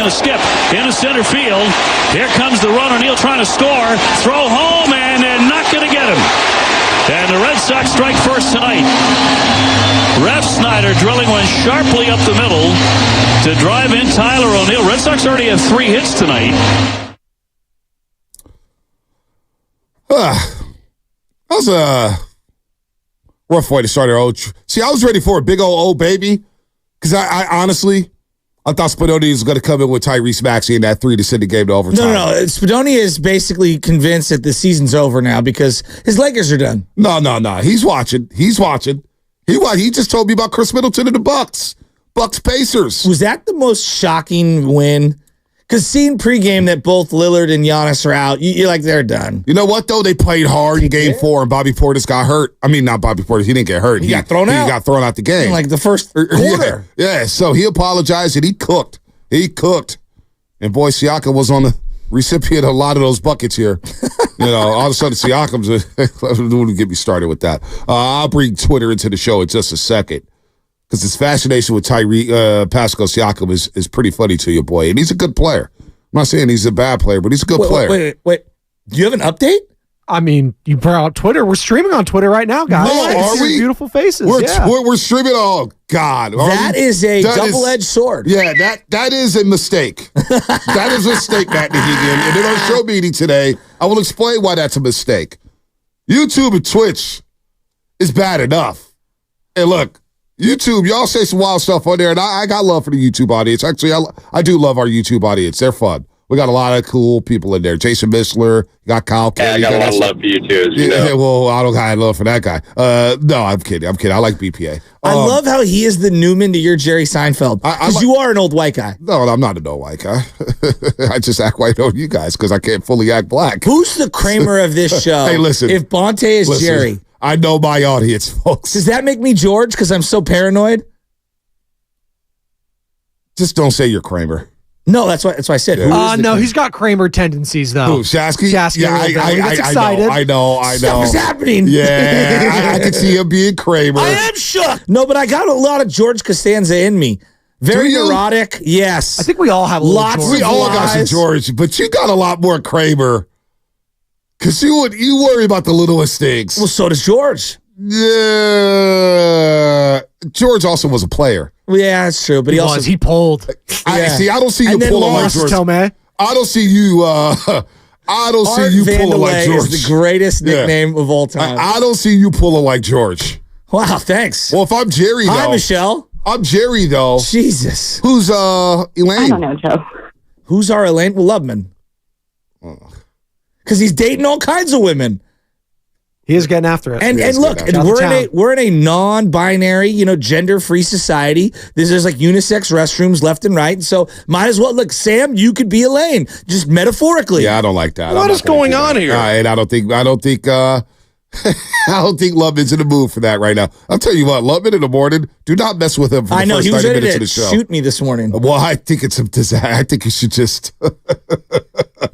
going to skip into center field. Here comes the runner. Neal trying to score. Throw home, and they're not going to get him. And the Red Sox strike first tonight. Ref Snyder drilling one sharply up the middle to drive in Tyler O'Neill. Red Sox already have 3 hits tonight. That was a rough way to start our old. See, I was ready for a big old baby because I honestly, I thought Spadoni was going to come in with Tyrese Maxey in that 3 to send the game to overtime. No. Spadoni is basically convinced that the season's over now because his Lakers are done. No. He's watching. He just told me about Chris Middleton and the Bucks. Bucks Pacers. Was that the most shocking win? Because seeing pregame that both Lillard and Giannis are out, you're like, they're done. You know what, though? They played hard in Game 4, and Bobby Portis got hurt. I mean, not Bobby Portis. He didn't get hurt. He got thrown out. He got thrown out the game. In like the first quarter. Yeah, so he apologized, and he cooked. And boy, Siakam was on the recipient of a lot of those buckets here. All of a sudden, Siakam's don't get me started with that. I'll bring Twitter into the show in just a second. Because his fascination with Pascal Siakam is pretty funny to you, boy. And he's a good player. I'm not saying he's a bad player, but he's a good player. Wait. Do you have an update? I mean, you brought out Twitter. We're streaming on Twitter right now, guys. No, are we? Beautiful faces. We're streaming. Oh, God. That is a double-edged sword. Yeah, that is a mistake. That is a mistake, Matt Nahigian. And in our show meeting today, I will explain why that's a mistake. YouTube and Twitch is bad enough. And look, YouTube, y'all say some wild stuff on there, and I got love for the YouTube audience. Actually, I do love our YouTube audience. They're fun. We got a lot of cool people in there. Jason Mishler, you got Kyle Kenny. Yeah, I got a lot of love for you, too, as you know. Yeah, well, I don't got love for that guy. No, I'm kidding. I like BPA. I love how he is the Newman to your Jerry Seinfeld. Because you are an old white guy. No, I'm not an old white guy. I just act white on you guys because I can't fully act black. Who's the Kramer of this show? Hey, listen. If Bonte is Jerry. I know my audience, folks. Does that make me George because I'm so paranoid? Just don't say you're Kramer. No, that's why I said. Yeah. No, he's got Kramer tendencies, though. Who, Shasky? Yeah, I excited. I know. Stuff is happening. Yeah, I can see him being Kramer. I am shook. No, but I got a lot of George Costanza in me. Very neurotic. Yes. I think we all have a lots. George. We all got some George, but you got a lot more Kramer. Because you worry about the littlest things. Well, so does George. Yeah. George also was a player. Well, yeah, that's true. But he pulled. I don't see you pulling like George. I don't see you. Pulling like George. Is the greatest nickname of all time. I don't see you pulling like George. Wow, thanks. Well, if I'm Jerry, Hi, Michelle. I'm Jerry, though. Jesus. Who's Elaine? I don't know, Joe. Who's our Elaine Lubman? Because he's dating all kinds of women. He is getting after it. And look, we're in a non-binary, gender-free society. There's like unisex restrooms left and right. So might as well look, Sam, you could be Elaine, just metaphorically. Yeah, I don't like that. What is going on here? And I don't think Lubman's in the mood for that right now. I'll tell you what, Lubman in the morning, do not mess with him for the first 30 minutes of the show. Shoot me this morning. Well, I think it's a disaster. I think you should just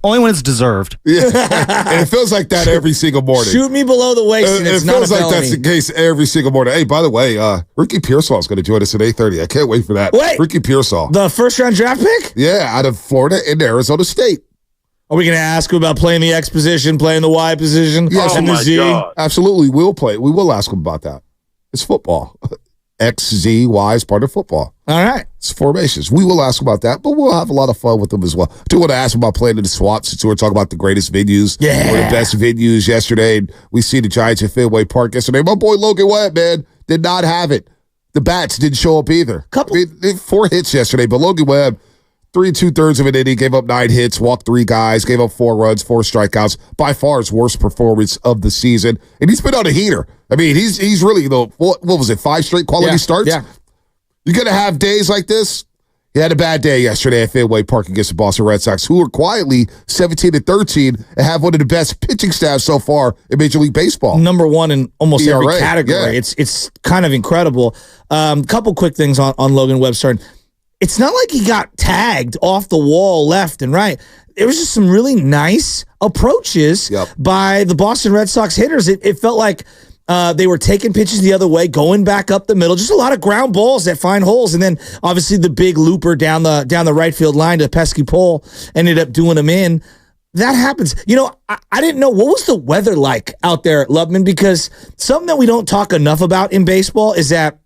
only when it's deserved. Yeah, and it feels like that every single morning. Shoot me below the waist, and it's not a felony. It feels like that's the case every single morning. Hey, by the way, Ricky Pearsall is going to join us at 8:30. I can't wait for that. Wait, Ricky Pearsall, the first-round draft pick? Yeah, out of Florida and Arizona State. Are we going to ask him about playing the X position, playing the Y position, and the Z? God. Absolutely, we'll play. We will ask him about that. It's football. X, Z, Y is part of football. All right. It's formations. We will ask about that, but we'll have a lot of fun with them as well. I do want to ask him about playing in the swamp since we were talking about the greatest venues. Yeah. One of the best venues yesterday. We see the Giants at Fenway Park yesterday. My boy Logan Webb, man, did not have it. The bats didn't show up either. 4 hits yesterday, but Logan Webb, 3 2/3 of an inning, gave up 9 hits, walked 3 guys, gave up 4 runs, 4 strikeouts. By far his worst performance of the season. And he's been on a heater. I mean, he's really, what was it, 5 straight quality starts? Yeah. You're going to have days like this? He had a bad day yesterday at Fenway Park against the Boston Red Sox, who are quietly 17-13 and have one of the best pitching staffs so far in Major League Baseball. Number one in almost ERA, every category. Yeah. It's kind of incredible. Couple quick things on Logan Webb starting. It's not like he got tagged off the wall left and right. There was just some really nice approaches by the Boston Red Sox hitters. It felt like They were taking pitches the other way, going back up the middle. Just a lot of ground balls that find holes. And then obviously the big looper down the right field line to pesky pole ended up doing them in. That happens. I didn't know, what was the weather like out there at Lubman? Because something that we don't talk enough about in baseball is that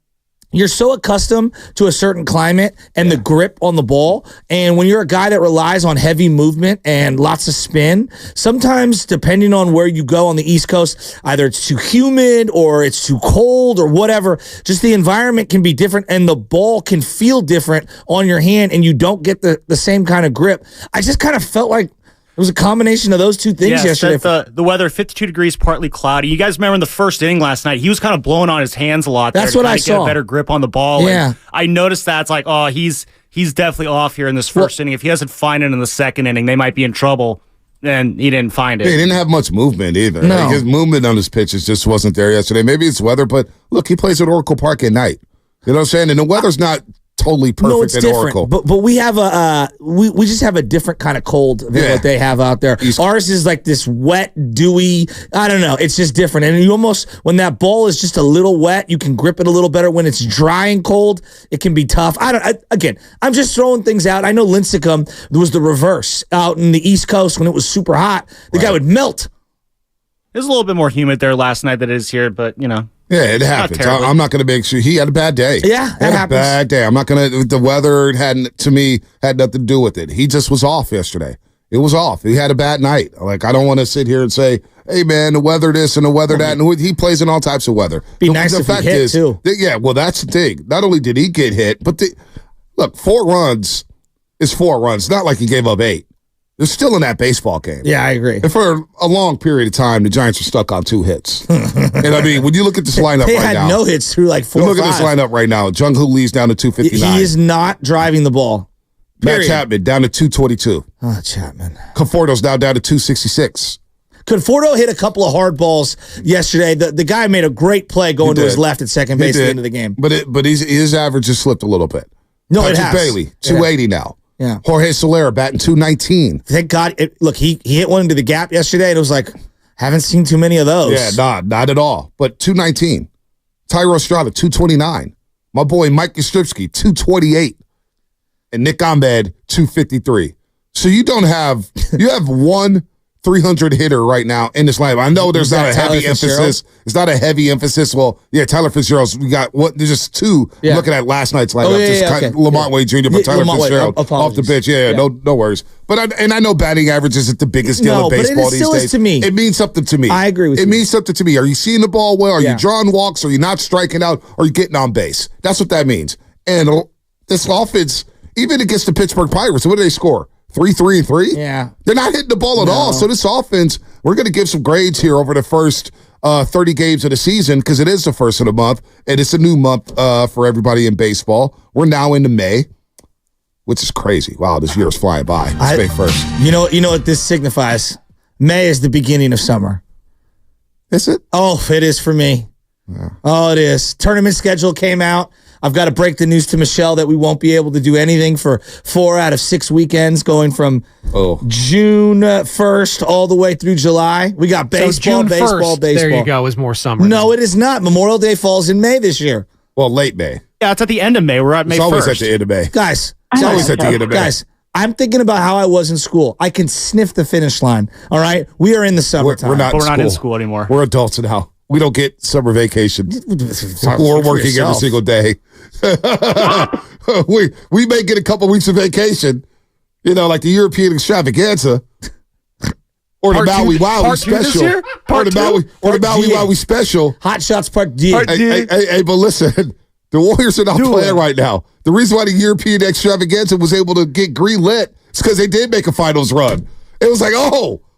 you're so accustomed to a certain climate and the grip on the ball. And when you're a guy that relies on heavy movement and lots of spin, sometimes depending on where you go on the East Coast, either it's too humid or it's too cold or whatever, just the environment can be different and the ball can feel different on your hand and you don't get the same kind of grip. I just kind of felt like it was a combination of those two things yesterday. The weather, 52 degrees, partly cloudy. You guys remember in the first inning last night, he was kind of blowing on his hands a lot. That's what I saw. Get a better grip on the ball. Yeah. And I noticed that. It's like, oh, he's definitely off here in this first inning. If he doesn't find it in the second inning, they might be in trouble. And he didn't find it. He didn't have much movement either. No. Like, his movement on his pitches just wasn't there yesterday. Maybe it's weather, but look, he plays at Oracle Park at night. You know what I'm saying? And the weather's not totally perfect no, it's at different. Oracle. But we have we just have a different kind of cold than what they have out there. Ours is like this wet, dewy. I don't know. It's just different. And you almost, when that ball is just a little wet, you can grip it a little better. When it's dry and cold, it can be tough. I'm just throwing things out. I know Lincecum was the reverse out in the East Coast when it was super hot. The guy would melt. It was a little bit more humid there last night than it is here, but Yeah, it happens. I'm not going to make sure he had a bad day. Yeah, he had a bad day. I'm not going to. The weather had nothing to do with it. He just was off yesterday. It was off. He had a bad night. Like, I don't want to sit here and say, "Hey, man, the weather this and the weather that." And he plays in all types of weather. Be nice if he hit too. Yeah, well, that's the thing. Not only did he get hit, but look, 4 runs is 4 runs. It's not like he gave up 8. They're still in that baseball game. Yeah, I agree. And for a long period of time, the Giants were stuck on 2 hits. And I mean, when you look at this lineup they right now. had no hits through like 4 or 5. Look at this lineup right now. Jung-Hoo Lee's down to 259. He is not driving the ball. Matt Chapman down to 222. Oh, Chapman. Conforto's now down to 266. Conforto hit a couple of hard balls yesterday. The guy made a great play going to his left at second base at the end of the game. But his average has slipped a little bit. No, Patrick it has. Bailey, 280 now. Yeah. Jorge Soler batting 219. Thank God. Look, he hit one into the gap yesterday, and it was like, haven't seen too many of those. Yeah, not at all. But 219. Tyro Estrada, 229. My boy Mike Yastrzemski, 228. And Nick Ahmed, 253. So you have one 300 hitter right now in this lineup. I know there's not a heavy emphasis. It's not a heavy emphasis. Well, yeah, Tyler Fitzgerald's, we got there's just 2 looking at last night's lineup. Lamont Wade Jr., but Tyler Fitzgerald off the bench. Yeah, no worries. But I know batting average isn't the biggest deal in baseball these days. To me. It means something to me. I agree with you. It means something to me. Are you seeing the ball well? Are you drawing walks? Are you not striking out? Are you getting on base? That's what that means. And this offense, even against the Pittsburgh Pirates, what did they score? 3-3-3? Yeah. They're not hitting the ball at all. So this offense, we're going to give some grades here over the first 30 games of the season because it is the first of the month, and it's a new month for everybody in baseball. We're now into May, which is crazy. Wow, this year is flying by. It's May 1st. You know what this signifies? May is the beginning of summer. Is it? Oh, it is for me. Yeah. Oh, it is. Tournament schedule came out. I've got to break the news to Michelle that we won't be able to do anything for 4 out of 6 weekends going from June 1st all the way through July. We got baseball, so baseball. There you go, is more summer. No, it is not. Memorial Day falls in May this year. Well, late May. Yeah, it's at the end of May. We're at May 1st. It's always at the end of May. Guys. It's always at the end of May. Guys, I'm thinking about how I was in school. I can sniff the finish line. All right? We are in the summertime. We're not in school anymore. We're adults now. We don't get summer vacation. We're working every single day. we may get a couple weeks of vacation, like the European extravaganza, or the Maui Wowie special, or the Maui Wowie special. Hot Shots Part D. Hey, but listen, the Warriors are not playing right now. The reason why the European extravaganza was able to get green lit is because they did make a finals run. It was like,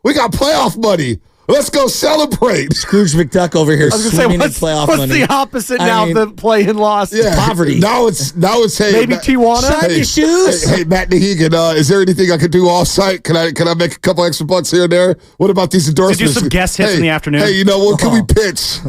we got playoff money. Let's go celebrate. Scrooge McDuck over here swimming in playoff money. What's the opposite now of the play and loss? Yeah. Poverty. Now it's hey, maybe Tijuana. Shine your shoes. Hey, Matt Nahegan, is there anything I can do off site? Can I make a couple extra bucks here and there? What about these endorsements? Do some guest hits in the afternoon. Hey, what can we pitch?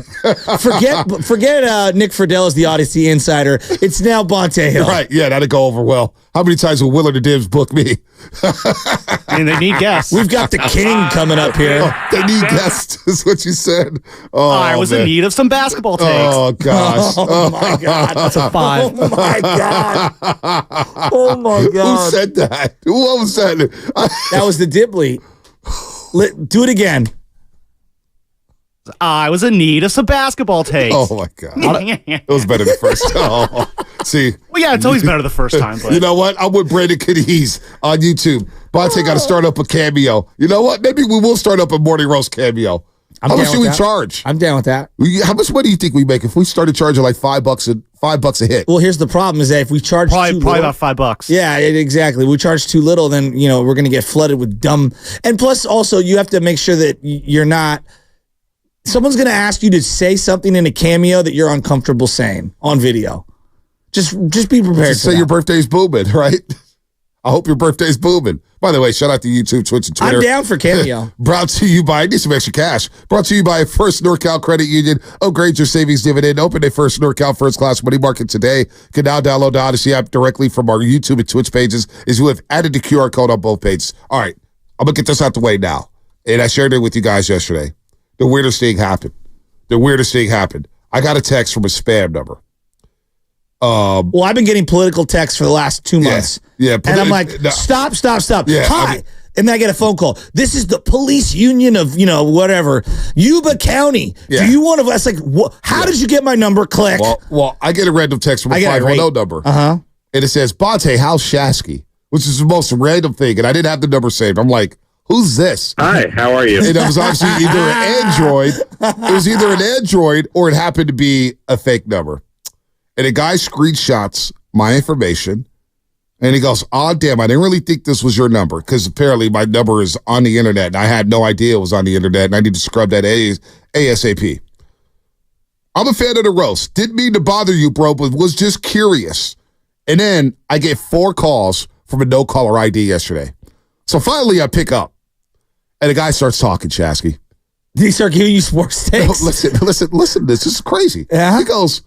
Forget Nick Friedel as the Odyssey insider. It's now Bonte Hill. Right, yeah, that'd go over well. How many times will Willard and Dibs book me? I mean, they need guests. We've got the king coming up here. They need guests, is what you said. Oh, I was in need of some basketball takes. Oh, gosh. Oh my God. That's a 5. Oh my God. Oh my God. Who said that? Who was that? That was the Dibley. Do it again. I was in need of some basketball takes. Oh, my God. It was better the first time. Oh, see. Well, yeah, it's always better the first time. But You know what? I'm with Brandon Cadiz on YouTube. Bonte got to start up a cameo. You know what? Maybe we will start up a Morning Roast cameo. How much should we charge? I'm down with that. How much money do you think we make if we started charging like $5 a hit? Well, here's the problem: is that if we charge probably little, about $5. Yeah, exactly. We charge too little, then we're going to get flooded with dumb. And plus, also, you have to make sure that you're not. Someone's going to ask you to say something in a cameo that you're uncomfortable saying on video. Just be prepared. Just say your birthday's booming, right? I hope your birthday's booming. By the way, shout out to YouTube, Twitch, and Twitter. I'm down for cameo. Brought to you by, I need some extra cash. Brought to you by First NorCal Credit Union. Upgrade your savings dividend. Open a First NorCal First Class Money Market today. You can now download the Odyssey app directly from our YouTube and Twitch pages as we have added the QR code on both pages. All right, I'm going to get this out the way now. And I shared it with you guys yesterday. The weirdest thing happened. I got a text from a spam number. Well, I've been getting political texts for the last 2 months. Yeah. And I'm like, stop. Yeah, Hi. And then I get a phone call. This is the police union of, whatever. Yuba County. Yeah. Do you want to? It's like, how did you get my number? Click. Well, I get a random text from a 510 number. Uh-huh. And it says, Bonte, how's Shasky? Which is the most random thing. And I didn't have the number saved. I'm like, who's this? Hi, how are you? And it was obviously either an Android. It was either an Android or it happened to be a fake number. And a guy screenshots my information. And he goes, oh, damn, I didn't really think this was your number because apparently my number is on the internet. And I had no idea it was on the internet. And I need to scrub that ASAP. I'm a fan of the roast. Didn't mean to bother you, bro, but was just curious. And then I get 4 calls from a no-caller ID yesterday. So finally I pick up. And the guy starts talking, Shasky. Did he start giving you sports takes? Listen, this is crazy. Yeah? He goes,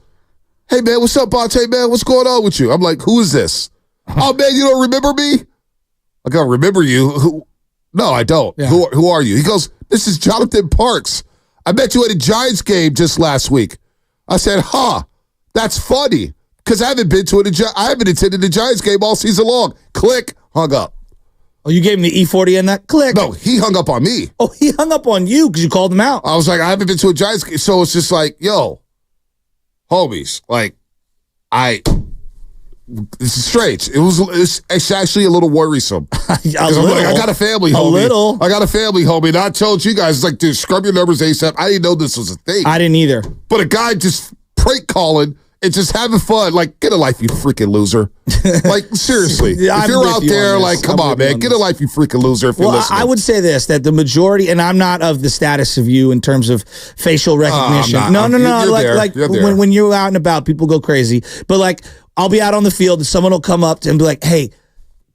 hey, man, what's up, Bonte, man? What's going on with you? I'm like, who is this? Oh, man, you don't remember me? I go, remember you? Who? No, I don't. Yeah. Who are you? He goes, this is Jonathan Parks. I met you at a Giants game just last week. I said, that's funny because I haven't attended a Giants game all season long. Click, hung up. Oh, you gave him the E40 in that? Click. No, he hung up on me. Oh, he hung up on you because you called him out. I was like, I haven't been to a Giants game. So it's just like, yo, homies, like, this is strange. It's actually a little worrisome. I'm like, I got a family, homie. A little. I got a family, homie. And I told you guys, it's like, dude, scrub your numbers ASAP. I didn't know this was a thing. I didn't either. But a guy just prank calling and just having fun. Like, get a life, you freaking loser. Like, seriously. If you're out there, like, come on, man. Get a life, you freaking loser if you're listening. I would say this, that the majority, and I'm not of the status of you in terms of facial recognition. No. You're When you're out and about, people go crazy. But like, I'll be out on the field and someone will come up and be like, hey,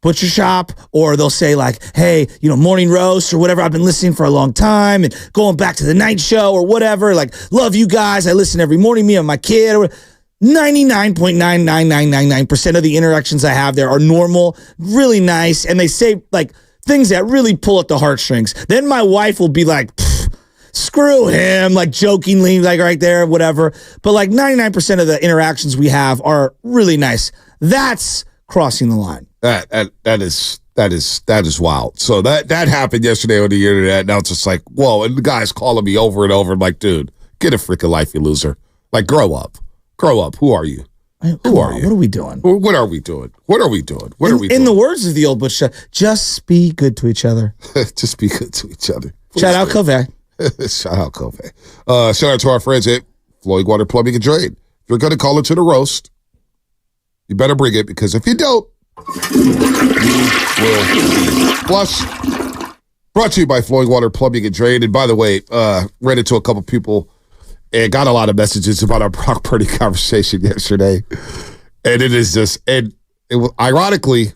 Butcher Shop, or they'll say like, hey, Morning Roast or whatever. I've been listening for a long time and going back to the night show or whatever. Like, love you guys. I listen every morning, me and my kid. Or 99.99999% of the interactions I have there are normal, really nice, and they say like things that really pull at the heartstrings. Then my wife will be like, screw him, like jokingly, like right there, whatever. But like 99% of the interactions we have are really nice. That's crossing the line. That is wild. So that happened yesterday on the internet. Now it's just like, whoa, and the guy's calling me over and over. I'm like, dude, get a freaking life, you loser. Like, grow up. Who are you? Who are you? What are we doing? What are we doing? In the words of the old Butch, just be good to each other. Just be good to each other. Shout out Covey. Shout out Covey. Shout out to our friends at Floyd Water Plumbing and Drain. If you're going to call it to the roast, you better bring it, because if you don't, you will be. Plus, brought to you by Floyd Water Plumbing and Drain. And by the way, ran into a couple people and got a lot of messages about our Brock Purdy conversation yesterday. And it is just, and it was, ironically,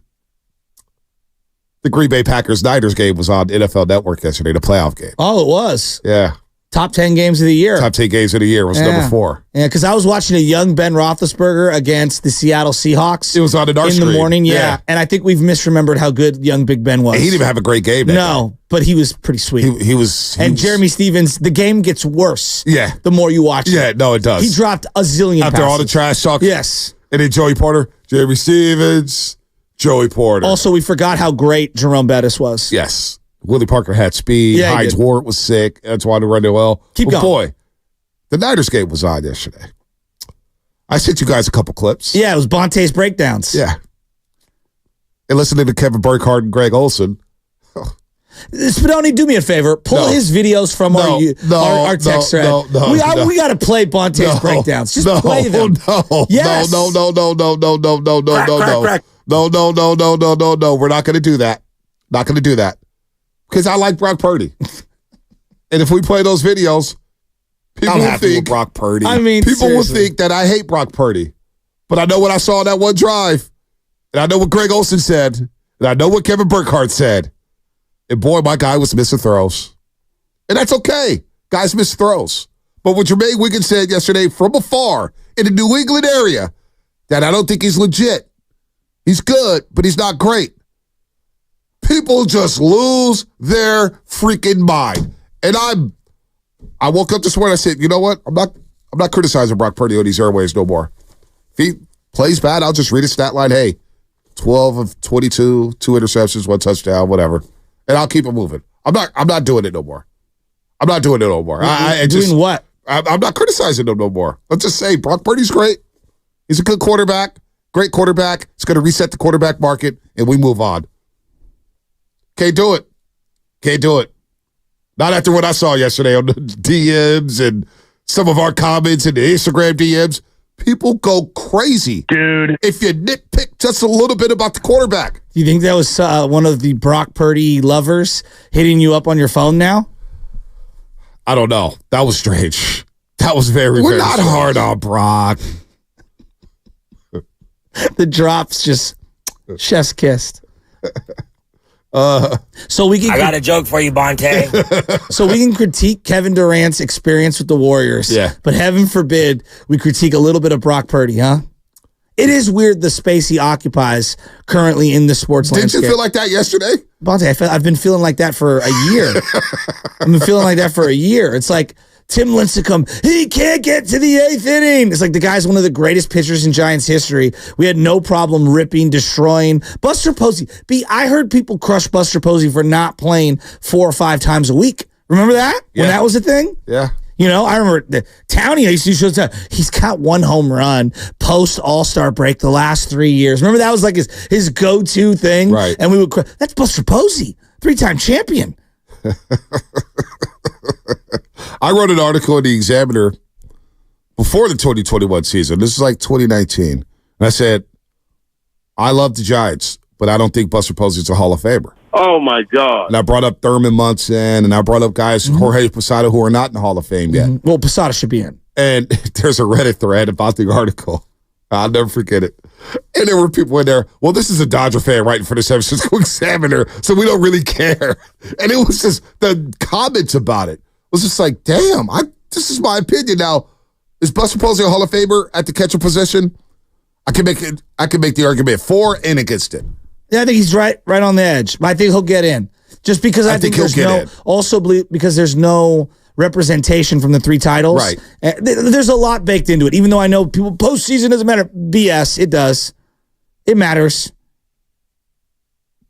the Green Bay Packers-Niners game was on NFL Network yesterday, the playoff game. Oh, it was. Yeah. Top 10 games of the year. Top 10 games of the year was number 4. Yeah, because I was watching a young Ben Roethlisberger against the Seattle Seahawks. It was on the in the morning, yeah. And I think we've misremembered how good young Big Ben was. He didn't even have a great game. No, but he was pretty sweet. He was. Jeremy Stevens, the game gets worse. Yeah. The more you watch it. Yeah, no, it does. He dropped a zillion After passes. all the trash talk. Yes. And then Joey Porter, Jeremy Stevens, Joey Porter. Also, we forgot how great Jerome Bettis was. Yes. Willie Parker had speed. Yeah, Hines Ward was sick. That's why they run it well. Keep going. Boy, the Niners game was on yesterday. I sent you guys a couple clips. Yeah, it was Bonte's breakdowns. Yeah. And listening to Kevin Burkhardt and Greg Olson. Spadoni, do me a favor. Pull his videos from our text thread. We got to play Bonte's breakdowns. Just play them. Yes. No. We're not going to do that. Not going to do that. Because I like Brock Purdy. And if we play those videos, people will think Brock Purdy. People will think that I hate Brock Purdy. But I know what I saw on that one drive. And I know what Greg Olson said. And I know what Kevin Burkhardt said. And boy, my guy was missing throws. And that's okay. Guys miss throws. But what Jermaine Wiggins said yesterday from afar in the New England area, that I don't think he's legit. He's good, but he's not great. People just lose their freaking mind. And I woke up this morning, I said, you know what? I'm not criticizing Brock Purdy on these airways no more. If he plays bad, I'll just read his stat line. Hey, 12 of 22, 2 interceptions, 1 touchdown, whatever. And I'll keep it moving. I'm not doing it no more. I'm not doing it no more. Doing what? I'm not criticizing him no more. Let's just say Brock Purdy's great. He's a good quarterback. Great quarterback. It's going to reset the quarterback market, and we move on. Can't do it. Can't do it. Not after what I saw yesterday on the DMs and some of our comments in the Instagram DMs. People go crazy. Dude. If you nitpick just a little bit about the quarterback. Do you think that was one of the Brock Purdy lovers hitting you up on your phone now? I don't know. That was strange. That was very, We're very not strange. hard on Brock. The drops just chest kissed. So we can. I got a joke for you, Bonte. So we can critique Kevin Durant's experience with the Warriors. Yeah. But heaven forbid we critique a little bit of Brock Purdy, huh? It is weird the space he occupies currently in the sports landscape. Didn't you feel like that yesterday? Bonte, I've been feeling like that for a year. I've been feeling like that for a year. It's like Tim Lincecum, he can't get to the 8th inning. It's like the guy's one of the greatest pitchers in Giants history. We had no problem ripping, destroying. Buster Posey. I heard people crush Buster Posey for not playing 4 or 5 times a week. Remember that? Yeah. When that was a thing? Yeah. You know, I remember the Townie I used to show time. He's got 1 home run post All-Star break the last 3 years. Remember that was like his go-to thing? Right. And we would that's Buster Posey, 3-time champion. I wrote an article in the Examiner before the 2021 season. This is like 2019. And I said, I love the Giants, but I don't think Buster Posey's a Hall of Famer. Oh, my God. And I brought up Thurman Munson, and I brought up guys, Jorge Posada, who are not in the Hall of Fame yet. Well, Posada should be in. And there's a Reddit thread about the article. I'll never forget it. And there were people in there, well, this is a Dodger fan writing for the San Francisco Examiner, so we don't really care. And it was just, the comments about it was just like, damn, this is my opinion. Now, is Buster Posey a Hall of Famer at the catcher position? I can make the argument for and against it. Yeah, I think he's right on the edge. But I think he'll get in. Just because I think there's no, also because there's no representation from the 3 titles. Right. There's a lot baked into it. Even though I know people, postseason doesn't matter. BS, it does. It matters.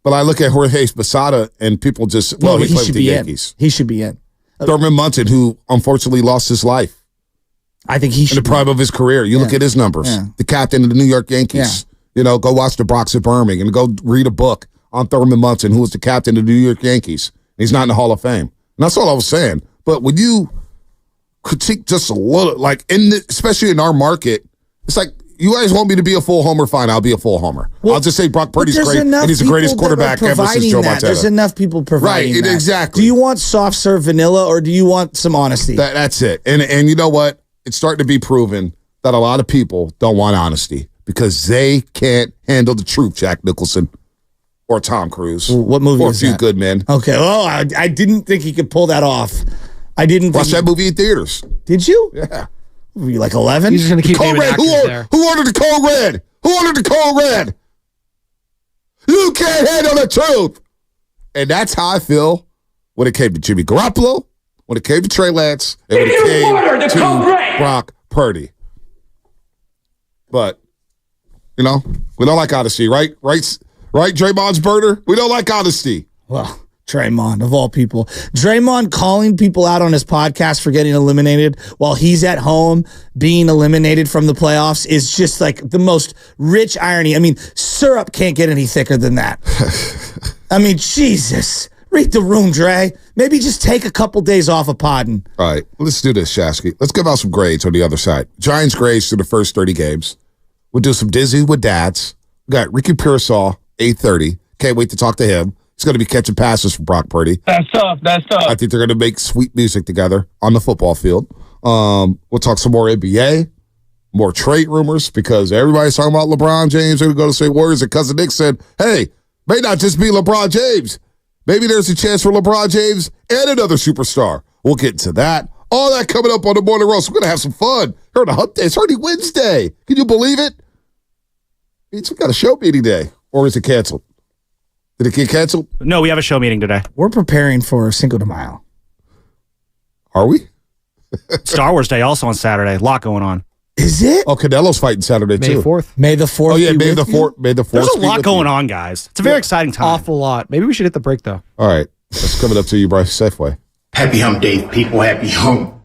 But I look at Jorge Posada and people just, he played with the Yankees. He should be in. Thurman Munson, who unfortunately lost his life. I think he should in the prime of his career. You look at his numbers. Yeah. The captain of the New York Yankees. Yeah. You know, go watch the Bronx of Birmingham and go read a book on Thurman Munson, who was the captain of the New York Yankees. He's not in the Hall of Fame. And that's all I was saying. But when you critique just a little, like especially in our market, it's like, you guys want me to be a full homer? Fine, I'll be a full homer. Well, I'll just say Brock Purdy's great, and he's the greatest quarterback ever since Joe Montana. There's enough people providing that. Right, exactly. Do you want soft serve vanilla, or do you want some honesty? That's it. And you know what? It's starting to be proven that a lot of people don't want honesty because they can't handle the truth, Jack Nicholson or Tom Cruise. What movie or is A Few that? Good Men. Okay. Oh, I didn't think he could pull that off. I didn't watch that movie in theaters. Did you? Yeah. Were you like 11? He's just going to keep Code naming red. actors there. Who ordered the code red? Who ordered the code red? You can't handle the truth. And that's how I feel when it came to Jimmy Garoppolo, when it came to Trey Lance, and when it came to Brock Purdy. But, we don't like honesty, right? Right, Draymond's burner? We don't like honesty. Well, Draymond, of all people. Draymond calling people out on his podcast for getting eliminated while he's at home being eliminated from the playoffs is just like the most rich irony. I mean, syrup can't get any thicker than that. I mean, Jesus. Read the room, Dre. Maybe just take a couple days off of podding. All right, let's do this, Shasky. Let's give out some grades on the other side. Giants grades through the first 30 games. We'll do some Disney with dads. We got Ricky Pearsall, 8:30. Can't wait to talk to him. He's going to be catching passes from Brock Purdy. That's tough. I think they're going to make sweet music together on the football field. We'll talk some more NBA, more trade rumors, because everybody's talking about LeBron James. They're going to go to say Warriors, and Cousin Nick said, hey, may not just be LeBron James. Maybe there's a chance for LeBron James and another superstar. We'll get into that. All that coming up on the Morning Roast. We're going to have some fun. Here on the Hump Day. It's already Wednesday. Can you believe it? We got a show meeting day. Or is it canceled? Did it get canceled? No, we have a show meeting today. We're preparing for Cinco de Mayo. Are we? Star Wars Day also on Saturday. A lot going on. Is it? Oh, Canelo's fighting Saturday, May too. 4th. May the 4th. Oh, yeah, be May with the you? 4th. May the 4th. There's a lot going on, guys. It's a very exciting time. Awful lot. Maybe we should hit the break, though. All right. That's coming up to you, Bryce Safeway. Happy Hump Day, people. Happy Hump.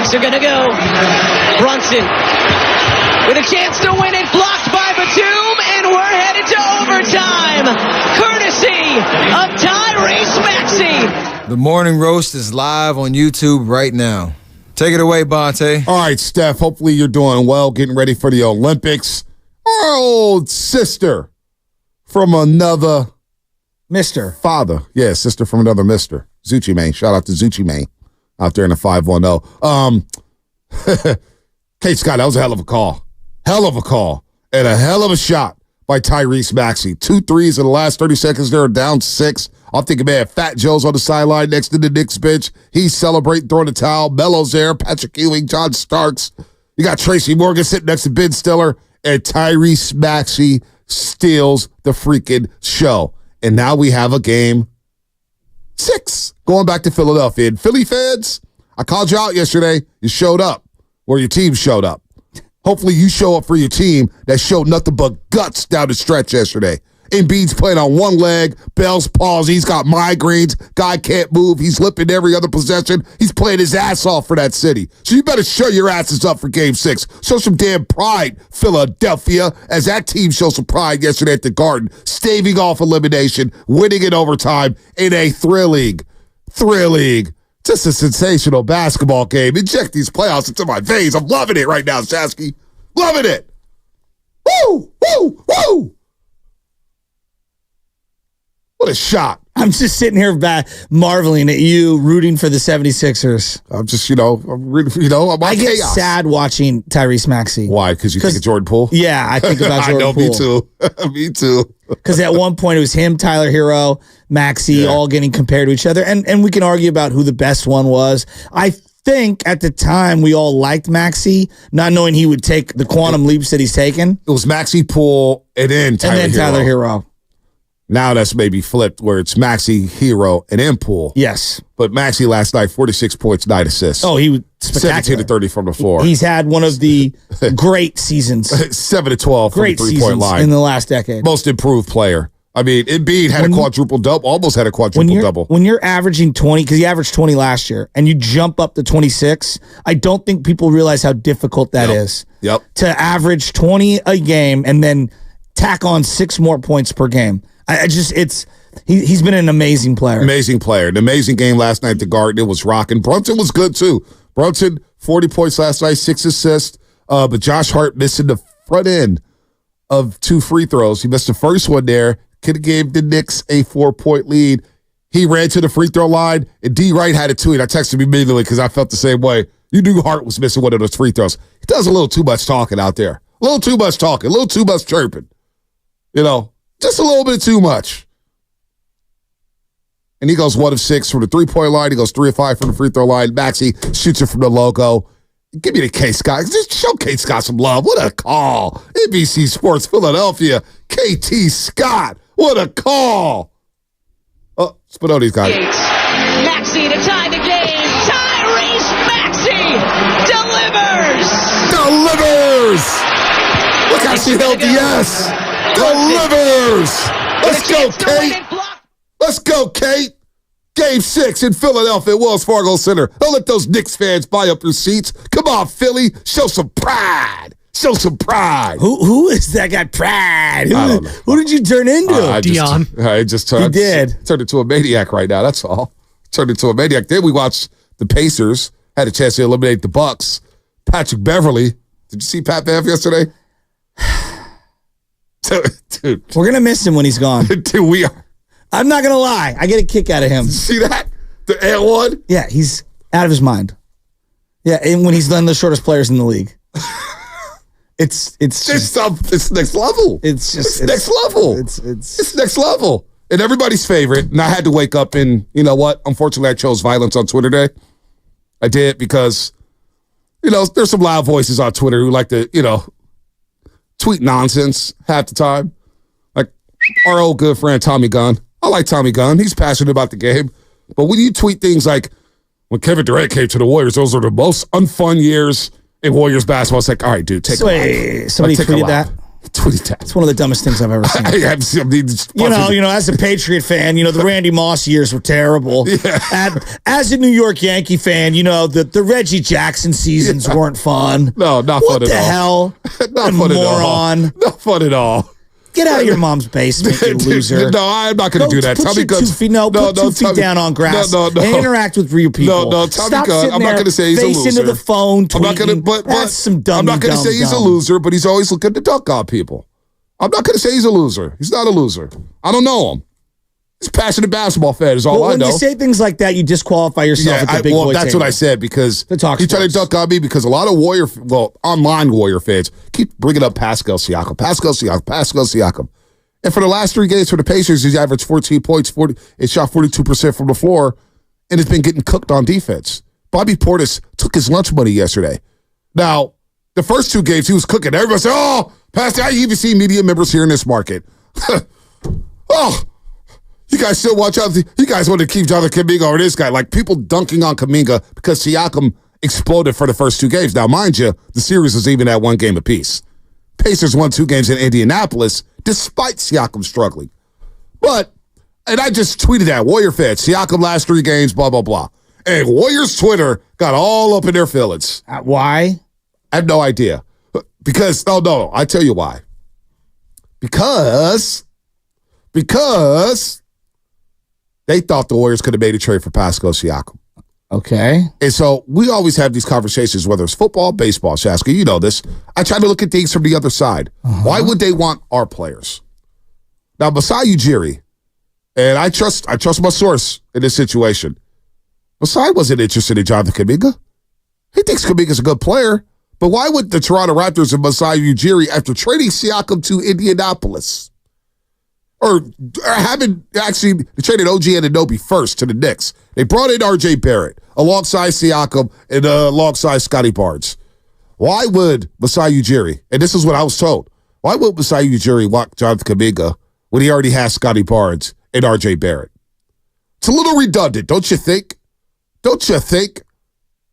Celtics are going to go. Brunson with a chance to win it, blocked by Batum, and we're headed to overtime, courtesy of Tyrese Maxey. The Morning Roast is live on YouTube right now. Take it away, Bonte. All right, Steph, hopefully you're doing well, getting ready for the Olympics. Our old sister from another Mister. father. Yeah, sister from another mister. Zucci Mane. Shout out to Zucci Mane out there in the 510. Kate Scott, that was a hell of a call. Hell of a call. And a hell of a shot by Tyrese Maxey. 2 threes in the last 30 seconds. They're down 6. I'm thinking, man, Fat Joe's on the sideline next to the Knicks bench. He's celebrating, throwing the towel. Melo's there. Patrick Ewing, John Starks. You got Tracy Morgan sitting next to Ben Stiller. And Tyrese Maxey steals the freaking show. And now we have a game 6 going back to Philadelphia. And Philly fans, I called you out yesterday. You showed up. Or your team showed up. Hopefully you show up for your team that showed nothing but guts down the stretch yesterday. Embiid's playing on one leg, Bell's palsy, he's got migraines, guy can't move, he's limping every other possession. He's playing his ass off for that city. So you better show your asses up for game 6. Show some damn pride, Philadelphia, as that team showed some pride yesterday at the Garden, staving off elimination, winning in overtime in a thrilling, just a sensational basketball game. Inject these playoffs into my veins. I'm loving it right now, Shasky. Loving it. Woo, woo, woo. What a shot. I'm just sitting here marveling at you rooting for the 76ers. I'm just, I'm on I get chaos. sad watching Tyrese Maxey. Why? Because you think of Jordan Poole? Yeah, I think about Jordan Poole. Me too. Me too. Because at one point it was him, Tyler Hero, Maxey, all getting compared to each other. And we can argue about who the best one was. I think at the time we all liked Maxey, not knowing he would take the quantum leaps that he's taken. It was Maxey, Poole, and then Tyler Hero. Now that's maybe flipped where it's Maxey, Hero, and then Poole. Yes. But Maxey last night, 46 points, 9 assists. Oh, he was spectacular. 17 to 30 from the floor. He's had one of the great seasons. 7 to 12 from Great the three-point line. in the last decade. Most improved player. I mean, Embiid had a quadruple double, almost had a quadruple double. When you're averaging 20, because he averaged 20 last year, and you jump up to 26, I don't think people realize how difficult that is. Yep. To average 20 a game and then tack on 6 more points per game. He's been an amazing player. Amazing player. An amazing game last night at the Garden. It was rocking. Brunson was good too. Brunson, 40 points last night, 6 assists. But Josh Hart missing the front end of 2 free throws. He missed the first one there. Could have gave the Knicks a 4-point lead. He ran to the free throw line, and D. Wright had a tweet. I texted him immediately because I felt the same way. You knew Hart was missing one of those free throws. He does a little too much talking out there. A little too much talking. A little too much chirping. Just a little bit too much. And he goes 1 of 6 from the 3-point line. He goes 3 of 5 from the free throw line. Maxey shoots it from the logo. Give me the K. Scott. Just show K. Scott some love. What a call. NBC Sports Philadelphia. KT Scott. What a call. Oh, Spinotti's got it. Maxey to tie the game. Tyrese Maxey delivers. Look how she held the yes. Delivers. Let's go, Kate. Let's go, Kate. Game 6 in Philadelphia at Wells Fargo Center. Don't let those Knicks fans buy up your seats. Come on, Philly. Show some pride. Show some pride. Who is that guy? Pride. Who did you turn into? Dion. I just turned. He did. Turned into a maniac right now. That's all. Turned into a maniac. Then we watched the Pacers. Had a chance to eliminate the Bucks. Patrick Beverly. Did you see Pat Bev yesterday? Dude. We're going to miss him when he's gone. Dude, we are. I'm not going to lie. I get a kick out of him. See that? The and one? Yeah, he's out of his mind. Yeah, and when he's one of the shortest players in the league. It's next level. It's next level. It's next level. And everybody's favorite. And I had to wake up and, you know what? Unfortunately, I chose violence on Twitter Day. I did because, there's some loud voices on Twitter who like to, tweet nonsense half the time. Like our old good friend Tommy Gunn. I like Tommy Gunn. He's passionate about the game. But when you tweet things like, when Kevin Durant came to the Warriors, those are the most unfun years in Warriors basketball. It's like, all right, dude, take a Somebody tweeted that? tweeted that? It's one of the dumbest things I've ever seen. As a Patriot fan, the Randy Moss years were terrible. Yeah. As a New York Yankee fan, the Reggie Jackson seasons weren't fun. No, not fun at all. What the hell? Not fun at all. Moron. Not fun at all. Get out of your mom's basement, you loser. No, I'm not going to do that. Put your 2 feet, put 2 feet down on grass and interact with real people. No, Tommy Gunn. I'm not going to say he's a loser. Face into the phone, tweeting. I'm not going to, but that's some dumb. I'm not going to say he's a loser, but he's always looking to dunk on people. I'm not going to say he's a loser. He's not a loser. I don't know him. He's a passionate basketball fan is all I know. When you say things like that, you disqualify yourself at the big boy that's table. what I said because he tried to dunk on me because a lot of online Warrior fans keep bringing up Pascal Siakam. And for the last 3 games for the Pacers, he's averaged 14 points, it shot 42% from the floor, and it's been getting cooked on defense. Bobby Portis took his lunch money yesterday. Now, the first 2 games, he was cooking. Everybody said, Pastor, I even see media members here in this market. You guys still watch out. You guys want to keep Jonathan Kuminga over this guy. Like, people dunking on Kuminga because Siakam exploded for the first 2 games. Now, mind you, the series was even at 1 game apiece. Pacers won 2 games in Indianapolis, despite Siakam struggling. And I just tweeted that, Warrior fans, Siakam last 3 games, blah, blah, blah. And Warriors Twitter got all up in their feelings. Why? I have no idea. Because, I tell you why. Because they thought the Warriors could have made a trade for Pascal Siakam. Okay. And so we always have these conversations, whether it's football, baseball, Shaska, you know this. I try to look at things from the other side. Why would they want our players? Now, Masai Ujiri, and I trust my source in this situation. Masai wasn't interested in Jonathan Kuminga. He thinks Kuminga's a good player, but why would the Toronto Raptors and Masai Ujiri, after trading Siakam to Indianapolis, or having actually traded OG Anunoby first to the Knicks, they brought in RJ Barrett alongside Siakam and alongside Scotty Barnes. Why would Masai Ujiri, and this is what I was told, why would Masai Ujiri want Jonathan Kuminga when he already has Scotty Barnes and RJ Barrett? It's a little redundant, don't you think? Don't you think?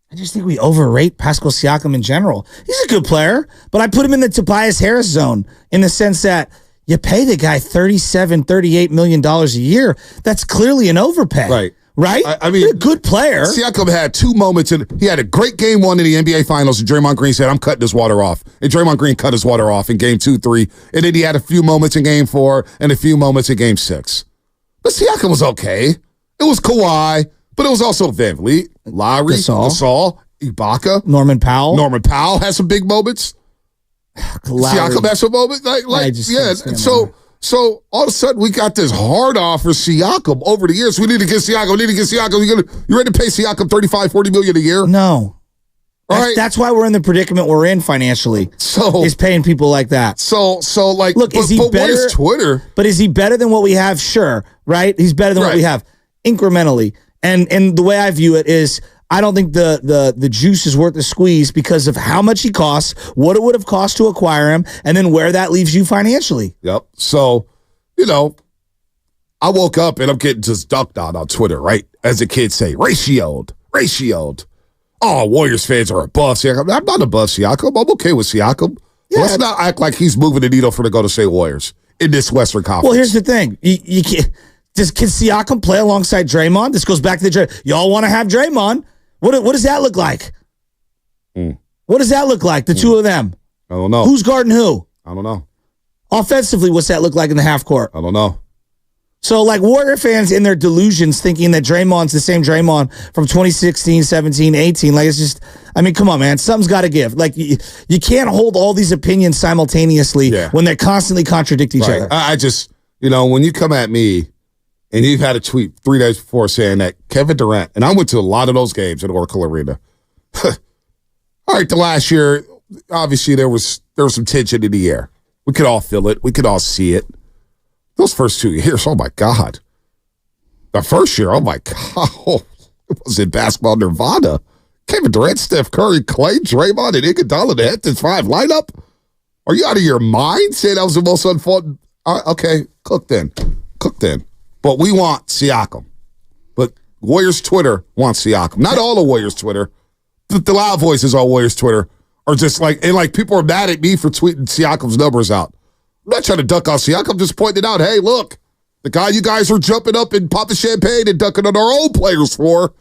I just think we overrate Pascal Siakam in general. He's a good player, but I put him in the Tobias Harris zone in the sense that you pay the guy $38 million a year. That's clearly an overpay. Right? I mean, he's a good player. Siakam had 2 moments, and he had a great game 1 in the NBA Finals, and Draymond Green said, I'm cutting this water off. And Draymond Green cut his water off in game 2, 3, and then he had a few moments in game 4 and a few moments in game 6. But Siakam was okay. It was Kawhi, but it was also Van Vliet, Lowry, Gasol, Ibaka. Norman Powell. Norman Powell has some big moments. Siakam has some moments. So all of a sudden, we got this hard off for Siakam over the years. We need to get Siakam. You ready to pay Siakam $35-40 million a year? No. That's why we're in the predicament we're in financially. Is paying people like that. Look, is he better? What is Twitter? But is he better than what we have? Sure, right? He's better than what we have incrementally. And the way I view it is, I don't think the juice is worth the squeeze because of how much he costs, what it would have cost to acquire him, and then where that leaves you financially. Yep. So, I woke up and I'm getting just dunked on Twitter, right? As the kids say, ratioed. Oh, Warriors fans are above Siakam. I'm not above Siakam. I'm okay with Siakam. Yeah. Let's not act like he's moving the needle for the Golden State Warriors in this Western Conference. Well, here's the thing. You can't. Can Siakam play alongside Draymond? This goes back to the y'all want to have Draymond. What does that look like? What does that look like, the two of them? I don't know. Who's guarding who? I don't know. Offensively, what's that look like in the half court? I don't know. So, Warrior fans in their delusions thinking that Draymond's the same Draymond from 2016, 17, 18. It's just, come on, man. Something's got to give. You can't hold all these opinions simultaneously when they constantly contradict each other. I just, when you come at me, and you've had a tweet 3 days before saying that Kevin Durant, and I went to a lot of those games at Oracle Arena. All right, the last year, obviously there was some tension in the air. We could all feel it. We could all see it. Those first 2 years, oh my God. The first year, oh my God. It was in basketball nirvana. Kevin Durant, Steph Curry, Clay, Draymond, and Iguodala, the Hamptons 5 lineup? Are you out of your mind saying that was the most unfun? Okay, cook then. But we want Siakam. But Warriors Twitter wants Siakam. Not all of Warriors Twitter. The loud voices on Warriors Twitter are just people are mad at me for tweeting Siakam's numbers out. I'm not trying to duck on Siakam. I'm just pointing out, hey, look, the guy you guys are jumping up and popping champagne and ducking on our own players for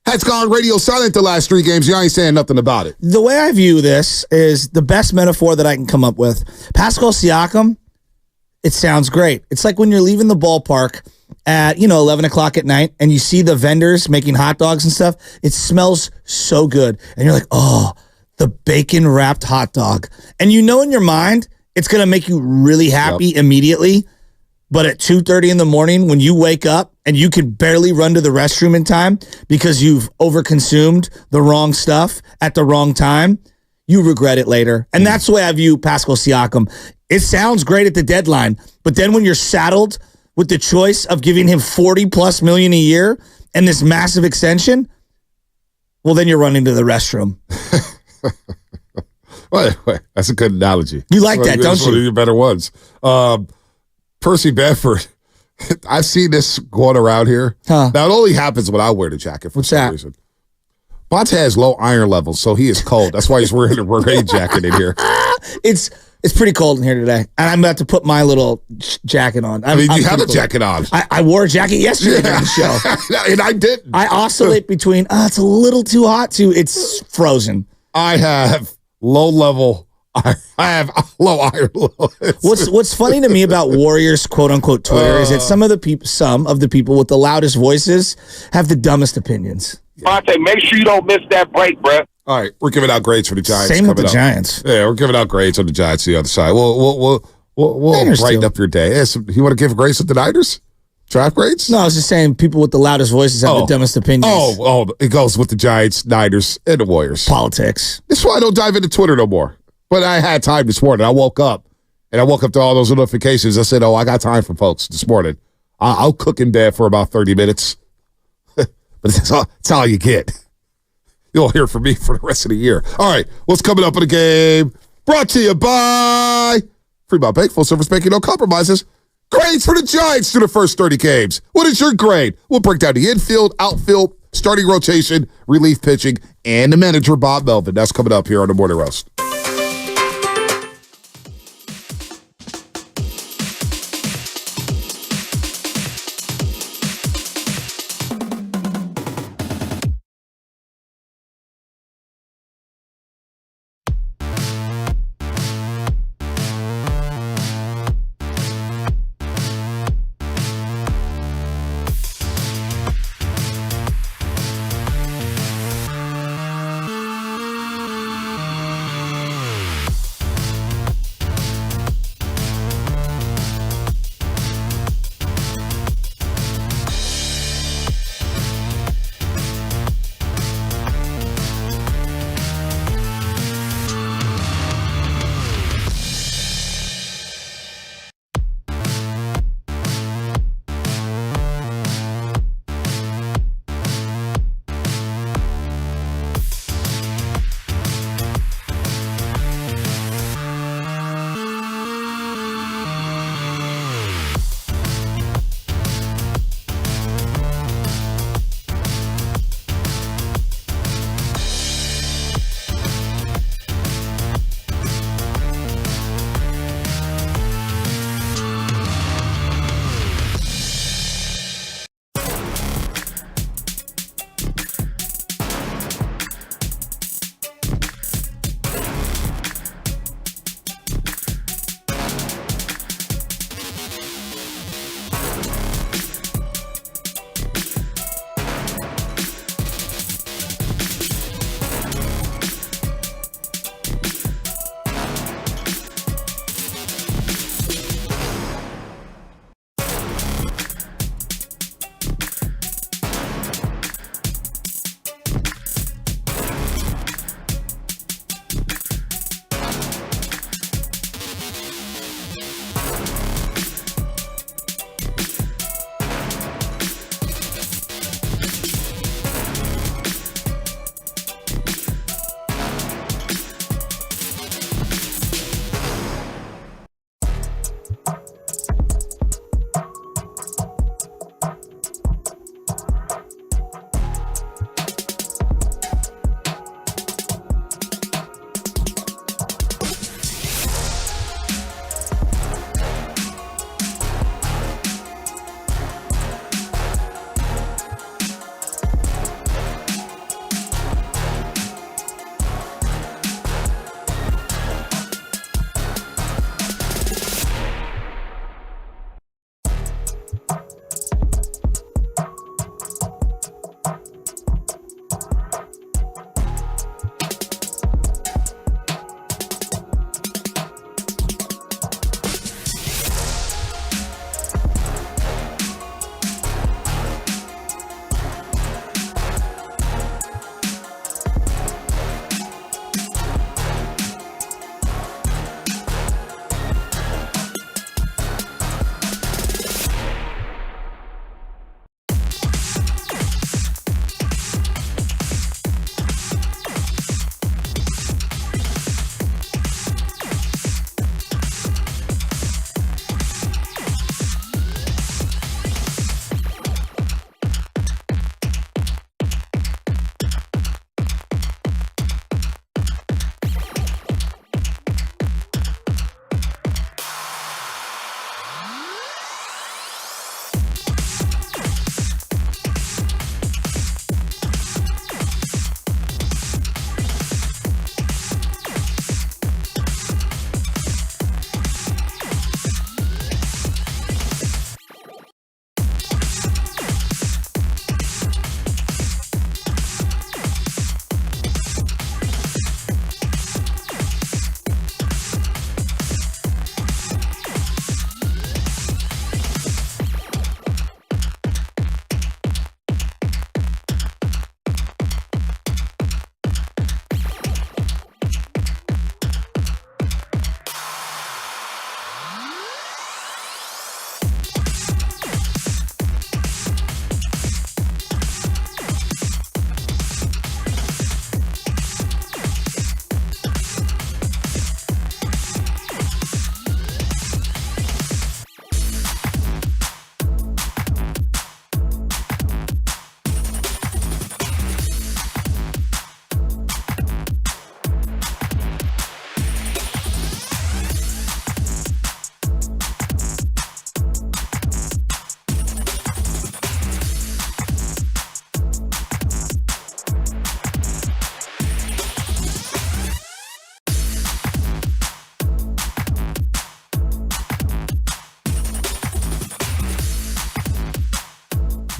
has gone radio silent the last 3 games. You ain't saying nothing about it. The way I view this is the best metaphor that I can come up with. Pascal Siakam, it sounds great. It's like when you're leaving the ballpark at 11 o'clock at night and you see the vendors making hot dogs and stuff. It smells so good. And you're like, oh, the bacon-wrapped hot dog. And you know in your mind, it's going to make you really happy immediately. But at 2:30 in the morning, when you wake up and you can barely run to the restroom in time because you've overconsumed the wrong stuff at the wrong time, you regret it later. And that's the way I view Pascal Siakam. It sounds great at the deadline, but then when you're saddled with the choice of giving him $40+ million a year and this massive extension, well, then you're running to the restroom. Wait, that's a good analogy. You like that, don't That's one of you? your better ones. Percy Bedford, I've seen this going around here. Huh. Now, it only happens when I wear the jacket for some reason. Bonte has low iron levels, so he is cold. That's why he's wearing a rain jacket in here. It's pretty cold in here today, and I'm about to put my little jacket on. You have a jacket on. I wore a jacket yesterday during the show. And I didn't. I oscillate between, it's a little too hot to it's frozen. I have low level. I have low iron levels. What's funny to me about Warriors quote unquote Twitter is that some of the people with the loudest voices have the dumbest opinions. Monte, make sure you don't miss that break, bro. All right, we're giving out grades for the Giants. Same with the up. Giants. Yeah, we're giving out grades on the Giants the other side. We'll brighten up your day. Yeah, so you want to give grades to the Niners? Draft grades? No, I was just saying people with the loudest voices have the dumbest opinions. It goes with the Giants, Niners, and the Warriors. Politics. That's why I don't dive into Twitter no more. But I had time this morning. I woke up to all those notifications. I said, I got time for folks this morning. I'll cook in bed for about 30 minutes. But that's all you get. You'll hear from me for the rest of the year. All right, what's coming up in the game? Brought to you by Fremont Bank, full service banking, no compromises. Grades for the Giants through the first 30 games. What is your grade? We'll break down the infield, outfield, starting rotation, relief pitching, and the manager, Bob Melvin. That's coming up here on the Morning Roast.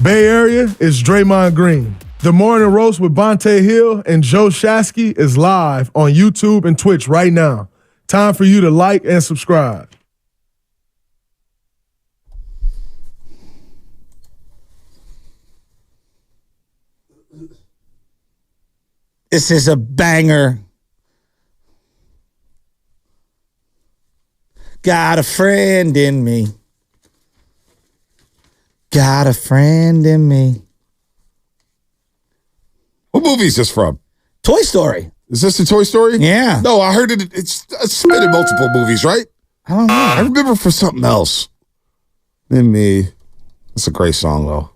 Bay Area is Draymond Green. The Morning Roast with Bonte Hill and Joe Shasky is live on YouTube and Twitch right now. Time for you to like and subscribe. This is a banger. Got a friend in me. Got a friend in me. What movie is this from? Toy Story. Is this a Toy Story? Yeah. No, I heard it. It's been in multiple movies, right? I don't know. I remember for something else. In me. It's a great song, though.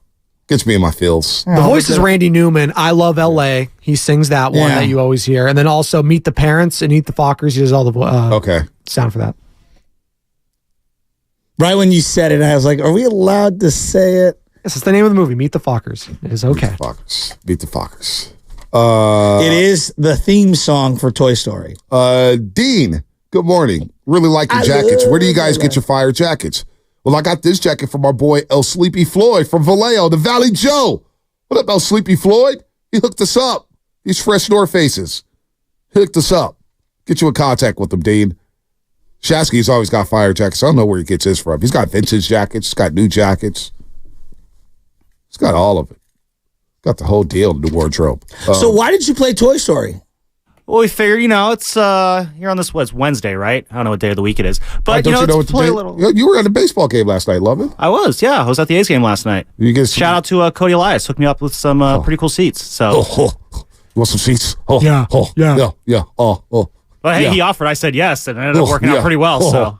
Gets me in my feels. The voice is Randy Newman. I Love L.A. He sings that one that you always hear. And then also Meet the Parents and Eat the Fockers. He does all the sound for that. Right when you said it, I was like, are we allowed to say it? Yes, it's the name of the movie, Meet the Fockers. It is okay. Meet the Fockers. It is the theme song for Toy Story. Dean, good morning. Really like your jackets. Where do you guys get your fire jackets? Well, I got this jacket from our boy El Sleepy Floyd from Vallejo, the Valley Joe. What up, El Sleepy Floyd? He hooked us up. These fresh North Faces. Hooked us up. Get you in contact with him, Dean. Shasky's always got fire jackets. I don't know where he gets his from. He's got vintage jackets. He's got new jackets. He's got all of it. Got the whole deal in the wardrobe. So why did you play Toy Story? Well, we figured, it's here on this, it's Wednesday, right? I don't know what day of the week it is. But, don't let's play a little. You were at a baseball game last night, love it? I was, yeah. I was at the A's game last night. Shout out to Cody Elias. Hooked me up with some pretty cool seats. So. You want some seats? Yeah. Well, hey, he offered. I said yes, and it ended up working out pretty well. Shout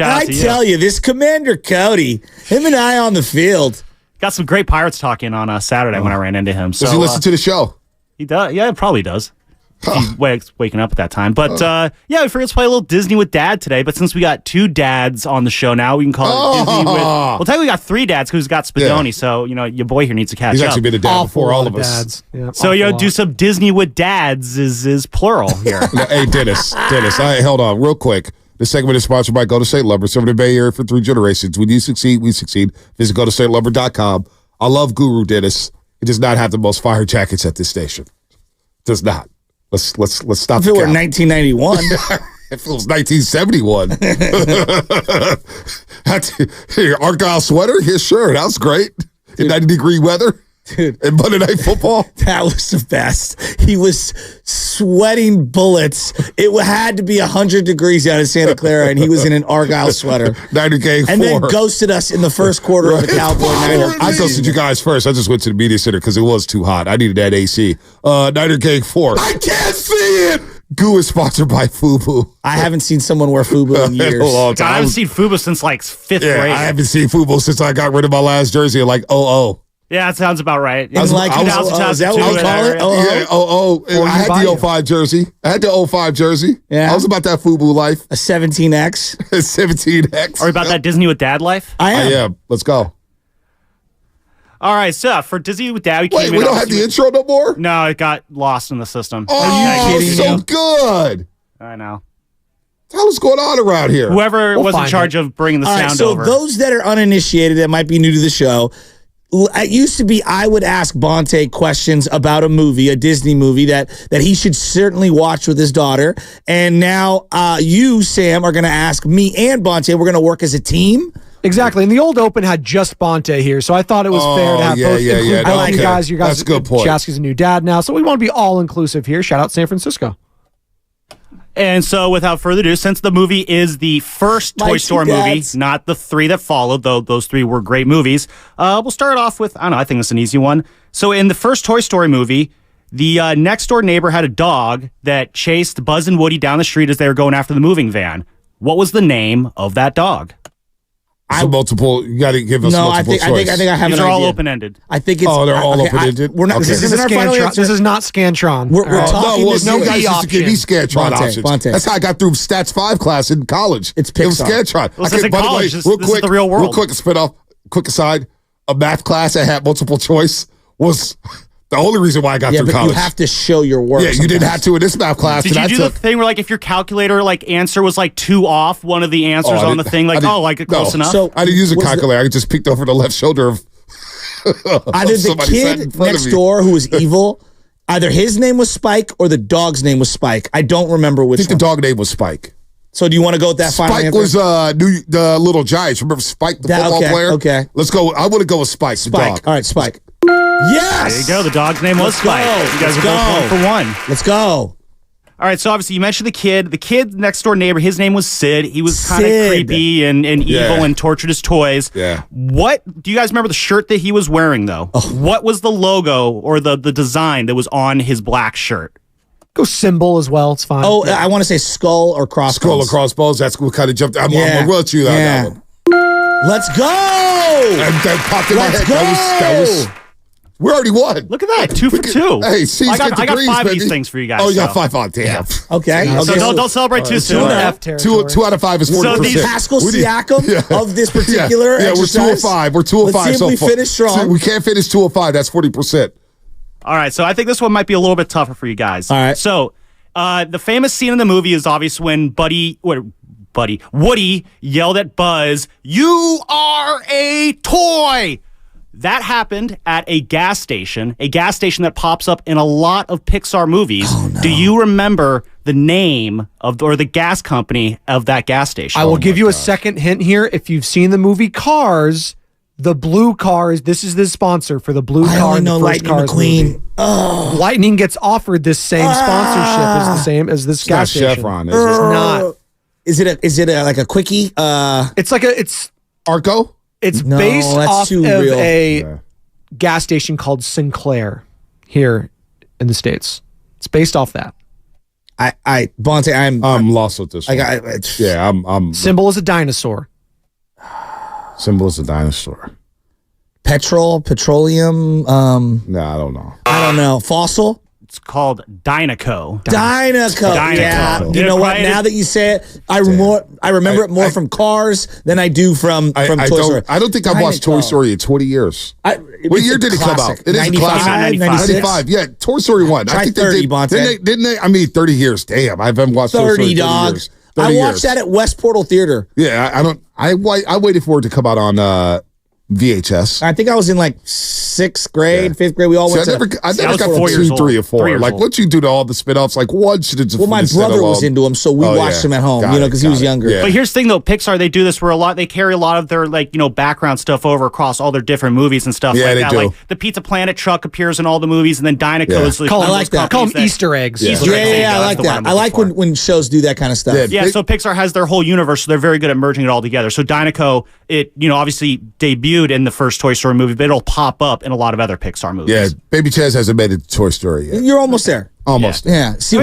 out to you. Tell you, this Commander Cody, him and I on the field. Got some great Pirates talking on Saturday when I ran into him. So, does he listen to the show? He does. Yeah, probably does. He's waking up at that time. But we figured let's play a little Disney with Dad today. But since we got 2 dads on the show now, we can call it Disney with. Well, technically we got 3 dads because we got Spadoni. So your boy here needs to catch up. He's actually been a dad before all of us. Yeah, so do some Disney with Dads is plural here. Hey, Dennis. Hold on real quick. This segment is sponsored by Go to State Lumber, serving the Bay Area for 3 generations. When you succeed, we succeed. Visit GoToStateLumber.com. I love Guru Dennis. He does not have the most fire jackets at this station. Does not. Let's stop. If it were 1991, if it was 1971. Your Argyle sweater? Yeah, sure. That was great. In 90-degree weather. Dude, and Monday Night Football. That was the best. He was sweating bullets. It had to be 100 degrees out of Santa Clara, and he was in an Argyle sweater. Niner Gang 4. And then ghosted us in the first quarter of the Cowboy Niner. I ghosted you guys first. I just went to the media center because it was too hot. I needed that AC. Niner Gang 4. I can't see it. Goo is sponsored by FUBU. I haven't seen someone wear FUBU in years. I haven't seen FUBU since like 5th grade. I haven't seen FUBU since I got rid of my last jersey at like 00. Yeah, that sounds about right. I was like, is that what we call it? I had the 05 jersey. Yeah. I was about that FUBU life. A 17X. A 17X. Are you about that Disney with Dad life? I am. Let's go. All right, so for Disney with Dad, we don't have the intro no more? No, it got lost in the system. Oh, so good. I know. What the hell is going on around here? Whoever was in charge of bringing the sound over. So those that are uninitiated that might be new to the show, it used to be I would ask Bonte questions about a movie, a Disney movie that he should certainly watch with his daughter. And now you, Sam, are going to ask me and Bonte. We're going to work as a team. Exactly. And the old Open had just Bonte here, so I thought it was fair to have both include both you guys. You guys. That's a good point. Shasky's a new dad now, so we want to be all-inclusive here. Shout out San Francisco. And so, without further ado, since the movie is the first Toy Story movie, not the 3 that followed, though those 3 were great movies, we'll start off with, I think it's an easy one. So, in the first Toy Story movie, the next-door neighbor had a dog that chased Buzz and Woody down the street as they were going after the moving van. What was the name of that dog? You got to give us multiple choice. I think I have These an are all idea. open-ended. I think it's... Oh, they're all open-ended? We're not... Okay. This isn't our final answer. This is not Scantron. We're talking... No, you guys used to give me Scantron options. Bonte. That's how I got through Stats 5 class in college. It's Pixar. It was Scantron. Well, in college, this is the real world. Real quick, spin-off, quick aside, a math class that had multiple choice was... the only reason why I got through college. You have to show your work. Yeah, you didn't have to in this math class. Did you do the thing where, like, if your calculator, answer was, 2 off one of the answers on the thing? Close enough? So I didn't use a calculator. I just peeked over the left shoulder of Either the kid next door who was evil, either his name was Spike or the dog's name was Spike. I don't remember which I think the dog name was Spike. So do you want to go with that final Spike answer? was the Little Giants. Remember Spike, the football player? Okay. Let's go. I want to go with Spike, the dog. All right, Spike. Yes! There you go. The dog's name was Spike. You guys are both 1 for 1. Let's go. All right, so obviously you mentioned the kid. The kid next door neighbor, his name was Sid. He was kind of creepy and evil and tortured his toys. Yeah. What do you guys remember the shirt that he was wearing though? Oh. What was the logo or the design that was on his black shirt? Go symbol as well. It's fine. Oh, yeah. I want to say skull or crossbones. Skull or crossbones. That's what kind of jumped. I'm with you on that one. Let's go. That popped in my head. That was. We already won. Look at that, 2 for 2. Hey, see, I got 5 of these things for you guys. Oh, you got 5 on. Damn. Okay. So don't celebrate too soon. 2 out of 5 is 40%. So Pascal Siakam of this particular exercise. We're 2 of 5. Let's see if we finish strong. We can't finish 2 of 5. That's 40%. All right, so I think this one might be a little bit tougher for you guys. All right. So the famous scene in the movie is obvious when Woody yelled at Buzz, "You are a toy!" That happened at a gas station that pops up in a lot of Pixar movies. Oh, no. Do you remember the name or the gas company of that gas station? I will give you a second hint here. If you've seen the movie Cars, the blue car this is the sponsor for the blue car in the first Cars movie. Oh. Lightning gets offered this same sponsorship as the same as this gas station. Chevron, is it? It's not. Is it like a quickie? It's Arco? It's based off of a gas station called Sinclair here in the States. It's based off that. Bonte, I'm lost with this one. I'm Symbol is a dinosaur. Symbol is a dinosaur. Petroleum. No, I don't know. I don't know. Fossil. It's called Dynaco. Dynaco. Yeah. You know what? Now that you say it, I remember it more from Cars than I do from Toy Story. I don't think I've watched Toy Story in 20 years. What year did it come out? It is a classic. 95. Yeah, Toy Story 1. I think 30, didn't they? I mean, 30 years. Damn, I haven't watched 30 dogs. I watched that at West Portal Theater. Yeah, I waited for it to come out on VHS. I think I was in like 6th grade, 5th grade. We all went I never got to 2, 3, or 4. Like, once you do to all the spin-offs, like one should have just. Well, my brother was into them, so we watched them at home, because he was younger. Yeah. But here's the thing, though, Pixar, they do this where they carry a lot of their background stuff over across all their different movies and stuff like that. Do. Like the Pizza Planet truck appears in all the movies, and then Dynaco is. I like that. Call them Easter eggs. Yeah, I like that. I like when shows do that kind of stuff. Yeah, so Pixar has their whole universe, so they're very good at merging it all together. So Dynaco, it obviously debuted in the first Toy Story movie, but it'll pop up in a lot of other Pixar movies. Yeah, Baby Chaz hasn't made it to Toy Story yet. You're almost there. Almost. Yeah. See,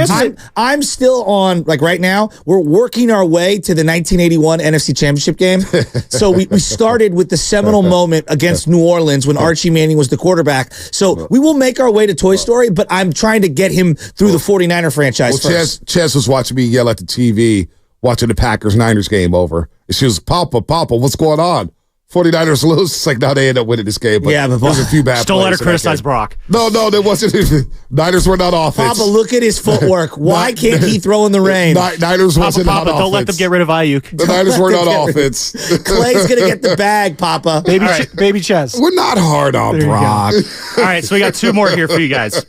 I'm still on, like right now, we're working our way to the 1981 NFC Championship game. So we started with the seminal moment against New Orleans when Archie Manning was the quarterback. So we will make our way to Toy Story, but I'm trying to get him through the 49er franchise first. Chaz was watching me yell at the TV, watching the Packers-Niners game over. And she was, Papa, what's going on? 49ers lose. It's like, now they end up winning this game. But there's a few bad Still let her criticize Brock. No, there wasn't. Niners were not offense. Papa, look at his footwork. Why can't he throw in the rain? Niners wasn't on offense. Don't let them get rid of Ayuk. The Niners were not offense. Clay's going to get the bag, Papa. Baby Chaz. We're not hard on Brock. All right, so we got 2 more here for you guys.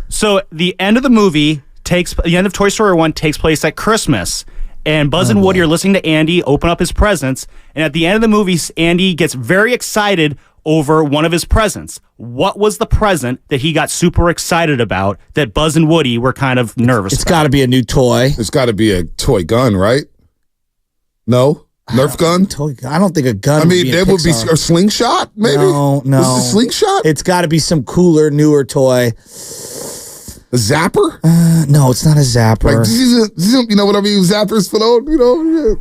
So the end of the movie the end of Toy Story 1 takes place at Christmas. And Buzz and Woody are listening to Andy open up his presents. And at the end of the movie, Andy gets very excited over one of his presents. What was the present that he got super excited about that Buzz and Woody were kind of nervous about? It's got to be a new toy. It's got to be a toy gun, right? No? Nerf gun? I don't think a gun would be there would be a slingshot, maybe? No. Is it a slingshot? It's got to be some cooler, newer toy. A zapper? No, it's not a zapper. Like, you know what I mean? Zappers for those,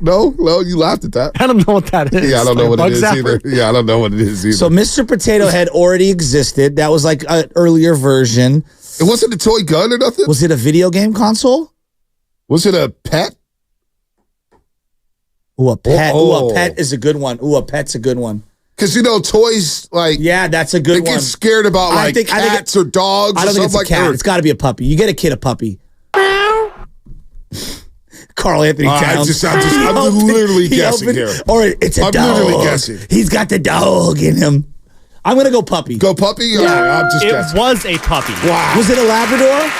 No, you laughed at that. I don't know what that is. Yeah, I don't know what it is either. Yeah, I don't know what it is either. So Mr. Potato Head already existed. That was like an earlier version. It wasn't a toy gun or nothing? Was it a video game console? Was it a pet? Ooh, a pet. Ooh, a pet is a good one. Ooh, a pet's a good one. Because, toys, like... Yeah, that's a good one. They get scared about, cats or dogs I don't think it's a cat. It's got to be a puppy. You get a kid a puppy. Carl Anthony Towns. I'm literally guessing here. Or it's a dog. I'm literally guessing. He's got the dog in him. I'm going to go puppy. Go puppy? Yeah. I'm just It guessing. was a puppy. Wow. Was it a Labrador?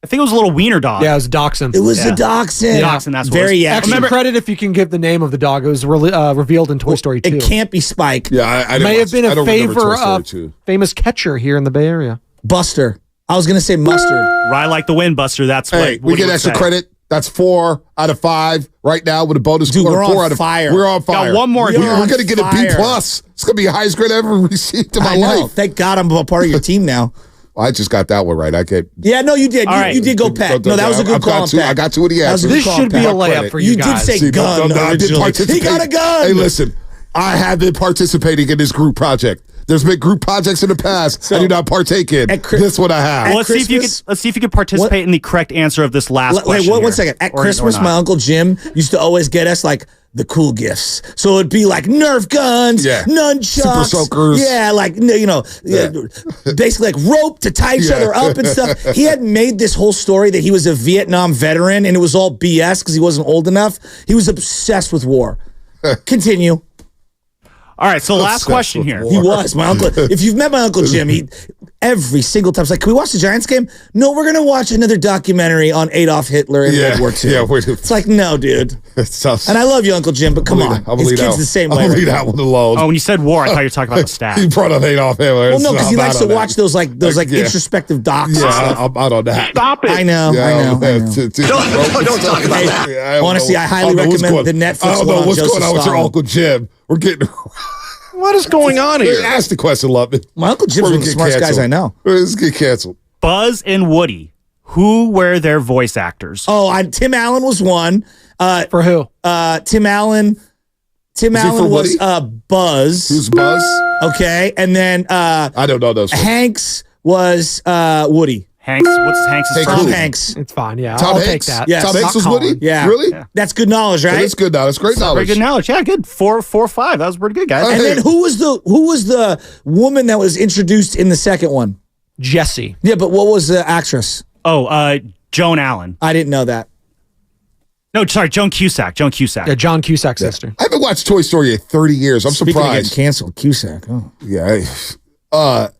I think it was a little wiener dog. Yeah, it was a dachshund. It was a dachshund. Dachshund, that's what Very it was. yeah. Extra credit if you can give the name of the dog. It was revealed in Toy Story 2. It can't be Spike. Yeah, I May have been I a don't remember favor Toy Story of 2. famous catcher here in the Bay Area. Buster. I was going to say mustard. Ride like the wind, Buster. That's Hey, what we Woody get would extra say. credit. That's 4 out of 5 right now with a bonus Dude, score. we're 4 on out of fire. We're on fire. Got one more. We are We're on going to get a B+. fire. It's going to be the highest grade I ever received in my I know. life. Thank God I'm a part of your team now. I just got that one right. I can't. Yeah, no, you did. All right. You did go Peck. No, that was a good call. I got 2 of the answers. This should be a layup for you You guys. did say gun. I did originally. participate. He got a gun. Hey, listen. I have been participating in this group project. There's been group projects in the past I do not partake in. This one I have. Well, let's see if you could participate in the correct answer of this last question. Wait, one here. second. At Or Christmas, not. my Uncle Jim used to always get us like the cool gifts. So it'd be like Nerf guns, nunchucks, Super soakers. Yeah, like basically like rope to tie each other up and stuff. He had made this whole story that he was a Vietnam veteran, and it was all BS because he wasn't old enough. He was obsessed with war. Continue. All right, so last question here. He was my uncle. If you've met my Uncle Jim, he every single time it's like, "Can we watch the Giants game?" No, we're gonna watch another documentary on Adolf Hitler and World War II. Yeah, it's like, no, dude. Tough. And I love you, Uncle Jim, but come on, his kid's the same way. I'll leave that one alone. Oh, when you said war, I thought you were talking about the stat. He brought up Adolf Hitler. Well, no, because he likes to watch those introspective docs. Yeah, I'm out on that. Stop it. I know. Don't talk about that. Honestly, I highly recommend the Netflix I don't know one on what's Joseph going on with your Stalin. Uncle Jim. We're getting. What is going on here? Ask the question, Love it. My Uncle Jim's one of the smartest guys I know. Let's get canceled. Buzz and Woody, who were their voice actors? Oh, Tim Allen was one. For who? Tim Allen. Tim Allen was Buzz. Who's Buzz? Okay, and then I don't know those. Hanks was Woody. Hanks. What's Hanks' Hank first who? name? Hanks. It's fine. Yeah, Tom I'll Hanks? take that. Yes. Tom Hanks was Not Woody? Yeah. Really? That's good knowledge, right? That's good knowledge. That's great Very knowledge. good knowledge. Yeah, good. 4-5. That was pretty good, guys. And then who was the woman that was introduced in the second one? Jesse. Yeah, but what was the actress? Oh, Joan Allen. I didn't know that. No, sorry, Joan Cusack. Joan Cusack. Yeah, John Cusack's sister. I haven't watched Toy Story in 30 years. I'm Speaking of surprised. getting canceled, Cusack. Oh. Yeah.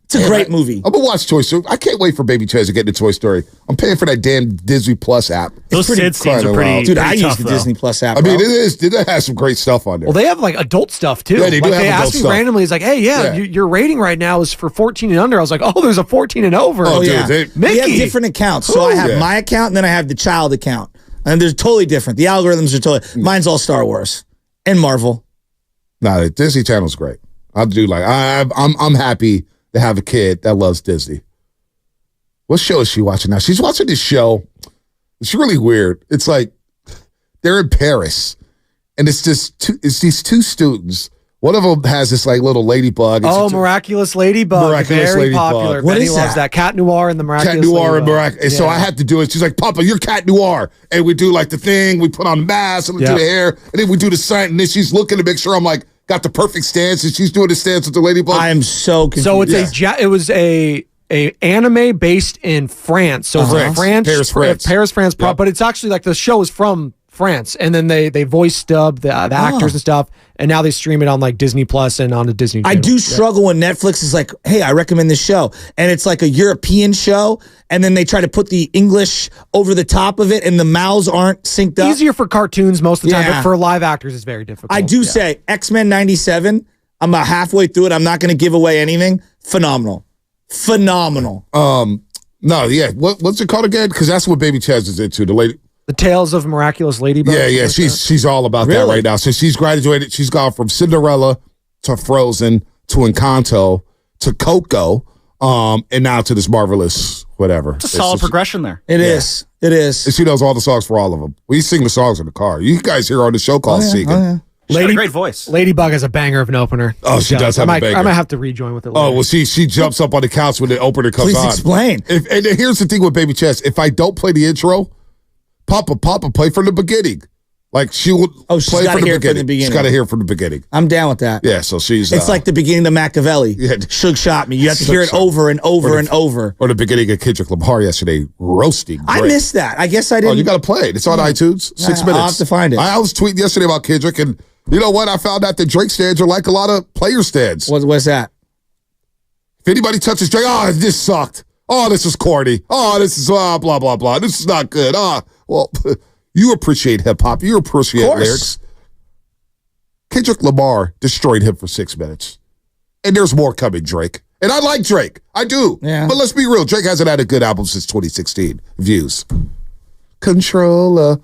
It's a great movie. I'm gonna watch Toy Story. I can't wait for Baby Chaz to get into Toy Story. I'm paying for that damn Disney Plus app. Those Sid scenes are pretty. Dude, pretty I tough, use the though. Disney Plus app. I mean, bro. it has some great stuff on there. Well, they have like adult stuff too. Yeah, they do like, have adult asked me stuff. randomly. It's like, hey, Yeah. your rating right now is for 14 and under. I was like, oh, there's a 14 and over. Oh, dude, yeah. they- We have Mickey. different accounts. So I have Yeah. my account and then I have the child account. And they're totally different. The algorithms are totally. Mine's all Star Wars and Marvel. Nah, the Disney Channel's great. I do like. I'm happy to have a kid that loves Disney. What show is she watching now? She's watching this show. It's really weird. It's like they're in Paris, and it's these two students. One of them has this like little ladybug. Oh, Miraculous Ladybug. Miraculous Very Ladybug. popular. What Benny is loves that? that. Cat Noir and the Miraculous Cat Noir and Ladybug. Miraculous. So I had to do it. She's like, Papa, you're Cat Noir. And we do like the thing. We put on the mask and we do Yep. the hair. And then we do the sign. And then she's looking to make sure I'm like, got the perfect stance. And she's doing the stance with the ladybug. I am so confused. So it's it was a anime based in France. So it's like Paris, France. Paris, France. Yep. But it's actually like the show is from France, and then they voice dub the actors and stuff, and now they stream it on like Disney Plus and on the Disney. I Channel. do struggle when Netflix is like, hey, I recommend this show. And it's like a European show. And then they try to put the English over the top of it and the mouths aren't synced up. Easier for cartoons most of the time, Yeah. but for live actors, it's very difficult. I do say X-Men 97. I'm about halfway through it. I'm not going to give away anything. Phenomenal. No, yeah. What's it called again? Because that's what Baby Chaz is into. The lady. The Tales of Miraculous Ladybug. Yeah. She's all about that right now. So she's graduated. She's gone from Cinderella to Frozen to Encanto to Coco, and now to this marvelous whatever. It's a solid progression there. It is. It is. And she knows all the songs for all of them. We sing the songs in the car. You guys hear her on the show called Singing. She's got a great voice. Ladybug has a banger of an opener. Oh, she does have a banger. I might have to rejoin with it later. Oh, well, she jumps up on the couch when the opener comes Please on. explain. And here's the thing with Baby Chess. If I don't play the intro, Papa, play from the beginning. Like she will she's play gotta from the hear it from beginning. the beginning. She's got to hear it from the beginning. I'm down with that. Yeah, so she's... It's like the beginning of Machiavelli. Yeah. Shug shot me. You have to hear it Shug shot. over and over and over. Or the beginning of Kendrick Lamar yesterday, roasting. I Drake. missed that. I guess I didn't. Oh, you got to play it. It's on iTunes. 6 minutes. I'll have to find it. I was tweeting yesterday about Kendrick, and You know what? I found out that Drake stands are like a lot of player stands. What's that? If anybody touches Drake, this sucked. Oh, this is corny. Oh, this is blah, blah, blah. This is not good. Well, you appreciate hip-hop. You appreciate lyrics. Kendrick Lamar destroyed him for 6 minutes. And there's more coming, Drake. And I like Drake. I do. Yeah. But let's be real. Drake hasn't had a good album since 2016. Views. Controller.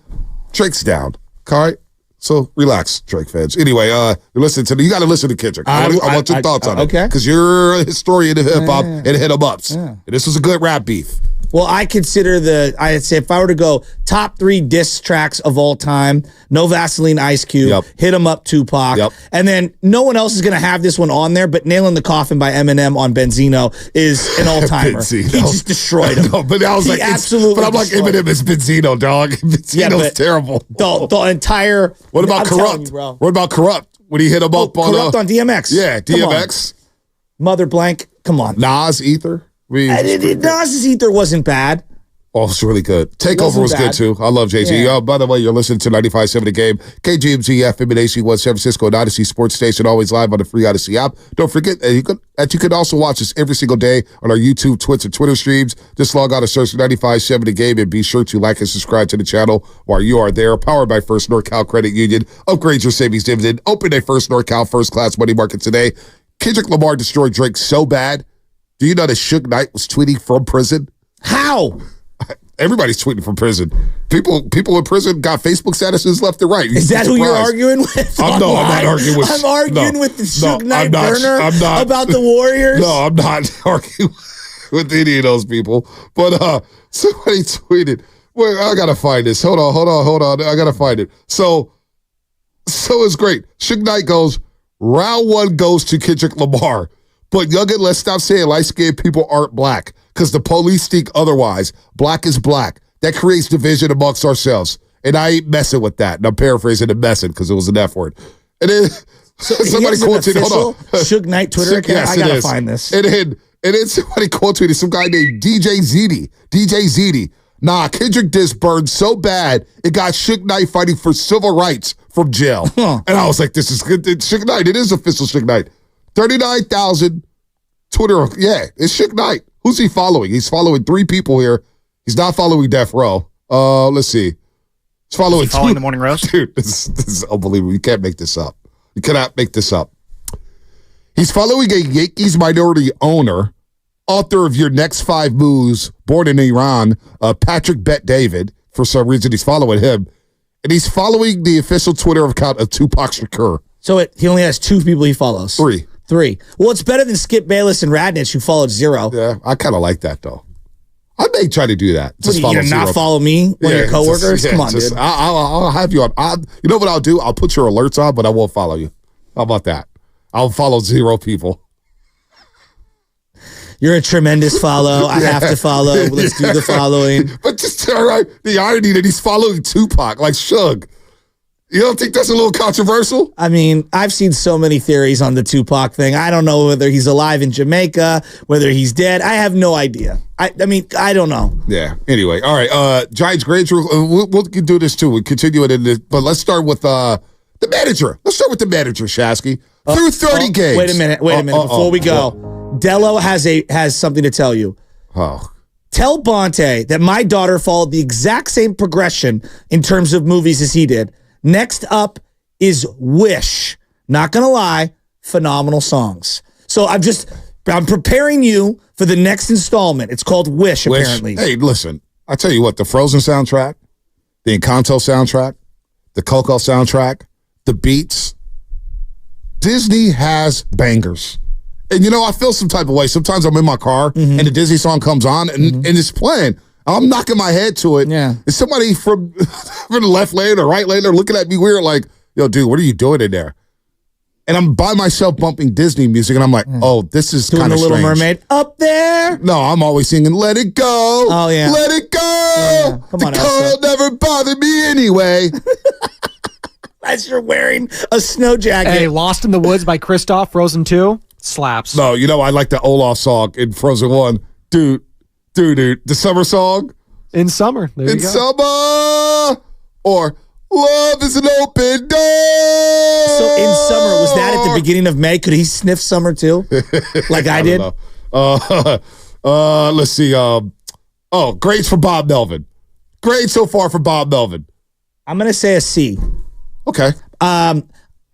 Drake's down. All right? So relax, Drake fans. Anyway, you got to listen to Kendrick. I want your thoughts on it. Okay. Because you're a historian of hip-hop and hit-em-ups. Yeah. And this was a good rap beef. Well, I'd say if I were to go top 3 diss tracks of all time, No Vaseline, Ice Cube, Hit 'Em Up, Tupac, and then no one else is going to have this one on there, but Nail in the Coffin by Eminem on Benzino is an all-timer. He just destroyed him. No, but I was like, absolutely. But I'm like, Eminem is Benzino, dog. Benzino's terrible. The entire. What about Corrupt? What about Corrupt? When he hit him up on Corrupt on DMX. Yeah, DMX. Mother Blank. Come on. Nas Ether. Nas's Ether wasn't bad. Oh, it's really good. Takeover was good, too. I love JG. Yeah. By the way, you're listening to 95.7 The Game. KGMG FM and AC1 San Francisco and Odyssey Sports Station, always live on the free Odyssey app. Don't forget that you can also watch us every single day on our YouTube, Twitch, and Twitter streams. Just log on and search 95.7 The Game and be sure to like and subscribe to the channel while you are there. Powered by First NorCal Credit Union. Upgrade your savings dividend. Open a First NorCal First Class Money Market today. Kendrick Lamar destroyed Drake so bad. Do you know that Suge Knight was tweeting from prison? How? Everybody's tweeting from prison. People in prison got Facebook statuses left and right. Is that who you're arguing with? I'm not arguing with. I'm arguing with the Suge Knight burner about the Warriors. No, I'm not arguing with any of those people. But somebody tweeted. Wait, I gotta find this. Hold on. I gotta find it. So it's great. Suge Knight goes, round 1 goes to Kendrick Lamar. But youngin, let's stop saying light-skinned people aren't black because the police think otherwise. Black is black. That creates division amongst ourselves. And I ain't messing with that. And I'm paraphrasing and messing because it was an F word. And then somebody quoted, hold on. Suge Knight Twitter account? Yes, I got to find this. And then somebody quoted some guy named DJ ZD. Nah, Kendrick diss burned so bad, it got Suge Knight fighting for civil rights from jail. And I was like, this is good. Suge Knight. It is official Suge Knight. 39,000 Twitter. Yeah, it's Suge Knight. Who's he following? He's following 3 people here. He's not following Death Row. Let's see. He's following the Morning Roast? Dude, this is unbelievable. You can't make this up. You cannot make this up. He's following a Yankees minority owner, author of Your Next 5 Moves, born in Iran, Patrick Bet David. For some reason, he's following him. And he's following the official Twitter account of Tupac Shakur. So he only has 2 people he follows. 3. Well, it's better than Skip Bayless and Radnich, who followed 0. Yeah, I kind of like that, though. I may try to do that. Just follow 0. Not follow me? One of your coworkers? Come on, dude. I'll have you on. You know what I'll do? I'll put your alerts on, but I won't follow you. How about that? I'll follow 0 people. You're a tremendous follow. I have to follow. Let's do the following. But just the irony that he's following Tupac, like Suge. You don't think that's a little controversial? I mean, I've seen so many theories on the Tupac thing. I don't know whether he's alive in Jamaica, whether he's dead. I have no idea. I mean, I don't know. Yeah. Anyway, all right. Giants Granger, we'll do this too. We'll continue it in this, but let's start with the manager. Let's start with the manager, Shasky. Through 30 games. Wait a minute. Before we go, Dello has something to tell you. Oh. Tell Bonte that my daughter followed the exact same progression in terms of movies as he did. Next up is Wish. Not gonna lie, phenomenal songs. So I'm preparing you for the next installment. It's called Wish, apparently. Hey, listen, I tell you what, the Frozen soundtrack, the Encanto soundtrack, the Coco soundtrack, the beats, Disney has bangers. And you know, I feel some type of way. Sometimes I'm in my car and the Disney song comes on and it's playing. I'm knocking my head to it. Yeah. And somebody from the left lane or right lane are looking at me weird like, yo, dude, what are you doing in there? And I'm by myself bumping Disney music, and I'm like, oh, this is kind of strange. Doing the Little Mermaid up there? No, I'm always singing, let it go. Oh, yeah. Let it go. Yeah. Come on, the cold never bothered me anyway. As you're wearing a snow jacket. Hey, Lost in the Woods by Kristoff, Frozen 2, slaps. No, you know, I like the Olaf song in Frozen 1. Dude, the summer song. In summer. There you go. In summer. Or love is an open door. in summer? Was that at the beginning of May? Could he sniff summer too? Like I did? Let's see. Grades for Bob Melvin. Grades so far for Bob Melvin. I'm going to say a C. Okay.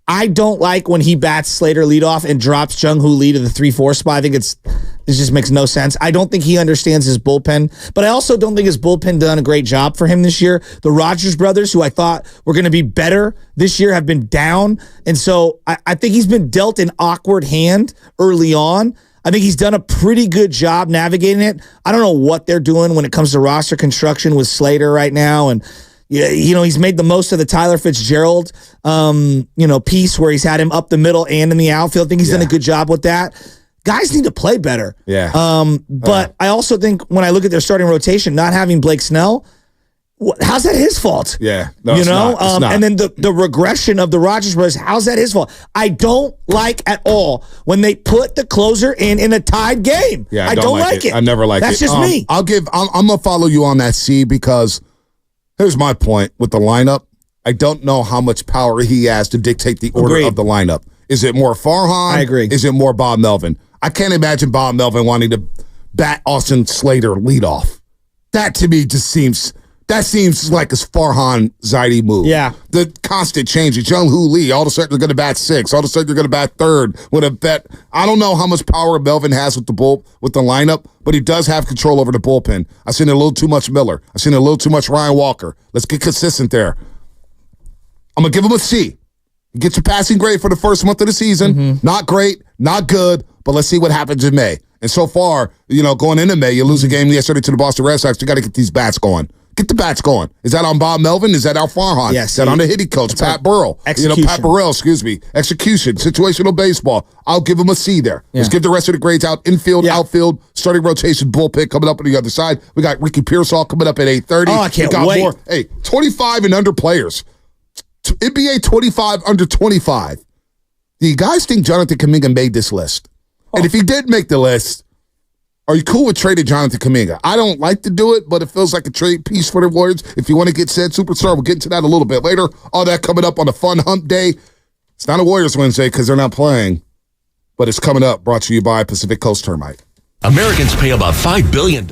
I don't like when he bats Slater leadoff and drops Jung-Hoo Lee to the 3-4 spot. I think it just makes no sense. I don't think he understands his bullpen, but I also don't think his bullpen done a great job for him this year. The Rogers brothers, who I thought were going to be better this year, have been down. And so I think he's been dealt an awkward hand early on. I think he's done a pretty good job navigating it. I don't know what they're doing when it comes to roster construction with Slater right now. And he's made the most of the Tyler Fitzgerald, piece where he's had him up the middle and in the outfield. I think he's done a good job with that. Guys need to play better. Yeah. But I also think when I look at their starting rotation, not having Blake Snell, how's that his fault? Yeah. No, it's not. And then the regression of the Rogers brothers, how's that his fault? I don't like at all when they put the closer in a tied game. Yeah, I don't like it. I never like it. That's just me. I'm going to follow you on that C because here's my point with the lineup. I don't know how much power he has to dictate the order of the lineup. Is it more Farhan? I agree. Is it more Bob Melvin? I can't imagine Bob Melvin wanting to bat Austin Slater leadoff. That to me just seems like a Farhan Zaidi move. Yeah. The constant changes. Jung-Hoo Lee, all of a sudden they're going to bat 6. All of a sudden they're going to bat 3rd. I don't know how much power Melvin has with the lineup, but he does have control over the bullpen. I've seen a little too much Miller. I've seen a little too much Ryan Walker. Let's get consistent there. I'm going to give him a C. Get your passing grade for the first month of the season. Mm-hmm. Not great, not good, but let's see what happens in May. And so far, going into May, you lose a game yesterday to the Boston Red Sox. You got to get these bats going. Get the bats going. Is that on Bob Melvin? Is that Al Farhan? Yes. Is that on the hitting coach, Pat Burrell? Execution. Pat Burrell, Execution. Situational baseball. I'll give him a C there. Yeah. Let's give the rest of the grades out. Infield, outfield, starting rotation, bullpen coming up on the other side. We got Ricky Pearsall coming up at 8:30. Oh, I can't wait. More. Hey, 25 and under players. NBA 25 under 25. Do you guys think Jonathan Kuminga made this list? And if he did make the list, are you cool with trading Jonathan Kuminga? I don't like to do it, but it feels like a trade piece for the Warriors. If you want to get said superstar, we'll get into that a little bit later. All that coming up on a fun hump day. It's not a Warriors Wednesday because they're not playing, but it's coming up, brought to you by Pacific Coast Termite. Americans pay about $5 billion.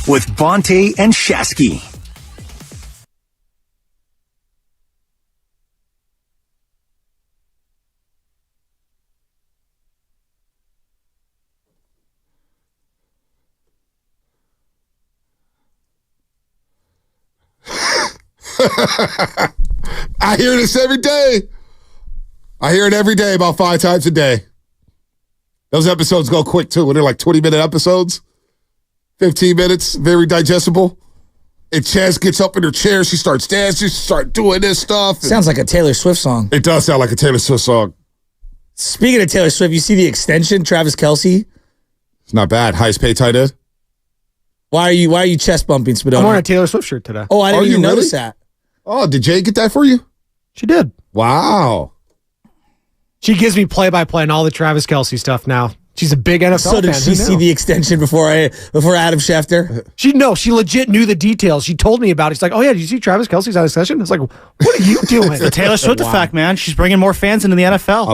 with Bonte and Shasky. I hear this every day. I hear it every day, about 5 times a day. Those episodes go quick, too. They're like 20-minute episodes. 15 minutes, very digestible. And Chaz gets up in her chair. She starts dancing. She starts doing this stuff. Sounds like a Taylor Swift song. It does sound like a Taylor Swift song. Speaking of Taylor Swift, you see the extension, Travis Kelce? It's not bad. Highest paid tight end. Why are you chest bumping, Spadona? I'm wearing a Taylor Swift shirt today. Oh, I didn't even notice that. Oh, did Jay get that for you? She did. Wow. She gives me play-by-play and all the Travis Kelce stuff now. She's a big NFL fan. So did she see the extension before Adam Schefter? She legit knew the details. She told me about it. She's like, oh yeah, did you see Travis Kelce's on extension? It's like, what are you doing? It's the Taylor Swift effect, man. She's bringing more fans into the NFL. I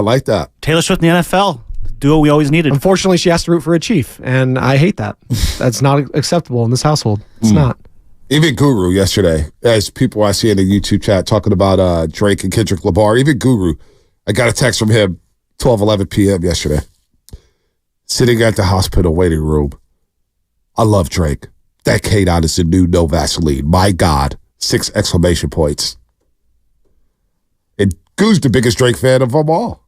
like that. Taylor Swift in the NFL. The duo we always needed. Unfortunately, she has to root for a Chief, and I hate that. That's not acceptable in this household. It's not. Even Guru yesterday, as people I see in the YouTube chat talking about Drake and Kendrick Lamar, even Guru, I got a text from him 12:11 p.m. yesterday. Sitting at the hospital waiting room. I love Drake. That K-Dot is the new No Vaseline. My God. 6 exclamation points. And Guru's the biggest Drake fan of them all.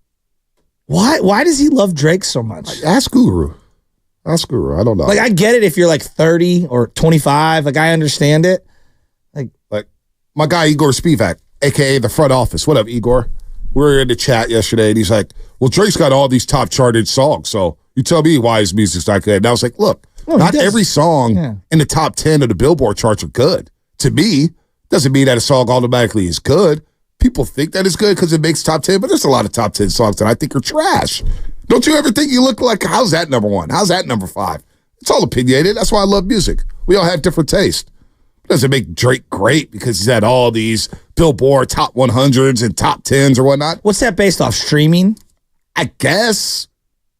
Why does he love Drake so much? Ask Guru. I don't know. Like, I get it if you're like 30 or 25. Like, I understand it. Like my guy Igor Spivak, a.k.a. the front office. What up, Igor? We were in the chat yesterday, and he's like, well, Drake's got all these top charted songs, so you tell me why his music's not good. And I was like, look, not every song in the top 10 of the Billboard charts are good. To me, doesn't mean that a song automatically is good. People think that it's good because it makes top 10, but there's a lot of top 10 songs that I think are trash. Don't you ever think you look like, how's that number 1? How's that number 5? It's all opinionated. That's why I love music. We all have different taste. It doesn't make Drake great because he's had all these Billboard top 100s and top 10s or whatnot. What's that based off? Streaming? I guess.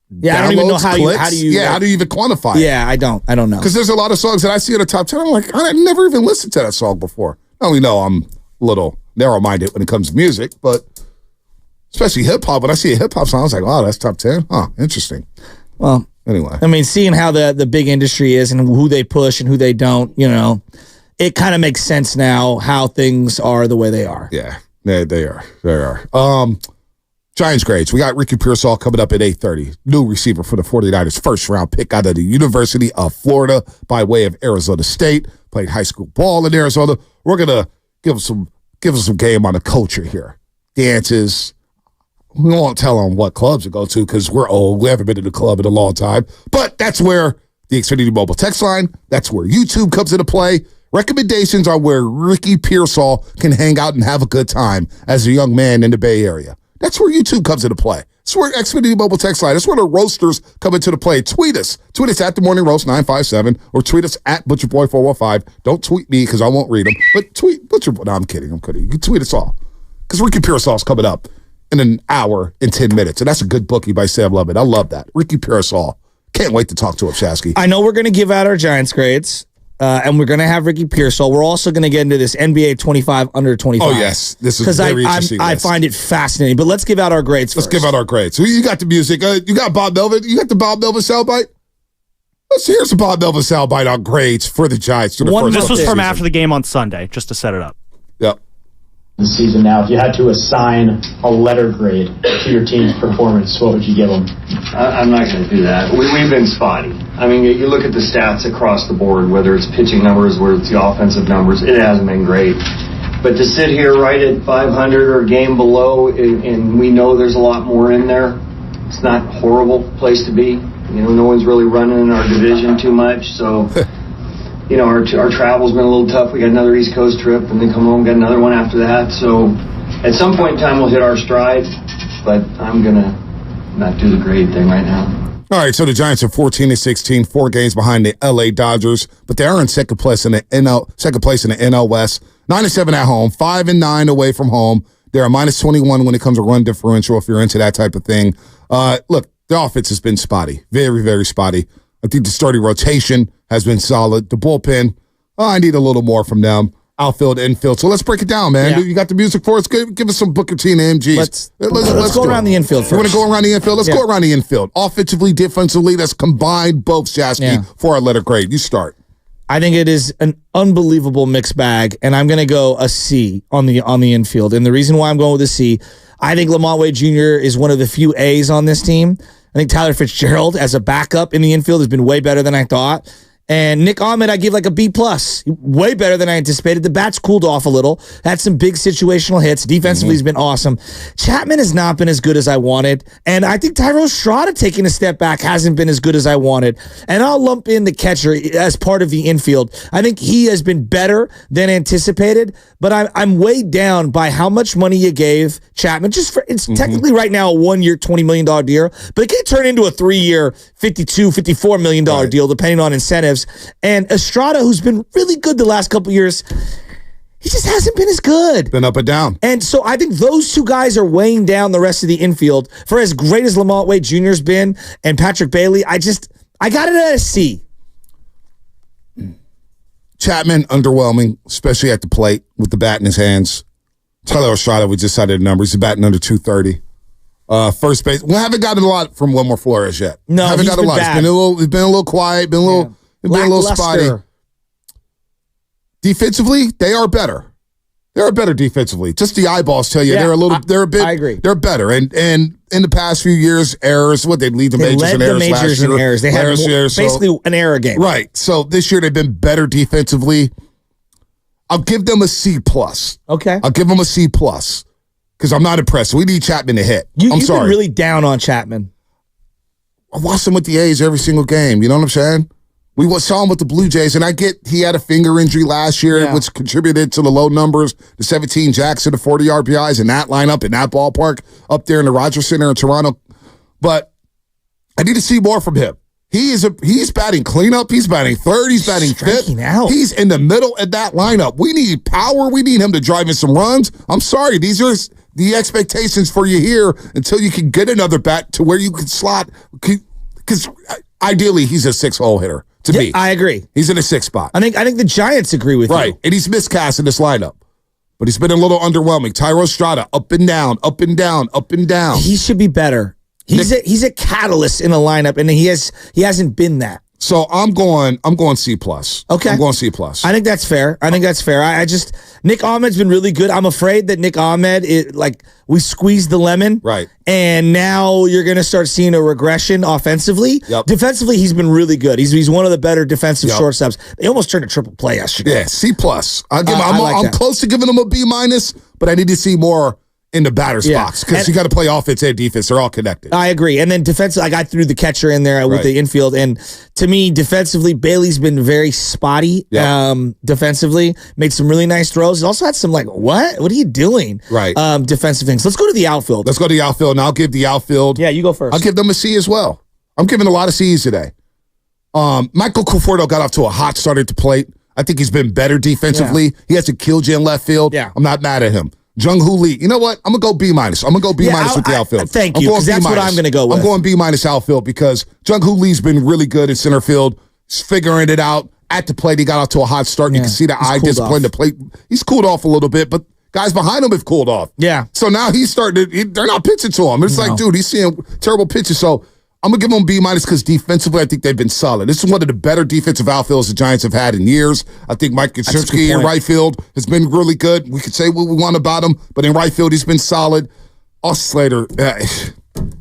Yeah, I don't even know how do you. Yeah, how do you even quantify it? Yeah, I don't know. Because there's a lot of songs that I see in the top 10. I'm like, I never even listened to that song before. I only know I'm a little narrow-minded when it comes to music, but especially hip-hop. When I see a hip-hop song, I was like, wow, that's top 10? Huh, interesting. Well, anyway. I mean, seeing how the big industry is and who they push and who they don't, it kind of makes sense now how things are the way they are. Yeah, they are. Giants grades. We got Ricky Pearsall coming up at 8:30. New receiver for the 49ers. First-round pick out of the University of Florida by way of Arizona State. Played high school ball in Arizona. We're going to give them some game on the culture here. Dances. We won't tell them what clubs to go to because we're old. We haven't been to the club in a long time. But that's where the Xfinity Mobile text line, that's where YouTube comes into play. Recommendations are where Ricky Pearsall can hang out and have a good time as a young man in the Bay Area. That's where YouTube comes into play. That's where Xfinity Mobile text line. That's where the roasters come into the play. Tweet us. Tweet us at The Morning Roast 957 or tweet us at ButcherBoy415. Don't tweet me because I won't read them. But tweet ButcherBoy. No, I'm kidding. You can tweet us all. Because Ricky Pearsall's coming up in an hour and 10 minutes. And that's a good bookie by Sam Lovett. I love that. Ricky Pearsall. Can't wait to talk to him, Shasky. I know we're going to give out our Giants grades. And we're going to have Ricky Pearsall. We're also going to get into this NBA 25 under 25. Oh, yes. This is very interesting. I find it fascinating. But let's give out our grades first. Let's give out our grades. So you got the music. You got Bob Melvin. You got the Bob Melvin soundbite? Here's the Bob Melvin soundbite on grades for the Giants. This was from after the game on Sunday, just to set it up. Yep. The season now, if you had to assign a letter grade to your team's performance, what would you give them? I'm not going to do that. We've been spotty. I mean, you look at the stats across the board, whether it's pitching numbers, whether it's the offensive numbers, it hasn't been great. But to sit here right at 500 or a game below, and we know there's a lot more in there, it's not a horrible place to be. No one's really running in our division too much, so... our travel's been a little tough. We got another East Coast trip, and then come home, got another one after that. So at some point in time, we'll hit our stride, but I'm going to not do the grade thing right now. All right, so the Giants are 14-16, 4 games behind the LA Dodgers, but they are in second place in the NL West. 9-7 at home, 5-9 away from home. They're a -21 when it comes to run differential, if you're into that type of thing. Look, the offense has been spotty, very, very spotty. I think the starting rotation has been solid. The bullpen, I need a little more from them. Outfield, infield. So let's break it down, man. Yeah. You got the music for us? Give us some Booker T and MGs. Let's go around the infield first. You want to go around the infield? Let's go around the infield. Offensively, defensively, let's combine both, Shasky, for our letter grade. You start. I think it is an unbelievable mixed bag, and I'm going to go a C on the infield. And the reason why I'm going with a C, I think Lamont Wade Jr. is one of the few A's on this team. I think Tyler Fitzgerald as a backup in the infield has been way better than I thought. And Nick Ahmed, I give like a B+. Way better than I anticipated. The bat's cooled off a little. Had some big situational hits. Defensively, he's been awesome. Chapman has not been as good as I wanted. And I think Tyrell Strada taking a step back hasn't been as good as I wanted. And I'll lump in the catcher as part of the infield. I think he has been better than anticipated. But I'm weighed down by how much money you gave Chapman. It's technically right now a 1-year, $20 million deal. But it can turn into a 3-year, $52, $54 million deal, depending on incentives. And Estrada, who's been really good the last couple years, he just hasn't been as good. Been up and down. And so I think those two guys are weighing down the rest of the infield. For as great as Lamont Wade Jr. has been and Patrick Bailey, I got it at a C. Chapman, underwhelming, especially at the plate with the bat in his hands. Tyler Estrada, we just cited the numbers. He's batting under 230. First base. We haven't gotten a lot from Wilmer Flores yet. No, haven't got a lot. Bad. He's been a little quiet, been a little spotty. Defensively, they are better. They're better defensively. Just the eyeballs tell you they're a bit. I agree. They're better. And in the past few years, errors. They lead the majors in errors last year. Errors. They had basically an error game. Right. So this year they've been better defensively. I'll give them a C+. Okay. I'll give them a C+. Because I'm not impressed. We need Chapman to hit. I'm sorry. Been really down on Chapman. I watched him with the A's every single game. You know what I'm saying? We saw him with the Blue Jays, and I get he had a finger injury last year, which contributed to the low numbers, the 17 jacks and the 40 RBIs in that lineup, in that ballpark, up there in the Rogers Center in Toronto. But I need to see more from him. He's batting cleanup. He's batting third. He's batting fifth. He's in the middle of that lineup. We need power. We need him to drive in some runs. I'm sorry. These are the expectations for you here until you can get another bat to where you can slot. Because ideally, he's a 6-hole hitter. To me, I agree. He's in a 6 spot. I think the Giants agree with you. Right, and he's miscast in this lineup. But he's been a little underwhelming. Tyro Estrada, up and down, up and down, up and down. He should be better. He's a catalyst in a lineup, and he hasn't been that. So I'm going C+. Okay. I'm going C+. I think that's fair. Nick Ahmed's been really good. I'm afraid that Nick Ahmed we squeezed the lemon. Right. And now you're going to start seeing a regression offensively. Yep. Defensively, he's been really good. He's one of the better defensive shortstops. They almost turned a triple play yesterday. Yeah, C+. I'm close to giving him a B-, but I need to see more in the batter's box because you got to play offense and defense. They're all connected. I agree. And then defensively, I got through the catcher in there with the infield. And to me, defensively, Bailey's been very spotty defensively. Made some really nice throws. Also had some what are you doing? Right. Defensive things. Let's go to the outfield. Let's go to the outfield, and I'll give the outfield. Yeah, you go first. I'll give them a C as well. I'm giving a lot of C's today. Michael Conforto got off to a hot start at the plate. I think he's been better defensively. Yeah. He hasn't killed you in left field. Yeah. I'm not mad at him. Jung-Hoo Lee. You know what? I'm going to go B-. I'm going to go B- with the outfield. Thank you, because that's what I'm going to go with. I'm going B- outfield because Jung-Hoo Lee's been really good in center field. He's figuring it out. At the plate, he got off to a hot start. You can see the eye discipline. The plate. He's cooled off a little bit, but guys behind him have cooled off. Yeah. So now he's starting to, they're not pitching to him. It's like, dude, he's seeing terrible pitches. So I'm going to give him B- because defensively, I think they've been solid. This is one of the better defensive outfields the Giants have had in years. I think Mike Yastrzemski in right field has been really good. We could say what we want about him, but in right field, he's been solid. Austin Slater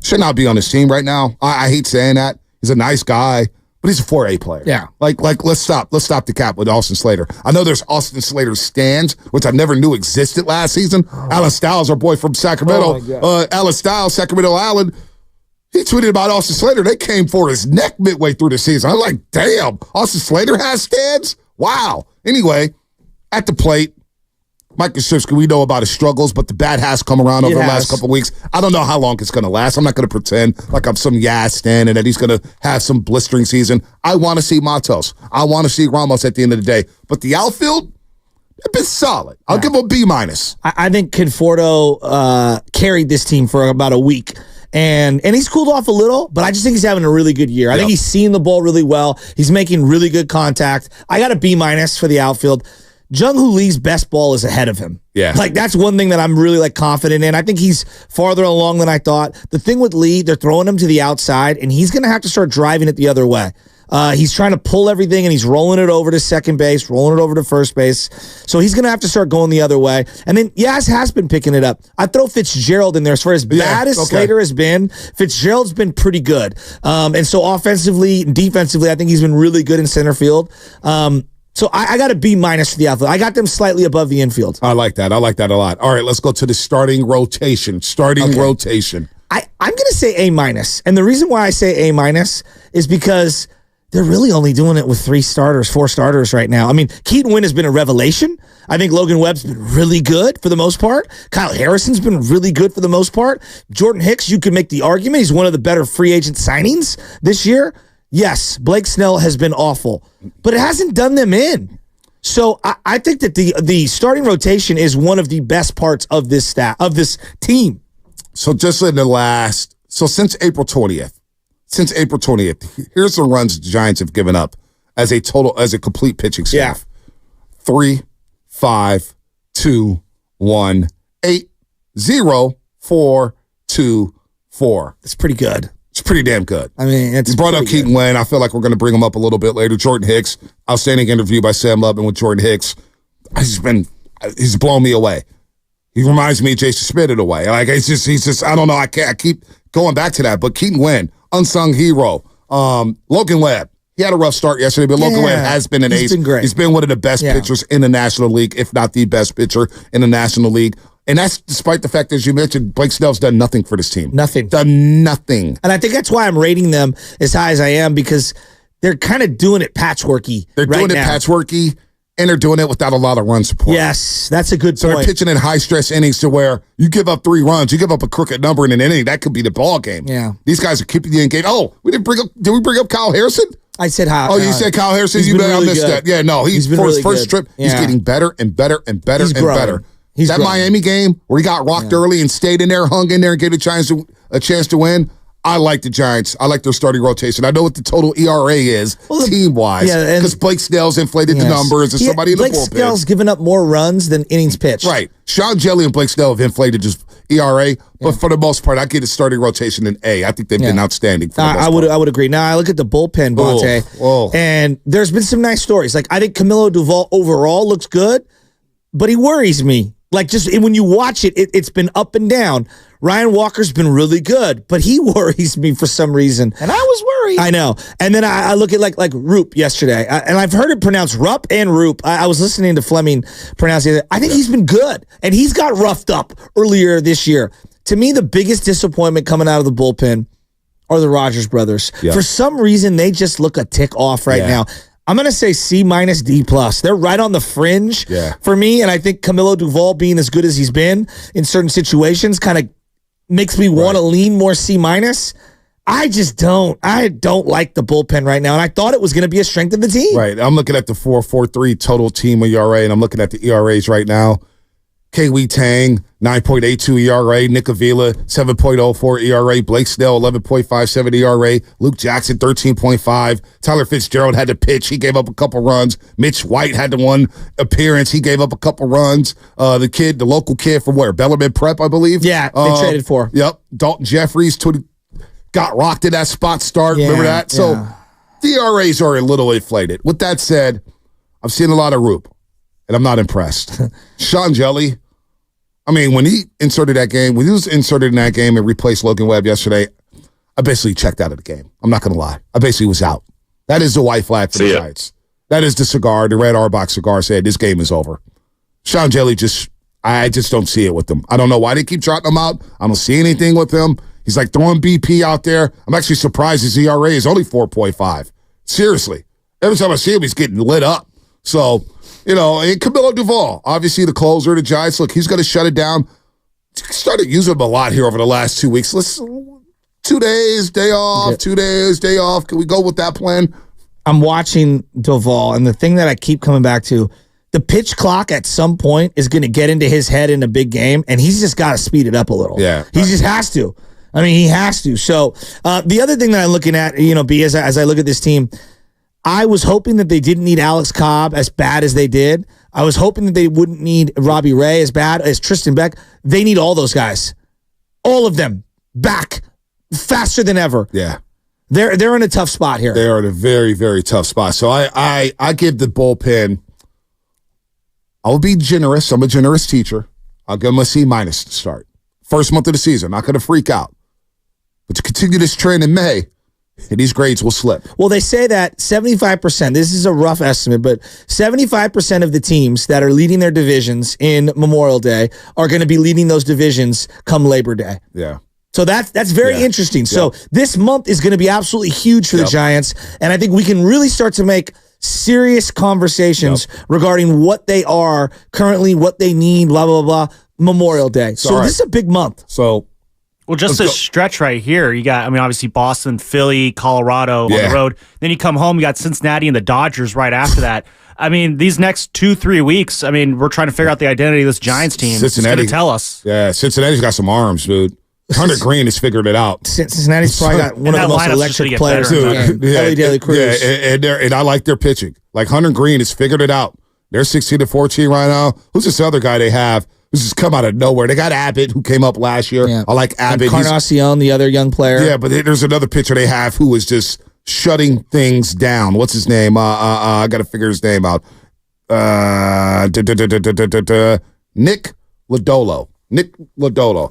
should not be on this team right now. I hate saying that. He's a nice guy, but he's a 4A player. Yeah. Like let's stop the cap with Austin Slater. I know there's Austin Slater stands, which I never knew existed last season. Alan Stiles, our boy from Sacramento. Alan Stiles, Sacramento Allen. He tweeted about Austin Slater. They came for his neck midway through the season. I'm like, damn, Austin Slater has stands? Wow. Anyway, at the plate, Mike Yastrzemski, we know about his struggles, but the bat has come around over the last couple of weeks. I don't know how long it's going to last. I'm not going to pretend like I'm some stand and that he's going to have some blistering season. I want to see Matos. I want to see Ramos at the end of the day. But the outfield, they've been solid. I'll give him a B-. I think Conforto carried this team for about a week. And he's cooled off a little, but I just think he's having a really good year. I think he's seeing the ball really well. He's making really good contact. I got a B- for the outfield. Jung-Hoo Lee's best ball is ahead of him. Yeah. Like, that's one thing that I'm really, like, confident in. I think he's farther along than I thought. The thing with Lee, they're throwing him to the outside, and he's going to have to start driving it the other way. He's trying to pull everything, and he's rolling it over to second base, rolling it over to first base. So he's going to have to start going the other way. And then Yaz has been picking it up. I throw Fitzgerald in there. As far as bad as Slater has been, Fitzgerald's been pretty good. And so offensively and defensively, I think he's been really good in center field. So I got a B- for the outfield. I got them slightly above the infield. I like that. I like that a lot. All right, let's go to the starting rotation. Rotation. I'm going to say A-. And the reason why I say A- is because they're really only doing it with 4 starters right now. I mean, Keaton Wynn has been a revelation. I think Logan Webb's been really good for the most part. Kyle Harrison's been really good for the most part. Jordan Hicks, you could make the argument he's one of the better free agent signings this year. Yes, Blake Snell has been awful, but it hasn't done them in. So I think that the starting rotation is one of the best parts of this team. So just in the since April 20th, here's the runs the Giants have given up as a complete pitching staff. 3, 5, 2, 1, 8, 0, 4, 2, 4. That's pretty good. It's pretty damn good. I mean, it's you brought up Keaton Wynn. I feel like we're going to bring him up a little bit later. Jordan Hicks, outstanding interview by Sam Lubman with Jordan Hicks. He's blown me away. He reminds me of Jason Smith in a way. Like he's just. I don't know. I keep going back to that. But Keaton Wynn, unsung hero. Logan Webb. He had a rough start yesterday, but Logan Webb has been an ace. Been great. He's been one of the best pitchers in the National League, if not the best pitcher in the National League. And that's despite the fact, as you mentioned, Blake Snell's done nothing for this team. Done nothing. And I think that's why I'm rating them as high as I am, because they're kind of doing it patchworky. They're doing it patchworky, and they're doing it without a lot of run support. Yes, that's a good point. So they're pitching in high-stress innings to where you give up 3 runs, you give up a crooked number in an inning, that could be the ball game. Yeah. These guys are keeping you engaged. Oh, did we bring up Kyle Harrison? I said how. Oh, you said Kyle Harrison? I missed that. Yeah, no, he's for his first trip, he's getting better and better and better and better. That Miami game where he got rocked early and stayed in there, hung in there, and gave a chance to win. I like the Giants. I like their starting rotation. I know what the total ERA is team-wise because Blake Snell's inflated the numbers and somebody in the bullpen. Blake Snell's given up more runs than innings pitched. Right. Sean Jelly and Blake Snell have inflated just ERA, but for the most part, I get a starting rotation in A. I think they've been outstanding. For the most part. I would agree. Now, I look at the bullpen, Bonte, and there's been some nice stories. Like, I think Camilo Duvall overall looks good, but he worries me. Like, just when you watch it, it's been up and down. Ryan Walker's been really good, but he worries me for some reason. And I was worried. I know. And then I look at like Roop yesterday, and I've heard it pronounced Rupp and Roop. I was listening to Fleming pronounce it. I think he's been good, and he's got roughed up earlier this year. To me, the biggest disappointment coming out of the bullpen are the Rogers brothers. Yeah. For some reason, they just look a tick off right now. I'm going to say C-, D+. They're right on the fringe for me, and I think Camilo Duvall being as good as he's been in certain situations kind of makes me want to lean more C-. I don't like the bullpen right now, and I thought it was going to be a strength of the team. Right. I'm looking at the 4.43 total team ERA, and I'm looking at the ERAs right now. Kei-Wei Tang, 9.82 ERA. Nick Avila, 7.04 ERA. Blake Snell, 11.57 ERA. Luke Jackson, 13.5. Tyler Fitzgerald had to pitch. He gave up a couple runs. Mitch White had the one appearance. He gave up a couple runs. The local kid from where? Bellarmine Prep, I believe. Yeah, they traded for. Yep. Dalton Jeffries got rocked in that spot start. Remember that? So the ERAs are a little inflated. With that said, I've seen a lot of Roop, and I'm not impressed. Sean Jelly, I mean, when he was inserted in that game and replaced Logan Webb yesterday, I basically checked out of the game. I'm not going to lie. I basically was out. That is the white flag for the Giants. That is the cigar. The red Arbach cigar said this game is over. Sean Jelly I just don't see it with them. I don't know why they keep trotting him out. I don't see anything with him. He's like throwing BP out there. I'm actually surprised his ERA is only 4.5. Seriously. Every time I see him, he's getting lit up. So, and Camilo Duvall, obviously the closer of the Giants. Look, he's going to shut it down. Started using him a lot here over the last 2 weeks. 2 days, day off, 2 days, day off. Can we go with that plan? I'm watching Duvall, and the thing that I keep coming back to, the pitch clock at some point is going to get into his head in a big game, and he's just got to speed it up a little. Yeah. He just has to. I mean, he has to. So the other thing that I'm looking at, B, as I look at this team, I was hoping that they didn't need Alex Cobb as bad as they did. I was hoping that they wouldn't need Robbie Ray as bad as Tristan Beck. They need all those guys. All of them back faster than ever. Yeah. They're in a tough spot here. They are in a very, very tough spot. So I give the bullpen, I'll be generous. I'm a generous teacher. I'll give them a C- to start. First month of the season. Not going to freak out. But to continue this trend in May, these grades will slip. Well, they say that 75%, this is a rough estimate, but 75% of the teams that are leading their divisions in Memorial Day are going to be leading those divisions come Labor Day. Yeah. So that's very interesting. So this month is going to be absolutely huge for the Giants, and I think we can really start to make serious conversations regarding what they are currently, what they need, blah, blah, blah, Memorial Day. So this is a big month. So... Well, just this stretch right here, you got, obviously Boston, Philly, Colorado on the road. Then you come home, you got Cincinnati and the Dodgers right after that. These next 2-3 weeks, we're trying to figure out the identity of this Giants team. Cincinnati, it's going to tell us. Yeah, Cincinnati's got some arms, dude. Hunter Green has figured it out. Cincinnati's probably got one of the most electric players in the game. Ellie Daly Cruz. Yeah, and I like their pitching. Like Hunter Green has figured it out. They're 16-14 right now. Who's this other guy they have? Who's just come out of nowhere? They got Abbott, who came up last year. Yeah. I like Abbott. Encarnacion, the other young player. Yeah, but there's another pitcher they have who is just shutting things down. What's his name? I got to figure his name out. Nick Lodolo.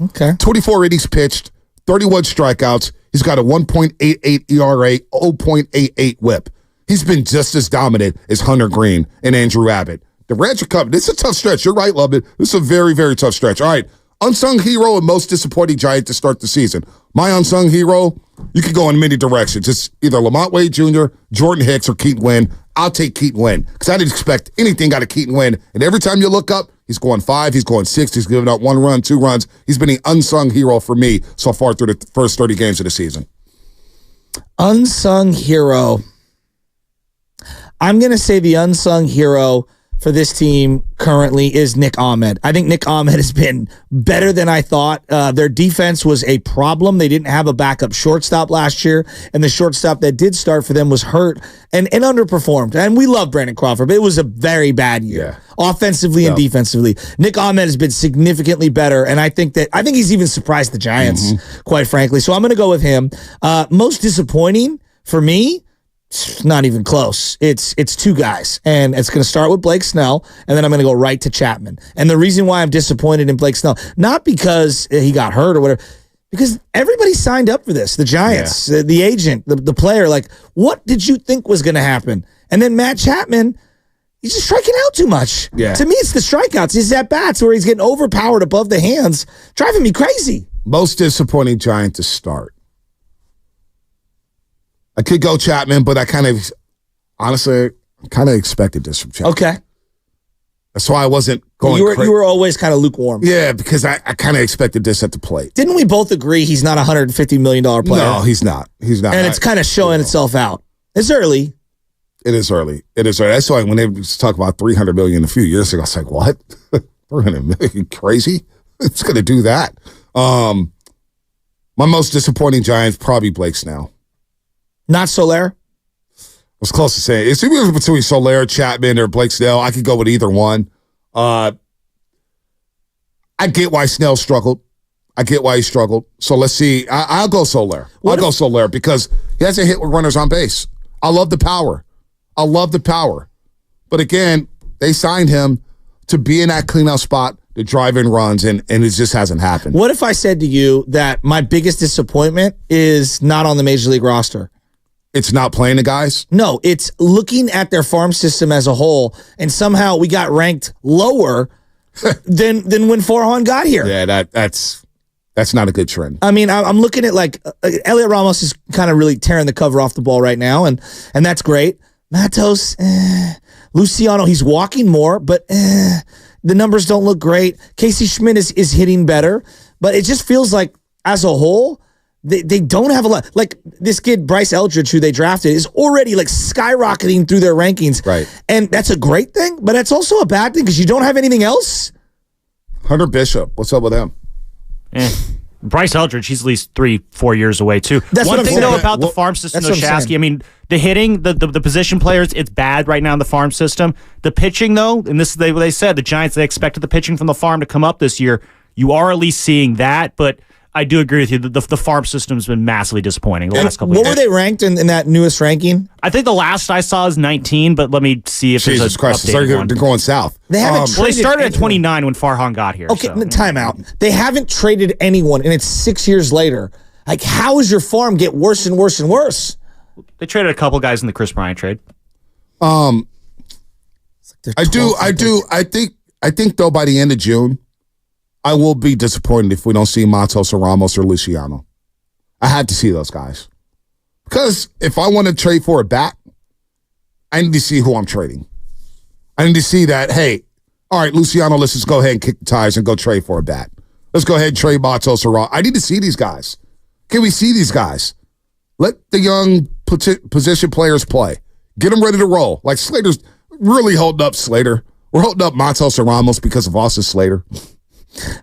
Okay. 24 innings pitched, 31 strikeouts. He's got a 1.88 ERA, 0.88 whip. He's been just as dominant as Hunter Green and Andrew Abbott. The Reds are coming. This is a tough stretch. You're right, Lubman. This is a very, very tough stretch. All right. Unsung hero and most disappointing Giant to start the season. My unsung hero, you could go in many directions. It's either Lamont Wade Jr., Jordan Hicks, or Keaton Wynn. I'll take Keaton Wynn because I didn't expect anything out of Keaton Wynn. And every time you look up, he's going 5, he's going 6, he's giving up 1 run, 2 runs. He's been an unsung hero for me so far through the first 30 games of the season. Unsung hero. I'm going to say the unsung hero for this team currently is Nick Ahmed. I think Nick Ahmed has been better than I thought. Their defense was a problem. They didn't have a backup shortstop last year, and the shortstop that did start for them was hurt and underperformed. And we love Brandon Crawford, but it was a very bad year, offensively and defensively. Nick Ahmed has been significantly better, and I think he's even surprised the Giants, quite frankly. So I'm going to go with him. Most disappointing for me, not even close. It's 2 guys, and it's going to start with Blake Snell, and then I'm going to go right to Chapman. And the reason why I'm disappointed in Blake Snell, not because he got hurt or whatever, because everybody signed up for this. The Giants, the agent, the player. Like, what did you think was going to happen? And then Matt Chapman, he's just striking out too much. Yeah. To me, it's the strikeouts. It's at-bats where he's getting overpowered above the hands, driving me crazy. Most disappointing Giant to start. I could go Chapman, but I honestly expected this from Chapman. Okay. That's why I wasn't going You were always kind of lukewarm. Yeah, because I kind of expected this at the plate. Didn't we both agree he's not a $150 million player? No, he's not. He's not. And it's kind of showing itself out. It's early. It is early. That's why when they talk about $300 million a few years ago, I was like, what? $300 million? Crazy? It's going to do that. My most disappointing Giants, probably Blake Snell. Not Soler? I was close to saying it's either between Soler, Chapman, or Blake Snell. I could go with either one. I get why Snell struggled. I get why he struggled. So let's see. I'll go Soler. I'll go Soler because he hasn't hit with runners on base. I love the power. But again, they signed him to be in that cleanout spot to drive in runs, and it just hasn't happened. What if I said to you that my biggest disappointment is not on the Major League roster? It's not playing the guys? No, it's looking at their farm system as a whole, and somehow we got ranked lower than when Forhan got here. Yeah, that's not a good trend. I mean, I'm looking at Elliot Ramos is kind of really tearing the cover off the ball right now, and that's great. Matos, Luciano, he's walking more, but the numbers don't look great. Casey Schmidt is hitting better, but it just feels like as a whole, they don't have a lot. Like this kid, Bryce Eldridge, who they drafted, is already skyrocketing through their rankings. Right. And that's a great thing, but that's also a bad thing because you don't have anything else. Hunter Bishop, what's up with him? Bryce Eldridge, he's at least 3-4 years away too. That's one what I'm thing saying. though about the farm system, though, That's what I'm Shasky. saying. I mean, the hitting, the position players, it's bad right now in the farm system. The pitching though, and this is what they said, the Giants, they expected the pitching from the farm to come up this year. You are at least seeing that, but I do agree with you. The farm system's been massively disappointing the last couple of years. What were they ranked in that newest ranking? I think the last I saw is 19, but let me see if Jesus there's Christ, updated one. they're going south. They haven't Well, they traded started at anyone. 29 when Farhan got here. Okay, so. timeout. They haven't traded anyone, and it's 6 years later. Like, how is your farm get worse and worse and worse? They traded a couple guys in the Chris Bryant trade. I think though by the end of June, I will be disappointed if we don't see Matos or Ramos or Luciano. I have to see those guys. Because if I want to trade for a bat, I need to see who I'm trading. I need to see that, hey, all right, Luciano, let's just go ahead and kick the tires and go trade for a bat. Let's go ahead and trade Matos or Ramos. I need to see these guys. Can we see these guys? Let the young position players play. Get them ready to roll. Like Slater's really holding up Slater. We're holding up Matos and Ramos because of Austin Slater.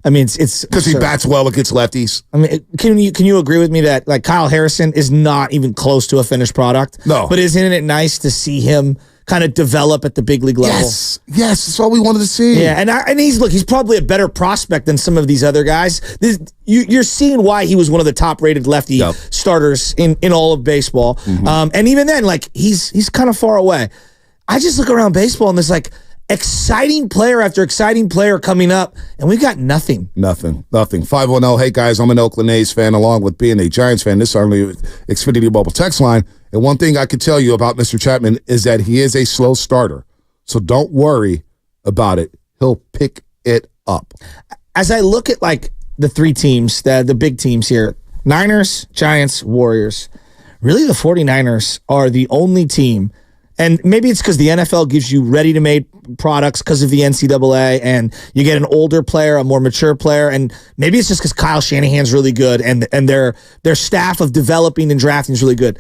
I mean, it's because he bats well against lefties. I mean, can you agree with me that like Kyle Harrison is not even close to a finished product? No, but isn't it nice to see him kind of develop at the big league level? Yes, that's all we wanted to see. Yeah, and he's probably a better prospect than some of these other guys. You're seeing why he was one of the top rated lefty starters in all of baseball. Mm-hmm. And even then, like he's kind of far away. I just look around baseball and there's like exciting player after exciting player coming up, and we've got nothing. Nothing. 510. Hey, guys, I'm an Oakland A's fan along with being a Giants fan. This is our new Xfinity Mobile text line. And one thing I can tell you about Mr. Chapman is that he is a slow starter. So don't worry about it. He'll pick it up. As I look at like the three teams, the big teams here, Niners, Giants, Warriors, really the 49ers are the only team. And maybe it's because the NFL gives you ready-to-made products because of the NCAA, and you get an older player, a more mature player, and maybe it's just because Kyle Shanahan's really good, and their staff of developing and drafting is really good.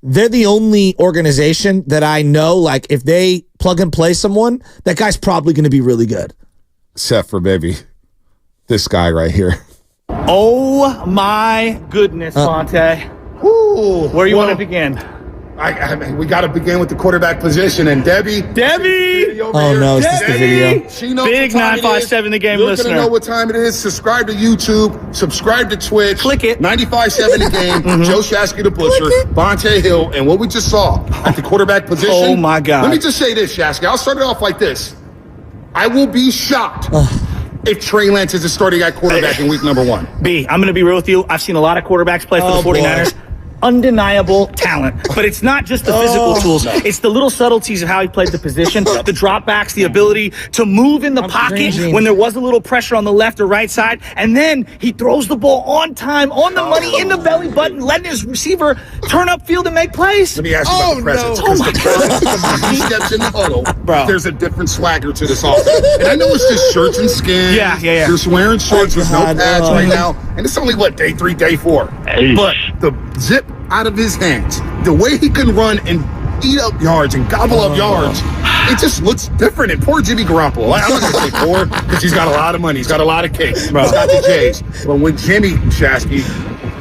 They're the only organization that I know, like, if they plug and play someone, that guy's probably going to be really good. Except for maybe this guy right here. Oh, my goodness, Monte. Where you want to begin? I mean, we got to begin with the quarterback position, and Debbie. Oh no, is this the video? She knows Big 957 The Game You're listener. You're going to know what time it is. Subscribe to YouTube. Subscribe to Twitch. Click it. 95.7 The Game. Joe Shasky the Butcher. Bonte Hill. And what we just saw at the quarterback position. Oh, my God. Let me just say this, Shasky. I'll start it off like this. I will be shocked if Trey Lance is a starting at quarterback in week number 1. B, I'm going to be real with you. I've seen a lot of quarterbacks play for the 49ers. Boy. Undeniable talent, but it's not just the physical tools. It's the little subtleties of how he played the position, the dropbacks, the ability to move in the pocket when there was a little pressure on the left or right side, and then he throws the ball on time, on the money, in the belly button, letting his receiver turn upfield and make plays. Let me ask you about the presence. Oh my God! When he steps in the huddle, Bro. There's a different swagger to this offense. And I know it's just shirts and skin. Yeah. You're wearing shorts with no pads right now. And it's only, day 3, day 4. But the zip out of his hands, the way he can run and eat up yards and gobble up yards, it just looks different. And poor Jimmy Garoppolo. I'm not going to say poor because he's got a lot of money. He's got a lot of cake. He's got the J's. But when Jimmy Shasky,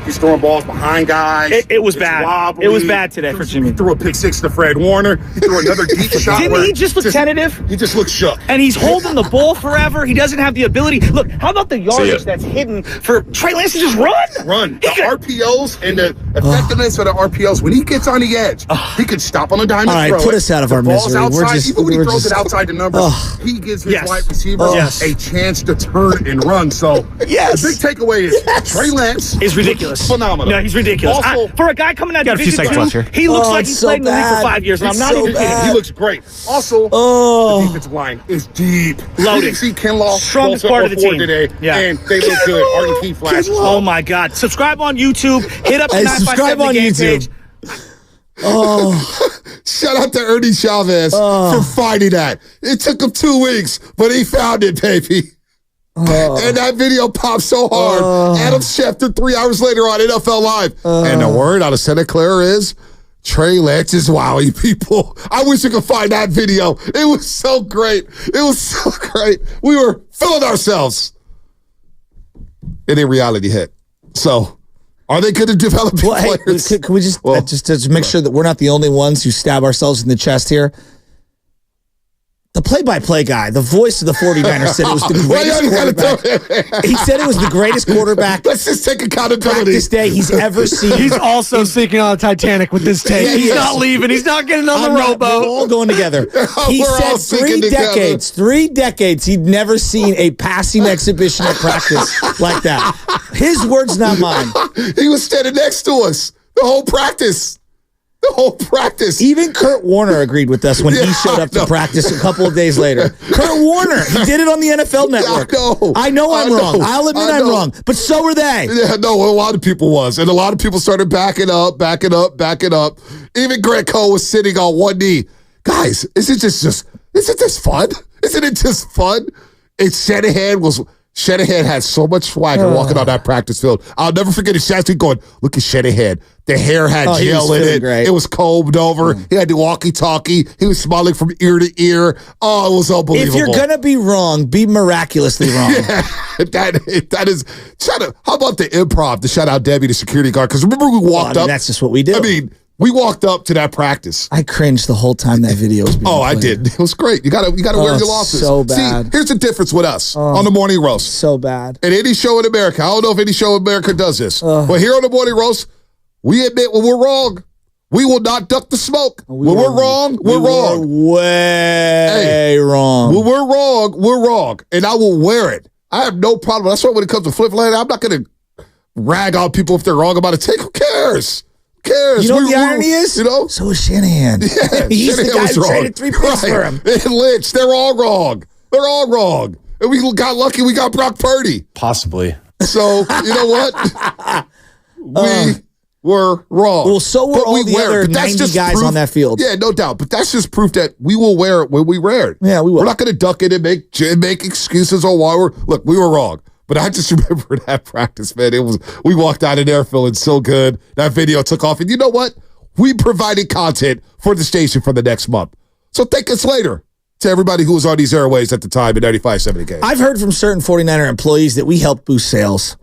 he's throwing balls behind guys. It was bad. Wobbly. It was bad today for Jimmy. He threw a pick 6 to Fred Warner. He threw another deep shot. Didn't he just look tentative? He just looked shook. And he's holding the ball forever. He doesn't have the ability. Look, how about the yardage that's hidden for Trey Lance to just run? The RPOs and the effectiveness of the RPOs, when he gets on the edge, he can stop on a dime and All right, throw put it. us out of The our ball's misery. Outside, even when he throws it outside the numbers, he gives his wide receiver a chance to turn and run. So the big takeaway is Trey Lance is ridiculous. Phenomenal. No, he's ridiculous. Also, For a guy coming out of got a few Division seconds 2, left here. he looks like he's played in the league for 5 years, and I'm not even kidding. He looks great. Also, the defensive line is deep. Loaded. You see Kinlaw, Strongest part of the team today, and they look good. Arden Key flashes. Oh my God! Subscribe on YouTube. Hit up the 957 subscribe on The Game YouTube. page. Shout out to Ernie Chavez for finding that. It took him 2 weeks, but he found it, baby. And that video popped so hard. Adam Schefter 3 hours later on NFL Live. And the word out of Santa Clara is Trey Lance is wowing people. I wish I could find that video. It was so great. It was so great. We were feeling ourselves. And then reality hit. So, are they going to develop players? Hey, can we just to make sure that we're not the only ones who stab ourselves in the chest here? The play-by-play guy, the voice of the 49ers, said it was the greatest quarterback. He said it was the greatest quarterback. Let's just take accountability. Practice day he's ever seen. He's also sinking on the Titanic with this tape. He's not leaving. He's not getting on the rowboat. We're all going together. He said 3 decades, he'd never seen a passing exhibition at practice like that. His words, not mine. He was standing next to us the whole practice. The whole practice. Even Kurt Warner agreed with us when he showed up to practice a couple of days later. Kurt Warner, he did it on the NFL Network. I know I'm wrong. I'll admit I'm wrong, but so were they. Yeah, no, a lot of people was. And a lot of people started backing up. Even Greg Cole was sitting on one knee. Guys, isn't it just fun? Isn't it just fun? And Shanahan had so much swagger walking on that practice field. I'll never forget it. Shanahan going, look at Shanahan. The hair had gel in it. Great. It was combed over. He had the walkie-talkie. He was smiling from ear to ear. Oh, it was unbelievable. If you're going to be wrong, be miraculously wrong. Yeah, that is. How about the improv to shout out Debbie, the security guard? Because remember we walked up. That's just what we do. I mean, we walked up to that practice. I cringed the whole time that video was being played. I did. It was great. You gotta wear your losses. So bad. See, here's the difference with us on the Morning Roast. So bad. And any show in America, I don't know if any show in America does this. But here on the Morning Roast, we admit when we're wrong. We will not duck the smoke. When we're wrong, we're wrong. Way wrong. When we're wrong, we're wrong. And I will wear it. I have no problem. That's why when it comes to flip-flop, I'm not going to rag on people if they're wrong about a take. Who cares? Cares. You know what the irony is? You know? So is Shanahan. Yeah, He's the guy who traded 3 picks for him. And Lynch, they're all wrong. They're all wrong. And we got lucky we got Brock Purdy. Possibly. So, you know what? We were wrong. Well, so were all the other 90 guys on that field. Yeah, no doubt. But that's just proof that we will wear it when we wear it. Yeah, we will. We're not going to duck it and make excuses on why we were wrong. But I just remember that practice, man. We walked out of there feeling so good. That video took off. And you know what? We provided content for the station for the next month. So thank us later to everybody who was on these airways at the time in 95-70 game. I've heard from certain 49er employees that we helped boost sales.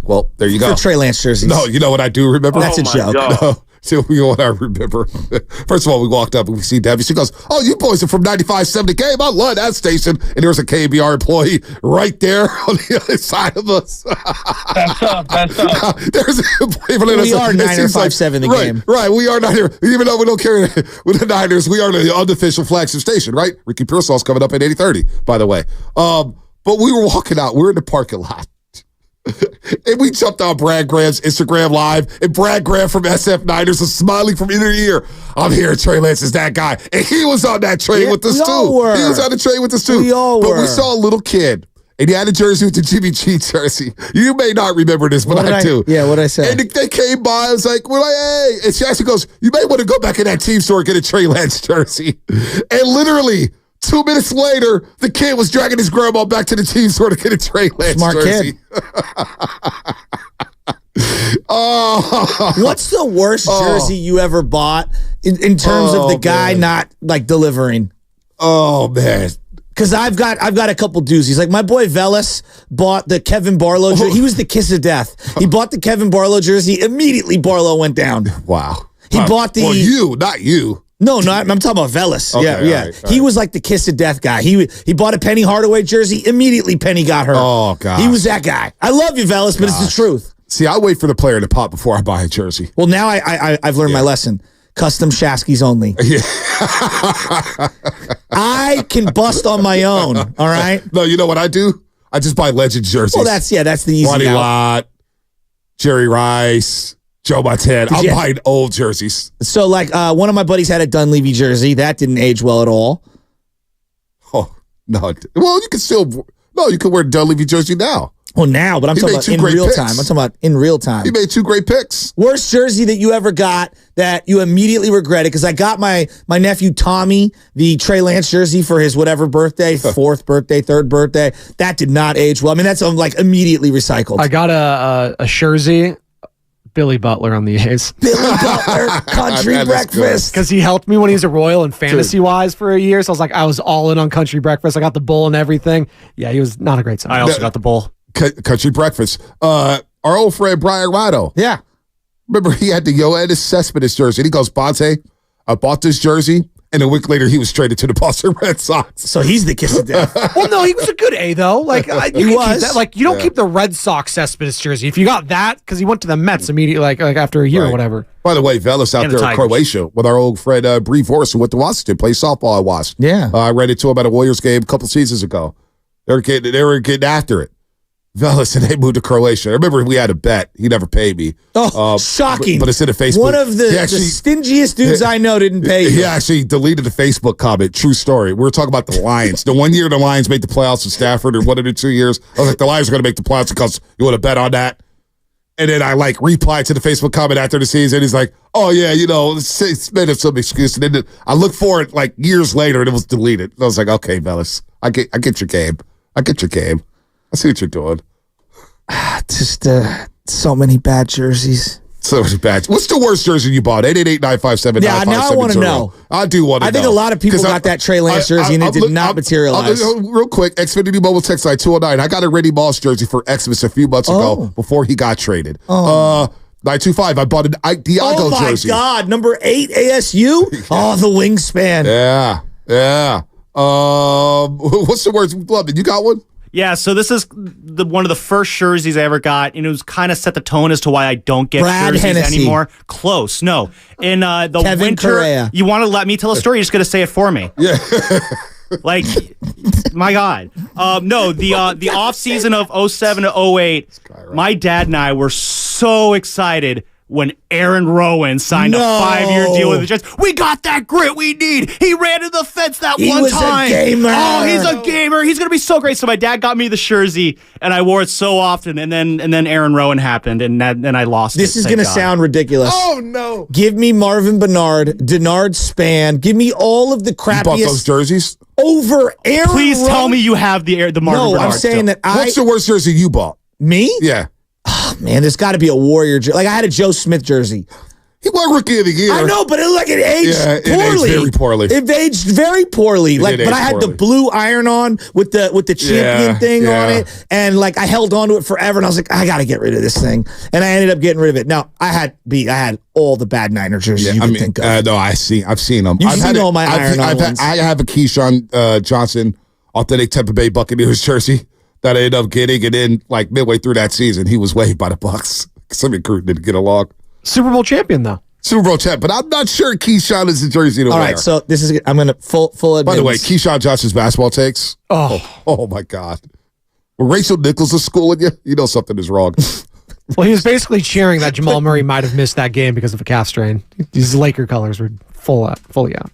Well, there you go. For Trey Lance jerseys. No, you know what I do remember? That's a joke. No. So you know what I remember? First of all, we walked up and we see Debbie. She goes, "Oh, you boys are from 95-70 game. I love that station." And there was a KBR employee right there on the other side of us. That's up. There's an employee. We are 957 the game. Right, we are Niner. Even though we don't carry with the Niners, we are the unofficial flagship station, right? Ricky Pearsall's coming up at 80:30, by the way. But we were walking out. We're in the parking lot. And we jumped on Brad Graham's Instagram Live, and Brad Graham from SF Niners was smiling from ear to ear. I'm here, Trey Lance is that guy. And he was on that train with us, too. He was on the train with us, too. But we saw a little kid, and he had a jersey with the Jimmy G jersey. You may not remember this, but I do. Yeah, what'd I say? And they came by, I was like, we're like, hey. And she actually goes, you may want to go back in that team store and get a Trey Lance jersey. And literally 2 minutes later, the kid was dragging his grandma back to the team store to get a Trey Lance jersey. What's the worst jersey you ever bought in terms of the guy not like delivering? Oh man. Because I've got a couple doozies. Like my boy Velas bought the Kevin Barlow jersey. He was the kiss of death. He bought the Kevin Barlow jersey. Immediately Barlow went down. Wow. He bought the not you. No, I'm talking about Velas. Okay, yeah. all right. He was like the kiss of death guy. He bought a Penny Hardaway jersey. Immediately Penny got hurt. Oh god. He was that guy. I love you, Velas, but it's the truth. See, I wait for the player to pop before I buy a jersey. Well, now I've learned my lesson. Custom Shaskies only. Yeah. I can bust on my own. All right. No, you know what I do? I just buy legend jerseys. Well, that's the easy Ronnie out. Lott, Jerry Rice, Joe Montana. I'm buying old jerseys. So, like, one of my buddies had a Dunleavy jersey. That didn't age well at all. Oh, no. Well, you can wear a Dunleavy jersey now. Well, now, but I'm talking about in real time. I'm talking about in real time. He made 2 great picks. Worst jersey that you ever got that you immediately regretted? Because I got my nephew Tommy the Trey Lance jersey for his whatever birthday, 4th birthday, 3rd birthday. That did not age well. I mean, that's like immediately recycled. I got a jersey. Billy Butler on the A's. Billy Butler, country breakfast. Because he helped me when he was a Royal and fantasy-wise for a year. So I was all in on country breakfast. I got the bowl and everything. Yeah, he was not a great sign. I also got the bowl. Country breakfast. I Our old friend Brian Rado. Yeah. Remember, he had the Yoenis Cespedes jersey. And he goes, Bonte, I bought this jersey. And a week later, he was traded to the Boston Red Sox. So he's the kiss of death. Well, no, he was a good A, though. Like, he was. That. Like, you don't keep the Red Sox Cespedes jersey. If you got that, because he went to the Mets immediately, like after a year or whatever. By the way, Velas out there in Croatia with our old friend Bree Vorse, who went to Washington, played softball at Washington. Yeah. I ran into him at a Warriors game a couple seasons ago. They were getting after it. Velas, and they moved to Croatia. I remember we had a bet. He never paid me. Oh, shocking. But it's in the Facebook. One of the stingiest dudes I know didn't pay you. He actually deleted the Facebook comment. True story. We were talking about the Lions. The 1 year the Lions made the playoffs with Stafford, or 1 of the 2 years. I was like, the Lions are going to make the playoffs because you want to bet on that? And then I replied to the Facebook comment after the season. He's like, oh, yeah, it's made up some excuse. And then I looked for it years later, and it was deleted. I was like, okay, Velas, I get your game. I see what you're doing. Just so many bad jerseys. So many bad. What's the worst jersey you bought? 888-957-9570. Yeah, now I want to know. I do want to know. I think a lot of people got that Trey Lance jersey and it did not materialize. Real quick, Xfinity Mobile text line 209. I got a Randy Moss jersey for Xmas a few months ago before he got traded. 925. I bought an Ike Diago jersey. Oh, my God. Number 8 ASU? Oh, the wingspan. Yeah. What's the worst? You got one? Yeah, so this is one of the first jerseys I ever got, and it was kind of set the tone as to why I don't get jerseys anymore. Close, no. In the Kevin winter, Correa. You want to let me tell a story? You're just going to say it for me. Yeah. Like, my God. No, the offseason of 07 to 08, my dad and I were so excited when Aaron Rowan signed a 5-year deal with the Jets. We got that grit we need. He ran to the fence that one time. He was a gamer. Oh, he's a gamer. He's going to be so great. So my dad got me the jersey, and I wore it so often. And then Aaron Rowan happened, and then I lost This it. is going to sound ridiculous. Oh, no. Give me Marvin Bernard, Denard Span. Give me all of the crappiest. You bought those jerseys? Over Aaron Please Rowan. tell me you have the Marvin Bernard. No, I'm saying that What's the worst jersey you bought? Me? Yeah. Oh, man, there's got to be a Warrior jersey. Like, I had a Joe Smith jersey. He won Rookie of the Year. I know, but it aged poorly. It aged very poorly. It aged very poorly. But I had the blue iron on with the champion thing on it, and I held on to it forever. And I was like, I got to get rid of this thing, and I ended up getting rid of it. Now I had all the bad Niner jerseys you could think of. No, I've seen them. You've seen all my iron-on ones. I have a Keyshawn Johnson authentic Tampa Bay Buccaneers jersey that I ended up getting, and then midway through that season, he was waived by the Bucs. Some recruit didn't get along. Super Bowl champion, though. Super Bowl champ, but I'm not sure Keyshawn is the jersey to wear. All right, so this is I'm going to full admittance. By the way, Keyshawn Johnson's basketball takes. Oh my God. When Rachel Nichols is schooling you, you know something is wrong. Well, he was basically cheering that Jamal Murray might have missed that game because of a calf strain. These Laker colors were fully out.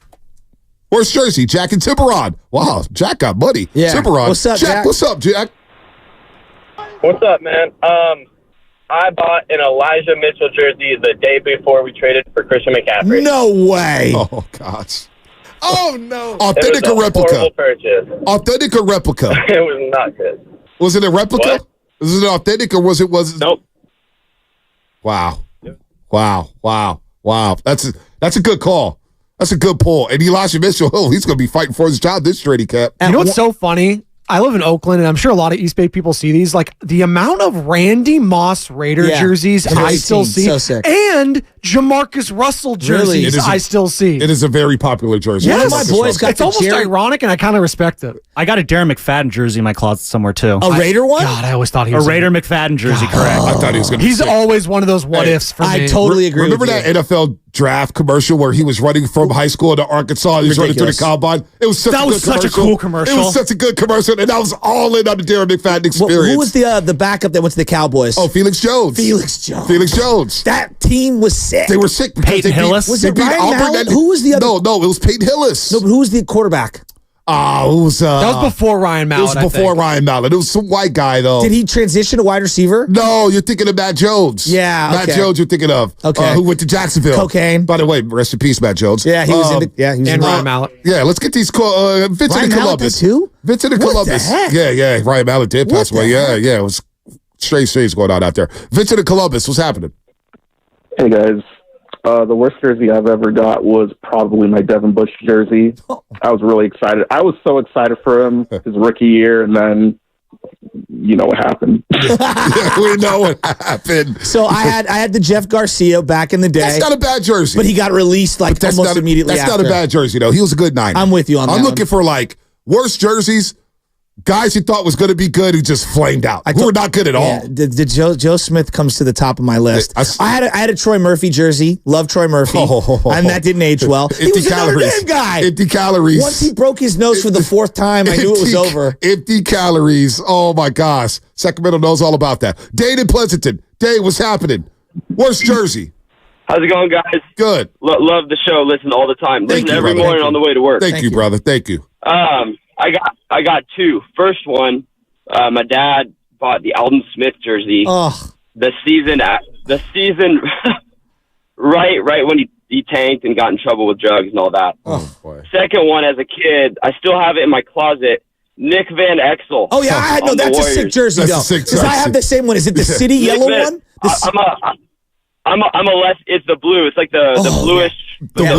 Where's jersey? Jack and Tiburon. Wow, Jack got money. Yeah. Tiburon. What's up, Jack? What's up, Jack? What's up, man? I bought an Elijah Mitchell jersey the day before we traded for Christian McCaffrey. No way. Oh, gosh. Oh, no. It Authentic was or a replica? horrible purchase. Authentic or replica? It was not good. Was it a replica? What? Was it authentic or was it? Nope. Wow. That's a good call. That's a good pull. And Elijah Mitchell, he's going to be fighting for his job this trade, Cap. You know what's so funny? I live in Oakland, and I'm sure a lot of East Bay people see these. The amount of Randy Moss Raider jerseys I still see, so sick. and Jamarcus Russell jerseys I still see. It is a very popular jersey. Yes. One of my boys got it's almost ironic, and I kind of respect it. I got a Darren McFadden jersey in my closet somewhere, too. A Raider one? God, I always thought he was a Raider McFadden jersey, correct. I thought he was going to be He's sick. always one of those what-ifs for me. I totally agree Remember with you. that NFL draft commercial where he was running from high school to Arkansas and he was running through the combine? It was such a cool commercial. It was such a good commercial, and I was all in on the Darren McFadden experience. Who was the backup that went to the Cowboys? Oh, Felix Jones. Felix Jones. That team was sick. They were sick. Peyton Hillis? Was it Ryan Mallett? Who was the other? No, it was Peyton Hillis. No, but who was the quarterback? It was that was before Ryan Mallett. It was before Ryan Mallett. It was some white guy, though. Did he transition to wide receiver? No, you're thinking of Matt Jones. Yeah, Matt Jones you're thinking of. Okay. Who went to Jacksonville. Cocaine. By the way, rest in peace, Matt Jones. Yeah, he was and Ryan Mallett. Yeah, let's get these Vincent Ryan and Mallett Columbus. too? Vincent and What Columbus. the heck? Yeah. Ryan Mallett did pass away. Yeah. It was strange things going on out there. Vincent and Columbus, what's happening? Hey, guys. The worst jersey I've ever got was probably my Devin Bush jersey. I was really excited. I was so excited for him his rookie year, and then you know what happened. We know what happened. So I had the Jeff Garcia back in the day. That's not a bad jersey. But he got released like almost immediately That's after. not a bad jersey, though. He was a good Niner. I'm with you on that. I'm looking for, like, worse jerseys. Guys you thought was going to be good who just flamed out. Who were not good at all. Joe Smith comes to the top of my list. I had a Troy Murphy jersey. Love Troy Murphy. And that didn't age well. He was a Notre Dame guy. Empty calories. Once he broke his nose for the fourth time, I knew it was over. Empty calories. Oh, my gosh. Sacramento knows all about that. Dane in Pleasanton. Dane, what's happening? Worst jersey? How's it going, guys? Good. Love the show. Listen all the time. Listen every morning on the way to work. Thank you, brother. Thank you. I got two. First one, my dad bought the Alden Smith jersey. Oh. The season right when he tanked and got in trouble with drugs and all that. Oh boy. Second one, as a kid, I still have it in my closet. Nick Van Exel. Oh yeah, I know that's a sick jersey though. Because I have the same one. Is it the city yellow one? I'm a less. It's the blue. It's like the bluish. The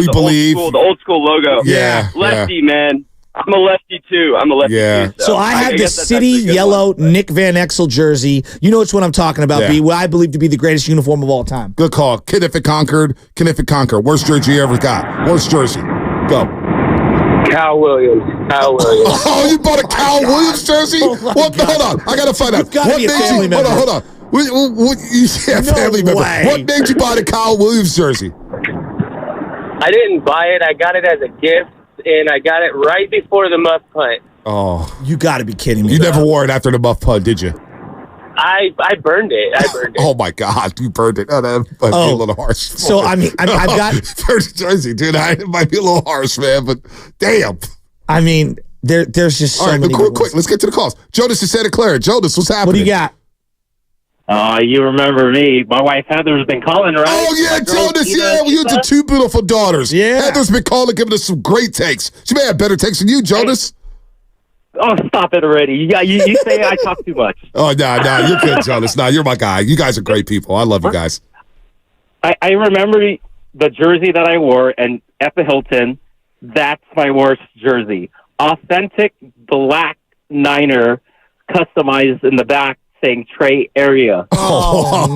old school logo. Yeah. Lefty, man. I'm a lefty too. Yeah. So I have the city yellow Nick Van Exel jersey. You know which one I'm talking about, B. What I believe to be the greatest uniform of all time. Good call. Kenneth Conquered. Worst jersey you ever got. Worst jersey. Go. Cal Williams. Oh, you bought a Cal Williams jersey? Hold on. I got to find out. What made you? Hold on. Family member. What made you buy the Cal Williams jersey? I didn't buy it. I got it as a gift. And I got it right before the muff punt. Oh, you got to be kidding me! You never wore it after the muff punt, did you? I burned it. Oh my God, you burned it! Oh, that might be a little harsh. So I mean, I've got first jersey, dude. It might be a little harsh, man, but damn. I mean, there's just so many. Quick, let's get to the calls. Jonas is Santa Clara. Jonas, what's happening? What do you got? You remember me. My wife Heather's been calling, right? Oh, yeah, Jonas, we had the two beautiful daughters. Yeah. Heather's been calling, giving us some great takes. She may have better takes than you, Jonas. Oh, stop it already. You say I talk too much. Oh, no, you're good, Jonas. No, you're my guy. You guys are great people. I love you guys. I remember the jersey that I wore, and at the Hilton, that's my worst jersey. Authentic black Niner, customized in the back, saying Trey area. Oh,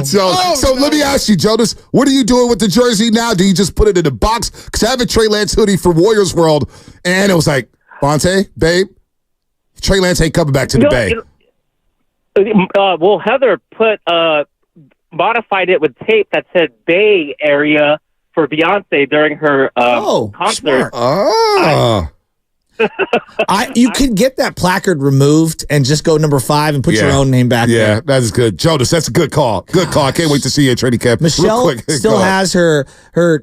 no. So let me ask you, Jonas, what are you doing with the jersey now? Do you just put it in a box? Because I have a Trey Lance hoodie for Warriors World, and it was like, Bonte, babe, Trey Lance ain't coming back to the Bay. Well, Heather modified it with tape that said Bay area for Beyonce during her concert. Smart. You could get that placard removed and just go number 5 and put your own name back there. Yeah, that is good. Jonas, that's a good call. Good call. I can't wait to see you at training camp. Michelle still has her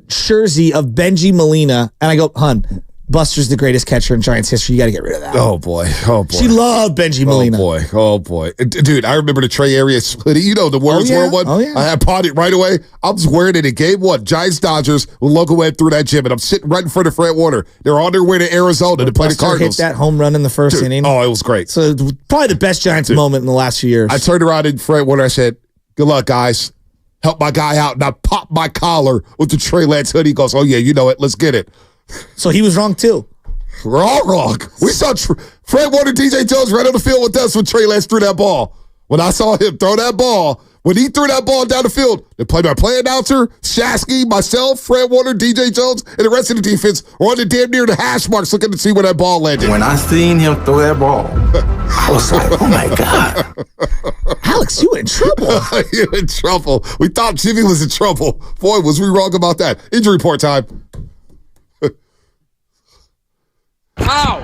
jersey of Benji Molina, and I go, hun, Buster's the greatest catcher in Giants history. You got to get rid of that. Oh, boy. She loved Benji Molina. Oh, boy. Dude, I remember the Trey area hoodie. You know, the Warriors World one? Oh, yeah. I had bought it right away. I was wearing it in game 1. Giants-Dodgers when Logan went through that gym, and I'm sitting right in front of Fred Warner. They're on their way to Arizona to play the Cardinals. Hit that home run in the first inning. Oh, it was great. So probably the best Giants moment in the last few years. I turned around and Fred Warner, I said, good luck, guys. Help my guy out. And I popped my collar with the Trey Lance hoodie. He goes, oh, yeah, you know it. Let's get it. So he was wrong, too. We're all wrong. We saw Fred Warner, DJ Jones right on the field with us when Trey Lance threw that ball. When I saw him throw that ball, when he threw that ball down the field, the play-by-play announcer, Shasky, myself, Fred Warner, DJ Jones, and the rest of the defense were on the damn near the hash marks looking to see where that ball landed. When I seen him throw that ball, I was like, oh, my God. Alex, you in trouble. You in trouble. We thought Jimmy was in trouble. Boy, was we wrong about that. Injury report time. Ow!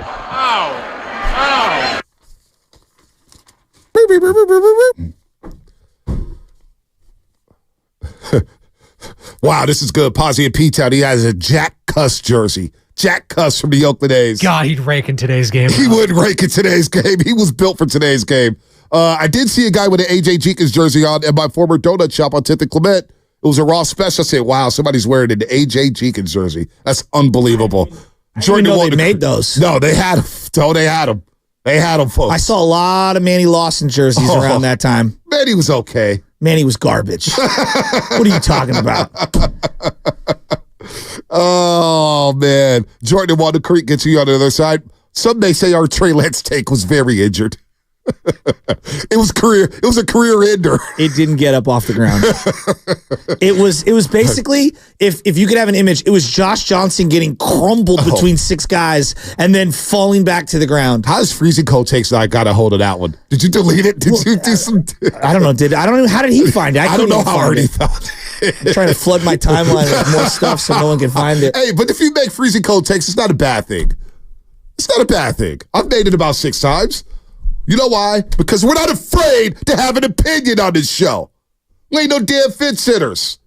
Wow, this is good. Posy and P-Town. He has a Jack Cuss jersey. Jack Cuss from the Oakland A's. God, he'd rake in today's game. He would rake in today's game. He was built for today's game. I did see a guy with an A.J. Jenkins jersey on at my former donut shop on 10th and Clement. It was a raw special. I said, wow, somebody's wearing an A.J. Jenkins jersey. That's unbelievable. I didn't know they made those. No, they had them. No, they had them. They had them, folks. I saw a lot of Manny Lawson jerseys around that time. Manny was okay. Manny was garbage. What are you talking about? Oh, man. Jordan and Walnut Creek gets you on the other side. Some may say our Trey Lance take was very injured. It was a career ender. It didn't get up off the ground. It was basically, if you could have an image, it was Josh Johnson getting crumbled between 6 guys and then falling back to the ground. How's freezing cold takes I got a hold of that one? Did you delete it? Did you do some? I don't know. How did he find it? I don't know how hard he found it. I'm trying to flood my timeline with more stuff so no one can find it. Hey, but if you make freezing cold takes, it's not a bad thing. It's not a bad thing. I've made it about 6 times. You know why? Because we're not afraid to have an opinion on this show. We ain't no damn fit sitters.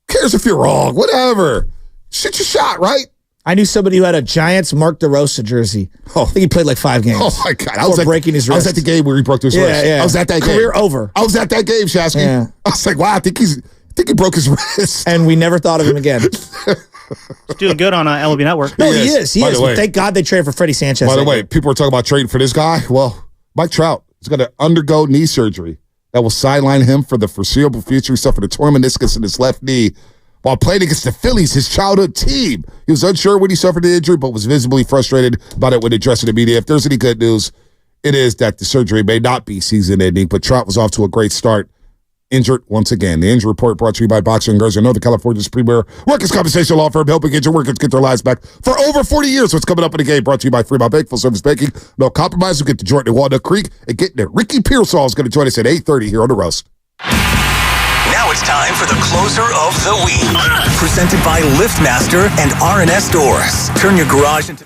Who cares if you're wrong? Whatever. Shoot your shot, right? I knew somebody who had a Giants Mark DeRosa jersey. I think he played like 5 games. Oh, my God. Breaking his wrist. I was at the game where he broke his wrist. Yeah. I was at that game. Career over. I was at that game, Shasky. Yeah. I was like, wow, I think he broke his wrist. And we never thought of him again. He's doing good on MLB Network. No, he is. He is. But thank God they traded for Freddie Sanchez. By the way, people are talking about trading for this guy. Well, Mike Trout is going to undergo knee surgery that will sideline him for the foreseeable future. He suffered a torn meniscus in his left knee while playing against the Phillies, his childhood team. He was unsure when he suffered the injury, but was visibly frustrated about it when addressing the media. If there's any good news, it is that the surgery may not be season-ending, but Trout was off to a great start. Injured once again. The injury report brought to you by Boxer & Garza, Northern California's premier workers' compensation law firm, helping get your workers get their lives back for over 40 years. What's coming up in the game brought to you by Fremont Bank, full service banking. No compromise. We'll get to Jordan and Walnut Creek and get there. Ricky Pearsall is going to join us at 8:30 here on The Roast. Now it's time for the closer of the week. Presented by LiftMaster and R&S Doors. Turn your garage into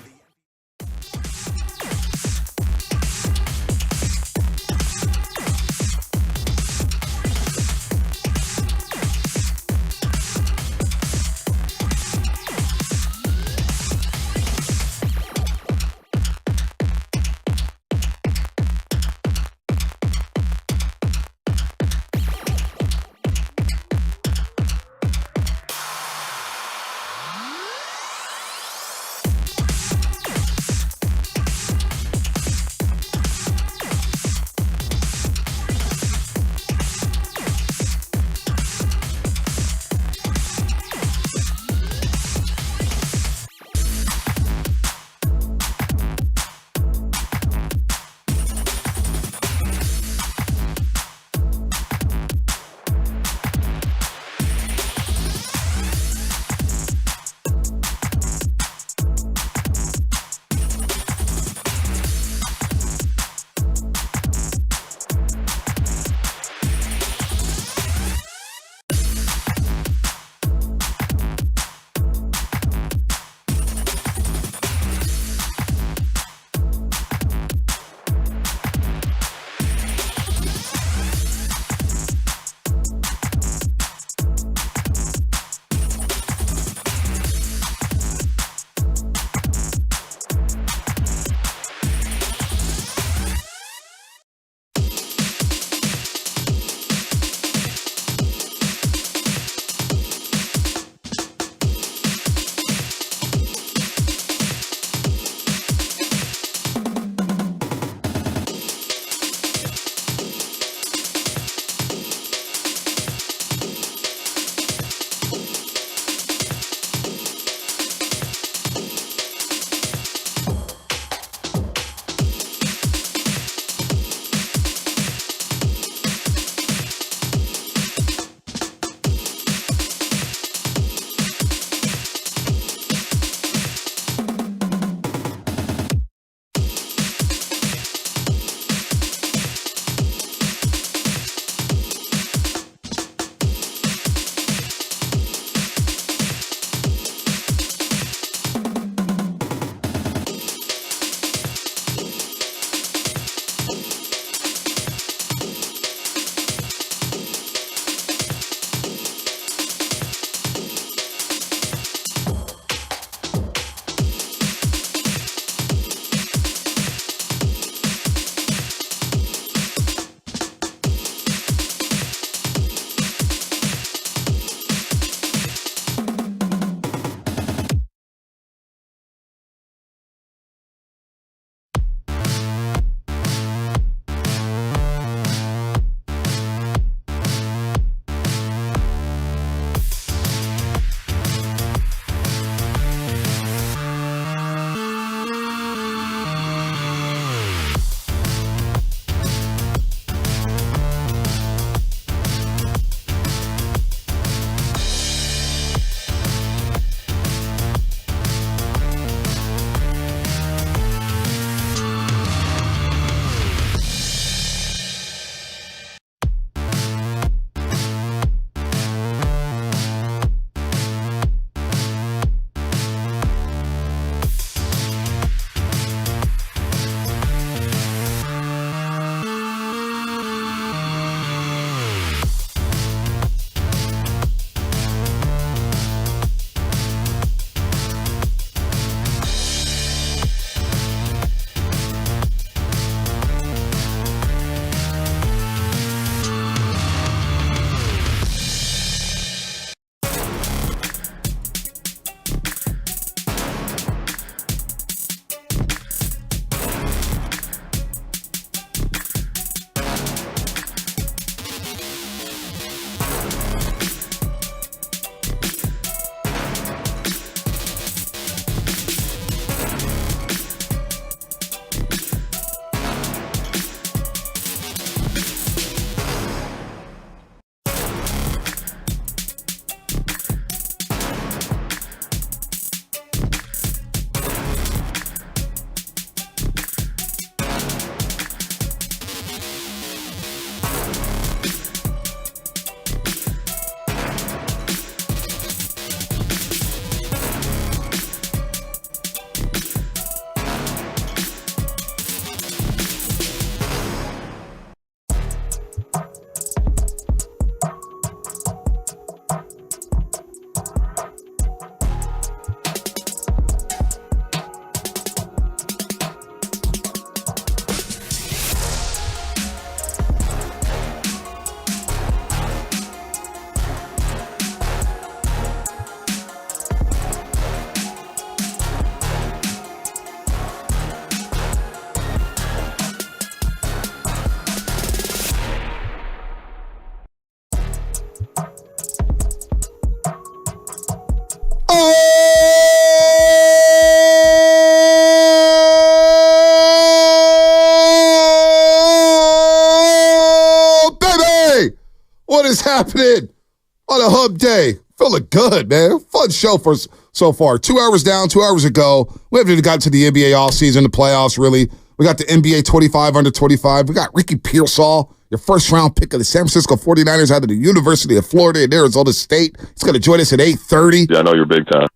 What is happening on a hump day? Feeling good, man. Fun show for so far. 2 hours down, 2 hours ago. We haven't even gotten to the NBA offseason, the playoffs, really. We got the NBA 25 under 25. We got Ricky Pearsall, your first-round pick of the San Francisco 49ers out of the University of Florida in Arizona State. He's going to join us at 8:30. Yeah, I know you're big time.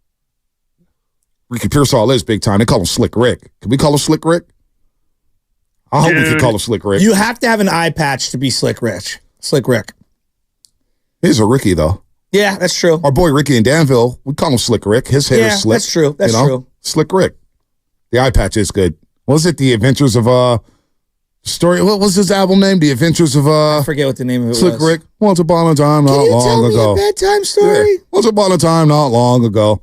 Ricky Pearsall is big time. They call him Slick Rick. Can we call him Slick Rick? I hope we can call him Slick Rick. You have to have an eye patch to be Slick Rick. He's a Ricky, though. Yeah, that's true. Our boy Ricky in Danville, we call him Slick Rick. His hair is slick. That's true. That's true. Slick Rick. The eye patch is good. What was it? The Adventures of Story. What was his album name? The Adventures of I forget what the name of it Slick was. Rick. Once upon a time, not long ago. Can you tell me a bedtime story? Yeah. Once upon a time, not long ago.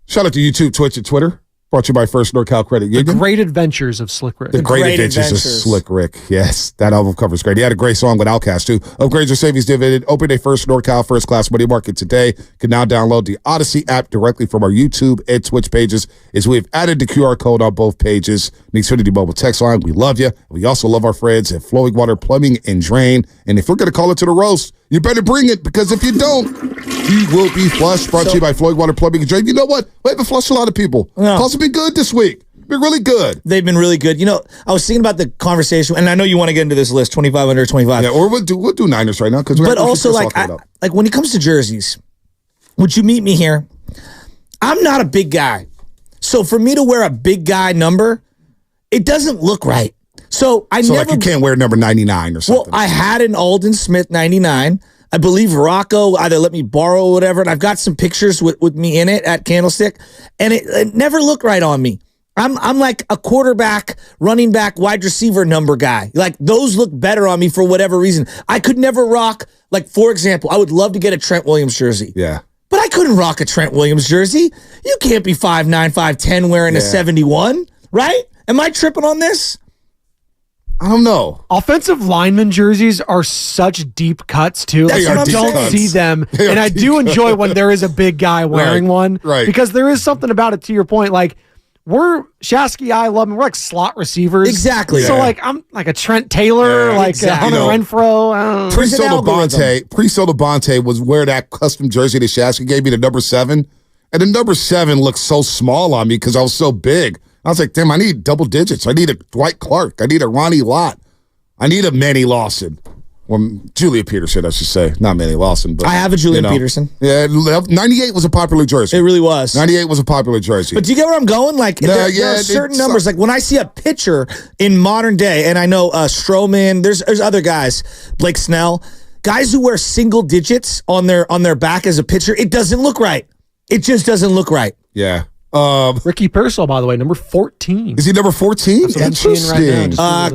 Shout out to YouTube, Twitch, and Twitter. Brought to you by First NorCal Credit Union. The Great Adventures of Slick Rick. The Great Adventures of Slick Rick. Yes, that album cover is great. He had a great song with Outkast, too. Upgrade your savings dividend. Open a First NorCal First Class Money Market today. You can now download the Odyssey app directly from our YouTube and Twitch pages, as we have added the QR code on both pages. The Xfinity Mobile text line. We love you. We also love our friends at Flowing Water Plumbing and Drain. And if we're going to call it to the roast, you better bring it, because if you don't, you will be flushed. Brought to you by Flowing Water Plumbing and Drain. You know what? We haven't flushed a lot of people. No. Calls have been good this week. Been really good. They've been really good. You know, I was thinking about the conversation, and I know you want to get into this list, 25 under 25. Yeah, or we'll do Niners right now. But also, like when it comes to jerseys, would you meet me here? I'm not a big guy. So for me to wear a big guy number, it doesn't look right. So like you can't wear number 99 or something. Well, I had an Alden Smith 99. I believe Rocco either let me borrow or whatever, and I've got some pictures with me in it at Candlestick, and it never looked right on me. I'm like a quarterback, running back, wide receiver number guy. Like, those look better on me for whatever reason. I could never rock, like, for example, I would love to get a Trent Williams jersey. Yeah. But I couldn't rock a Trent Williams jersey. You can't be 5'9", 5'10", wearing a 71, right? Am I tripping on this? I don't know. Offensive lineman jerseys are such deep cuts, too. That's what I'm saying. I don't see them. And I do enjoy when there is a big guy wearing one. Right. Because there is something about it, to your point. Like, Shasky, I love him. We're like slot receivers. Exactly. So, like, I'm like a Trent Taylor, a Hunter Renfro. Pre-Soto Bonte was wear that custom jersey that Shasky gave me, the number 7. And the number 7 looked so small on me because I was so big. I was like, damn, I need double digits. I need a Dwight Clark. I need a Ronnie Lott. I need a Manny Lawson. Or Julia Peterson, I should say. Not Manny Lawson. But I have a Julia Peterson. Yeah, 98 was a popular jersey. It really was. 98 was a popular jersey. But do you get where I'm going? Like, there are certain numbers. Like, when I see a pitcher in modern day, and I know Stroman, there's other guys, Blake Snell, guys who wear single digits on their back as a pitcher, it doesn't look right. It just doesn't look right. Yeah. Ricky Pearsall, by the way, number 14. Is he number 14? Interesting.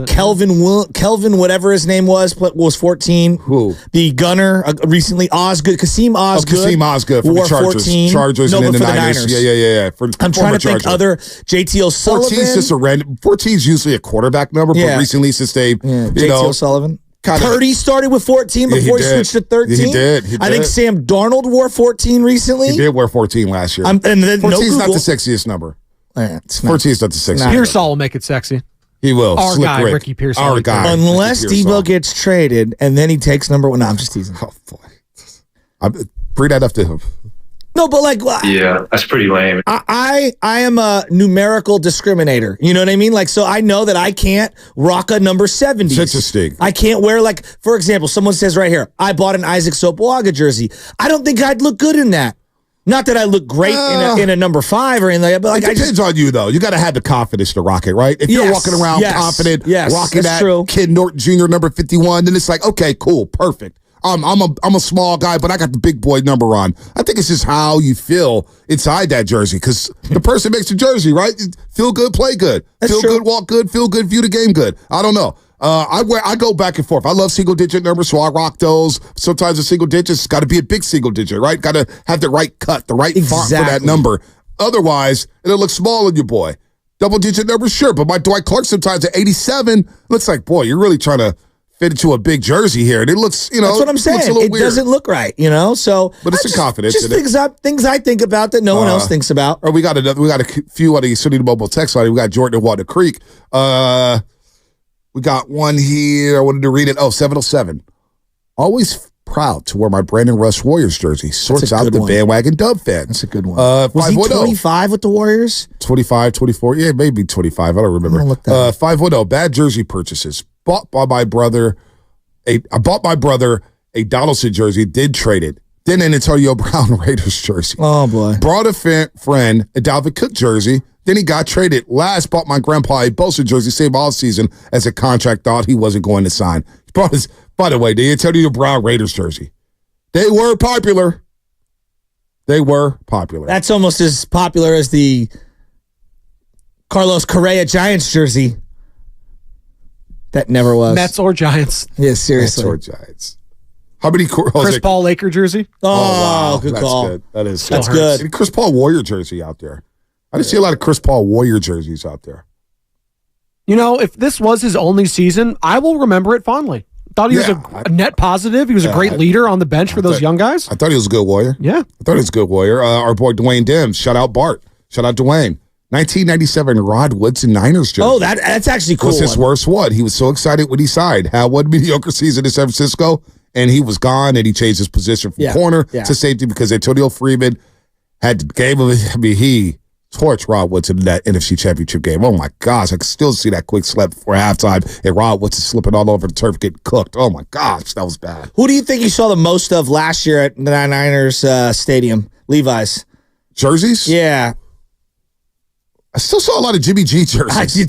Kelvin, whatever his name was 14. Who? The gunner recently, Kasim Osgood. Kasim Osgood from the Chargers. 14. Chargers and then the Niners. Yeah. I'm trying to think other JT O'Sullivan. 14's just a random. 14's usually a quarterback number, but recently since they, JT O'Sullivan. Purdy started with 14 before he switched to 13. He did. I think Sam Darnold wore 14 recently. He did wear 14 last year. And then 14's not the sexiest number. 14's not the sexiest. Pearsall will make it sexy. He will. Our guy, Ricky Pearsall. Our guy. Unless Debo gets traded and then he takes number 1. No, I'm just teasing. Oh, boy. Bring that up to him. No, but like, yeah, that's pretty lame. I am a numerical discriminator. You know what I mean? Like, so I know that I can't rock a number 70. Interesting. I can't wear, like, for example, someone says right here, I bought an Isaac Sopoaga jersey. I don't think I'd look good in that. Not that I look great in a number 5 or anything like that, but like, it depends on you, though. You got to have the confidence to rock it, right? If you're walking around confident, rocking that Kid Norton Jr. number 51, then it's like, okay, cool, perfect. I'm a small guy, but I got the big boy number on. I think it's just how you feel inside that jersey, because the person makes the jersey, right? Feel good, play good. Feel good, walk good. Feel good, view the game good. I don't know. I go back and forth. I love single digit numbers, so I rock those. Sometimes a single digit, it's got to be a big single digit, right? Got to have the right cut, the right font for that number. Otherwise, it'll look small on you, boy. Double digit numbers, sure, but my Dwight Clark sometimes at 87 looks like, boy, you're really trying to fit into a big jersey here. And it looks, that's what I'm saying. It doesn't look right, So, but it's a confidence. Just things I think about that no one else thinks about. Or we got a few on the City Mobile text line. We got Jordan and Walter Creek. We got one here. I wanted to read it. 707. Always proud to wear my Brandon Rush Warriors jersey. Sorts out the bandwagon Dub fan. That's a good one. Was he 25 with the Warriors? 25, 24. Yeah, maybe 25. I don't remember. 510. Bad jersey purchases. Bought my brother a Donaldson jersey. Did trade it. Then an Antonio Brown Raiders jersey. Oh, boy. Brought a friend a Dalvin Cook jersey. Then he got traded. Last bought my grandpa a Bosa jersey, same offseason as a contract thought he wasn't going to sign. He brought his, by the way, the Antonio Brown Raiders jersey. They were popular. That's almost as popular as the Carlos Correa Giants jersey. That never was. Mets or Giants. Yeah, seriously. Mets or Giants. How many Chris Paul Laker jersey? Oh, wow. Good That's call. good. That is That's good. And Chris Paul Warrior jersey out there. I didn't see a lot of Chris Paul Warrior jerseys out there. You know, if this was his only season, I will remember it fondly. Thought he was a net positive. He was a great leader on the bench for those young guys. I thought he was a good Warrior. Yeah. I thought he was a good Warrior. Our boy Dwayne Dims. Shout out Bart. Shout out Dwayne. 1997 Rod Woodson Niners jersey. Oh, that's actually cool. Was his worst one. He was so excited when he signed. Had one mediocre season in San Francisco, and he was gone, and he changed his position from corner to safety because Antonio Freeman had the game of it. I mean, he torched Rod Woodson in that NFC Championship game. Oh, my gosh. I can still see that quick slip before halftime, and Rod Woodson slipping all over the turf, getting cooked. Oh, my gosh. That was bad. Who do you think you saw the most of last year at the Niners Stadium? Levi's. Jerseys? Yeah. I still saw a lot of Jimmy G jerseys. I did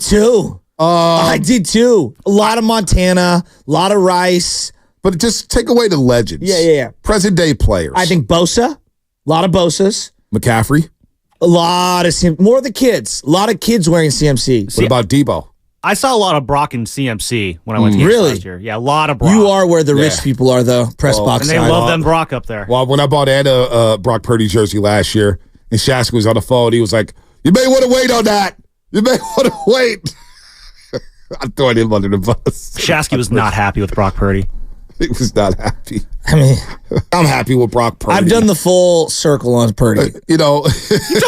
too. A lot of Montana, a lot of Rice. But just take away the legends. Yeah. Present day players. I think Bosa, a lot of Bosas. McCaffrey. A lot of more of the kids. A lot of kids wearing CMC. What about Debo? I saw a lot of Brock and CMC when I went to games last year. Yeah, a lot of Brock. You are where the rich people are, though. Press box and they side. love them Brock up there. Well, when I bought Ed a Brock Purdy jersey last year, and Shaska was on the phone, he was like, "You may want to wait on that. You may want to wait." I'm throwing him under the bus. Shasky was not happy with Brock Purdy. He was not happy. I mean, I'm happy with Brock Purdy. I've done the full circle on Purdy. You've done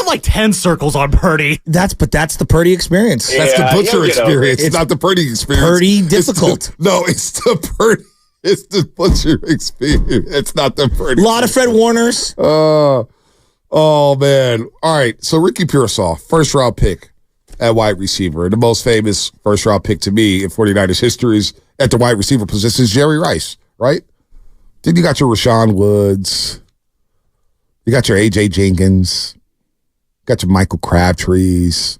like 10 circles on Purdy. That's the Purdy experience. That's the Butcher experience. It's not the Purdy experience. Purdy difficult. It's the Butcher experience. It's not the Purdy. A lot of Fred Warners. Oh, man. All right. So Ricky Pearsall, first-round pick at wide receiver. The most famous first-round pick to me in 49ers history is at the wide receiver position is Jerry Rice, right? Then you got your Rashawn Woods. You got your A.J. Jenkins. Got your Michael Crabtrees.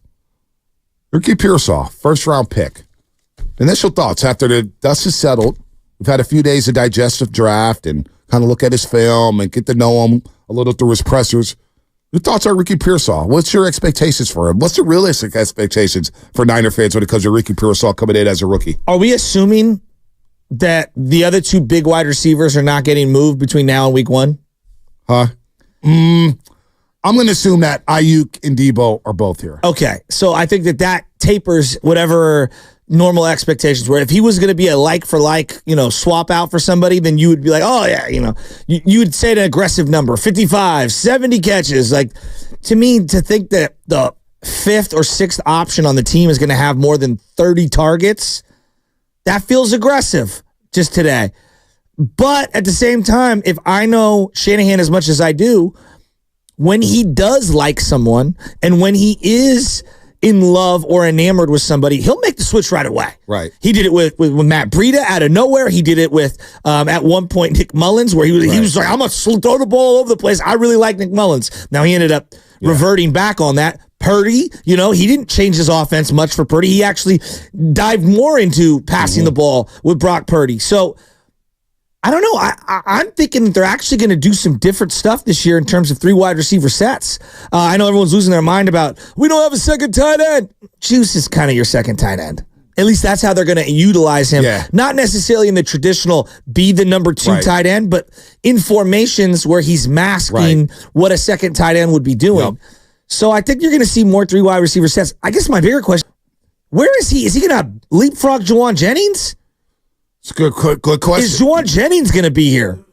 Ricky Pearsall, first-round pick. Initial thoughts after the dust is settled. We've had a few days of digestive draft and kind of look at his film and get to know him a little through his pressers. Your thoughts on Ricky Pearsall? What's your expectations for him? What's the realistic expectations for Niner fans when it comes to Ricky Pearsall coming in as a rookie? Are we assuming that the other two big wide receivers are not getting moved between now and week one? Huh? I'm going to assume that Ayuk and Debo are both here. Okay, so I think that tapers whatever normal expectations were. If he was going to be a like for like, swap out for somebody, then you would be like, oh yeah, you would say an aggressive number, 55, 70 catches. Like, to me, to think that the fifth or sixth option on the team is going to have more than 30 targets, that feels aggressive just today. But at the same time, if I know Shanahan as much as I do, when he does like someone and when he is in love or enamored with somebody, he'll make the switch right away. Right. He did it with Matt Breida out of nowhere. He did it with, at one point, Nick Mullins, where he was like, I'm going to throw the ball all over the place. I really like Nick Mullins. Now he ended up reverting back on that. Purdy, he didn't change his offense much for Purdy. He actually dived more into passing the ball with Brock Purdy. So, I don't know. I'm thinking they're actually going to do some different stuff this year in terms of 3 wide receiver sets. I know everyone's losing their mind about, we don't have a second tight end. Juice is kind of your second tight end. At least that's how they're going to utilize him. Yeah. Not necessarily in the traditional be the number 2 tight end, but in formations where he's masking what a second tight end would be doing. Yep. So I think you're going to see more 3 wide receiver sets. I guess my bigger question, where is he? Is he going to leapfrog Juwan Jennings? It's a good question. Is Juwan Jennings going to be here?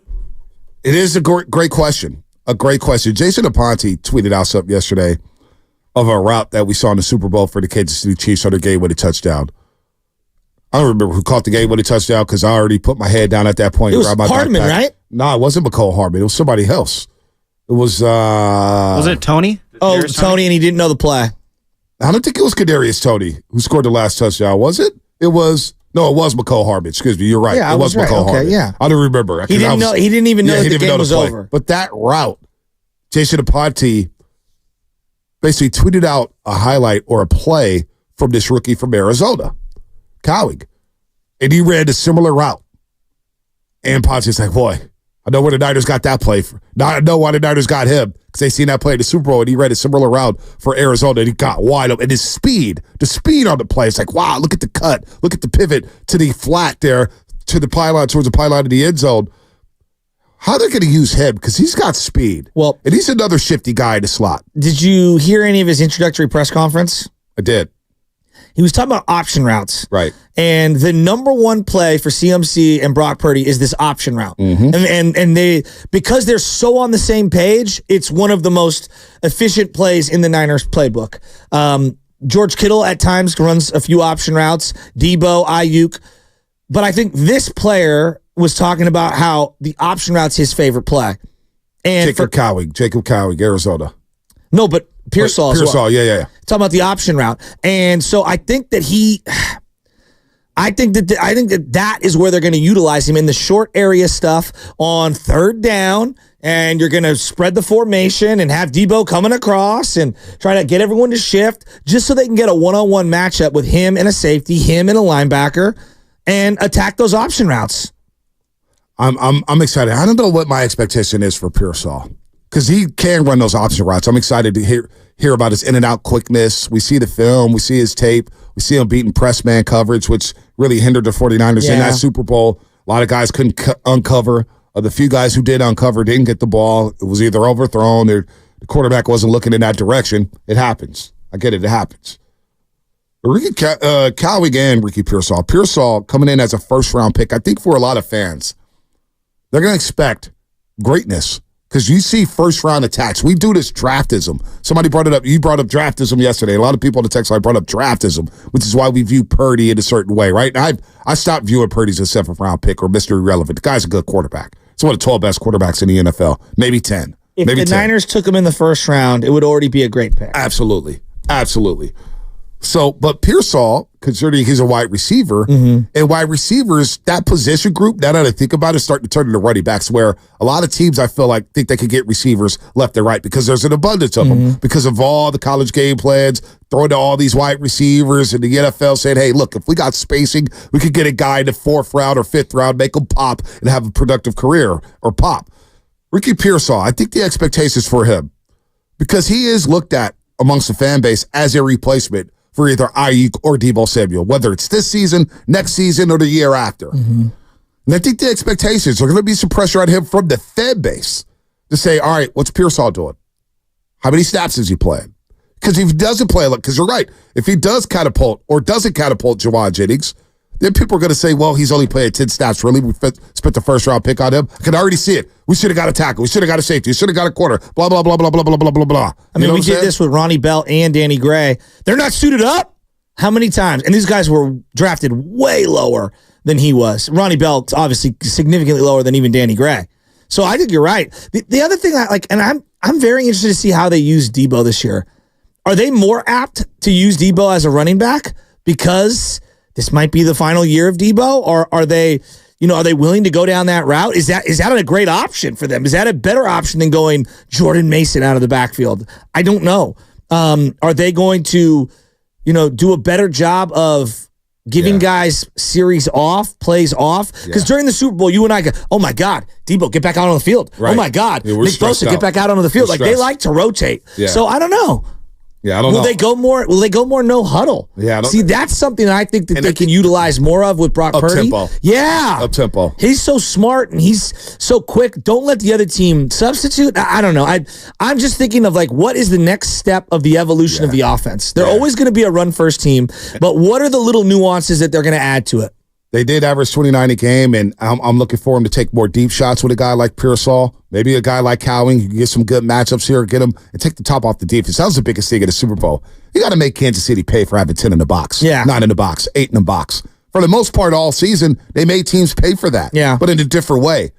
It is a great question. A great question. Jason Aponte tweeted out something yesterday of a route that we saw in the Super Bowl for the Kansas City Chiefs on their game with a touchdown. I don't remember who caught the game with a touchdown because I already put my head down at that point. It was Hardman, right? No, it wasn't McCole Hardman. It was somebody else. It was... was it Tony? Oh, Tony, and he didn't know the play. I don't think it was Kadarius Toney who scored the last touchdown, was it? It was McCole Hardman. Excuse me, you're right. Yeah, it was right. McCole Hardman. Yeah. I don't remember. He didn't even know that the game was over. But that route, Jason Aponte basically tweeted out a highlight or a play from this rookie from Arizona, Cowing. And he ran a similar route. And Ponte's like, boy, I know where the Niners got that play. I know why the Niners got him, because they seen that play in the Super Bowl, and he ran a similar route for Arizona, and he got wide open. And his speed, the speed on the play, it's like, wow, look at the cut. Look at the pivot to the flat there, to the pylon, towards the pylon of the end zone. How they're going to use him, because he's got speed. Well, and he's another shifty guy in the slot. Did you hear any of his introductory press conference? I did. He was talking about option routes. Right. And the number one play for CMC and Brock Purdy is this option route. Mm-hmm. And they, because they're so on the same page, it's one of the most efficient plays in the Niners playbook. George Kittle at times runs a few option routes, Debo, Ayuk. But I think this player was talking about how the option route's his favorite play. And Jacob Cowing, Arizona. No, but Pearsall as well. Pearsall, yeah. Talking about the option route. And so I think that that is where they're going to utilize him in the short area stuff on third down. And you're going to spread the formation and have Debo coming across and try to get everyone to shift just so they can get a one-on-one matchup with him and a safety, him and a linebacker, and attack those option routes. I'm excited. I don't know what my expectation is for Pearsall, because he can run those option routes. I'm excited to hear about his in-and-out quickness. We see the film. We see his tape. We see him beating press man coverage, which really hindered the 49ers in that Super Bowl. A lot of guys couldn't uncover. The few guys who did uncover didn't get the ball. It was either overthrown or the quarterback wasn't looking in that direction. It happens. I get it. It happens. But Ricky Cowing and Ricky Pearsall. Pearsall coming in as a first-round pick, I think for a lot of fans, they're going to expect greatness. Because you see first-round attacks. We do this draftism. Somebody brought it up. You brought up draftism yesterday. A lot of people on the text line brought up draftism, which is why we view Purdy in a certain way, right? And I stopped viewing Purdy as a seventh-round pick or Mr. Irrelevant. The guy's a good quarterback. He's one of the 12 best quarterbacks in the NFL. Maybe 10. If maybe the 10. Niners took him in the first round, it would already be a great pick. Absolutely. So, but Pearsall, considering he's a wide receiver, and wide receivers, that position group, now that I think about it, is starting to turn into running backs, where a lot of teams, I feel like, think they could get receivers left and right because there's an abundance of them, because of all the college game plans, throwing to all these wide receivers, and the NFL saying, hey, look, if we got spacing, we could get a guy in the 4th round or 5th round, make him pop, and have a productive career, or pop. Ricky Pearsall, I think the expectations for him, because he is looked at amongst the fan base as a replacement for either Ayuk or Debo Samuel, whether it's this season, next season, or the year after. And I think the expectations are going to be some pressure on him from the fan base to say, all right, what's Pearsall doing? How many snaps is he playing? Because if he doesn't play, because you're right, if he does catapult or doesn't catapult Juwan Jennings, then people are going to say, well, he's only played 10 snaps. Really? We spent the first-round pick on him? I can already see it. We should have got a tackle. We should have got a safety. We should have got a corner. Blah, blah, blah, blah, blah, blah, blah, blah, blah. I mean, we did this with Ronnie Bell and Danny Gray. They're not suited up? How many times? And these guys were drafted way lower than he was. Ronnie Bell, obviously, significantly lower than even Danny Gray. So I think you're right. The other thing, I'm very interested to see how they use Debo this year. Are they more apt to use Debo as a running back because this might be the final year of Debo, or are they willing to go down that route? Is that a great option for them? Is that a better option than going Jordan Mason out of the backfield? I don't know. Are they going to, do a better job of giving guys series off, plays off? Because during the Super Bowl, you and I go, oh my God, Debo, get back out on the field. Right. Oh my God, Nick Bosa, get back out onto the field. They like to rotate. Yeah. So I don't know. Yeah, I don't know. Will they go more no huddle? Yeah, see, that's something that I think that they can utilize more of with Brock Purdy. Up-tempo. Yeah. Up-tempo. He's so smart and he's so quick. Don't let the other team substitute. I don't know. I'm just thinking of what is the next step of the evolution of the offense? They're always going to be a run-first team, but what are the little nuances that they're going to add to it? They did average 29 a game, and I'm looking for him to take more deep shots with a guy like Pearsall. Maybe a guy like Cowing. You can get some good matchups here, get him, and take the top off the defense. That was the biggest thing in the Super Bowl. You got to make Kansas City pay for having 10 in the box. Yeah. 9 in the box, 8 in the box. For the most part, all season, they made teams pay for that. Yeah. But in a different way.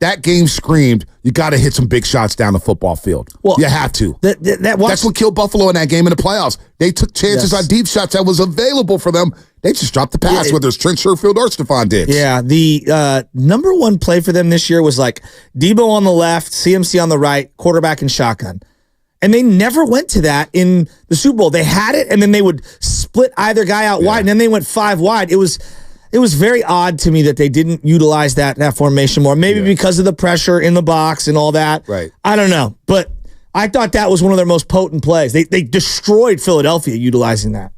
that game screamed, you got to hit some big shots down the football field. Well, you have to. That's what killed Buffalo in that game in the playoffs. They took chances on deep shots that was available for them. They just dropped the pass, whether it's Trent Sherfield or Stephon Diggs. Yeah, the number one play for them this year was like Debo on the left, CMC on the right, quarterback and shotgun. And they never went to that in the Super Bowl. They had it, and then they would split either guy out wide, and then they went 5 wide. It was very odd to me that they didn't utilize that formation more. Maybe because of the pressure in the box and all that. Right. I don't know. But I thought that was one of their most potent plays. They destroyed Philadelphia utilizing that.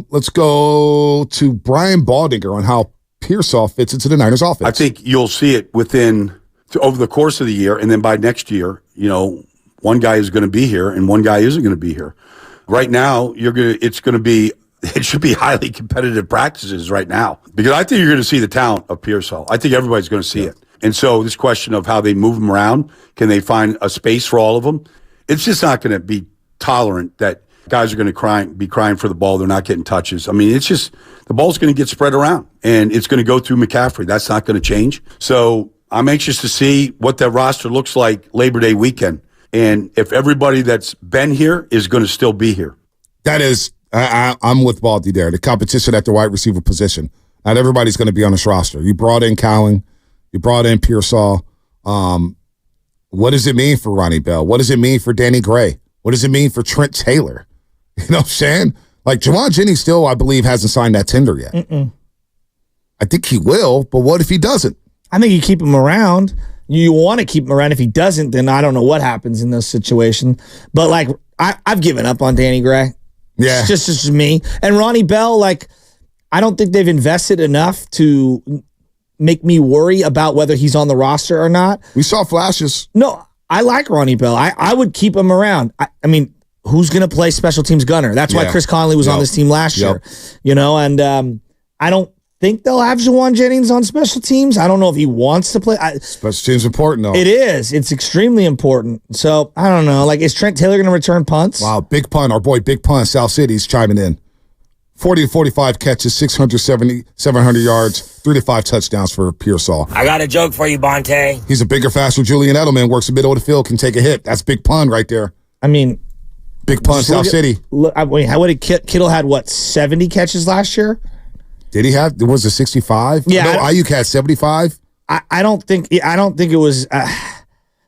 Let's go to Brian Baldinger on how Pearsall fits into the Niners offense. I think you'll see it over the course of the year, and then by next year, one guy is going to be here and one guy isn't going to be here. Right now, it should be highly competitive practices right now, because I think you're going to see the talent of Pearsall. I think everybody's going to see it. And so this question of how they move them around, can they find a space for all of them? It's just not going to be tolerant that guys are going to be crying for the ball. They're not getting touches. I mean, it's just the ball's going to get spread around, and it's going to go through McCaffrey. That's not going to change. So I'm anxious to see what that roster looks like Labor Day weekend, and if everybody that's been here is going to still be here. That is, I'm with Baldy there. The competition at the wide receiver position. Not everybody's going to be on this roster. You brought in Cowling. You brought in Pearsall. What does it mean for Ronnie Bell? What does it mean for Danny Gray? What does it mean for Trent Taylor? You know what I'm saying? Like, Jawan Jennings still, I believe, hasn't signed that tender yet. I think he will, but what if he doesn't? I think you keep him around. You want to keep him around. If he doesn't, then I don't know what happens in those situations. But, like, I've given up on Danny Gray. Yeah. It's just me. And Ronnie Bell, like, I don't think they've invested enough to make me worry about whether he's on the roster or not. We saw flashes. No, I like Ronnie Bell. I would keep him around. I mean, who's going to play special teams gunner? That's why Chris Conley was on this team last year. And I don't think they'll have Jawan Jennings on special teams. I don't know if he wants to play. Special teams important, though. It is. It's extremely important. So, I don't know. Like, is Trent Taylor going to return punts? Wow, big pun. Our boy Big Pun, South City's chiming in. 40 to 45 catches, 670, 700 yards, 3 to 5 touchdowns for Pearsall. I got a joke for you, Bonte. He's a bigger, faster Julian Edelman, works the middle of the field, can take a hit. That's Big Pun right there. I mean, Big Pun, South City. Look, I mean, how did Kittle had, 70 catches last year? Did he have? Was it 65? Yeah. No, Ayuk had 75. I don't think it was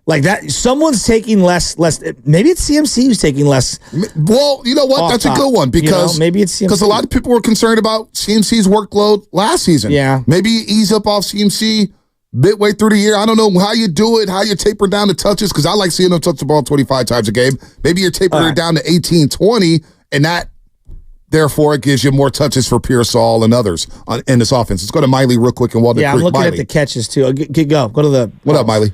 like that. Someone's taking less. Maybe it's CMC who's taking less. Well, you know what? That's a good one because maybe it's CMC. Because a lot of people were concerned about CMC's workload last season. Yeah. Maybe ease up off CMC midway through the year. I don't know how you do it, how you taper down the touches, because I like seeing him touch the ball 25 times a game. Maybe you're tapering it down to 18, 20, and that, therefore, it gives you more touches for Pearsall and others in this offense. Let's go to Miley real quick and Walden Creek. I'm looking Miley. at the catches, too. Go to the... What up, Miley?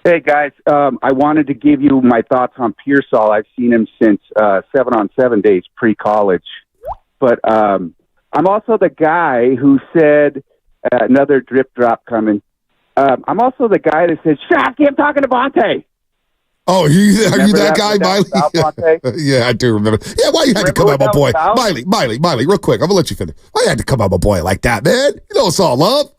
Hey, guys. I wanted to give you my thoughts on Pearsall. I've seen him since 7-on-7 days pre-college. But I'm also the guy who said, another drip drop coming. I'm also the guy that said, Shocky, I'm talking to Bonte. Oh, are you that guy, Miley? Yeah, I do remember. Yeah, why you had to come at my boy? Miley, real quick. I'm going to let you finish. Why you had to come at my boy like that, man? You know it's all love.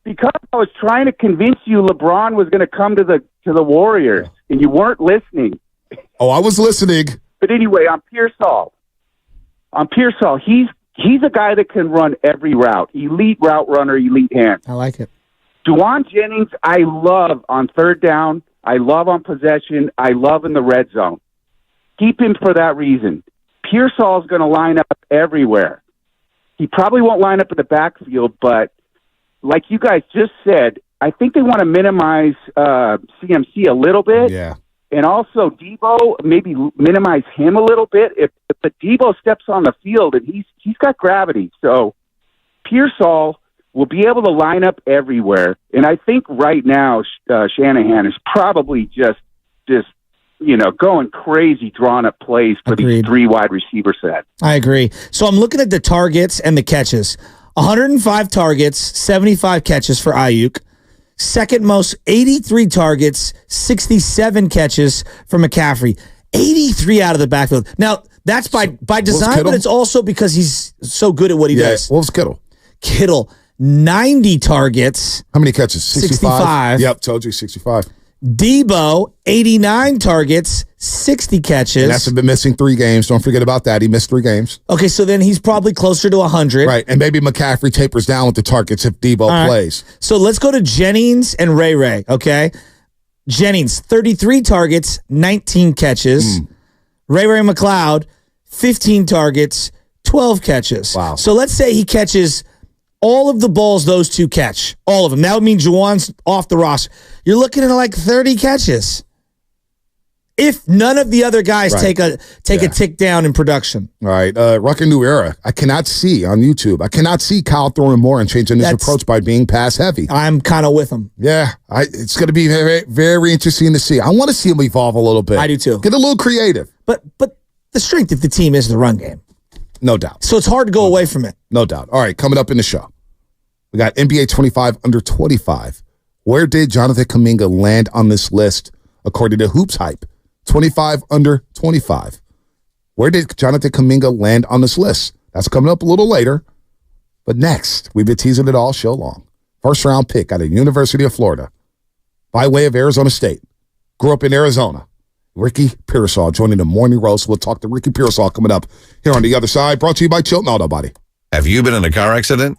Because I was trying to convince you LeBron was going to come to the Warriors, and you weren't listening. Oh, I was listening. But anyway, on Pearsall, he's a guy that can run every route. Elite route runner, elite hand. I like it. Juwan Jennings, I love on third down. I love on possession. I love in the red zone. Keep him for that reason. Pearsall's going to line up everywhere. He probably won't line up in the backfield, but like you guys just said, I think they want to minimize CMC a little bit. Yeah. And also Debo, maybe minimize him a little bit. If the Debo steps on the field, and he's got gravity. So Pearsall will be able to line up everywhere. And I think right now Shanahan is probably just going crazy drawing up plays for these 3 wide receiver set. I agree. So I'm looking at the targets and the catches. 105 targets, 75 catches for Ayuk. Second most, 83 targets, 67 catches for McCaffrey. 83 out of the backfield. Now, that's by design, but it's also because he's so good at what he does. What was Kittle? Kittle, 90 targets. How many catches? 65? Yep, told you 65. Debo, 89 targets, 60 catches. And that's been missing 3 games. Don't forget about that. He missed 3 games. Okay, so then he's probably closer to 100. Right, and maybe McCaffrey tapers down with the targets if Debo plays. So let's go to Jennings and Ray, okay? Jennings, 33 targets, 19 catches. Ray McLeod, 15 targets, 12 catches. Wow. So let's say he catches all of the balls those two catch. All of them. That would mean Juwan's off the roster. You're looking at like 30 catches. If none of the other guys take a tick down in production. All right. Rucker New Era. I cannot see on YouTube. I cannot see Kyle throwing more and changing his approach by being pass heavy. I'm kind of with him. Yeah. It's going to be very, very interesting to see. I want to see him evolve a little bit. I do too. Get a little creative. But the strength of the team is the run game. No doubt. So it's hard to go away from it. No doubt. All right, coming up in the show, we got NBA 25 under 25. Where did Jonathan Kuminga land on this list according to Hoops Hype? 25 under 25. Where did Jonathan Kuminga land on this list? That's coming up a little later. But next, we've been teasing it all show long. First round pick out of University of Florida by way of Arizona State. Grew up in Arizona. Ricky Pearsall joining the Morning Roast. We'll talk to Ricky Pearsall coming up here on the other side. Brought to you by Chilton Auto Body. Have you been in a car accident?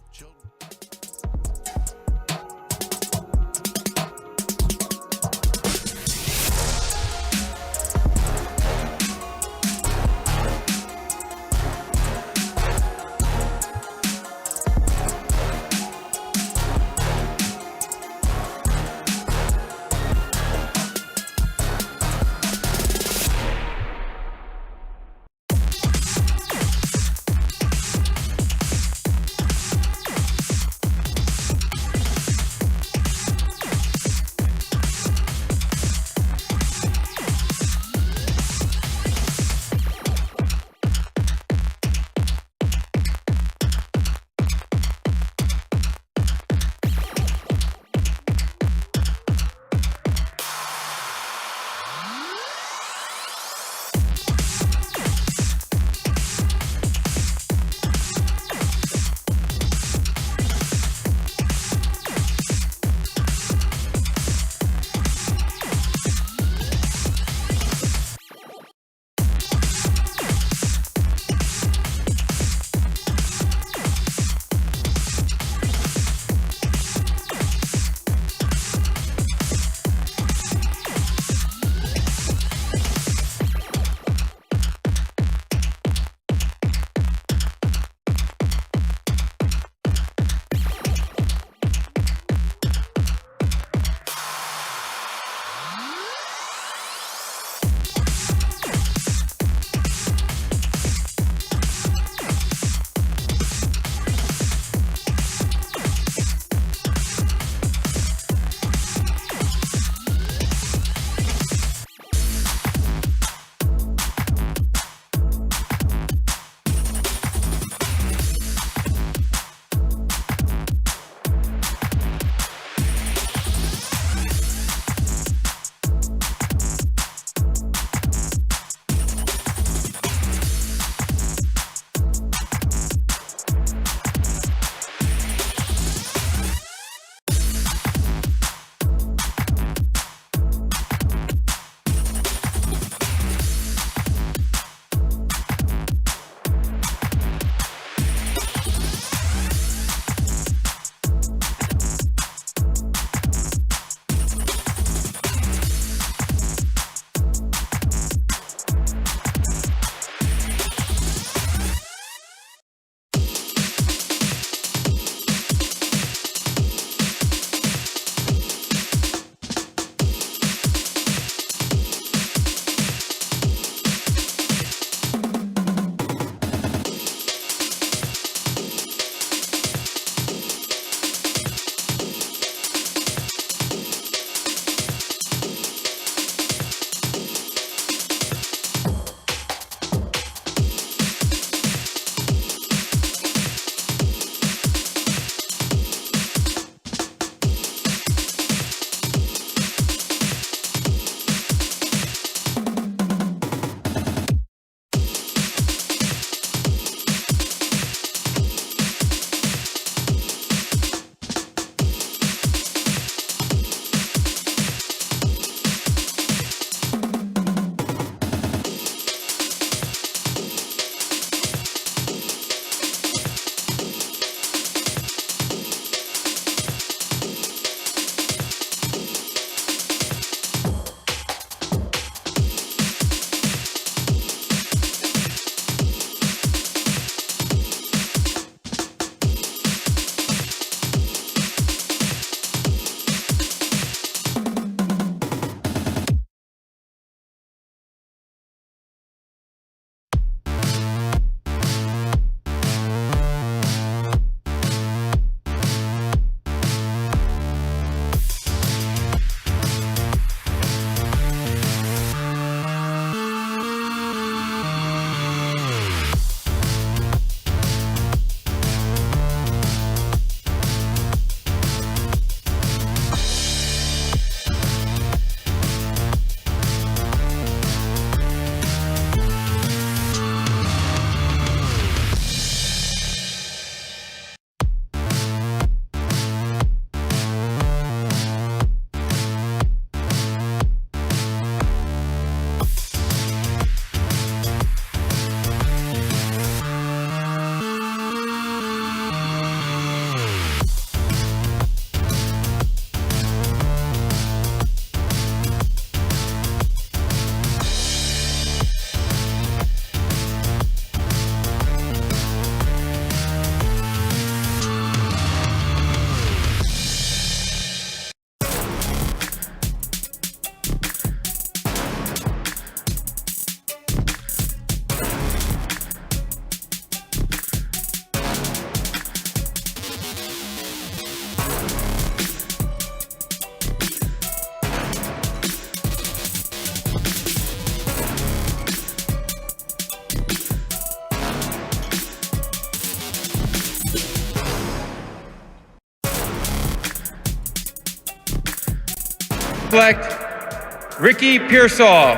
select Ricky Pearsall,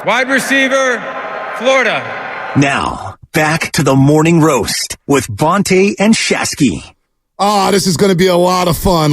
wide receiver, Florida. Now, back to the morning roast with Bonte and Shasky. This is going to be a lot of fun,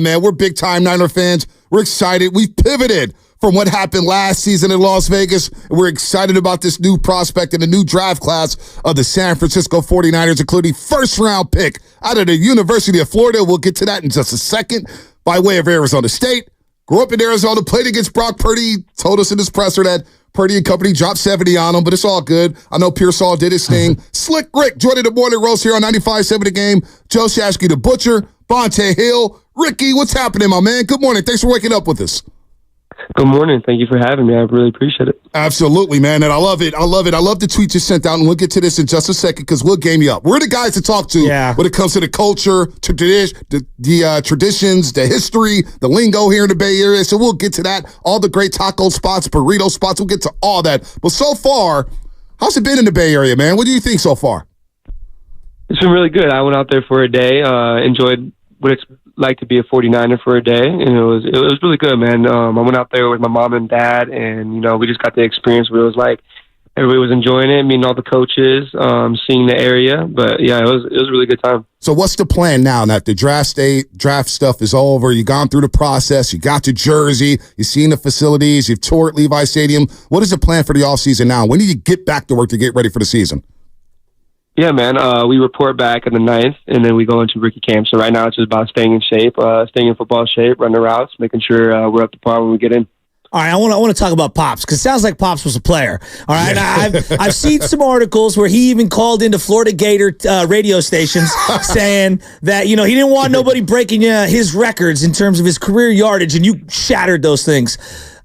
man. We're big-time Niner fans. We're excited. We've pivoted from what happened last season in Las Vegas. We're excited about this new prospect and the new draft class of the San Francisco 49ers, including first-round pick out of the University of Florida. We'll get to that in just a second. By way of Arizona State, grew up in Arizona, played against Brock Purdy, told us in his presser that Purdy and company dropped 70 on him, but it's all good. I know Pearsall did his thing. Slick Rick joining the morning roast here on 95.7 The Game. Joe Shasky, the Butcher, Bonte Hill. Ricky, what's happening, my man? Good morning. Thanks for waking up with us. Good morning. Thank you for having me. I really appreciate it. Absolutely, man. And I love it. I love the tweet you sent out, and we'll get to this in just a second because we'll game you up. We're the guys to talk to when it comes to the culture, the traditions, the history, the lingo here in the Bay Area. So we'll get to that. All the great taco spots, burrito spots. We'll get to all that. But so far, how's it been in the Bay Area, man? What do you think so far? It's been really good. I went out there for a day, enjoyed what it's like to be a 49er for a day, and it was really good, man. I went out there with my mom and dad, and we just got the experience where it was like everybody was enjoying it, meeting all the coaches, seeing the area. But yeah, it was a really good time. So what's the plan now that the draft stuff is over? You gone through the process, you got to Jersey, you've seen the facilities, you've toured Levi Stadium. What is the plan for the offseason now? When do you get back to work to get ready for the season? Yeah, man. We report back on the 9th, and then we go into rookie camp. So right now it's just about staying in shape, staying in football shape, running routes, making sure we're up to par when we get in. All right, I want to talk about Pops because it sounds like Pops was a player. All right, I've seen some articles where he even called into Florida Gator radio stations saying that he didn't want nobody breaking his records in terms of his career yardage, and you shattered those things.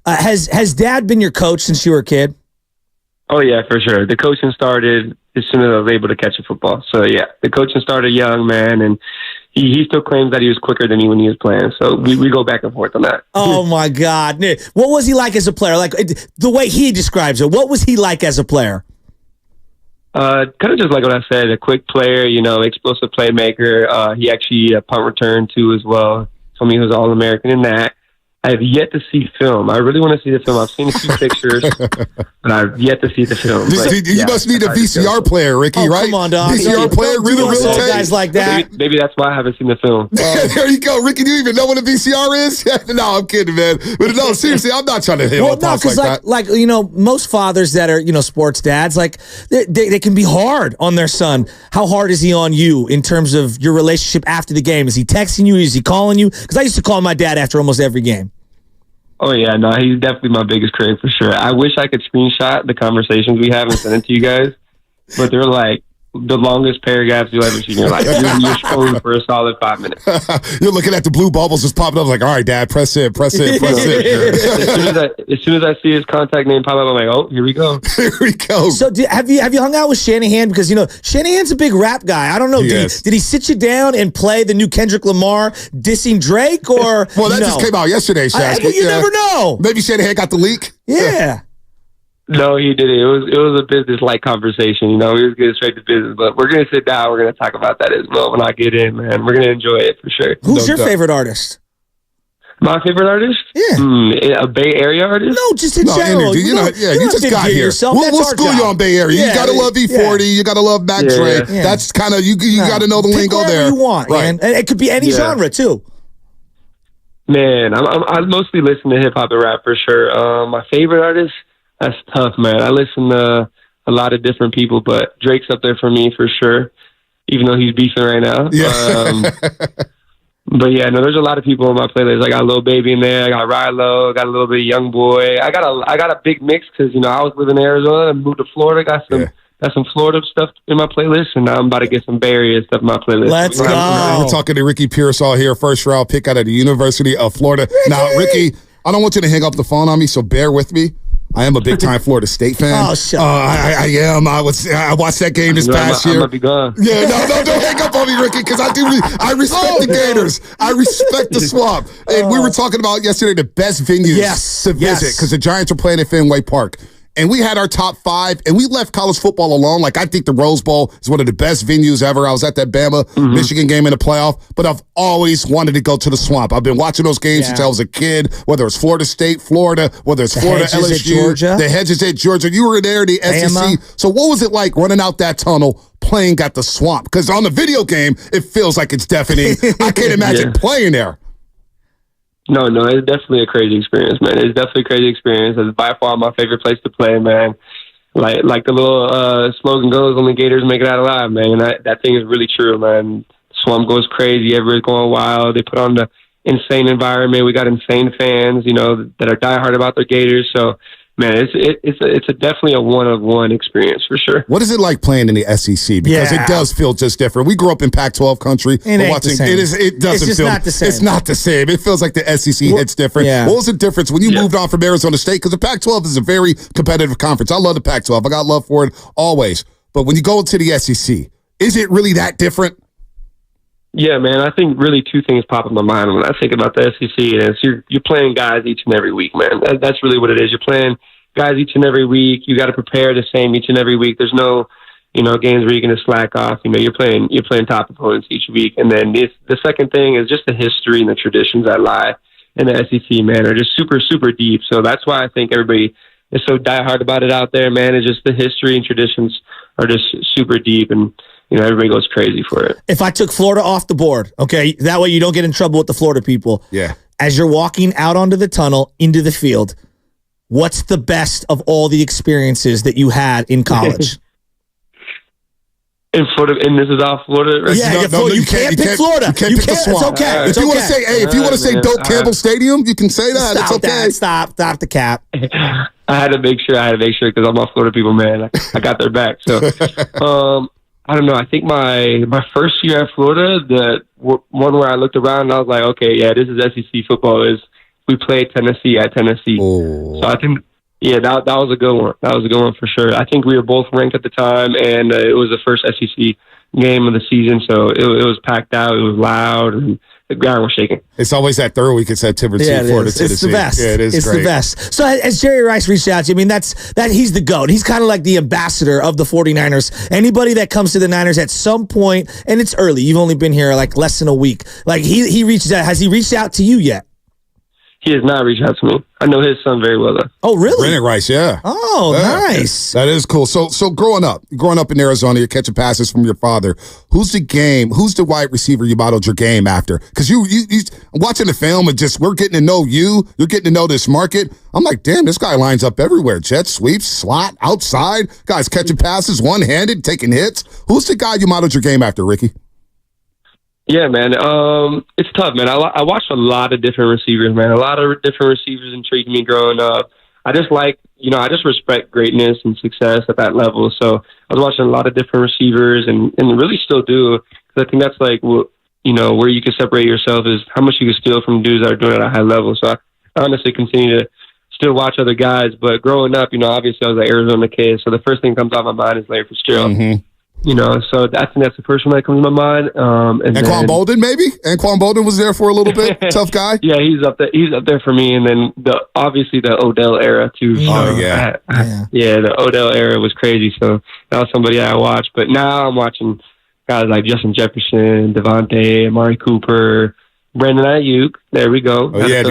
Has Dad been your coach since you were a kid? Oh yeah, for sure. The coaching started as soon as I was able to catch a football. So yeah, the coaching started young, man, and he still claims that he was quicker than me when he was playing. So we go back and forth on that. Oh my God. What was he like as a player? Like the way he describes it, what was he like as a player? Kind of just like what I said, a quick player, explosive playmaker. He actually punt return too as well. Told me he was All-American in that. I have yet to see film. I really want to see the film. I've seen a few pictures, but I've yet to see the film. You must need a VCR player, Ricky, right? Come on, dog. VCR player, real tape. Guys like that. Maybe that's why I haven't seen the film. There you go, Ricky. Do you even know what a VCR is? No, I'm kidding, man. But no, seriously, I'm not trying to hit on Pops like that. Like most fathers that are sports dads, like they can be hard on their son. How hard is he on you in terms of your relationship after the game? Is he texting you? Is he calling you? Because I used to call my dad after almost every game. Oh, yeah, no, he's definitely my biggest critic for sure. I wish I could screenshot the conversations we have and send it to you guys, but they're like the longest paragraphs you'll ever see in your life. You're scrolling for a solid 5 minutes. You're looking at the blue bubbles just popping up like, all right, Dad, press it. As soon as I see his contact name pop up, I'm like, oh, here we go. Here we go. So have you hung out with Shanahan? Because, Shanahan's a big rap guy. I don't know. Did he sit you down and play the new Kendrick Lamar dissing Drake? Or well, that just came out yesterday, Shasky. You never know. Maybe Shanahan got the leak. Yeah. No, he did it. It was a business-like conversation. We was getting straight to business. But we're going to sit down. We're going to talk about that as well when I get in, man. We're going to enjoy it for sure. Who's your favorite artist? My favorite artist? Yeah. A Bay Area artist? No, just in general. You just got here. We'll school you on Bay Area. You got to love E40. You got to love Mac Dre. Yeah. That's kind of, you got to know the lingo there. You want, right. Man. And it could be any genre, too. Man, I mostly listen to hip-hop and rap for sure. My favorite artist? That's tough, man. I listen to a lot of different people, but Drake's up there for me for sure, even though he's beefing right now. Yeah. But yeah, no, there's a lot of people on my playlist. I got Lil Baby in there. I got Rilo. I got a little bit of Young Boy. I got a big mix because I was living in Arizona and moved to Florida. Got some Florida stuff in my playlist, and now I'm about to get some Bay Area stuff in my playlist. Let's go. We're talking to Ricky Pearsall here, first round pick out of the University of Florida. Now, Ricky, I don't want you to hang up the phone on me, so bear with me. I am a big-time Florida State fan. Oh, shut up. I am. I watched that game this past year. I'm gonna be gone. Yeah, no, don't hang up on me, Ricky, because I respect the Gators. I respect the Swamp. And we were talking about yesterday the best venues to visit because the Giants are playing at Fenway Park. and we had our top 5, and we left college football alone. Like, I think the Rose Bowl is one of the best venues ever. I was at that Bama-Michigan game in the playoff, but I've always wanted to go to the Swamp. I've been watching those games since I was a kid, whether it's Florida State, Florida, whether it's Florida, LSU, at Georgia. the Hedges at Georgia. You were there, the SEC. So what was it like running out that tunnel, playing at the Swamp? Because on the video game, it feels like it's deafening. I can't imagine playing there. No, it's definitely a crazy experience, man. It's definitely a crazy experience. It's by far my favorite place to play, man. Like the little slogan goes, only Gators make it out alive, man. And that thing is really true, man. Swamp goes crazy. Everybody's going wild. They put on the insane environment. We got insane fans, that are diehard about their Gators. So, man, it's definitely a one-of-one experience for sure. What is it like playing in the SEC? Because it does feel just different. We grew up in Pac-12 country. It ain't the same. It doesn't it's feel not the same. It's not the same. It feels like the SEC hits different. Yeah. What was the difference when you moved on from Arizona State? Because the Pac-12 is a very competitive conference. I love the Pac-12. I got love for it always. But when you go into the SEC, is it really that different? Yeah, man. I think really two things pop in my mind when I think about the SEC. And it's you're playing guys each and every week, man. That's really what it is. You're playing guys each and every week. You got to prepare the same each and every week. There's no, games where you're going to slack off. You're playing top opponents each week. And then the second thing is just the history and the traditions that lie in the SEC, man, are just super, super deep. So that's why I think everybody is so diehard about it out there, man. It's just the history and traditions are just super deep, and everybody goes crazy for it. If I took Florida off the board, okay, that way you don't get in trouble with the Florida people. Yeah. As you're walking out onto the tunnel into the field, what's the best of all the experiences that you had in college? In Florida, and this is off Florida. Right? Yeah, you can't pick Florida. You can't. It's okay. If you want to say, if you want to say Doak Campbell Stadium, you can say that. It's okay. Stop the cap. I had to make sure because I'm all Florida people, man. I got their back. So, I don't know. I think my first year at Florida, the one where I looked around and I was like, okay, yeah, this is SEC football. We played Tennessee at Tennessee. Oh. So I think, that was a good one. That was a good one for sure. I think we were both ranked at the time, and it was the first SEC game of the season, so it was packed out. It was loud, and the ground was shaking. It's always that third week in September, Florida, Tennessee. It's the best. Yeah, it is it's great. The best. So as Jerry Rice reached out to you, he's the GOAT. He's kind of like the ambassador of the 49ers. Anybody that comes to the Niners at some point, and it's early, you've only been here like less than a week, like he reaches out. Has he reached out to you yet? He has not reached out to me. I know his son very well, though. Oh, really? Brennan Rice, yeah. Oh, yeah. Nice. That is cool. So growing up in Arizona, you're catching passes from your father. Who's the wide receiver you modeled your game after? Because you watching the film and we're getting to know you. You're getting to know this market. I'm like, damn, this guy lines up everywhere. Jet sweeps, slot, outside. Guys catching passes, one-handed, taking hits. Who's the guy you modeled your game after, Ricky? Yeah, man. It's tough, man. I watched a lot of different receivers, man. A lot of different receivers intrigued me growing up. I just I just respect greatness and success at that level. So I was watching a lot of different receivers and really still do. Because I think that's where you can separate yourself is how much you can steal from dudes that are doing it at a high level. So I honestly continue to still watch other guys. But growing up, obviously I was an Arizona kid. So the first thing that comes out of my mind is Larry Fitzgerald. Mm-hmm. So I think that's the first one that comes to my mind. And Anquan Bolden, maybe? Anquan Bolden was there for a little bit. Tough guy. Yeah, he's up there. He's up there for me. And then obviously the Odell era too. Oh, yeah. The Odell era was crazy. So that was somebody I watched. But now I'm watching guys like Justin Jefferson, Devontae, Amari Cooper, Brandon Ayuk. There we go. Oh, yeah,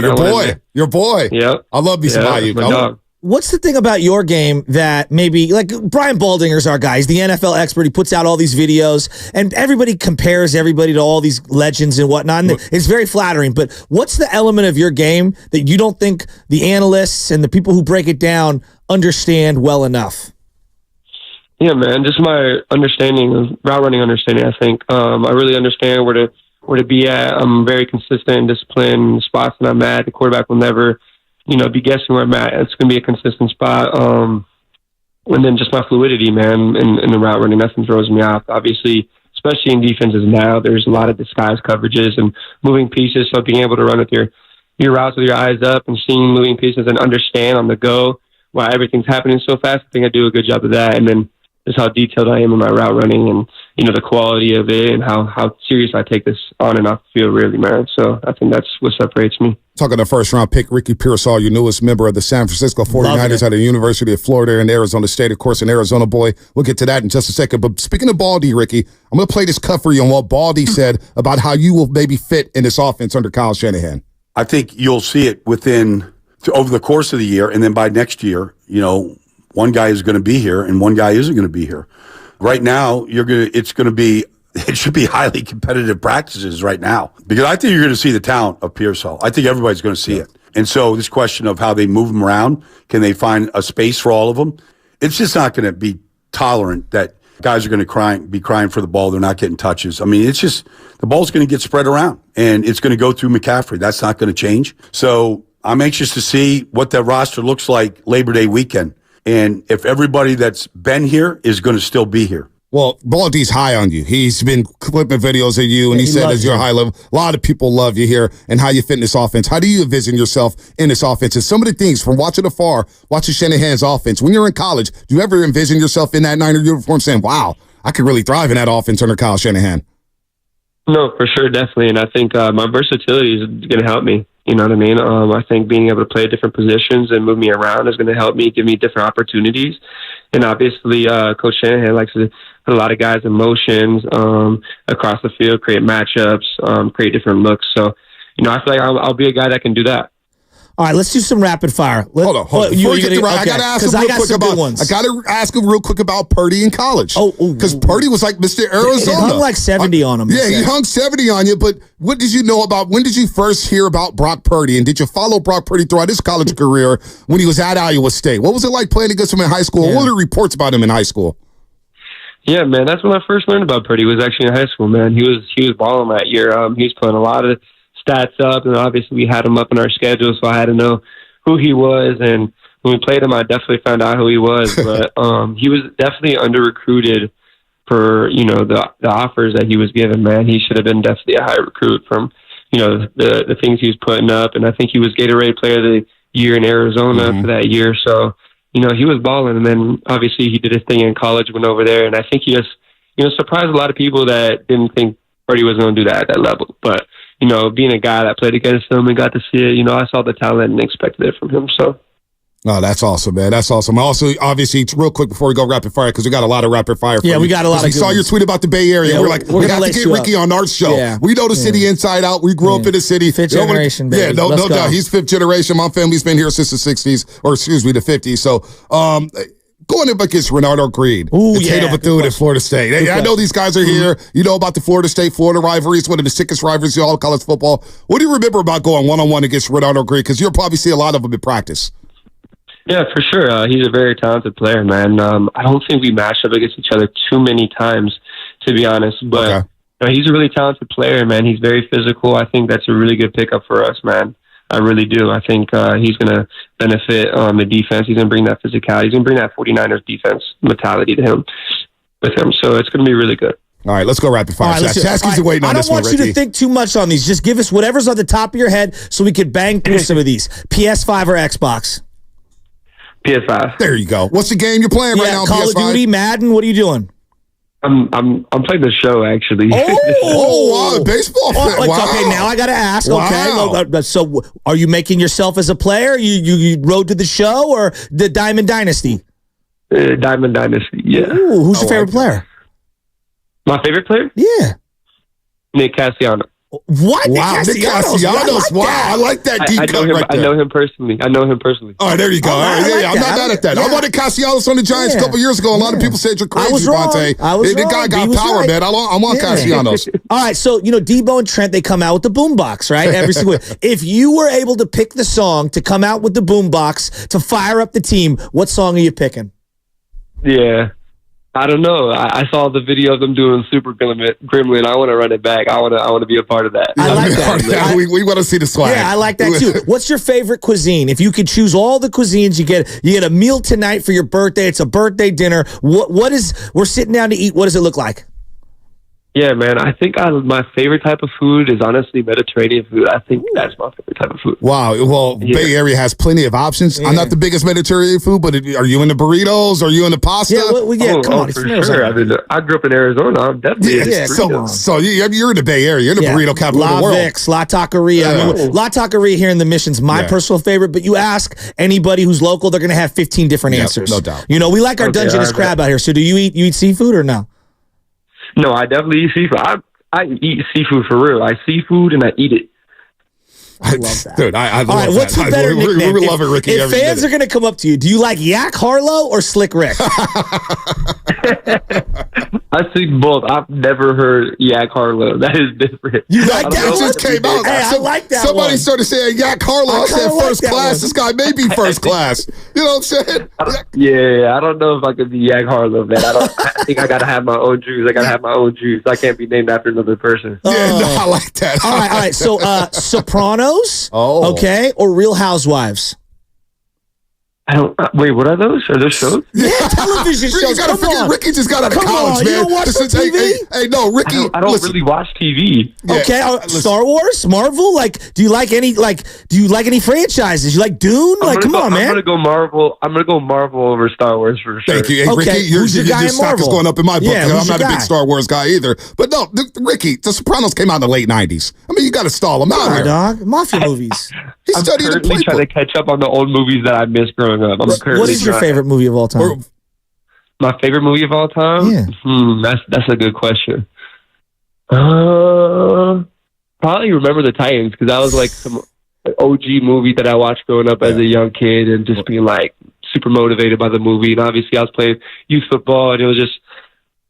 your boy. Yep. I love me some Ayuk. What's the thing about your game that maybe, like Brian Baldinger's our guy. He's the NFL expert. He puts out all these videos, and everybody compares everybody to all these legends and whatnot. And it's very flattering. But what's the element of your game that you don't think the analysts and the people who break it down understand well enough? Yeah, man, just my understanding of route running understanding. I think I really understand where to be at. I'm very consistent and disciplined in the spots that I'm at. The quarterback will never be guessing where I'm at. It's going to be a consistent spot. And then just my fluidity, man, in the route running, nothing throws me off. Obviously, especially in defenses now, there's a lot of disguise coverages and moving pieces. So being able to run with your routes with your eyes up and seeing moving pieces and understand on the go why everything's happening so fast, I think I do a good job of that. And then just how detailed I am in my route running, and the quality of it, and how serious I take this on and off the field, really, man. So I think that's what separates me. Talking to first-round pick Ricky Pearsall, your newest member of the San Francisco 49ers at the University of Florida and Arizona State, of course, an Arizona boy. We'll get to that in just a second. But speaking of Baldy, Ricky, I'm going to play this cut for you on what Baldy said about how you will maybe fit in this offense under Kyle Shanahan. I think you'll see it over the course of the year, and then by next year, one guy is going to be here and one guy isn't going to be here. Right now, it should be highly competitive practices right now, because I think you're going to see the talent of Pearsall. I think everybody's going to see it. And so this question of how they move them around, can they find a space for all of them? It's just not going to be tolerant that guys are going to be crying for the ball. They're not getting touches. I mean, it's just the ball's going to get spread around, and it's going to go through McCaffrey. That's not going to change. So I'm anxious to see what that roster looks like Labor Day weekend, and if everybody that's been here is going to still be here. Well, Baldy's high on you. He's been clipping videos of you, and he said as you're high level, a lot of people love you here and how you fit in this offense. How do you envision yourself in this offense? And some of the things from watching afar, watching Shanahan's offense, when you're in college, do you ever envision yourself in that Niner uniform saying, wow, I could really thrive in that offense under Kyle Shanahan? No, for sure, definitely. And I think my versatility is going to help me. You know what I mean? I think being able to play different positions and move me around is going to help me, give me different opportunities. And obviously, Coach Shanahan likes to put a lot of guys in motions across the field, create matchups, create different looks. So, I feel like I'll be a guy that can do that. All right, let's do some rapid fire. Hold on. Before we get to I got to ask him real quick about Purdy in college. Because Purdy was like Mr. Arizona. He hung like 70 on him. Yeah, he hung 70 on you. But what did you know about? When did you first hear about Brock Purdy? And did you follow Brock Purdy throughout his college career when he was at Iowa State? What was it like playing against him in high school? Yeah. What were the reports about him in high school? Yeah, man, that's when I first learned about Purdy. Was actually in high school, man. He was balling that year. He was putting a lot of stats up, and obviously we had him up in our schedule, so I had to know who he was. And when we played him, I definitely found out who he was. But he was definitely under recruited for the offers that he was given. Man, he should have been definitely a high recruit from the things he was putting up. And I think he was Gatorade Player of the Year in Arizona for that year. So he was balling. And then obviously he did his thing in college, went over there, and I think he just surprised a lot of people that didn't think Purdy was going to do that at that level. But being a guy that played against him and got to see it, I saw the talent and expected it from him. So. Oh, that's awesome, man. That's awesome. Also, obviously, real quick before we go rapid fire, because we got a lot of rapid fire. Yeah, we got a lot of. We saw your tweet about the Bay Area. Yeah, we're like, we have to get Ricky on our show. Yeah. We know the city inside out. We grew up in the city. Fifth generation, baby. Yeah, no doubt. He's fifth generation. My family's been here since the 60s, or excuse me, the 50s. So, going up against Renardo Green and Tato Bethune at Florida State. I know these guys are here. You know about the Florida State-Florida rivalry. It's one of the sickest rivalries in all of college football. What do you remember about going one-on-one against Renardo Green? Because you'll probably see a lot of them in practice. Yeah, for sure. He's a very talented player, man. I don't think we matched up against each other too many times, to be honest. But he's a really talented player, man. He's very physical. I think that's a really good pickup for us, man. I really do. I think he's going to benefit the defense. He's going to bring that physicality. He's going to bring that 49ers defense mentality to him with him. So it's going to be really good. All right, let's go rapid fire. Chasky's waiting on this one, I don't want you to think too much on these. Just give us whatever's on the top of your head so we could bang through some of these. PS5 or Xbox? PS5. There you go. What's the game you're playing right now on Call PS5? of Duty, Madden, what are you doing? I'm playing the show, actually. Wow, baseball fan. Wow. Okay, now I got to ask. Wow. Okay, so are you making yourself as a player? You rode to the show or the Diamond Dynasty? Diamond Dynasty, yeah. Ooh, who's your favorite player? My favorite player? Yeah. Nick Castellanos. What? Wow, Nick Castellanos. Wow, I like that deep cut right there. I know him personally. All right, there you go. I'm not mad at that. I wanted Castellanos on the Giants a couple years ago. A lot of people said you're crazy, Vontae. The guy got power, man. I want Castellanos. All right, so, Debo and Trent, they come out with the boombox, right? Every single week. If you were able to pick the song to come out with the boombox to fire up the team, what song are you picking? Yeah. I don't know. I saw the video of them doing Super Gremlin. I want to run it back. I want to be a part of that. I like that. We want to see the swag. Yeah, I like that too. What's your favorite cuisine? If you could choose all the cuisines, you get a meal tonight for your birthday. It's a birthday dinner. We're sitting down to eat. What does it look like? Yeah, man. I think my favorite type of food is honestly Mediterranean food. I think that's my favorite type of food. Wow. Well, Bay Area has plenty of options. Yeah. I'm not the biggest Mediterranean food, but are you into burritos? Are you into pasta? Yeah, come on. For sure. I grew up in Arizona. I'm definitely So you're in the Bay Area. You're the burrito capital of the world. La Taqueria. La Taqueria here in the Mission's my personal favorite, but you ask anybody who's local, they're going to have 15 different answers. No doubt. We like our Dungeness crab out here. So do you eat seafood or no? No, I definitely eat seafood. I eat seafood for real. I seafood and I eat it. I love that. Dude, I love that. All right, what's the better nickname? We love it, Ricky. If fans are going to come up to you, do you like Yak Harlow or Slick Rick? I think both. I've never heard Yak Harlow. That is different. You like that? It just came out. Hey, I like that. Somebody started saying Yak Harlow. I said first class. This guy may be first class. You know what I'm saying? Yeah, I don't know if I could be Yak Harlow, man. I think I got to have my own juice. I got to have my own juice. I can't be named after another person. Yeah, no, I like that. All right. So, Sopranos, okay, or Real Housewives? Wait, what are those? Are those shows? Yeah, television shows. Come on. Ricky just got out of college, man. You don't watch TV? Hey, no, Ricky. I don't really watch TV. Okay, Star Wars, Marvel. Do you like any franchises? You like Dune? Come on, man. I'm gonna go Marvel. I'm gonna go Marvel over Star Wars for sure. Thank you. Hey, okay, Ricky, your guy in stock Marvel? is going up in my book. Yeah, I'm not a big Star Wars guy either. But no, Ricky, The Sopranos came out in the late '90s. I mean, you got to stall him out here, dog. Mafia movies. I'm currently trying to catch up on the old movies that I missed growing up. What is your favorite movie of all time? My favorite movie of all time? Yeah. That's a good question. Probably Remember the Titans, because that was like some OG movie that I watched growing up as a young kid and just being like super motivated by the movie. And obviously I was playing youth football, and it was just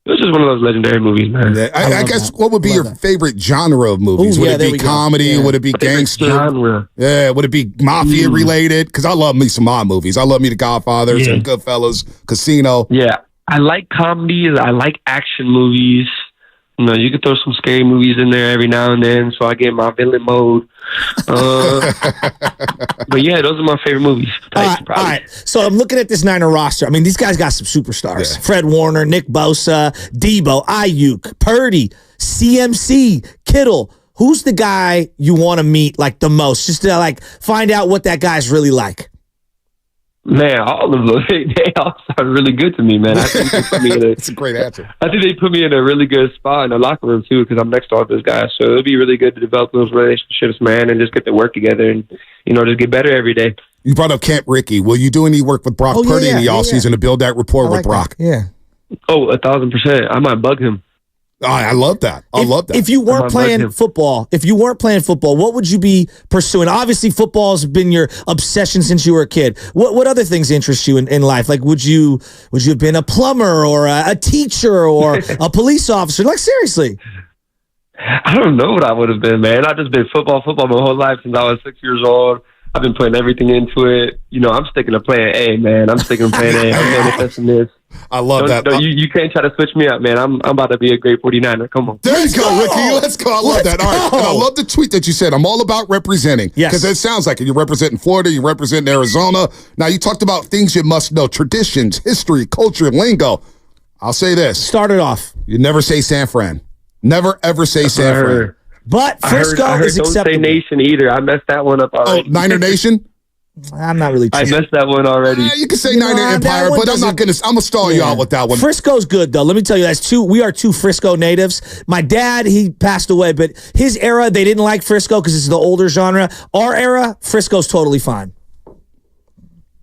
one of those legendary movies, man. I guess what would be your favorite genre of movies? Would it be comedy? Yeah. Would it be gangster? Genre. Yeah. Would it be mafia related? Because I love me some mob movies. I love me The Godfathers and Goodfellas, Casino. Yeah. I like comedies. I like action movies. You could throw some scary movies in there every now and then, so I get my villain mode. But yeah, those are my favorite movies. All right. So I'm looking at this Niner roster. I mean, these guys got some superstars. Yeah. Fred Warner, Nick Bosa, Debo, Ayuk, Purdy, CMC, Kittle. Who's the guy you want to meet the most? Just to find out what that guy's really like. Man, all of those, they all sound really good to me, man. I think they put me in It's a great answer. I think they put me in a really good spot in the locker room, too, because I'm next to all those guys. So it'll be really good to develop those relationships, man, and just get to work together and, just get better every day. You brought up Camp Ricky. Will you do any work with Brock Purdy in the offseason to build that rapport with Brock? That. Yeah. Oh, 1,000%. I might bug him. Oh, I love that. I love that. If you weren't playing football, what would you be pursuing? Obviously, football's been your obsession since you were a kid. What other things interest you in life? Would you have been a plumber or a teacher or a police officer? Seriously. I don't know what I would have been, man. I've just been football my whole life since I was 6 years old. I've been putting everything into it. I'm sticking to playing A, man. I'm sticking to playing A. I'm manifesting this. I love that. No, you can't try to switch me up, man. I'm about to be a great 49er. Come on. There you go, Ricky. Let's go. I love that. All right. And I love the tweet that you said. I'm all about representing. Yes. Because it sounds like it. You're representing Florida. You're representing Arizona. Now, you talked about things you must know, traditions, history, culture, lingo. I'll say this. Start it off. You never say San Fran. Never, ever say San Fran. But Frisco is acceptable. Don't say Nation either. I messed that one up already. Oh, Niner Nation? I'm not really sure. I messed that one already. You can say Niner Empire, but I'm going to stall you out with that one. Frisco's good, though. Let me tell you, we are two Frisco natives. My dad, he passed away, but his era, they didn't like Frisco because it's the older genre. Our era, Frisco's totally fine.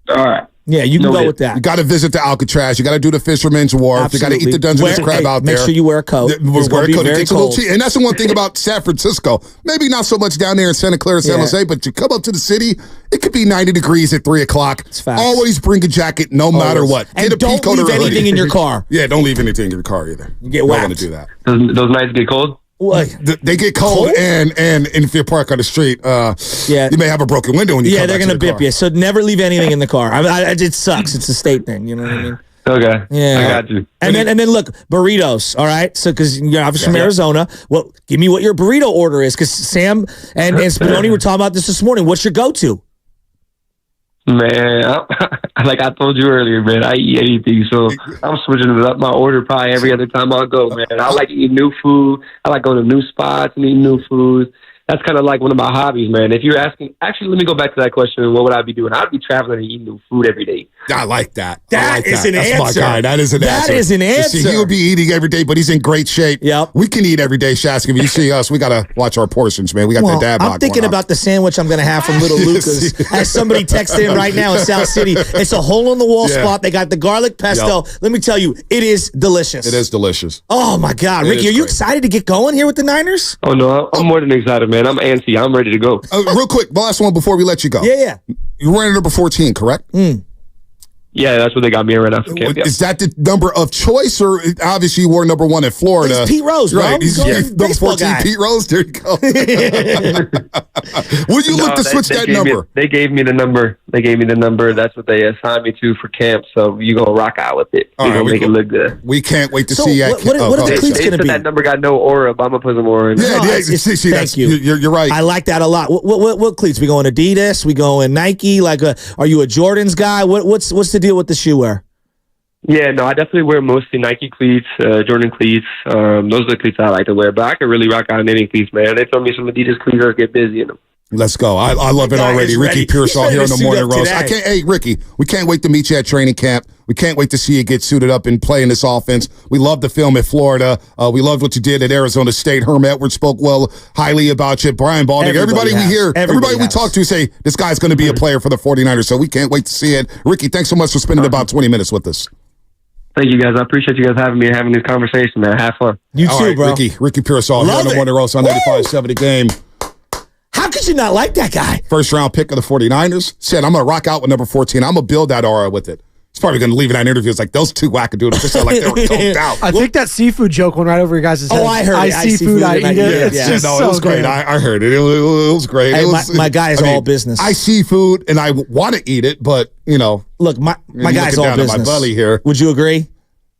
All right. Yeah, you can go with that. You got to visit the Alcatraz. You got to do the Fisherman's Wharf. Absolutely. You got to eat the Dungeness crab out there. Make sure you wear a coat. It's going to be very cold. And that's the one thing about San Francisco. Maybe not so much down there in Santa Clara, San Jose, but you come up to the city, it could be 90 degrees at 3 o'clock. It's fast. Always bring a jacket, no matter what. And don't leave anything in your car. Yeah, don't leave anything in your car either. You get whacked. I want to do that. Those nights get cold? They get cold, and if you park on the street, you may have a broken window when you come back. They're going to bip you. So never leave anything in the car. It sucks. It's a state thing. You know what I mean? Okay. Yeah. I got you. And then look, burritos. All right. So because you're obviously from Arizona, well, give me what your burrito order is. Because Sam and Spinoni were talking about this morning. What's your go-to? Man, like I told you earlier, man, I eat anything. So I'm switching it up my order probably every other time I go, man. I like eating new food. I like going to new spots and eating new food. That's kind of like one of my hobbies, man. If you're asking, actually, let me go back to that question. What would I be doing? I'd be traveling and eating new food every day. I like that. That is an answer. That's my guy. That is an answer. That is an answer. See, he'll be eating every day, but he's in great shape. Yep. We can eat every day, Shask. If you see us, we got to watch our portions, man. We got the dad bod. I'm thinking about the sandwich I'm going to have from Little Luca's. As somebody texted in right now in South City, it's a hole-in-the-wall spot. They got the garlic pesto. Yep. Let me tell you, it is delicious. It is delicious. Oh, my God. Ricky, are you excited to get going here with the Niners? Oh, no. I'm more than excited, man. I'm antsy. I'm ready to go. Real quick, last one before we let you go. Yeah. You're wearing number 14, correct? Yeah, that's what they got me right now for camp. Is that the number of choice, or obviously you wore number 1 in Florida? It's Pete Rose, bro. Right. He's number 14, guy. Pete Rose. There you go. Would you look to switch that number? They gave me the number. That's what they assigned me to for camp. So you gonna rock out with it. You're gonna make it look good. We can't wait to see you. What are the cleats gonna be? That number got no aura, but I'm gonna put some aura in. Thank you. You're right. I like that a lot. What cleats? We going Adidas? We going Nike? Like, are you a Jordans guy? What's the deal with the shoe wear? Yeah, no, I definitely wear mostly Nike cleats, Jordan cleats. Those are the cleats I like to wear, but I can really rock out in any cleats, man. They throw me some Adidas cleats or get busy in them. Let's go. I love it already. Ricky Pearsall here on the Morning Roast. Hey, Ricky, we can't wait to meet you at training camp. We can't wait to see you get suited up and play in this offense. We love the film at Florida. We loved what you did at Arizona State. Herm Edwards spoke highly about you. Brian Baldinger. Everybody we talk to say this guy's going to be a player for the 49ers, so we can't wait to see it. Ricky, thanks so much for spending about 20 minutes with us. Thank you, guys. I appreciate you guys having me and having this conversation, man. Have fun. You too, bro. Ricky Pearsall here on the Morning Roast on 95.7 The Game. How could you not like that guy? First round pick of the 49ers. Said, I'm going to rock out with number 14. I'm going to build that aura with it. He's probably going to leave in that interview. It's like, those two wackadoodles just sound like they were coked out. I think that seafood joke went right over your guys' head. Oh, I heard it. I see food, I eat it. It was great. I heard it. It was great. Hey, my guy is all business. I see food, and I want to eat it, but, Look, my guy's all business. My belly here. Would you agree?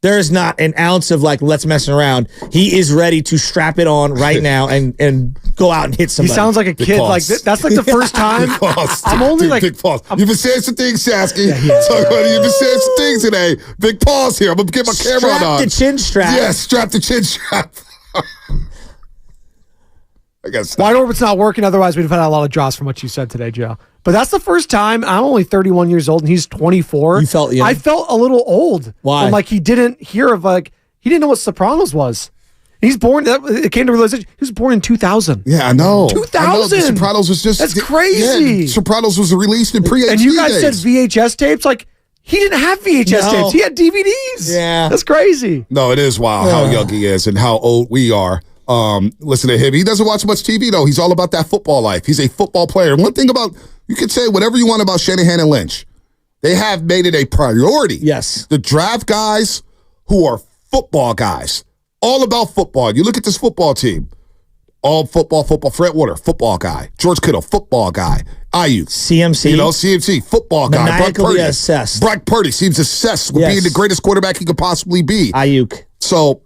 There is not an ounce of let's mess around. He is ready to strap it on right now and go out and hit somebody. He sounds like a kid. That's like the first time. I'm only big pause. You've been saying some things, Shasky. You've been saying some things today. Big pause here. I'm gonna get my camera on. Strap the chin strap. Yes, strap the chin strap. I guess wide orbit's not working. Otherwise, we'd have had a lot of drops from what you said today, Joe. But that's the first time. I'm only 31 years old, and he's 24. You felt I felt a little old. Why? And he didn't hear of he didn't know what Sopranos was. He's born. It came to realization he was born in 2000. Yeah, I know. 2000. Sopranos was just that's crazy. Yeah, Sopranos was released in pre-HD and you guys days. said VHS tapes. He didn't have VHS tapes. He had DVDs. Yeah, that's crazy. No, it is wild how young he is and how old we are. Listen to him. He doesn't watch much TV though. He's all about that football life. He's a football player. And one thing about you can say whatever you want about Shanahan and Lynch, they have made it a priority. Yes, to draft guys who are football guys, all about football. You look at this football team, all football. Fred Warner, football guy. George Kittle, football guy. Ayuk, CMC, CMC, football guy. Brock Purdy seems obsessed with being the greatest quarterback he could possibly be. Ayuk. So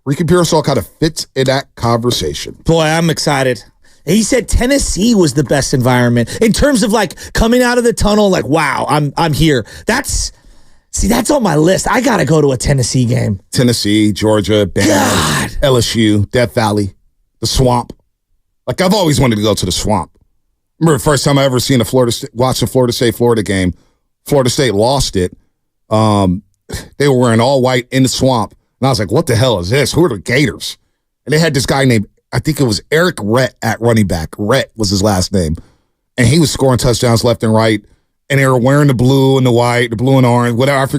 Ricky Pearsall kind of fits in that conversation. Boy, I'm excited. He said Tennessee was the best environment in terms of coming out of the tunnel. Wow, I'm here. That's on my list. I got to go to a Tennessee game. Tennessee, Georgia, Bama, LSU, Death Valley, the Swamp. I've always wanted to go to the Swamp. Remember the first time I ever seen watched a Florida State-Florida game. Florida State lost it. They were wearing all white in the Swamp. And I was like, what the hell is this? Who are the Gators? And they had this guy named, I think it was Eric Rhett at running back. Rhett was his last name. And he was scoring touchdowns left and right. And they were wearing the blue and the white, the blue and orange, whatever.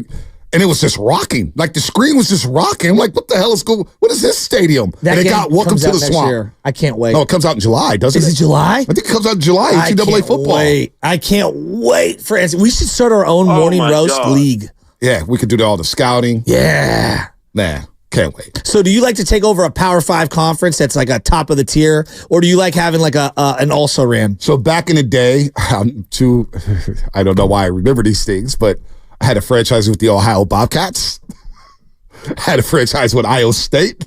And it was just rocking. The screen was just rocking. I'm like, what the hell is going on? What is this stadium? And they got Welcome to the Swamp. Year. I can't wait. No, it comes out in July, doesn't it? Is it July? I think it comes out in July. NCAA football. I can't wait for it. We should start our own morning roast league. Yeah, we could do all the scouting. Yeah. Nah. Can't wait. So do you like to take over a Power 5 conference that's a top of the tier, or do you like having an also-ran? So back in the day, I don't know why I remember these things, but I had a franchise with the Ohio Bobcats. I had a franchise with Iowa State.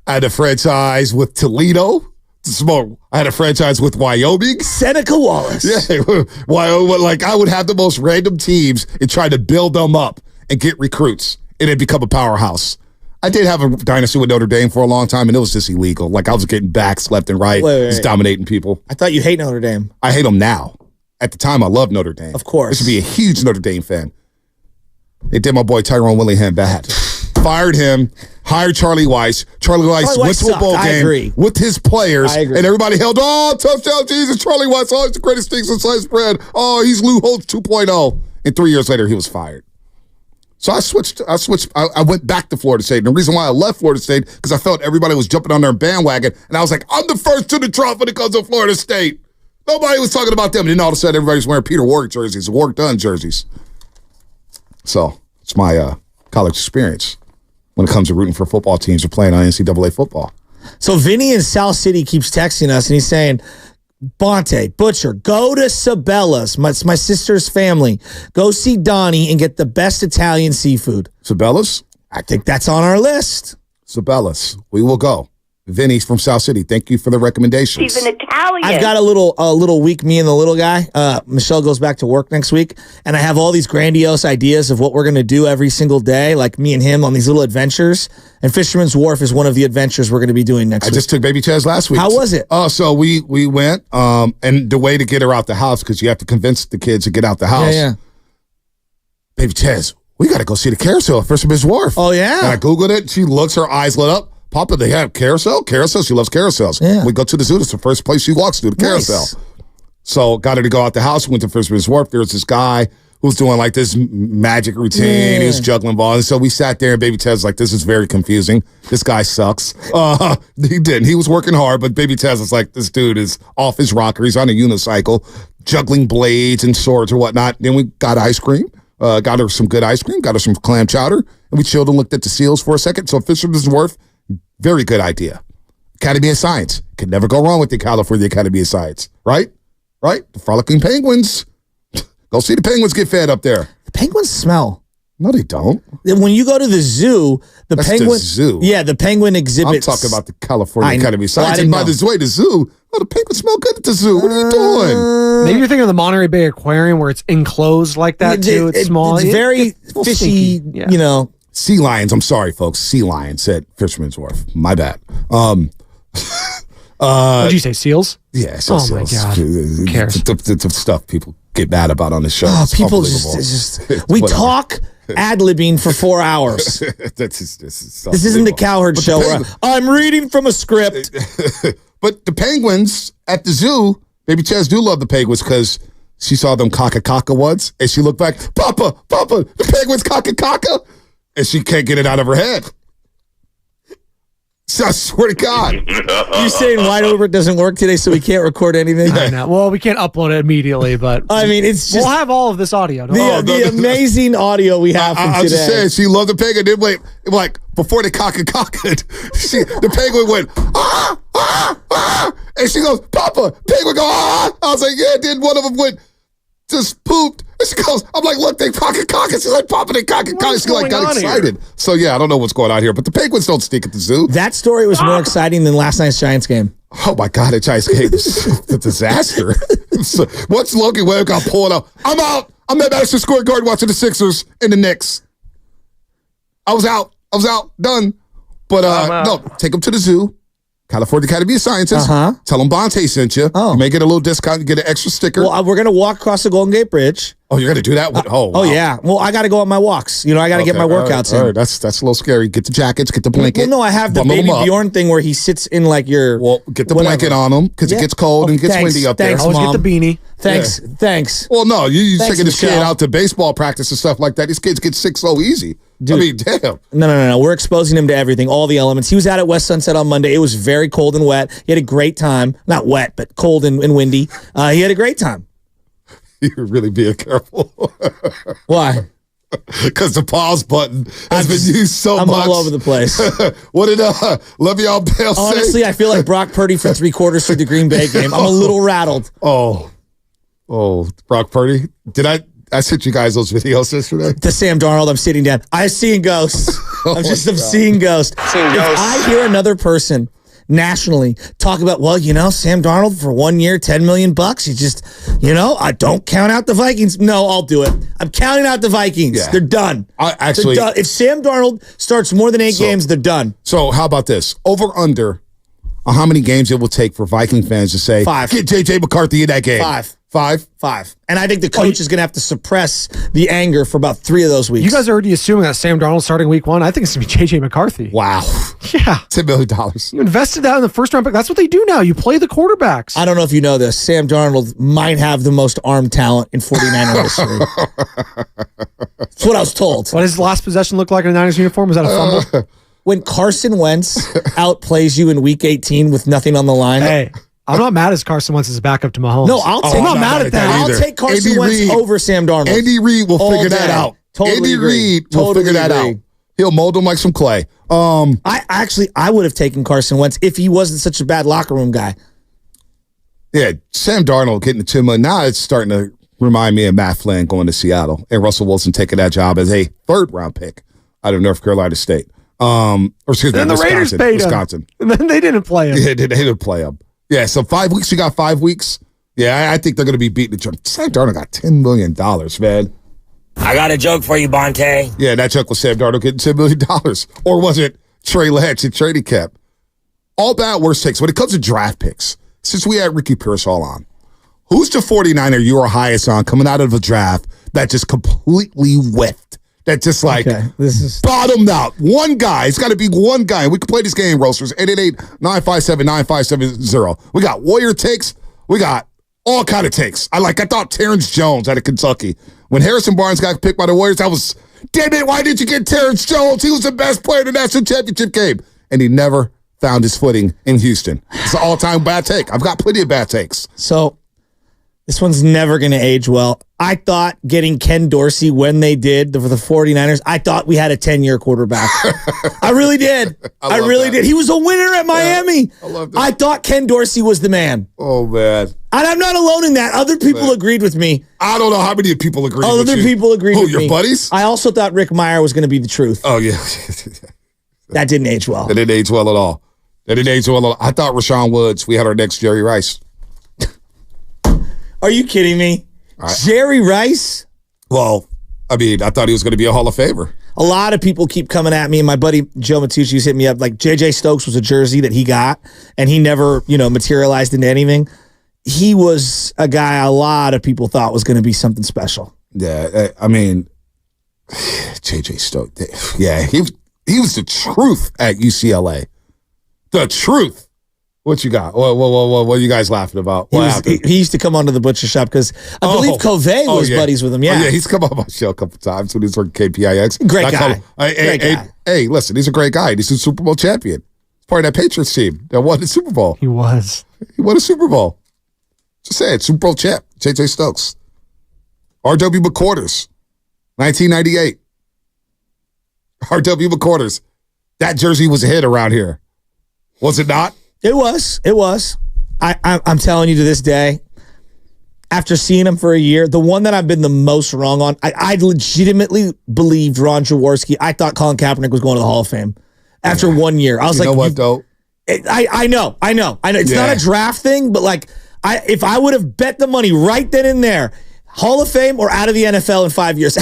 I had a franchise with Toledo. smoke. I had a franchise with Wyoming. Seneca Wallace. Yeah, Wyoming. Like, I would have the most random teams and try to build them up and get recruits, and it'd become a powerhouse. I did have a dynasty with Notre Dame for a long time, and it was just illegal. Like, I was getting backs left and right, just dominating people. I thought you hate Notre Dame. I hate them now. At the time, I loved Notre Dame. Of course. I should be a huge Notre Dame fan. They did my boy Tyrone Willingham bad. Fired him, hired Charlie Weiss. Charlie Weiss went to a bowl game with his players, and everybody held, touchdown, Jesus, Charlie Weiss, he's the greatest thing since sliced bread. Oh, he's Lou Holtz 2.0. And 3 years later, he was fired. So I went back to Florida State. And the reason why I left Florida State, because I felt everybody was jumping on their bandwagon, and I was like, I'm the first to the trough when it comes to Florida State. Nobody was talking about them. And then all of a sudden, everybody's wearing Peter Warwick jerseys, Warwick Dunn jerseys. So it's my college experience when it comes to rooting for football teams or playing on NCAA football. So Vinny in South City keeps texting us, and he's saying, Bonte, Butcher, go to Sabella's. It's my sister's family. Go see Donnie and get the best Italian seafood. Sabella's? I think that's on our list. Sabella's. We will go. Vinny's from South City. Thank you for the recommendations. He's an Italian. I've got a little week, me and the little guy. Michelle goes back to work next week, and I have all these grandiose ideas of what we're going to do every single day, like me and him on these little adventures. And Fisherman's Wharf is one of the adventures we're going to be doing next week. I just took Baby Chaz last week. How was it? So we went, and the way to get her out the house, because you have to convince the kids to get out the house. Yeah. Baby Chaz, we got to go see the carousel at Fisherman's Wharf. Oh, yeah? And I Googled it. She looks, her eyes lit up. Papa, they have carousel? Carousel? She loves carousels. Yeah. We go to the zoo. It's the first place she walks to, the carousel. Nice. So got her to go out the house. Went to Fisherman's Wharf. There was this guy who was doing like this magic routine. Yeah. He was juggling balls. And so we sat there, and Baby Ted's like, this is very confusing. This guy sucks. He didn't. He was working hard, but Baby Tez was like, this dude is off his rocker. He's on a unicycle, juggling blades and swords or whatnot. Then we got ice cream. Got her some good ice cream. Got her some clam chowder. And we chilled and looked at the seals for a second. So Fisherman's Wharf, very good idea. Academy of Science. Could never go wrong with the California Academy of Science. Right? Right? The frolicking penguins. Go see the penguins get fed up there. The penguins smell. No, they don't. When you go to the zoo, That's penguin. the zoo. Yeah, the penguin exhibits. I'm talking about the California Academy of Well, Science. I And didn't by the way, the zoo, the penguins smell good at the zoo. What are you doing? Maybe you're thinking of the Monterey Bay Aquarium where it's enclosed like that too. It's small. It's very fishy, Yeah. you know. Sea lions. I'm sorry, folks. Sea lions at Fisherman's Wharf. My bad. What'd you say, seals? Yeah. Oh, my God. Who cares? The stuff people get mad about on this show. Oh, It's people unbelievable. just we Whatever. talk ad-libbing for 4 hours. This isn't the Cowherd Show where I'm reading from a script. But the penguins at the zoo, Baby Chaz do love the penguins because she saw them caca once, and she looked back, Papa, the penguins caca, and she can't get it out of her head. So I swear to God. You're saying Wide Over doesn't work today, so we can't record anything? I know. Well, we can't upload it immediately, but I mean, it's just we'll have all of this audio. the amazing audio we have from I'm today. just saying, she loved the penguin. Then wait, like before the caca, the penguin went and she goes, Papa, penguin go I was like, yeah. Then one of them went, just pooped. And she goes, I'm like, look, they caca. She's like, Papa, they caca. She like got excited. Here? So yeah, I don't know what's going on here, but the penguins don't stink at the zoo. That story was more exciting than last night's Giants game. Oh my God, that Giants game was a disaster. So, once Logan Webb got pulled out, I'm out. I'm at Madison Square Garden watching the Sixers and the Knicks. I was out. Done. But no, take them to the zoo. California Academy of Sciences. Tell them Bonte sent you. You may get a little discount. You get an extra sticker. Well, we're going to walk across the Golden Gate Bridge. Oh, you're going to do that? Wow. Yeah. Well, I got to go on my walks. You know, I got to get my workouts in. All right. That's a little scary. Get the jackets, get the blanket. Well, no, I have the Baby Bjorn thing where he sits in like your... Well, get the blanket on him because it gets cold and gets windy up there. Always get the beanie. Thanks. Well, no, you taking this kid Michelle. out to baseball practice and stuff like that. These kids get sick so easy. Dude. I mean, damn. No. We're exposing him to everything, all the elements. He was out at West Sunset on Monday. It was very cold and wet. He had a great time. Not wet, but cold and windy. He had a great time. You're really being careful. Why? Because the pause button has been used so much. I'm all over the place. What did Le'Veon Bell say? Honestly, I feel like Brock Purdy for 3/4 for the Green Bay game. I'm a little rattled. Oh, Brock Purdy. I sent you guys those videos yesterday? To Sam Darnold, I'm sitting down. I'm seeing ghosts. I'm seeing ghosts. If I hear another person nationally talk about, well, Sam Darnold for 1 year, $10 million. You just, I don't count out the Vikings. No, I'll do it. I'm counting out the Vikings. Yeah. They're done. They're done. If Sam Darnold starts more than 8 games, they're done. So how about this? Over under how many games it will take for Viking fans to say, 5. Get J.J. McCarthy in that game. 5. 5? 5. And I think the coach is going to have to suppress the anger for about 3 of those weeks. You guys are already assuming that Sam Darnold starting week 1. I think it's going to be J.J. McCarthy. Wow. Yeah. $10 million. You invested that in the first round pick. That's what they do now. You play the quarterbacks. I don't know if you know this. Sam Darnold might have the most arm talent in 49er history. That's what I was told. What does his last possession look like in a Niners uniform? Was that a fumble? When Carson Wentz outplays you in week 18 with nothing on the line. Hey, I'm not mad as Carson Wentz is backup to Mahomes. No, I'm not mad at that. I'll take Carson Wentz over Sam Darnold. Andy Reid will figure that out. Totally Andy Reid will totally figure that out. He'll mold him like some clay. I would have taken Carson Wentz if he wasn't such a bad locker room guy. Yeah, Sam Darnold getting the $2 million. Now it's starting to remind me of Matt Flynn going to Seattle and Russell Wilson taking that job as a 3rd-round pick out of North Carolina State. Then the Raiders paid Wisconsin. Him. And then they didn't play him. Yeah, they didn't play him. Yeah, so 5 weeks. You got 5 weeks. Yeah, I think they're going to be beating the Jump. Sam Darnold got $10 million, man. I got a joke for you, Bonte. Yeah, that joke was Sam Darnold getting $10 million. Or was it Trey Lance and trading cap? All bad worst takes. When it comes to draft picks, since we had Ricky Pearsall on, who's the 49er you are highest on coming out of a draft that just completely whiffed? That just this is bottomed out. One guy. It's got to be one guy. We can play this game, Roasters. 888-957-9570. We got Warrior takes. We got all kind of takes. I thought Terrence Jones out of Kentucky. When Harrison Barnes got picked by the Warriors, damn it, why didn't you get Terrence Jones? He was the best player in the national championship game. And he never found his footing in Houston. It's an all-time bad take. I've got plenty of bad takes. So this one's never going to age well. I thought getting Ken Dorsey when they did for the 49ers, I thought we had a 10-year quarterback. I really did. I really did. He was a winner at Miami. I love that. I thought Ken Dorsey was the man. Oh, man. And I'm not alone in that. Other people agreed with me. I don't know how many people agreed with you. Other people agreed with me. Who, your buddies? I also thought Rick Meyer was going to be the truth. Oh, yeah. That didn't age well. That didn't age well at all. I thought Rashawn Woods, we had our next Jerry Rice. Are you kidding me? Jerry Rice? Well, I thought he was going to be a Hall of Famer. A lot of people keep coming at me, and my buddy Joe Matucci's hit me up. Like, J.J. Stokes was a jersey that he got, and he never, materialized into anything. He was a guy a lot of people thought was going to be something special. Yeah, J.J. Stokes. Yeah, he was the truth at UCLA. The truth. What you got? What are you guys laughing about? He used to come onto the butcher shop because I believe Covey was buddies with him. Yeah. Oh, yeah, he's come on my show a couple times when he's working KPIX. Great guy. Hey, listen, he's a great guy. He's a Super Bowl champion. He's part of that Patriots team that won the Super Bowl. He was. He won a Super Bowl. Just say it. Super Bowl champ, J.J. Stokes. R.W. McQuarters, 1998. R.W. McQuarters. That jersey was a hit around here. Was it not? It was. I'm telling you to this day, after seeing him for a year, the one that I've been the most wrong on, I legitimately believed Ron Jaworski. I thought Colin Kaepernick was going to the Hall of Fame after 1 year. I was you know what, though? I know. It's not a draft thing, but if I would have bet the money right then and there, Hall of Fame or out of the NFL in 5 years,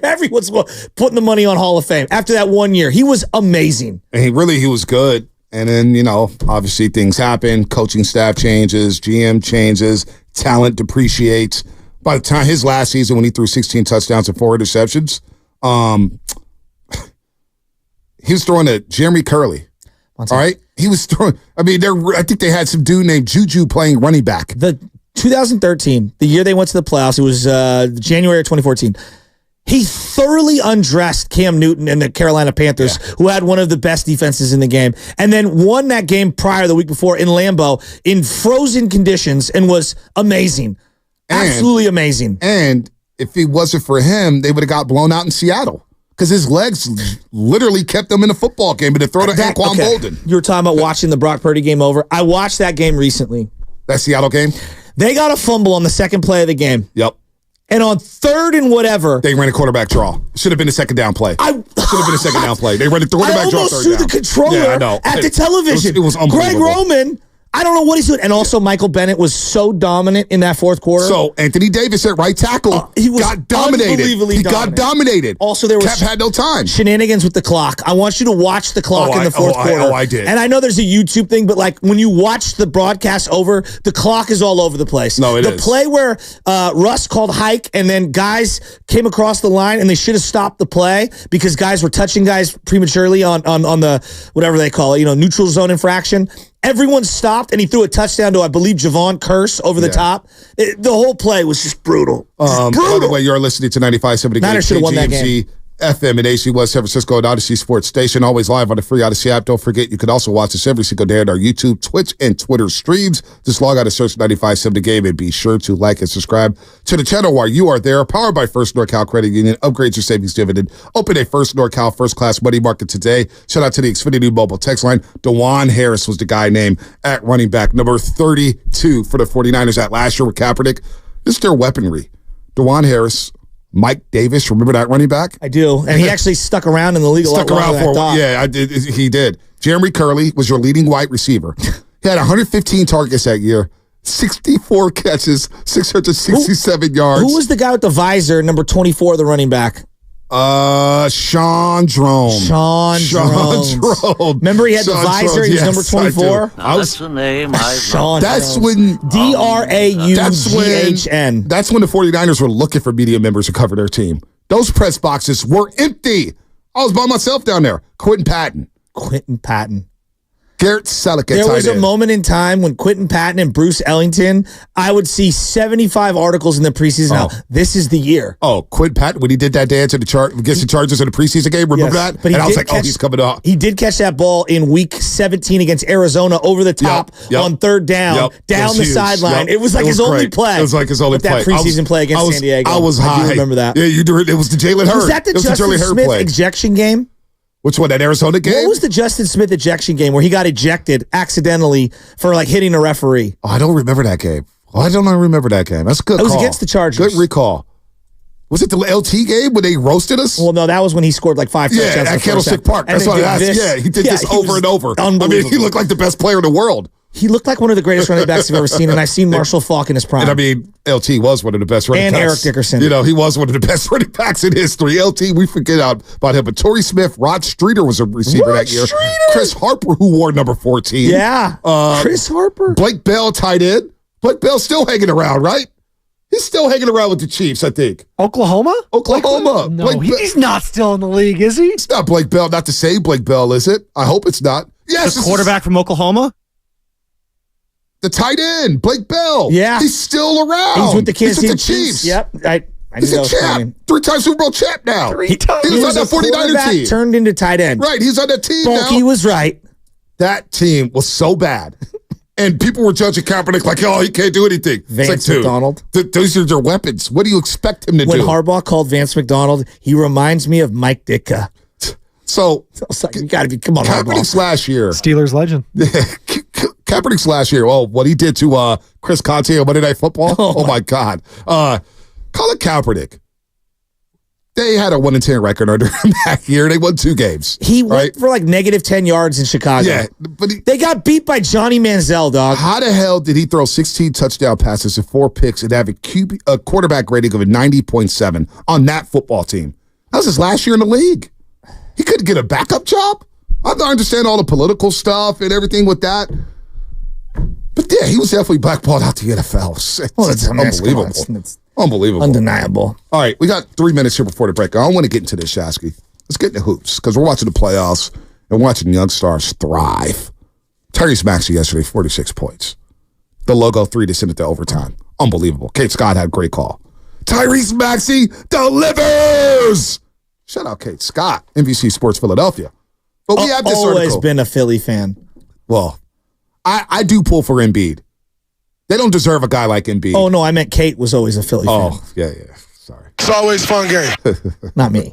everyone's putting the money on Hall of Fame. After that 1 year, he was amazing. And he was good. And then, obviously things happen. Coaching staff changes, GM changes, talent depreciates. By the time his last season, when he threw 16 touchdowns and 4 interceptions, he was throwing to Jeremy Curley. All right? He was throwing, I think they had some dude named Juju playing running back. The 2013, the year they went to the playoffs, it was January of 2014. He thoroughly undressed Cam Newton and the Carolina Panthers, who had one of the best defenses in the game, and then won that game prior the week before in Lambeau in frozen conditions and was amazing. Absolutely amazing. And if it wasn't for him, they would have got blown out in Seattle because his legs literally kept them in a football game, but to throw to Anquan Bolden. You were talking about watching the Brock Purdy game over. I watched that game recently. That Seattle game? They got a fumble on the second play of the game. Yep. and on 3rd and whatever, they ran a quarterback draw. Should have been a second down play. Should have been a second down play. They ran a quarterback draw. I almost threw the controller at the television. It was unbelievable. Greg Roman, I don't know what he's doing. And also, Michael Bennett was so dominant in that fourth quarter. So, Anthony Davis at right tackle got dominated. He got dominated. Also, there was Cap had no time. Shenanigans with the clock. I want you to watch the clock in the fourth quarter. I did. And I know there's a YouTube thing, but like when you watch the broadcast over, the clock is all over the place. No, it is. The play where Russ called hike and then guys came across the line and they should have stopped the play because guys were touching guys prematurely on the whatever they call it, neutral zone infraction. Everyone stopped, and he threw a touchdown to, I believe, Javon Curse over the top. The whole play was just brutal. By the way, you're listening to 95.7 Niners should have won that game. FM and AC West San Francisco and Odyssey Sports Station, always live on the free Odyssey app. Don't forget, you can also watch us every single day on our YouTube, Twitch, and Twitter streams. Just log out and search 95.7 The Game and be sure to like and subscribe to the channel while you are there. Powered by First NorCal Credit Union. Upgrade your savings dividend. Open a First NorCal first-class money market today. Shout out to the Xfinity mobile text line. DeJuan Harris was the guy named at running back number 32 for the 49ers at last year with Kaepernick. This is their weaponry. DeJuan Harris, Mike Davis, remember that running back? I do. And he actually stuck around in the league a lot longer than I thought. Yeah, I did. He did. Jeremy Curley was your leading wide receiver. He had 115 targets that year, 64 catches, 667 yards. Who was the guy with the visor, number 24, the running back? Sean Drome. Sean Drome. Remember he had the visor? He was number 24? That's the name I Sean That's when DRAUGHN. That's when the 49ers were looking for media members to cover their team. Those press boxes were empty. I was by myself down there. Quentin Patton. Garrett Selleck at There was tight a end. moment in time when Quentin Patton and Bruce Ellington, I would see 75 articles in the preseason. Now, this is the year. Oh, Quentin Patton, when he did that dance against the Chargers in the preseason game, remember that? But and I was like, he's coming up. He did catch that ball in week 17 against Arizona over the top on 3rd down, down the sideline. It was like his only play. It was like his only play. That preseason play against San Diego. I was high. I do remember that. Yeah, you do. It was the Jalen Hurd. Was that the Justin Smith ejection game? Which one, that Arizona game? What was the Justin Smith ejection game where he got ejected accidentally for like hitting a referee? Oh, I don't remember that game. That's a good call. It was against the Chargers. Good recall. Was it the LT game when they roasted us? Well, no, that was when he scored like 5 touchdowns. Yeah, at Candlestick Park. That's what I asked. Yeah, he did this over and over. I mean, he looked like the best player in the world. He looked like one of the greatest running backs I've ever seen, and I've seen Marshall Faulk in his prime. And I mean, LT was one of the best running backs. And Eric Dickerson. He was one of the best running backs in history. LT, we forget about him. But Torrey Smith, Rod Streeter was a receiver that year. Chris Harper, who wore number 14. Yeah. Chris Harper. Blake Bell, tight end. Blake Bell's still hanging around, right? He's still hanging around with the Chiefs, I think. Oklahoma. No, he's not still in the league, is he? It's not Blake Bell. Not the same Blake Bell, is it? I hope it's not. Yes. The quarterback from Oklahoma? The tight end, Blake Bell. Yeah. He's still around. He's with the Kansas City Chiefs. Yep. He's a champ. 3-time Super Bowl champ now. He was on that 49er team. Turned into tight end. Right. He's on that team now. He was right. That team was so bad. And people were judging Kaepernick like, he can't do anything. Vance McDonald. Those are their weapons. What do you expect him to do? When Harbaugh called Vance McDonald, he reminds me of Mike Ditka. So, I was like, you got to be, come on, Kaepernick's Harbaugh. last year. Steelers legend. Kaepernick's last year. Oh, what he did to Chris Conte on Monday Night Football. Oh my God. Colin Kaepernick. They had a 1-10 record under him that year. They won 2 games. He went for like negative 10 yards in Chicago. Yeah, but they got beat by Johnny Manziel, dog. How the hell did he throw 16 touchdown passes and 4 picks and have a quarterback rating of a 90.7 on that football team? That was his last year in the league. He couldn't get a backup job? I understand all the political stuff and everything with that. But yeah, he was definitely blackballed out the NFL. It's unbelievable. It's unbelievable. Undeniable. All right, we got 3 minutes here before the break. I don't want to get into this, Shasky. Let's get into hoops because we're watching the playoffs and watching young stars thrive. Tyrese Maxey yesterday, 46 points. The logo 3 to send it to overtime. Unbelievable. Kate Scott had a great call. Tyrese Maxey delivers! Shout out Kate Scott, NBC Sports Philadelphia. But we have this always article. Been a Philly fan. Well, I do pull for Embiid. They don't deserve a guy like Embiid. Oh, no, I meant Kate was always a Philly fan. Oh, yeah. Sorry. It's always fun game. Not me.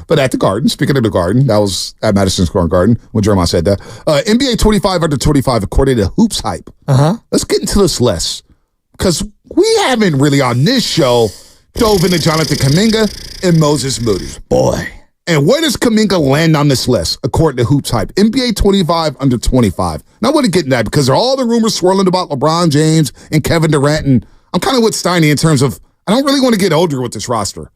But at the Garden, speaking of the Garden, that was at Madison Square Garden when Draymond said that. NBA 25 under 25 according to Hoops Hype. Uh-huh. Let's get into this list because we haven't really on this show dove into Jonathan Kuminga and Moses Moody. Boy. And where does Kuminga land on this list, according to Hoops Hype? NBA 25 under 25. Now, I want to get into that because there are all the rumors swirling about LeBron James and Kevin Durant, and I'm kind of with Steiny in terms of I don't really want to get older with this roster.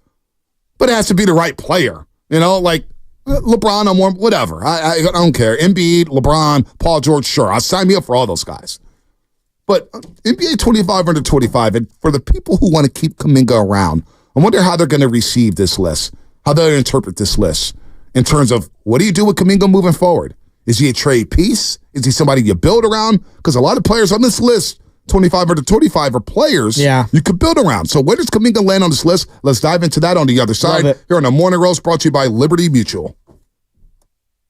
But it has to be the right player. You know, like LeBron, I'm warm, whatever. I don't care. Embiid, LeBron, Paul George, sure. I'll sign me up for all those guys. But NBA 25 under 25, and for the people who want to keep Kuminga around, I wonder how they're going to receive this list. How they interpret this list in terms of what do you do with Kuminga moving forward? Is he a trade piece? Is he somebody you build around? Because a lot of players on this list, 25 under 25, are players you could build around. So where does Kuminga land on this list? Let's dive into that on the other side. Here on the Morning Roast, brought to you by Liberty Mutual.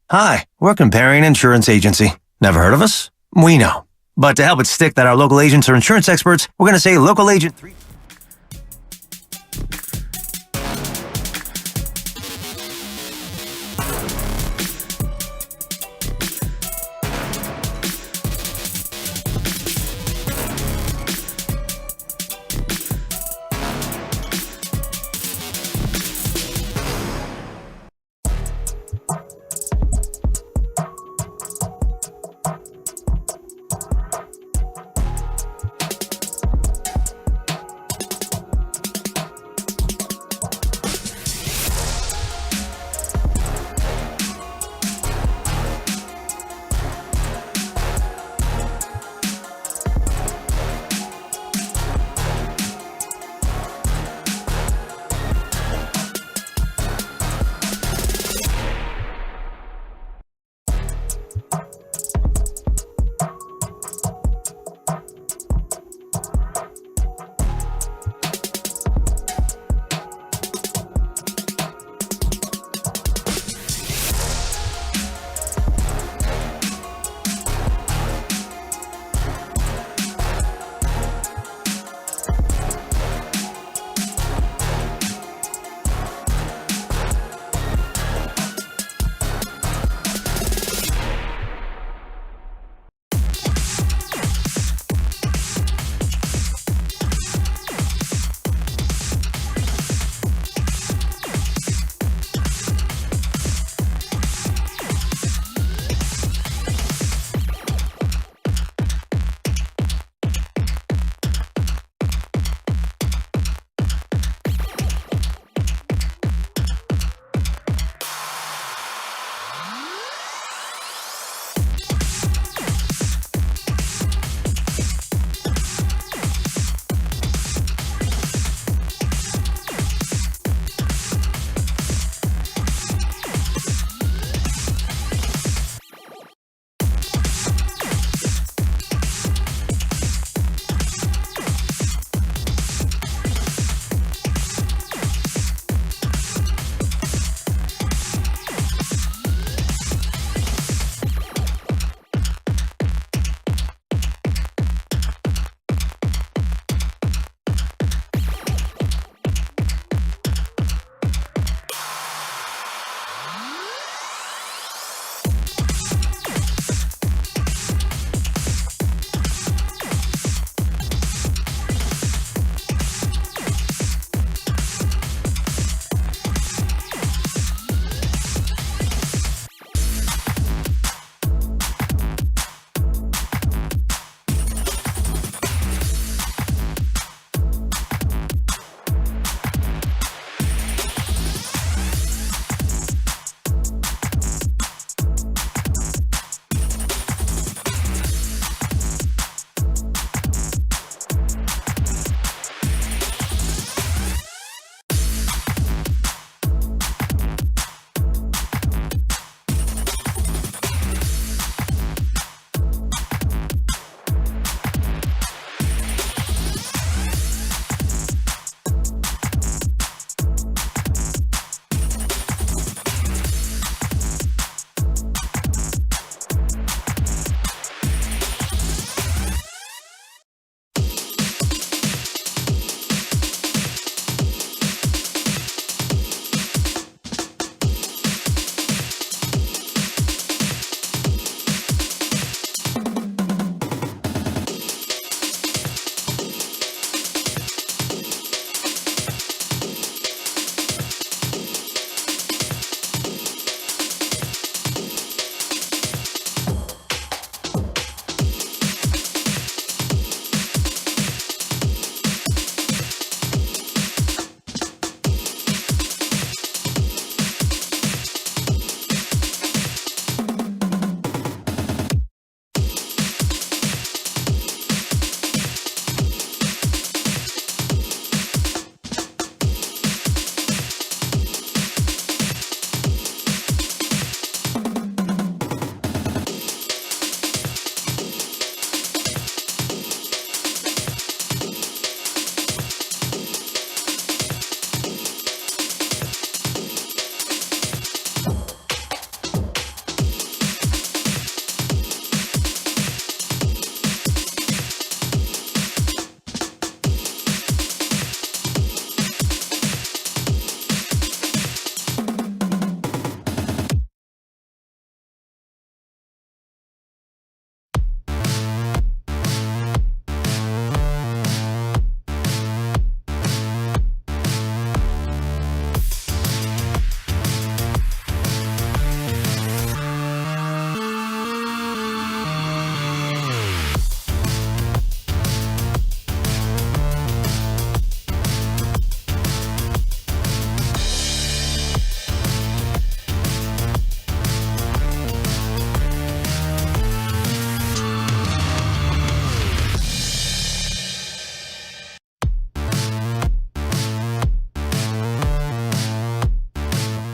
Hi, we're Comparing Insurance Agency. Never heard of us? We know. But to help it stick that our local agents are insurance experts, we're going to say local agent 3.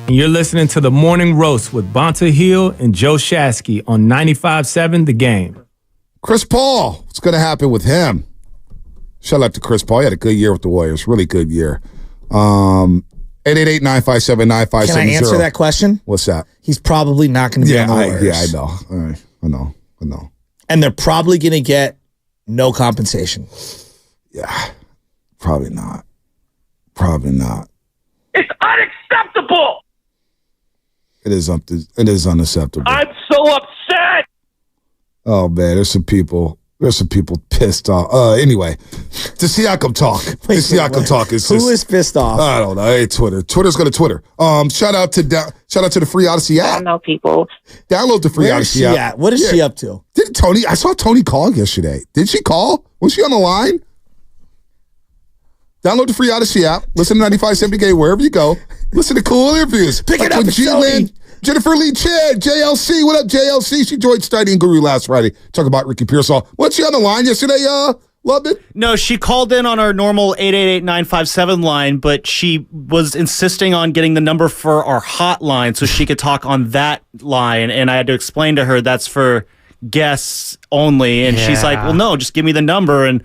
and you're listening to The Morning Roast with Banter Hill and Joe Shasky on 95.7 The Game. Chris Paul, what's going to happen with him? Shout out to Chris Paul. He had a good year with the Warriors. Really good year. 888-957-9570. Can I answer that question? What's that? He's probably not going to be on the Warriors. I know. All right. I know. And they're probably going to get no compensation. Yeah. Probably not. It's unacceptable. It is unacceptable. I'm so upset. Oh man, there's some people pissed off. Anyway, the Siakam talk. The Siakam talk is just, who is pissed off? I don't know. Hey, Twitter. Twitter's going to Twitter. Shout out to the Free Odyssey app. I don't know people. Download the Free Odyssey app. What is she up to? I saw Tony call yesterday. Did she call? Was she on the line? Download the Free Odyssey app. Listen to 95.7 Game wherever you go. Listen to cool interviews. Pick it up, G-Lynn, Jennifer Lee Chan, JLC. What up, JLC? She joined Studying Guru last Friday. Talk about Ricky Pearsall. Wasn't she on the line yesterday, Lubman? No, she called in on our normal 888-957 line, but she was insisting on getting the number for our hotline so she could talk on that line, and I had to explain to her that's for guests only, and she's like, well, no, just give me the number, and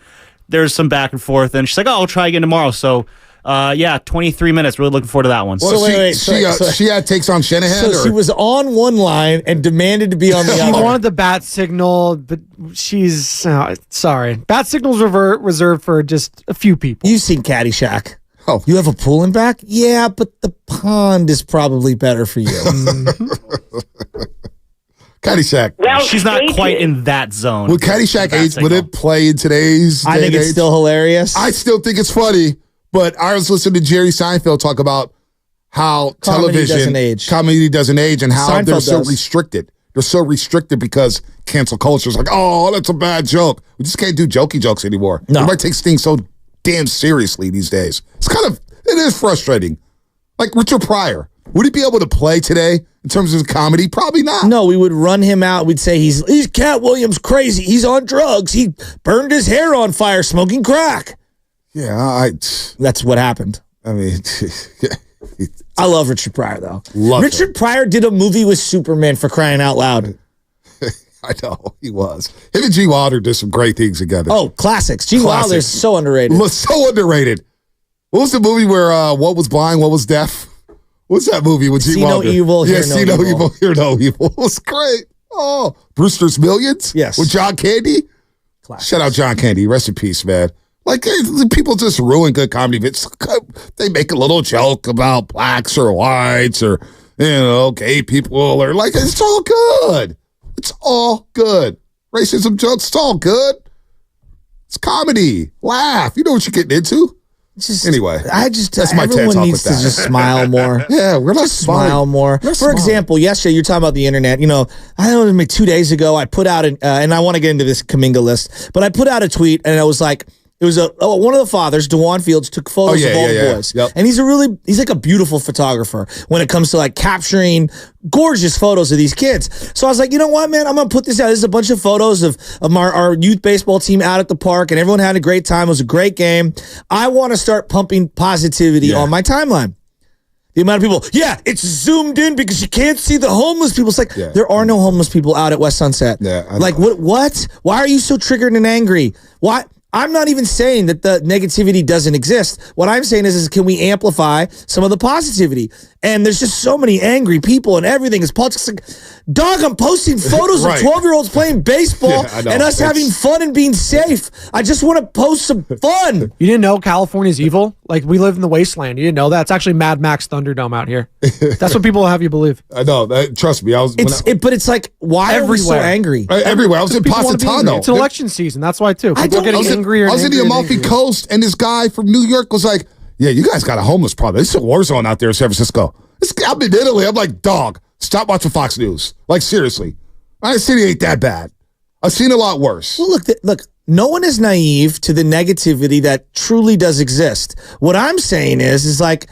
there's some back and forth, and she's like, I'll try again tomorrow, so 23 minutes. Really looking forward to that one. Well, she had takes on Shanahan. So she was on one line and demanded to be on the other. She wanted the bat signal, but she's sorry. Bat signal's reserved for just a few people. You've seen Caddyshack. Oh, you have a pool in back? Yeah, but the pond is probably better for you. Caddyshack. Well, she's not quite in that zone. Would Caddyshack age? Would it play in today's? I think it's still hilarious. I still think it's funny. But I was listening to Jerry Seinfeld talk about how comedy doesn't age and how they're so restricted. They're so restricted because cancel culture is like, oh, that's a bad joke. We just can't do jokey jokes anymore. No. Everybody takes things so damn seriously these days. It is frustrating. Like Richard Pryor, would he be able to play today in terms of comedy? Probably not. No, we would run him out. We'd say he's Cat Williams crazy. He's on drugs. He burned his hair on fire smoking crack. Yeah, that's what happened. I mean, I love Richard Pryor, though. Richard Pryor did a movie with Superman, for crying out loud. I know, he was. Him and G. Wilder did some great things together. Oh, classics. G. Wilder's so underrated. So underrated. What was the movie where what was blind, what was deaf? What's that movie with G. Wilder? See no evil, hear see no evil, hear no evil. It was great. Oh, Brewster's Millions? Yes. With John Candy? Classics. Shout out John Candy. Rest in peace, man. Like, people just ruin good comedy. They make a little joke about blacks or whites or, gay people or like, it's all good. It's all good. Racism jokes, it's all good. It's comedy. Laugh. You know what you're getting into. Anyway, that's my TED everyone talk needs with to that. just smile more. Yeah, we're not smile more. For example, yesterday you're talking about the internet. I don't know, 2 days ago I put out and I want to get into this Kaminga list, but I put out a tweet and I was like, it was one of the fathers, DeJuan Fields, took photos of all the boys. Yep. And he's like a beautiful photographer when it comes to like capturing gorgeous photos of these kids. So I was like, you know what, man, I'm going to put this out. This is a bunch of photos of our youth baseball team out at the park, and everyone had a great time. It was a great game. I want to start pumping positivity on my timeline. The amount of people, it's zoomed in because you can't see the homeless people. It's like, there are no homeless people out at West Sunset. Yeah, like, what? Why are you so triggered and angry? Why? I'm not even saying that the negativity doesn't exist. What I'm saying is can we amplify some of the positivity? And there's just so many angry people and everything is politics. Like, dog, I'm posting photos of 12-year-olds playing baseball and us having fun and being safe. I just want to post some fun. You didn't know California's evil? Like, we live in the wasteland. You didn't know that? It's actually Mad Max Thunderdome out here. That's what people have you believe. I know. Trust me. But it's like, why are we so angry? Everywhere. I was in Positano. It's an election season. That's why, too. People are getting angrier and I was in the Amalfi Coast, and this guy from New York was like, yeah, you guys got a homeless problem. It's a war zone out there in San Francisco. I'm in Italy. I'm like, dog, stop watching Fox News. Like, seriously. My city ain't that bad. I've seen a lot worse. Well, look, no one is naive to the negativity that truly does exist. What I'm saying is like,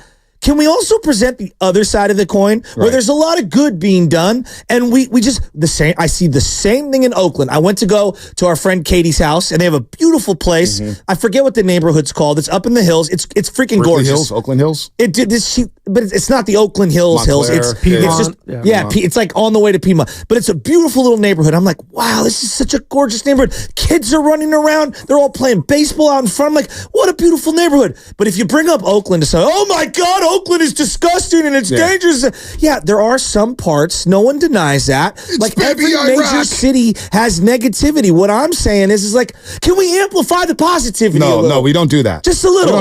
can we also present the other side of the coin where there's a lot of good being done, and we just the same. I see the same thing in Oakland. I went to go to our friend Katie's house, and they have a beautiful place. I forget what the neighborhood's called. It's up in the hills. It's freaking gorgeous. Hills, Oakland Hills. But it's not the Oakland Hills. It's just it's like on the way to Piedmont. But it's a beautiful little neighborhood. I'm like, wow, this is such a gorgeous neighborhood. Kids are running around. They're all playing baseball out in front. I'm like, what a beautiful neighborhood. But if you bring up Oakland to say, oh my God, Oakland is disgusting and it's dangerous. Yeah, there are some parts. No one denies that. Like every major city has negativity. What I'm saying is like, can we amplify the positivity? No, we don't do that. Just a little. We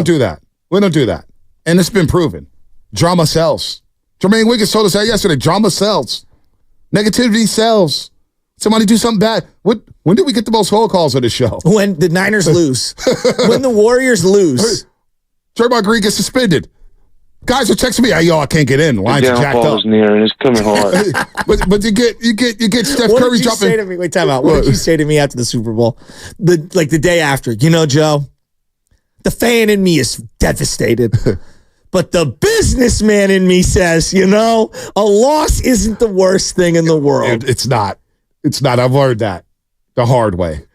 don't do that. And it's been proven. Drama sells. Jermaine Wiggins told us that yesterday. Drama sells. Negativity sells. Somebody do something bad. When did we get the most phone calls on this show? When the Niners lose. When the Warriors lose. Draymond Green gets suspended. Guys are texting me, "Yo, I can't get in. The lines are jacked up." Near and it's coming hard. but you get Steph What Curry did you dropping. say to me? Wait, time out. What did you say to me after the Super Bowl? The day after. You know, Joe, the fan in me is devastated. But the businessman in me says, a loss isn't the worst thing in the world. It's not. It's not. I've learned that the hard way.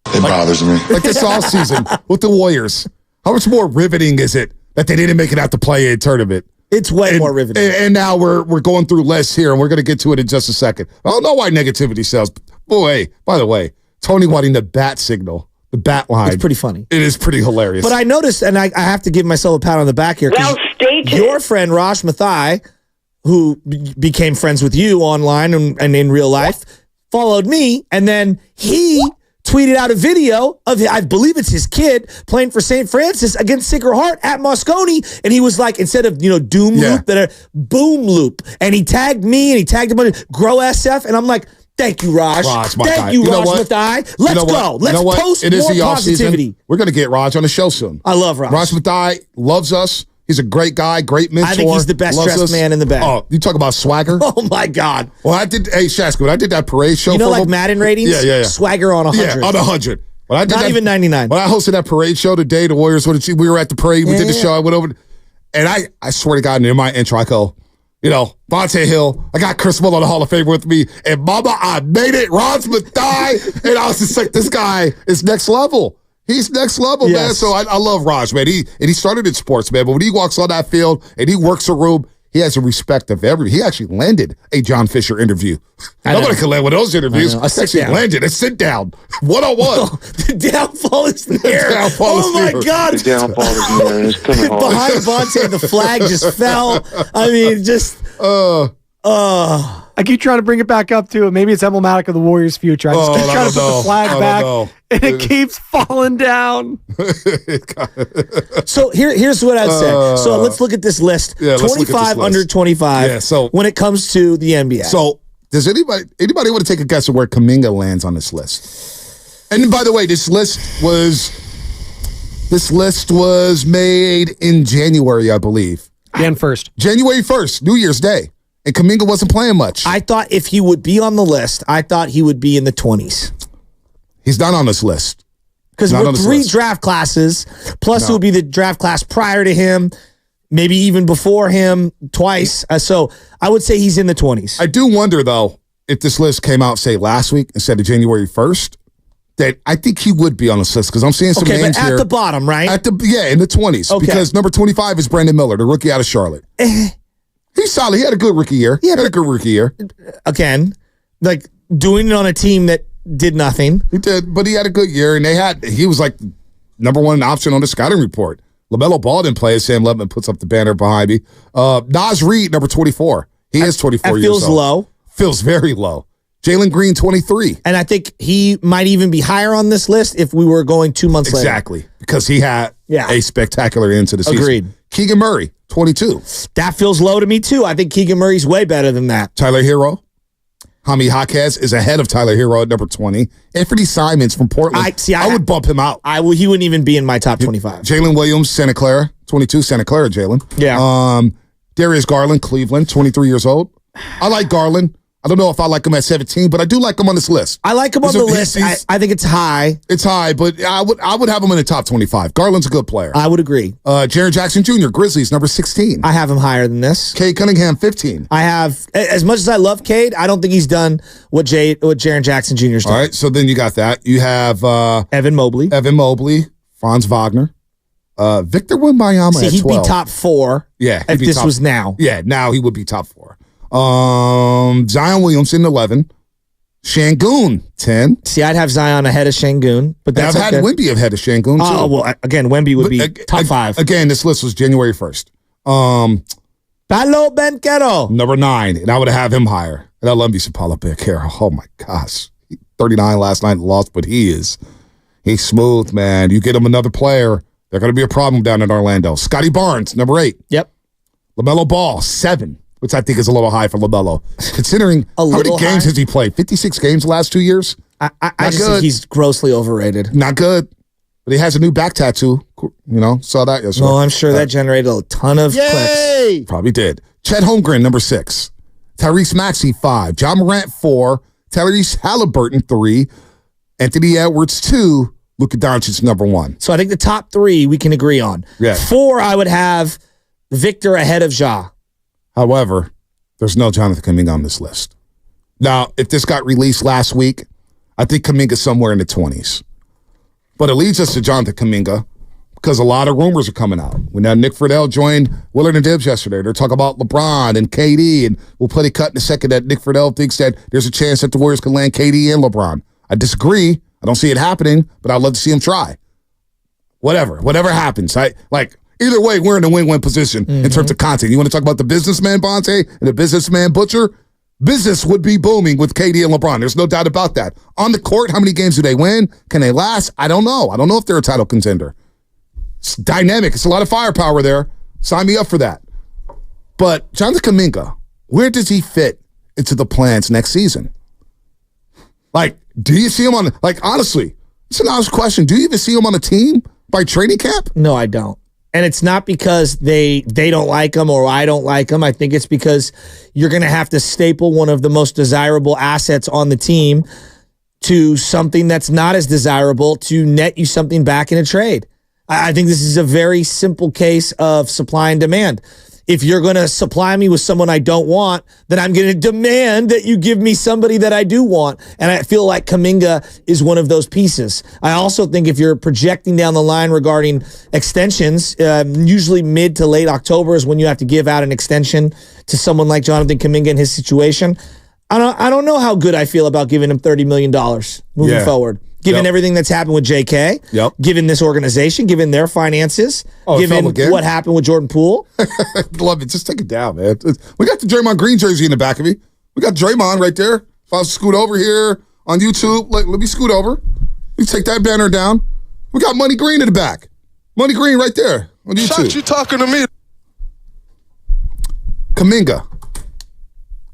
It bothers me. Like this offseason with the Warriors. How much more riveting is it that they didn't make it out to play a tournament? It's way more riveting. And now we're going through lists here, and we're going to get to it in just a second. I don't know why negativity sells. Boy, by the way, Tony wanting the bat signal. The bat line. It's pretty funny. It is pretty hilarious. But I noticed, and I have to give myself a pat on the back here. Well stated. Your friend, Raj Mathai, who became friends with you online and in real life, followed me, and then he tweeted out a video of, I believe it's his kid, playing for St. Francis against Sacred Heart at Moscone, and he was like, instead of, doom loop, boom loop. And he tagged me, and he tagged him on Grow SF, and I'm like, thank you, Raj. Thank you, Raj Mathai. Let's go. Let's post more positivity. We're going to get Raj on the show soon. I love Raj. Raj Mathai loves us. He's a great guy, great mentor. I think he's the best dressed man in the bag. Oh, you talk about swagger? Oh, my God. Well, Shaska, when I did that parade show. Like Madden ratings? Yeah. Swagger on 100. Yeah, on 100. Not even 99. When I hosted that parade show today, the Warriors, we were at the parade, we did the show, I went over, and I swear to God, in my intro, I go, Vontae Hill, I got Chris Mull on the Hall of Fame with me, and mama, I made it, Raj Mathai, and I was just like, this guy is next level. He's next level, man. So I love Raj, man. He started in sports, man, but when he walks on that field and he works a room, he has a respect of everybody. He actually landed a John Fisher interview. Nobody can land with those interviews. I actually landed a sit down, one-on-one. The downfall is there. Oh, my God. The downfall is near and it's coming hard. Behind Vontae, the flag just fell. I mean, just... I keep trying to bring it back up to it. Maybe it's emblematic of the Warriors' future. I just keep trying to put the flag back, and it keeps falling down. So here's what I'd say. So let's look at this list. 25 under 25. Yeah, so when it comes to the NBA. So does anybody want to take a guess of where Kuminga lands on this list? And by the way, this list was made in January, I believe. January 1st. January 1st, New Year's Day. And Kuminga wasn't playing much. I thought if he would be on the list, I thought he would be in the 20s. He's not on this list. Because we're three draft classes, plus it would be the draft class prior to him, maybe even before him twice. So I would say he's in the 20s. I do wonder, though, if this list came out, say, last week instead of January 1st, that I think he would be on this list because I'm seeing some names but at the bottom, right? In the 20s. Okay. Because number 25 is Brandon Miller, the rookie out of Charlotte. He's solid. He had a good rookie year. Again, like doing it on a team that did nothing. He did, but he had a good year, and he was like number one option on the scouting report. LaMelo Ball didn't play as Sam Leatman puts up the banner behind me. Nas Reed, number 24. He is 24 years old. Feels low. Feels very low. Jalen Green, 23. And I think he might even be higher on this list if we were going 2 months later. Exactly. Because he had a spectacular end to the season. Agreed. Keegan Murray, 22. That feels low to me, too. I think Keegan Murray's way better than that. Tyler Hero. Hami Jaquez is ahead of Tyler Hero at number 20. Anthony Simons from Portland. I would bump him out. He wouldn't even be in my top 25. Jalen Williams, Santa Clara, 22. Santa Clara, Jalen. Yeah. Darius Garland, Cleveland, 23 years old. I like Garland. I don't know if I like him at 17, but I do like him on this list. I like him on the list. I think it's high. It's high, but I would have him in the top 25. Garland's a good player. I would agree. Jaren Jackson Jr., Grizzlies, number 16. I have him higher than this. Cade Cunningham, 15. I have, as much as I love Cade, I don't think he's done what Jaren Jackson Jr.'s done. All right, so then you got that. You have Evan Mobley, Franz Wagner, Victor Wembanyama See, at 12. he'd be top 4 if this was now. Yeah, now he would be top 4. Zion Williamson, 11. Şengün, 10. See, I'd have Zion ahead of Şengün, but that's I've had Wemby ahead of Şengün, too. Oh, well, again, Wemby would be top 5. Again, this list was January 1st. Paolo Banchero, number 9, and I would have him higher. And I love me some Paolo Banchero. Oh, my gosh. 39 last night, lost, but he's smooth, man. You get him another player, they're going to be a problem down in Orlando. Scotty Barnes, number 8. Yep. LaMelo Ball, 7. Which I think is a little high for LaMelo. Considering how many games has he played? 56 games the last 2 years? I just think he's grossly overrated. Not good. But he has a new back tattoo. Saw that yesterday. Well, I'm sure that generated a ton of clicks. Probably did. Chet Holmgren, number 6. Tyrese Maxey, 5. John Morant, 4. Tyrese Halliburton, 3. Anthony Edwards, 2. Luka Doncic, number 1. So I think the top 3 we can agree on. Yeah. 4, I would have Victor ahead of Ja. However, there's no Jonathan Kuminga on this list. Now, if this got released last week, I think Kuminga's somewhere in the 20s. But it leads us to Jonathan Kuminga because a lot of rumors are coming out. When Nick Friedel joined Willard and Dibbs yesterday, they're talking about LeBron and KD, and we'll play the cut in a second that Nick Friedel thinks that there's a chance that the Warriors can land KD and LeBron. I disagree. I don't see it happening, but I'd love to see him try. Whatever happens. Either way, we're in a win-win position in terms of content. You want to talk about the businessman Bonte and the businessman Butcher? Business would be booming with KD and LeBron. There's no doubt about that. On the court, how many games do they win? Can they last? I don't know. I don't know if they're a title contender. It's dynamic. It's a lot of firepower there. Sign me up for that. But Jonathan Kuminga, where does he fit into the plans next season? Do you see him on, honestly, it's an honest question. Do you even see him on a team by training camp? No, I don't. And it's not because they don't like him or I don't like him. I think it's because you're going to have to staple one of the most desirable assets on the team to something that's not as desirable to net you something back in a trade. I think this is a very simple case of supply and demand. If you're going to supply me with someone I don't want, then I'm going to demand that you give me somebody that I do want. And I feel like Kuminga is one of those pieces. I also think if you're projecting down the line regarding extensions, usually mid to late October is when you have to give out an extension to someone like Jonathan Kuminga in his situation. I don't know how good I feel about giving him $30 million moving forward. Given everything that's happened with JK, given this organization, given their finances, given what happened with Jordan Poole. Love it. Just take it down, man. We got the Draymond Green jersey in the back of me. We got Draymond right there. If I was to scoot over here on YouTube, let me scoot over. You take that banner down. We got Money Green in the back. Money Green right there on YouTube. Shut you talking to me. Kuminga.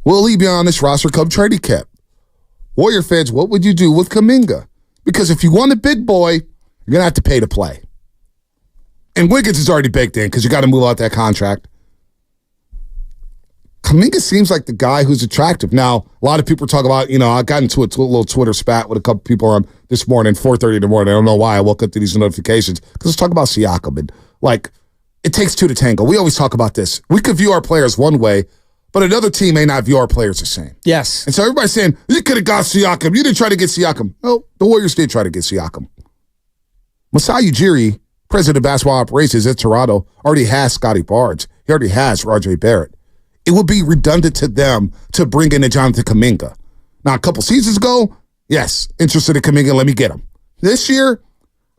Will he be on this roster come trading cap? Warrior fans, what would you do with Kuminga? Because if you want a big boy, you're going to have to pay to play. And Wiggins is already baked in because you got to move out that contract. Kuminga seems like the guy who's attractive. Now, a lot of people talk about, I got into a little Twitter spat with a couple people on this morning, 4:30 in the morning. I don't know why I woke up to these notifications. Because let's talk about Siakam. And, it takes two to tango. We always talk about this. We could view our players one way, but another team may not view our players the same. Yes. And so everybody's saying, you could have got Siakam. You didn't try to get Siakam. No, the Warriors did try to get Siakam. Masai Ujiri, president of basketball operations at Toronto, already has Scotty Barnes. He already has RJ Barrett. It would be redundant to them to bring in a Jonathan Kuminga. Now, a couple seasons ago, yes, interested in Kuminga, let me get him. This year,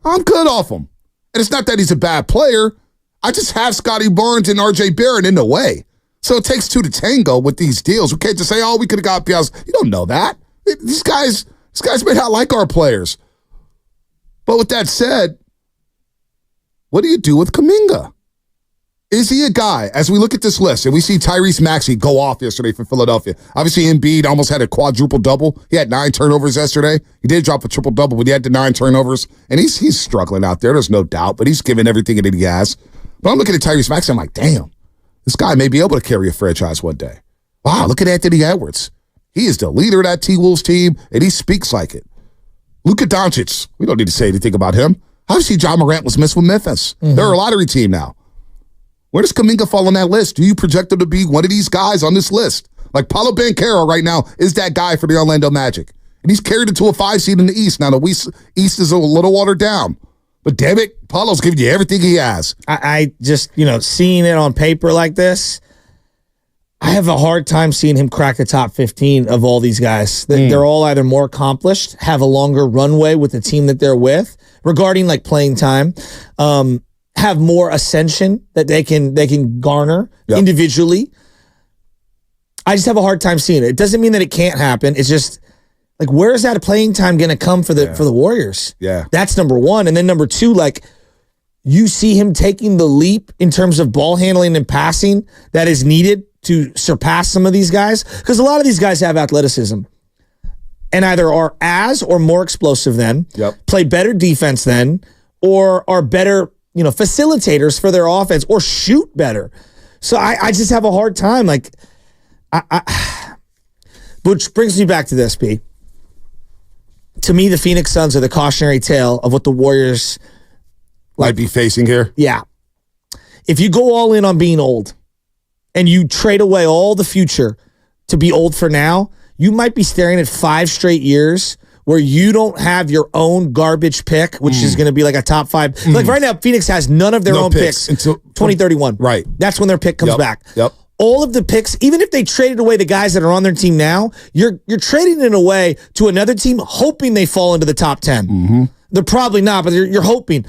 I'm good off him. And it's not that he's a bad player. I just have Scotty Barnes and RJ Barrett in the way. So it takes two to tango with these deals. We can't just say, we could have got Piazza. You don't know that. These guys may not like our players. But with that said, what do you do with Kuminga? Is he a guy, as we look at this list, and we see Tyrese Maxey go off yesterday for Philadelphia. Obviously, Embiid almost had a quadruple-double. He had 9 turnovers yesterday. He did drop a triple-double, but he had the 9 turnovers. And he's struggling out there, there's no doubt, but he's giving everything that he has. But I'm looking at Tyrese Maxey, I'm like, damn, this guy may be able to carry a franchise one day. Wow, look at Anthony Edwards. He is the leader of that T-Wolves team, and he speaks like it. Luka Doncic, we don't need to say anything about him. Obviously, John Morant was missed with Memphis. They're a lottery team now. Where does Kuminga fall on that list? Do you project him to be one of these guys on this list? Like Paolo Banchero right now is that guy for the Orlando Magic. And he's carried it to a 5 seed in the East. Now, the East is a little watered down. But damn it, Paolo's giving you everything he has. I just, seeing it on paper like this, I have a hard time seeing him crack the top 15 of all these guys. They're all either more accomplished, have a longer runway with the team that they're with, regarding like playing time, have more ascension that they can garner individually. I just have a hard time seeing it. It doesn't mean that it can't happen. It's just like, where is that playing time going to come for the Warriors? Yeah. That's number one. And then number two, like, you see him taking the leap in terms of ball handling and passing that is needed to surpass some of these guys. Because a lot of these guys have athleticism and either are as or more explosive than, play better defense than, or are better, facilitators for their offense or shoot better. So I just have a hard time. Like, which brings me back to this, P. To me, the Phoenix Suns are the cautionary tale of what the Warriors might be facing here. Yeah. If you go all in on being old and you trade away all the future to be old for now, you might be staring at 5 straight years where you don't have your own garbage pick, which is going to be like a top 5. Like right now, Phoenix has none of their own picks until 2031. Right. That's when their pick comes back. Yep. All of the picks, even if they traded away the guys that are on their team now, you're trading it away to another team, hoping they fall into the top 10. They're probably not, but you're hoping.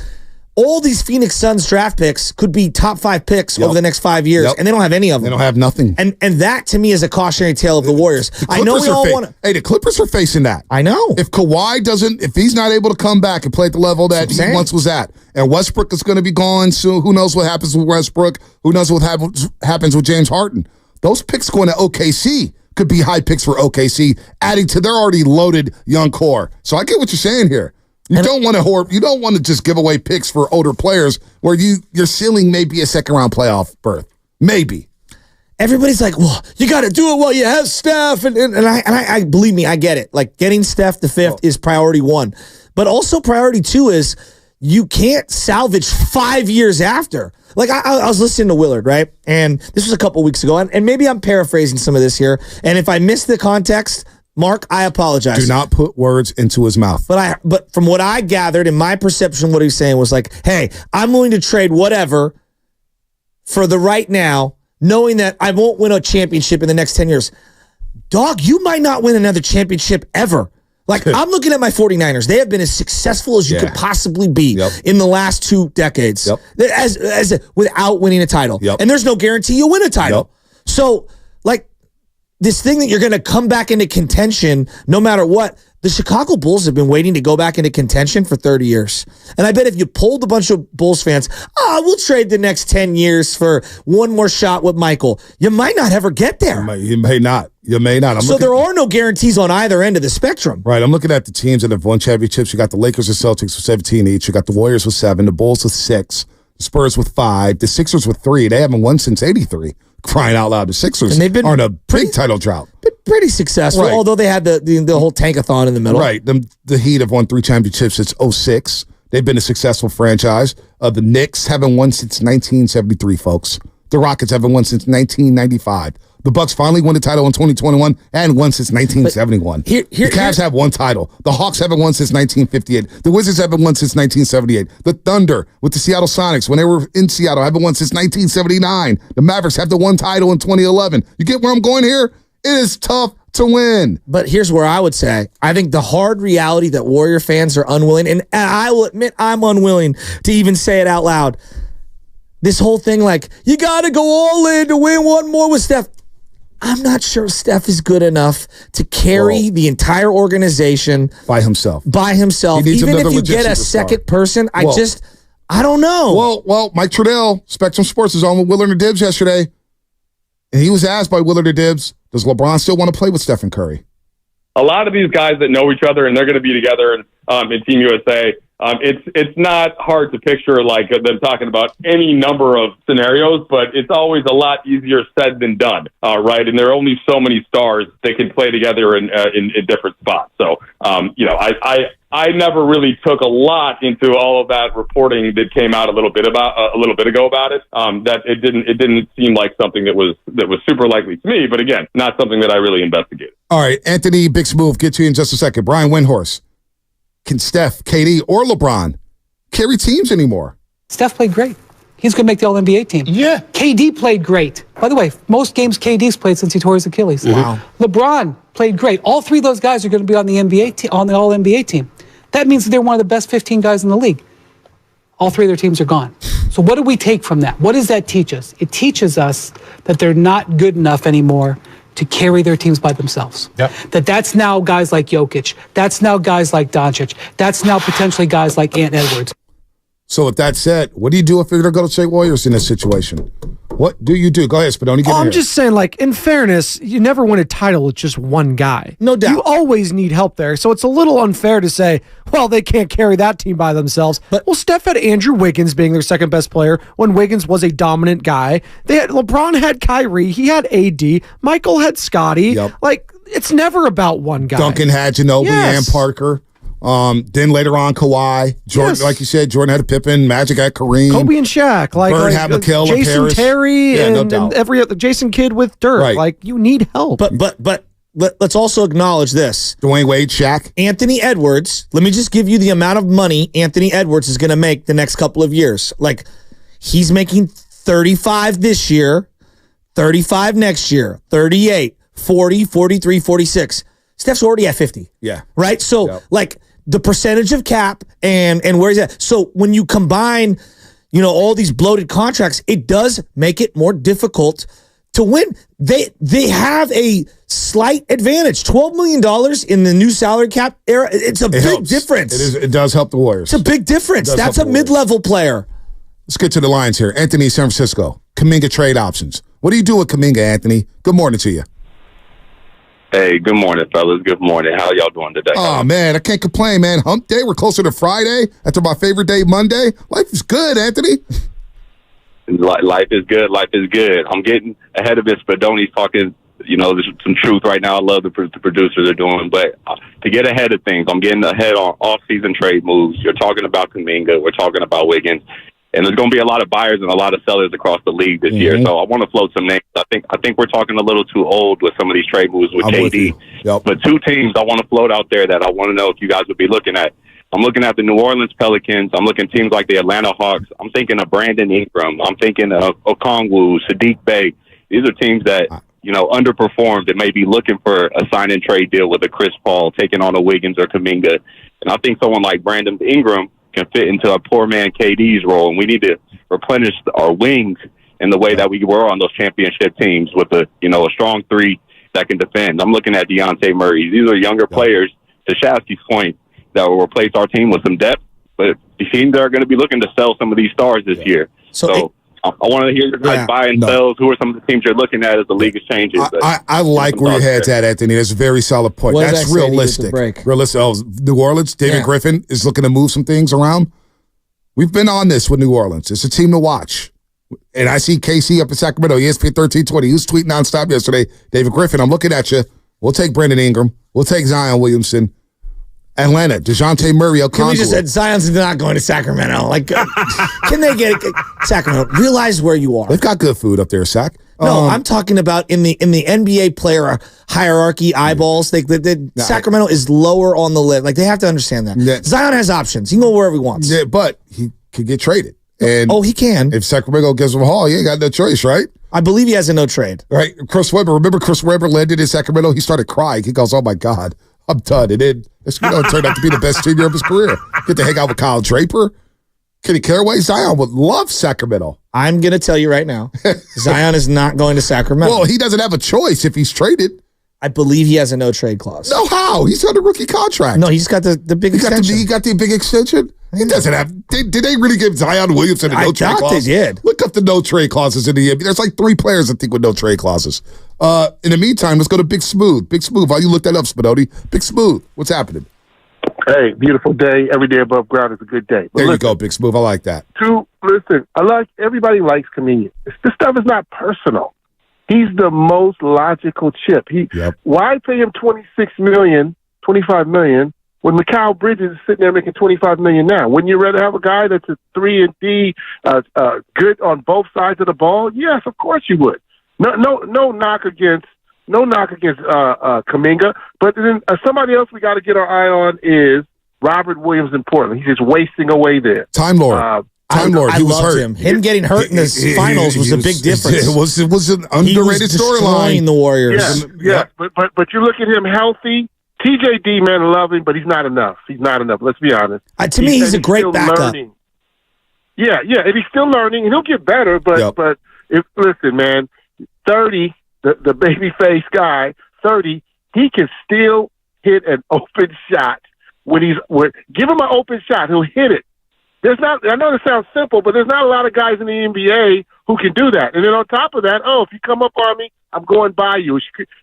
All these Phoenix Suns draft picks could be top 5 picks over the next 5 years, and they don't have any of them. They don't have nothing. And that, to me, is a cautionary tale of the Warriors. I know we all want to... Hey, the Clippers are facing that. I know. If Kawhi if he's not able to come back and play at the level that he once was at, and Westbrook is going to be gone soon, who knows what happens with Westbrook, who knows what happens with James Harden. Those picks going to OKC could be high picks for OKC, adding to their already loaded young core. So I get what you're saying here. You don't want to just give away picks for older players where your ceiling may be a second-round playoff berth. Maybe. Everybody's like, well, you got to do it while you have Steph. And I believe me, I get it. Like, getting Steph the 5th is priority 1. But also priority 2 is you can't salvage 5 years after. Like, I was listening to Willard, right? And this was a couple weeks ago. And maybe I'm paraphrasing some of this here. And if I missed the context, Mark, I apologize. Do not put words into his mouth. But from what I gathered in my perception, what he was saying was like, hey, I'm willing to trade whatever for the right now, knowing that I won't win a championship in the next 10 years. Dog, you might not win another championship ever. Like, I'm looking at my 49ers. They have been as successful as you could possibly be in the last 2 decades without winning a title. And there's no guarantee you'll win a title. So, like, this thing that you're going to come back into contention no matter what, the Chicago Bulls have been waiting to go back into contention for 30 years. And I bet if you polled a bunch of Bulls fans, we'll trade the next 10 years for one more shot with Michael, you might not ever get there. You may not. There are no guarantees on either end of the spectrum. Right. I'm looking at the teams that have won championships. You got the Lakers and Celtics with 17 each. You got the Warriors with 7, the Bulls with 6, the Spurs with 5, the Sixers with 3. They haven't won since 83. Crying out loud, the Sixers and they've been are in a big title drought. Been pretty successful, although they had the whole tankathon in the middle. Right. The Heat have won 3 championships since 06. They've been a successful franchise. The Knicks haven't won since 1973, folks. The Rockets haven't won since 1995. The Bucks finally won the title in 2021 and won since 1971. The Cavs have 1 title. The Hawks haven't won since 1958. The Wizards haven't won since 1978. The Thunder with the Seattle Sonics, when they were in Seattle, haven't won since 1979. The Mavericks have the 1 title in 2011. You get where I'm going here? It is tough to win. But here's where I would say, I think the hard reality that Warrior fans are unwilling, and I will admit I'm unwilling to even say it out loud. This whole thing like, you got to go all in to win one more with Steph. I'm not sure Steph is good enough to carry the entire organization by himself. Even if you get a second person, I don't know. Well, Mike Trudell, Spectrum Sports, was on with Willard and Dibbs yesterday, and he was asked by Willard and Dibbs, does LeBron still want to play with Stephen Curry? A lot of these guys that know each other and they're going to be together in Team USA, It's not hard to picture like them talking about any number of scenarios, but it's always a lot easier said than done, right? And there are only so many stars that can play together in different spots. So, I never really took a lot into all of that reporting that came out a little bit ago about it. That it didn't seem like something that was super likely to me. But again, not something that I really investigated. All right, Anthony, big smooth. Get to you in just a second. Brian Windhorst. Can Steph, KD, or LeBron carry teams anymore? Steph played great. He's going to make the All-NBA team. Yeah. KD played great. By the way, most games KD's played since he tore his Achilles. Wow. LeBron played great. All three of those guys are going to be on the on the All-NBA team. That means that they're one of the best 15 guys in the league. All three of their teams are gone. So what do we take from that? What does that teach us? It teaches us that they're not good enough anymore to carry their teams by themselves. Yep. That's now guys like Jokic. That's now guys like Doncic. That's now potentially guys like Ant Edwards. So with that said, what do you do if you're going to go to State Warriors in this situation? What do you do? Go ahead, Spadoni. I'm just saying, like, in fairness, you never win a title with just one guy. No doubt. You always need help there. So it's a little unfair to say, well, they can't carry that team by themselves. But Steph had Andrew Wiggins being their second best player when Wiggins was a dominant guy. LeBron had Kyrie. He had AD. Michael had Scotty. Yep. Like, it's never about one guy. Duncan had Ginobili and Parker. Then later on, Kawhi, Jordan, like you said, Jordan had Pippen, Magic had Kareem, Kobe and Shaq, Bird had McHale, Jason Paris. Terry, and every other Jason Kidd with Dirk. Right. Like, you need help. But let's also acknowledge this: Dwayne Wade, Shaq, Anthony Edwards. Let me just give you the amount of money Anthony Edwards is going to make the next couple of years. Like, he's making 35 this year, 35 next year, 38, 40, 43, 46. Steph's already at 50. Yeah. Right? So, like, the percentage of cap and where he's at. So when you combine, all these bloated contracts, it does make it more difficult to win. They have a slight advantage. $12 million in the new salary cap era. It's a big difference. It does help the Warriors. It's a big difference. That's a mid-level player. Let's get to the lines here. Anthony, San Francisco. Kuminga trade options. What do you do with Kuminga, Anthony? Good morning to you. Hey, good morning, fellas. Good morning. How y'all doing today? Oh, man, I can't complain, man. Hump day. We're closer to Friday after my favorite day, Monday. Life is good, Anthony. Life is good. Life is good. I'm getting ahead of it. Spadoni's talking, there's some truth right now. I love the producers are doing. But to get ahead of things, I'm getting ahead on off-season trade moves. You're talking about Kuminga. We're talking about Wiggins. And there's going to be a lot of buyers and a lot of sellers across the league this year. So I want to float some names. I think we're talking a little too old with some of these trade moves with KD. But two teams I want to float out there that I want to know if you guys would be looking at. I'm looking at the New Orleans Pelicans. I'm looking at teams like the Atlanta Hawks. I'm thinking of Brandon Ingram. I'm thinking of Okongwu, Sadiq Bey. These are teams that, underperformed and may be looking for a sign and trade deal with a Chris Paul, taking on a Wiggins or Kuminga. And I think someone like Brandon Ingram can fit into a poor man KD's role, and we need to replenish our wings in the way that we were on those championship teams with a strong three that can defend. I'm looking at Dejounte Murray. These are younger players, to Shasky's point, that will replace our team with some depth, but the teams are going to be looking to sell some of these stars this year. So I want to hear your guys buy and sell. Who are some of the teams you're looking at as the league is changing? I like where your head's at, Anthony. That's a very solid point. That's realistic. Realistic. New Orleans, David Griffin is looking to move some things around. We've been on this with New Orleans. It's a team to watch. And I see KC up in Sacramento, ESPN 1320. He was tweeting nonstop yesterday. David Griffin, I'm looking at you. We'll take Brandon Ingram. We'll take Zion Williamson. Atlanta, DeJounte Murray, Okongwu. Can we just said Zion's not going to Sacramento? Like, can they get Sacramento? Realize where you are. They've got good food up there, Sac. No, I'm talking about in the NBA player hierarchy eyeballs. Sacramento is lower on the list. Like, they have to understand that. Zion has options. He can go wherever he wants. Yeah, but he could get traded. And he can. If Sacramento gives him a haul, he ain't got no choice, right? I believe he has a no trade. Right. Chris Webber. Remember Chris Webber landed in Sacramento? He started crying. He goes, oh, my God. I'm done. And then it turned out to be the best senior of his career. Get to hang out with Kyle Draper, Kenny Caraway. Zion would love Sacramento. I'm going to tell you right now, Zion is not going to Sacramento. Well, he doesn't have a choice if he's traded. I believe he has a no-trade clause. No, how? He's on a rookie contract. No, he's got the big extension. He got the big extension? He doesn't have... Did they really give Zion Williamson a no-trade clause? I thought they did. Look up the no-trade clauses in the NBA. There's like 3 players, I think, with no-trade clauses. In the meantime, let's go to Big Smooth. Big Smooth, why you look that up, Spadoni? Big Smooth, what's happening? Hey, beautiful day. Every day above ground is a good day. But There you go, Big Smooth. I like that. Listen, everybody likes comedians. This stuff is not personal. He's the most logical chip. Why pay him $26 million, $25 million when Mikal Bridges is sitting there making $25 million now? Wouldn't you rather have a guy that's a 3-and-D, good on both sides of the ball? Yes, of course you would. No knock against Kuminga, but then somebody else we got to get our eye on is Robert Williams in Portland. He's just wasting away there. Time Lord. He was hurt. Him getting hurt in the finals was a big difference. It was an underrated storyline. The Warriors. Yeah. But you look at him healthy. TJD, man, I love him, but he's not enough. Let's be honest. To me, he's a great backup. Learning. Yeah, and he's still learning, and he'll get better. But listen, man, 30, the baby face guy, 30, he can still hit an open shot give him an open shot, he'll hit it. I know this sounds simple, but there's not a lot of guys in the NBA who can do that. And then on top of that, if you come up on me, I'm going by you.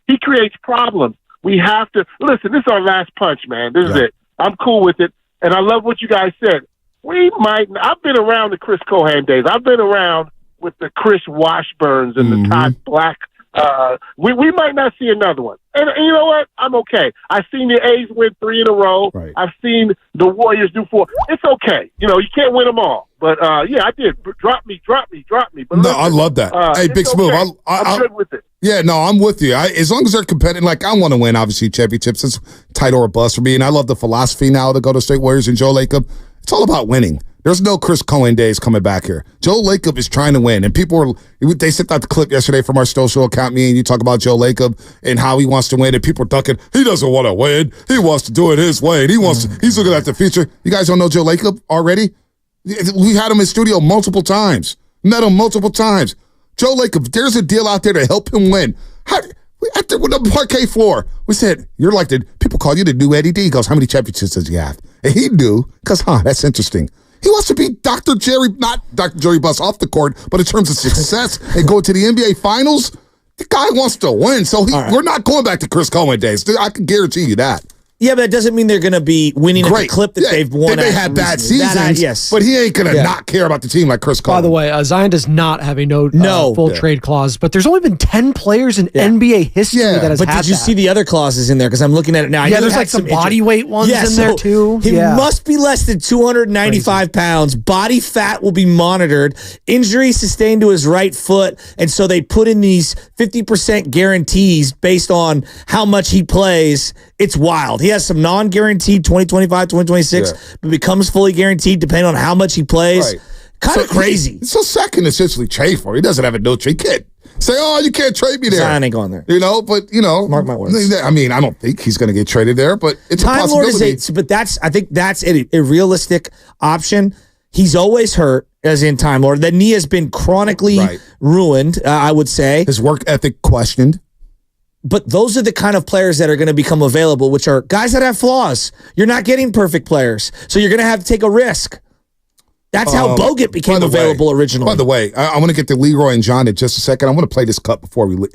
He creates problems. We have to listen. This is our last punch, man. This is it. I'm cool with it, and I love what you guys said. I've been around the Chris Cohan days. I've been around with the Chris Washburns and the Todd Black. We might not see another one. And you know what? I'm okay. I've seen the A's win 3 in a row. Right. I've seen the Warriors do 4. It's okay. You can't win them all. But, I did. Drop me. But listen, I love that. Hey, Big Smooth. Okay. I'm good with it. Yeah, no, I'm with you. As long as they're competitive, I want to win, obviously, championships. It's tight or a bust for me. And I love the philosophy now to go to State Warriors and Joe Lacob. It's all about winning. There's no Chris Cohen days coming back here. Joe Lacob is trying to win. And they sent out the clip yesterday from our social account, me and you talk about Joe Lacob and how he wants to win. And people are thinking, he doesn't want to win. He wants to do it his way. And he's looking at the future. You guys don't know Joe Lacob already? We had him in studio multiple times. Met him multiple times. Joe Lacob, there's a deal out there to help him win. With the parquet floor, we said, people call you the new Eddie D. He goes, how many championships does he have? And he knew, because, that's interesting. He wants to be not Dr. Jerry Buss off the court, but in terms of success and going to the NBA Finals, the guy wants to win. So we're not going back to Chris Cohen days. I can guarantee you that. Yeah, but that doesn't mean they're going to be winning at the clip that they've won. They may have bad seasons, yes. But he ain't going to not care about the team like Chris Cohen. By the way, Zion does not have a full trade clause, but there's only been 10 players in NBA history that has had that. But did you see the other clauses in there? Because I'm looking at it now. Yeah, there's like some body weight ones in there too. He must be less than 295 pounds. Body fat will be monitored. Injury sustained to his right foot. And so they put in these 50% guarantees based on how much he plays. It's wild. He has some non-guaranteed 2025, 2026, but becomes fully guaranteed depending on how much he plays. Right. Kind of crazy. So second essentially trade for him. He doesn't have a no trade. He can't say, you can't trade me there. Zion ain't going there. Mark my words. I don't think he's going to get traded there, but it's a possibility. I think that's a realistic option. He's always hurt, as in Time Lord. The knee has been chronically ruined, I would say. His work ethic questioned. But those are the kind of players that are going to become available, which are guys that have flaws. You're not getting perfect players, so you're going to have to take a risk. That's how Bogut became available originally. By the way, I want to get to Leroy and John in just a second. I want to play this cut before we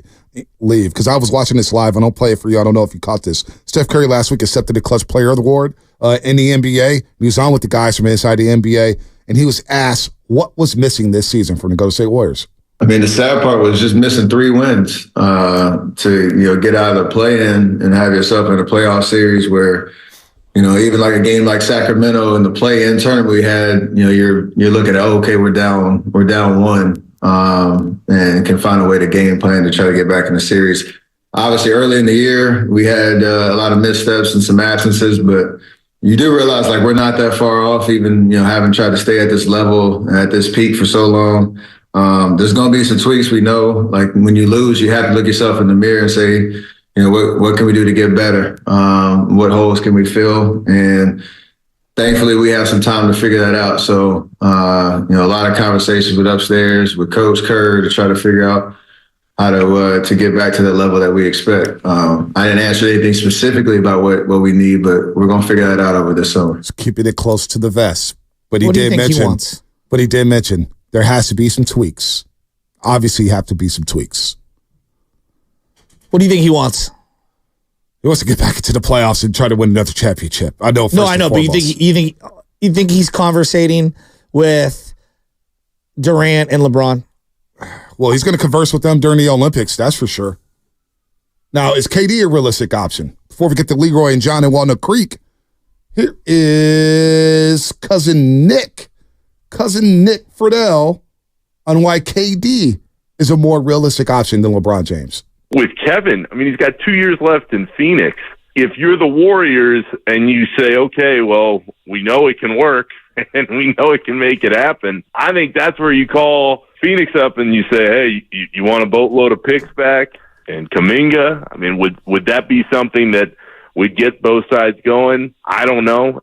leave because I was watching this live. I don't play it for you. I don't know if you caught this. Steph Curry last week accepted the Clutch Player Award in the NBA. He was on with the guys from inside the NBA, and he was asked what was missing this season for the Golden State Warriors. The sad part was just missing 3 wins to get out of the play-in and have yourself in a playoff series where, even like a game like Sacramento in the play-in tournament we had, you're looking at, we're down 1 and can find a way to game plan to try to get back in the series. Obviously, early in the year, we had a lot of missteps and some absences, but you do realize we're not that far off, even having tried to stay at this level at this peak for so long. There's going to be some tweaks. We know, when you lose, you have to look yourself in the mirror and say, what can we do to get better? What holes can we fill? And thankfully, we have some time to figure that out. So, a lot of conversations with upstairs with Coach Kerr to try to figure out how to get back to the level that we expect. I didn't answer anything specifically about what we need, but we're going to figure that out over this summer. Just keeping it close to the vest. But he did mention there has to be some tweaks. Obviously, have to be some tweaks. What do you think he wants? He wants to get back into the playoffs and try to win another championship. I know. No, I know, but you think he's conversating with Durant and LeBron? Well, he's going to converse with them during the Olympics, that's for sure. Now, is KD a realistic option? Before we get to Leroy and John in Walnut Creek, here is Cousin Nick Friedel on why KD is a more realistic option than LeBron James. With Kevin, I mean, he's got 2 years left in Phoenix. If you're the Warriors and you say, okay, well, we know it can work and we know it can make it happen, I think that's where you call Phoenix up and you say, hey, you want a boatload of picks back and Kuminga? I mean, would that be something that would get both sides going? I don't know.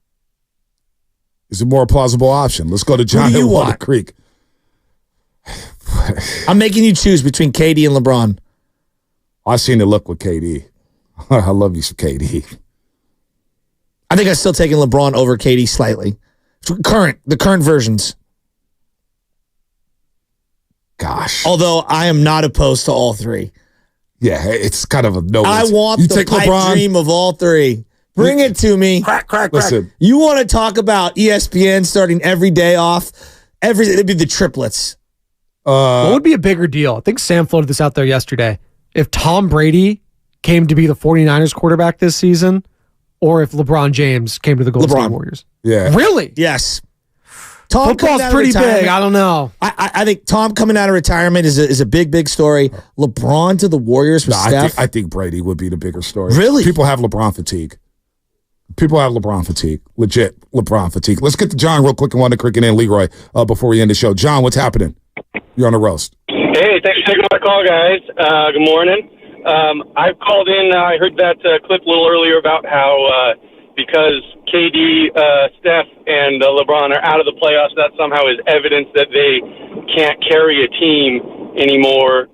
Is a more plausible option. Let's go to John in Walnut Creek. I'm making you choose between KD and LeBron. I've seen it look with KD. I love you some KD. I think I'm still taking LeBron over KD slightly. The current versions. Gosh. Although I am not opposed to all three. Yeah, it's kind of a no. I want the pipe dream of all three. Bring it to me. Crack. Listen. You want to talk about ESPN starting every day off? It'd be the triplets. What would be a bigger deal? I think Sam floated this out there yesterday. If Tom Brady came to be the 49ers quarterback this season, or if LeBron James came to the Golden State Warriors. Yeah. Really? Yes. Football's pretty big. I don't know. I think Tom coming out of retirement is a big story. LeBron to the Warriors with Steph. I think Brady would be the bigger story. Really? People have LeBron fatigue. Legit LeBron fatigue. Let's get to John real quick and want to cricket in Leroy before we end the show. John, what's happening? You're on the roast. Hey, thanks for taking my call, guys. Good morning. I've called in. I heard that clip a little earlier about how because KD, Steph, and LeBron are out of the playoffs, that somehow is evidence that they can't carry a team anymore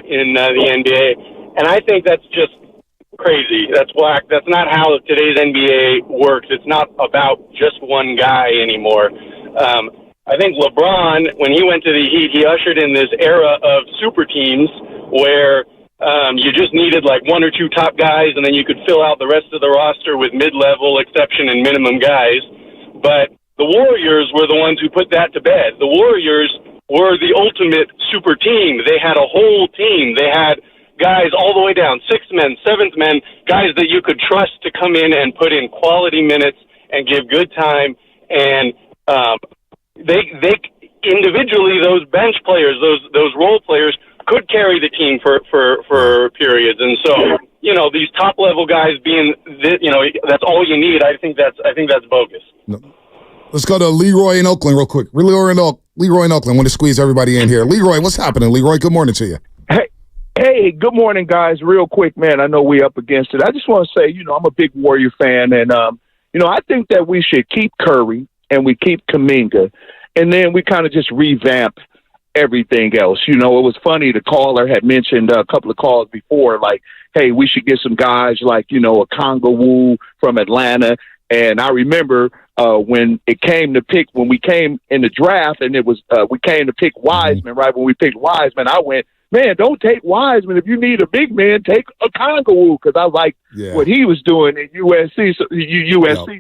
in the NBA. And I think that's just crazy. That's whack. That's not how today's NBA works. It's not about just one guy anymore. I think LeBron, when he went to the Heat, he ushered in this era of super teams where you just needed like one or two top guys, and then you could fill out the rest of the roster with mid-level, exception, and minimum guys. But the Warriors were the ones who put that to bed. The Warriors were the ultimate super team. They had a whole team. They had guys all the way down, sixth men, seventh men, guys that you could trust to come in and put in quality minutes and give good time. And they individually, those bench players, those role players, could carry the team for periods. And so, these top level guys being, that's all you need. I think that's bogus. No. Let's go to Leroy in Oakland real quick. Leroy in Oakland. Want to squeeze everybody in here. Leroy, what's happening? Leroy, good morning to you. Hey, good morning, guys. Real quick, man. I know we up against it. I just want to say, I'm a big Warrior fan, and I think that we should keep Curry and we keep Kuminga, and then we kind of just revamp everything else. It was funny. The caller had mentioned a couple of calls before, like, hey, we should get some guys like, a Kongwu from Atlanta. And I remember when we came in the draft and we came to pick Wiseman, right? When we picked Wiseman, I went, man, don't take Wiseman. If you need a big man, take a Kongwu, because I like what he was doing at USC.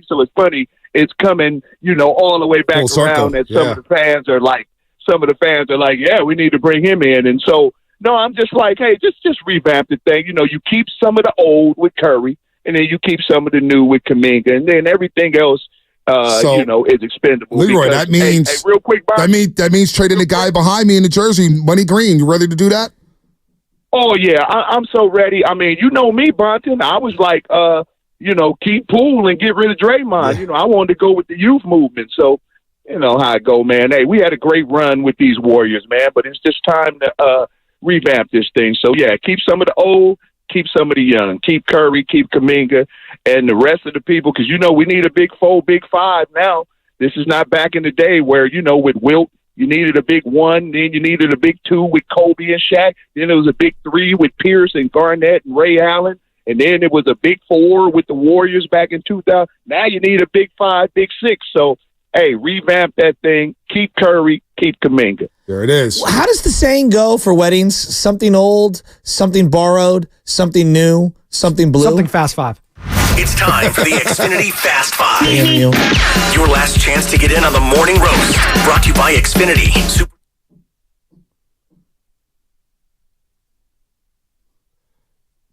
So it's funny. It's coming, all the way back around that some of the fans are like, yeah, we need to bring him in. And so, no, I'm just like, hey, just revamp the thing. You keep some of the old with Curry, and then you keep some of the new with Kuminga, and then everything else, is expendable. Leroy, that means, hey, real quick, Bob, that means trading the guy behind me in the jersey, Money Green. You ready to do that? Oh, yeah, I'm so ready. I mean, you know me, Bronson. I was like, keep Poole and get rid of Draymond. Yeah. I wanted to go with the youth movement. So, how it go, man. Hey, we had a great run with these Warriors, man, but it's just time to revamp this thing. So, yeah, keep some of the old, keep some of the young. Keep Curry, keep Kuminga, and the rest of the people, because, we need a big 4, big 5 now. This is not back in the day where, with Wilt, you needed a big 1, then you needed a big 2 with Kobe and Shaq. Then it was a big 3 with Pierce and Garnett and Ray Allen. And then it was a big 4 with the Warriors back in 2000. Now you need a big 5, big 6. So, hey, revamp that thing. Keep Curry, keep Kuminga. There it is. How does the saying go for weddings? Something old, something borrowed, something new, something blue? Something Fast Five. It's time for the Xfinity Fast Five. Damn you. Your last chance to get in on the morning roast. Brought to you by Xfinity.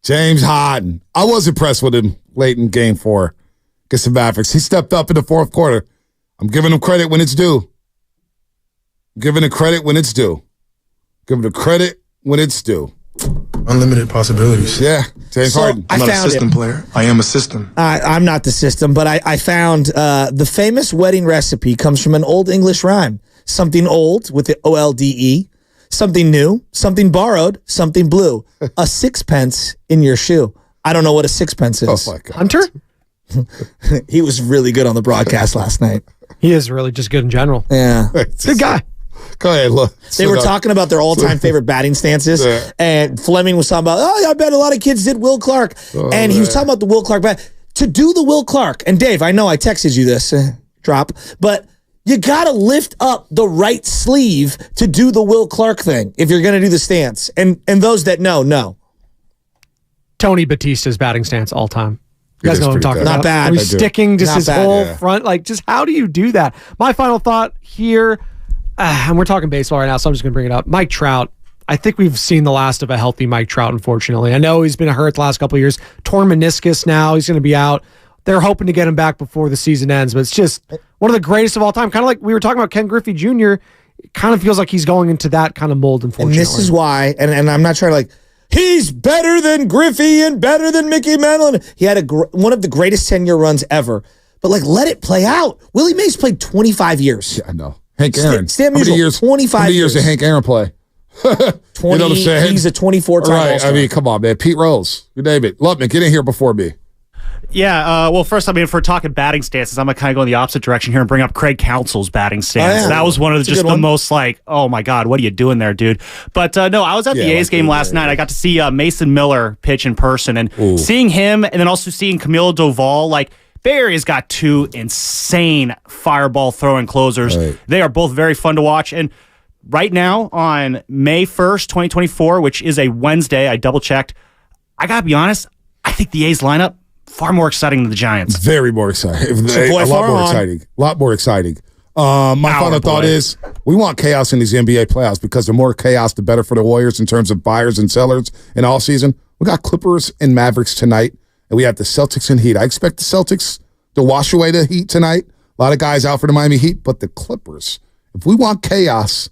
James Harden. I was impressed with him late in Game 4 against the Mavericks. He stepped up in the fourth quarter. I'm giving him credit when it's due. Giving him credit when it's due. Giving him credit when it's due. Unlimited possibilities. Yeah, James Harden. I'm not a system player. I am a system. I'm not the system, but I found the famous wedding recipe comes from an old English rhyme. Something old with the OLDE, something new, something borrowed, something blue. A sixpence in your shoe. I don't know what a sixpence is. Oh my God. Hunter? He was really good on the broadcast last night. He is really just good in general. Yeah. Good guy. Go ahead, look. They were talking about their all-time favorite batting stances, and Fleming was talking about, I bet a lot of kids did Will Clark. And he was talking about the Will Clark bat. To do the Will Clark, and Dave, I know I texted you this, drop, but you got to lift up the right sleeve to do the Will Clark thing if you're going to do the stance. And those that know. Tony Batista's batting stance all time. You guys know what I'm talking about. Not bad. He's sticking just his whole yeah. front. Like, just how do you do that? My final thought here, and we're talking baseball right now, so I'm just going to bring it up. Mike Trout. I think we've seen the last of a healthy Mike Trout, unfortunately. I know he's been hurt the last couple of years. Torn meniscus now. He's going to be out. They're hoping to get him back before the season ends, but it's just one of the greatest of all time. Kind of like we were talking about Ken Griffey Jr. It kind of feels like he's going into that kind of mold, unfortunately. And this is why, and I'm not trying to he's better than Griffey and better than Mickey Mantle. He had one of the greatest 10-year runs ever. But let it play out. Willie Mays played 25 years. Yeah, I know. Hank Aaron. Stan How many Musial, years? 25 How many years did Hank Aaron play? 20, you know what I'm saying? He's a 24-time right. All-Star. I mean, come on, man. Pete Rose. You name it. Lubman, get in here before me. Yeah, well, first, if we're talking batting stances, I'm going to kind of go in the opposite direction here and bring up Craig Counsell's batting stance. Oh, yeah. That was one of the most oh my God, what are you doing there, dude? But no, I was at the A's game last night. I got to see Mason Miller pitch in person, and seeing him, and then also seeing Camilo Doval, Bay Area's got two insane fireball throwing closers. Right. They are both very fun to watch, and right now on May 1st, 2024, which is a Wednesday, I double-checked, I got to be honest, I think the A's lineup far more exciting than the Giants. Very more exciting. A lot more exciting. My final thought is we want chaos in these NBA playoffs because the more chaos, the better for the Warriors in terms of buyers and sellers in all season. We got Clippers and Mavericks tonight, and we have the Celtics and Heat. I expect the Celtics to wash away the Heat tonight. A lot of guys out for the Miami Heat, but the Clippers, if we want chaos,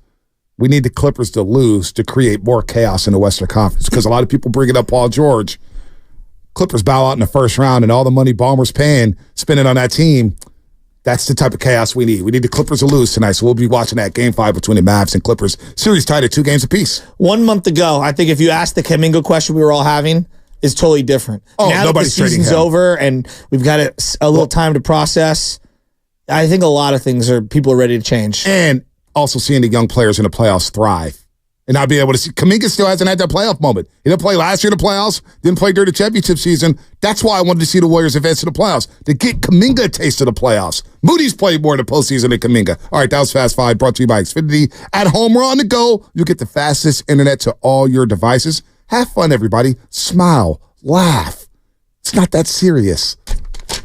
we need the Clippers to lose to create more chaos in the Western Conference because a lot of people bring it up Paul George. Clippers bow out in the first round and all the money Ballmer's spending on that team, that's the type of chaos we need. We need the Clippers to lose tonight, so we'll be watching that Game 5 between the Mavs and Clippers. Series tied at 2 games apiece. 1 month ago, I think if you asked the Kuminga question we were all having, is totally different. Oh, now nobody's that the season's over and we've got a little time to process, I think a lot of things people are ready to change. And also seeing the young players in the playoffs thrive. And I'll be able to see. Kuminga still hasn't had that playoff moment. He didn't play last year in the playoffs, didn't play during the championship season. That's why I wanted to see the Warriors advance to the playoffs, to get Kuminga a taste of the playoffs. Moody's played more in the postseason than Kuminga. All right, that was Fast Five, brought to you by Xfinity. At home, we're on the go. You get the fastest internet to all your devices. Have fun, everybody. Smile. Laugh. It's not that serious.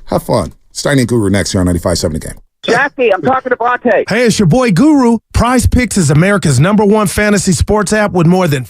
Have fun. Steiny and Guru next here on 95.7 The Game. Jackie, I'm talking to Bronte. Hey, it's your boy Guru. Prize Picks is America's #1 fantasy sports app with more than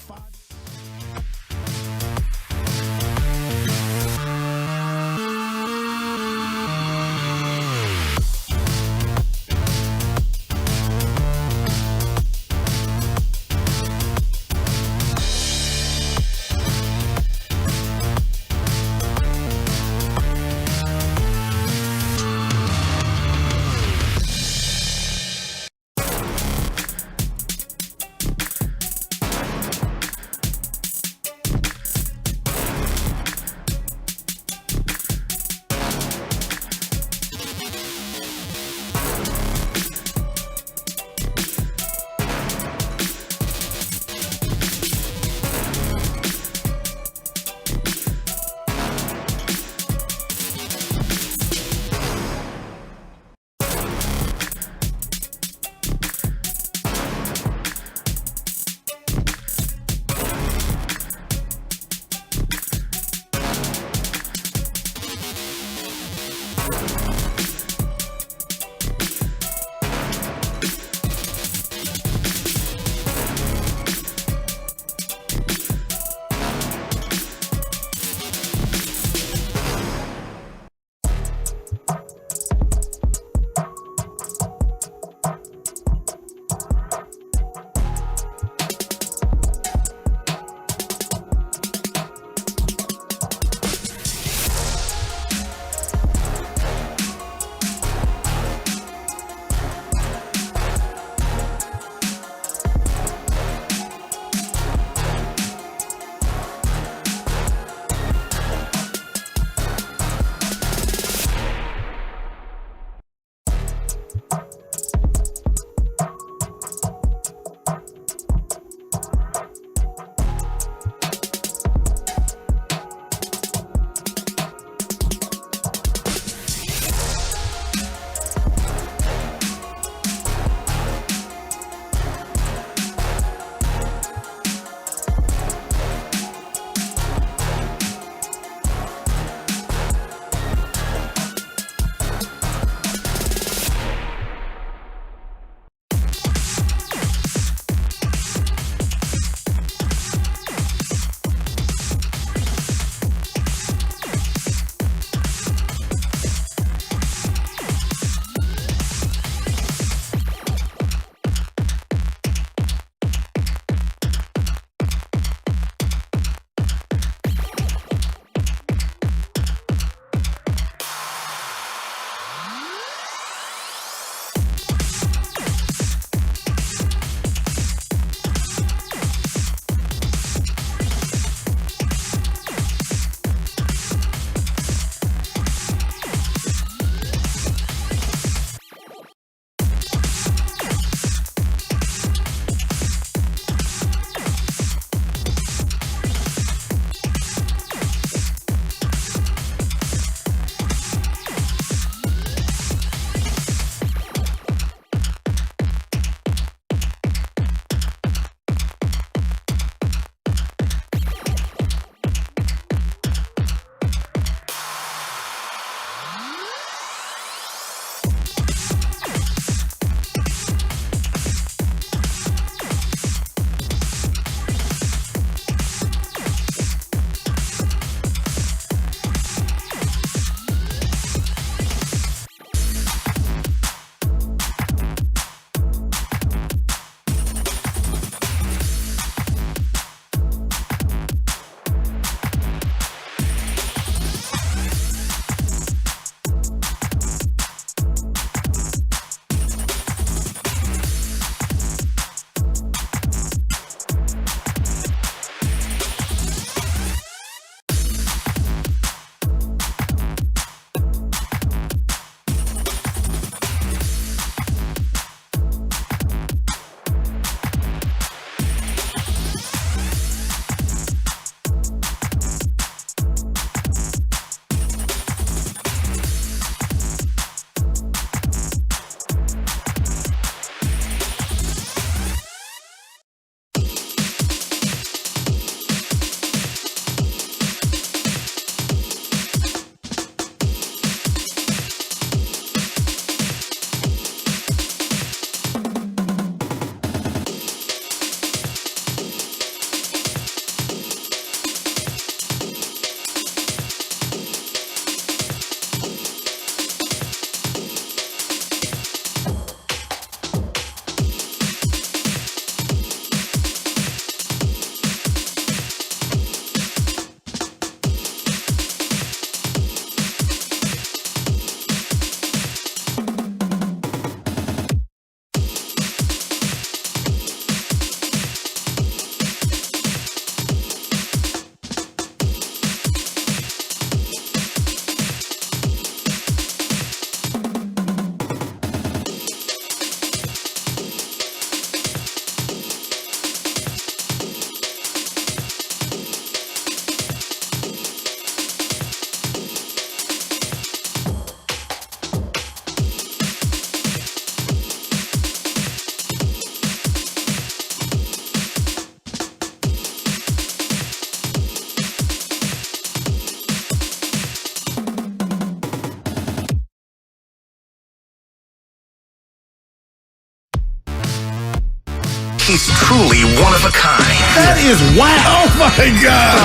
He's truly one of a kind. That is wow. Oh, my God.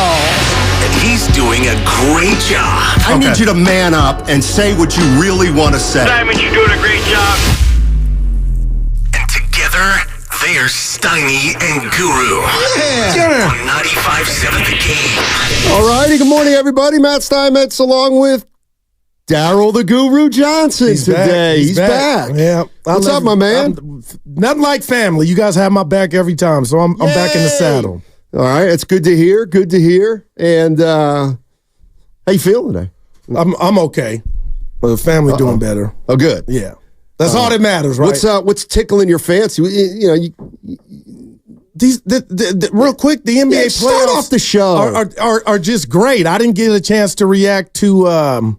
And he's doing a great job. I need you to man up and say what you really want to say. Simon, you're doing a great job. And together, they are Steiny and Guru. Yeah. On 95.7 The Game. All righty. Good morning, everybody. Matt Steinmetz along with Daryl the Guru Johnson today. He's back. Yeah. What's up, my man? Nothing like family. You guys have my back every time, so I'm back in the saddle. All right. It's good to hear. Good to hear. And how you feeling today? I'm okay. Well, the family doing better. Oh, good. Yeah. That's all that matters, right? What's tickling your fancy? Real quick, the NBA playoffs start off the show are just great. I didn't get a chance to react to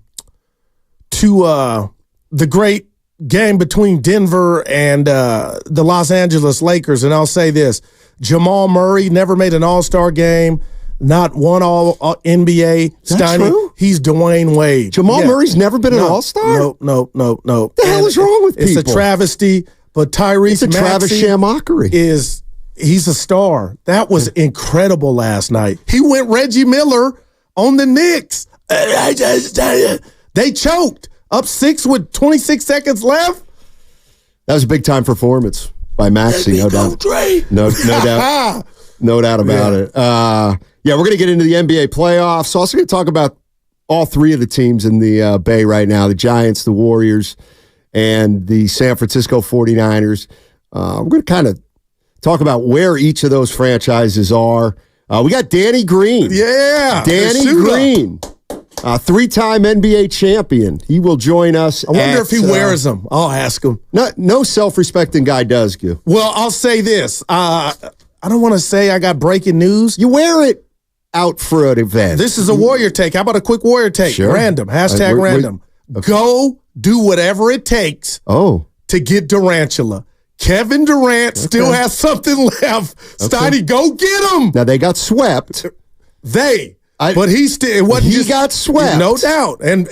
the great game between Denver and the Los Angeles Lakers, and I'll say this: Jamal Murray never made an All-Star game. Not one all NBA. That's true? He's Dwayne Wade. Jamal Murray's never been an All-Star? No. What the hell is wrong with people? It's a travesty, but Tyrese It's a Travis Maxey Shamockery. He's a star. That was incredible last night. He went Reggie Miller on the Knicks. They choked. Up 6 with 26 seconds left. That was a big-time performance by Maxey, no doubt. No doubt. No doubt about it. We're going to get into the NBA playoffs. Also going to talk about all three of the teams in the Bay right now, the Giants, the Warriors, and the San Francisco 49ers. We're going to kind of talk about where each of those franchises are. We got Danny Green. Yeah. Danny Green. Three-time NBA champion. He will join us. I wonder if he wears them. I'll ask him. No self-respecting guy does, Gu. Well, I'll say this. I don't want to say I got breaking news. You wear it out for an event. This is a Warrior take. How about a quick Warrior take? Sure. Random. Hashtag random. Okay. Go do whatever it takes to get Durantula. Kevin Durant still has something left. Steiny, go get him. Now, they got swept. But he still got swept, no doubt. And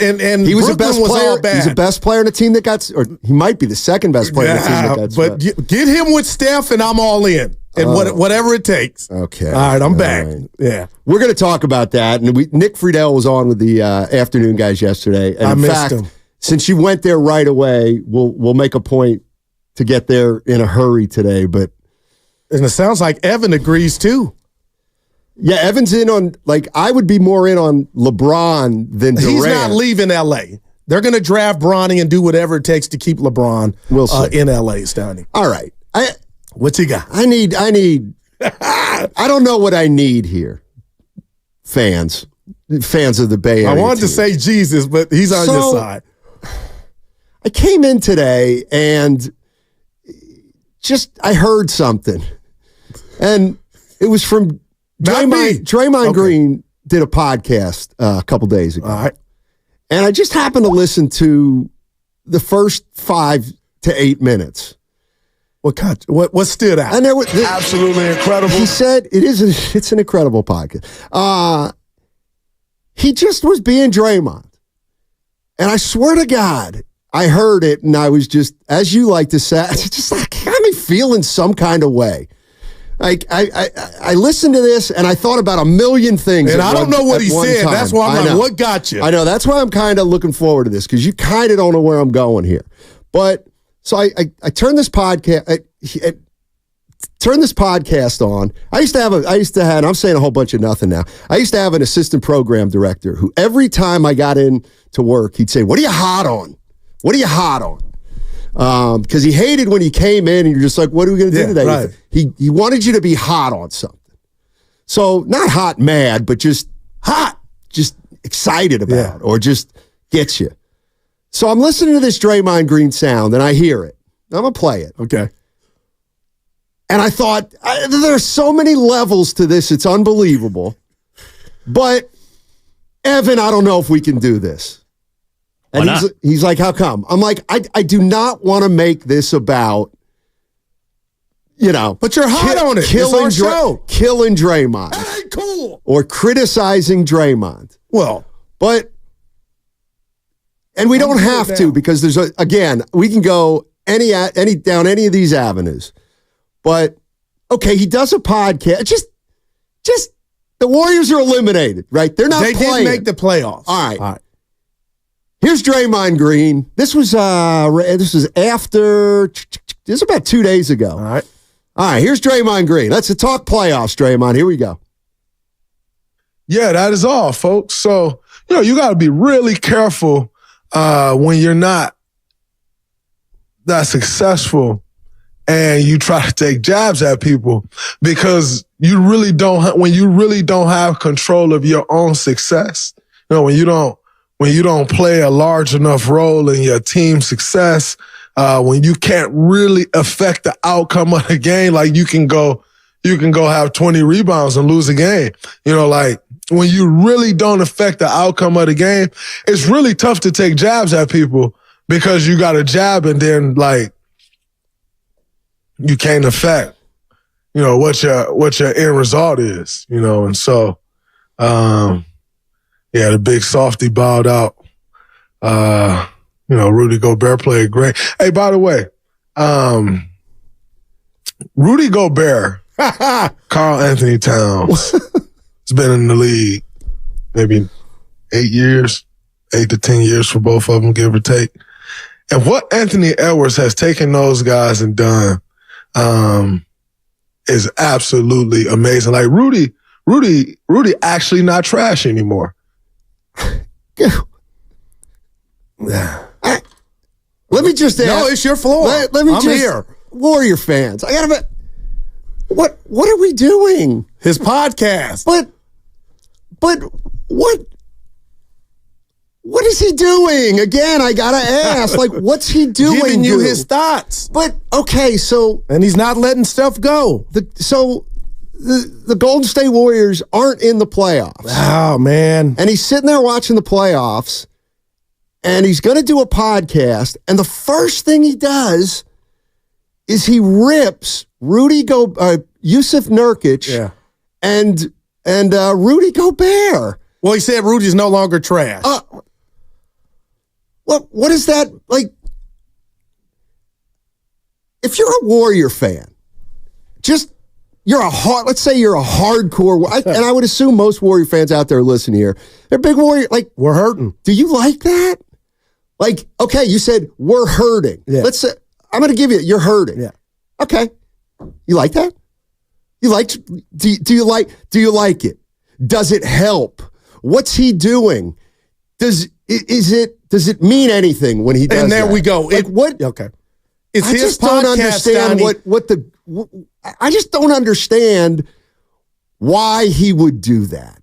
he was the best player. All bad. He's the best player on the team that got, or he might be the second best player on the team that got swept. But get him with Steph, and I'm all in. And whatever it takes. Okay. All right, I'm back. Right. Yeah. We're going to talk about that. And Nick Friedel was on with the afternoon guys yesterday. And I in missed fact, him. Since you went there right away, we'll make a point to get there in a hurry today. And it sounds like Evan agrees too. Yeah, Evan's in on, I would be more in on LeBron than Durant. He's not leaving L.A. They're going to draft Bronny and do whatever it takes to keep LeBron in L.A., Stoney. All right. What's he got? I need. I don't know what I need here. Fans of the Bay Area. I wanted to say Jesus, but he's on your side. I came in today and I heard something. And it was from Draymond Green did a podcast a couple days ago. All right. And I just happened to listen to the first 5 to 8 minutes. What stood out? And there was absolutely incredible. He said it's an incredible podcast. He just was being Draymond. And I swear to God, I heard it and I was just, as you like to say, it's just got me feeling some kind of way. I listened to this and I thought about a million things. And I don't know what he said. Time. That's why I'm like, what got you? I know. That's why I'm kind of looking forward to this because you kind of don't know where I'm going here. But so I turned this podcast. Turn this podcast on. I used to have, and I'm saying a whole bunch of nothing now. I used to have an assistant program director who every time I got in to work, he'd say, "What are you hot on? What are you hot on?" Because he hated when he came in and you're just like, "What are we going to do today?" Right. He wanted you to be hot on something. So not hot mad, but just hot, just excited about it, or just gets you. So I'm listening to this Draymond Green sound and I hear it. I'm going to play it. Okay. And I thought, there's so many levels to this. It's unbelievable. But, Evan, I don't know if we can do this. And he's like, how come? I'm like, I do not want to make this about, But you're hot on it. Killing it's our show. Killing Draymond. Hey, cool. Or criticizing Draymond. Well. And we don't have to because we can go down any of these avenues. But okay, he does a podcast. Just the Warriors are eliminated, right? They're not They playing. didn't make the playoffs. All right. Here's Draymond Green. This was after. This was about 2 days ago. All right. Here's Draymond Green. Let's talk playoffs, Draymond. Here we go. Yeah, that is all, folks. So, you got to be really careful when you're not that successful and you try to take jabs at people, because when you really don't have control of your own success, when you don't play a large enough role in your team's success, when you can't really affect the outcome of the game, like you can go have 20 rebounds and lose a game. When you really don't affect the outcome of the game, it's really tough to take jabs at people, because you got a jab and then you can't affect, what your end result is, and so, the big softy bowed out. Rudy Gobert played great. Hey, by the way, Rudy Gobert, Karl Anthony Towns, has been in the league maybe 8 to 10 years for both of them, give or take. And what Anthony Edwards has taken those guys and done is absolutely amazing. Like Rudy actually not trash anymore. Let me just ask. No, it's your floor. I'm here. Warrior fans. I gotta. What are we doing? His podcast. But what is he doing? Again, I gotta ask. What's he doing? Giving you his thoughts. But okay, so and he's not letting stuff go. The Golden State Warriors aren't in the playoffs. Oh man! And he's sitting there watching the playoffs. And he's going to do a podcast, and the first thing he does is he rips Yusuf Nurkic and Rudy Gobert. Well, he said Rudy's no longer trash. What is that like? If you're a Warrior fan, let's say you're a hardcore, and I would assume most Warrior fans out there listening here, they're big Warrior. We're hurting. Do you like that? Okay, you said we're hurting. Yeah. Let's say I'm going to give you're hurting. Yeah. Okay. You like that? Do you like it? Does it help? What's he doing? Does it mean anything when he does And there that? we go. What? Okay. It's I his just podcast, don't understand Donnie. I just don't understand why he would do that.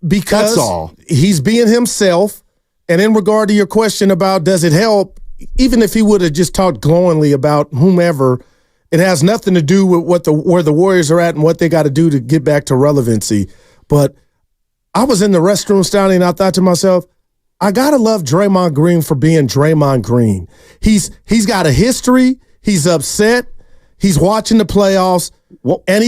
Because that's all. He's being himself. And in regard to your question about does it help, even if he would have just talked glowingly about whomever, it has nothing to do with where the Warriors are at and what they got to do to get back to relevancy. But I was in the restroom standing and I thought to myself, I got to love Draymond Green for being Draymond Green. He's got a history. He's upset. He's watching the playoffs. And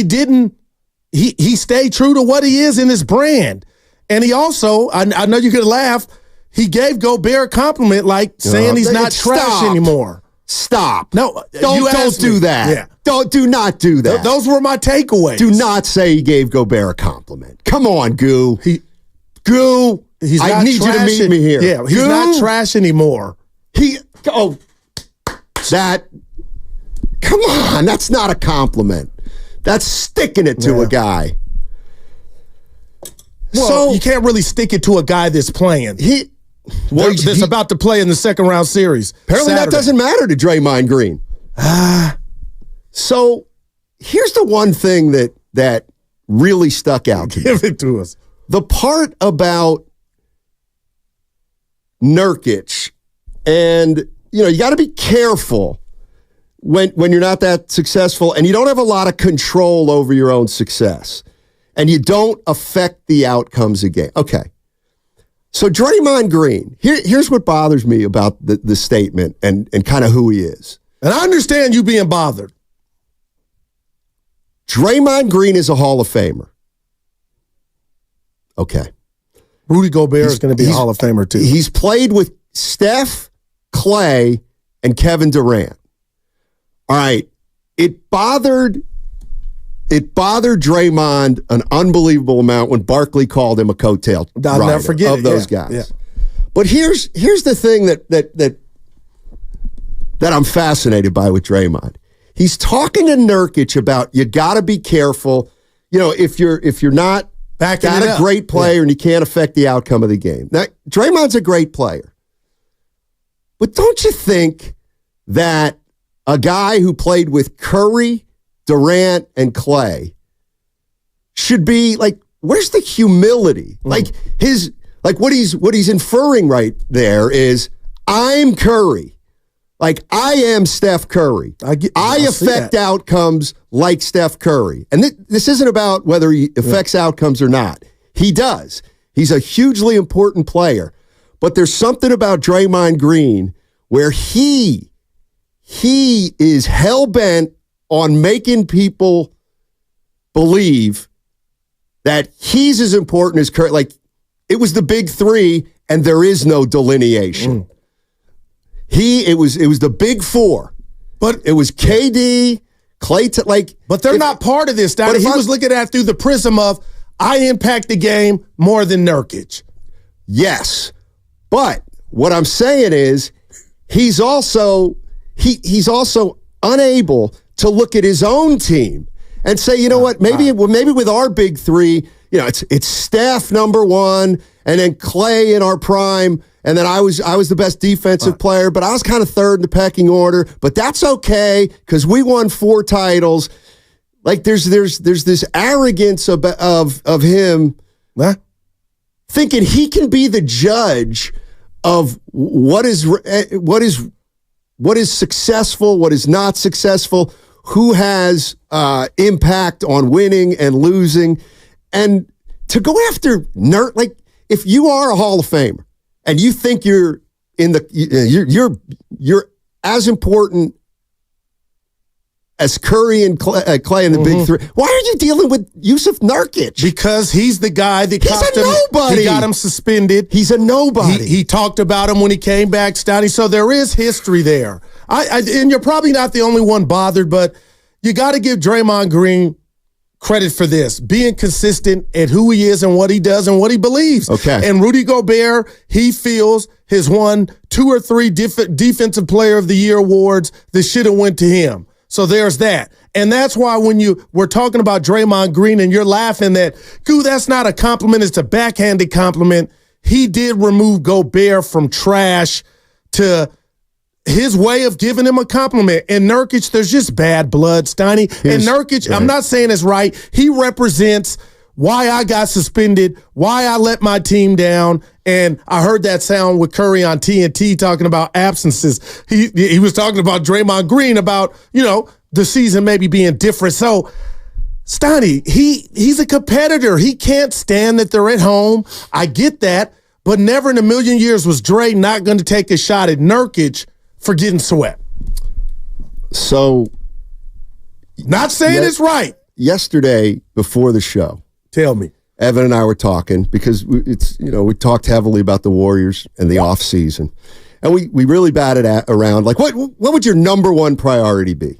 he stayed true to what he is in his brand. And he also, I know you're going to laugh, he gave Gobert a compliment saying he's not trash anymore. Stop. No, don't do that. Yeah. Do not do that. Those were my takeaways. Do not say he gave Gobert a compliment. Come on, Goo. He's I need you to meet me here. Yeah, he's Goo, not trash anymore. Come on, that's not a compliment. That's sticking it to a guy. Well, you can't really stick it to a guy that's playing. That's about to play in the second round series. Apparently Saturday. that doesn't matter to Draymond Green. So here's the one thing that really stuck out to me. Give it to us. The part about Nurkic, and you got to be careful when you're not that successful and you don't have a lot of control over your own success and you don't affect the outcomes of game. Okay. So Draymond Green, here's what bothers me about the statement and kind of who he is. And I understand you being bothered. Draymond Green is a Hall of Famer. Okay. Rudy Gobert is going to be a Hall of Famer too. He's played with Steph, Clay, and Kevin Durant. All right. It bothered it bothered Draymond an unbelievable amount when Barkley called him a coattail I'll never forget of those guys. Yeah. But here's the thing that I'm fascinated by with Draymond. He's talking to Nurkic about you got to be careful. You know, if you're not a great player and you can't affect the outcome of the game. Now, Draymond's a great player. But don't you think that a guy who played with Curry, Durant, and Clay should be like, where's the humility? Like what he's inferring right there is, I'm Curry. Like, I am Steph Curry. I affect outcomes like Steph Curry. And this isn't about whether he affects outcomes or not. He does. He's a hugely important player. But there's something about Draymond Green where he is hell-bent on making people believe that he's as important as Curry. Like, it was the big three, and there is no delineation. It was the big four, but it was KD, Clay. But they're not part of this. He was looking at it through the prism of, I impact the game more than Nurkic. Yes, but what I'm saying is he's also unable to look at his own team and say, you know what, maybe with our big three, you know, it's Steph number one, and then Clay in our prime. And then I was the best defensive player, but I was kind of third in the pecking order. But that's okay because we won 4 titles. Like there's this arrogance of him thinking he can be the judge of what is successful, what is not successful, who has impact on winning and losing, and to go after like if you are a Hall of Famer. And you think you're as important as Curry and Clay in the big three. Why are you dealing with Yusuf Nurkic? Because he's the guy that he's a nobody. He got him suspended. He's a nobody. He talked about him when he came back, Stoney. So there is history there. And you're probably not the only one bothered, but you got to give Draymond Green credit for this, being consistent at who he is and what he does and what he believes. Okay. And Rudy Gobert, he feels has won 2 or 3 Defensive Player of the Year awards that should have went to him. So there's that. And that's why when we're talking about Draymond Green and you're laughing that, that's not a compliment, it's a backhanded compliment. He did remove Gobert from trash to his way of giving him a compliment. And Nurkic, there's just bad blood, Steiny. And Nurkic, I'm not saying it's right. He represents why I got suspended, why I let my team down. And I heard that sound with Curry on TNT talking about absences. He was talking about Draymond Green about, the season maybe being different. So, Steiny, he's a competitor. He can't stand that they're at home. I get that. But never in a million years was Dre not going to take a shot at Nurkic for getting swept. So, not saying it's right. Yesterday, before the show, tell me, Evan and I were talking because we talked heavily about the Warriors and the offseason. And we really batted around, like, what would your number one priority be?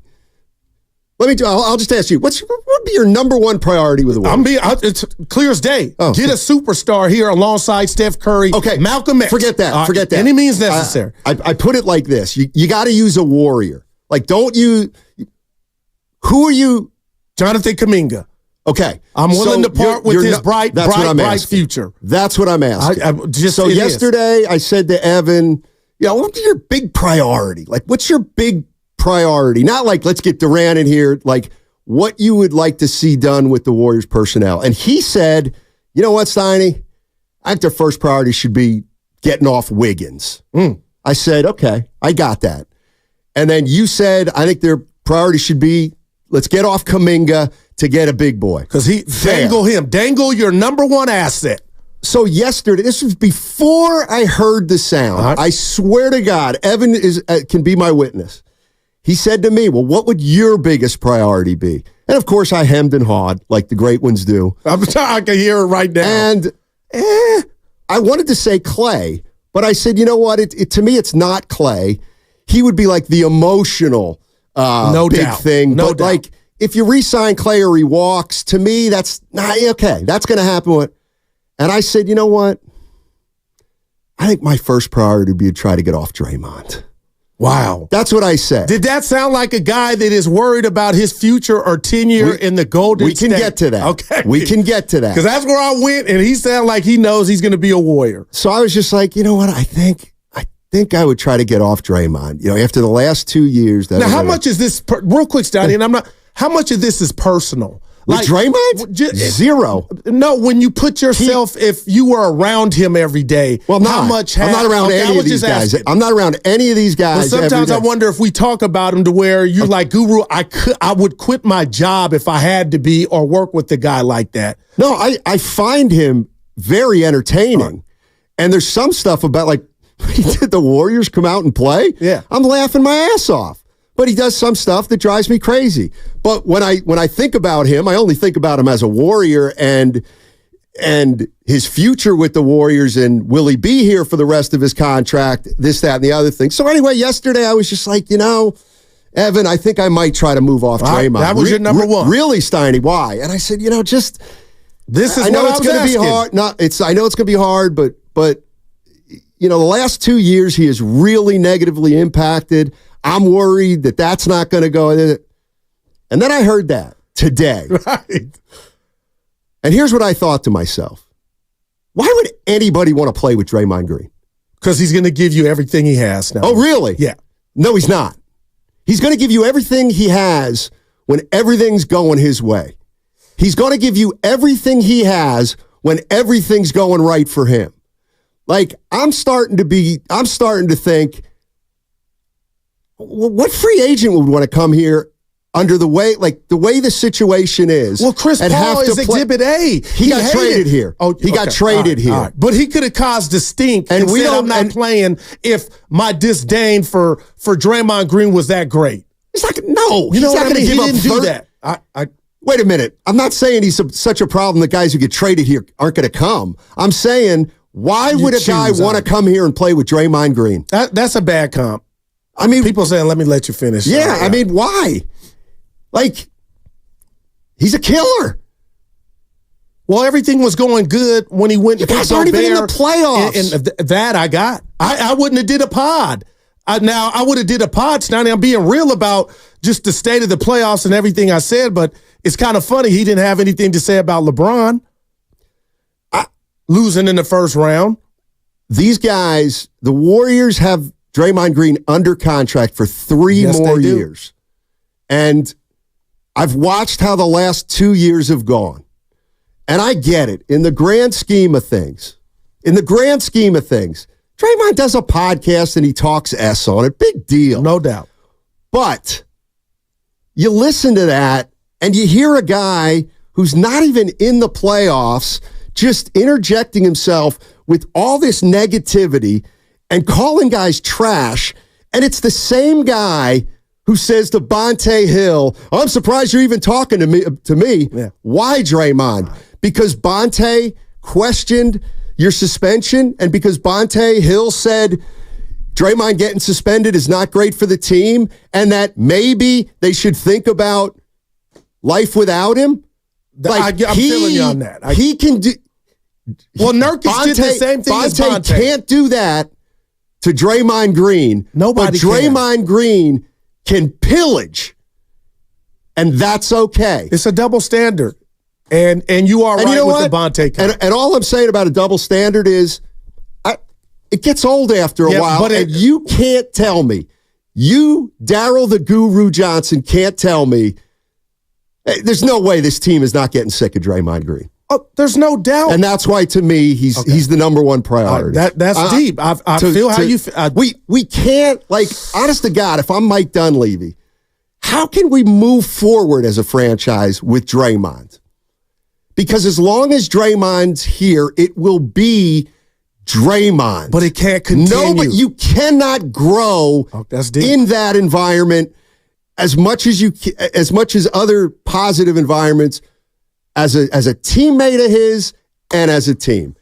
I'll just ask you, what would be your number one priority with the Warriors? It's clear as day. Get a superstar here alongside Steph Curry. Okay. Malcolm X. Forget that. Forget that. Any means necessary. I put it like this. You got to use a Warrior. Like, who are you? Jonathan Kuminga. Okay. I'm willing to part with his bright future. That's what I'm asking. Yesterday I said to Evan, what's your big priority? Like, what's your big priority? Not like, let's get Durant in here, like what you would like to see done with the Warriors personnel. And he said, you know what, Steiny? I think their first priority should be getting off Wiggins. I said, okay, I got that. And then you said, I think their priority should be, let's get off Kuminga to get a big boy. Because dangle your number one asset. So yesterday, this was before I heard the sound. Uh-huh. I swear to God, Evan can be my witness. He said to me, well, what would your biggest priority be? And of course, I hemmed and hawed like the great ones do. I can hear it right now. And I wanted to say Clay, but I said, you know what? To me, it's not Clay. He would be like the emotional big thing. But like, if you re-sign Clay or he walks, to me, that's okay. That's going to happen. And I said, you know what? I think my first priority would be to try to get off Draymond. Wow. That's what I said. Did that sound like a guy that is worried about his future or tenure in the Golden State? We can get to that. Okay. We can get to that. Because that's where I went, and he sounded like he knows he's going to be a Warrior. So I was just like, you know what? I think I would try to get off Draymond. You know, after the last 2 years. Now, how much is this, real quick, Stoney, and how much of this is personal? With Draymond? Zero. No, when you put yourself, if you were around him every day, I'm I'm not around any of these guys. I'm not around any of these guys. But sometimes I wonder if we talk about him to where you're like, Guru, I would quit my job if I had to be or work with a guy like that. No, I find him very entertaining. And there's some stuff about, like, did the Warriors come out and play? Yeah. I'm laughing my ass off. But he does some stuff that drives me crazy. But when I think about him, I only think about him as a Warrior and his future with the Warriors and will he be here for the rest of his contract, this, that, and the other thing. So anyway, yesterday I was just like, you know, Evan, I think I might try to move off Draymond. That was your number one. Really, Steiny, why? And I said, you know, just this is I know it's going to be hard. I know it's going to be hard, but you know, the last 2 years he has really negatively impacted. I'm worried that that's not going to go. And then I heard that today. Right. And here's what I thought to myself. Why would anybody want to play with Draymond Green? Because he's going to give you everything he has now. Oh, really? Yeah. No, he's not. He's going to give you everything he has when everything's going his way. He's going to give you everything he has when everything's going right for him. Like, I'm starting to think, what free agent would want to come here under the way the situation is? Well, Chris Paul is Exhibit A. He got traded here. He got traded here. Right. But he could have caused a stink and said, I'm not playing if my disdain for Draymond Green was that great. He's like, no. He's not going to give up. He didn't do that. Wait a minute. I'm not saying he's such a problem that guys who get traded here aren't going to come. I'm saying, why would a guy want to come here and play with Draymond Green? That's a bad comp. I mean, people saying, let me let you finish. Yeah, I mean, why? Like, he's a killer. Well, everything was going good when he went. You guys aren't even in the playoffs. And that I got. I wouldn't have did a pod. I would have did a pod, Stoney. I'm being real about just the state of the playoffs and everything I said, but it's kind of funny he didn't have anything to say about LeBron losing in the first round. These guys, the Warriors have Draymond Green under contract for 3 more years. And I've watched how the last 2 years have gone. And I get it. In the grand scheme of things, Draymond does a podcast and he talks S on it. Big deal. No doubt. But you listen to that and you hear a guy who's not even in the playoffs just interjecting himself with all this negativity and calling guys trash. And it's the same guy who says to Bonte Hill, I'm surprised you're even talking to me. Yeah. Why, Draymond? Because Bonte questioned your suspension, and because Bonte Hill said Draymond getting suspended is not great for the team, and that maybe they should think about life without him. I'm feeling you on that. He can do. Well, Nurkic did the same thing as Bonte. Can't do that to Draymond Green. Nobody but Draymond Green can pillage, and that's okay. It's a double standard. And you are right with the Bonte comment. And all I'm saying about a double standard is it gets old after a while, and you can't tell me, you, Daryl the Guru Johnson, can't tell me, there's no way this team is not getting sick of Draymond Green. Oh, there's no doubt. And that's why, to me, he's the number one priority. That's deep. I feel how you feel. We can't, like, honest to God, if I'm Mike Dunleavy, how can we move forward as a franchise with Draymond? Because as long as Draymond's here, it will be Draymond. But it can't continue. No, but you cannot grow in that environment as much as other positive environments as a teammate of his and as a team.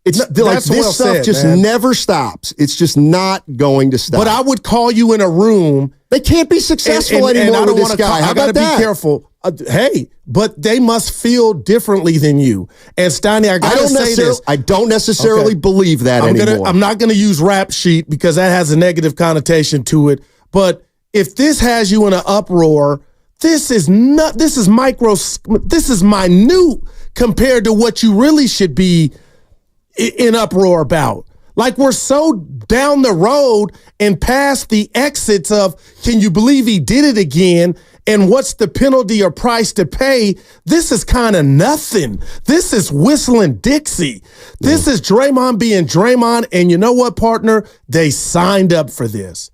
It's like this well stuff said, just man. never stops. It's just not going to stop. But I would call you in a room They can't be successful anymore with this guy. How I got about to be careful. Hey, but they must feel differently than you. And Steiny, I got to say this. I don't necessarily believe that anymore. I'm not going to use rap sheet because that has a negative connotation to it. But if this has you in an uproar, this is minute compared to what you really should be in uproar about. Like, we're so down the road and past the exits of, can you believe he did it again? And what's the penalty or price to pay? This is kind of nothing. This is whistling Dixie. This is Draymond being Draymond. And you know what, partner? They signed up for this.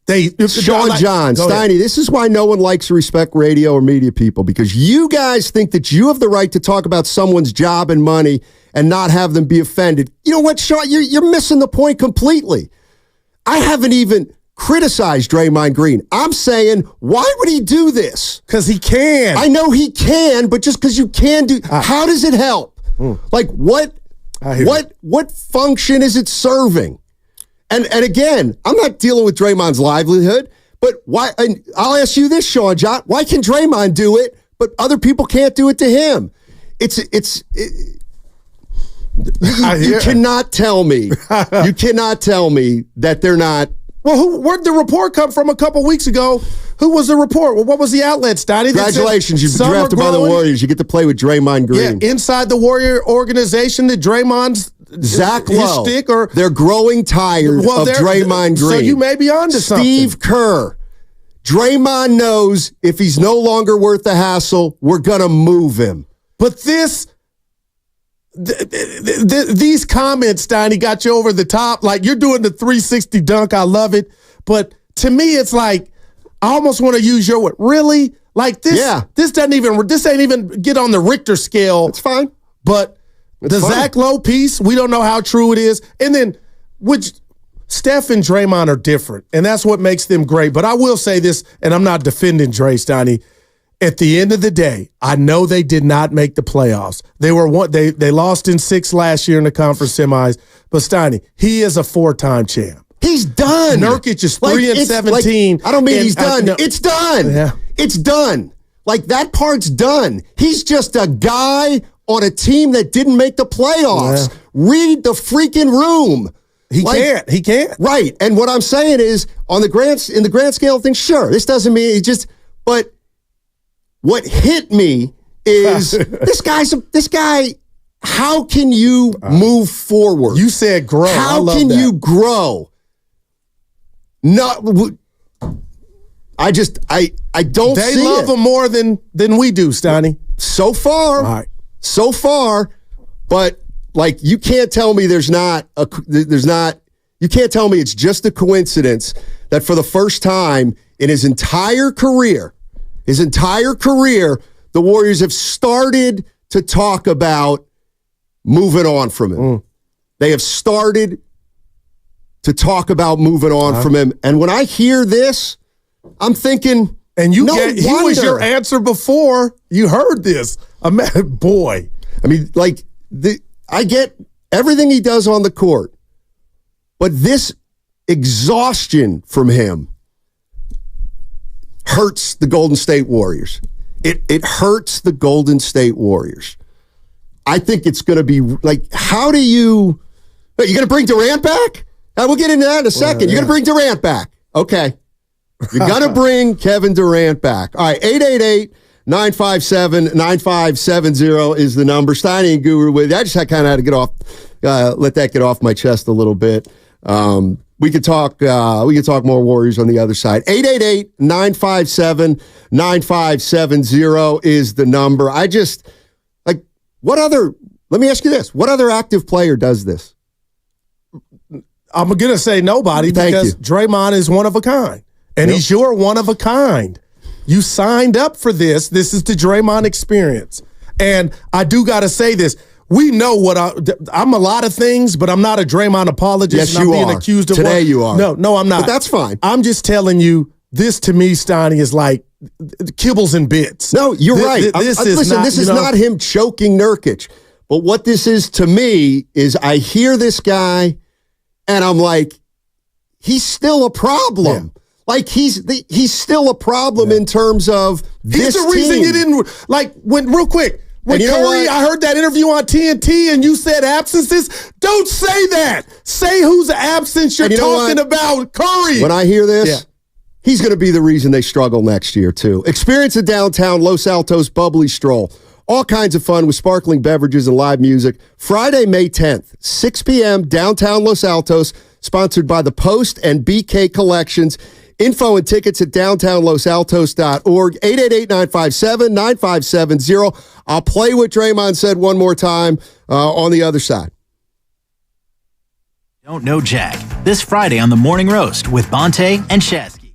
Sean John, Steiny, this is why no one likes to respect radio or media people, because you guys think that you have the right to talk about someone's job and money and not have them be offended. You know what, Sean? You're missing the point completely. I haven't even criticized Draymond Green. I'm saying, why would he do this? Because he can. I know he can, but just because you can do, how does it help? Like, what function is it serving? And again, I'm not dealing with Draymond's livelihood, but why? And I'll ask you this, Sean John: why can Draymond do it, but other people can't do it to him? You cannot tell me. You cannot tell me that they're not. Well, where'd the report come from a couple weeks ago? Who was the report? Well, what was the outlet, Steiny? Congratulations, you've been drafted by the Warriors. You get to play with Draymond Green. Yeah, inside the Warrior organization, that Draymond's Zach Lowe. Stick, or they're growing tired of Draymond Green. So you may be onto something. Steve Kerr. Draymond knows if he's no longer worth the hassle, we're going to move him. But these comments, Steiny, got you over the top. Like, you're doing the 360 dunk. I love it. But to me, it's like, I almost want to use your word. Really? Like, this ain't even get on the Richter scale. It's fine. But the Zach Lowe piece, we don't know how true it is. And then, Steph and Draymond are different, and that's what makes them great. But I will say this, and I'm not defending Dre, Steiny. At the end of the day, I know they did not make the playoffs. They lost in 6 last year in the conference semis. But Steiny, he is a 4-time champ. He's done. Nurkic is 3-17. I don't mean he's done. It's done. Yeah. It's done. Like, that part's done. He's just a guy on a team that didn't make the playoffs. Yeah. Read the freaking room. He can't. Right. And what I'm saying is, in the grand scale of things, sure, this doesn't mean but what hit me is this guy, how can you move forward? You said grow. How can you grow? No, I don't see it. They love him more than we do, Steiny. So far. All right. So far, but like, you can't tell me you can't tell me it's just a coincidence that for the first time in his entire career, the Warriors have started to talk about moving on from him. They have started to talk about moving on from him. And when I hear this, I'm thinking, he was your answer before you heard this. Boy. I mean, like, I get everything he does on the court, but this exhaustion from him hurts the Golden State Warriors. It hurts the Golden State Warriors. I think it's going to be like, you're going to bring Durant back? We'll get into that in a second. You're going to bring Durant back. Okay. You're going to bring Kevin Durant back. All right, 888-957-9570 is the number. Steiny and Guru with you. I just kind of had to let that get off my chest a little bit. We could talk more Warriors on the other side. 888-957-9570 is the number. Let me ask you this. What other active player does this? I'm going to say nobody because Draymond is one of a kind. And he's your one of a kind. You signed up for this. This is the Draymond experience. And I do got to say this. We know what I'm a lot of things, but I'm not a Draymond apologist. Yes, you are. Being accused of Today you are. No, I'm not. But that's fine. I'm just telling you, this to me, Steiny, is like kibbles and bits. No, you're right. This is not him choking Nurkic. But what this is to me is I hear this guy and I'm like, he's still a problem. Yeah. Like he's still a problem in terms of this He's the reason team. you didn't real quick. When And you know Curry, what? I heard that interview on TNT and you said absences. Don't say that. Say whose absence you're And you know talking what? about. Curry. When I hear this, he's going to be the reason they struggle next year, too. Experience a downtown Los Altos bubbly stroll. All kinds of fun with sparkling beverages and live music. Friday, May 10th, 6 p.m., downtown Los Altos, sponsored by the Post and BK Collections. Info and tickets at downtownlosaltos.org, 888-957-9570. I'll play what Draymond said one more time on the other side. Don't Know Jack, this Friday on The Morning Roast with Bonte and Shasky.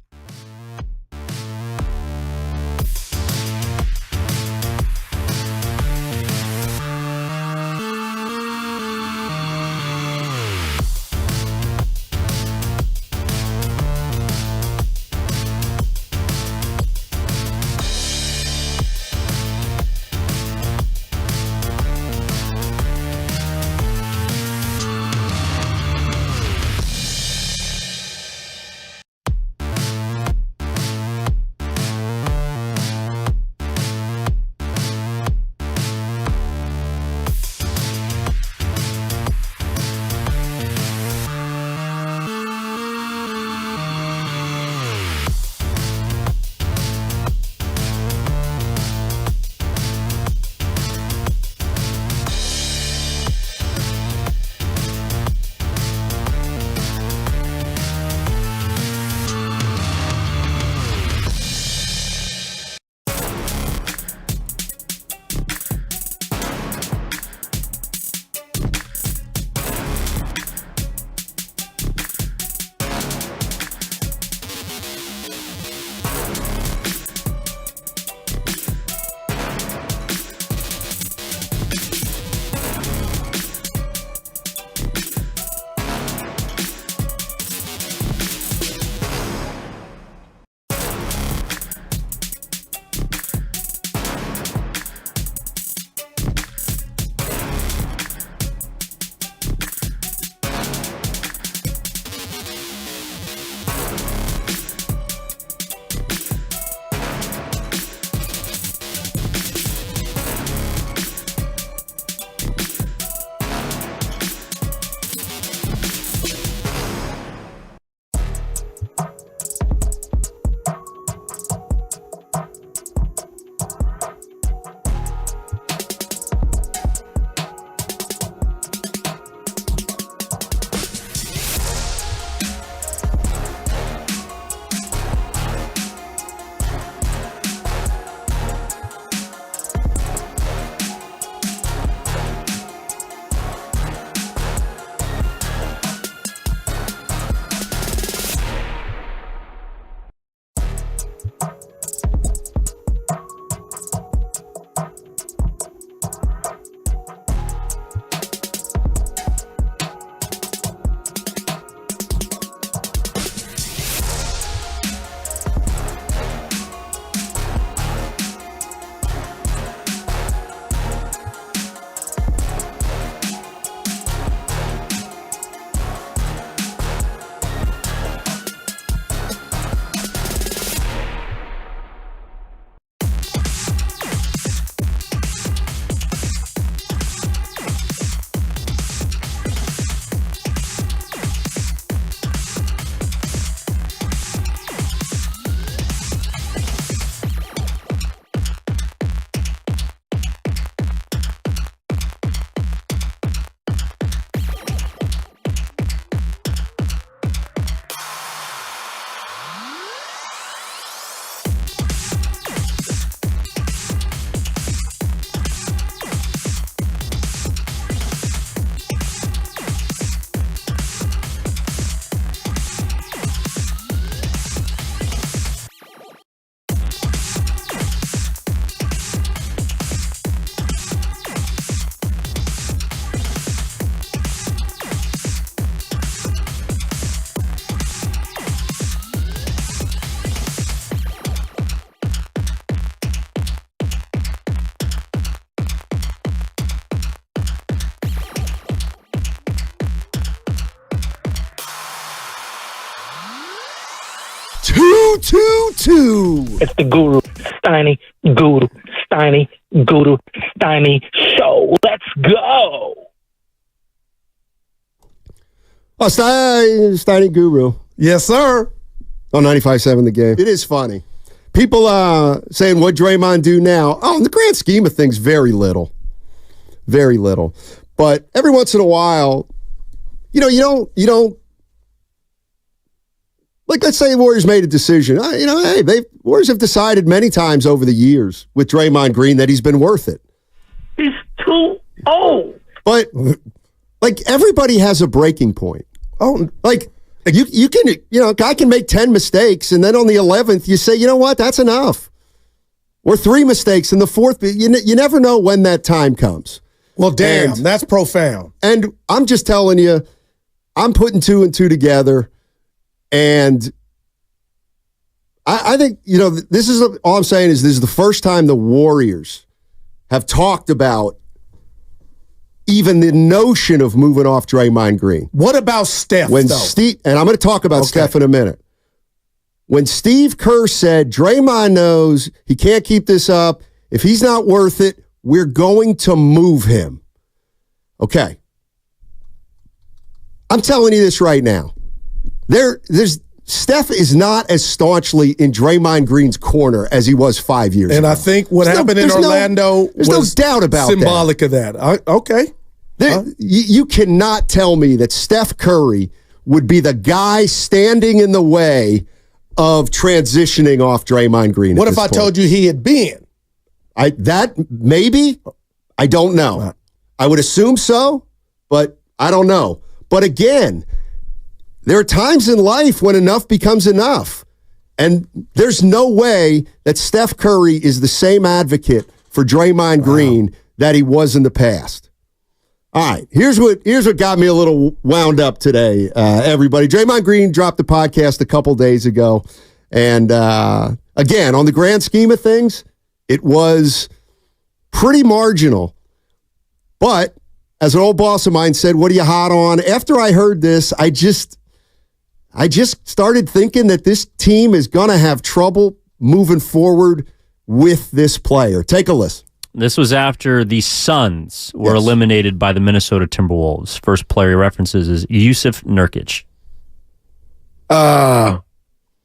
222. It's the Guru Steiny show. Let's go. Oh, Steiny Guru. Yes, sir. On 95.7 The Game. It is funny. People saying, what Draymond do now? Oh, in the grand scheme of things, very little. Very little. But every once in a while, you don't, like, let's say the Warriors made a decision. Warriors have decided many times over the years with Draymond Green that he's been worth it. He's too old. But, like, everybody has a breaking point. Oh, like, you can, a guy can make 10 mistakes, and then on the 11th, you say, you know what, that's enough. Or 3 mistakes in the 4th. You never know when that time comes. Well, damn, that's profound. And I'm just telling you, I'm putting 2 and 2 together, and I think, this is all I'm saying is this is the first time the Warriors have talked about even the notion of moving off Draymond Green. What about Steph, and I'm going to talk about Steph in a minute. When Steve Kerr said, Draymond knows he can't keep this up. If he's not worth it, we're going to move him. Okay. I'm telling you this right now. Steph is not as staunchly in Draymond Green's corner as he was 5 years ago. And I think what happened in Orlando there's was no doubt about symbolic of that. Okay. You cannot tell me that Steph Curry would be the guy standing in the way of transitioning off Draymond Green. What if I told you he had been? Maybe. I don't know. I would assume so, but I don't know. But again, there are times in life when enough becomes enough. And there's no way that Steph Curry is the same advocate for Draymond Green that he was in the past. All right, here's what got me a little wound up today, everybody. Draymond Green dropped the podcast a couple days ago. And again, on the grand scheme of things, it was pretty marginal. But as an old boss of mine said, what are you hot on? After I heard this, I just started thinking that this team is going to have trouble moving forward with this player. Take a listen. This was after the Suns were eliminated by the Minnesota Timberwolves. First player he references is Yusuf Nurkic.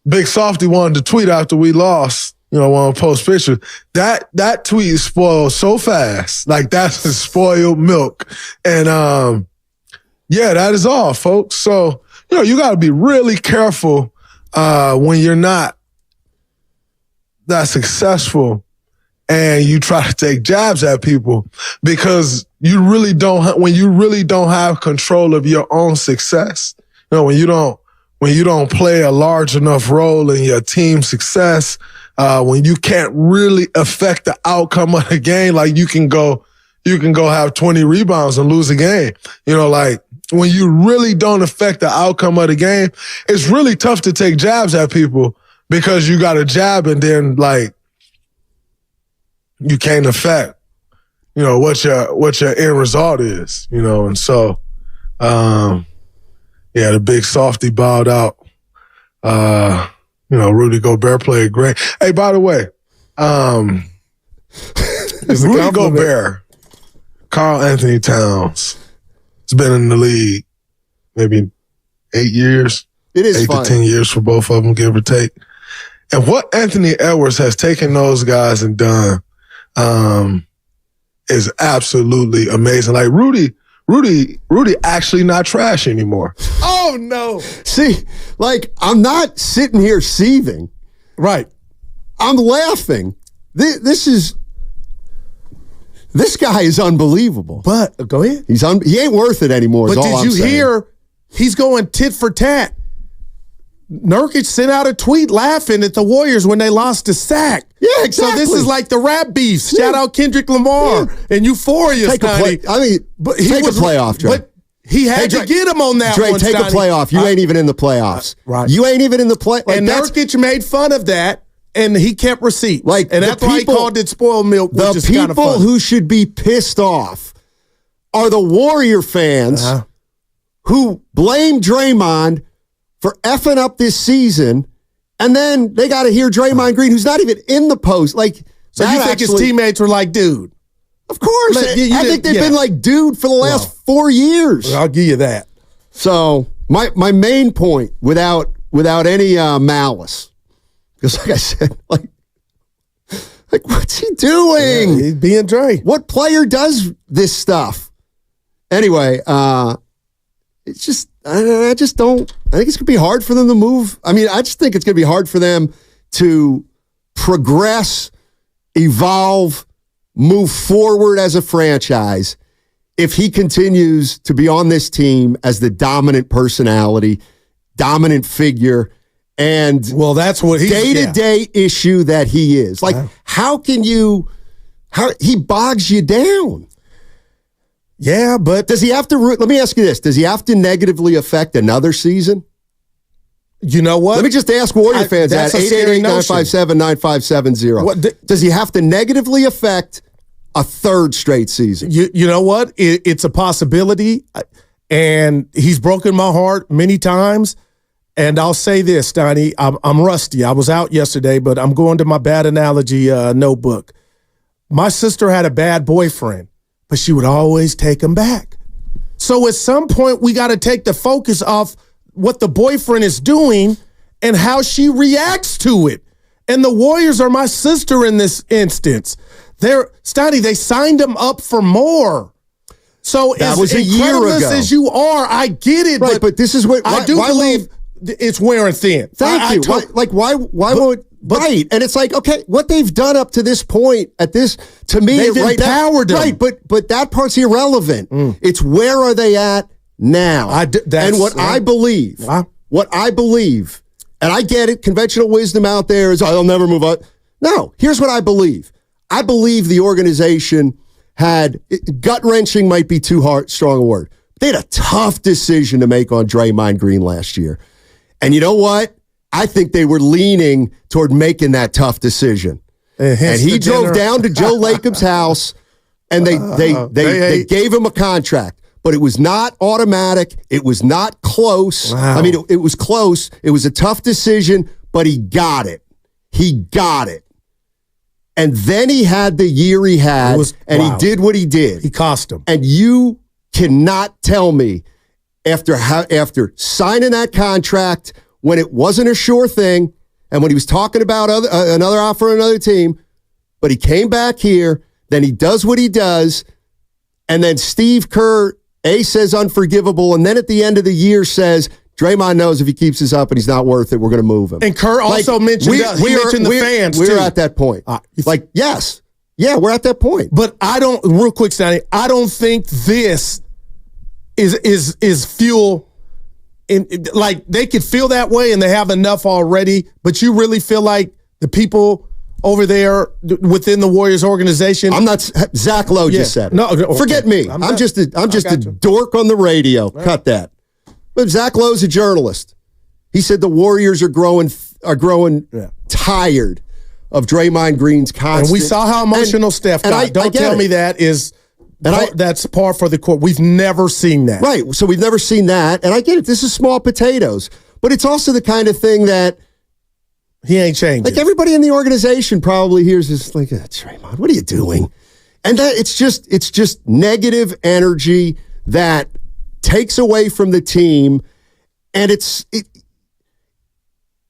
Big Softy wanted to tweet after we lost, want to post pictures. That tweet spoiled so fast. Like, that's spoiled milk. And, that is all, folks. So, you got to be really careful when you're not that successful and you try to take jabs at people, because when you really don't have control of your own success, when you don't play a large enough role in your team's success, when you can't really affect the outcome of the game, like you can go have 20 rebounds and lose a game. When you really don't affect the outcome of the game, it's really tough to take jabs at people, because you got a jab and then you can't affect, what your end result is, and so, the big Softy bowed out. Rudy Gobert played great. Hey, by the way, Rudy Gobert, Karl Anthony Towns, has been in the league maybe 8 years. It is 8 to 10 years for both of them, give or take. And what Anthony Edwards has taken those guys and done is absolutely amazing. Like Rudy actually not trash anymore. Oh, no. See, I'm not sitting here seething. Right. I'm laughing. This guy is unbelievable. But, go ahead. He ain't worth it anymore. But did you hear he's going tit for tat? Nurkic sent out a tweet laughing at the Warriors when they lost to Sac. Yeah, exactly. So this is like the rap beef. Shout out Kendrick Lamar and Euphoria. Take a playoff, Dre. But he had to get him on that Dre, one, take a playoff. You ain't even in the playoffs. Right. You ain't even in the play. And Nurkic made fun of that, and he kept receipts. And that's why he called it spoiled milk, which is kind of fun. The people who should be pissed off are the Warrior fans who blame Draymond for effing up this season And then they got to hear Draymond Green, who's not even in the post. Like, so you think his teammates were like, dude? Of course. I think they've been like, dude, for the last 4 years. I'll give you that. So my main point, without any malice, because like I said, like what's he doing? Yeah, he's being Dre. What player does this stuff? Anyway, it's just I just don't. I think it's gonna be hard for them to move. I mean, I just think it's gonna be hard for them to progress, evolve, move forward as a franchise if he continues to be on this team as the dominant personality, dominant figure, and that's what he's day-to-day issue that he is. Like, how he bogs you down. Yeah, but does he have to, let me ask you this, does he have to negatively affect another season? You know what? Let me just ask Warrior fans at 888-957-9570. Does he have to negatively affect a third straight season? You know what? It's a possibility, and he's broken my heart many times. And I'll say this, Steiny, I'm rusty. I was out yesterday, but I'm going to my bad analogy notebook. My sister had a bad boyfriend, but she would always take him back. So at some point, we got to take the focus off what the boyfriend is doing and how she reacts to it. And the Warriors are my sister in this instance. Steiny, they signed him up for more. So that was a year ago. As you are, I get it. Right, but this is what I do believe it's wearing thin. Thank you. Why won't? Right, and it's like, okay, what they've done up to this point, to me, they've empowered them. Right, but that part's irrelevant. It's where are they at now? I believe, and I get it, conventional wisdom out there is, they'll never move on. No, here's what I believe. I believe the organization had, gut-wrenching might be too strong a word. They had a tough decision to make on Draymond Green last year. And you know what? I think they were leaning toward making that tough decision. And he drove down to Joe Lacob's house, and they gave him a contract. But it was not automatic. It was not close. Wow. I mean, it was close. It was a tough decision, but he got it. He got it. And then he had the year he had, he did what he did. He cost him. And you cannot tell me after signing that contract when it wasn't a sure thing and when he was talking about another offer on another team, but he came back here, then he does what he does, and then Steve Kerr, says unforgivable, and then at the end of the year says, Draymond knows if he keeps this up and he's not worth it, we're going to move him. And Kerr also mentioned the fans, too. We're at that point. Yes. Yeah, we're at that point. But real quick, Stanley, I don't think this is fuel. Like, they could feel that way and they have enough already, but you really feel like the people over there within the Warriors organization. I'm not. Zach Lowe just said it. No, okay. Forget me. I'm just a dork on the radio. Right. Cut that. But Zach Lowe's a journalist. He said the Warriors are growing tired of Draymond Green's constant. And we saw how emotional Steph got. Don't tell me that is. That's par for the course. We've never seen that. Right. So we've never seen that. And I get it. This is small potatoes. But it's also the kind of thing that he ain't changing. Like, everybody in the organization probably hears this like, Draymond, what are you doing? And that it's just negative energy that takes away from the team. And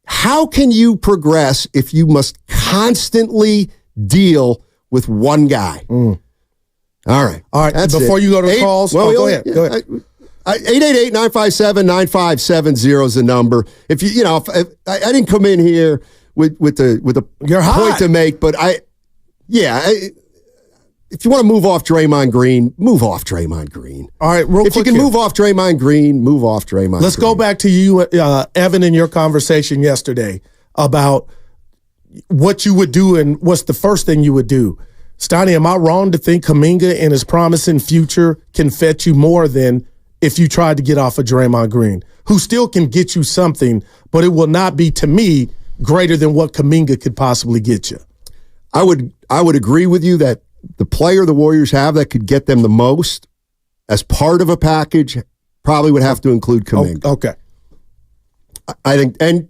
how can you progress if you must constantly deal with one guy? All right. Before you go to the calls, go ahead. 888-957-9570 is the number. If I didn't come in here with a point to make, but if you want to move off Draymond Green, move off Draymond Green. All right, if you can move off Draymond Green, move off Draymond Green. Let's go back to you, Evan, in your conversation yesterday about what you would do and what's the first thing you would do. Steiny, am I wrong to think Kuminga and his promising future can fetch you more than if you tried to get off of Draymond Green, who still can get you something, but it will not be, to me, greater than what Kuminga could possibly get you? I would agree with you that the player the Warriors have that could get them the most as part of a package probably would have to include Kuminga. Okay. I think, and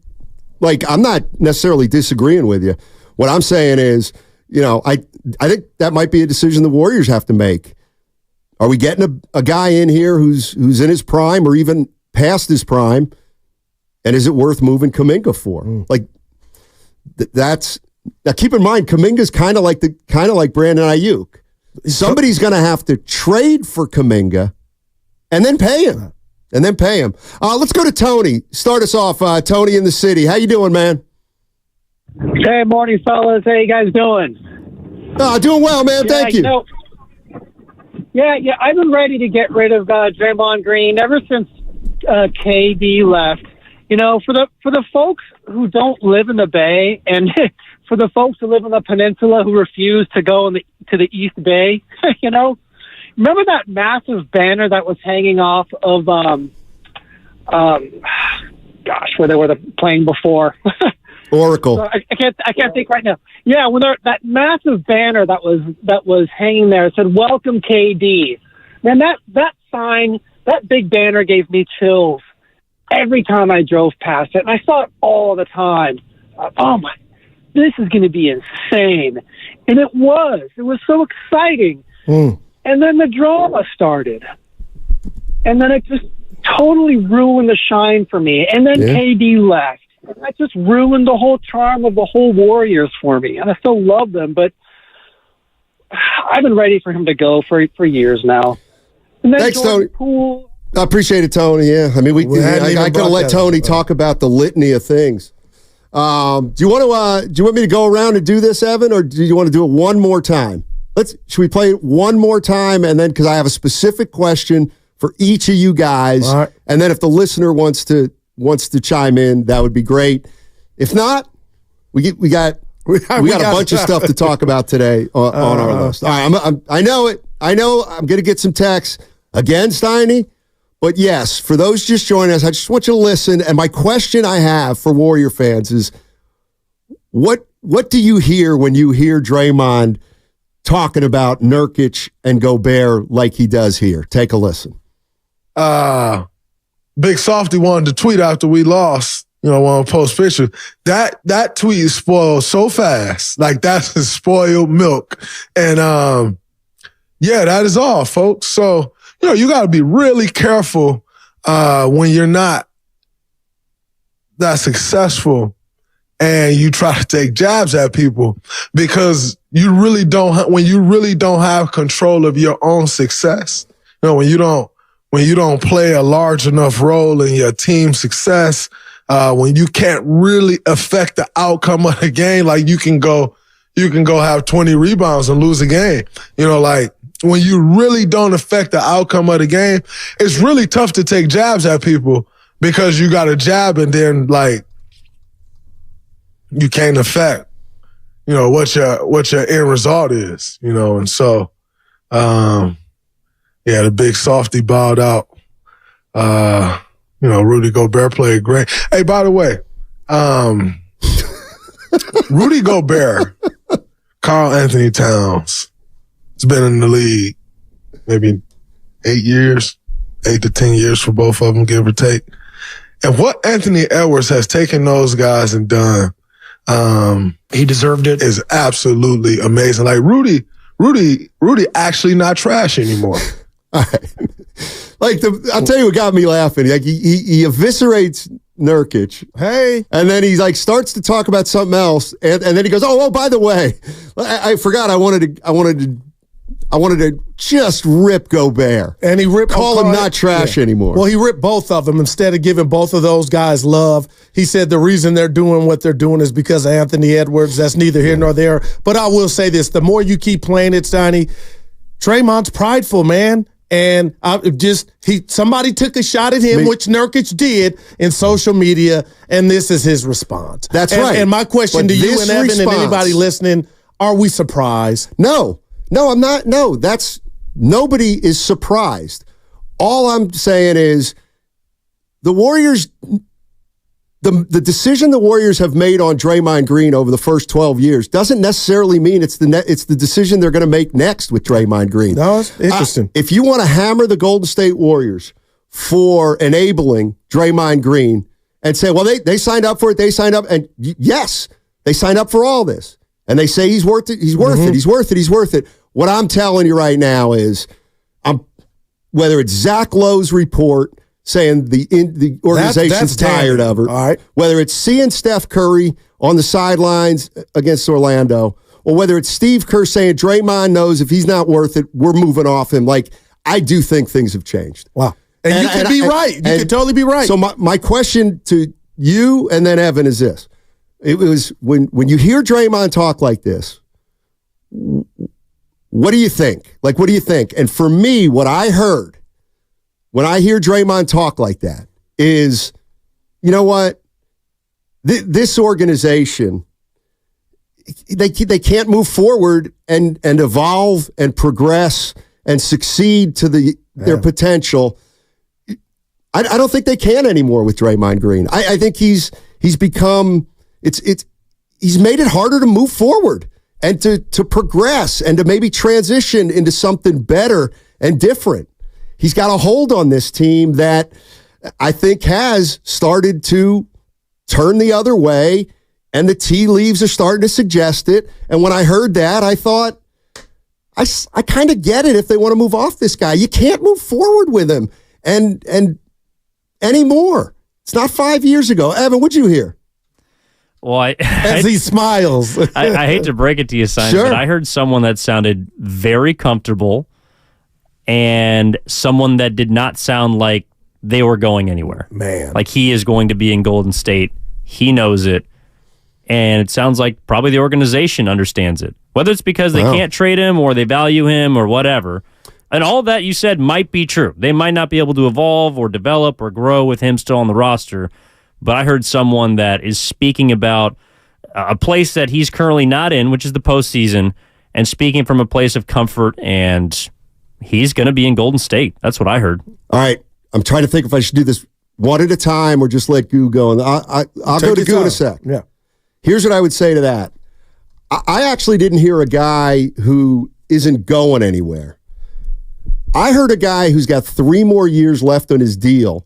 Like, I'm not necessarily disagreeing with you. What I'm saying is, I think that might be a decision the Warriors have to make. Are we getting a guy in here who's in his prime or even past his prime? And is it worth moving Kuminga for? Like, that's now. Keep in mind, Kuminga's kind of like Brandon Ayuk. Somebody's going to have to trade for Kuminga and then pay him. Let's go to Tony. Start us off, Tony in the city. How you doing, man? Hey, morning, fellas. How you guys doing? Doing well, man. Thank you. I've been ready to get rid of Draymond Green ever since KD left. For the folks who don't live in the Bay and for the folks who live on the peninsula who refuse to go to the East Bay, remember that massive banner that was hanging off of where they were playing before? Oracle. So I can't think right now. Yeah, that massive banner that was hanging there said "Welcome KD." Man, that sign, that big banner gave me chills every time I drove past it, and I saw it all the time. Oh my, this is going to be insane, and it was. It was so exciting, and then the drama started, and then it just totally ruined the shine for me. And then KD left. And that just ruined the whole charm of the whole Warriors for me. And I still love them, but I've been ready for him to go for years now. And then thanks, Jordan Tony. Poole. I appreciate it, Tony. Yeah, I mean, I could have let Tony talk about the litany of things. Do you want me to go around and do this, Evan, or do you want to do it one more time? Should we play it one more time, and then because I have a specific question for each of you guys, right. And then if the listener wants to chime in, that would be great. If not, we got a bunch of stuff to talk about today on our list. All right, I know it. I know I'm going to get some texts again, Steiny. But yes, for those just joining us, I just want you to listen. And my question I have for Warrior fans is, what do you hear when you hear Draymond talking about Nurkic and Gobert like he does here? Take a listen. Big Softy wanted to tweet after we lost, want to post pictures. That tweet is spoiled so fast. Like, that's spoiled milk. And, that is all, folks. So, you got to be really careful when you're not that successful and you try to take jabs at people, because when you really don't have control of your own success, when you don't play a large enough role in your team's success, when you can't really affect the outcome of the game, like you can go have 20 rebounds and lose a game. When you really don't affect the outcome of the game, it's really tough to take jabs at people, because you got a jab and then you can't affect, what your end result is, and so, the big Softy bowed out. Rudy Gobert played great. Hey, by the way, Rudy Gobert, Karl Anthony Towns, has been in the league maybe 8 to 10 years for both of them, give or take. And what Anthony Edwards has taken those guys and done, he deserved it, is absolutely amazing. Like Rudy actually not trash anymore. All right. I'll tell you what got me laughing. Like he eviscerates Nurkic. Hey. And then he starts to talk about something else. And then he goes, oh, by the way, I forgot I wanted to just rip Gobert. And he ripped call him not trash anymore. Well, he ripped both of them. Instead of giving both of those guys love, he said the reason they're doing what they're doing is because of Anthony Edwards. That's neither here nor there. But I will say this, the more you keep playing it, Steiny, Draymond's prideful, man. And somebody took a shot at him, which Nurkic did in social media, and this is his response. That's right. And my question to you and Evan and anybody listening, are we surprised? No, I'm not. No, nobody is surprised. All I'm saying is the Warriors, the decision the Warriors have made on Draymond Green over the first 12 years doesn't necessarily mean it's the decision they're going to make next with Draymond Green. No, it's interesting. If you want to hammer the Golden State Warriors for enabling Draymond Green and say, well, they signed up for it. They signed up. And yes, they signed up for all this. And they say he's worth it. He's worth it. He's worth it. He's worth it. What I'm telling you right now is, whether it's Zach Lowe's report saying the organization's tired of her, all right, whether it's seeing Steph Curry on the sidelines against Orlando, or whether it's Steve Kerr saying Draymond knows if he's not worth it, we're moving off him. Like, I do think things have changed. Wow. And you could be right. You could totally be right. So my question to you and then Evan is this. It was when you hear Draymond talk like this, what do you think? Like, what do you think? And for me, what I heard when I hear Draymond talk like that is, you know what? This organization, they can't move forward and evolve and progress and succeed to their potential. I don't think they can anymore with Draymond Green. I think he's become he's made it harder to move forward and to progress and to maybe transition into something better and different. He's got a hold on this team that I think has started to turn the other way, and the tea leaves are starting to suggest it. And when I heard that, I thought, I kind of get it if they want to move off this guy. You can't move forward with him and anymore. It's not 5 years ago. Evan, what'd you hear? Well, as he smiles. I hate to break it to you, Simon, Sure. but I heard someone that sounded very comfortable and someone that did not sound like they were going anywhere. Man. Like, he is going to be in Golden State. He knows it. And it sounds like probably the organization understands it. Whether it's because they can't trade him or they value him or whatever. And all that you said might be true. They might not be able to evolve or develop or grow with him still on the roster. But I heard someone that is speaking about a place that he's currently not in, which is the postseason, and speaking from a place of comfort, and he's going to be in Golden State. That's what I heard. All right. I'm trying to think if I should do this one at a time or just let Goo go. And I'll go to Goo in a sec. Yeah. Here's what I would say to that. I actually didn't hear a guy who isn't going anywhere. I heard a guy who's got 3 more years left on his deal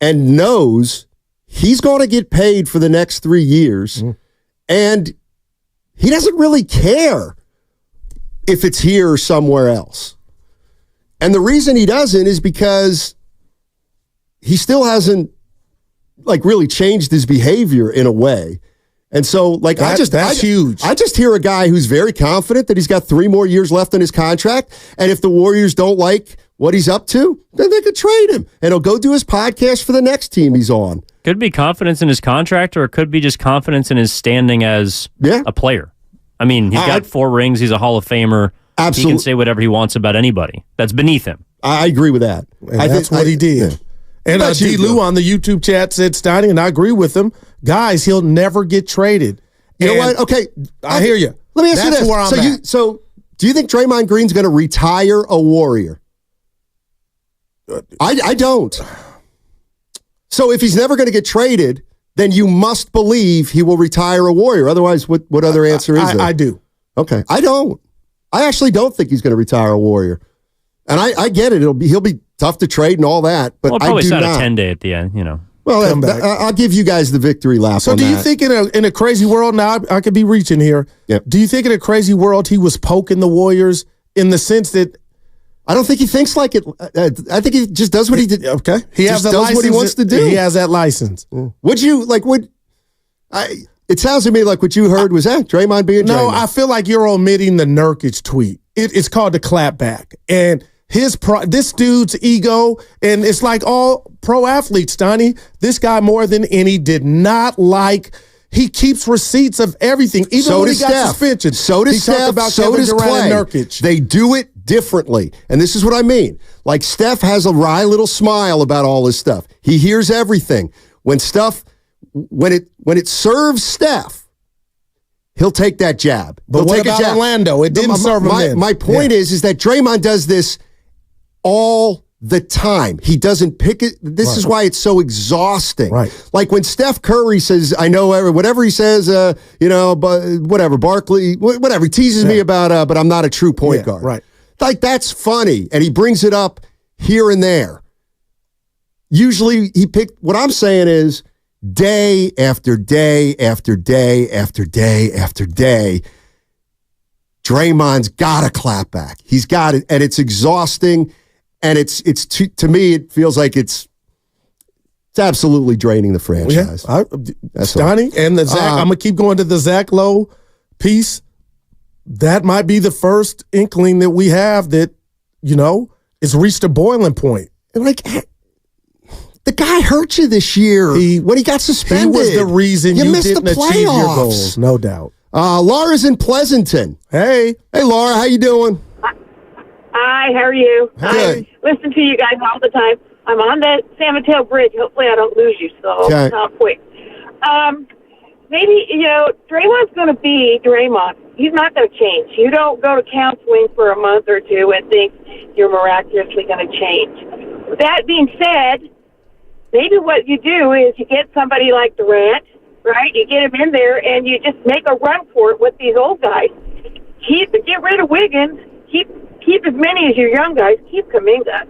and knows he's going to get paid for the next 3 years, and he doesn't really care if it's here or somewhere else. And the reason he doesn't is because he still hasn't really changed his behavior in a way. And so that's huge. I just hear a guy who's very confident that he's got 3 more years left on his contract. And if the Warriors don't like what he's up to, then they could trade him and he'll go do his podcast for the next team he's on. Could be confidence in his contract, or it could be just confidence in his standing as a player. I mean, he's got 4 rings. He's a Hall of Famer. Absolutely. He can say whatever he wants about anybody. That's beneath him. I agree with that. And that's what he did. Yeah. And D. Lou on the YouTube chat said, Steiny, and I agree with him, guys, he'll never get traded. You know what? Okay. I hear you. Let me ask you That's this. where I'm at. So do you think Draymond Green's going to retire a Warrior? I don't. So if he's never going to get traded, then you must believe he will retire a Warrior. Otherwise, what other answer is there? I do. Okay. I don't. I actually don't think he's going to retire a Warrior. And I get it. He'll be tough to trade and all that, but probably I do sign not. a 10-day at the end, you know. Well, I'll give you guys the victory lap So on do you that. think in a crazy world, now I could be reaching here, do you think in a crazy world he was poking the Warriors in the sense that I don't think he thinks like it. I think he just does what he did. Okay. He has just the does license. what he wants to do. He has that license. It sounds to me like what you heard was Draymond being No, Draymond. I feel like you're omitting the Nurkic tweet. It's called the clapback. And this dude's ego, and it's like all pro athletes, Donnie, this guy more than any did not like. He keeps receipts of everything, even So when he does got Steph. suspension. So does he Steph. talked about So Kevin does Durant Clay. and Nurkic. They do it differently, and this is what I mean. Like Steph has a wry little smile about all this stuff. He hears everything. When it serves Steph, he'll take that jab. But He'll what take a about jab. Orlando? It didn't serve him then. My point is that Draymond does this all the time. He doesn't pick it. This is why it's so exhausting. Right. Like when Steph Curry says, I know whatever he says, but whatever, Barkley, whatever, he teases me about, but I'm not a true point guard. Right. Like that's funny. And he brings it up here and there. usually he picked. What I'm saying is day after day after day after day after day, Draymond's got to clap back. He's got it, and it's exhausting. And it's to me, it feels like it's absolutely draining the franchise. Stoney and the Zach. I'm gonna keep going to the Zach Lowe piece. That might be the first inkling that we have that it's reached a boiling point. And the guy hurt you this year when he got suspended. He was the reason you missed didn't the achieve your playoffs. goals, no doubt. Laura's in Pleasanton. Hey, Laura, how you doing? Hi, how are you? Good. I listen to you guys all the time. I'm on the San Mateo Bridge. Hopefully I don't lose you, so I'll quick. Maybe, Draymond's going to be Draymond. He's not going to change. You don't go to counseling for a month or two and think you're miraculously going to change. That being said, maybe what you do is you get somebody like Durant, right? You get him in there and you just make a run for it with these old guys. Get rid of Wiggins. Keep as many as your young guys. Keep Kuminga,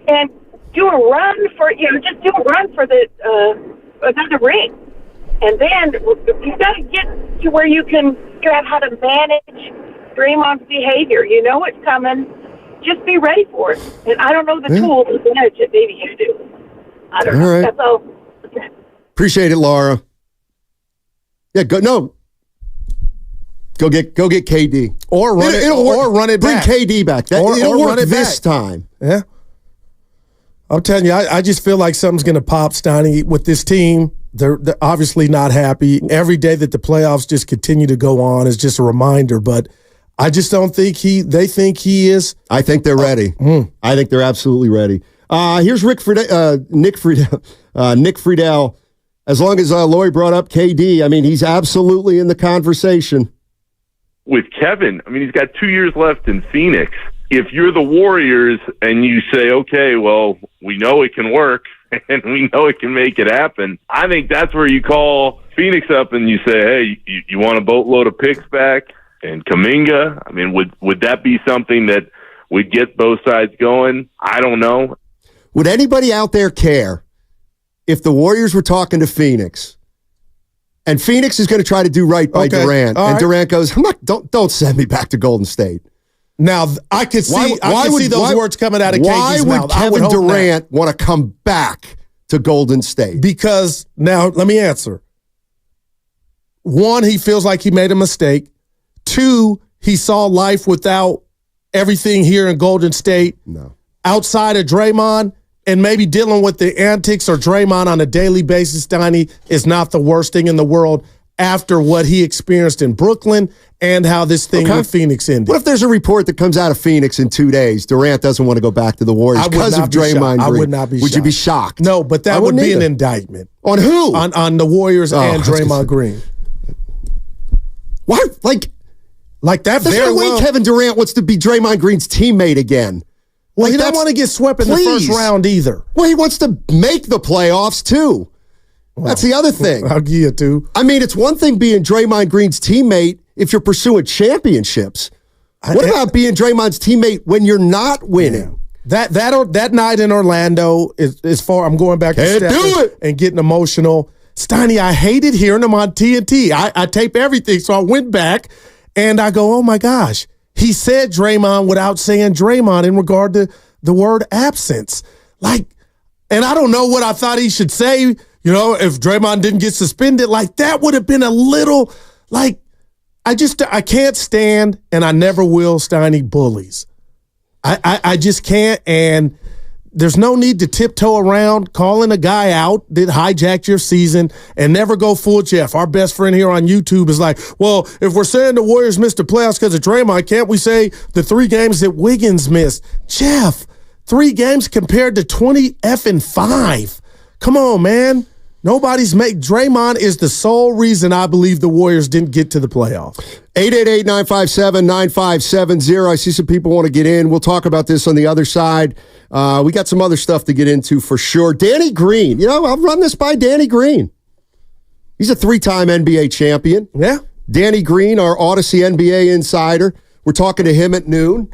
and do a run for the another ring. And then you've got to get to where you can figure out how to manage Draymond's behavior. You know it's coming. Just be ready for it. And I don't know the tools to manage it. Maybe you do. I don't know. Right. That's all. Appreciate it, Laura. Yeah, Go get KD or run it Bring back. KD back. It'll work this time. Yeah, I'm telling you, I just feel like something's going to pop, Stoney, with this team. They're obviously not happy. Every day that the playoffs just continue to go on is just a reminder. But I just don't think they think he is. I think they're ready. I think they're absolutely ready. Here's Nick Friedel. As long as Lori brought up KD, I mean, he's absolutely in the conversation. With Kevin, I mean, he's got 2 years left in Phoenix. If you're the Warriors and you say, okay, well, we know it can work and we know it can make it happen, I think that's where you call Phoenix up and you say, hey, you want a boatload of picks back and Kuminga? I mean, would that be something that would get both sides going? I don't know. Would anybody out there care if the Warriors were talking to Phoenix? And Phoenix is going to try to do right by Durant. And Durant goes, don't send me back to Golden State. Now, I could see those words coming out of KD's mouth. Why would Kevin Durant want to come back to Golden State? Because, now, let me answer. One, he feels like he made a mistake. Two, he saw life without everything here in Golden State. No. Outside of Draymond, and maybe dealing with the antics or Draymond on a daily basis, Donnie, is not the worst thing in the world after what he experienced in Brooklyn and how this thing with Phoenix ended. What if there's a report that comes out of Phoenix in 2 days? Durant doesn't want to go back to the Warriors because of Draymond Green. I would not be shocked. Would you be shocked? No, but that would be an indictment. On who? On the Warriors and Draymond Green. Why? Like that There's no way Kevin Durant wants to be Draymond Green's teammate again. Well, he doesn't want to get swept in the first round either. Well, he wants to make the playoffs too. Well, that's the other thing. I'll give you two. I mean, it's one thing being Draymond Green's teammate if you're pursuing championships. What about being Draymond's teammate when you're not winning? Yeah. That night in Orlando is far. I'm going back to Steph and getting emotional. Steiny, I hated hearing him on TNT. I tape everything, so I went back and I go, oh my gosh. He said Draymond without saying Draymond in regard to the word absence. And I don't know what I thought he should say, if Draymond didn't get suspended. That would have been a little, I can't stand, and I never will, Steiny, bullies. I just can't, and there's no need to tiptoe around calling a guy out that hijacked your season and never go full Jeff. Our best friend here on YouTube is like, well, if we're saying the Warriors missed the playoffs because of Draymond, can't we say the 3 games that Wiggins missed? Jeff, 3 games compared to 20-5. Come on, man. Draymond is the sole reason I believe the Warriors didn't get to the playoffs. 888-957-9570. I see some people want to get in. We'll talk about this on the other side. We got some other stuff to get into for sure. Danny Green. I'll run this by Danny Green. He's a 3-time NBA champion. Yeah. Danny Green, our Odyssey NBA insider. We're talking to him at noon.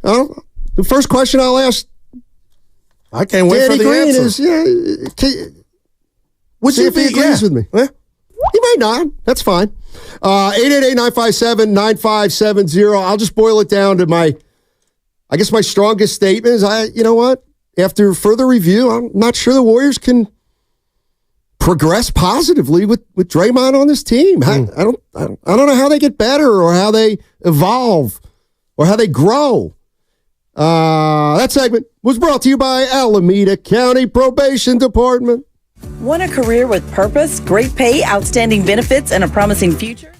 The first question I'll ask, I can't wait Danny for the Green answer. Would See you if if he he- agrees yeah. with me? He might not. That's fine. 888-957-9570. I'll just boil it down to my strongest statement is you know what? After further review, I'm not sure the Warriors can progress positively with Draymond on this team. I don't know how they get better or how they evolve or how they grow. That segment was brought to you by Alameda County Probation Department. Want a career with purpose, great pay, outstanding benefits, and a promising future?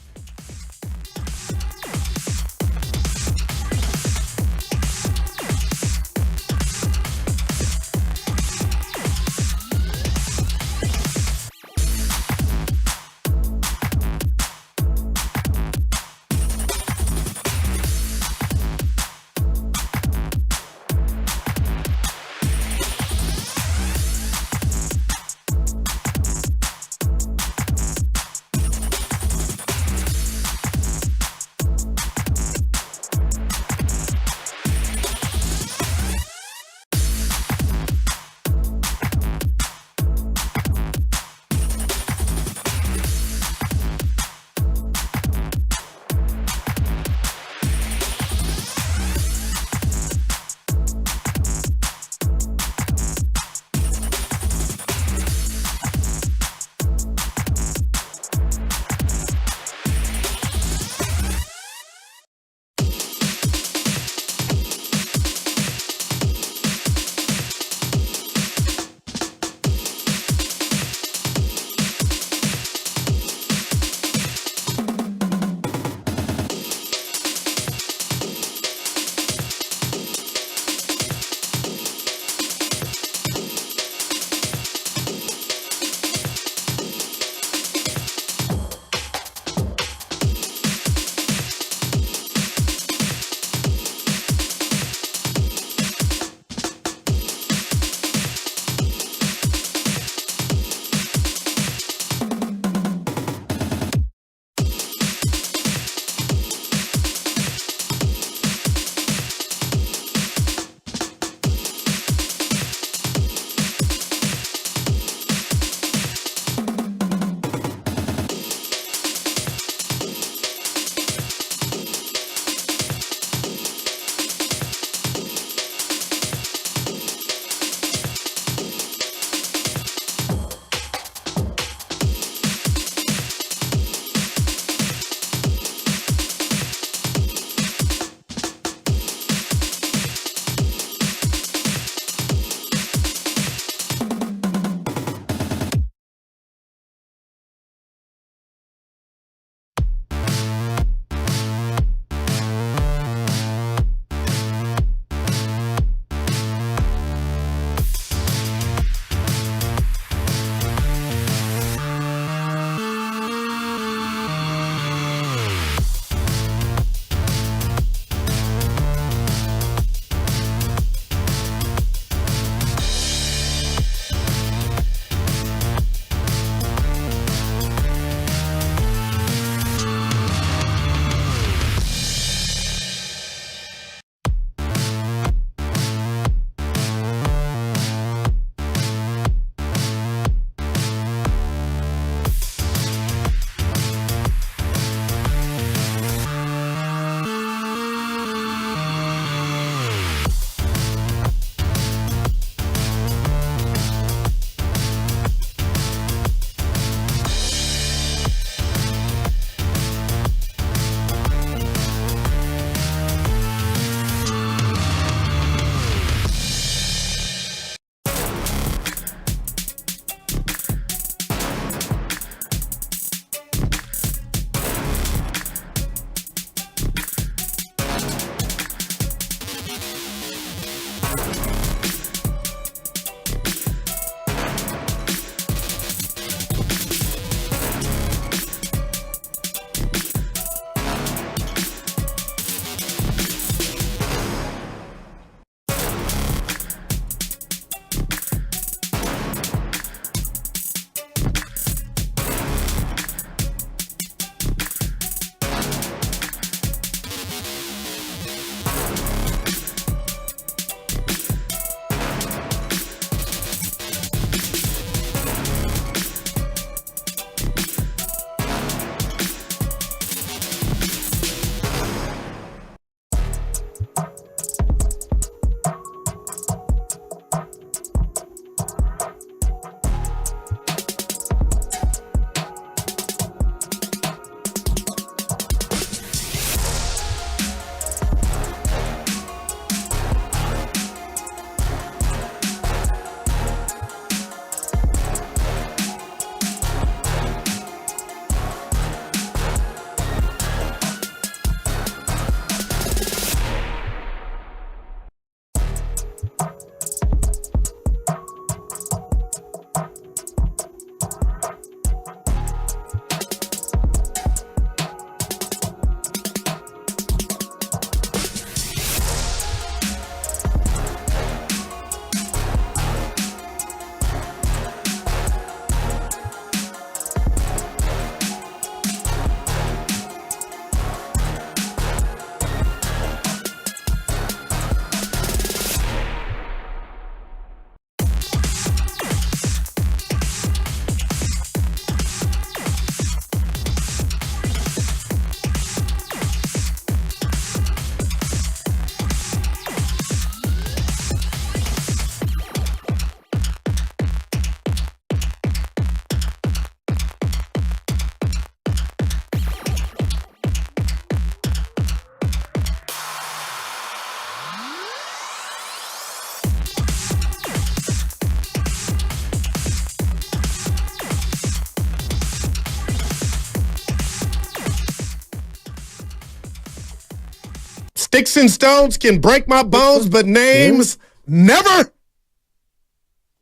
Sticks and stones can break my bones, but names never.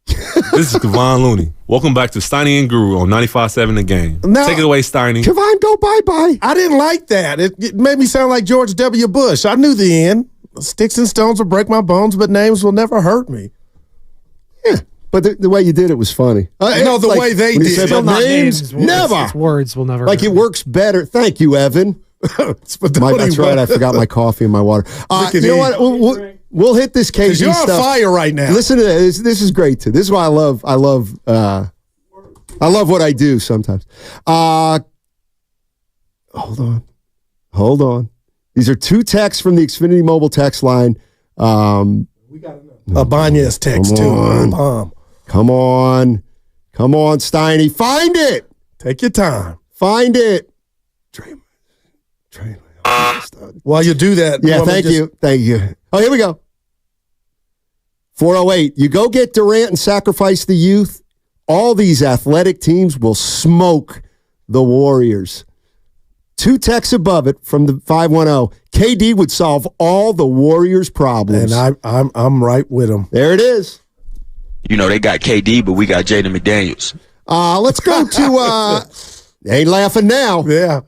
This is Kevon Looney. Welcome back to Steiny and Guru on 95.7 The Game. Now, take it away, Steiny. Kevon, go bye-bye. I didn't like that. It made me sound like George W. Bush. I knew the end. Sticks and stones will break my bones, but names will never hurt me. Yeah, but the way you did it was funny. No, the way they did it. But names never. It's words will never Like hurt. it works better. Thank you, Evan. That's right. I forgot my coffee and my water. You know what? We'll hit this KD you're stuff. on fire right now. Listen to this. This is great too. This is why I love what I do sometimes. Hold on. These are 2 texts from the Xfinity Mobile text line. We got a Banez text too. Bomb. Come on, Steiny. Find it. Take your time. Find it. While you do that. Yeah, thank you. Oh, here we go. 408. You go get Durant and sacrifice the youth. All these athletic teams will smoke the Warriors. 2 texts above it from the 510. KD would solve all the Warriors' problems. And I'm right with him. There it is. You know, they got KD, but we got Jaden McDaniels. Let's go to ain't laughing now. Yeah.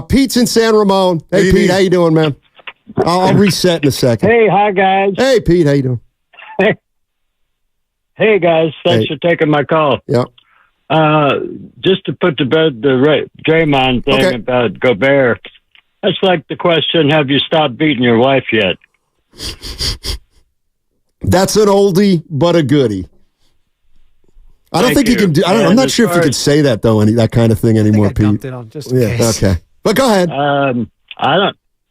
Pete's in San Ramon. Hey, Pete, how you doing, man? I'll reset in a second. Hey, hi, guys. Hey, Pete, how you doing? Hey, guys. Thanks for taking my call. Yeah. Just to put to bed the Draymond thing about Gobert, that's like the question, have you stopped beating your wife yet? That's an oldie, but a goodie. I don't think you can do. I'm not sure if you can say that though. That kind of thing anymore, Pete. It on just in case. Okay, but go ahead.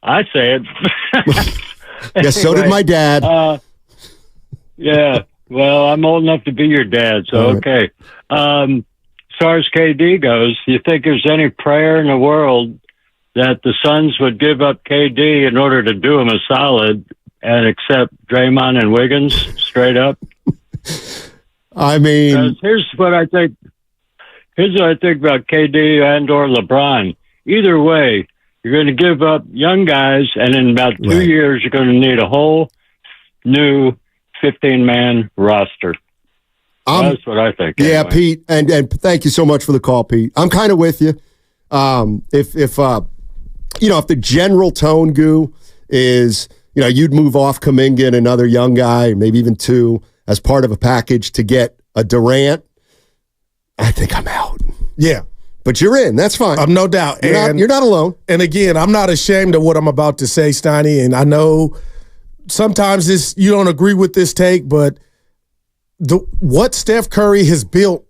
I say it. Yeah, so did my dad. Yeah. Well, I'm old enough to be your dad, so okay. As far as KD goes, you think there's any prayer in the world that the Suns would give up KD in order to do him a solid and accept Draymond and Wiggins straight up? I mean, here's what I think about KD and or LeBron. Either way, you're going to give up young guys, and in about 2 years, you're going to need a whole new 15-man roster. That's what I think. Yeah, anyway. Pete, and thank you so much for the call, Pete. I'm kind of with you. If the general tone, Goo, is you'd move off Kuminga and another young guy, maybe even 2, as part of a package to get a Durant, I think I'm out. Yeah. But you're in. That's fine. I'm no doubt. You're not alone. And again, I'm not ashamed of what I'm about to say, Steiny. And I know sometimes you don't agree with this take, but what Steph Curry has built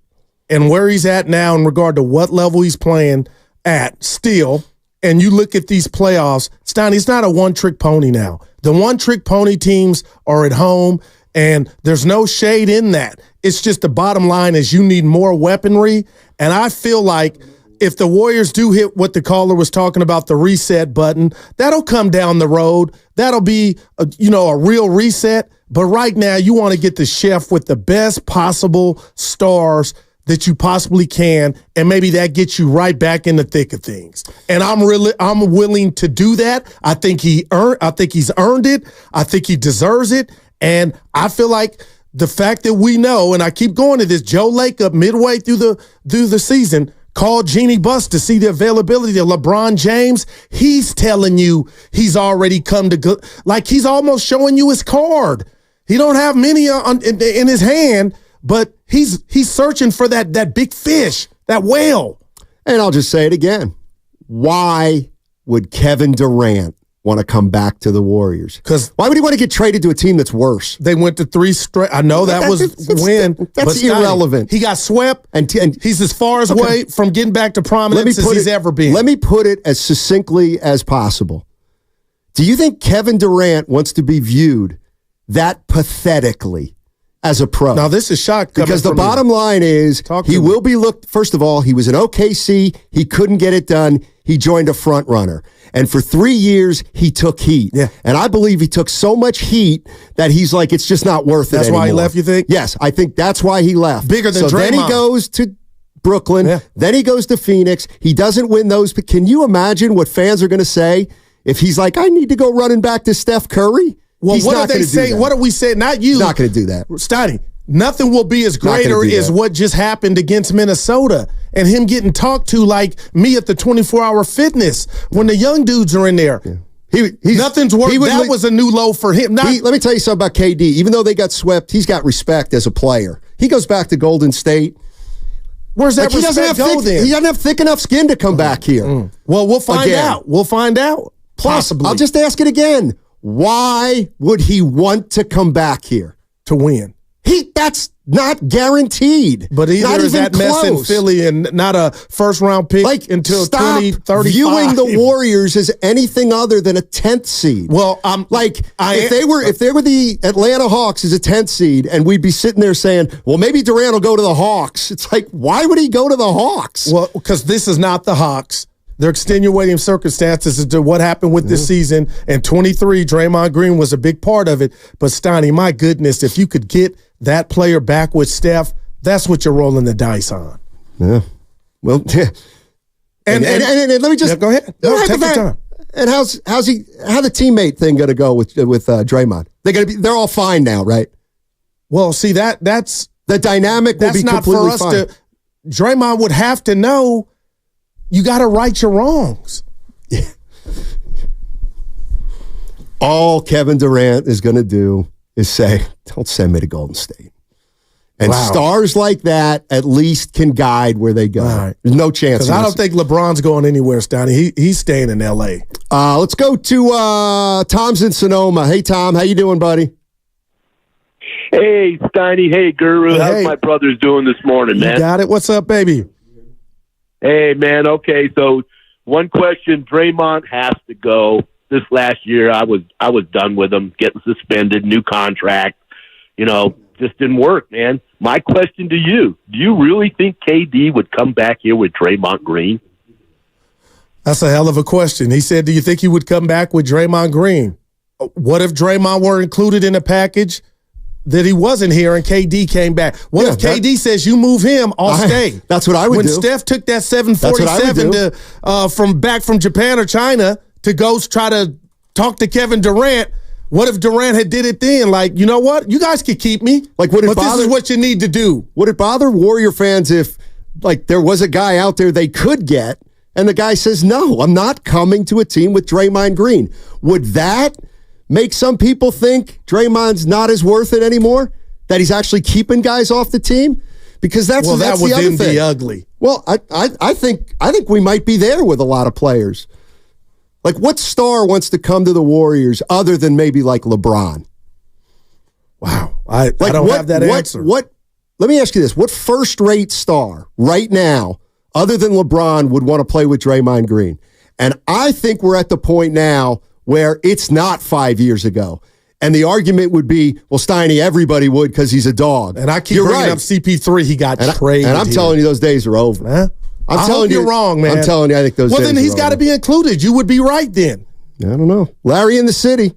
and where he's at now in regard to what level he's playing at still, and you look at these playoffs, Steiny's not a one-trick pony now. The one-trick pony teams are at home, and there's no shade in that. It's just the bottom line is you need more weaponry. And I feel like if the Warriors do hit what the caller was talking about, the reset button, that'll come down the road. That'll be, a real reset. But right now, you want to get the chef with the best possible stars that you possibly can, and maybe that gets you right back in the thick of things. And I'm willing to do that. I think he's earned it. I think he deserves it. And I feel like the fact that we know, and I keep going to this, Joe Lacob midway through the season called Jeannie Buss to see the availability of LeBron James. He's telling you he's already come to good. Like he's almost showing you his card. He don't have many in his hand, but he's searching for that big fish, that whale. And I'll just say it again. Why would Kevin Durant want to come back to the Warriors? Because why would he want to get traded to a team that's worse? They went to 3 straight. I know that was win. That's irrelevant. He got swept, and he's as far away from getting back to prominence as he's ever been. Let me put it as succinctly as possible. Do you think Kevin Durant wants to be viewed that pathetically as a pro? Now, this is shock. Because the bottom line is he will be looked, first of all, he was in OKC. He couldn't get it done. He joined a front runner. And for 3 years, he took heat. Yeah. And I believe he took so much heat that he's like, it's just not worth it That's anymore. why he left, you think? Yes, I think that's why he left. Bigger than So Draymond. then he goes to Brooklyn. Yeah. Then he goes to Phoenix. He doesn't win those. But can you imagine what fans are going to say if he's like, I need to go running back to Steph Curry, well, he's what not are they saying? What are we saying? Not you. He's not going to do that. Stoney, nothing will be as greater as what just happened against Minnesota and him getting talked to like me at the 24-hour fitness when the young dudes are in there. Yeah. Nothing's worse. That was a new low for him. Let me tell you something about KD. Even though they got swept, he's got respect as a player. He goes back to Golden State. Where's that respect go then? He doesn't have thick enough skin to come back here. Well, we'll find out. We'll find out. Possibly. I'll just ask it again. Why would he want to come back here? To win. That's not guaranteed. But either not is even that mess in Philly and not a first-round pick until stop 2035. viewing the Warriors as anything other than a 10th seed. Well, if they were the Atlanta Hawks as a 10th seed, and we'd be sitting there saying, well, maybe Durant will go to the Hawks. It's like, why would he go to the Hawks? Well, because this is not the Hawks. They're extenuating circumstances as to what happened with this season. And 23, Draymond Green was a big part of it. But, Stoney, my goodness, if you could get that player back with Steph, that's what you're rolling the dice on. Yeah. Well, yeah. And let me just go ahead. No, take your time. And how's the teammate thing going to go with Draymond? They're all fine now, right? Well, see that's the dynamic. Will be not completely for us fine. to. Draymond would have to know. You got to right your wrongs. Yeah. All Kevin Durant is going to do is say, don't send me to Golden State. And stars like that at least can guide where they go. Right. There's no chance. Because I don't think LeBron's going anywhere, Stoney. He's staying in L.A. Let's go to Tom's in Sonoma. Hey, Tom. How you doing, buddy? Hey, Steiny. Hey, Guru. Hey. How's my brothers doing this morning, man? You got it? What's up, baby? Hey, man. Okay, so one question. Draymond has to go. This last year, I was done with him, getting suspended, new contract. Just didn't work, man. My question to you, do you really think KD would come back here with Draymond Green? That's a hell of a question. He said, do you think he would come back with Draymond Green? What if Draymond were included in a package that he wasn't here and KD came back? What if KD says you move him, I'll stay? That's what I would do. When Steph took that 747 from Japan or China to go try to talk to Kevin Durant, what if Durant had did it then? Like, you know what? You guys could keep me. But this is what you need to do. Would it bother Warrior fans if, there was a guy out there they could get, and the guy says, no, I'm not coming to a team with Draymond Green? Would that make some people think Draymond's not as worth it anymore? That he's actually keeping guys off the team? Because that's the other thing. That would then be ugly. Well, I think we might be there with a lot of players. What star wants to come to the Warriors other than maybe LeBron? Wow. I don't have that answer. Let me ask you this. What first-rate star right now, other than LeBron, would want to play with Draymond Green? And I think we're at the point now where it's not 5 years ago. And the argument would be, well, Steiny, everybody would because he's a dog. And I keep bringing up CP3. He got traded. And I'm telling you, those days are over. Huh? I'm telling you, you're wrong, man. I'm telling you, I think those days are over. Well, then he's got to be included. You would be right then. I don't know. Larry in the city.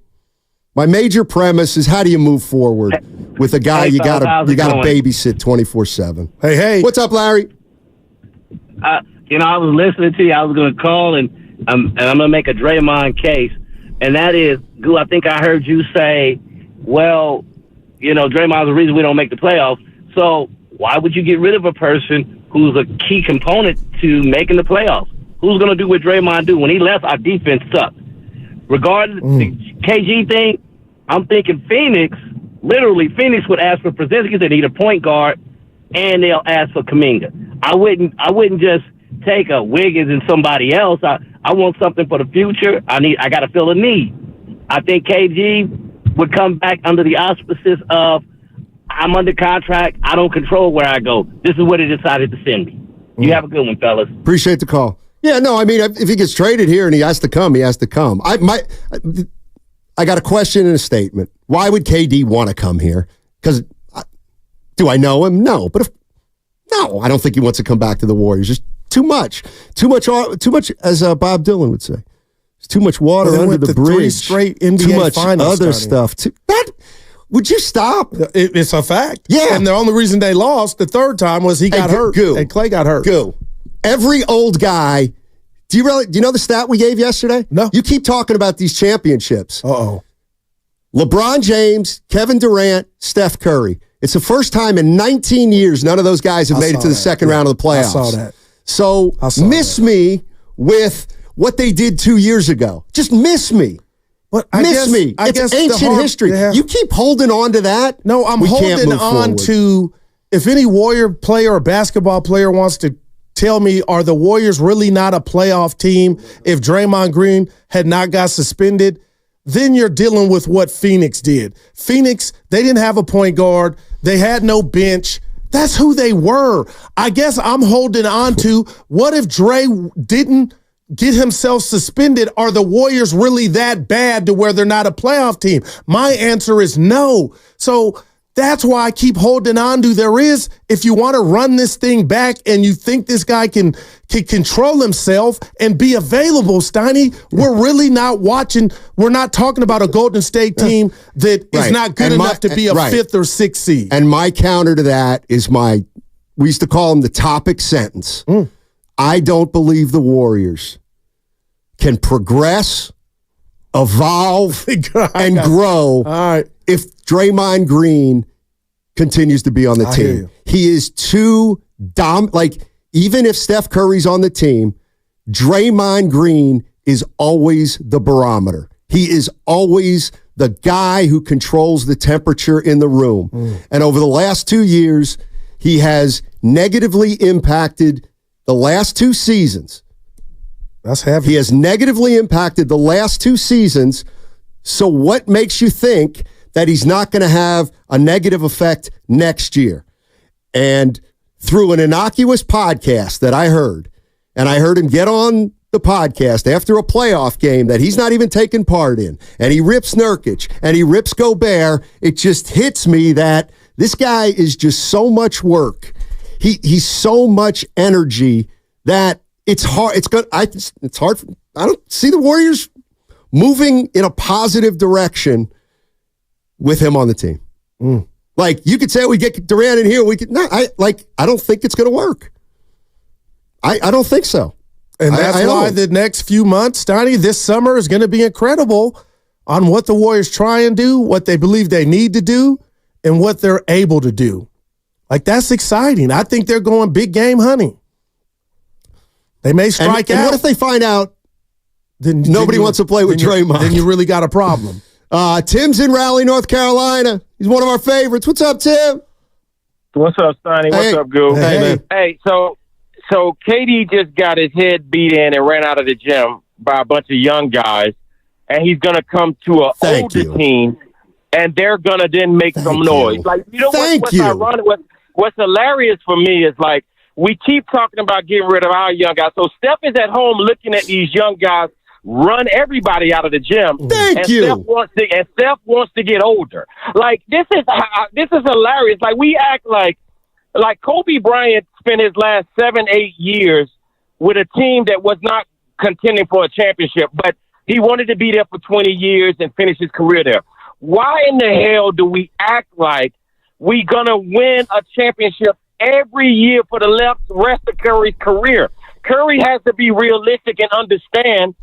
My major premise is, how do you move forward with a guy you got to babysit 24/7? Hey. What's up, Larry? I was listening to you. I was going to call, and I'm going to make a Draymond case. And that is, Goo, I think I heard you say, well, Draymond's the reason we don't make the playoffs. So why would you get rid of a person who's a key component to making the playoffs? Who's going to do what Draymond do? When he left, our defense sucked. Regarding the KG thing, I'm thinking Phoenix would ask for Porzingis. They need a point guard, and they'll ask for Kuminga. I wouldn't just take a Wiggins and somebody else. I want something for the future. I got to fill a need. I think KG would come back under the auspices of, I'm under contract. I don't control where I go. This is where they decided to send me. You have a good one, fellas. Appreciate the call. Yeah, no, I mean, if he gets traded here and he has to come, he has to come. I got a question and a statement. Why would KD want to come here? Because do I know him? No. But no, I don't think he wants to come back to the Warriors. Just too much, as Bob Dylan would say. There's too much water under the bridge. 3 straight NBA too much finals, other stuff. Would you stop? It's a fact. Yeah. And the only reason they lost the third time was he got hurt. And Clay got hurt. Every old guy Do you know the stat we gave yesterday? No. You keep talking about these championships. Uh-oh. LeBron James, Kevin Durant, Steph Curry. It's the first time in 19 years none of those guys have made it to the second round of the playoffs. I saw that. So miss me with what they did 2 years ago. Just miss me. But It's ancient history. Yeah. You keep holding on to that. No, I'm holding on to, if any Warrior player or basketball player wants to tell me, are the Warriors really not a playoff team if Draymond Green had not got suspended? Then you're dealing with what Phoenix did. Phoenix, they didn't have a point guard. They had no bench. That's who they were. I guess I'm holding on to, what if Dre didn't get himself suspended? Are the Warriors really that bad to where they're not a playoff team? My answer is no. So that's why I keep holding on to, there is, if you want to run this thing back and you think this guy can control himself and be available, Steiny, we're really not watching. We're not talking about a Golden State team that is not good enough to be a fifth or sixth seed. And my counter to that is we used to call him the topic sentence. I don't believe the Warriors can progress, evolve, and grow if Draymond Green continues to be on the team. He is too even if Steph Curry's on the team, Draymond Green is always the barometer. He is always the guy who controls the temperature in the room. And over the last 2 years, he has negatively impacted the last 2 seasons. That's heavy. He has negatively impacted the last 2 seasons. So what makes you think that he's not going to have a negative effect next year? And through an innocuous podcast that I heard, and I heard him get on the podcast after a playoff game that he's not even taking part in, and he rips Nurkic, and he rips Gobert, it just hits me that this guy is just so much work. He's so much energy that it's hard. It's hard. I don't see the Warriors moving in a positive direction with him on the team. Like, you could say we get Durant in here. I don't think it's going to work. I don't think so. And that's why the next few months, Donnie, this summer is going to be incredible on what the Warriors try and do, what they believe they need to do, and what they're able to do. Like, that's exciting. I think they're going big game hunting. They may strike out. And what if they find out nobody wants to play with Draymond? Then you really got a problem. Tim's in Raleigh, North Carolina. He's one of our favorites. What's up, Tim? What's up, Steiny? What's up, Goo? Hey, man. Hey, so KD just got his head beat in and ran out of the gym by a bunch of young guys, and he's going to come to an older team, and they're going to then make some noise. Like, you know what's ironic? What's hilarious for me is, like, we keep talking about getting rid of our young guys. So Steph is at home looking at these young guys run everybody out of the gym. Steph wants to get older. Like, this is hilarious. Like, we act like Kobe Bryant spent his last 7-8 years with a team that was not contending for a championship, but he wanted to be there for 20 years and finish his career there. Why in the hell do we act like we gonna win a championship every year for the rest of Curry's career? Curry has to be realistic and understand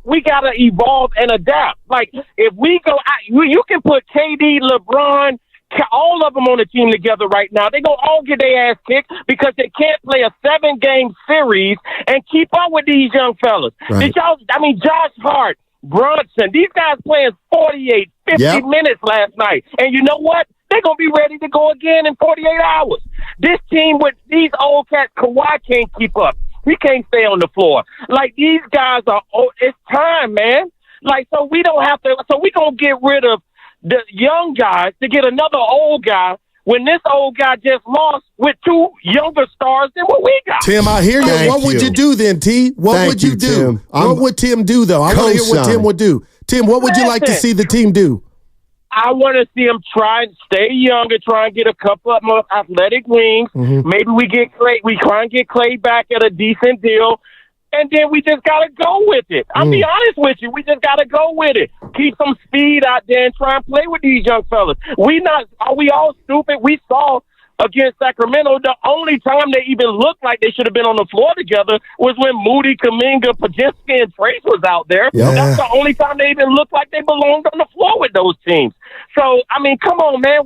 we got to evolve and adapt. Like, if we go, you can put KD, LeBron, all of them on the team together right now. They're going to all get their ass kicked because they can't play a 7-game series and keep up with these young fellas. Right. Josh Hart, Brunson, these guys playing 48, 50 minutes last night. And you know what? They're going to be ready to go again in 48 hours. This team with these old cats, Kawhi can't keep up. He can't stay on the floor. Like, these guys are, it's time, man. Like, so we don't have to, so we going to get rid of the young guys to get another old guy when this old guy just lost with 2 younger stars than what we got. Tim, I hear you. What would you do then, T? What would you do? Tim. What would Tim do, though? I want to hear what Tim would do. Tim, what would you like to see the team do? I want to see him try and stay young and try and get a couple of more athletic wings. Maybe we try and get Clay back at a decent deal, and then we just got to go with it. I'll be honest with you. We just got to go with it. Keep some speed out there and try and play with these young fellas. Are we all stupid? We saw against Sacramento, the only time they even looked like they should have been on the floor together was when Moody, Kuminga, Podzinski, and Trace was out there. Yeah. That's the only time they even looked like they belonged on the floor with those teams. So, I mean, come on, man.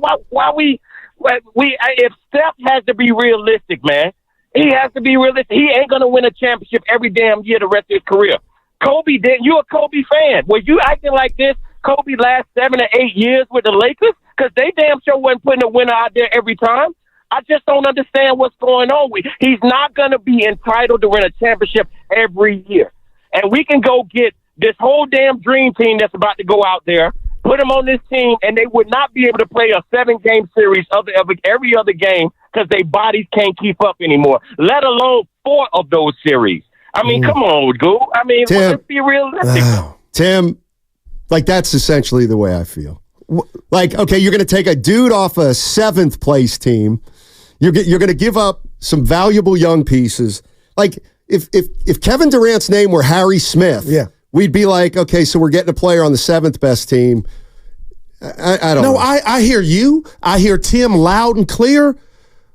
If Steph has to be realistic, man, he has to be realistic. He ain't going to win a championship every damn year the rest of his career. Kobe didn't. You a Kobe fan. Were you acting like this Kobe last 7 or 8 years with the Lakers? Because they damn sure wasn't putting a winner out there every time. I just don't understand what's going on. He's not going to be entitled to win a championship every year. And we can go get this whole damn dream team that's about to go out there, put them on this team, and they would not be able to play a 7-game series every other game because their bodies can't keep up anymore, let alone 4 of those series. I mean, come on, Goo. I mean, let's be realistic. Tim, like, that's essentially the way I feel. Like, okay, you're going to take a dude off a 7th place team. You're going to give up some valuable young pieces. Like, if Kevin Durant's name were Harry Smith, we'd be like, okay, so we're getting a player on the 7th best team. I don't know. I hear you. I hear Tim loud and clear.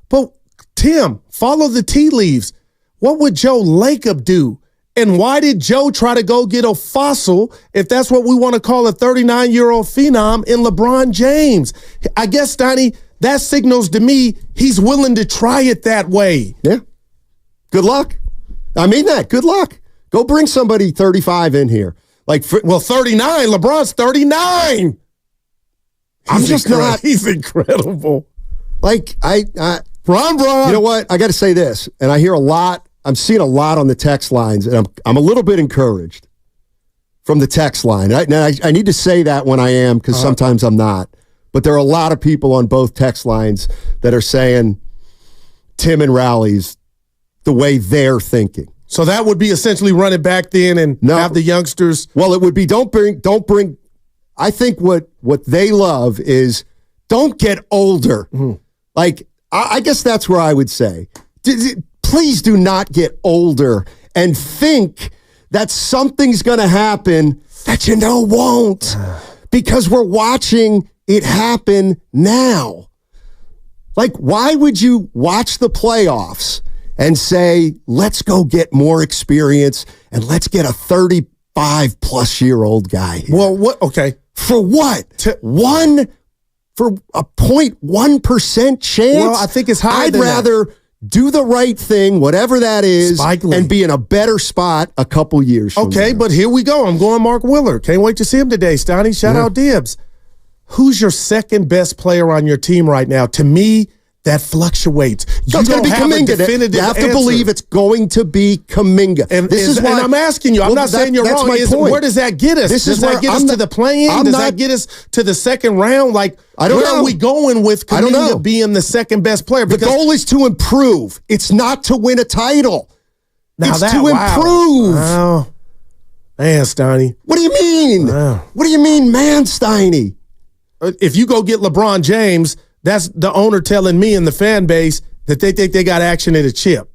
But, Tim, follow the tea leaves. What would Joe Lacob do? And why did Joe try to go get a fossil, if that's what we want to call a 39-year-old phenom, in LeBron James? I guess, Steiny, that signals to me he's willing to try it that way. Yeah. Good luck. I mean that. Good luck. Go bring somebody 35 in here. 39. LeBron's 39. He's incredible. Bron. You know what? I got to say this, and I hear a lot. I'm seeing a lot on the text lines, and I'm a little bit encouraged from the text line. I need to say that when I am, because sometimes I'm not. But there are a lot of people on both text lines that are saying Tim and Rowley's the way they're thinking. So that would be essentially run it back then and have the youngsters. Well, it would be don't bring. I think what they love is don't get older. I guess that's where I would say. Please do not get older and think that something's going to happen that you know won't, because we're watching it happen now. Why would you watch the playoffs and say, let's go get more experience and let's get a 35-plus-year-old guy here? Well, what? Okay. For what? For a 0.1% chance? Well, I think it's higher than rather do the right thing, whatever that is, and be in a better spot a couple years from now. But here we go. I'm going Mark Willard. Can't wait to see him today, Steiny. Shout out Dibs. Who's your second best player on your team right now? To me, that fluctuates. It's going to be Kuminga. You have to believe it's going to be Kuminga. And I'm asking you, I'm not saying you're wrong. Where does that get us? Does that get us to the play-in? Does that get us to the second round? Where are we going with Kuminga being the second best player? The goal is to improve. It's not to win a title. It's to improve. Wow. Man, Steiny. What do you mean? Wow. What do you mean, man, Steiny? If you go get LeBron James, that's the owner telling me and the fan base that they think they got action at a chip.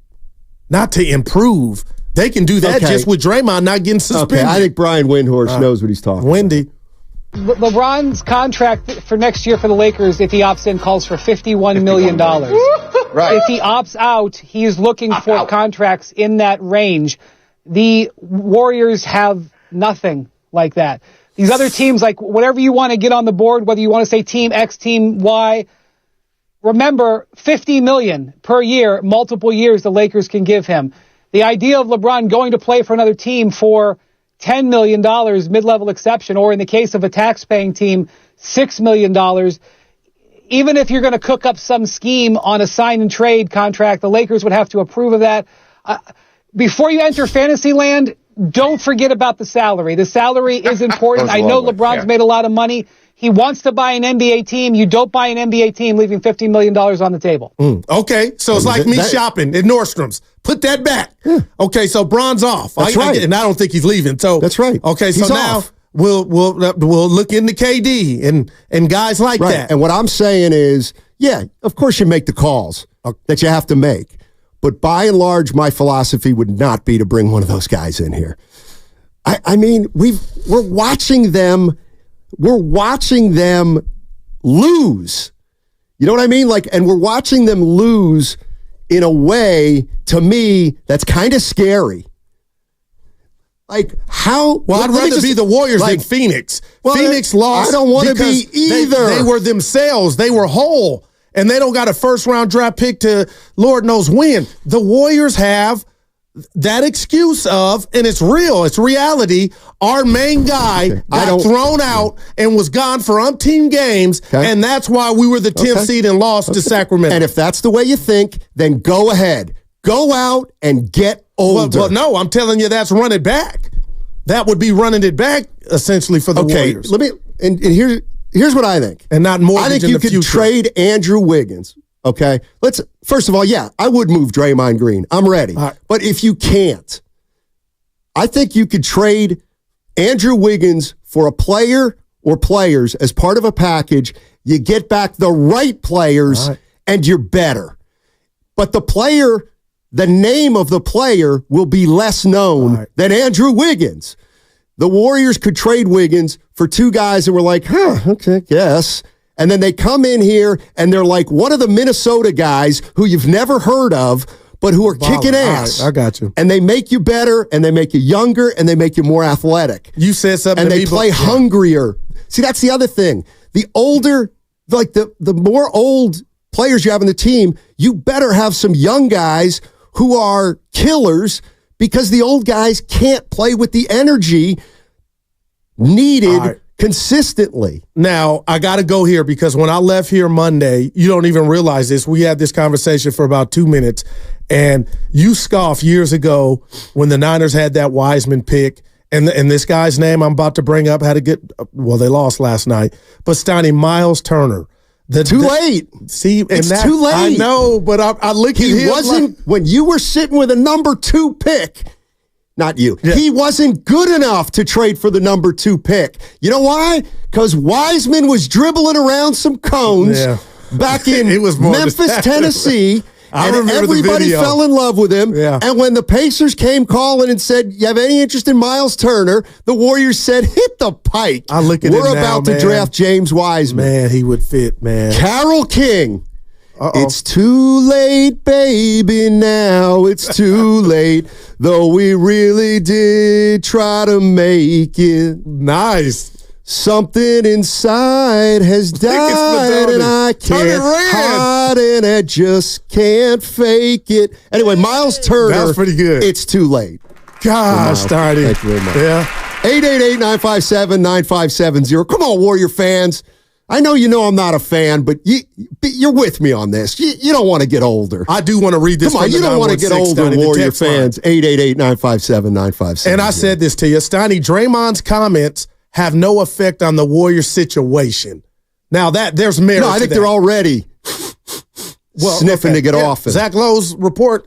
Not to improve. They can do that just with Draymond not getting suspended. Okay, I think Brian Windhorst knows what he's talking about. LeBron's contract for next year for the Lakers, if he opts in, calls for $51 million. Right. If he opts out, he is looking for contracts in that range. The Warriors have nothing like that. These other teams, whatever you want to get on the board, whether you want to say team X, team Y, remember, $50 million per year, multiple years the Lakers can give him. The idea of LeBron going to play for another team for $10 million, mid-level exception, or in the case of a tax-paying team, $6 million, even if you're going to cook up some scheme on a sign-and-trade contract, the Lakers would have to approve of that. Before you enter fantasy land, don't forget about the salary. The salary is important. I know LeBron's made a lot of money. He wants to buy an NBA team. You don't buy an NBA team leaving $15 million on the table. Okay, so it's like me shopping at Nordstrom's. Put that back. Yeah. Okay, so Bron's off. That's right. And I don't think he's leaving. So that's right. Okay, so now we'll look into KD and guys like that. And what I'm saying is, of course you make the calls that you have to make. But by and large, my philosophy would not be to bring one of those guys in here. I mean, we're watching them. We're watching them lose You know what I mean? Like, and we're watching them lose in a way, to me, that's kind of scary. Like, how? Well, I'd rather be the Warriors than Phoenix. Well, Phoenix lost. I don't want to be either. They were themselves. They were whole. And they don't got a first-round draft pick to Lord knows when. The Warriors have that excuse of, and it's real, it's reality, our main guy got thrown out and was gone for umpteen games, and that's why we were the 10th seed and lost to Sacramento. And if that's the way you think, then go ahead. Go out and get older. Well, no, I'm telling you that's run it back. That would be running it back, essentially, for the Warriors. Let me, and here's what I think. And not more. I think you could trade Andrew Wiggins. Okay, first of all, yeah, I would move Draymond Green. I'm ready. Right. But if you can't, I think you could trade Andrew Wiggins for a player or players as part of a package. You get back the right players, and you're better. But the name of the player will be less known than Andrew Wiggins. The Warriors could trade Wiggins for two guys that were like, okay, yes. And then they come in here and they're like one of the Minnesota guys who you've never heard of, but who are kicking ass. I got you. And they make you better, and they make you younger, and they make you more athletic. You said something. And they play hungrier. See, that's the other thing. The older, like the more old players you have in the team, you better have some young guys who are killers, because the old guys can't play with the energy needed consistently. Now, I got to go here because when I left here Monday, you don't even realize this. We had this conversation for about 2 minutes, and you scoffed years ago when the Niners had that Wiseman pick, and this guy's name I'm about to bring up had a good, well, they lost last night, but Steiny, Miles Turner. Too late. See, it's too late. I know, but I look at him. He wasn't, when you were sitting with a number 2 pick, not you. Yeah. He wasn't good enough to trade for the number 2 pick. You know why? Because Wiseman was dribbling around some cones back in Memphis, Tennessee, and everybody fell in love with him. Yeah. And when the Pacers came calling and said, you have any interest in Miles Turner, the Warriors said, hit the pike. We're about to draft James Wiseman. Man, he would fit, man. Carole King. It's too late, baby, now it's too late, though we really did try to make it. Nice. Something inside has died, and I can't hide, and I just can't fake it. Anyway, Miles Turner. That was pretty good. It's too late. Gosh, Stardy. Thank you very much. Yeah. 888-957-9570. Come on, Warrior fans. I know you know I'm not a fan, but you're with me on this. You don't want to get older. I do want to read this. Come on, you don't want to get older, Warrior fans. 888-957-9570. And I said this to you, Steiny, Draymond's comments have no effect on the Warriors situation. Now, there's merit to that. No, I think they're already sniffing to get off. Zach Lowe's report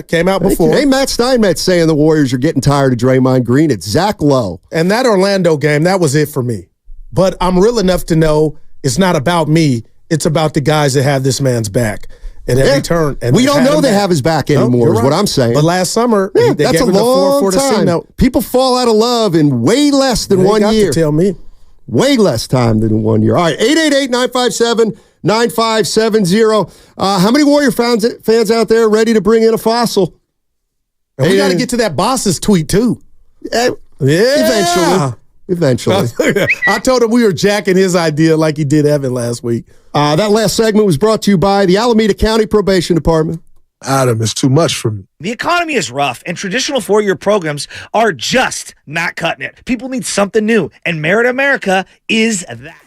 came out before. Hey, Matt Steinmetz saying the Warriors are getting tired of Draymond Green. It's Zach Lowe. And that Orlando game, that was it for me. But I'm real enough to know it's not about me. It's about the guys that have this man's back at every turn. And we don't know they have his back anymore, is what I'm saying. But last summer, they that's gave a him long the 4 time. People fall out of love in way less than 1 year. To tell me. Way less time than 1 year. All right, 888-957-9570. How many Warrior fans out there ready to bring in a fossil? And we got to get to that boss's tweet, too. Eventually. I told him we were jacking his idea like he did Evan last week. That last segment was brought to you by the Alameda County Probation Department. Adam, it's too much for me. The economy is rough, and traditional four-year programs are just not cutting it. People need something new, and Merit America is that.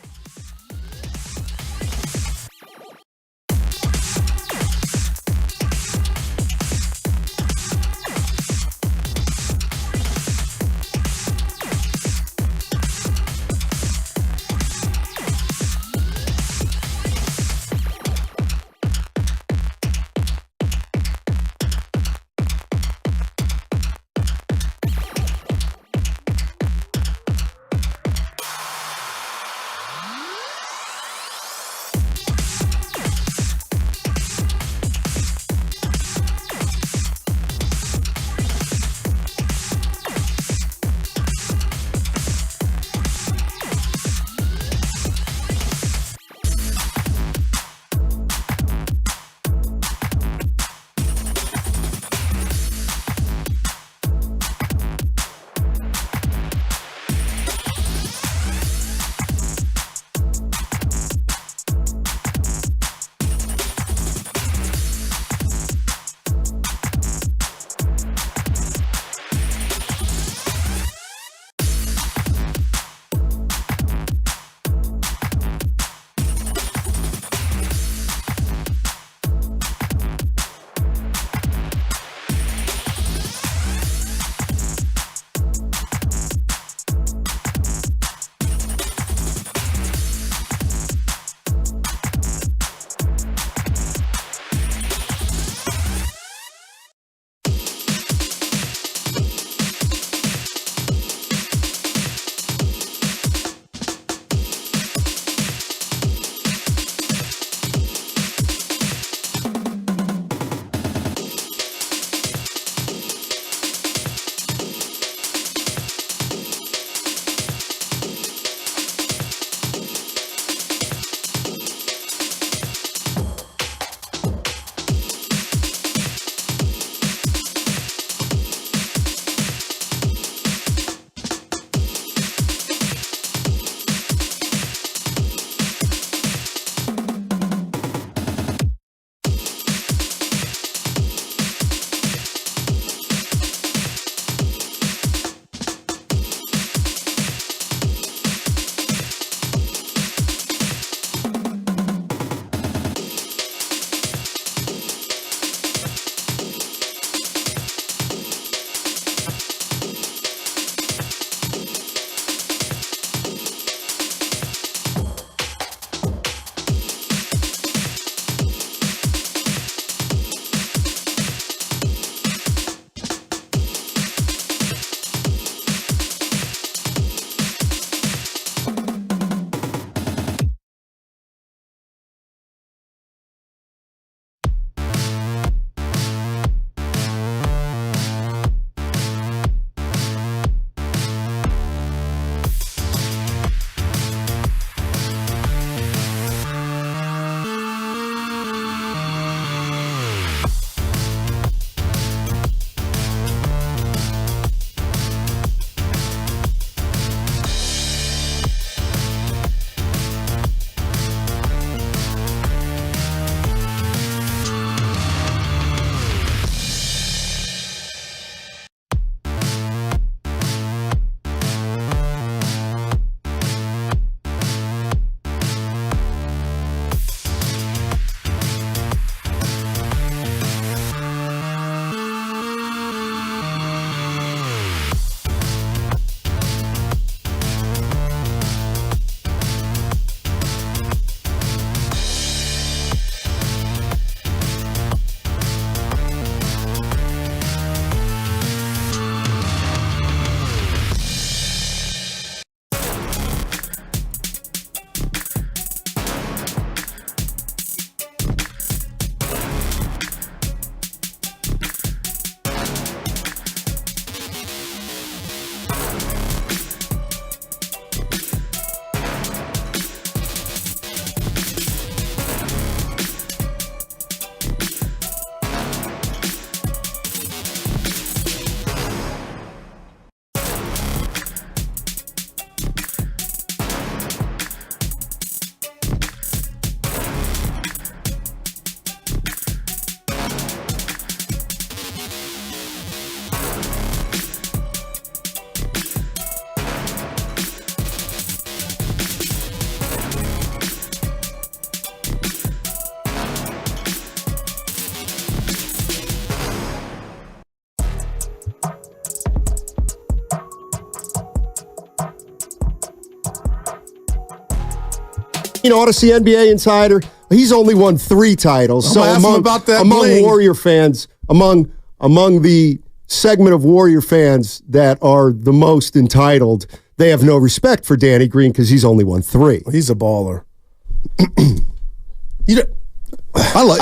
Odyssey NBA Insider, he's only won 3 titles. So among Warrior fans, among the segment of Warrior fans that are the most entitled, they have no respect for Danny Green because he's only won 3. He's a baller.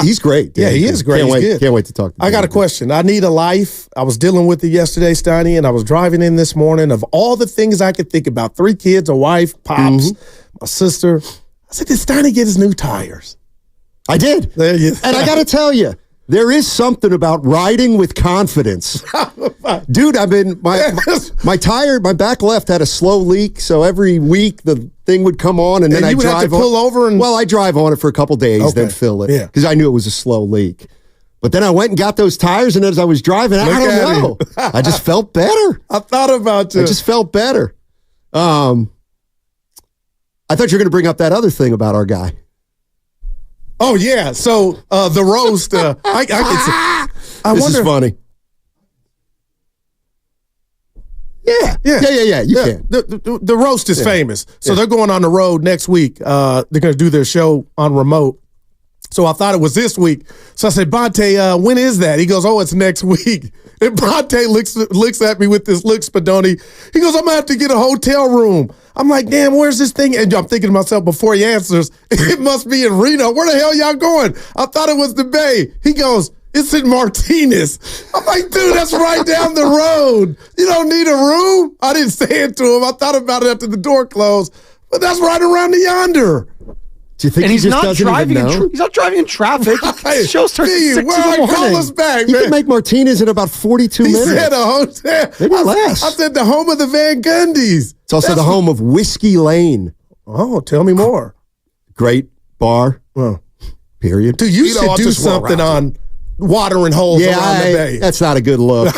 He's great. Yeah, he is great. Can't wait to talk to him. I got a question. I need a life. I was dealing with it yesterday, Steiny, and I was driving in this morning. Of all the things I could think about, 3 kids, a wife, pops, my sister, I said, did Steiny get his new tires? I did. And I got to tell you, there is something about riding with confidence. Dude, I've been, my tire, my back left had a slow leak, so every week the thing would come on and then I drive have to pull over and... Well, I drive on it for a couple days, then fill it, because I knew it was a slow leak. But then I went and got those tires, and as I was driving, I don't know. I just felt better. I thought about it. I just felt better. I thought you were going to bring up that other thing about our guy. Oh, yeah. So the roast, I this wonder, is funny. Yeah. You can. The roast is famous. So they're going on the road next week. They're going to do their show on remote. So I thought it was this week. So I said, Bonte, when is that? He goes, oh, it's next week. And Bonte looks at me with this look, Spadoni. He goes, I'm going to have to get a hotel room. I'm like, damn, where's this thing? And I'm thinking to myself before he answers, it must be in Reno. Where the hell y'all going? I thought it was the Bay. He goes, it's in Martinez. I'm like, dude, that's right down the road. You don't need a room? I didn't say it to him. I thought about it after the door closed. But that's right around the yonder. Do you think he's not driving he's not driving in traffic. The show starts at 6 in the morning. Call us back, You man. can make Martinez in about 42 minutes. He said a hotel. Maybe less. I said the home of the Van Gundy's. It's also the home of Whiskey Lane. Oh, tell me more. Great bar. Period. Dude, you should do something on watering holes around the Bay. That's not a good look.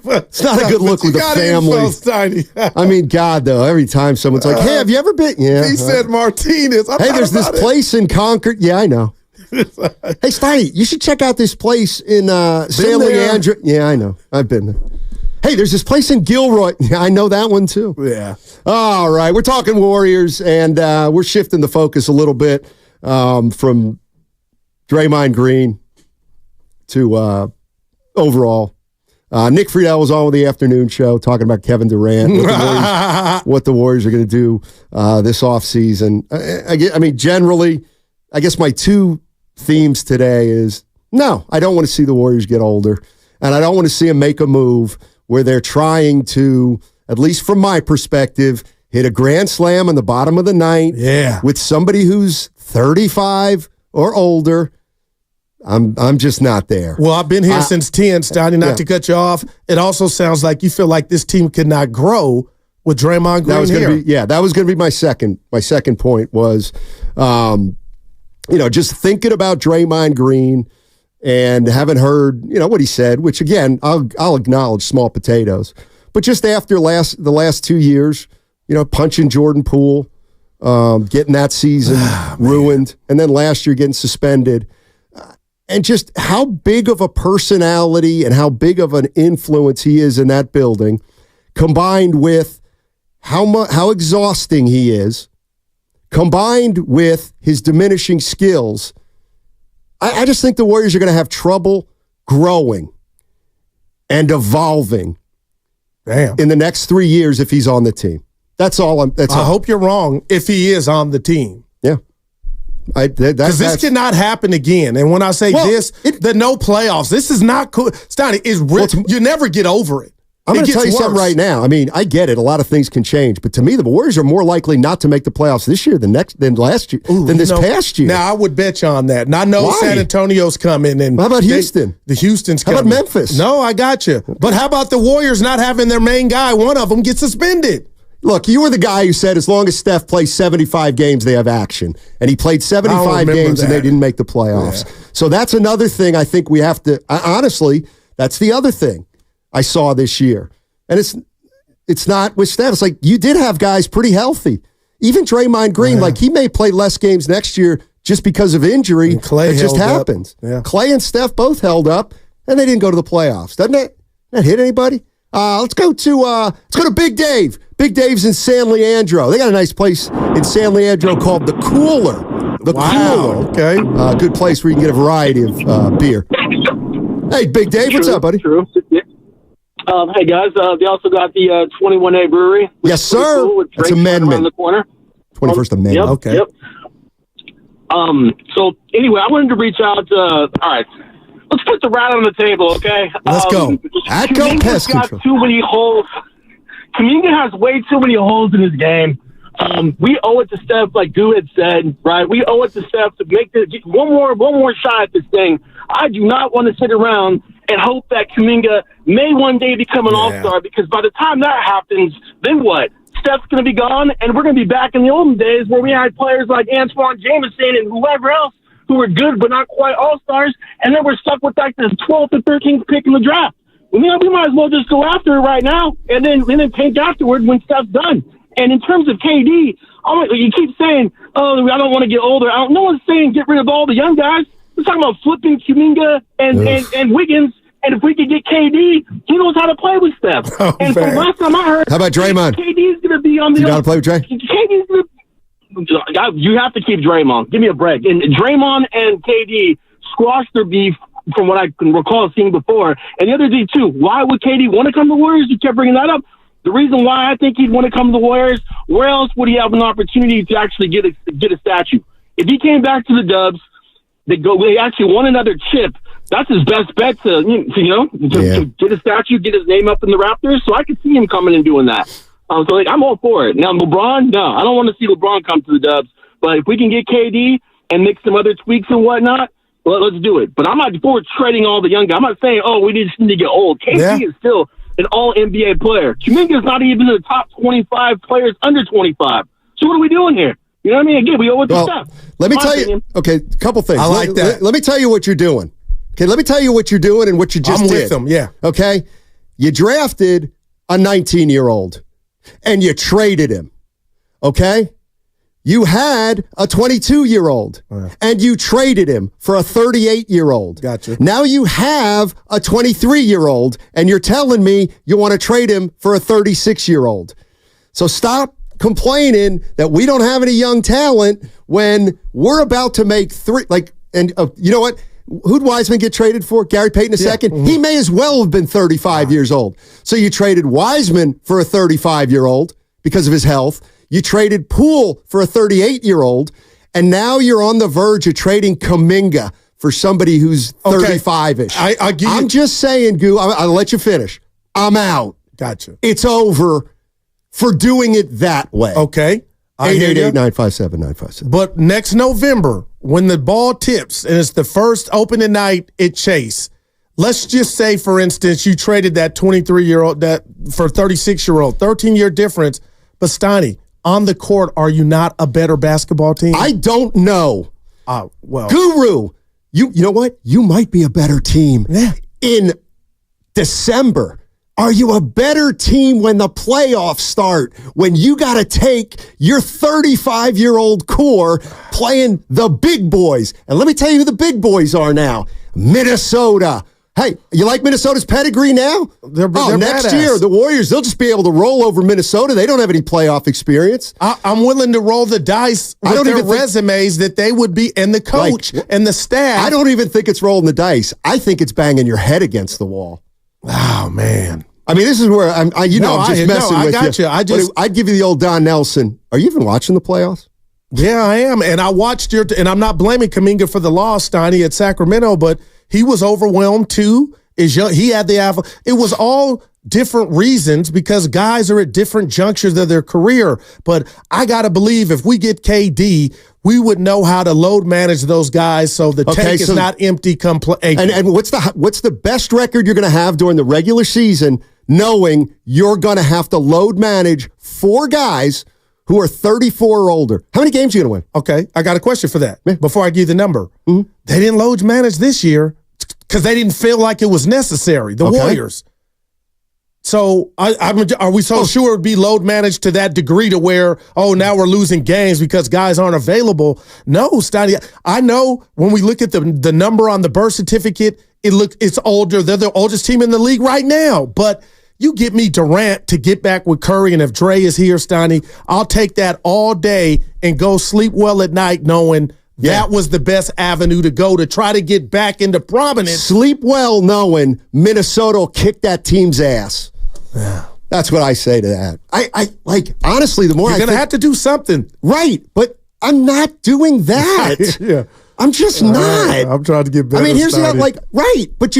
It's not a good look with the family. I mean, God, though, every time someone's like, hey, have you ever been? Yeah. He said Martinez. Hey, there's this place in Concord. Yeah, I know. Hey, Steiny, you should check out this place in San Leandro. Yeah, I know. I've been there. Hey, there's this place in Gilroy. Yeah, I know that one, too. Yeah. All right. We're talking Warriors, and we're shifting the focus a little bit from Draymond Green to overall. Nick Friedel was on with the afternoon show talking about Kevin Durant, what the Warriors are going to do this offseason. I mean, generally, I guess my 2 themes today is, no, I don't want to see the Warriors get older, and I don't want to see them make a move where they're trying to, at least from my perspective, hit a grand slam in the bottom of the ninth with somebody who's 35 or older. I'm just not there. Well, I've been here since 10, Steiny, not to cut you off. It also sounds like you feel like this team could not grow with Draymond Green here. That was going to be my second point was, just thinking about Draymond Green and haven't heard, what he said, which again, I'll acknowledge small potatoes. But just after the last 2 years, punching Jordan Poole, getting that season ruined, and then last year getting suspended. And just how big of a personality and how big of an influence he is in that building, combined with how exhausting he is, combined with his diminishing skills, I just think the Warriors are going to have trouble growing and evolving in the next 3 years if he's on the team. That's all. I hope you're wrong if he is on the team. Yeah. Because this cannot happen again. And when I say the no playoffs, this is not cool. Steiny, you never get over it. I'm going to tell you something right now. I mean, I get it. A lot of things can change. But to me, the Warriors are more likely not to make the playoffs this year than last year, than this past year. Now, I would bet you on that. And I know San Antonio's coming. And how about Houston? The Houston's coming. How about Memphis? No, I got you. But how about the Warriors not having their main guy? One of them gets suspended. Look, you were the guy who said as long as Steph plays 75 games, they have action. And he played 75 games and they didn't make the playoffs. Yeah. So that's another thing I think we have to – honestly, that's the other thing I saw this year. And it's not with Steph. It's like you did have guys pretty healthy. Even Draymond Green, like he may play less games next year just because of injury. And Clay it just happens. Yeah. Clay and Steph both held up, and they didn't go to the playoffs. Doesn't that hit anybody? Let's go to Big Dave. Big Dave's in San Leandro. They got a nice place in San Leandro called The Cooler. The Cooler. Okay. Good place where you can get a variety of beer. Hey, Big Dave, what's up, buddy? True. Hey, guys. They also got the 21A Brewery. Yes, sir. Cool, That's amendment. around the corner. 21st Amendment. Yep, Okay. Yep. So, anyway, I wanted to reach out to, all right, let's put the rat on the table, okay? Let's go. Kuminga's got too many holes. Kuminga has way too many holes in his game. We owe it to Steph, like Goo had said, right? We owe it to Steph to make get one more shot at this thing. I do not want to sit around and hope that Kuminga may one day become an all-star, because by the time that happens, then what? Steph's going to be gone, and we're going to be back in the olden days where we had players like Antoine Jameson and whoever else who were good but not quite all-stars, and then we're stuck with like the 12th or 13th pick in the draft. We might as well just go after it right now and then tank afterward when Steph's done. And in terms of KD, you keep saying, oh, I don't want to get older. No one's saying get rid of all the young guys. We're talking about flipping Kuminga and Wiggins. And if we could get KD, he knows how to play with Steph. And from last time I heard, how about Draymond? KD's going to be on the. You know how to play with Dray? KD's going to. You have to keep Draymond. Give me a break. And Draymond and KD squashed their beef from what I can recall seeing before. And the other thing, too, why would KD want to come to the Warriors? You kept bringing that up. The reason why I think he'd want to come to the Warriors, where else would he have an opportunity to actually get a statue? If he came back to the Dubs, they actually won another chip. That's his best bet to get a statue, get his name up in the Raptors. So I could see him coming and doing that. I'm all for it. Now, LeBron, no, I don't want to see LeBron come to the Dubs. But if we can get KD and make some other tweaks and whatnot, let's do it. But I'm not for trading all the young guys. I'm not saying, we just need to get old. KD is still an all-NBA player. Kuminga's not even in the top 25 players under 25. So what are we doing here? You know what I mean? Again, we owe it to Steph. Let me tell you. Okay, a couple things. I like that. Let me tell you what you're doing. Okay, let me tell you what you're doing and what you just did. I'm with them, yeah. Okay? You drafted a 19-year-old, and you traded him. Okay? You had a 22-year-old, and you traded him for a 38-year-old. Gotcha. Now you have a 23-year-old, and you're telling me you want to trade him for a 36-year-old. So stop complaining that we don't have any young talent when we're about to make three. You know what? Who'd Wiseman get traded for? Gary Payton II? Mm-hmm. He may as well have been 35 years old. So you traded Wiseman for a 35-year-old because of his health. You traded Poole for a 38-year-old. And now you're on the verge of trading Kuminga for somebody who's 35-ish. I'm just saying, Goo, I'll let you finish. I'm out. Gotcha. It's over for doing it that way. Okay. 888-957-957. But next November, when the ball tips and it's the first opening night at Chase, let's just say, for instance, you traded that 23-year-old for 36-year-old, 13-year difference. But Steiny, on the court, are you not a better basketball team? I don't know. Well, Guru, you know what? You might be a better team in December. Are you a better team when the playoffs start, when you got to take your 35-year-old core playing the big boys? And let me tell you who the big boys are now. Minnesota. Hey, you like Minnesota's pedigree now? They're next badass. year, the Warriors, they'll just be able to roll over Minnesota. They don't have any playoff experience. I'm willing to roll the dice with their resumes that they would be, and the coach and the staff. I don't even think it's rolling the dice. I think it's banging your head against the wall. Oh, man. I mean, this is where I'm just messing with you. I'd give you the old Don Nelson. Are you even watching the playoffs? Yeah, I am. And I watched and I'm not blaming Kuminga for the loss, Steiny, at Sacramento, but he was overwhelmed too. He had the alpha. It was all different reasons because guys are at different junctures of their career. But I got to believe if we get KD, we would know how to load manage those guys so the tank is not empty. And what's the best record you're going to have during the regular season, knowing you're going to have to load manage 4 guys who are 34 or older? How many games are you going to win? Okay, I got a question for that. Before I give you the number, They didn't load manage this year because they didn't feel like it was necessary. The Warriors. So are we so sure it would be load managed to that degree to where, now we're losing games because guys aren't available? No, Steiny. I know when we look at the number on the birth certificate, it's older. They're the oldest team in the league right now. But, You get me Durant to get back with Curry, and if Dre is here, Steiny, I'll take that all day and go sleep well at night knowing that was the best avenue to go to try to get back into prominence. Sleep well knowing Minnesota will kick that team's ass. Yeah. That's what I say to that. I like, honestly, the more You're going to have to do something. Right, but I'm not doing that. Yeah. I'm just not. Right. I'm trying to get better. I mean, here's the right, but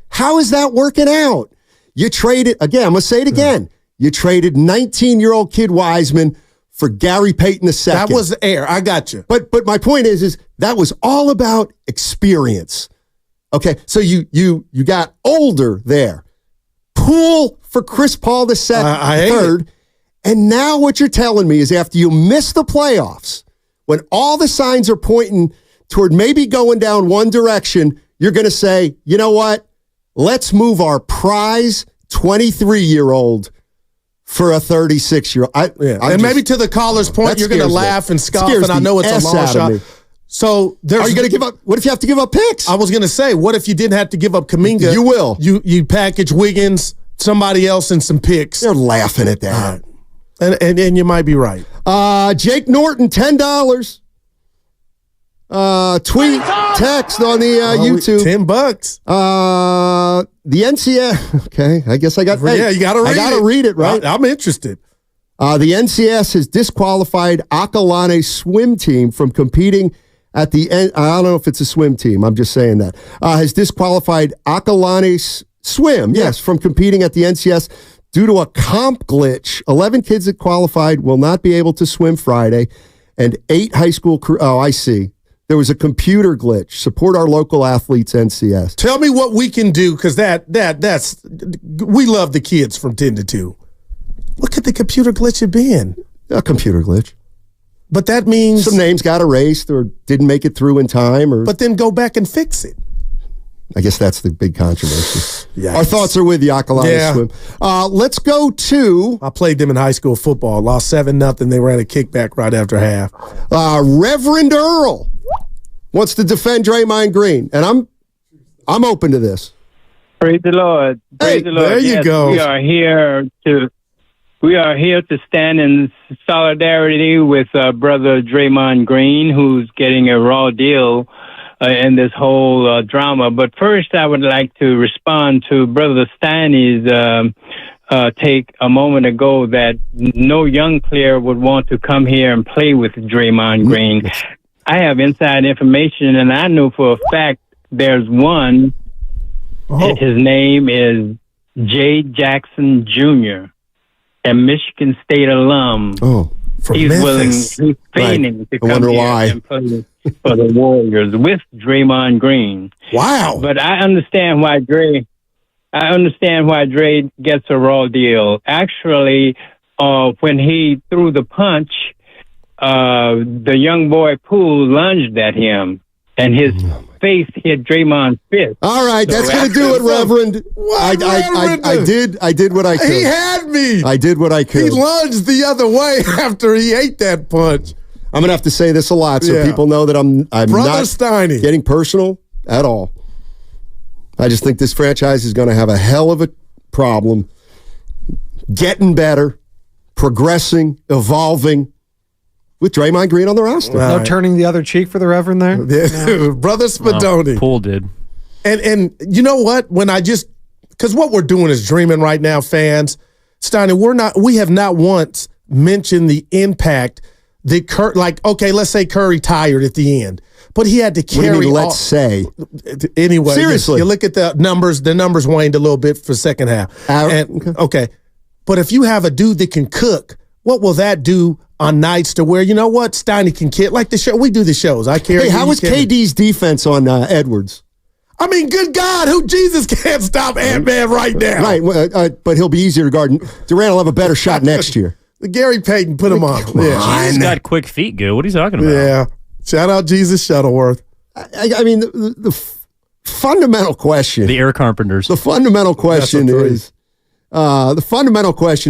how is that working out? You traded, again, I'm going to say it again. You traded 19-year-old kid Wiseman for Gary Payton II. That was the air. I got you. But my point is that was all about experience. Okay, so you got older there. Poole for Chris Paul II, third. And now what you're telling me is after you miss the playoffs, when all the signs are pointing toward maybe going down one direction, you're going to say, you know what? Let's move our prize 23-year-old for a 36-year-old. And maybe to the caller's point, you're going to laugh and scoff, and I know it's a long shot. So are you going to give up? What if you have to give up picks? I was going to say, what if you didn't have to give up Kuminga? You will. You package Wiggins, somebody else, and some picks. They're laughing at that. And you might be right. Jake Norton, $10. Tweet, text on the YouTube. $10. The NCS. Okay, I guess I got. Yeah, you got to read it. I got to read it, right? I'm interested. The NCS has disqualified Akalane's swim team from competing at the end. I don't know if it's a swim team. I'm just saying that. Has disqualified Akalane's swim, yes, from competing at the NCS due to a comp glitch. 11 kids that qualified will not be able to swim Friday, and 8 high school. Oh, I see. There was a computer glitch. Support our local athletes, NCS. Tell me what we can do, because that's we love the kids from 10 to 2. What could the computer glitch have been? A computer glitch. But that means some names got erased or didn't make it through in time. But then go back and fix it. I guess that's the big controversy. Yikes. Our thoughts are with you, Akalani Swim. Let's go to... I played them in high school football. Lost 7-0. They ran a kickback right after half. Reverend Earl wants to defend Draymond Green, and I'm open to this. Praise the Lord. Praise the Lord. There you go. We are here to stand in solidarity with brother Draymond Green, who's getting a raw deal in this whole drama. But first, I would like to respond to Brother Steiny's take a moment ago that no young player would want to come here and play with Draymond Green. I have inside information, and I know for a fact there's one. His name is Jay Jackson Jr., a Michigan State alum. He's Memphis. He's feigning to come here and play for the Warriors with Draymond Green. Wow! But I understand why Dre gets a raw deal. Actually, when he threw the punch, the young boy Poole lunged at him, and his face hit Draymond's fist. All right, that's going to do it, Reverend. I did what I could. He had me. I did what I could. He lunged the other way after he ate that punch. I'm going to have to say this a lot so people know that I'm not Steiny. Getting personal at all. I just think this franchise is going to have a hell of a problem getting better, progressing, evolving, with Draymond Green on the roster. No turning the other cheek for the Reverend there? Yeah. Brother Spadoni. Poole did. And you know what? Because what we're doing is dreaming right now, fans. Steiny, we have not once mentioned the impact that let's say Curry tired at the end. But he had to carry. What do you mean, let's say? Anyway, seriously, you look at the numbers. The numbers waned a little bit for second half. Okay, but if you have a dude that can cook, what will that do on nights to where, you know what, Steiny can kid like the show? We do the shows. I care. Hey, how was KD's defense on Edwards? I mean, good God, Jesus can't stop Ant-Man right now. Right, but he'll be easier to guard. Durant will have a better shot next year. Gary Payton put him on. He's got quick feet, good. What are you talking about? Yeah. Shout out Jesus Shuttleworth. I mean, the fundamental question. The Air Carpenters. The fundamental question is,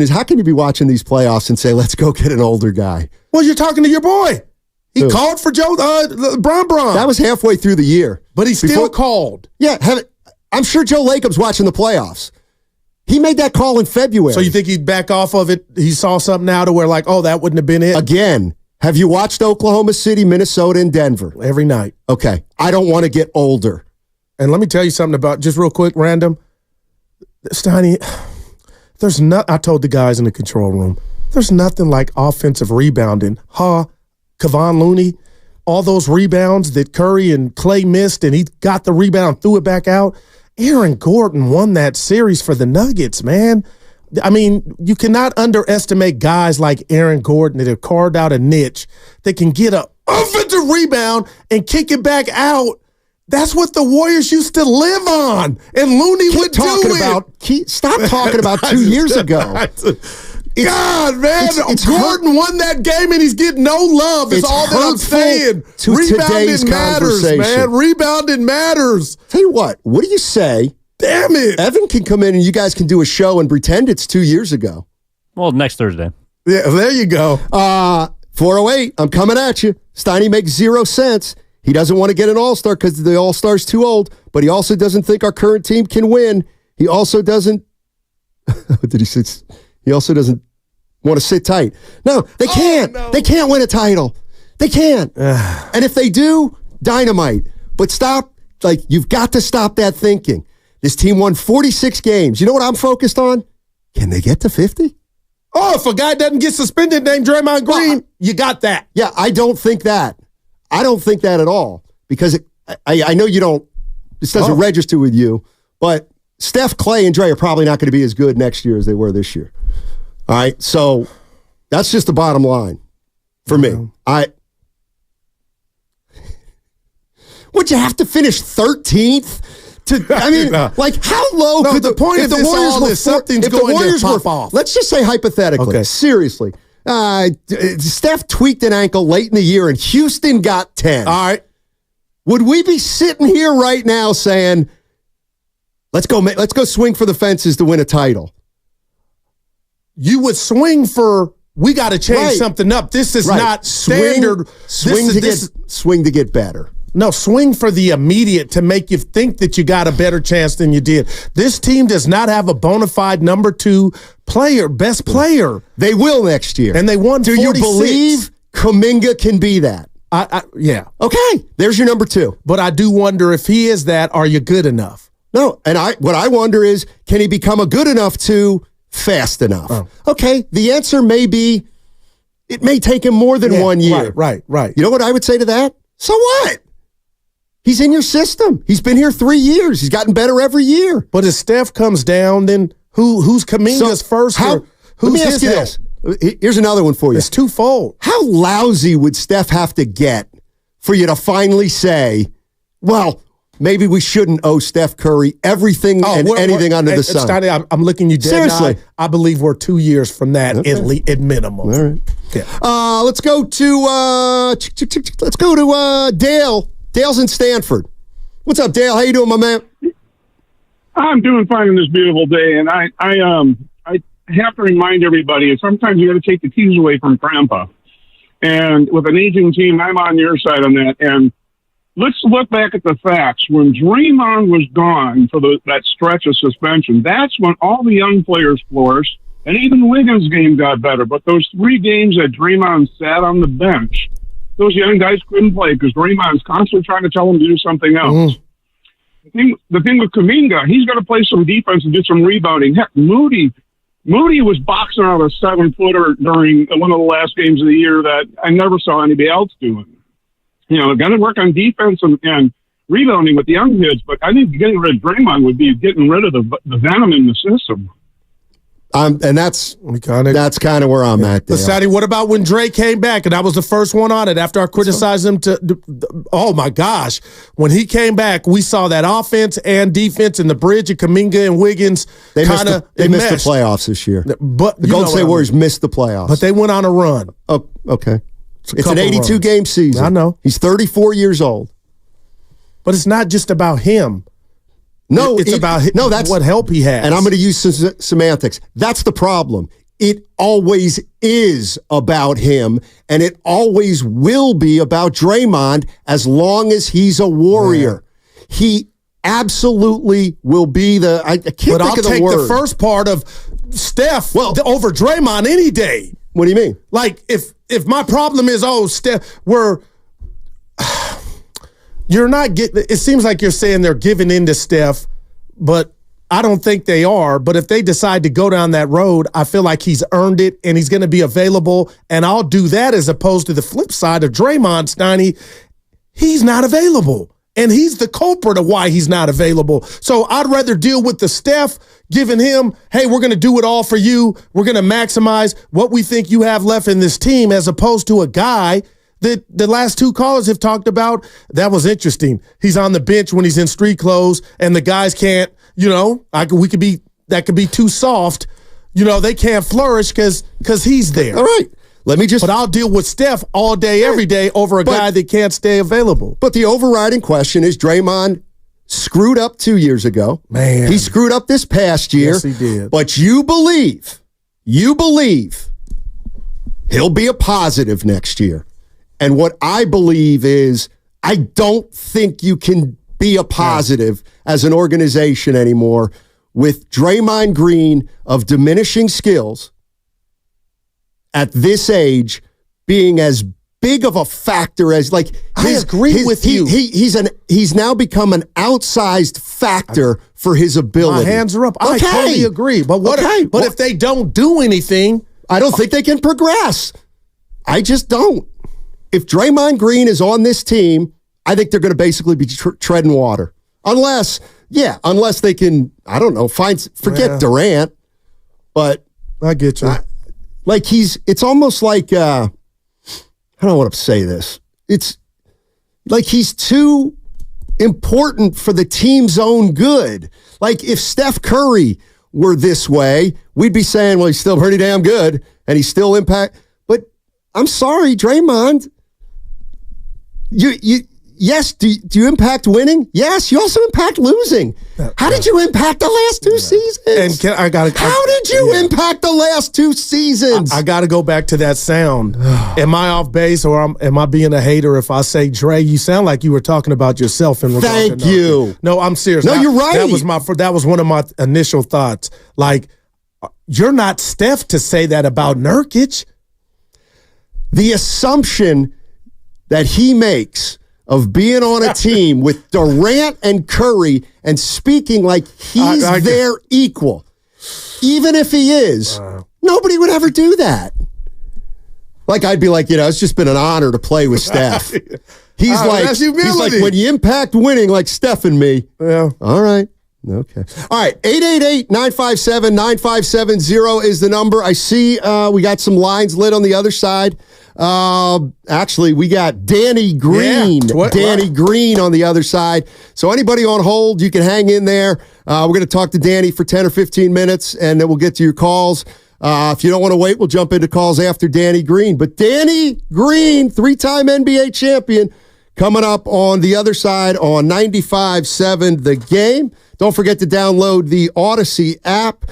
how can you be watching these playoffs and say, let's go get an older guy? Well, you're talking to your boy. He called for Joe Bron. That was halfway through the year. But he still called. Yeah, I'm sure Joe Lacob's watching the playoffs. He made that call in February. So you think he'd back off of it? He saw something out of where like, oh, that wouldn't have been it? Again, have you watched Oklahoma City, Minnesota, and Denver? Every night. Okay. I don't want to get older. And let me tell you something about, just real quick, random. Steiny, I told the guys in the control room, there's nothing like offensive rebounding. Kevon Looney, all those rebounds that Curry and Clay missed, and he got the rebound, threw it back out. Aaron Gordon won that series for the Nuggets, man. I mean, you cannot underestimate guys like Aaron Gordon that have carved out a niche that can get an offensive rebound and kick it back out. That's what the Warriors used to live on, and Looney would do it. Stop talking about 2 years ago. God, man, Gordon won that game, and he's getting no love. It's all that I'm saying. Rebounding matters, man. Rebounding matters. Tell you what do you say? Damn it. Evan can come in, and you guys can do a show and pretend it's 2 years ago. Well, next Thursday. Yeah, there you go. 408, I'm coming at you. Steiny makes 0 cents. He doesn't want to get an All-Star because the All-Star's too old, but he also doesn't think our current team can win. He also doesn't what did he say? He also doesn't want to sit tight. No, they can't. No. They can't win a title. They can't. And if they do, dynamite. But you've got to stop that thinking. This team won 46 games. You know what I'm focused on? Can they get to 50? Oh, if a guy doesn't get suspended named Draymond Green, you got that. Yeah, I don't think that. I don't think that at all because I know you don't, this doesn't register with you, but Steph, Clay, and Dre are probably not going to be as good next year as they were this year. All right, so that's just the bottom line for me. Would you have to finish 13th? How low could the point of this all is something's going to pop off? Let's just say hypothetically, seriously. Steph tweaked an ankle late in the year and Houston got 10. All right. Would we be sitting here right now saying, let's go swing for the fences to win a title? You would swing for, we got to change something up. This is not standard. Swing to get better. No, swing for the immediate to make you think that you got a better chance than you did. This team does not have a bona fide number 2 player, best player. They will next year. And they won 46. Do you believe Kuminga can be that? Yeah. Okay, there's your number 2. But I do wonder if he is that, are you good enough? No, and what I wonder is, can he become a good enough to fast enough? Oh. Okay, the answer may be, it may take him more than 1 year. Right. You know what I would say to that? So what? He's in your system. He's been here 3 years. He's gotten better every year. But if Steph comes down, then who's Kuminga's first? Let me ask you this. Here's another one for you. It's twofold. How lousy would Steph have to get for you to finally say, well, maybe we shouldn't owe Steph Curry everything anything under the sun? Steiny, I'm looking you dead. Seriously. I believe we're 2 years from that at minimum. All right. Yeah. Let's go to Dale. Dale's in Stanford. What's up, Dale? How you doing, my man? I'm doing fine on this beautiful day, and I have to remind everybody, sometimes you got to take the keys away from Grandpa. And with an aging team, I'm on your side on that. And let's look back at the facts. When Draymond was gone for that stretch of suspension, that's when all the young players flourished, and even Wiggins' game got better. But those 3 games that Draymond sat on the bench, those young guys couldn't play because Draymond's constantly trying to tell them to do something else. The thing with Kuminga, he's got to play some defense and do some rebounding. Heck, Moody was boxing out a 7-footer during one of the last games of the year that I never saw anybody else doing. Got to work on defense and rebounding with the young kids, but I think getting rid of Draymond would be getting rid of the venom in the system. And that's kind of where I'm at. But Sadie, what about when Dre came back? And I was the first one on it after I criticized him oh my gosh. When he came back, we saw that offense and defense and the bridge of Kuminga and Wiggins. They missed the playoffs this year. But the Golden State Warriors missed the playoffs. But they went on a run. Oh, okay. It's an 82-game season. I know. He's 34 years old. But it's not just about him. No, it's about that's what help he has. And I'm going to use semantics. That's the problem. It always is about him, and it always will be about Draymond as long as he's a Warrior. Yeah. He absolutely will be the. I can't think I'll of the take word. the first part of Steph over Draymond any day. What do you mean? Like if my problem is Steph, you're not getting. It seems like you're saying they're giving in to Steph, but I don't think they are. But if they decide to go down that road, I feel like he's earned it and he's going to be available. And I'll do that as opposed to the flip side of Draymond, Steiny. He's not available. And he's the culprit of why he's not available. So I'd rather deal with the Steph, giving him, hey, we're going to do it all for you. We're going to maximize what we think you have left in this team, as opposed to a guy that the last two callers have talked about. That was interesting. He's on the bench when he's in street clothes, and the guys can't, that could be too soft. They can't flourish because he's there. All right. But I'll deal with Steph all day, every day over a guy that can't stay available. But the overriding question is Draymond screwed up 2 years ago. Man. He screwed up this past year. Yes, he did. But you believe he'll be a positive next year. And what I believe is I don't think you can be a positive as an organization anymore with Draymond Green of diminishing skills at this age being as big of a factor as I agree with you. He's now become an outsized factor for his ability. My hands are up. I totally agree. But if they don't do anything, I don't think they can progress. I just don't. If Draymond Green is on this team, I think they're going to basically be treading water. Unless they can, I don't know, forget Durant. But I get you. It's almost like, I don't want to say this. It's like he's too important for the team's own good. Like if Steph Curry were this way, we'd be saying, well, he's still pretty damn good and he's still impact. But I'm sorry, Draymond. Yes, do you impact winning? Yes, you also impact losing. How did you impact the last two seasons? How did you impact the last two seasons? I got to go back to that sound. Am I off base or am I being a hater if I say, Dre, you sound like you were talking about yourself in regard to Thank you. No, I'm serious. No, you're right. That was one of my initial thoughts. Like, you're not Steph to say that about Nurkic. The assumption that he makes of being on a team with Durant and Curry and speaking like he's their equal. Even if he is, nobody would ever do that. I'd be like, it's just been an honor to play with Steph. He's like, when you impact winning like Steph and me. Yeah. All right. Okay. All right. 888-957-9570 is the number. I see we got some lines lit on the other side. Actually, we got Danny Green. Danny Green on the other side. So anybody on hold, you can hang in there. We're going to talk to Danny for 10 or 15 minutes, and then we'll get to your calls. If you don't want to wait, we'll jump into calls after Danny Green. But Danny Green, 3-time NBA champion, coming up on the other side on 95.7 The Game. Don't forget to download the Odyssey app.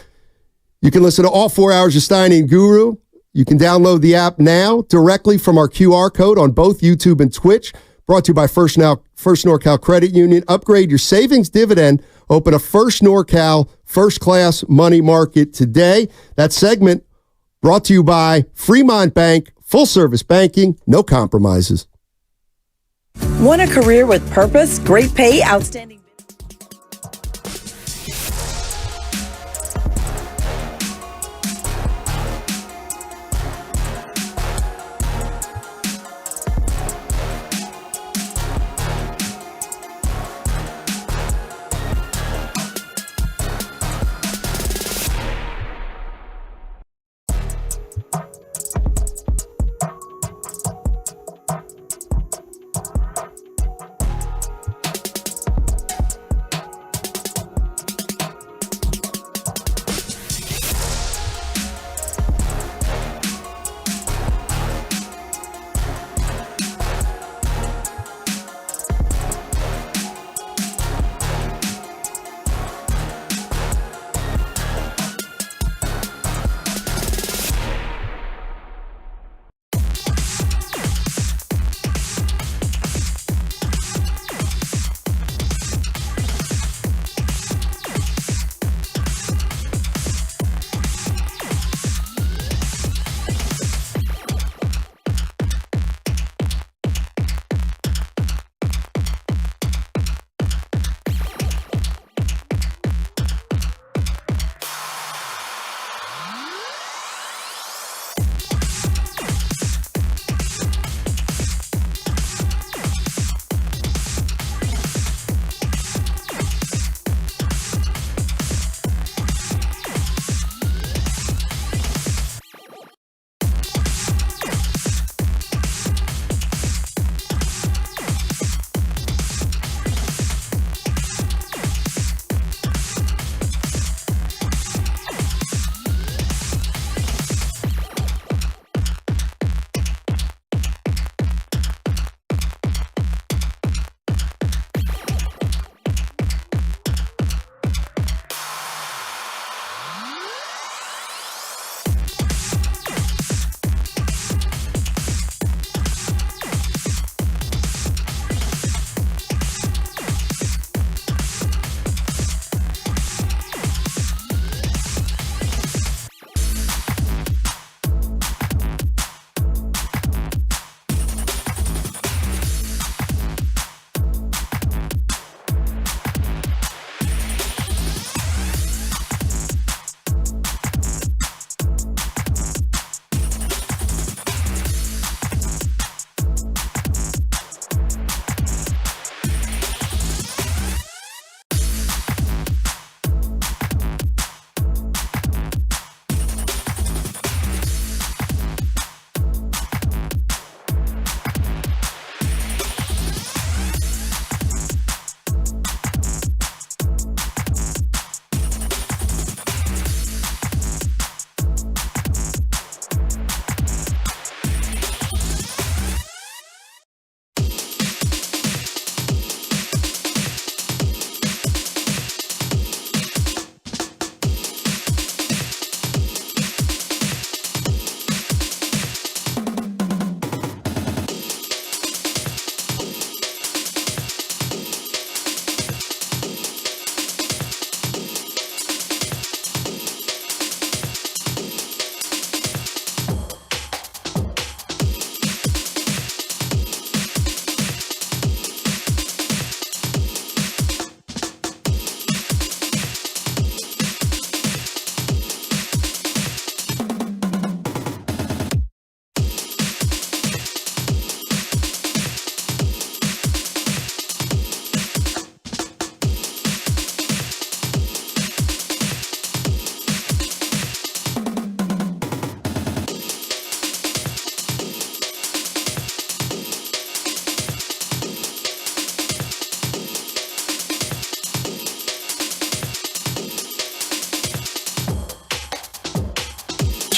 You can listen to all 4 hours of Steiny and Guru. You can download the app now directly from our QR code on both YouTube and Twitch. Brought to you by First NorCal Credit Union. Upgrade your savings dividend. Open a First NorCal first-class money market today. That segment brought to you by Fremont Bank. Full-service banking, no compromises. Want a career with purpose, great pay, outstanding...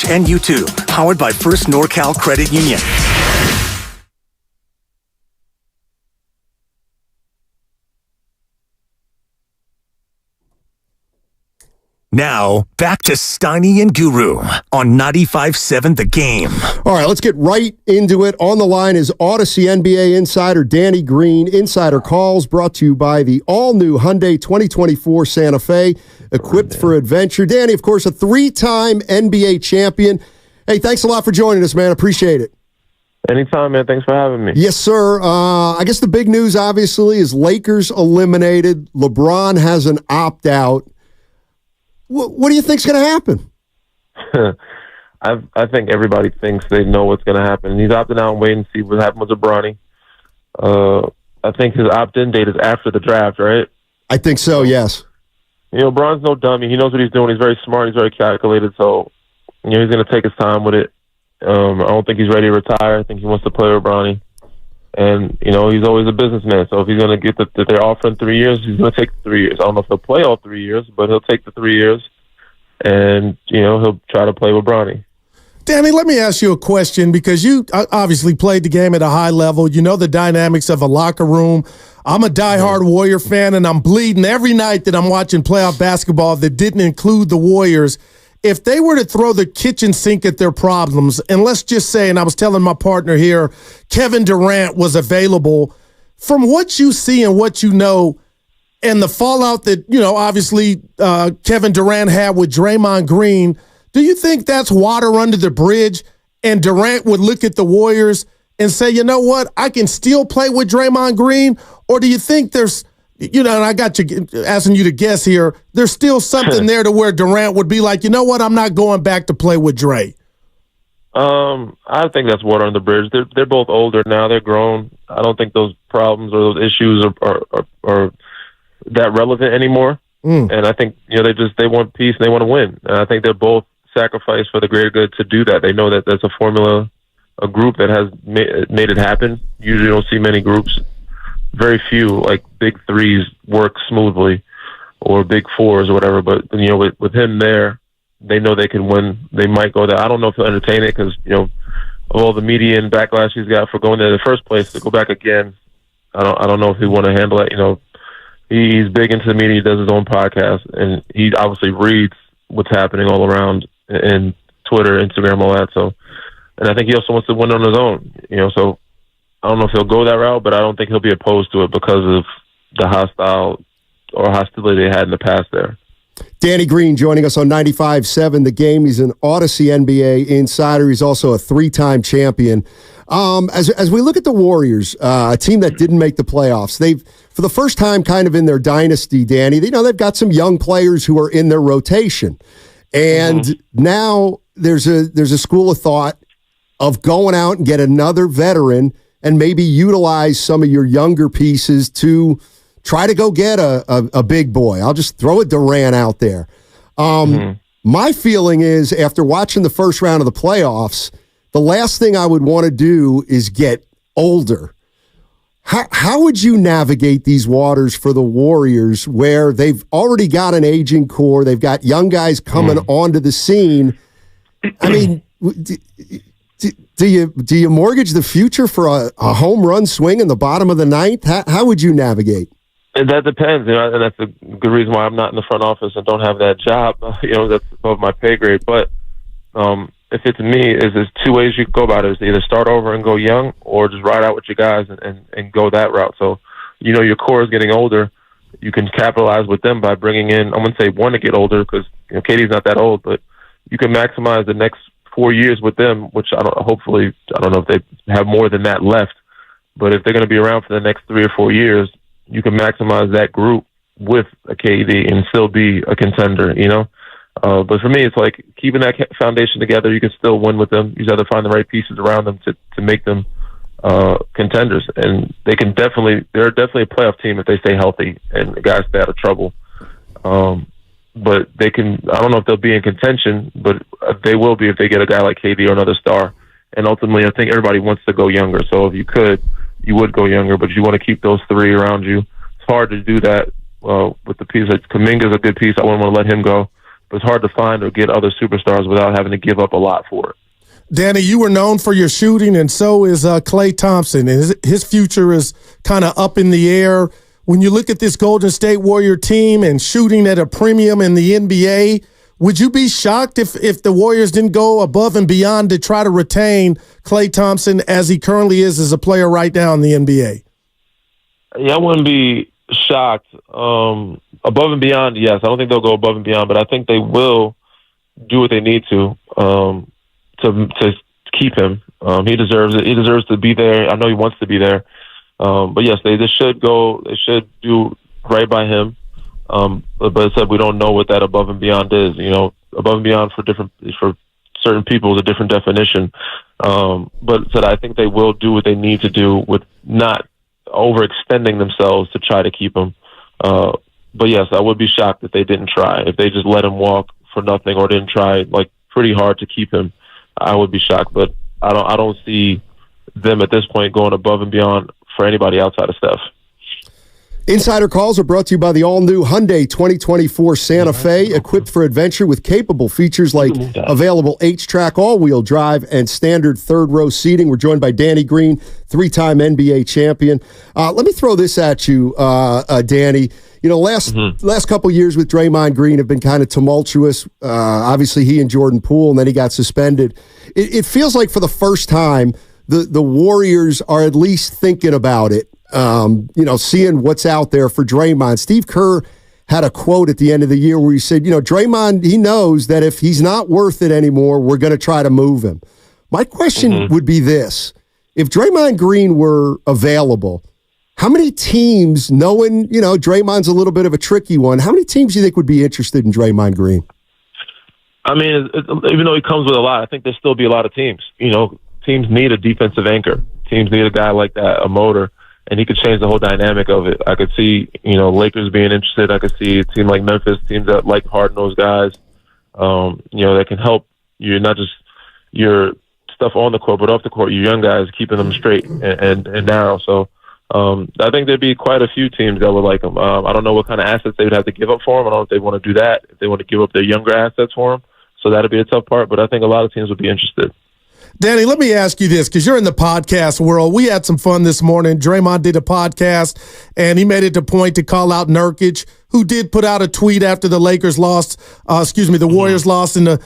Twitch, and YouTube. Powered by First NorCal Credit Union. Now, back to Steiny and Guru on 95.7 The Game. All right, let's get right into it. On the line is Odyssey NBA insider Danny Green. Insider Calls brought to you by the all-new Hyundai 2024 Santa Fe, equipped for adventure. Danny, of course, a three-time NBA champion. Hey, thanks a lot for joining us, man. Appreciate it. Anytime, man. Thanks for having me. Yes, sir. I guess the big news, obviously, is Lakers eliminated. LeBron has an opt-out. What do you think's going to happen? I think everybody thinks they know what's going to happen. He's opting out and waiting to see what happens with Bronny. I think his opt-in date is after the draft, right? I think so, yes. You know, Bron's no dummy. He knows what he's doing. He's very smart. He's very calculated. So, you know, he's going to take his time with it. I don't think he's ready to retire. I think he wants to play with Bronny. And, you know, he's always a businessman. So if he's going to get they're offering 3 years, he's going to take the 3 years. I don't know if he'll play all 3 years, but he'll take the 3 years. And, you know, he'll try to play with Bronny. Danny, let me ask you a question, because you obviously played the game at a high level. You know the dynamics of a locker room. I'm a diehard Warrior fan, and I'm bleeding every night that I'm watching playoff basketball that didn't include the Warriors. If they were to throw the kitchen sink at their problems, and let's just say, and I was telling my partner here, Kevin Durant was available, from what you see and what you know, and the fallout that, you know, obviously Kevin Durant had with Draymond Green, do you think that's water under the bridge, and Durant would look at the Warriors and say, you know what, I can still play with Draymond Green? Or do you think there's, you know, and I got you asking you to guess here, there's still something there to where Durant would be like, you know what, I'm not going back to play with Dre? I think that's water on the bridge. They're both older now. They're grown. I don't think those problems or those issues are that relevant anymore. And I think, you know, they want peace and they want to win. And I think they're both sacrificed for the greater good to do that. They know that there's a formula, a group that has made it happen. Usually don't see many groups. Very few, like big threes, work smoothly, or big fours or whatever. But, you know, with him there, they know they can win. They might go there. I don't know if he'll entertain it because, you know, of all the media and backlash he's got for going there in the first place, to go back again, I don't know if he want to handle it. You know, he's big into the media. He does his own podcast, and he obviously reads what's happening all around in Twitter, Instagram, all that. So, and I think he also wants to win on his own. You know, so I don't know if he'll go that route, but I don't think he'll be opposed to it because of the hostility they had in the past there. Danny Green joining us on 95.7 The Game. He's an Odyssey NBA insider. He's also a three-time champion. As we look at the Warriors, a team that didn't make the playoffs, they've, for the first time kind of in their dynasty, Danny, you know, they've got some young players who are in their rotation. And now there's a school of thought of going out and get another veteran and maybe utilize some of your younger pieces to try to go get a big boy. I'll just throw a Durant out there. My feeling is, after watching the first round of the playoffs, the last thing I would want to do is get older. How would you navigate these waters for the Warriors, where they've already got an aging core, they've got young guys coming onto the scene? I mean, do you mortgage the future for a home run swing in the bottom of the ninth? How would you navigate? And that depends, you know, and that's a good reason why I'm not in the front office and don't have that job. You know, that's above my pay grade. But if it's me, there's two ways you can go about it. It's either start over and go young, or just ride out with your guys and go that route. So, you know, your core is getting older. You can capitalize with them by bringing in, I wouldn't say one to get older, because, you know, KD's not that old, but you can maximize the next 4 years with them, which I don't know if they have more than that left. But if they're going to be around for the next 3 or 4 years, you can maximize that group with a KD and still be a contender, you know? But for me, it's like keeping that foundation together. You can still win with them. You just have to find the right pieces around them to make them contenders. And they're definitely a playoff team if they stay healthy and the guys stay out of trouble. But they can, I don't know if they'll be in contention, but they will be if they get a guy like KD or another star. And ultimately, I think everybody wants to go younger. So if you could, you would go younger, but you want to keep those three around you. It's hard to do that with the piece. Kuminga's a good piece. I wouldn't want to let him go. but it's hard to find or get other superstars without having to give up a lot for it. Danny, you were known for your shooting, and so is Klay Thompson. And his future is kind of up in the air. When you look at this Golden State Warrior team and shooting at a premium in the NBA, would you be shocked if the Warriors didn't go above and beyond to try to retain Klay Thompson as he currently is as a player right now in the NBA? Yeah, I wouldn't be shocked. Above and beyond, yes. I don't think they'll go above and beyond, but I think they will do what they need to keep him. He deserves it. He deserves to be there. I know he wants to be there. But yes, they should go. They should do right by him. But as I said, we don't know what that above and beyond is. You know, above and beyond for certain people is a different definition. But said I think they will do what they need to do with not overextending themselves to try to keep him. But yes, I would be shocked if they didn't try. If they just let him walk for nothing or didn't try like pretty hard to keep him, I would be shocked. But I don't see them at this point going above and beyond for anybody outside of Steph. Insider calls are brought to you by the all-new Hyundai 2024 Santa Fe, equipped for adventure with capable features like available H-Track all-wheel drive and standard third-row seating. We're joined by Danny Green, three-time NBA champion. Let me throw this at you, Danny. You know, last couple years with Draymond Green have been kind of tumultuous. Obviously, he and Jordan Poole, and then he got suspended. It feels like for the first time, the Warriors are at least thinking about it. Seeing what's out there for Draymond. Steve Kerr had a quote at the end of the year where he said, Draymond, he knows that if he's not worth it anymore, we're going to try to move him. My question would be this. If Draymond Green were available, how many teams, knowing, Draymond's a little bit of a tricky one, how many teams do you think would be interested in Draymond Green? I mean, even though he comes with a lot, I think there'll still be a lot of teams. Teams need a defensive anchor. Teams need a guy like that, a motor. And he could change the whole dynamic of it. I could see, Lakers being interested. I could see a team like Memphis, teams that like hard-nosed guys, that can help you, not just your stuff on the court, but off the court, your young guys, keeping them straight and narrow. So I think there'd be quite a few teams that would like him. I don't know what kind of assets they would have to give up for him. I don't know if they want to do that, if they want to give up their younger assets for him. So that'd be a tough part, but I think a lot of teams would be interested. Danny, let me ask you this, because you're in the podcast world. We had some fun this morning. Draymond did a podcast, and he made it a point to call out Nurkic, who did put out a tweet after the Lakers lost, the Warriors lost in the,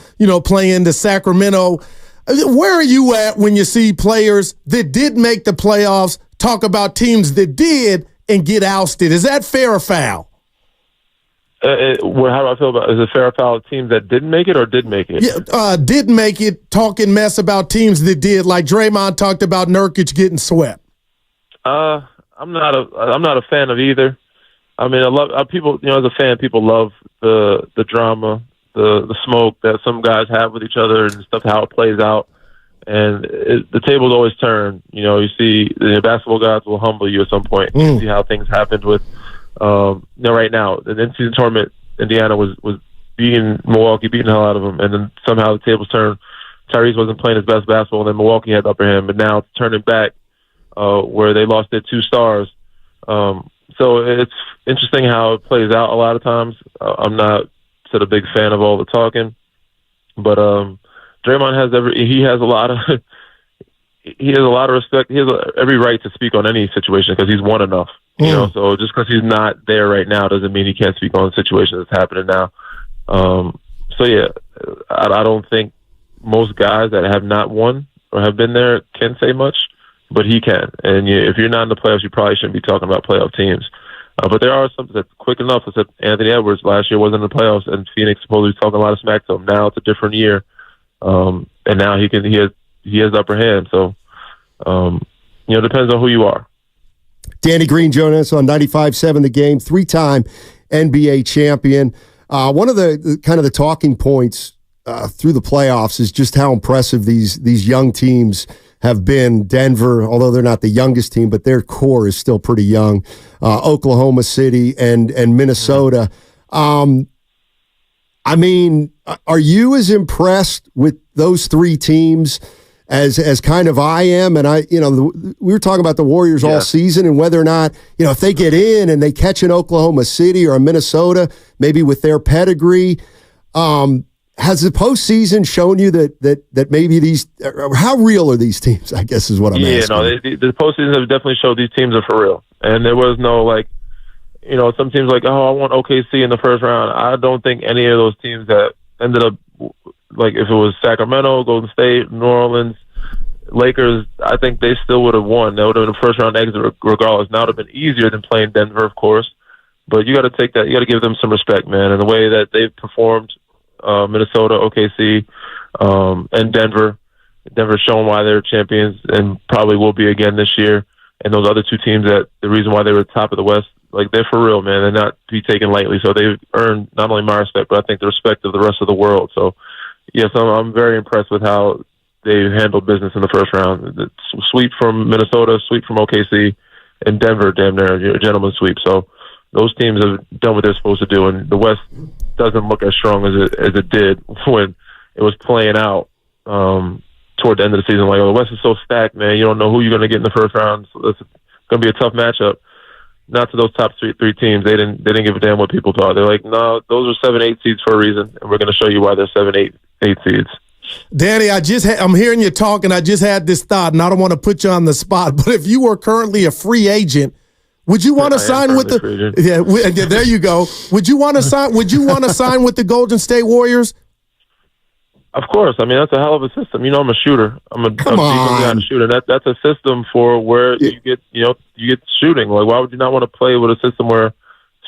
playing to Sacramento. Where are you at when you see players that did make the playoffs talk about teams that did and get ousted? Is that fair or foul? How do I feel about? Is it fair or foul teams that didn't make it or did make it? Yeah, did make it, talking mess about teams that did, like Draymond talked about Nurkic getting swept. I'm not a fan of either. I mean, I love people. As a fan, people love the drama, the smoke that some guys have with each other and stuff, how it plays out. And the tables always turn. You see the basketball gods will humble you at some point. You see how things happened with. Right now, the in-season tournament, Indiana was beating Milwaukee, beating the hell out of them, and then somehow the tables turned. Tyrese wasn't playing his best basketball, and then Milwaukee had the upper hand, but now it's turning back where they lost their two stars. So it's interesting how it plays out a lot of times. I'm not a big fan of all the talking, but Draymond has a lot of respect. He has every right to speak on any situation because he's won enough. So just because he's not there right now doesn't mean he can't speak on the situation that's happening now. I don't think most guys that have not won or have been there can say much, but he can. And if you're not in the playoffs, you probably shouldn't be talking about playoff teams. But there are some that's quick enough. I said Anthony Edwards last year wasn't in the playoffs, and Phoenix supposedly talking a lot of smack to him. Now it's a different year, and now he has the upper hand. So it depends on who you are. Danny Green joining us on 95.7 The Game, three-time NBA champion. One of the kind of the talking points through the playoffs is just how impressive these young teams have been. Denver, although they're not the youngest team, but their core is still pretty young. Oklahoma City and Minnesota. I mean, are you as impressed with those three teams as kind of I am? And we were talking about the Warriors all season and whether or not, if they get in and they catch an Oklahoma City or a Minnesota, maybe with their pedigree, Has the postseason shown you that maybe these – how real are these teams, I guess is what I'm asking. Yeah, no, the postseason have definitely showed these teams are for real. And there was no, some teams I want OKC in the first round. I don't think any of those teams that ended up, if it was Sacramento, Golden State, New Orleans, Lakers, I think they still would have won. They would have been a first-round exit regardless. Now it would have been easier than playing Denver, of course. But you got to take that. You got to give them some respect, man. And the way that they've performed, Minnesota, OKC, and Denver. Denver's shown why they're champions and probably will be again this year. And those other two teams, that the reason why they were top of the West, they're for real, man. They're not to be taken lightly. So they've earned not only my respect, but I think the respect of the rest of the world. So, yes, I'm very impressed with how they handled business in the first round. The sweep from Minnesota, sweep from OKC, and Denver, damn near a gentleman's sweep. So those teams have done what they're supposed to do, and the West doesn't look as strong as it did when it was playing out toward the end of the season. The West is so stacked, man. You don't know who you're going to get in the first round. So it's going to be a tough matchup. Not to those top three teams. They didn't give a damn what people thought. They're like, no, those are 7-8 seeds for a reason, and we're going to show you why they're 7-8 seeds. Danny, I'm hearing you talk, and I just had this thought, and I don't want to put you on the spot, but if you were currently a free agent, would you want to sign with the? Yeah, there you go. Would you want to sign? Would you want to sign with the Golden State Warriors? Of course. I mean, that's a hell of a system. I'm a shooter. I'm a defensive guy shooter. That's a system for where you get shooting. Why would you not want to play with a system where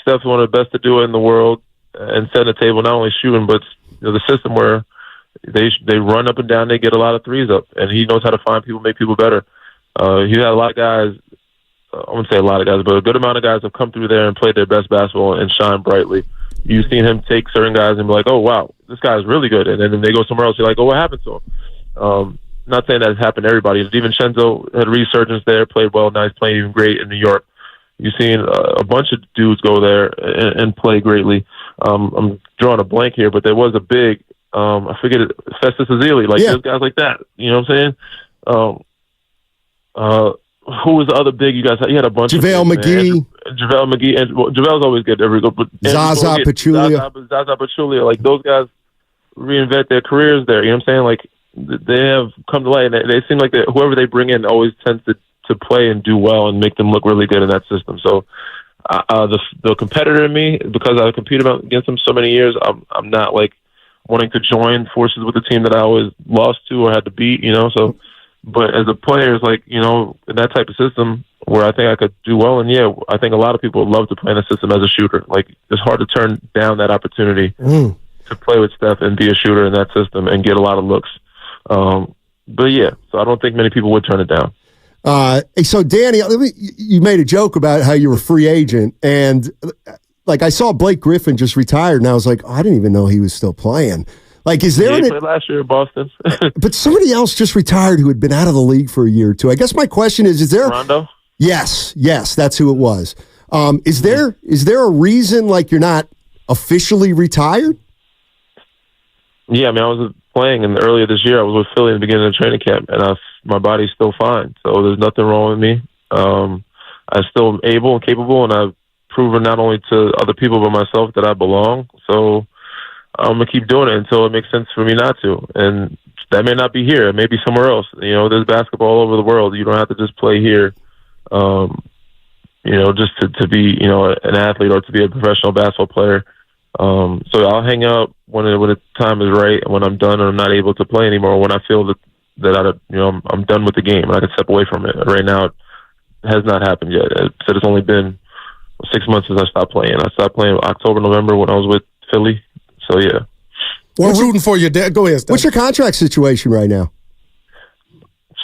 Steph's one of the best to do it in the world and set the table, not only shooting, but the system where they run up and down, they get a lot of threes up, and he knows how to find people, make people better. He had a lot of guys. I wouldn't say a lot of guys, but a good amount of guys have come through there and played their best basketball and shine brightly. You've seen him take certain guys and be like, oh, wow, this guy's really good. And then they go somewhere else. You're like, oh, what happened to him? Not saying that has happened to everybody. DiVincenzo had a resurgence there, played well. Now he's playing even great in New York. You've seen a bunch of dudes go there and play greatly. I'm drawing a blank here, but there was a big, I forget it, Festus Ezeli, those guys like that. You know what I'm saying? Who was the other big you guys had? You had a bunch JaVale of McGee. JaVale McGee. And JaVale's always good. Zaza Pachulia. Zaza Pachulia. Those guys reinvent their careers there. You know what I'm saying? They have come to light, and they seem like whoever they bring in always tends to play and do well and make them look really good in that system. So the competitor in me, because I competed against them so many years, I'm not wanting to join forces with a team that I always lost to or had to beat, So, but as a player, it's in that type of system where I think I could do well. And I think a lot of people would love to play in a system as a shooter. It's hard to turn down that opportunity to play with Steph and be a shooter in that system and get a lot of looks. So I don't think many people would turn it down. So Danny, you made a joke about how you were a free agent, and I saw Blake Griffin just retired, and I was like, oh, I didn't even know he was still playing. Is there he played last year in Boston? But somebody else just retired who had been out of the league for a year or two. I guess my question is there Rondo? Yes, that's who it was. Is there a reason you're not officially retired? Yeah, I was playing, and earlier this year I was with Philly in the beginning of training camp, and my body's still fine, so there's nothing wrong with me. I'm still able and capable, and I've proven not only to other people but myself that I belong. So I'm gonna keep doing it until it makes sense for me not to, and that may not be here. It may be somewhere else. There's basketball all over the world. You don't have to just play here, just to be an athlete or to be a professional basketball player. So I'll hang up when the time is right, and when I'm done and I'm not able to play anymore, when I feel that I'm done with the game and I can step away from it. Right now, it has not happened yet. It's only been 6 months since I stopped playing. I stopped playing October, November when I was with Philly. So yeah. We're rooting for you, Dad. Go ahead, Steph. What's your contract situation right now?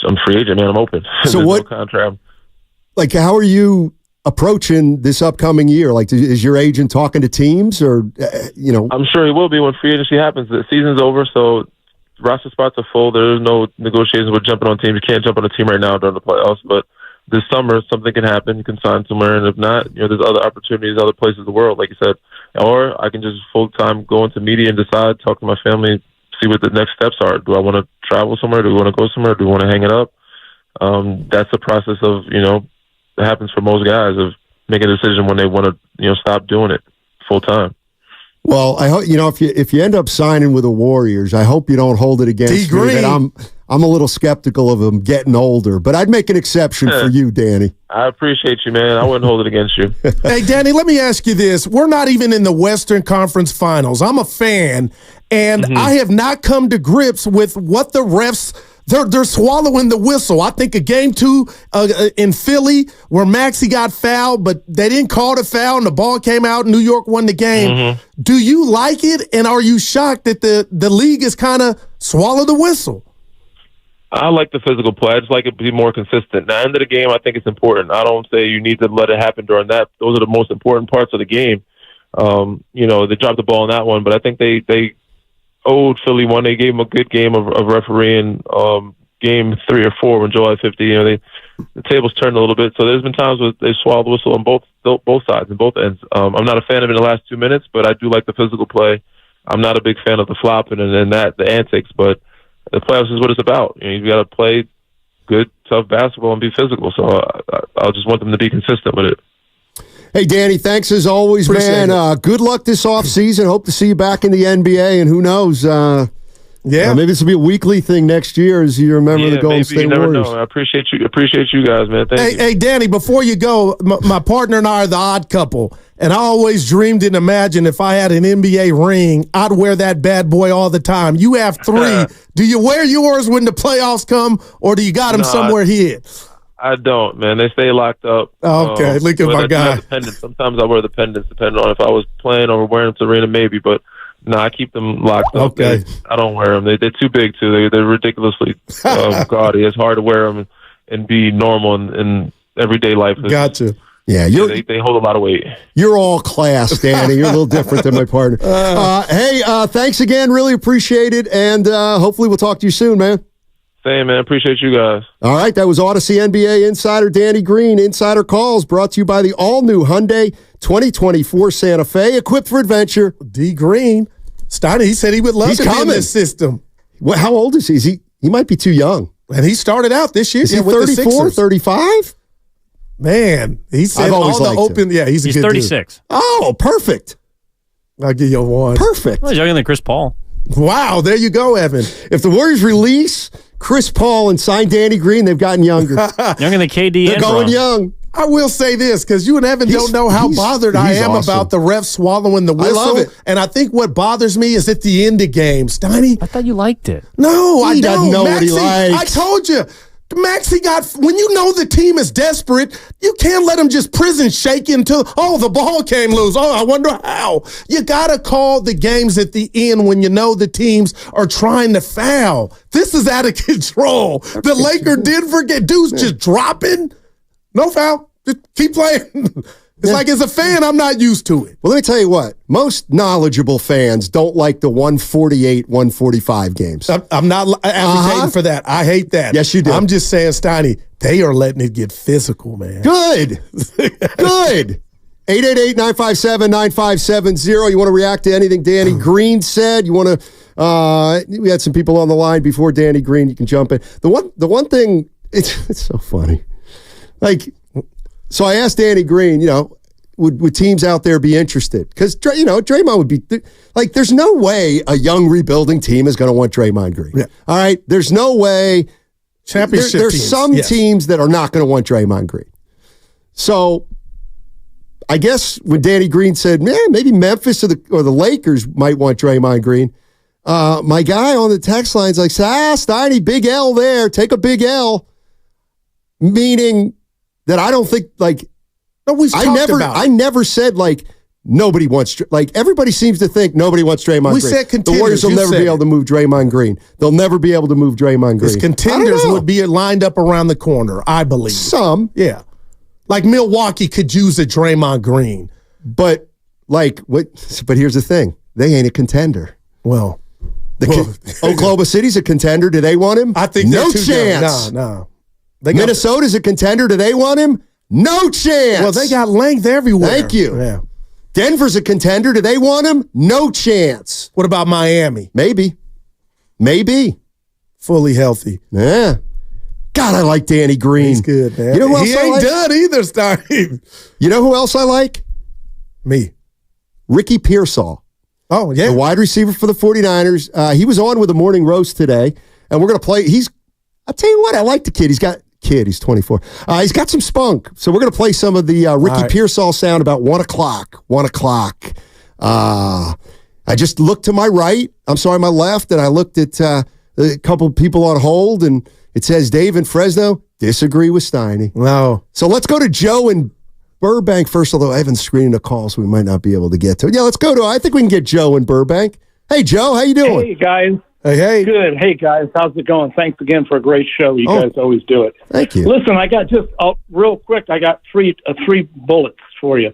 I'm free agent, man. I'm open. So what? No contract. How are you approaching this upcoming year? Is your agent talking to teams, or I'm sure he will be when free agency happens. The season's over, so roster spots are full. There's no negotiations with jumping on teams. You can't jump on a team right now during the playoffs, but this summer something can happen. You can sign somewhere, and if not, there's other opportunities, other places in the world, like you said. Or I can just full-time go into media and decide, talk to my family, see what the next steps are. Do I want to travel somewhere? Do we want to go somewhere? Do we want to hang it up? That's the process of, that happens for most guys, of making a decision when they want to, stop doing it full-time. Well, I hope if you end up signing with the Warriors, I hope you don't hold it against me that I'm a little skeptical of him getting older. But I'd make an exception for you, Danny. I appreciate you, man. I wouldn't hold it against you. Hey, Danny, let me ask you this. We're not even in the Western Conference Finals. I'm a fan, and I have not come to grips with what the refs – they're swallowing the whistle. I think a game 2 in Philly where Maxey got fouled, but they didn't call the foul, and the ball came out, and New York won the game. Do you like it, and are you shocked that the league has kind of swallowed the whistle? I like the physical play. I just like it to be more consistent. At the end of the game, I think it's important. I don't say you need to let it happen during that. Those are the most important parts of the game. They dropped the ball in that one, but I think they owed Philly one. They gave them a good game of refereeing game 3 or 4 when Joel had 50. The tables turned a little bit. So there's been times where they swallowed the whistle on both sides and both ends. I'm not a fan of it in the last 2 minutes, but I do like the physical play. I'm not a big fan of the flopping and the antics, but the playoffs is what it's about. You've got to play good, tough basketball and be physical. So I'll just want them to be consistent with it. Hey, Danny, thanks as always, man. Good luck this offseason. Hope to see you back in the NBA, and who knows, maybe this will be a weekly thing next year as you remember the Golden State Warriors. Know. I appreciate you guys, man. Thank you. Hey, Danny, before you go, my partner and I are the odd couple, and I always dreamed and imagined if I had an NBA ring, I'd wear that bad boy all the time. You have 3. Do you wear yours when the playoffs come, or do you got them somewhere hid? I don't, man. They stay locked up. Okay, look at my guy. Sometimes I wear the pendants, depending on if I was playing or wearing them to the arena, maybe. But no, I keep them locked up. Okay. I don't wear them. They're too big, too. They're ridiculously gaudy. It's hard to wear them and be normal in everyday life. Gotcha. Yeah, they hold a lot of weight. You're all class, Danny. You're a little different than my partner. Hey, thanks again. Really appreciate it. And hopefully we'll talk to you soon, man. Same, man. Appreciate you guys. All right, that was Odyssey NBA insider Danny Green. Insider Calls brought to you by the all-new Hyundai 2024 Santa Fe, equipped for adventure. D. Green. Steiner, he said he would love to be in this system. Well, how old is he? He might be too young. And he started out this year. Is he 34, 35? Man, he said all the open. Yeah, he's 36. Dude. Oh, perfect. I'll give you a 1. Perfect. Well, he's younger than Chris Paul. Wow, there you go, Evan. If the Warriors release Chris Paul and sign Danny Green, they've gotten younger. Younger than KD. They're going young. I will say this, because you and Evan don't know how bothered I am about the refs swallowing the whistle. I love it. And I think what bothers me is at the end of games. Steiny, I thought you liked it. No, I don't. He doesn't know what he likes. I told you. Maxey when you know the team is desperate, you can't let them just prison shake until, the ball came loose. I wonder how. You got to call the games at the end when you know the teams are trying to foul. This is out of control. The Lakers did forget. Dudes just dropping. No foul. Just keep playing. It's like as a fan, I'm not used to it. Well, let me tell you what. Most knowledgeable fans don't like the 148, 145 games. I'm not advocating for that. I hate that. Yes, you do. I'm just saying, Steiny, they are letting it get physical, man. Good. Good. 888-957-9570. You want to react to anything Danny Green said? You want to we had some people on the line before Danny Green. You can jump in. The one thing, it's so funny. So I asked Danny Green, would teams out there be interested? Because, Draymond would be, there's no way a young rebuilding team is going to want Draymond Green. Yeah. All right? There's no way. Championship There's teams. some teams that are not going to want Draymond Green. So I guess when Danny Green said, maybe Memphis or the Lakers might want Draymond Green, my guy on the text line's like, Steiny, big L there. Take a big L. Meaning that I don't think I never said nobody wants everybody seems to think nobody wants Draymond Green. We said contenders. The Warriors will never be able to move Draymond Green. They'll never be able to move Draymond Green. Contenders would be lined up around the corner, I believe. Some. Yeah. Like Milwaukee could use a Draymond Green. But but here's the thing. They ain't a contender. Well, Oklahoma City's a contender. Do they want him? I think no chance. No. Minnesota's a contender. Do they want him? No chance. Well, they got length everywhere. Thank you. Yeah. Denver's a contender. Do they want him? No chance. What about Miami? Maybe. Fully healthy. Yeah. God, I like Danny Green. He's good, man. You know who else he ain't done either, Stein. You know who else I like? Me. Ricky Pearsall. Oh, yeah. The wide receiver for the 49ers. He was on with the morning roast today, and we're going to play. I'll tell you what, I like the kid. He's 24. He's got some spunk. So we're going to play some of the Ricky Pearsall sound about 1 o'clock. 1 o'clock. I just looked to my right. My left, and I looked at a couple of people on hold, and it says Dave in Fresno disagree with Steiny. No. So let's go to Joe in Burbank first, although I haven't screened a call, so we might not be able to get to it. Yeah, let's go to I think we can get Joe in Burbank. Hey, Joe, how you doing? Hey, guys. Hey. Good. Hey, guys. How's it going? Thanks again for a great show. You guys always do it. Thank you. Listen, I got real quick, I got three bullets for you.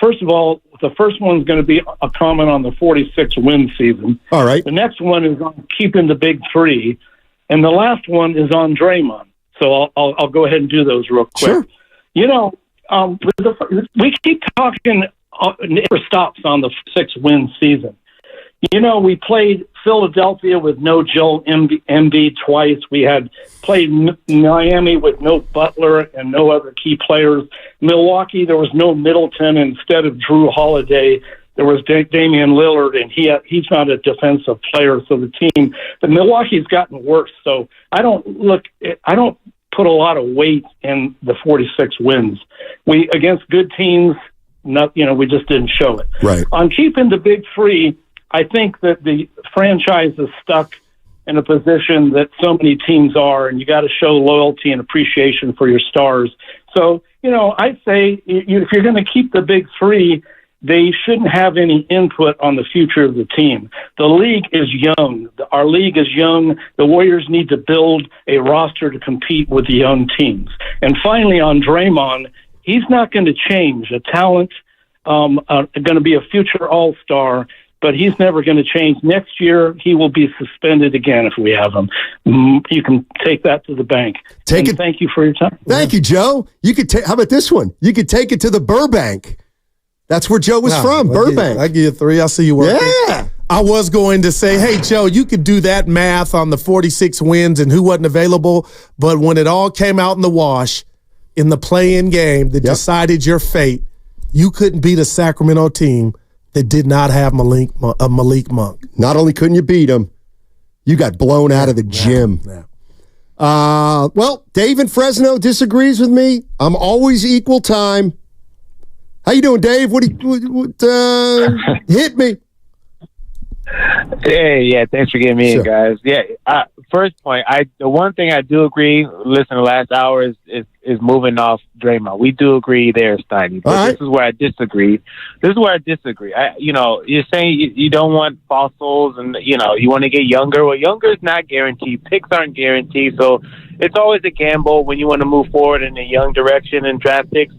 First of all, the first one's going to be a comment on the 46-win season. All right. The next one is on keeping the big three. And the last one is on Draymond. So I'll go ahead and do those real quick. Sure. You know, we keep talking, never stops on the 6-win season. You know, we played Philadelphia with no Joel Embiid twice. We had played Miami with no Butler and no other key players. Milwaukee, there was no Middleton. Instead of Drew Holiday, there was Damian Lillard, and he's not a defensive player. So the Milwaukee's gotten worse. So I don't put a lot of weight in the 46 wins. We against good teams, we just didn't show it. Right. On keeping the big three, I think that the franchise is stuck in a position that so many teams are, and you got to show loyalty and appreciation for your stars. So, I'd say if you're going to keep the big three, they shouldn't have any input on the future of the team. The league is young. Our league is young. The Warriors need to build a roster to compete with the young teams. And finally, on Draymond, he's not going to change. A talent, going to be a future all-star, but he's never going to change. Next year, he will be suspended again if we have him. You can take that to the bank. Thank you for your time. Thank you, Joe. You could how about this one? You could take it to the Burbank. That's where Joe was from, Burbank. I give you 3. I see you working. Yeah. I was going to say, hey, Joe, you could do that math on the 46 wins and who wasn't available, but when it all came out in the wash, in the play-in game that decided your fate, you couldn't beat a Sacramento team that did not have Malik Monk. Not only couldn't you beat him, you got blown out of the gym. Yeah. Well, Dave in Fresno disagrees with me. I'm always equal time. How you doing, Dave? Hit me. Hey, yeah, thanks for getting me in, guys. Yeah, first point, the one thing I do agree, listen, the last hour is moving off Draymond. We do agree there, Steiny. But this is where I disagree. You're saying you don't want fossils and, you want to get younger. Well, younger is not guaranteed. Picks aren't guaranteed. So it's always a gamble when you want to move forward in a young direction and draft picks.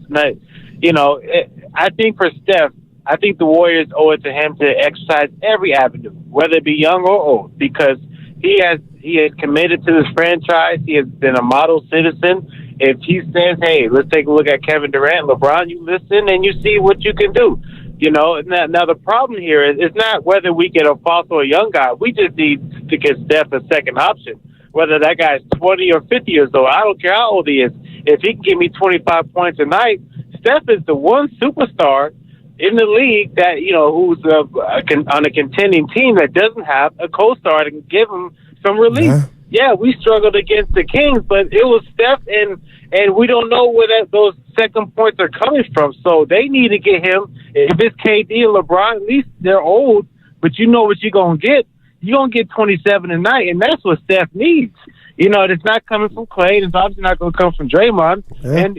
I think for Steph, I think the Warriors owe it to him to exercise every avenue, whether it be young or old, because he has committed to this franchise. He has been a model citizen. If he says, hey, let's take a look at Kevin Durant, LeBron, you listen and you see what you can do. Now the problem here is it's not whether we get a fossil or young guy. We just need to get Steph a second option, whether that guy is 20 or 50 years old. I don't care how old he is. If he can give me 25 points a night, Steph is the one superstar in the league that, who's on a contending team that doesn't have a co-star to give him some relief. Yeah, we struggled against the Kings, but it was Steph, and we don't know where those second points are coming from. So they need to get him. If it's KD or LeBron, at least they're old, but you know what you're going to get. You're going to get 27 a night, and that's what Steph needs. It's not coming from Clay. It's obviously not going to come from Draymond. Yeah. And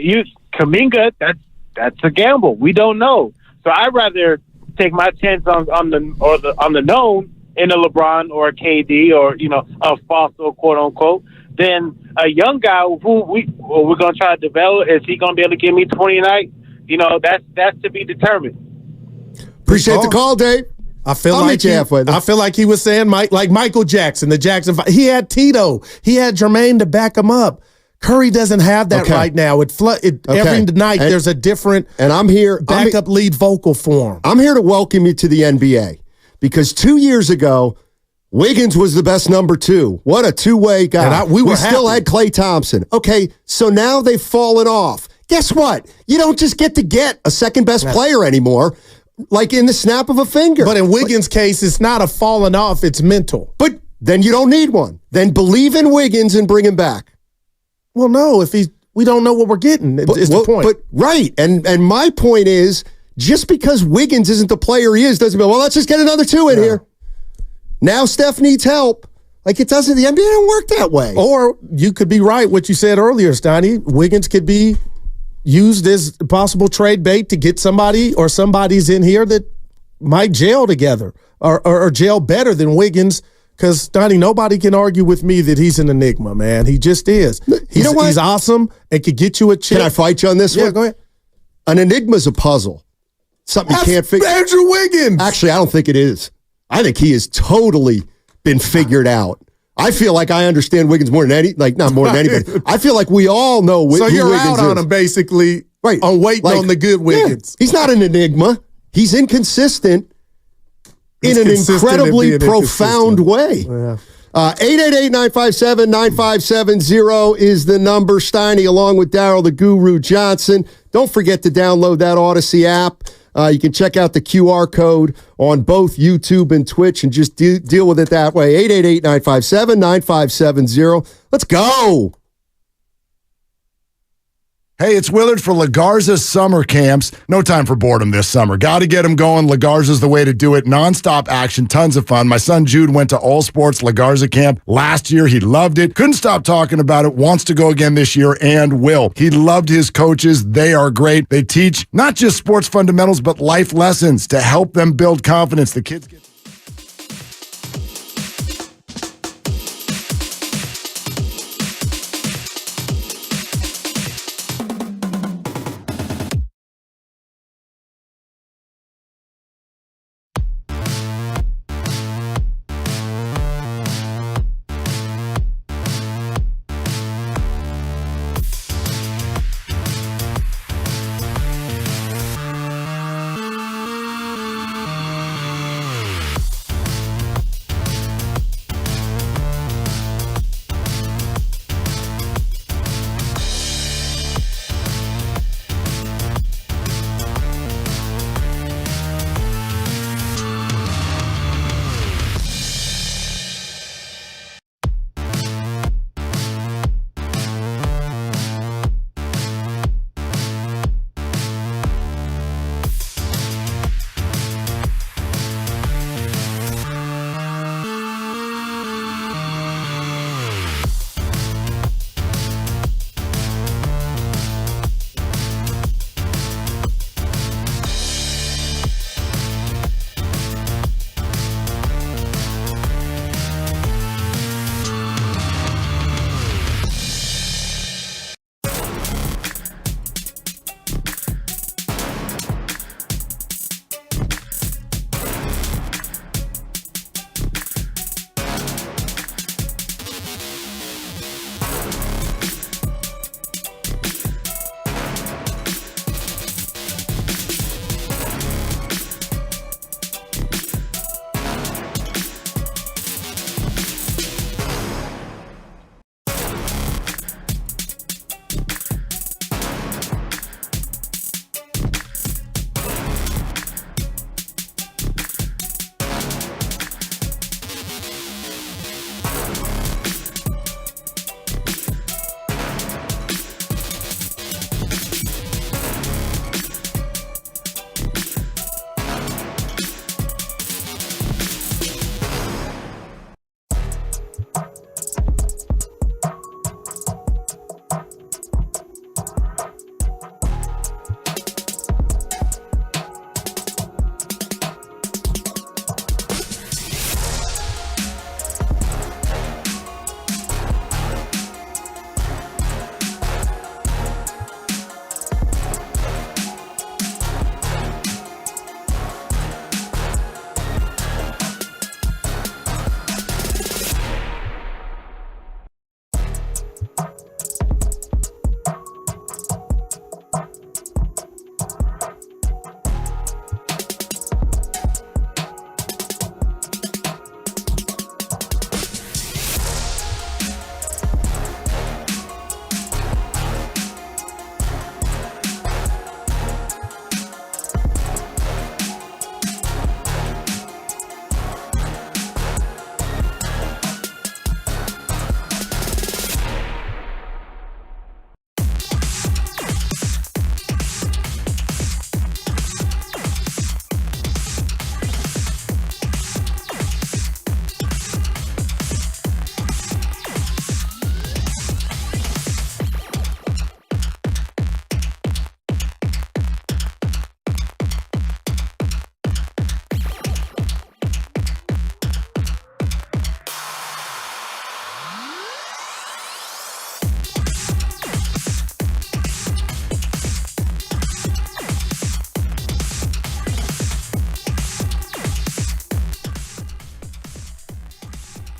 Kuminga, that's a gamble. We don't know. So I'd rather take my chance on the known in a LeBron or a KD or a fossil, quote unquote, than a young guy who we're going to try to develop. Is he going to be able to give me 20 a night? That's to be determined. Appreciate the call, Dave. I feel like he was saying like Michael Jackson, the Jackson. He had Tito. He had Jermaine to back him up. Curry doesn't have that right now. Every night there's a different backup lead vocal for him. I'm here to welcome you to the NBA because 2 years ago, Wiggins was the best number 2. What a two-way guy. And we still had Klay Thompson. Okay, so now they've fallen off. Guess what? You don't just get a second-best player anymore. like in the snap of a finger. But in Wiggins' case, it's not a falling off, it's mental. But then you don't need one. Then believe in Wiggins and bring him back. Well, no, we don't know what we're getting. It's the point. But right, and my point is, just because Wiggins isn't the player he is doesn't mean, well, let's just get another 2 in here. Now Steph needs help. Like it doesn't, the NBA don't work that way. Or you could be right, what you said earlier, Steiny. Wiggins could be used as possible trade bait to get somebody or somebody's in here that might gel together or gel better than Wiggins. Because, Donnie, nobody can argue with me that he's an enigma, man. He just is. You know what? He's awesome and could get you a chip. Can I fight you on this one? Yeah, go ahead. An enigma's a puzzle. Something you can't figure. Andrew Wiggins. Actually, I don't think it is. I think he has totally been figured out. I feel like I understand Wiggins more than not more than anybody. I feel like we all know who Wiggins is. So you're out on him, basically, right? On waiting on the good Wiggins. Yeah, he's not an enigma. He's inconsistent. In an incredibly profound way. Yeah. 888-957-9570 is the number. Steiny along with Daryl the Guru Johnson. Don't forget to download that Odyssey app. You can check out the QR code on both YouTube and Twitch and just deal with it that way. 888-957-9570. Let's go. Hey, it's Willard for La Garza Summer Camps. No time for boredom this summer. Got to get them going. La Garza's the way to do it. Nonstop action, tons of fun. My son Jude went to All Sports La Garza Camp last year. He loved it. Couldn't stop talking about it. Wants to go again this year and will. He loved his coaches. They are great. They teach not just sports fundamentals, but life lessons to help them build confidence. The kids get...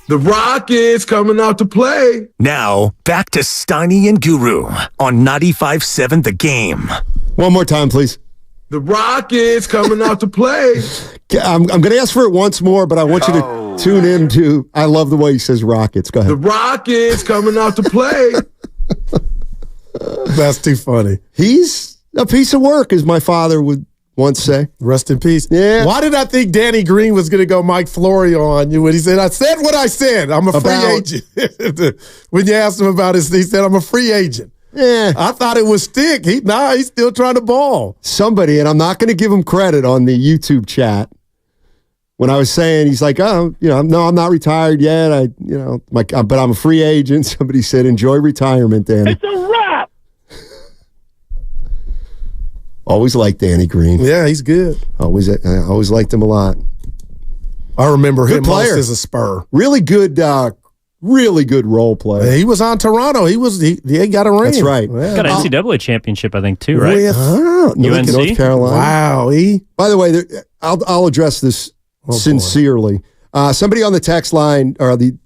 The Rockets coming out to play. Now, back to Steiny and Guru on 95.7 The Game. One more time, please. The Rockets coming out to play. I'm going to ask for it once more, but I want you to tune in to, I love the way he says Rockets. Go ahead. The Rockets coming out to play. That's too funny. He's a piece of work, as my father would once say. Rest in peace. Yeah. Why did I think Danny Green was going to go Mike Florio on you when he said, I said what I said. I'm a free agent. When you asked him about it, he said, I'm a free agent. Yeah. I thought it was stick. He's still trying to ball. Somebody, and I'm not going to give him credit on the YouTube chat. When I was saying, he's like, no, I'm not retired yet. But I'm a free agent. Somebody said, enjoy retirement, Danny. It's a wrap. Always liked Danny Green. Yeah, he's good. I always liked him a lot. I remember good him player. most as a Spur. Really good role player. He was on Toronto. He got a ring. That's right. Yeah. Got an NCAA championship, I think, too, right? With UNC? North Carolina. Wow. By the way, I'll address this sincerely. Somebody on the text line or the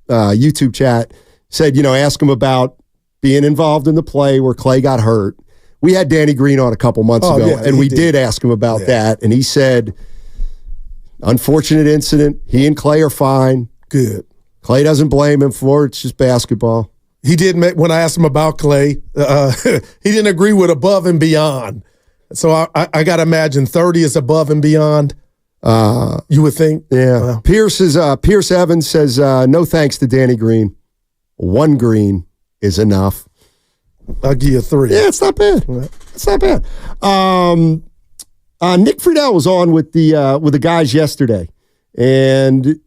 YouTube chat said, ask him about being involved in the play where Clay got hurt. We had Danny Green on a couple months ago, and we did ask him about that, and he said, unfortunate incident. He and Clay are fine. Good. Clay doesn't blame him for it. It's just basketball. He did, when I asked him about Clay, he didn't agree with above and beyond. So I got to imagine 30 is above and beyond. You would think. Yeah. Pierce Evans says, no thanks to Danny Green. One green is enough. I'll give you a 3. Yeah, it's not bad. It's not bad. Nick Friedel was on with the guys yesterday, and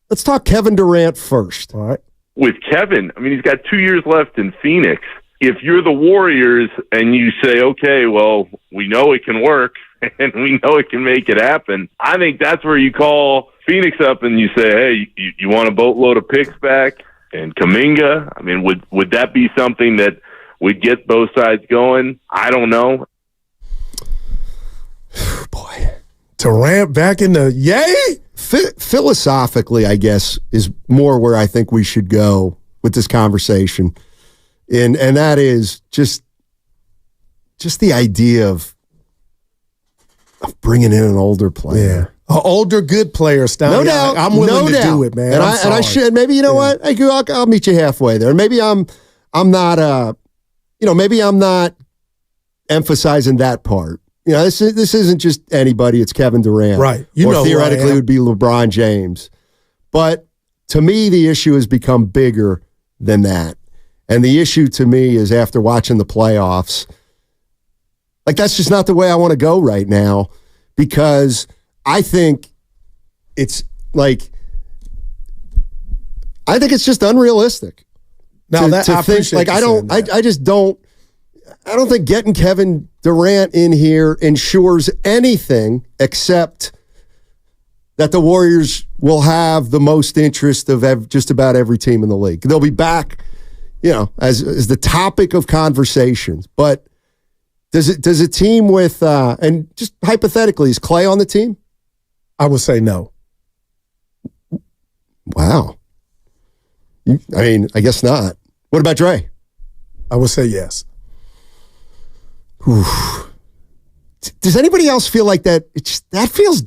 let's talk Kevin Durant first. All right. With Kevin, he's got 2 years left in Phoenix. If you're the Warriors and you say, okay, well, we know it can work and we know it can make it happen, I think that's where you call Phoenix up and you say, hey, you want a boatload of picks back and Kuminga? Would that be something that would get both sides going? I don't know. Boy. Durant back in the yay? Philosophically, I guess, is more where I think we should go with this conversation. And that is just the idea of bringing in an older player. Yeah. An older, good player, Stein. No doubt. I'm willing to do it, man. And I should. Maybe, what? Hey, I'll meet you halfway there. Maybe I'm not maybe I'm not emphasizing that part. This isn't just anybody. It's Kevin Durant. Right. Or theoretically it would be LeBron James. But to me, the issue has become bigger than that. And the issue to me is after watching the playoffs, that's just not the way I want to go right now, because I think it's just unrealistic. Now I don't think getting Kevin Durant in here ensures anything except that the Warriors will have the most interest of just about every team in the league. They'll be back, as the topic of conversations. But does a team with and just hypothetically, is Clay on the team? I would say no. Wow. I guess not. What about Dre? I would say yes. Oof. Does anybody else feel like that? That feels,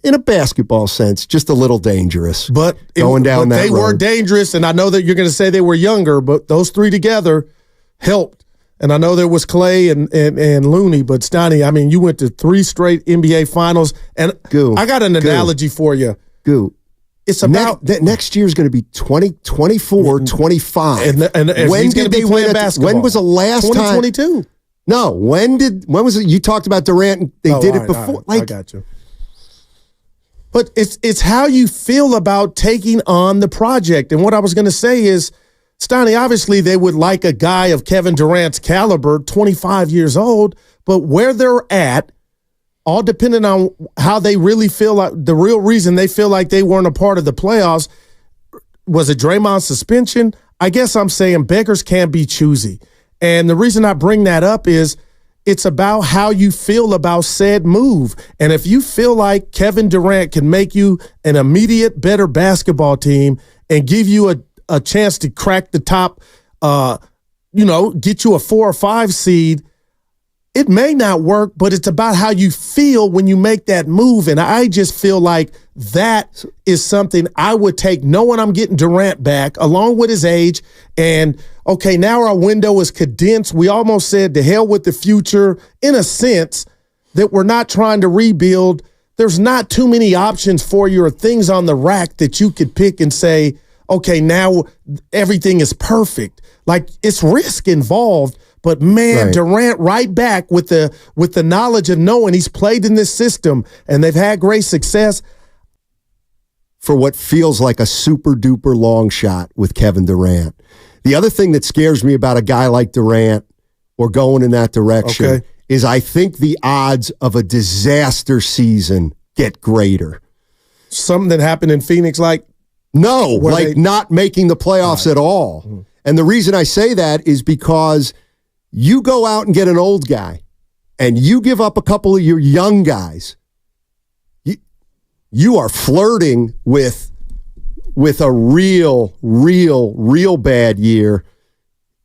in a basketball sense, just a little dangerous. But going down that road. They were dangerous, and I know that you're going to say they were younger, but those three together helped. And I know there was Clay and Looney, but Steiny, you went to 3 straight NBA finals, and I got an analogy for you. It's about next year's going to be 24, 25. And when did they win basketball? When was the last 2022. time? No, when was it? You talked about Durant, and they did it before. I got you. But it's how you feel about taking on the project. And what I was going to say is, Steiny, obviously they would like a guy of Kevin Durant's caliber, 25 years old, but where they're at, all depending on how they really feel like, the real reason they feel like they weren't a part of the playoffs, was it Draymond suspension? I guess I'm saying beggars can't be choosy. And the reason I bring that up is it's about how you feel about said move. And if you feel like Kevin Durant can make you an immediate better basketball team and give you a chance to crack the top, get you a 4 or 5 seed, it may not work, but it's about how you feel when you make that move. And I just feel like that is something I would take, knowing I'm getting Durant back along with his age. And okay, now our window is condensed. We almost said to hell with the future, in a sense that we're not trying to rebuild. There's not too many options for you or things on the rack that you could pick and say, okay, now everything is perfect. Like, it's risk involved. But man, right. Durant right back with the knowledge of knowing he's played in this system and they've had great success. For what feels like a super duper long shot with Kevin Durant. The other thing that scares me about a guy like Durant or going in that direction is I think the odds of a disaster season get greater. Something that happened in Phoenix, not making the playoffs at all. Mm-hmm. And the reason I say that is because you go out and get an old guy and you give up a couple of your young guys, you are flirting with a real bad year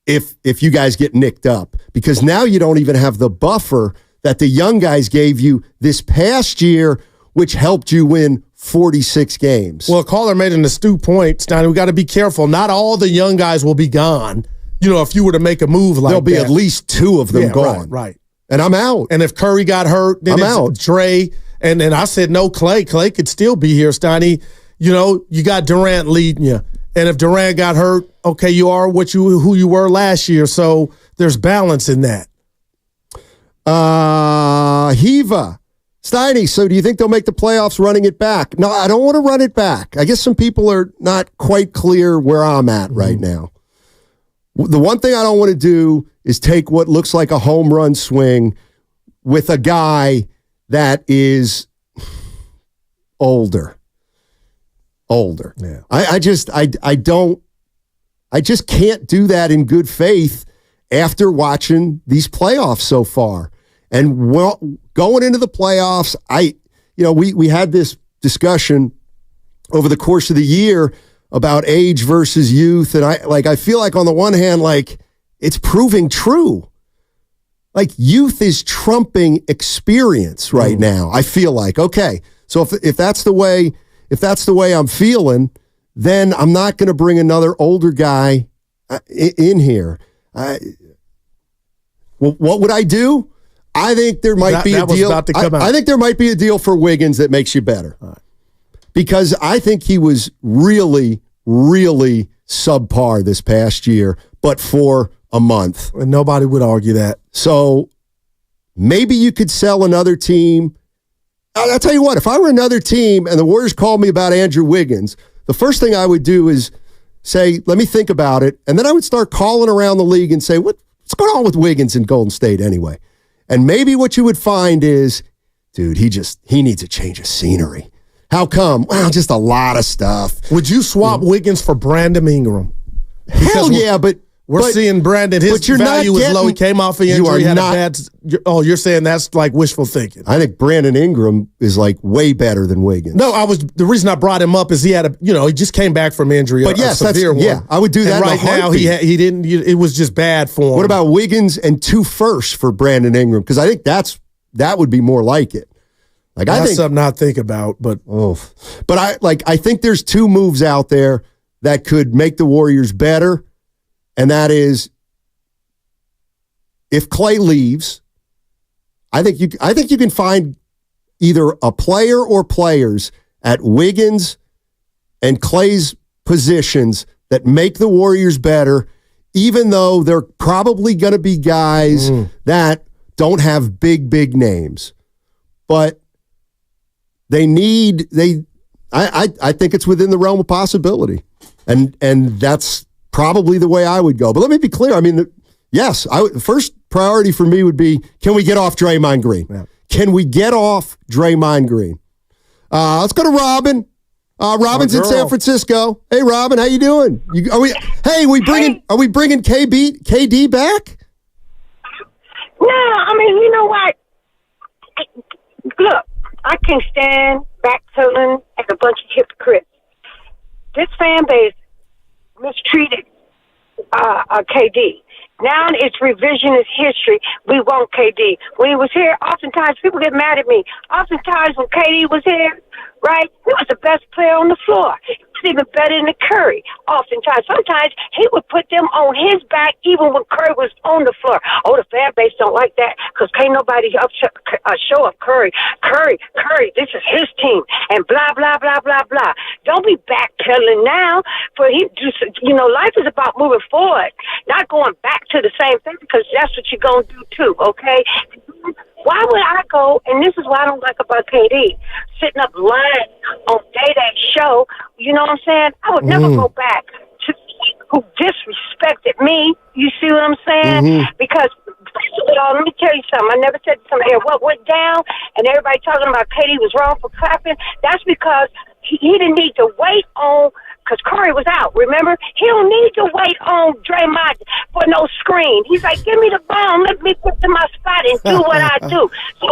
if you guys get nicked up. Because now you don't even have the buffer that the young guys gave you this past year, which helped you win 46 games. Well, a caller made an astute point, Steiny. We got to be careful. Not all the young guys will be gone. If you were to make a move like that. There'll be at least 2 of them gone. Right. And I'm out. And if Curry got hurt, then I'm out. Trey. And then I said, no, Clay. Clay could still be here, Steiny. You got Durant leading you. And if Durant got hurt, okay, you are who you were last year. So there's balance in that. Hiva. Steiny, so do you think they'll make the playoffs running it back? No, I don't want to run it back. I guess some people are not quite clear where I'm at right now. The one thing I don't want to do is take what looks like a home run swing with a guy that is older. Yeah. I just can't do that in good faith after watching these playoffs so far. And going into the playoffs, we had this discussion over the course of the year about age versus youth. And I feel like on the one hand, it's proving true. Like, youth is trumping experience right now. I feel like, okay, so if that's the way I'm feeling, then I'm not going to bring another older guy in here. What would I do? I think there might be a deal. I think there might be a deal for Wiggins that makes you better. Right. Because I think he was really, really subpar this past year, but for a month. And nobody would argue that. So maybe you could sell another team. I'll tell you what, if I were another team and the Warriors called me about Andrew Wiggins, the first thing I would do is say, let me think about it. And then I would start calling around the league and say, what's going on with Wiggins in Golden State anyway? And maybe what you would find is, dude, he needs a change of scenery. How come? Well, just a lot of stuff. Would you swap Wiggins for Brandon Ingram? Hell yeah, but we're seeing Brandon, his value is low. He came off an injury, had a bad. You're saying that's like wishful thinking. I think Brandon Ingram is way better than Wiggins. No, the reason I brought him up is he had he just came back from injury. But yes, severe one. Yeah, I would do that. And right now he didn't. It was just bad for him. What about Wiggins and 2 firsts for Brandon Ingram? Because I think that would be more like it. That's something I think about, but I think there's 2 moves out there that could make the Warriors better. And that is, if Clay leaves, I think you can find either a player or players at Wiggins and Clay's positions that make the Warriors better, even though they're probably going to be guys that don't have big names. But I think it's within the realm of possibility. And that's probably the way I would go. But let me be clear. I mean, yes, the first priority for me would be, can we get off Draymond Green? Yeah. Can we get off Draymond Green? Let's go to Robin. Robin's in San Francisco. Hey, Robin, how you doing? Are we bringing KD back? No, I mean, you know what? Look, I can't stand backpedaling like a bunch of hypocrites. This fan base mistreated KD. Now it's revisionist history. We want KD. When he was here, oftentimes people get mad at me. Oftentimes when KD was here, right, he was the best player on the floor. He was even better than Curry. Oftentimes, sometimes he would put them on his back even when Curry was on the floor. Oh, the fan base don't like that because can't nobody show up Curry. Curry, this is his team, and blah, blah, blah, blah, blah. Don't be backpedaling now. Life is about moving forward, not going back to the same thing because that's what you're going to do too, okay? Why would I go, and this is what I don't like about KD, sitting up lying on Day-Day show, you know what I'm saying? I would never go back to who disrespected me. You see what I'm saying? Because, first of all, let me tell you something. I never said something here. What went down, and everybody talking about KD was wrong for clapping, that's because he didn't need to wait on, because Curry was out, remember? He don't need to wait on Draymond for no screen. He's like, give me the ball, let me put to my spot and do what I do. So,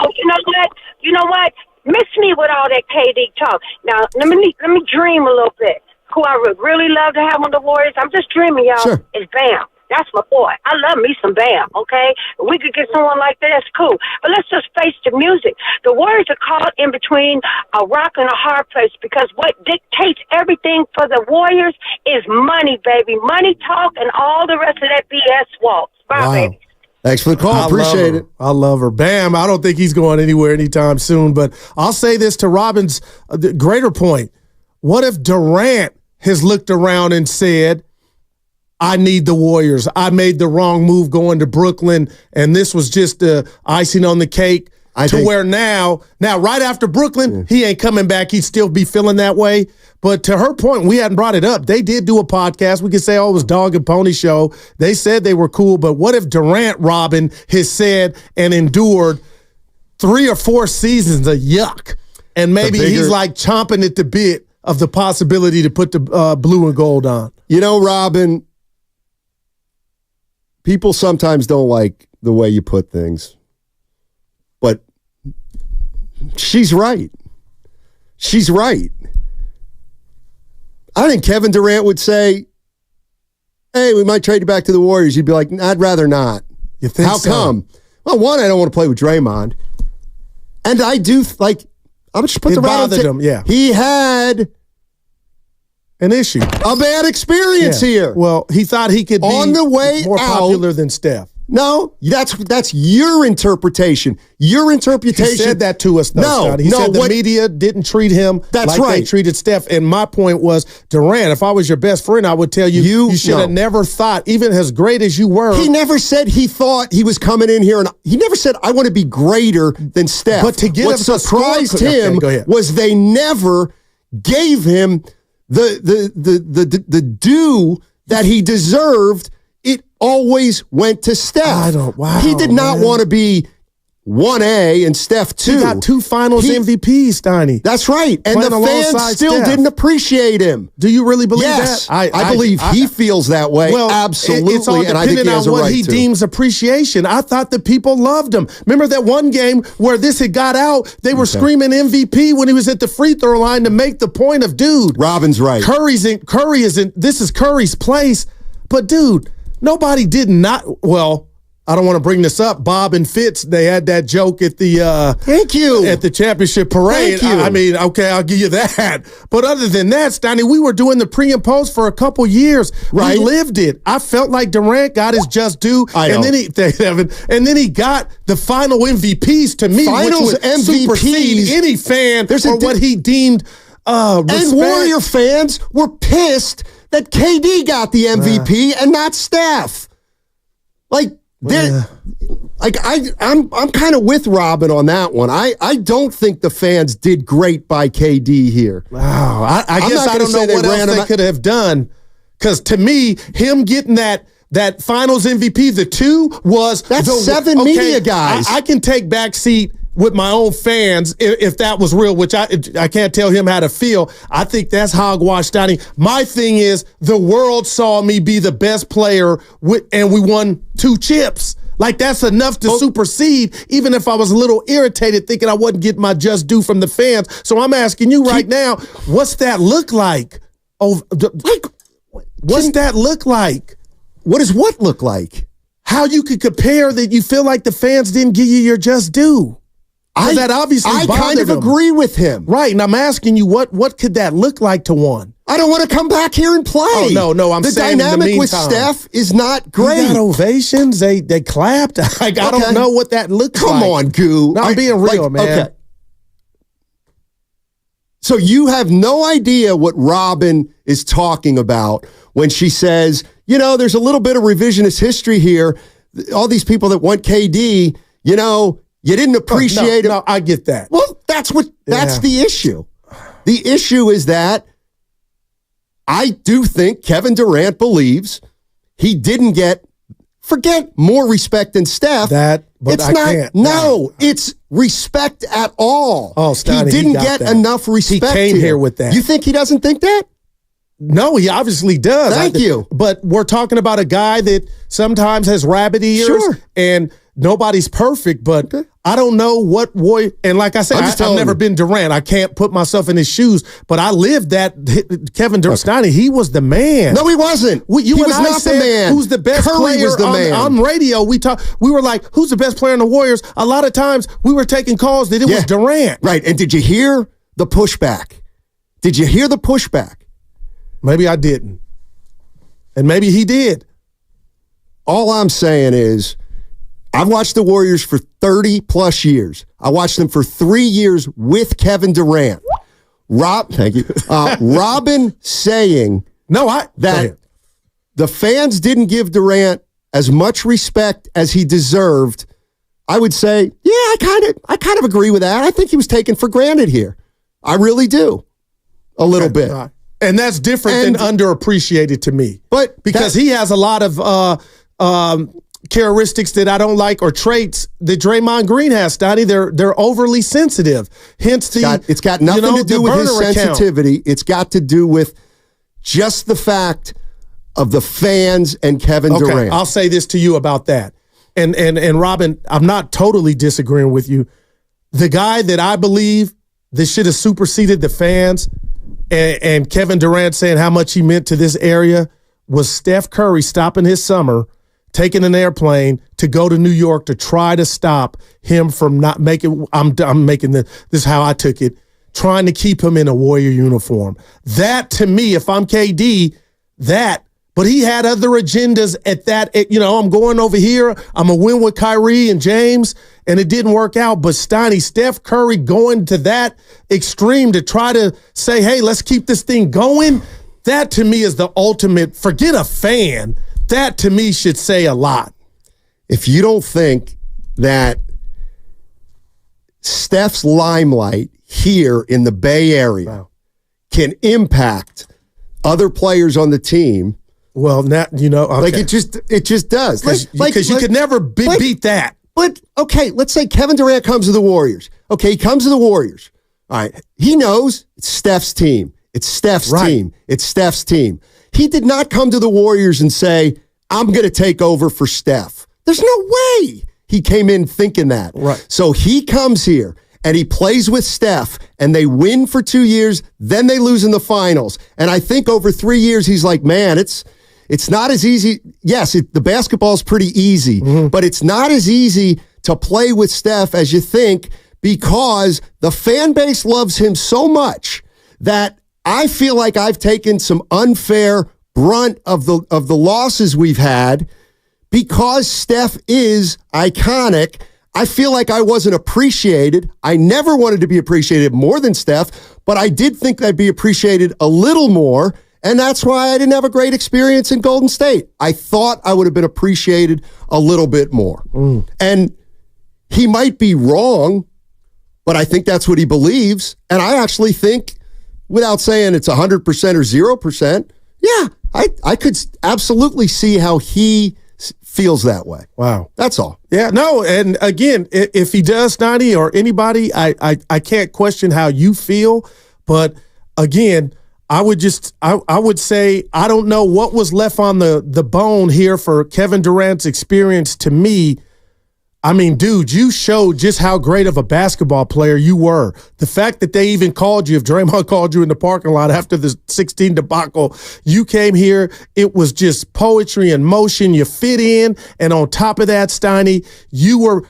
you know what? Miss me with all that KD talk. Now, let me dream a little bit. Who I would really love to have on the Warriors, I'm just dreaming, y'all, Sure. is Bam. That's my boy. I love me some Bam, okay? If we could get someone like that, that's cool. But let's just face the music. The Warriors are caught in between a rock and a hard place because what dictates everything for the Warriors is money, baby. Money talk and all the rest of that BS walks. Bye, baby. Thanks for the call. Appreciate it. I love her. Bam. I don't think he's going anywhere anytime soon. But I'll say this to Robin's greater point. What if Durant has looked around and said, I need the Warriors. I made the wrong move going to Brooklyn, and this was just the icing on the cake where now right after Brooklyn, he ain't coming back. He'd still be feeling that way. But to her point, we hadn't brought it up. They did do a podcast. We could say, oh, it was Dog and Pony Show. They said they were cool, but what if Durant, Robin, has said and endured 3 or 4 seasons of yuck, and maybe he's like chomping at the bit of the possibility to put the blue and gold on? You know, Robin, people sometimes don't like the way you put things, but she's right. She's right. I think Kevin Durant would say, hey, we might trade you back to the Warriors. You'd be like, I'd rather not. You think How so? come? Well, one, I don't want to play with Draymond. And I do, I'm just put It the bothered him, yeah. He had an issue. A bad experience here. Well, he thought he could be on the way more out, popular than Steph. No, that's your interpretation. Your interpretation. He said that to us, though, Scott. He said the media didn't treat him like they treated Steph. And my point was, Durant, if I was your best friend, I would tell you, you should have never thought, even as great as you were. He never said he thought he was coming in here, and he never said, I want to be greater than Steph. But to give what him surprised him was they never gave him the due that he deserved. It always went to Steph. He did not want to be 1A and Steph 2. He got 2 finals MVPs, Steiny. That's right. And the fans still didn't appreciate him. Do you really believe that? I believe he feels that way. Well, absolutely. It's all and I think he has on a what right he to. deems appreciation. I thought the people loved him. Remember that one game where this had got out? They were screaming MVP when he was at the free throw line to make the point of, dude. Robin's right. Curry isn't. This is Curry's place. But, dude, nobody did not. Well, I don't want to bring this up. Bob and Fitz, they had that joke at the thank you at the championship parade. Thank you. I mean, okay, I'll give you that. But other than that, Steiny, we were doing the pre and post for a couple years. Right. We lived it. I felt like Durant got his just due, and then he got the final MVPs to me, Finals which would MVPs. supersede any fan for what he deemed respect. And Warrior fans were pissed that KD got the MVP and not Steph. I'm kind of with Robin on that one. I don't think the fans did great by KD here. Wow, I guess I don't know what else they could have done. Because to me, him getting that Finals MVP, the 2 was that's 7 media guys. I can take back seat with my own fans if that was real, which I can't tell him how to feel. I think that's hogwash, Donnie. My thing is the world saw me be the best player and we won 2 chips. Like, that's enough to supersede, even if I was a little irritated thinking I wasn't getting my just due from the fans. So I'm asking you right now, what's that look like? What's that look like? What does what look like? How you could compare that you feel like the fans didn't give you your just due. That obviously I kind of agree with him. Right, and I'm asking you, what could that look like to one? I don't want to come back here and play. Oh, no, I'm saying the dynamic with Steph is not great. He got ovations. They clapped. I don't know what that looks like. Come on, Goo. No, I'm being real, man. Okay. So you have no idea what Robin is talking about when she says, there's a little bit of revisionist history here. All these people that want KD, you didn't appreciate it. No, I get that. Well, that's the issue. The issue is that I do think Kevin Durant believes he didn't forget more respect than Steph. It's respect at all. Oh, Steiny, he didn't get enough respect. He came here with that. You think he doesn't think that? No, he obviously does. Thank you. But we're talking about a guy that sometimes has rabbit ears, and nobody's perfect, but I don't know what and like I said, I've never been Durant. I can't put myself in his shoes, but I lived that. Kevin Durant, Steiny, he was the man. No, he wasn't. He was not the man. Who's the best player was the man. On radio? We were like, who's the best player in the Warriors? A lot of times we were taking calls that it was Durant. Right, and did you hear the pushback? Maybe I didn't. And maybe he did. All I'm saying is, I've watched the Warriors for 30 plus years. I watched them for 3 years with Kevin Durant. Thank you. Robin saying that the fans didn't give Durant as much respect as he deserved. I would say, I kind of agree with that. I think he was taken for granted here. I really do. A little bit. Right. And that's different than underappreciated to me. But because he has a lot of characteristics that I don't like, or traits that Draymond Green has, Steiny. They're overly sensitive. Hence it's got nothing to do with his sensitivity. It's got to do with just the fact of the fans and Kevin Durant. I'll say this to you about that. And Robin, I'm not totally disagreeing with you. The guy that I believe that should have superseded the fans and Kevin Durant saying how much he meant to this area was Steph Curry stopping his summer, taking an airplane to go to New York to try to stop him from not making, I'm making this is how I took it, trying to keep him in a Warrior uniform. That, to me, if I'm KD, but he had other agendas at that. I'm going over here. I'm going to win with Kyrie and James, and it didn't work out. But Steiny, Steph Curry going to that extreme to try to say, hey, let's keep this thing going, that to me is the ultimate, forget a fan, that to me should say a lot. If you don't think that Steph's limelight here in the Bay Area can impact other players on the team, well, now like it just does. Because you could never beat that. But okay, let's say Kevin Durant comes to the Warriors. Okay, he comes to the Warriors. All right, he knows it's Steph's team. It's Steph's team. It's Steph's team. He did not come to the Warriors and say, "I'm going to take over for Steph." There's no way he came in thinking that. Right. So he comes here and he plays with Steph, and they win for 2 years. Then they lose in the finals. And I think over 3 years, he's like, man, it's not as easy. Yes, the basketball's pretty easy, but it's not as easy to play with Steph as you think, because the fan base loves him so much that I feel like I've taken some unfair brunt of the losses we've had because Steph is iconic. I feel like I wasn't appreciated. I never wanted to be appreciated more than Steph, but I did think I'd be appreciated a little more. And that's why I didn't have a great experience in Golden State. I thought I would have been appreciated a little bit more. And he might be wrong, but I think that's what he believes. And I actually think, without saying it's 100% or 0%, yeah, I could absolutely see how he feels that way. Wow. That's all. Yeah, no, and again, if he does, Snotty, or anybody, I can't question how you feel, but again, I would say I don't know what was left on the bone here for Kevin Durant's experience to me I mean, dude, you showed just how great of a basketball player you were. The fact that they even called you, if Draymond called you in the parking lot after the 16 debacle, you came here, it was just poetry in motion. You fit in, and on top of that, Steiny, you were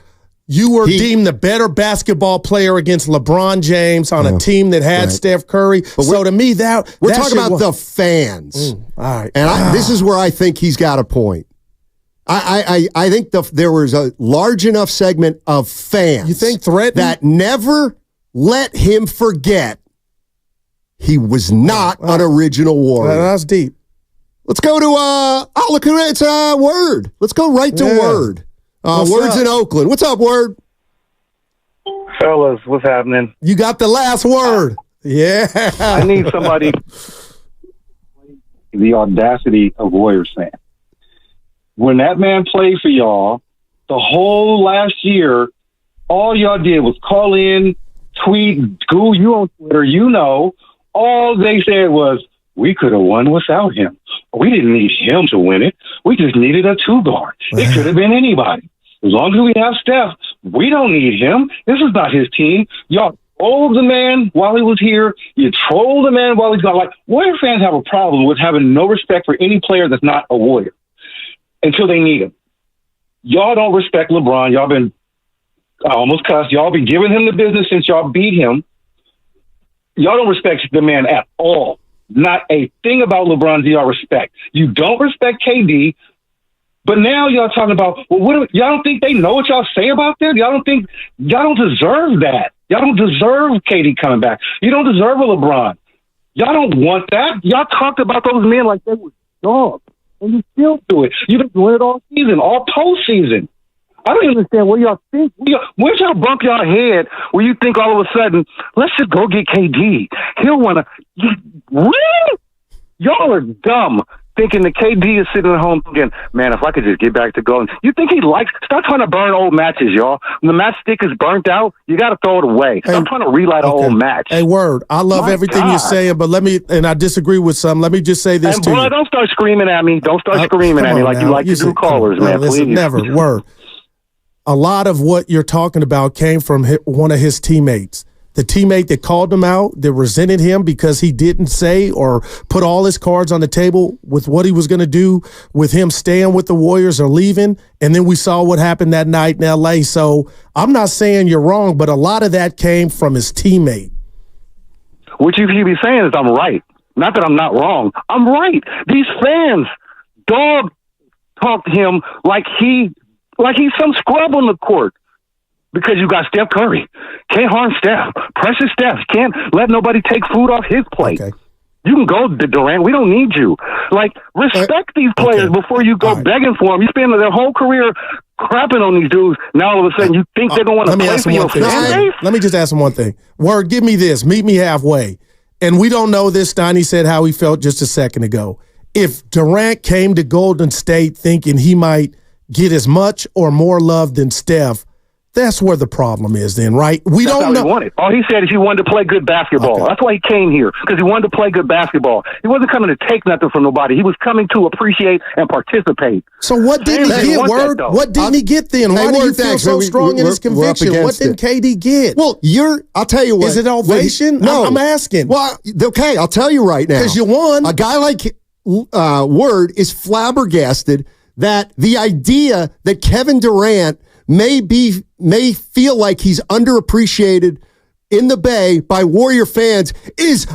deemed the better basketball player against LeBron James on a team that had Steph Curry. But so to me, we're talking about the fans. All right. And this is where I think he's got a point. I think there was a large enough segment of fans that never let him forget he was not an original Warrior. That's deep. Let's go to look, it's Word. Let's go right to Word. Word's in Oakland. What's up, Word? Fellas, what's happening? You got the last word. Yeah. I need somebody. The audacity of Warriors fans. When that man played for y'all, the whole last year, all y'all did was call in, tweet, Goo, you on Twitter, all they said was, we could have won without him. We didn't need him to win it. We just needed a two-guard. It could have been anybody. As long as we have Steph, we don't need him. This is not his team. Y'all trolled the man while he was here. You trolled the man while he's gone. Like, Warrior fans have a problem with having no respect for any player that's not a Warrior until they need him. Y'all don't respect LeBron. Y'all been, I almost cussed, y'all been giving him the business since y'all beat him. Y'all don't respect the man at all. Not a thing about LeBron do y'all respect. You don't respect KD, but now y'all talking about, well, y'all don't think they know what y'all say about them? Y'all don't deserve that. Y'all don't deserve KD coming back. You don't deserve a LeBron. Y'all don't want that. Y'all talked about those men like they were dogs. And you still do it. You've been doing it all season, all postseason. I don't even understand what y'all think. Where's y'all bump y'all head where you think all of a sudden, let's just go get KD. He'll want to. Really? Y'all are dumb thinking that KD is sitting at home thinking, man, if I could just get back to going. You think he likes, stop trying to burn old matches, y'all. When the matchstick is burnt out, you got to throw it away. Stop trying to relight an old match. Hey, Word, I love everything you're saying, but and I disagree with some. Let me just say this to you. Don't start screaming at me. Don't start screaming at me like you like to do callers, man. Listen, please. Never. Word. A lot of what you're talking about came from one of his teammates. The teammate that called him out, that resented him because he didn't say or put all his cards on the table with what he was going to do with him staying with the Warriors or leaving. And then we saw what happened that night in L.A. So I'm not saying you're wrong, but a lot of that came from his teammate. What you should be saying is I'm right. Not that I'm not wrong. I'm right. These fans dog talk to him like he's some scrub on the court. Because you got Steph Curry. Can't harm Steph. Precious Steph. Can't let nobody take food off his plate. Okay. You can go to Durant. We don't need you. Like, respect these players before you go begging for them. You spend their whole career crapping on these dudes. Now all of a sudden you think they're going to play for your fan base? Let me just ask him one thing. Word, give me this. Meet me halfway. And we don't know this. Steiny said how he felt just a second ago. If Durant came to Golden State thinking he might get as much or more love than Steph, that's where the problem is then, right? We don't know. All he said is he wanted to play good basketball. Okay. That's why he came here, because he wanted to play good basketball. He wasn't coming to take nothing from nobody. He was coming to appreciate and participate. So what didn't he get, Word? What didn't he get then? Why do you feel so strong in his conviction? What didn't KD get? Well, I'll tell you what. Is it ovation? No. I'm asking. Well, okay, I'll tell you right now. Because you won. A guy like Word is flabbergasted that the idea that Kevin Durant may feel like he's underappreciated in the Bay by Warrior fans is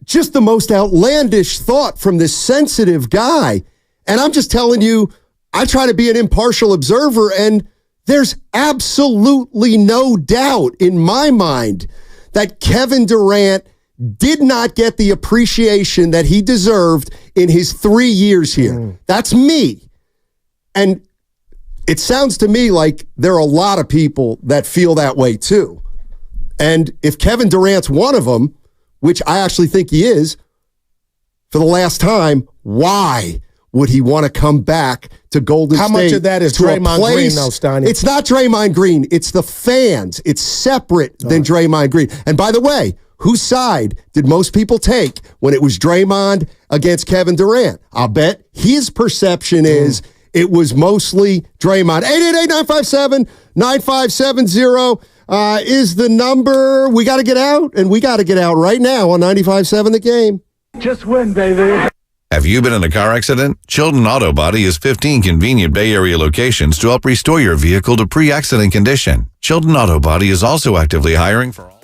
just the most outlandish thought from this sensitive guy. And I'm just telling you, I try to be an impartial observer, and there's absolutely no doubt in my mind that Kevin Durant did not get the appreciation that he deserved in his 3 years here. That's me. And it sounds to me like there are a lot of people that feel that way too. And if Kevin Durant's one of them, which I actually think he is, for the last time, why would he want to come back to Golden State? How much of that is Draymond Green, though, Steiny? It's not Draymond Green. It's the fans. It's separate than Draymond Green. And by the way, whose side did most people take when it was Draymond against Kevin Durant? I'll bet his perception is it was mostly Draymond. 888-957-9570 is the number. We got to get out, and we got to get out right now on 95.7 The Game. Just win, baby. Have you been in a car accident? Chilton Auto Body has 15 convenient Bay Area locations to help restore your vehicle to pre-accident condition. Chilton Auto Body is also actively hiring for all.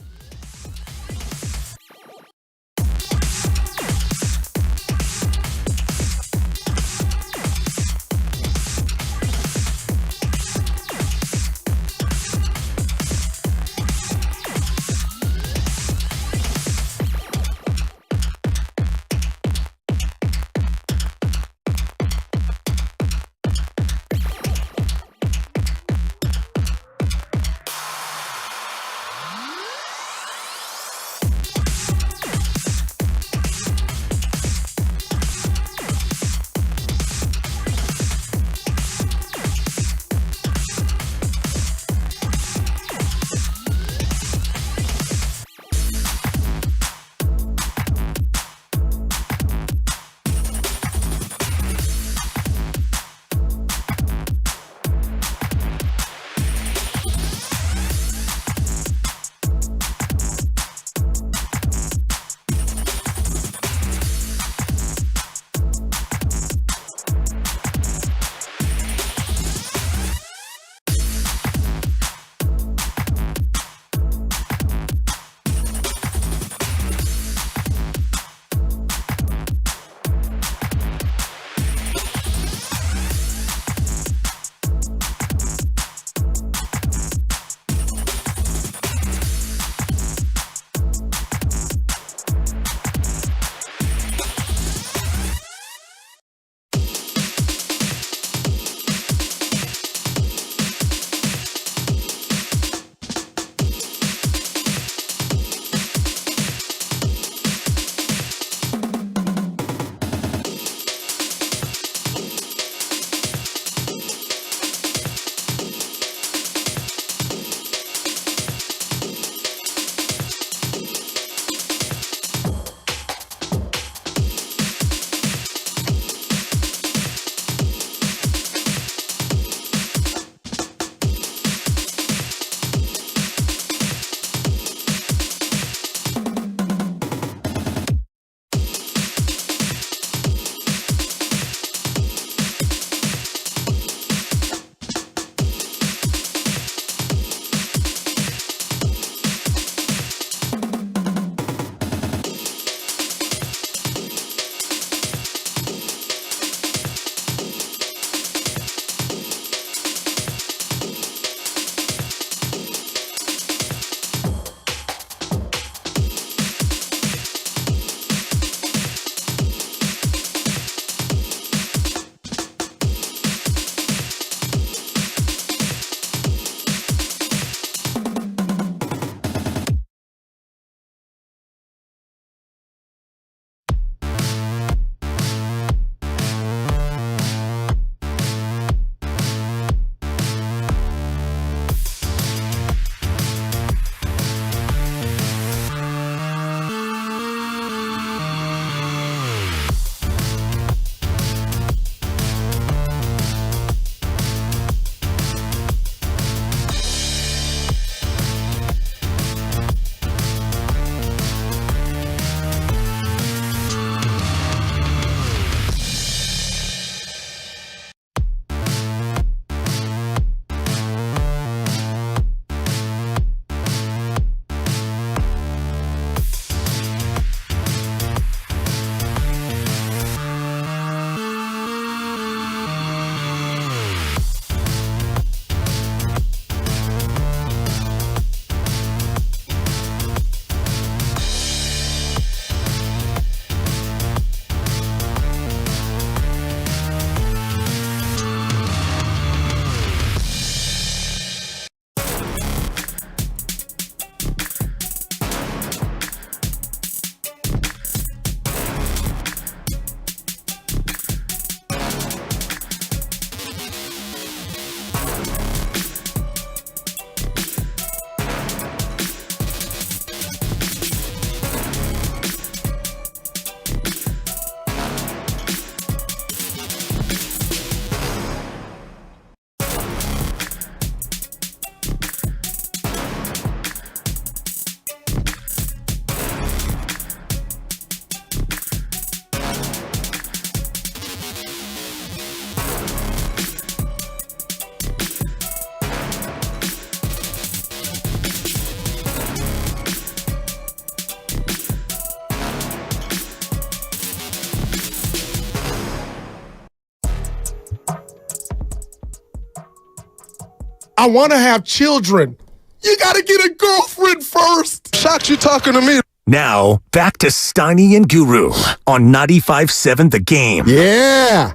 I want to have children. You got to get a girlfriend first. Shot, you talking to me. Now, back to Steiny and Guru on 95.7 The Game. Yeah.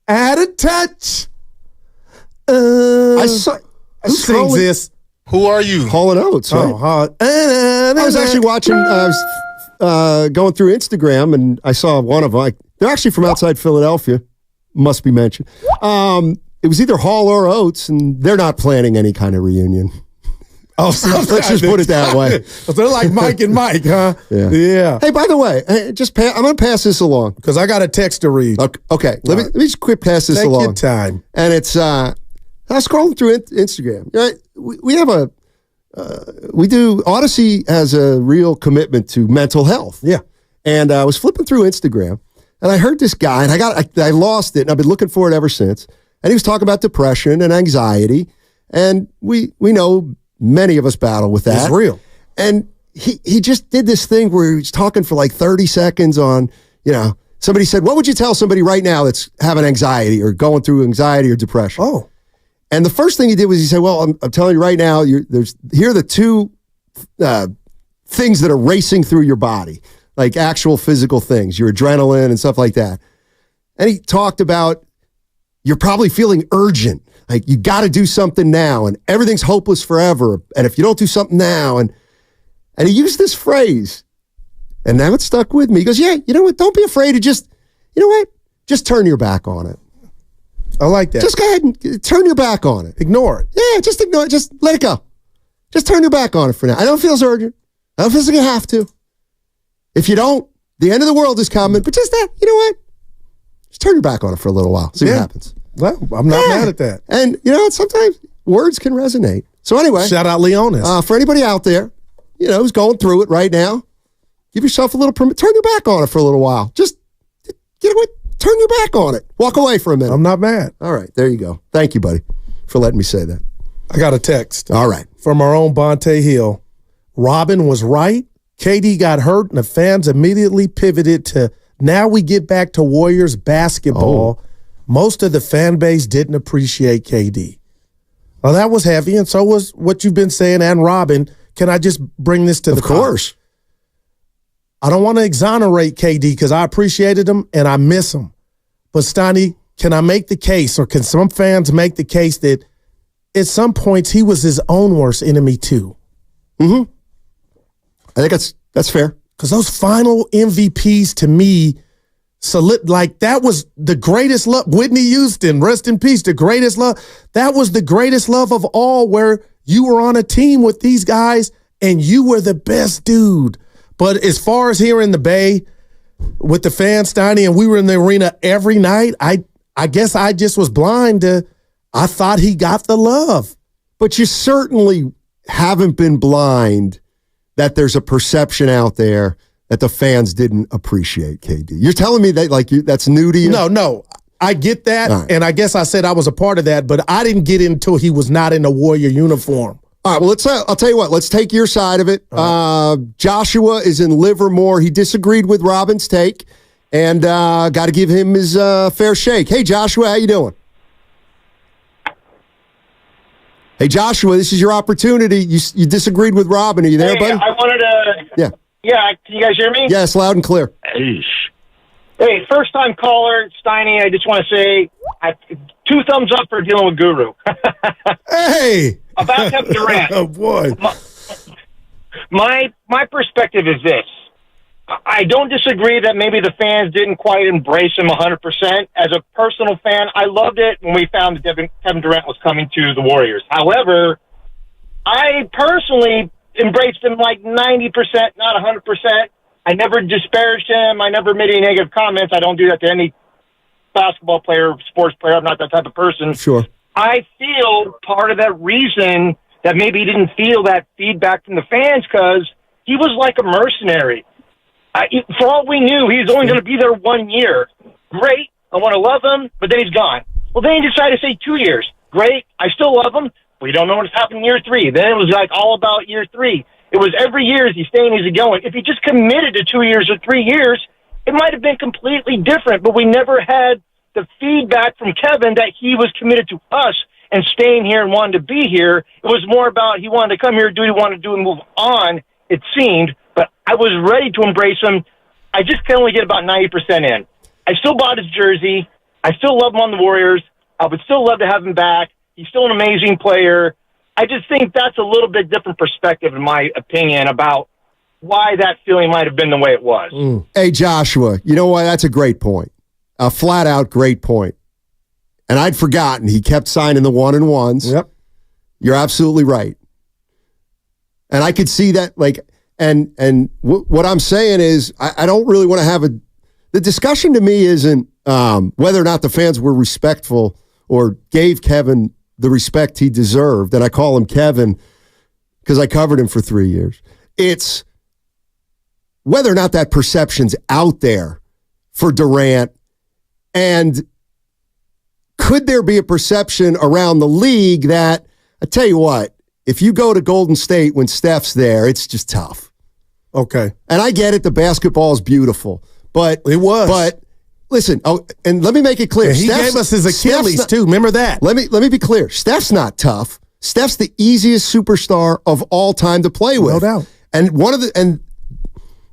Add a touch. Who sings this? Who are you? Hall & Oates, right? I was actually watching, going through Instagram, and I saw one of them. They're actually from outside Philadelphia, must be mentioned. It was either Hall or Oates, and they're not planning any kind of reunion. Oh, let's just put it that way. They're like Mike and Mike, huh? Yeah. Hey, by the way, I'm going to pass this along. Because I got a text to read. Okay. Let me just quick pass this along. Take your time. And it's, I was scrolling through Instagram. We have Odyssey has a real commitment to mental health. Yeah. And I was flipping through Instagram, and I heard this guy, and I lost it, and I've been looking for it ever since. And he was talking about depression and anxiety, and we know many of us battle with that. It's real. And he just did this thing where he was talking for like 30 seconds on, somebody said, what would you tell somebody right now that's having anxiety or going through anxiety or depression? Oh. And the first thing he did was he said, well, I'm telling you right now, here are the two things that are racing through your body, like actual physical things, your adrenaline and stuff like that. And he talked about you're probably feeling urgent. Like, you got to do something now, and everything's hopeless forever. And if you don't do something now, and he used this phrase, and now it's stuck with me. He goes, yeah, you know what? Don't be afraid to just turn your back on it. I like that. Just go ahead and turn your back on it. Ignore it. Yeah, just ignore it. Just let it go. Just turn your back on it for now. I don't feel urgent. I don't feel like you have to. If you don't, the end of the world is coming. But just that, you know what? Just turn your back on it for a little while. See what happens. Well, I'm not mad at that. And, sometimes words can resonate. So anyway. Shout out Leonis. For anybody out there, who's going through it right now, give yourself a little permit. Turn your back on it for a little while. Just, turn your back on it. Walk away for a minute. I'm not mad. All right. There you go. Thank you, buddy, for letting me say that. I got a text. All right. From our own Bonte Hill. Robin was right. KD got hurt, and the fans immediately pivoted to, now we get back to Warriors basketball. Most of the fan base didn't appreciate KD. Well, that was heavy, and so was what you've been saying, and Robin. Can I just bring this to the top? Of course. I don't want to exonerate KD because I appreciated him and I miss him. But, Steiny, can I make the case, or can some fans make the case that at some points he was his own worst enemy too? Mm-hmm. I think that's fair. Because those final MVPs to me, that was the greatest love. Whitney Houston, rest in peace, the greatest love. That was the greatest love of all, where you were on a team with these guys and you were the best dude. But as far as here in the Bay with the fans, Steiny, and we were in the arena every night, I guess I just was blind to, I thought he got the love. But you certainly haven't been blind that there's a perception out there that the fans didn't appreciate KD. You're telling me that that's new to you? No. I get that, right. And I guess I said I was a part of that, but I didn't get in until he was not in a Warrior uniform. All right, well, I'll tell you what. Let's take your side of it. Right. Joshua is in Livermore. He disagreed with Robin's take, and got to give him his fair shake. Hey, Joshua, how you doing? Hey, Joshua, this is your opportunity. You disagreed with Robin. Are you there, buddy? I wanted to... Yeah. Yeah, can you guys hear me? Yes, loud and clear. Hey, first-time caller, Steiny, I just want to say 2 thumbs up for dealing with Guru. Hey! About Kevin Durant. Oh, boy. My perspective is this. I don't disagree that maybe the fans didn't quite embrace him 100%. As a personal fan, I loved it when we found that Kevin Durant was coming to the Warriors. However, I personally embraced him like 90%, not 100%. I never disparaged him. I never made any negative comments. I don't do that to any basketball player, sports player. I'm not that type of person. Sure. I feel part of that reason that maybe he didn't feel that feedback from the fans because he was like a mercenary. For all we knew, he's only going to be there 1 year. Great. I want to love him, but then he's gone. Well, then he decided to say 2 years. Great. I still love him. We don't know what's happening in year 3. Then it was like all about year 3. It was every year, is he staying, is he going? If he just committed to 2 years or 3 years, it might have been completely different, but we never had the feedback from Kevin that he was committed to us. and staying here and wanting to be here. It was more about he wanted to come here, do what he wanted to do, and move on, it seemed. But I was ready to embrace him. I just can only get about 90% in. I still bought his jersey. I still love him on the Warriors. I would still love to have him back. He's still an amazing player. I just think that's a little bit different perspective, in my opinion, about why that feeling might have been the way it was. Hey, Joshua, you know what? That's a great point. A flat-out great point. And I'd forgotten. He kept signing the 1-and-1s. Yep. You're absolutely right. And I could see that, like, and what I'm saying is I don't really want to have the discussion to me isn't whether or not the fans were respectful or gave Kevin the respect he deserved. And I call him Kevin because I covered him for 3 years. It's whether or not that perception's out there for Durant, and could there be a perception around the league that, I tell you what, if you go to Golden State when Steph's there, it's just tough. Okay. And I get it, the basketball is beautiful, but it was. But listen, and let me make it clear. And he gave us his Achilles too. Remember that? Let me be clear. Steph's not tough. Steph's the easiest superstar of all time to play with. No doubt. And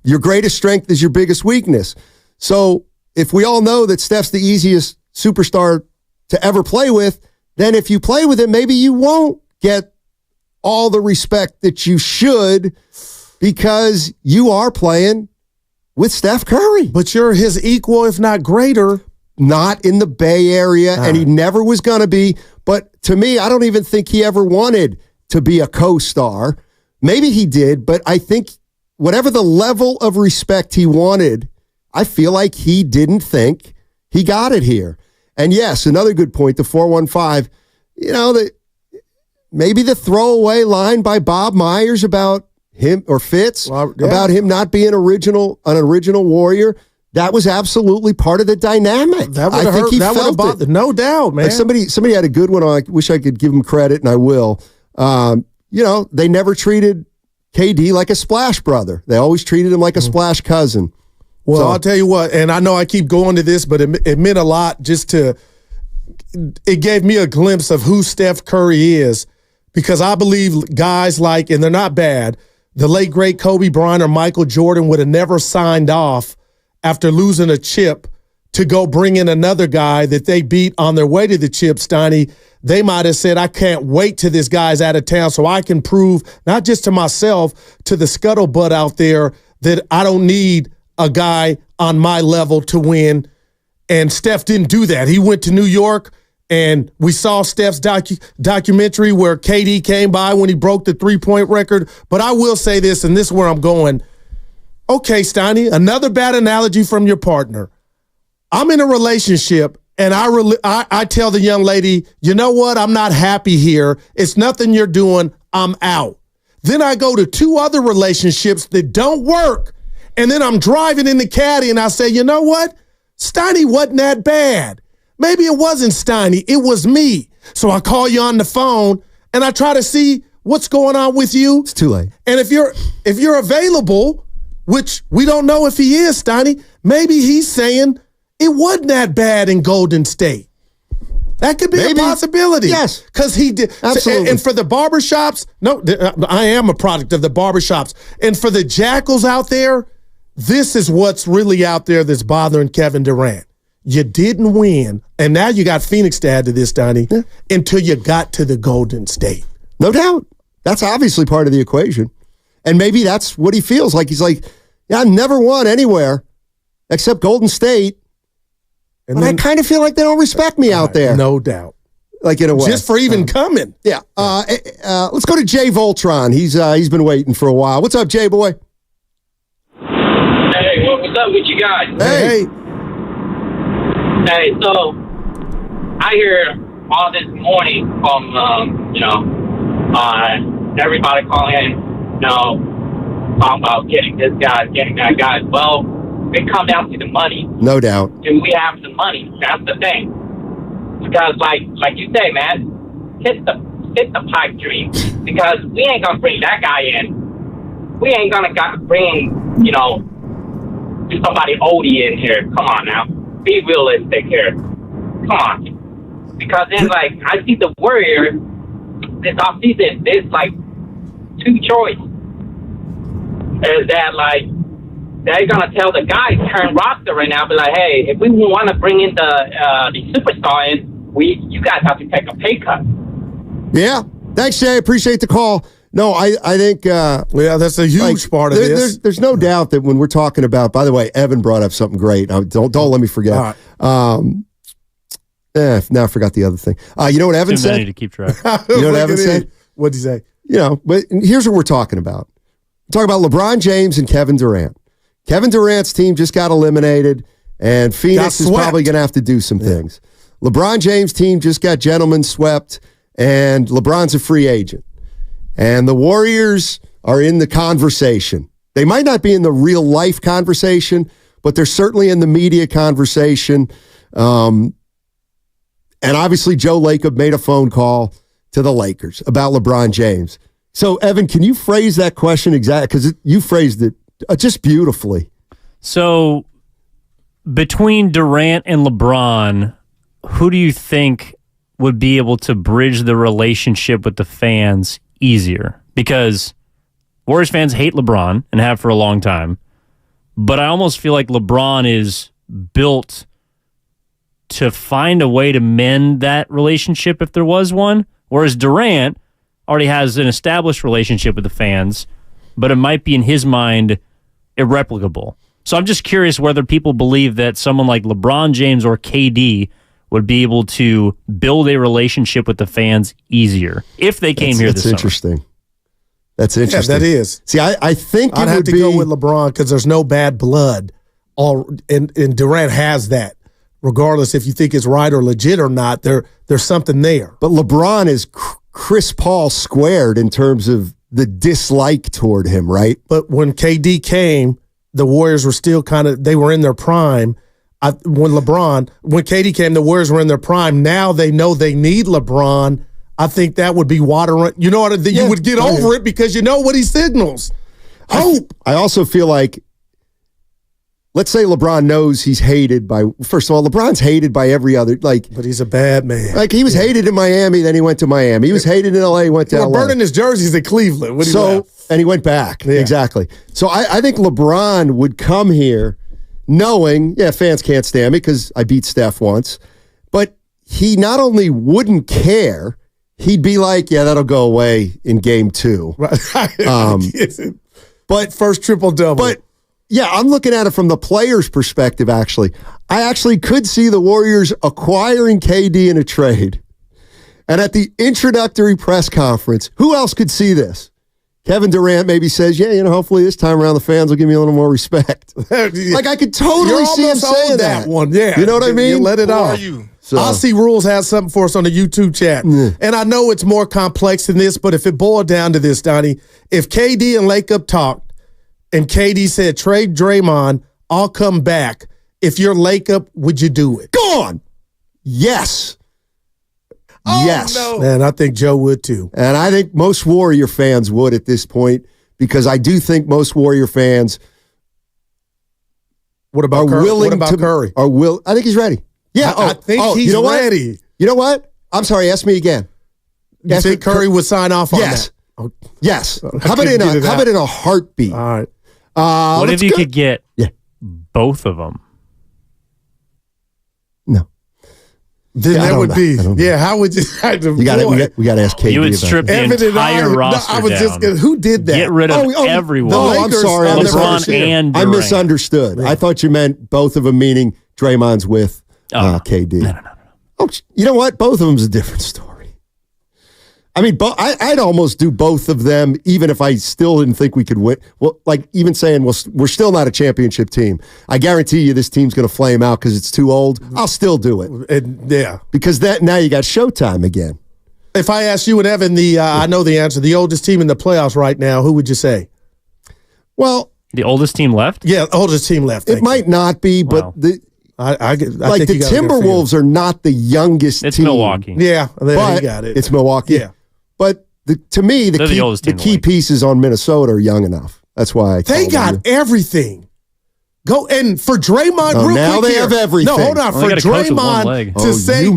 your greatest strength is your biggest weakness. So if we all know that Steph's the easiest superstar to ever play with, then if you play with him, maybe you won't get all the respect that you should because you are playing with Steph Curry. But you're his equal, if not greater. Not in the Bay Area, and he never was going to be. But to me, I don't even think he ever wanted to be a co-star. Maybe he did, but I think whatever the level of respect he wanted, I feel like he didn't think he got it here. And yes, another good point, the 415, maybe the throwaway line by Bob Myers about him, or Fitz, about him not being an original Warrior, that was absolutely part of the dynamic. That would have hurt. That would have bothered. No doubt, man. Like somebody had a good one. I wish I could give him credit, and I will. They never treated KD like a splash brother. They always treated him like a splash cousin. Well, so, I'll tell you what, and I know I keep going to this, but it meant a lot it gave me a glimpse of who Steph Curry is, because I believe guys like, and they're not bad, the late, great Kobe Bryant or Michael Jordan would have never signed off after losing a chip to go bring in another guy that they beat on their way to the chip, Steiny. They might have said, I can't wait till this guy's out of town so I can prove, not just to myself, to the scuttlebutt out there, that I don't need a guy on my level to win. And Steph didn't do that. He went to New York, and we saw Steph's documentary where KD came by when he broke the three-point record. But I will say this, and this is where I'm going. Okay, Steiny, another bad analogy from your partner. I'm in a relationship, and I tell the young lady, you know what? I'm not happy here. It's nothing you're doing. I'm out. Then I go to 2 other relationships that don't work, and then I'm driving in the caddy, and I say, you know what? Steiny wasn't that bad. Maybe it wasn't Steiny. It was me. So I call you on the phone, and I try to see what's going on with you. It's too late. And if you're available, which we don't know if he is, Steiny, maybe he's saying it wasn't that bad in Golden State. That could be a possibility. Yes. Because he did. Absolutely. And for the barbershops, I am a product of the barbershops. And for the jackals out there, this is what's really out there that's bothering Kevin Durant. You didn't win, and now you got Phoenix to add to this, Donnie, until you got to the Golden State. No doubt. That's obviously part of the equation. And maybe that's what he feels like. He's like, yeah, I never won anywhere except Golden State. And I kind of feel like they don't respect me out there. No doubt. Like in a way. Just for even coming. Yeah. Let's go to Jay Voltron. He's been waiting for a while. What's up, Jay boy? Hey, what's up with you guys? Hey. Hey, so I hear all this morning from, everybody calling, talking about getting this guy, getting that guy. Well, it comes down to the money. No doubt. Do we have the money? That's the thing. Because, like you say, man, hit the pipe dream. Because we ain't gonna bring that guy in. We ain't gonna bring, somebody oldie in here. Come on now. Be realistic here. Come on. Because then, like, I see the Warriors this offseason, there's like two choices. Is that, like, they're going to tell the guys, current roster right now, be like, hey, if we want to bring in the superstar in, you guys have to take a pay cut. Yeah. Thanks, Jay. Appreciate the call. No, I think that's a huge part of this. There's no doubt that when we're talking about, by the way, Evan brought up something great. Don't let me forget. All right. Now I forgot the other thing. You know what Evan said? Too many to keep track. You know what Evan said? What'd he say? But here's what we're talking about. We're talking about LeBron James and Kevin Durant. Kevin Durant's team just got eliminated, and Phoenix is probably going to have to do some things. LeBron James' team just got gentlemen swept, and LeBron's a free agent. And the Warriors are in the conversation. They might not be in the real life conversation, but they're certainly in the media conversation. And obviously, Joe Lacob made a phone call to the Lakers about LeBron James. So, Evan, can you phrase that question exactly? Because you phrased it just beautifully. So, between Durant and LeBron, who do you think would be able to bridge the relationship with the fans easier? Because Warriors fans hate LeBron and have for a long time, but I almost feel like LeBron is built to find a way to mend that relationship if there was one, whereas Durant already has an established relationship with the fans, but it might be in his mind irreplicable. So I'm just curious whether people believe that someone like LeBron James or KD would be able to build a relationship with the fans easier if they came here this summer. That's interesting. Yeah, that is. See, I think I'd have to go with LeBron because there's no bad blood. And Durant has that. Regardless if you think it's right or legit or not, there's something there. But LeBron is Chris Paul squared in terms of the dislike toward him, right? But when KD came, the Warriors were still they were in their prime. When KD came, the Warriors were in their prime. Now they know they need LeBron. I think that would be water. You know what? You would get over it because you know what he signals. Hope. I also feel like, let's say LeBron knows he's hated by. First of all, LeBron's hated by every other. But he's a bad man. Like he was hated in Miami, then he went to Miami. He was hated in LA, went to LA. Burning his jerseys in Cleveland. And he went back. Yeah. Exactly. So I think LeBron would come here knowing, fans can't stand me because I beat Steph once, but he not only wouldn't care, he'd be like, that'll go away in game 2. Right. But first triple-double. But, I'm looking at it from the player's perspective, actually. I actually could see the Warriors acquiring KD in a trade. And at the introductory press conference, who else could see this? Kevin Durant maybe says, hopefully this time around the fans will give me a little more respect. Like I could totally see him saying that one. Yeah. You know what I mean? You let it off. So, Aussie Rules has something for us on the YouTube chat. And I know it's more complex than this, but if it boiled down to this, Donnie, if KD and Lacob talked and KD said, trade Draymond, I'll come back. If you're Lacob, would you do it? Go on. Yes. Yes. No. Man, I think Joe would too. And I think most Warrior fans would at this point because I do think most Warrior fans What about Curry? I think he's ready. Yeah. I think he's ready. You know what? I'm sorry. Ask me again. You think Curry would sign off on that? Yes. How about in a heartbeat? All right. What if you could get both of them? No. Then that would be how would you? We got to ask KD. You would strip the entire roster down. Who did that? Get rid of everyone. I'm sorry. LeBron and Durant. I misunderstood. I thought you meant both of them, meaning Draymond's with KD. No. Oh, you know what? Both of them's a different story. I mean, I'd almost do both of them, even if I still didn't think we could win. Well, like even saying, we're still not a championship team. I guarantee you this team's going to flame out because it's too old. I'll still do it. Because now you got Showtime again. If I ask you and Evan, I know the answer, the oldest team in the playoffs right now, who would you say? Well, the oldest team left? Yeah, oldest team left. It might not be, but I think the Timberwolves are not the youngest team. It's Milwaukee. Yeah, but got it. It's Milwaukee. Yeah. But to me, the key pieces on Minnesota are young enough. That's why they got everything. Go and for Draymond, real now quick they have everything. No, hold on. For Draymond to say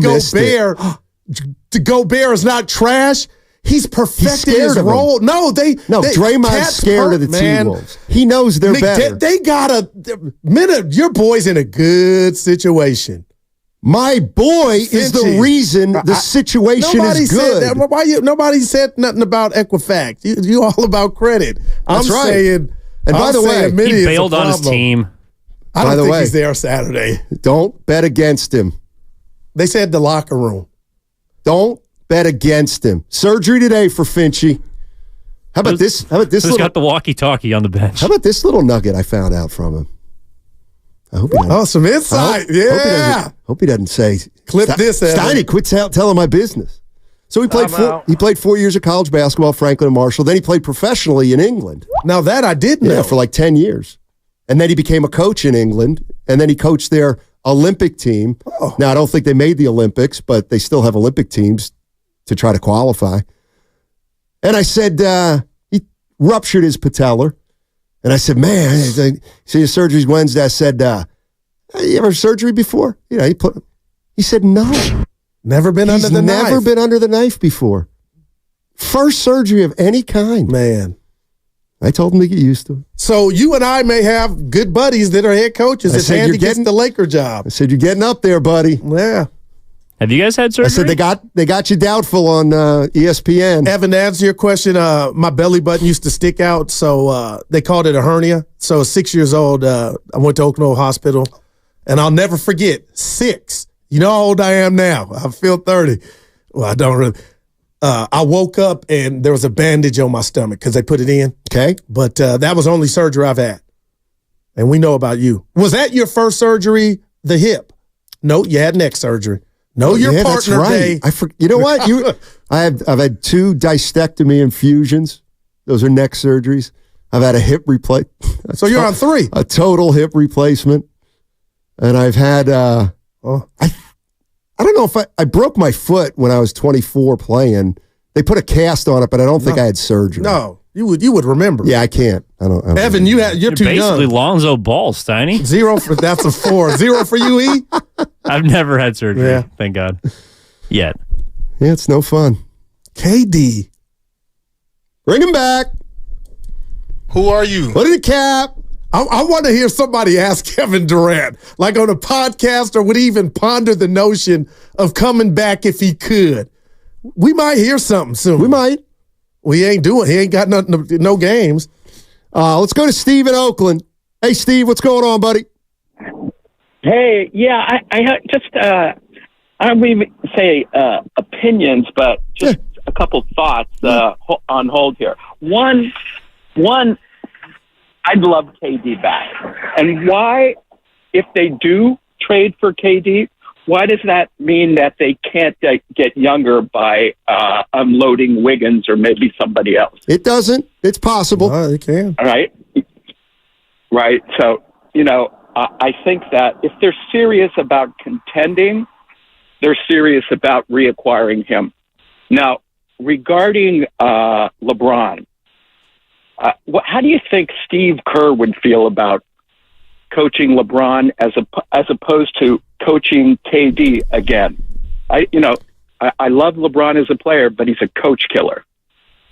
Gobert is not trash, he's perfected his role. Draymond's scared of the T-Wolves. He knows they're better. They got your boy's in a good situation. My boy is the reason the situation is good. Nobody said nothing about Equifax. You all about credit. That's right. Saying, and by the way, he bailed on his team. I don't think he's there Saturday. Don't bet against him. They said the locker room. Don't bet against him. Surgery today for Finchy. How about this? Who's got the walkie-talkie on the bench? How about this little nugget I found out from him? I hope he doesn't. Oh, some insight. Hope he doesn't say. Clip this, Evan. Steiny, quit telling my business. So he played 4 years of college basketball, Franklin and Marshall. Then he played professionally in England. Now that I did know. Yeah, for like 10 years. And then he became a coach in England. And then he coached their Olympic team. Oh. Now, I don't think they made the Olympics, but they still have Olympic teams to try to qualify. And I said, he ruptured his patellar. And I said, man, see, your surgery's Wednesday. I said, you ever had surgery before? He said, no. Never been under the knife. Never been under the knife before. First surgery of any kind. Man. I told him to get used to it. So you and I may have good buddies that are head coaches. It's Andy gets the Laker job. I said, you're getting up there, buddy. Yeah. Have you guys had surgery? I said, they got you doubtful on ESPN. Evan, to answer your question, my belly button used to stick out, so they called it a hernia. So 6 years old, I went to Oakland Hospital, and I'll never forget, 6. You know how old I am now. I feel 30. Well, I don't really. I woke up, and there was a bandage on my stomach because they put it in. Okay. But that was the only surgery I've had. And we know about you. Was that your first surgery, the hip? No, you had neck surgery. No, your partner day. You know what? I've had 2 discectomy infusions. Those are neck surgeries. I've had a hip replacement. So you're on 3. A total hip replacement. And I've had, I don't know if I broke my foot when I was 24 playing. They put a cast on it, but I don't think I had surgery. No, you would remember. Yeah, I can't. I don't Evan, you're too young. Basically Lonzo Ball, Steiny. 0 for that's a 4. 0 for you, E? I've never had surgery. Thank God. Yet. Yeah, it's no fun. KD. Bring him back. Who are you? Put in a cap. I want to hear somebody ask Kevin Durant, like on a podcast, or would even ponder the notion of coming back if he could. We might hear something soon. We might. He ain't got nothing, no games. Let's go to Steve in Oakland. Hey, Steve, what's going on, buddy? Hey, yeah, I just, I don't even say opinions, but just a couple thoughts on hold here. One, I'd love KD back. And why, if they do trade for KD, why does that mean that they can't get younger by unloading Wiggins or maybe somebody else? It doesn't. It's possible. It can. All right. Right. So, I think that if they're serious about contending, they're serious about reacquiring him. Now, regarding LeBron, how do you think Steve Kerr would feel about coaching LeBron as opposed to coaching KD again? I love LeBron as a player, but he's a coach killer.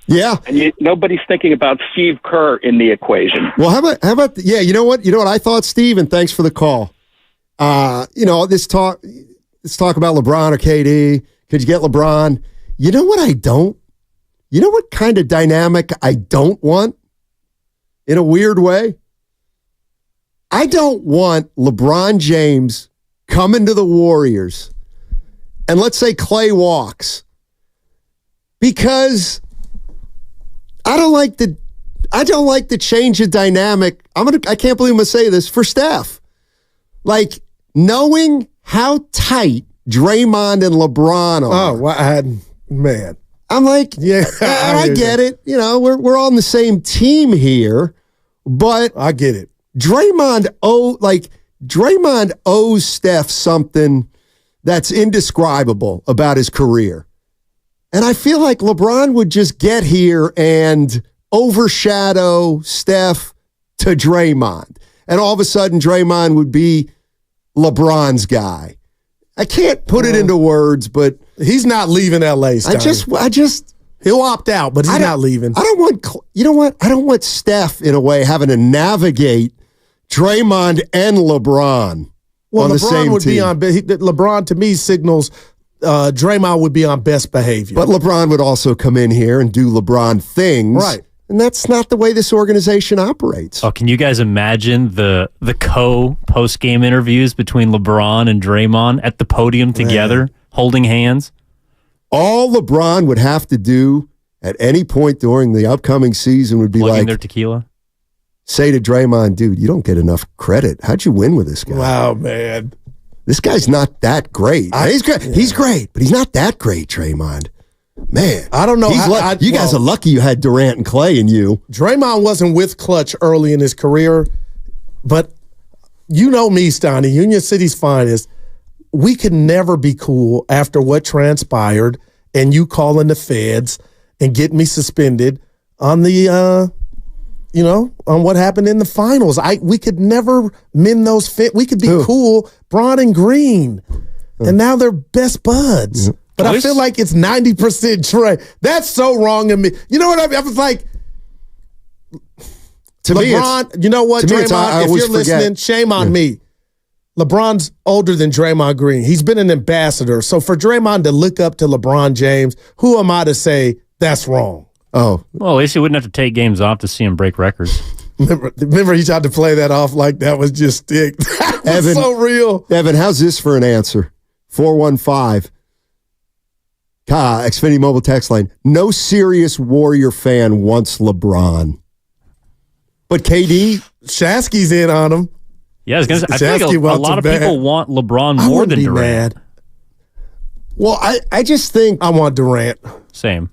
Yeah, and nobody's thinking about Steve Kerr in the equation. Well, how about you know what I thought, Steve, and thanks for the call. This talk about LeBron or KD. Could you get LeBron? You know what I don't? You know what kind of dynamic I don't want? In a weird way, I don't want LeBron James coming to the Warriors, and let's say Clay walks, because I don't like the change of dynamic. I can't believe I'm gonna say this for Steph. Like, knowing how tight Draymond and LeBron are. Man. I'm like, I get it. We're all on the same team here, but I get it. Draymond owes Steph something that's indescribable about his career. And I feel like LeBron would just get here and overshadow Steph to Draymond. and all of a sudden Draymond would be LeBron's guy. I can't put it into words, but he's not leaving LA. Stoney. I just he'll opt out, but he's not leaving. I don't want, you know what? I don't want Steph in a way having to navigate Draymond and LeBron on the same would team. Be on. LeBron to me signals Draymond would be on best behavior. But LeBron would also come in here and do LeBron things. Right. And that's not the way this organization operates. Oh, can you guys imagine the post-game interviews between LeBron and Draymond at the podium together, holding hands? All LeBron would have to do at any point during the upcoming season would be Plugging their tequila? Say to Draymond, dude, you don't get enough credit. How'd you win with this guy? Wow, man. This guy's not that great. He's great. Yeah. He's great, but he's not that great, Draymond. Man, I don't know. You guys are lucky you had Durant and Clay and you. Draymond wasn't with Clutch early in his career, but you know me, Stoney, Union City's finest. We could never be cool after what transpired and you calling the feds and getting me suspended on the, on what happened in the finals. We could never mend those We could be cool, Bron and Green, and now they're best buds. But I feel like it's 90% Trey. That's so wrong in me. You know what I mean? I was like, to LeBron, you know what, Draymond, if you're listening, shame on me. LeBron's older than Draymond Green. He's been an ambassador. So for Draymond to look up to LeBron James, who am I to say that's wrong? Oh. Well, at least he wouldn't have to take games off to see him break records. Remember he tried to play that off like that was just stick. That was Evan, so real. Evan, how's this for an answer? 415. Xfinity Mobile text line. No serious Warrior fan wants LeBron. But KD, Shasky's in on him. Yeah, I feel like a lot of people want LeBron more than Durant. Mad. Well, I just think I want Durant. Same.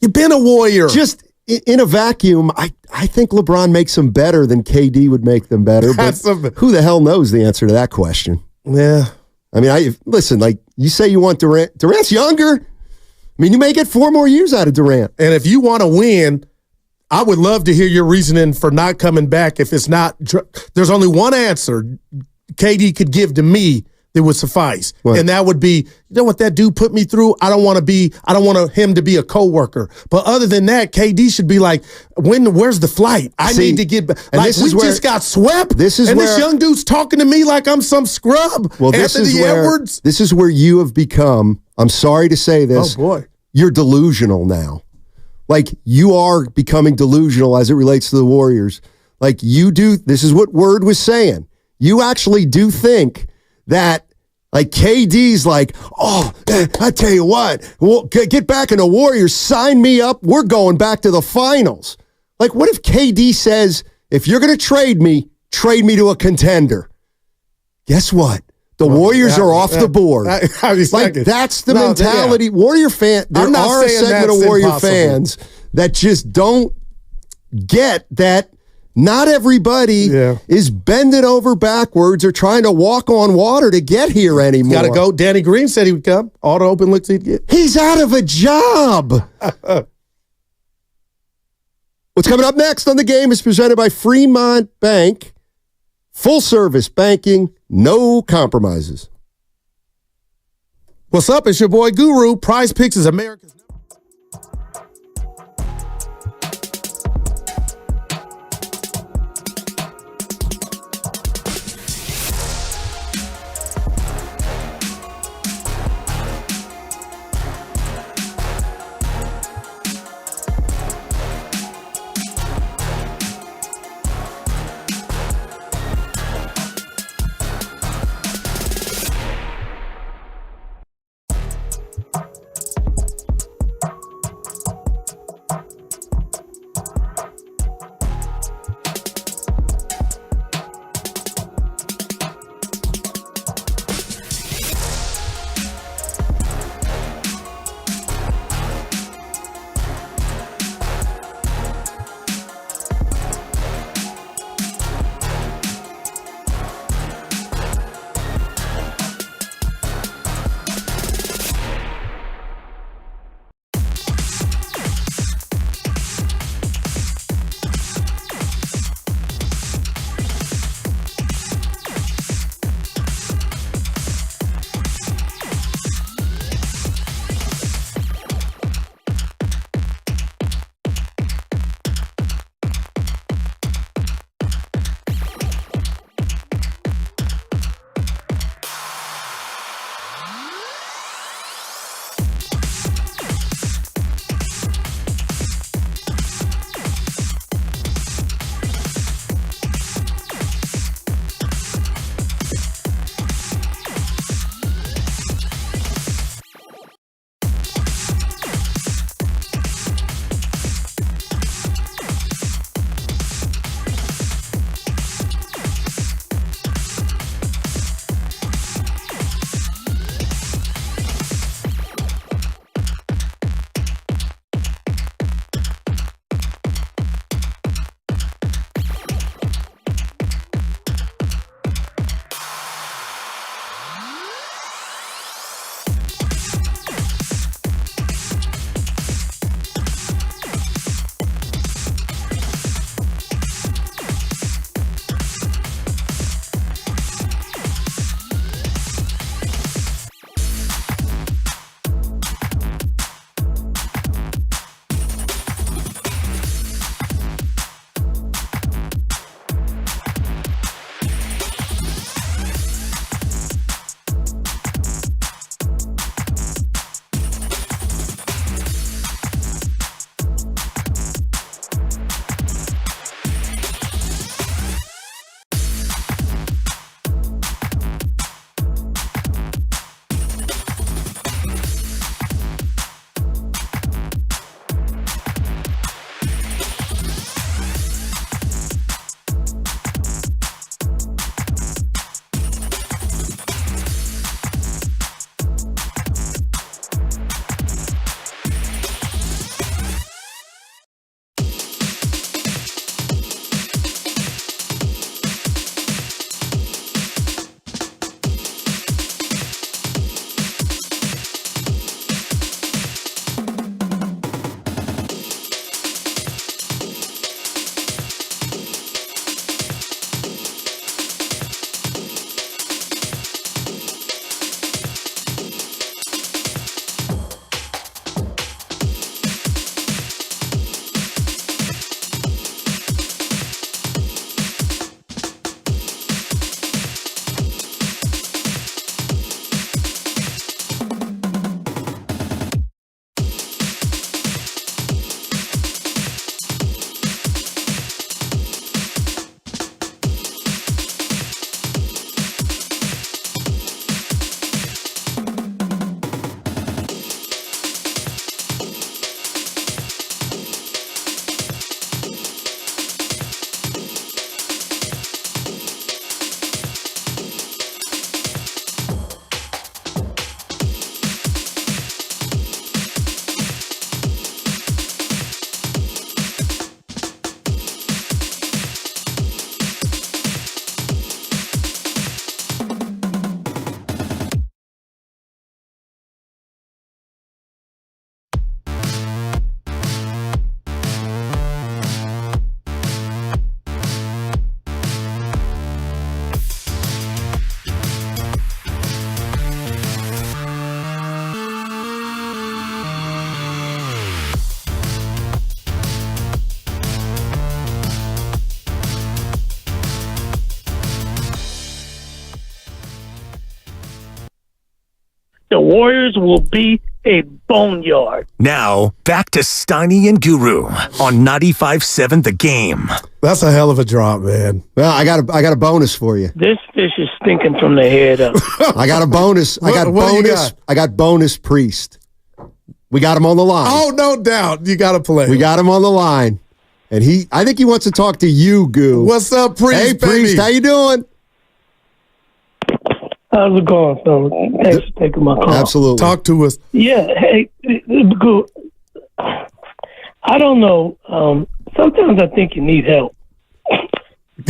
You've been a Warrior. Just in a vacuum, I think LeBron makes them better than KD would make them better. But who the hell knows the answer to that question? Yeah. I mean, listen, like you say you want Durant. Durant's younger. I mean, you may get 4 more years out of Durant. And if you want to win, I would love to hear your reasoning for not coming back. If it's not, there's only one answer KD could give to me that would suffice. What? And that would be, you know what that dude put me through? I don't want him to be a coworker. But other than that, KD should be like, where's the flight? I need to get back. Like, we just got swept. This young dude's talking to me like I'm some scrub. Well, Anthony Edwards. This is where you have become, I'm sorry to say this. Oh, boy. You're delusional now. Like, you are becoming delusional as it relates to the Warriors. Like, you do, this is what Word was saying. You actually do think that, like, KD's like, I tell you what, get back in the Warriors, sign me up, we're going back to the finals. Like, what if KD says, if you're going to trade me to a contender? Guess what? The Warriors are off the board. That's the mentality. Warrior fan. There are a segment of Warrior fans that just don't get that not everybody is bending over backwards or trying to walk on water to get here anymore. Got to go. Danny Green said he would come. All the open looks he'd get. He's out of a job. What's coming up next on The Game is presented by Fremont Bank. Full service banking, no compromises. What's up? It's your boy Guru. Prize Picks is America's the Warriors will be a boneyard. Now, back to Steiny and Guru on 95.7 The Game. That's a hell of a drop, man. Well, I got a bonus for you. This fish is stinking from the head up. I got a bonus. What do you got? I got bonus Priest. We got him on the line. Oh, no doubt. You got to play. We got him on the line. And I think he wants to talk to you, Goo. What's up, Priest? Hey, Priest, how you doing? How's it going, fellas? Thanks for taking my call. Absolutely. Talk to us. Yeah, hey, good. I don't know. Sometimes I think you need help.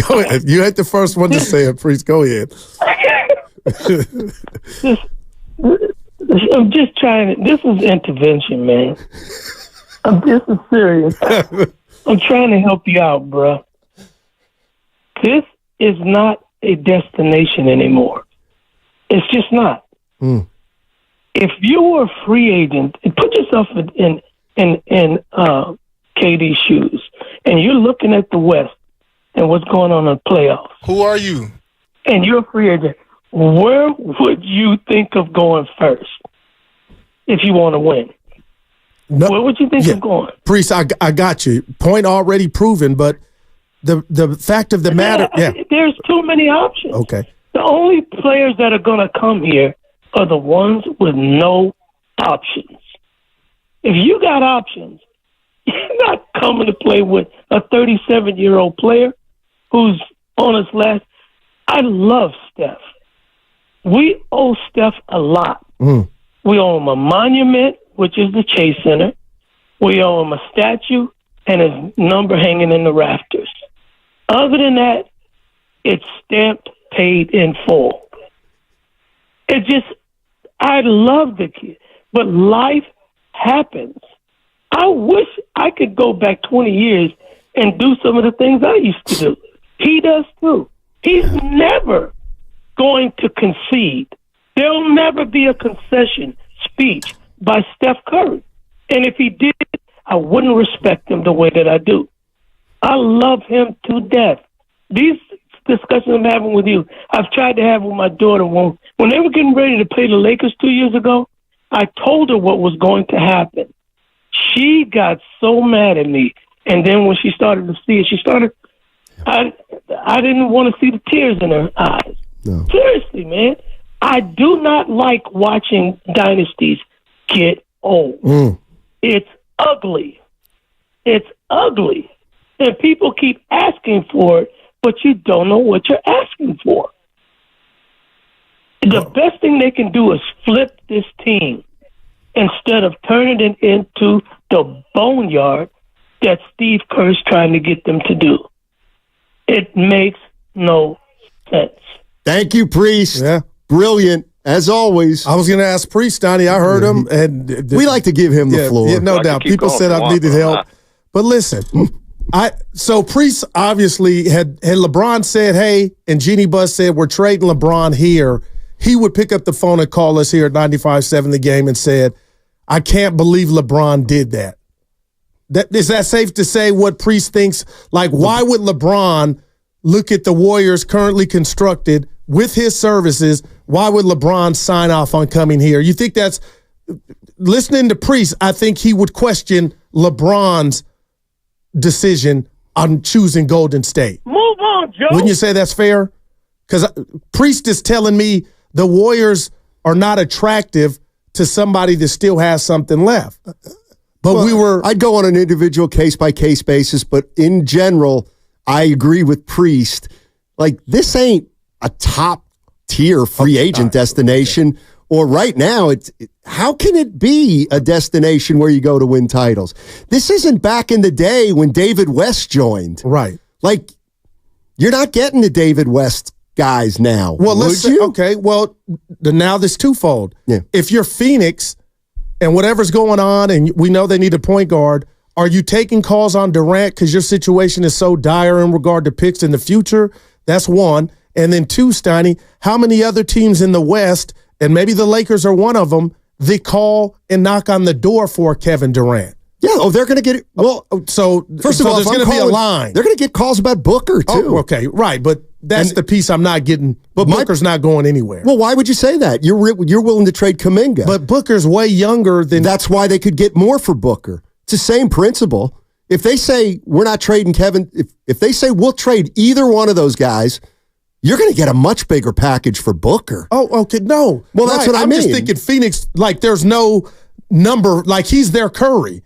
Go ahead. You ain't the first one to say it, Priest. Go ahead. I'm just trying. This is intervention, man. This is serious. I'm trying to help you out, bro. This is not a destination anymore. It's just not. If you were a free agent, put yourself in KD's shoes, and you're looking at the West and what's going on in the playoffs. Who are you? And you're a free agent. Where would you think of going first if you want to win? No, where would you think of going? Priest, I got you. Point already proven, but the fact of the matter, there's too many options. Okay. The only players that are going to come here are the ones with no options. If you got options, you're not coming to play with a 37-year-old player who's on his last. I love Steph. We owe Steph a lot. We owe him a monument, which is the Chase Center. We owe him a statue and his number hanging in the rafters. Other than that, it's stamped, paid in full. I love the kid, but life happens. I wish I could go back 20 years and do some of the things I used to do. He does too. He's never going to concede. There'll never be a concession speech by Steph Curry. And if he did, I wouldn't respect him the way that I do. I love him to death. These discussions I'm having with you, I've tried to have with my daughter. When they were getting ready to play the Lakers 2 years ago, I told her what was going to happen. She got so mad at me. And then when she started to see it, I didn't want to see the tears in her eyes. No. Seriously, man. I do not like watching dynasties get old. It's ugly. It's ugly. And people keep asking for it, but you don't know what you're asking for. The best thing they can do is flip this team instead of turning it into the boneyard that Steve Kerr's trying to get them to do. It makes no sense. Thank you, Priest. Yeah. Brilliant, as always. I was going to ask Priest, Donnie. I heard him. And we like to give him the floor. Yeah, no doubt. People said I needed help. But listen, so Priest obviously had LeBron said, hey, and Jeannie Buss said, we're trading LeBron here. He would pick up the phone and call us here at 95.7 The Game and said, I can't believe LeBron did that. Is that safe to say what Priest thinks? Like, why would LeBron look at the Warriors currently constructed with his services? Why would LeBron sign off on coming here? You think that's listening to Priest? I think he would question LeBron's decision on choosing Golden State. Move on, Joe. Wouldn't you say that's fair? Because Priest is telling me the Warriors are not attractive to somebody that still has something left. But I'd go on an individual case-by-case basis, but in general, I agree with Priest. Like, this ain't a top-tier free agent destination, or right now, how can it be a destination where you go to win titles? This isn't back in the day when David West joined. Right. Like, you're not getting the David West guys now. Well, now this twofold. Yeah. If you're Phoenix and whatever's going on and we know they need a point guard, are you taking calls on Durant because your situation is so dire in regard to picks in the future? That's one. And then two, Steiny, how many other teams in the West, and maybe the Lakers are one of them, they call and knock on the door for Kevin Durant? Yeah. Oh, they're going to get it. Well, so first of all, there's going to be a line. They're going to get calls about Booker too. Oh, okay, right, but that's the piece I'm not getting. But Booker's not going anywhere. Well, why would you say that? You're willing to trade Kuminga, but Booker's way younger than. That's why they could get more for Booker. It's the same principle. If they say we're not trading Kevin, if they say we'll trade either one of those guys, you're going to get a much bigger package for Booker. Oh, okay, no. Well, that's what I mean. I'm just thinking Phoenix, like there's no number, like he's their Curry.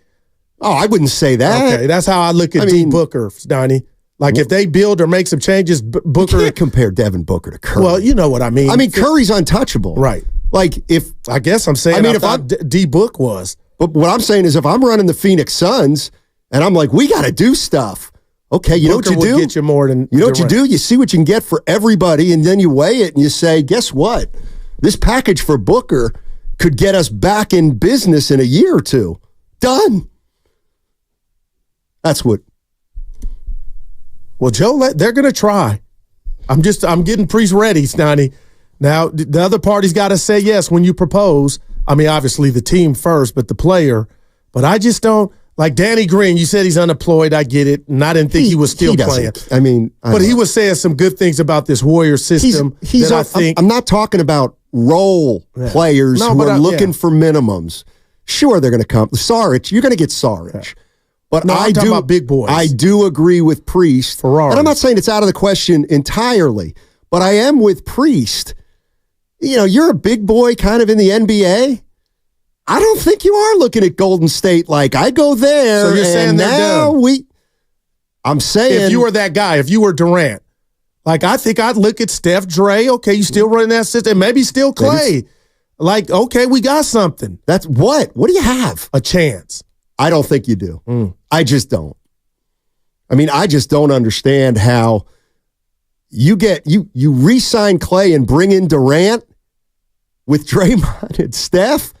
Oh, I wouldn't say that. Okay, that's how I look at D. Booker, Donnie. Like if they build or make some changes, Booker. You can't compare Devin Booker to Curry. Well, you know what I mean. I mean, Curry's untouchable. Right. Like if I guess I'm saying. I mean, if D. Book was. But what I'm saying is, if I'm running the Phoenix Suns and I'm like, we got to do stuff. Okay, you Booker know what you do? Get you more than you know what you do? You see what you can get for everybody, and then you weigh it and you say, guess what? This package for Booker could get us back in business in a year or two. Done. That's what. Well, Joe, they're going to try. I'm getting Priest ready, Stoney. Now, the other party's got to say yes when you propose. I mean, obviously the team first, but the player. But I just don't. Like Danny Green, you said he's unemployed. I get it. And I didn't think he was still playing. I mean. But he was saying some good things about this Warrior system. I'm not talking about role players who are looking for minimums. Sure, they're going to come. Saric, you're going to get Saric. Yeah. But no, I'm talking about big boys. I do agree with Priest. Ferrari. And I'm not saying it's out of the question entirely, but I am with Priest. You know, you're a big boy kind of in the NBA. I don't think you are looking at Golden State like, I go there. So you're saying now I'm saying. If you were that guy, if you were Durant, like I think I'd look at Steph, Dre, okay, you still running that system, maybe still Clay. Like, okay, we got something. That's what? What do you have? A chance. I don't think you do. I just don't. I mean, I just don't understand how you re-sign Clay and bring in Durant with Draymond and Steph.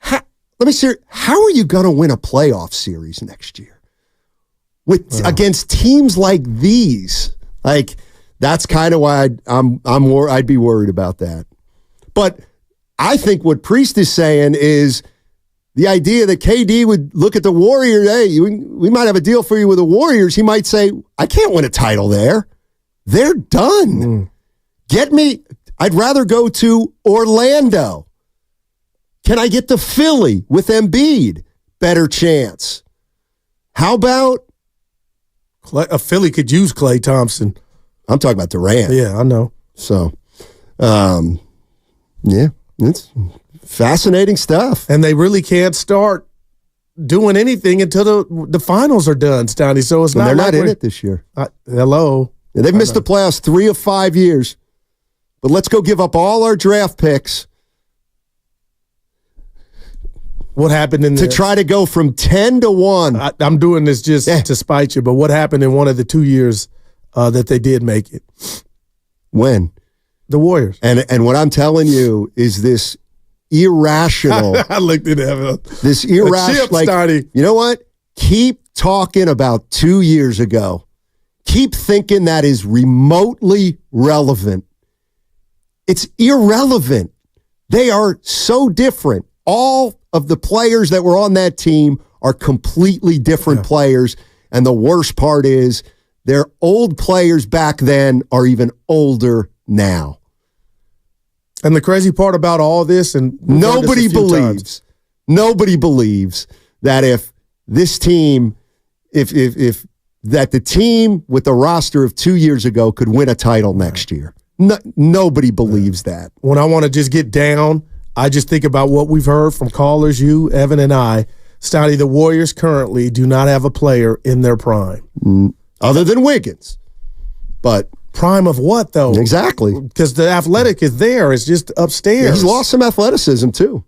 Let me see. How are you going to win a playoff series next year against teams like these? Like that's kind of why I'd be worried about that. But I think what Priest is saying is. The idea that KD would look at the Warriors, hey, we might have a deal for you with the Warriors. He might say, I can't win a title there. They're done. Get me. I'd rather go to Orlando. Can I get to Philly with Embiid? Better chance. How about? Philly could use Klay Thompson. I'm talking about Durant. Yeah, I know. So, yeah, it's fascinating stuff. And they really can't start doing anything until the finals are done, Stoney. So it's they're not in it this year. Hello. Yeah, they've missed the playoffs 3 of 5 years. But let's go give up all our draft picks. What happened in to try to go from 10 to 1? I'm doing this just to spite you, but what happened in one of the 2 years that they did make it? When? The Warriors. And what I'm telling you is this irrational. I looked at that. This irrational. Like, you know what? Keep talking about 2 years ago. Keep thinking that is remotely relevant. It's irrelevant. They are so different. All of the players that were on that team are completely different players. And the worst part is their old players back then are even older now. And the crazy part about all this, and nobody believes that if this team, if that the team with the roster of 2 years ago could win a title next year. Nobody believes that. When I want to just get down, I just think about what we've heard from callers, you, Evan, and I. Stoney, the Warriors currently do not have a player in their prime. Other than Wiggins. But prime of what, though? Exactly. Because the athletic is there. It's just upstairs. Yeah, he's lost some athleticism, too.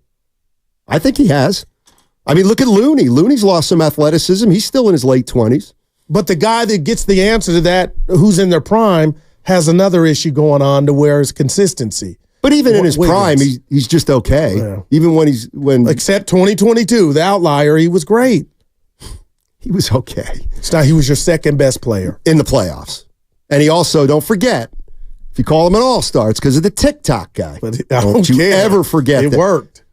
I think he has. I mean, look at Looney. Looney's lost some athleticism. He's still in his late 20s. But the guy that gets the answer to that, who's in their prime, has another issue going on to where it's consistency. But even in his prime, he's just okay. Yeah. Even when except 2022, the outlier, he was great. He was okay. He was your second best player in the playoffs. And he also, don't forget, if you call him an all-star, it's because of the TikTok guy. But don't you ever forget it that. Worked.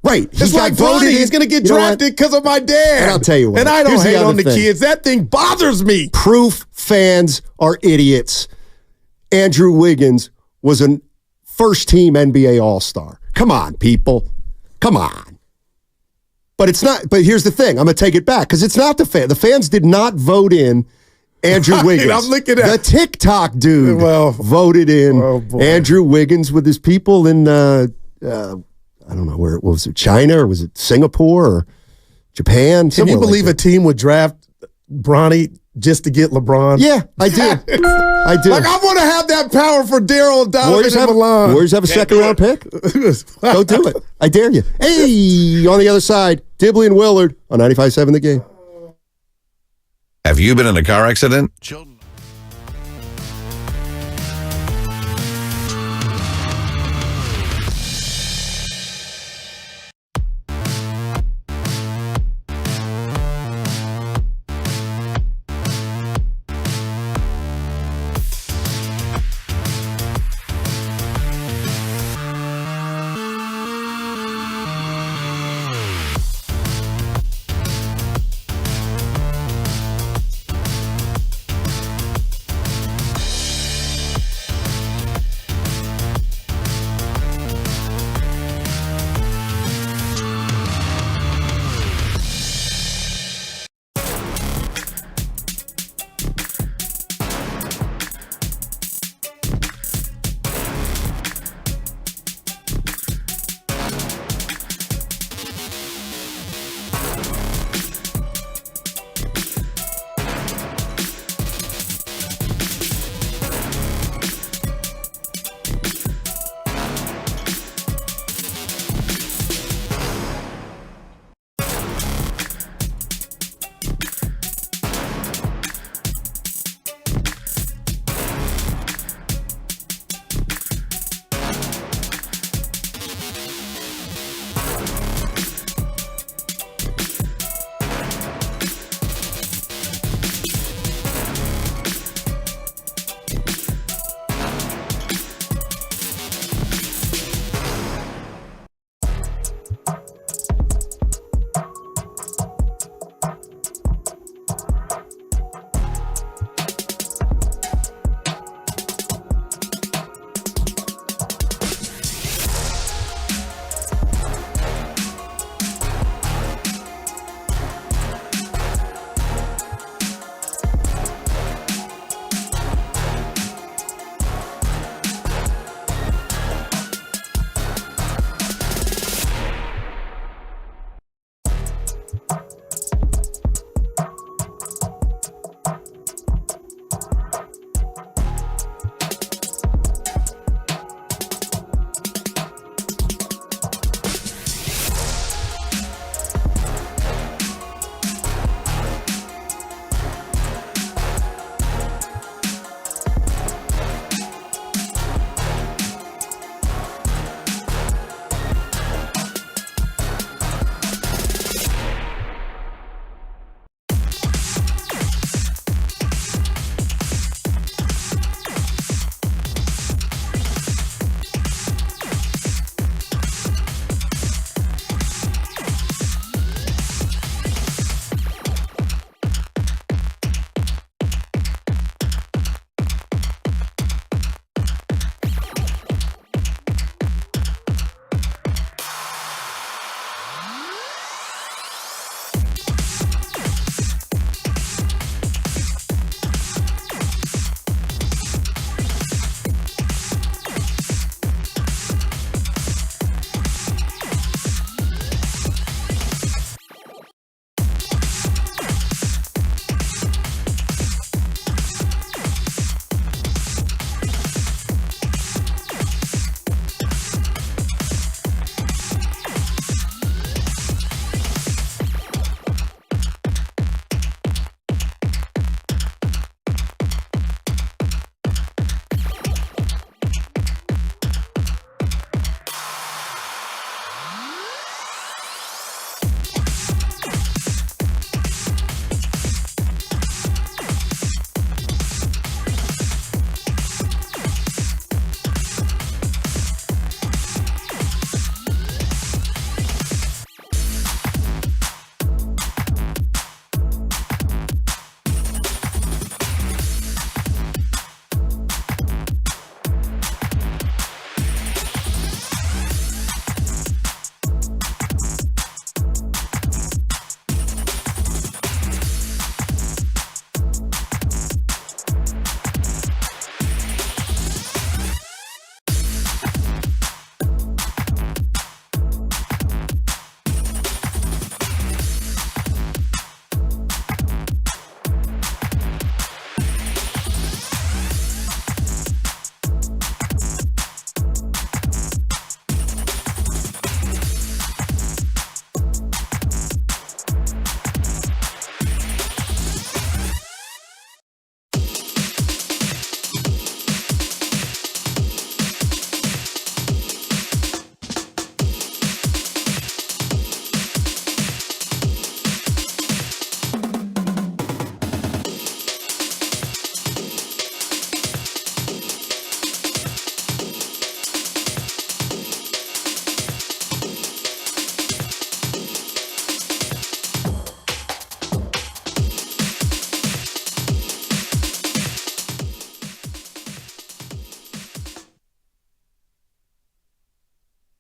Right. It's like Bronny. He's going to get drafted because of my dad. And I'll tell you what. And I don't here's hate on the thing. kids. That thing bothers me. Proof fans are idiots. Andrew Wiggins was a first-team NBA All-Star. Come on, people. Come on. But it's not. But here's the thing. I'm going to take it back because it's not the fan. The fans did not vote in Andrew Wiggins. I'm looking at the TikTok dude. Voted in Andrew Wiggins with his people in. I don't know where it was. China or was it Singapore or Japan? Can you believe a team would draft Bronny just to get LeBron? Yeah, I do. I do. Like, I want to have that power for Daryl, Donovan, and Milan. Warriors have a second-round pick. Go do it. I dare you. Hey, on the other side, Dibley and Willard on 95.7 The Game. Have you been in a car accident?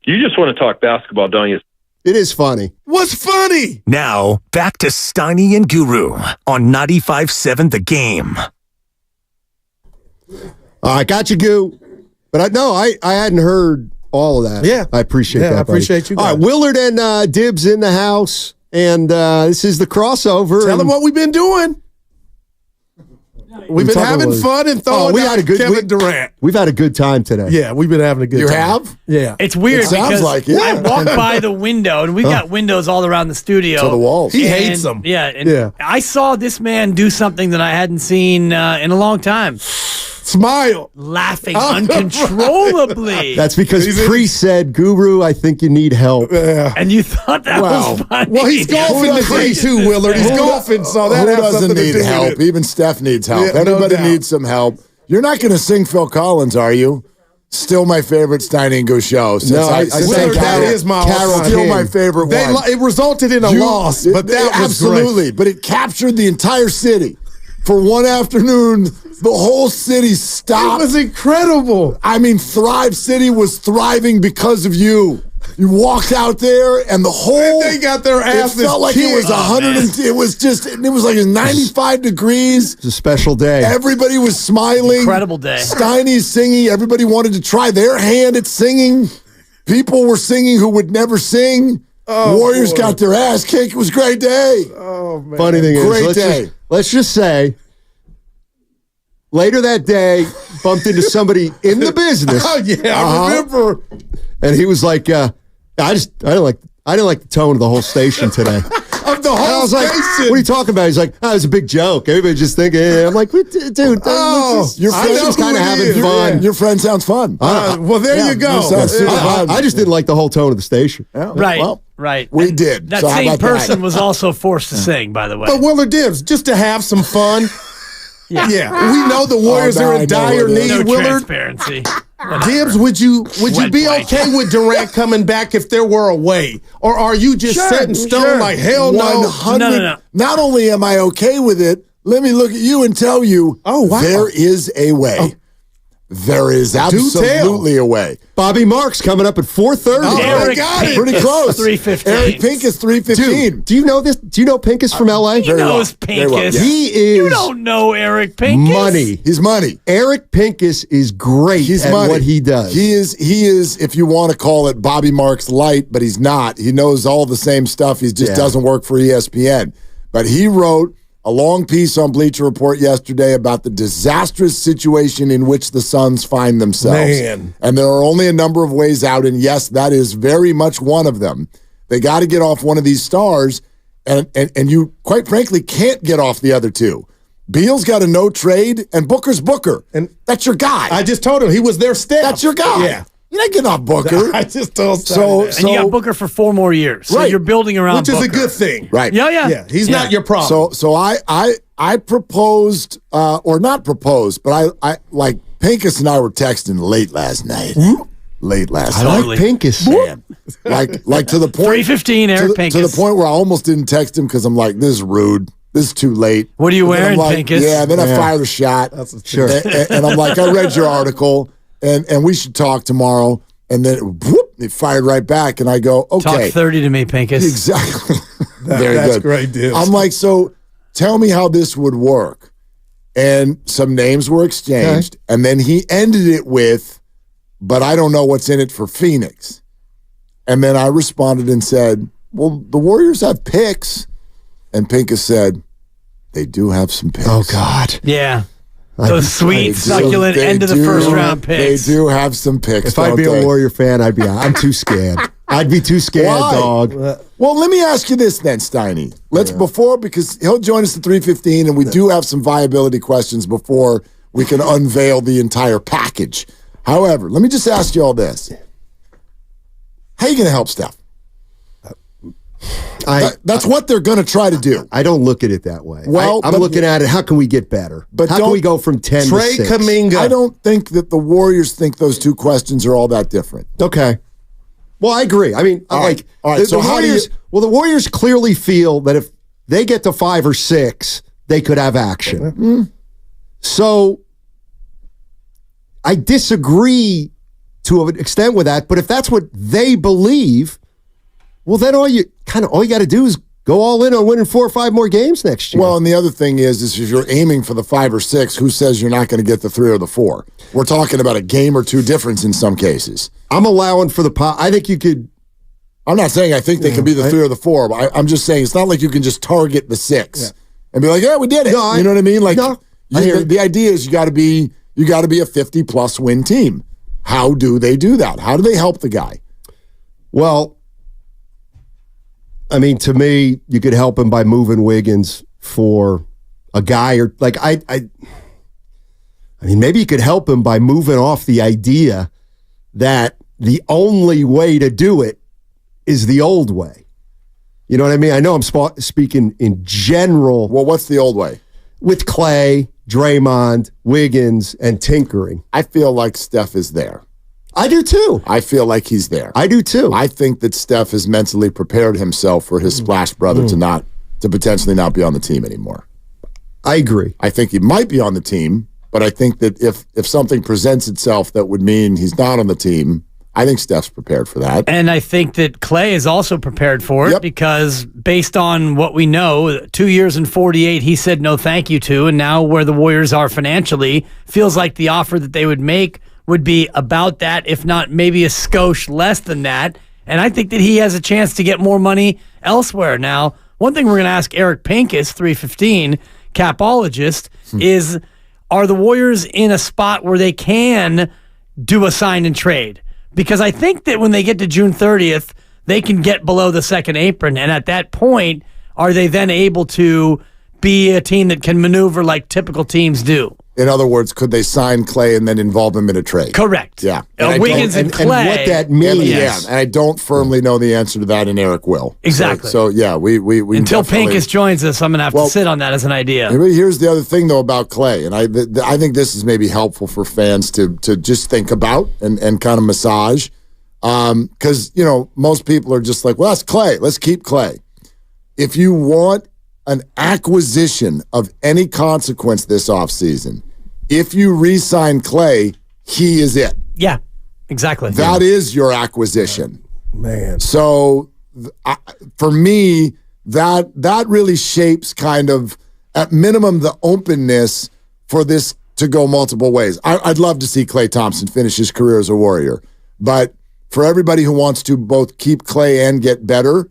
You just want to talk basketball, don't you? It is funny. What's funny? Now, back to Steiny and Guru on 95.7 The Game. I got you, Goo. But I hadn't heard all of that. Yeah. I appreciate that, I buddy. appreciate you guys. All right, Willard and Dibs in the house, and this is the crossover. Tell them what we've been doing. We've been having fun and throwing out Kevin Durant. We've had a good time today. Yeah, we've been having a good time. You have? Yeah. It's weird It sounds because like it. I walk by the window, and we've got windows all around the studio. To the walls. He hates them. Yeah, and Yeah. I saw this man do something that I hadn't seen in a long time. Smile. Laughing uncontrollably. That's because Pre said, Guru, I think you need help. Yeah. And you thought that was funny. Well, he's golfing today too, Willard. He's golfing, so that Who has doesn't something to need do with help? it. Even Steph needs help. Yeah, no Everybody doubt. needs some help. You're not going to sing Phil Collins, are you? Still my favorite Steiny and Go show. Since No, I since said that is my all-time still king. my favorite one. It resulted in a loss, but that was absolutely. great. But it captured the entire city for one afternoon. The whole city stopped. It was incredible. I mean, Thrive City was thriving because of you. You walked out there, and the whole They got their asses It felt like it was kicked. 100. It was like 95 degrees. It's a special day. Everybody was smiling. Incredible day. Steiny's singing. Everybody wanted to try their hand at singing. People were singing who would never sing. Warriors got their ass kicked. It was a great day. Oh, man. Funny thing Great is, day. let's just say, later that day, bumped into somebody in the business. Oh, yeah, I remember. And he was like, I didn't like the tone of the whole station today. Of the And I whole was like, station. what are you talking about? He's like, it was a big joke. Everybody's just thinking, I'm like, dude, Your I friend know just kind of who it having is. fun. Your friend sounds fun. Well, there you go. sounds super fun. I just didn't like the whole tone of the station. Yeah, Right, well, right. we And did. That So how same about that? person was also forced to sing, by the way. But Willard Dibs, just to have some fun. Yeah. We know the Warriors now are I in know dire what it is. need, No Willard. transparency. Dibs, would you Wet be blanket. okay with Durant coming back if there were a way? Or are you just set in stone like, hell no? 100. No. Not only am I okay with it, let me look at you and tell you, there is a way. There is absolutely a way. Bobby Marks coming up at 4:30. Eric got it. Pretty close. 3:15. Eric Pink is 3:15. Dude, do you know this? Do you know Pincus from LA? He knows Very well, Pincus. yeah. He is You don't know Eric Pincus. money. He's money. Eric Pincus is great He's at money. what he does. He is, if you want to call it Bobby Marks light, but he's not. He knows all the same stuff. He just doesn't work for ESPN. But he wrote a long piece on Bleacher Report yesterday about the disastrous situation in which the Suns find themselves. Man. And there are only a number of ways out, and yes, that is very much one of them. They got to get off one of these stars, and you, quite frankly, can't get off the other two. Beal's got a no trade, and Booker's Booker. And that's your guy. I just told him he was their staff. That's your guy. Yeah. You're not getting off Booker. I just told So- that. And you got Booker for 4 more years. So Right. you're building around Which is Booker. a good thing. Right. Yeah. He's not your problem. So I proposed, or not proposed, but I like Pincus and I were texting late last night. Late last I night. like Pincus. Man. like to the point 3:15, Eric to Pincus. the point where I almost didn't text him because I'm like, this is rude. This is too late. What are you And then I'm wearing, like, Pincus? Yeah, and then I Yeah. fired a shot. Sure. And I'm like, I read your article, and we should talk tomorrow. And then whoop, it fired right back, and I go, okay. Talk 30 to me, Pincus. Exactly. Very that's good. great, Dibs. I'm like, so tell me how this would work. And some names were exchanged. And then he ended it with, but I don't know what's in it for Phoenix. And then I responded and said, well, the Warriors have picks. And Pincus said, they do have some picks. Oh, God. Yeah. Those sweet, They succulent do- end of the they first do- round picks. They do have some picks. If I'd be don't a they? Warrior fan, I'm too scared. I'd be too scared, Why? dog. Well, let me ask you this then, Steiny. Because he'll join us at 3:15, and we do have some viability questions before we can unveil the entire package. However, let me just ask you all this. How are you going to help Steph? That's what they're going to try to do. I don't look at it that way. Well, I'm but- looking at it, how can we get better? But how can don't- we go from 10 Trey to 6? Kuminga. I don't think that the Warriors think those two questions are all that different. Okay. Well, I agree. I mean, All right. the So how do you- Warriors. Well, the Warriors clearly feel that if they get to 5 or 6, they could have action. So I disagree to an extent with that. But if that's what they believe, well, then all you got to do is go all in on winning 4 or 5 more games next year. Well, and the other thing is if you're aiming for the 5 or 6, who says you're not going to get the 3 or the 4? We're talking about a game or 2 difference in some cases. I'm allowing for I think you could. I'm not saying I think they can be the 3 or the 4, but I'm just saying it's not like you can just target the 6 and be like, yeah, we did it. You know what I mean? Like, the idea is you got to be a 50-plus win team. How do they do that? How do they help the guy? Well, I mean, to me, you could help him by moving Wiggins for a guy or like I mean, maybe you could help him by moving off the idea that the only way to do it is the old way. You know what I mean? I know I'm speaking in general. Well, what's the old way? With Clay, Draymond, Wiggins, and tinkering. I feel like Steph is there. I do too. I feel like he's there. I do too. I think that Steph has mentally prepared himself for his splash brother to potentially not be on the team anymore. I agree. I think he might be on the team, but I think that if something presents itself that would mean he's not on the team, I think Steph's prepared for that. And I think that Clay is also prepared for it because based on what we know, 2 years and 48, he said no thank you to, and now where the Warriors are financially, feels like the offer that they would make would be about that, if not maybe a skosh less than that. And I think that he has a chance to get more money elsewhere. Now, one thing we're going to ask Eric Pincus, 315, capologist, is are the Warriors in a spot where they can do a sign and trade? Because I think that when they get to June 30th, they can get below the second apron. And at that point, are they then able to be a team that can maneuver like typical teams do? In other words, could they sign Clay and then involve him in a trade? Correct. Yeah. Wiggins and Clay. And what that means. And I don't firmly know the answer to that, and Eric will. Exactly. So yeah, we until Pincus joins us, I'm going to have to sit on that as an idea. Here's the other thing, though, about Clay, and I think this is maybe helpful for fans to just think about and kind of massage, because most people are just like, well, that's Clay. Let's keep Clay. If you want an acquisition of any consequence this offseason, if you re-sign Clay, he is it. Yeah, exactly. That is your acquisition. Man. So for me, that really shapes kind of, at minimum, the openness for this to go multiple ways. I'd love to see Klay Thompson finish his career as a Warrior. But for everybody who wants to both keep Clay and get better,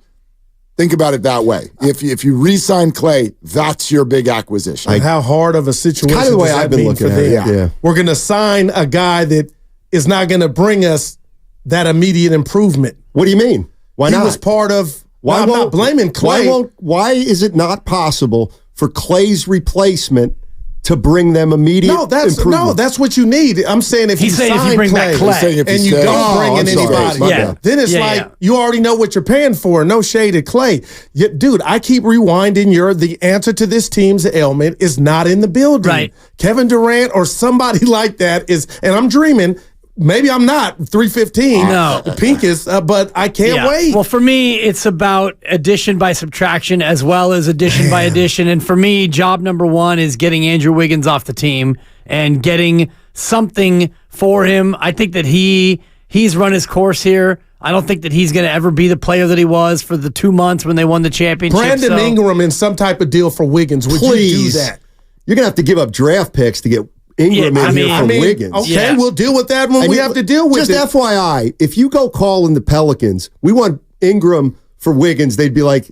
think about it that way. If you re-sign Clay, that's your big acquisition. How hard of a situation kind of the way I've been looking at it. Yeah. We're going to sign a guy that is not going to bring us that immediate improvement. What do you mean? Why not? He was part of. I'm not blaming Clay. Why is it not possible for Clay's replacement to bring them immediate improvement? That's what you need. I'm saying if you bring Clay, and you don't bring in anybody, then it's you already know what you're paying for. No shade at Clay. Dude, I keep rewinding. The answer to this team's ailment is not in the building. Right. Kevin Durant or somebody like that is, and I'm dreaming. Maybe I'm not 315. No, Pincus, but I can't wait. Well, for me, it's about addition by subtraction as well as addition by addition. And for me, job number one is getting Andrew Wiggins off the team and getting something for him. I think that he's run his course here. I don't think that he's going to ever be the player that he was for the 2 months when they won the championship. Brandon Ingram in some type of deal for Wiggins. Would you do that? You're going to have to give up draft picks to get Ingram in here for Wiggins. Okay, we'll deal with that when we have to deal with it. Just FYI, if you go calling the Pelicans, we want Ingram for Wiggins, they'd be like,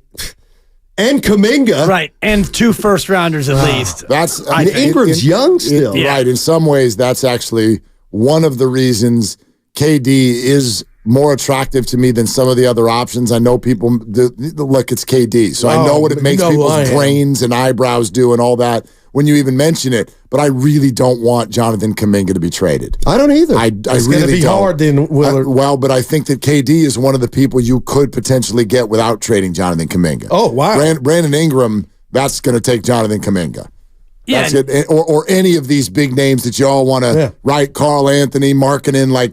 and Kuminga. Right, and 2 first-rounders at least. Ingram's young still. Right, in some ways, that's actually one of the reasons KD is more attractive to me than some of the other options. I know people look, it's KD, so I know what it makes people's brains and eyebrows do and all that when you even mention it, but I really don't want Jonathan Kuminga to be traded. I don't either. It's going to be hard then, Willard. But I think that KD is one of the people you could potentially get without trading Jonathan Kuminga. Oh, wow. Brandon Ingram, that's going to take Jonathan Kuminga. Yeah. That's it. Or any of these big names that you all want to write, Carl Anthony, marketing, they're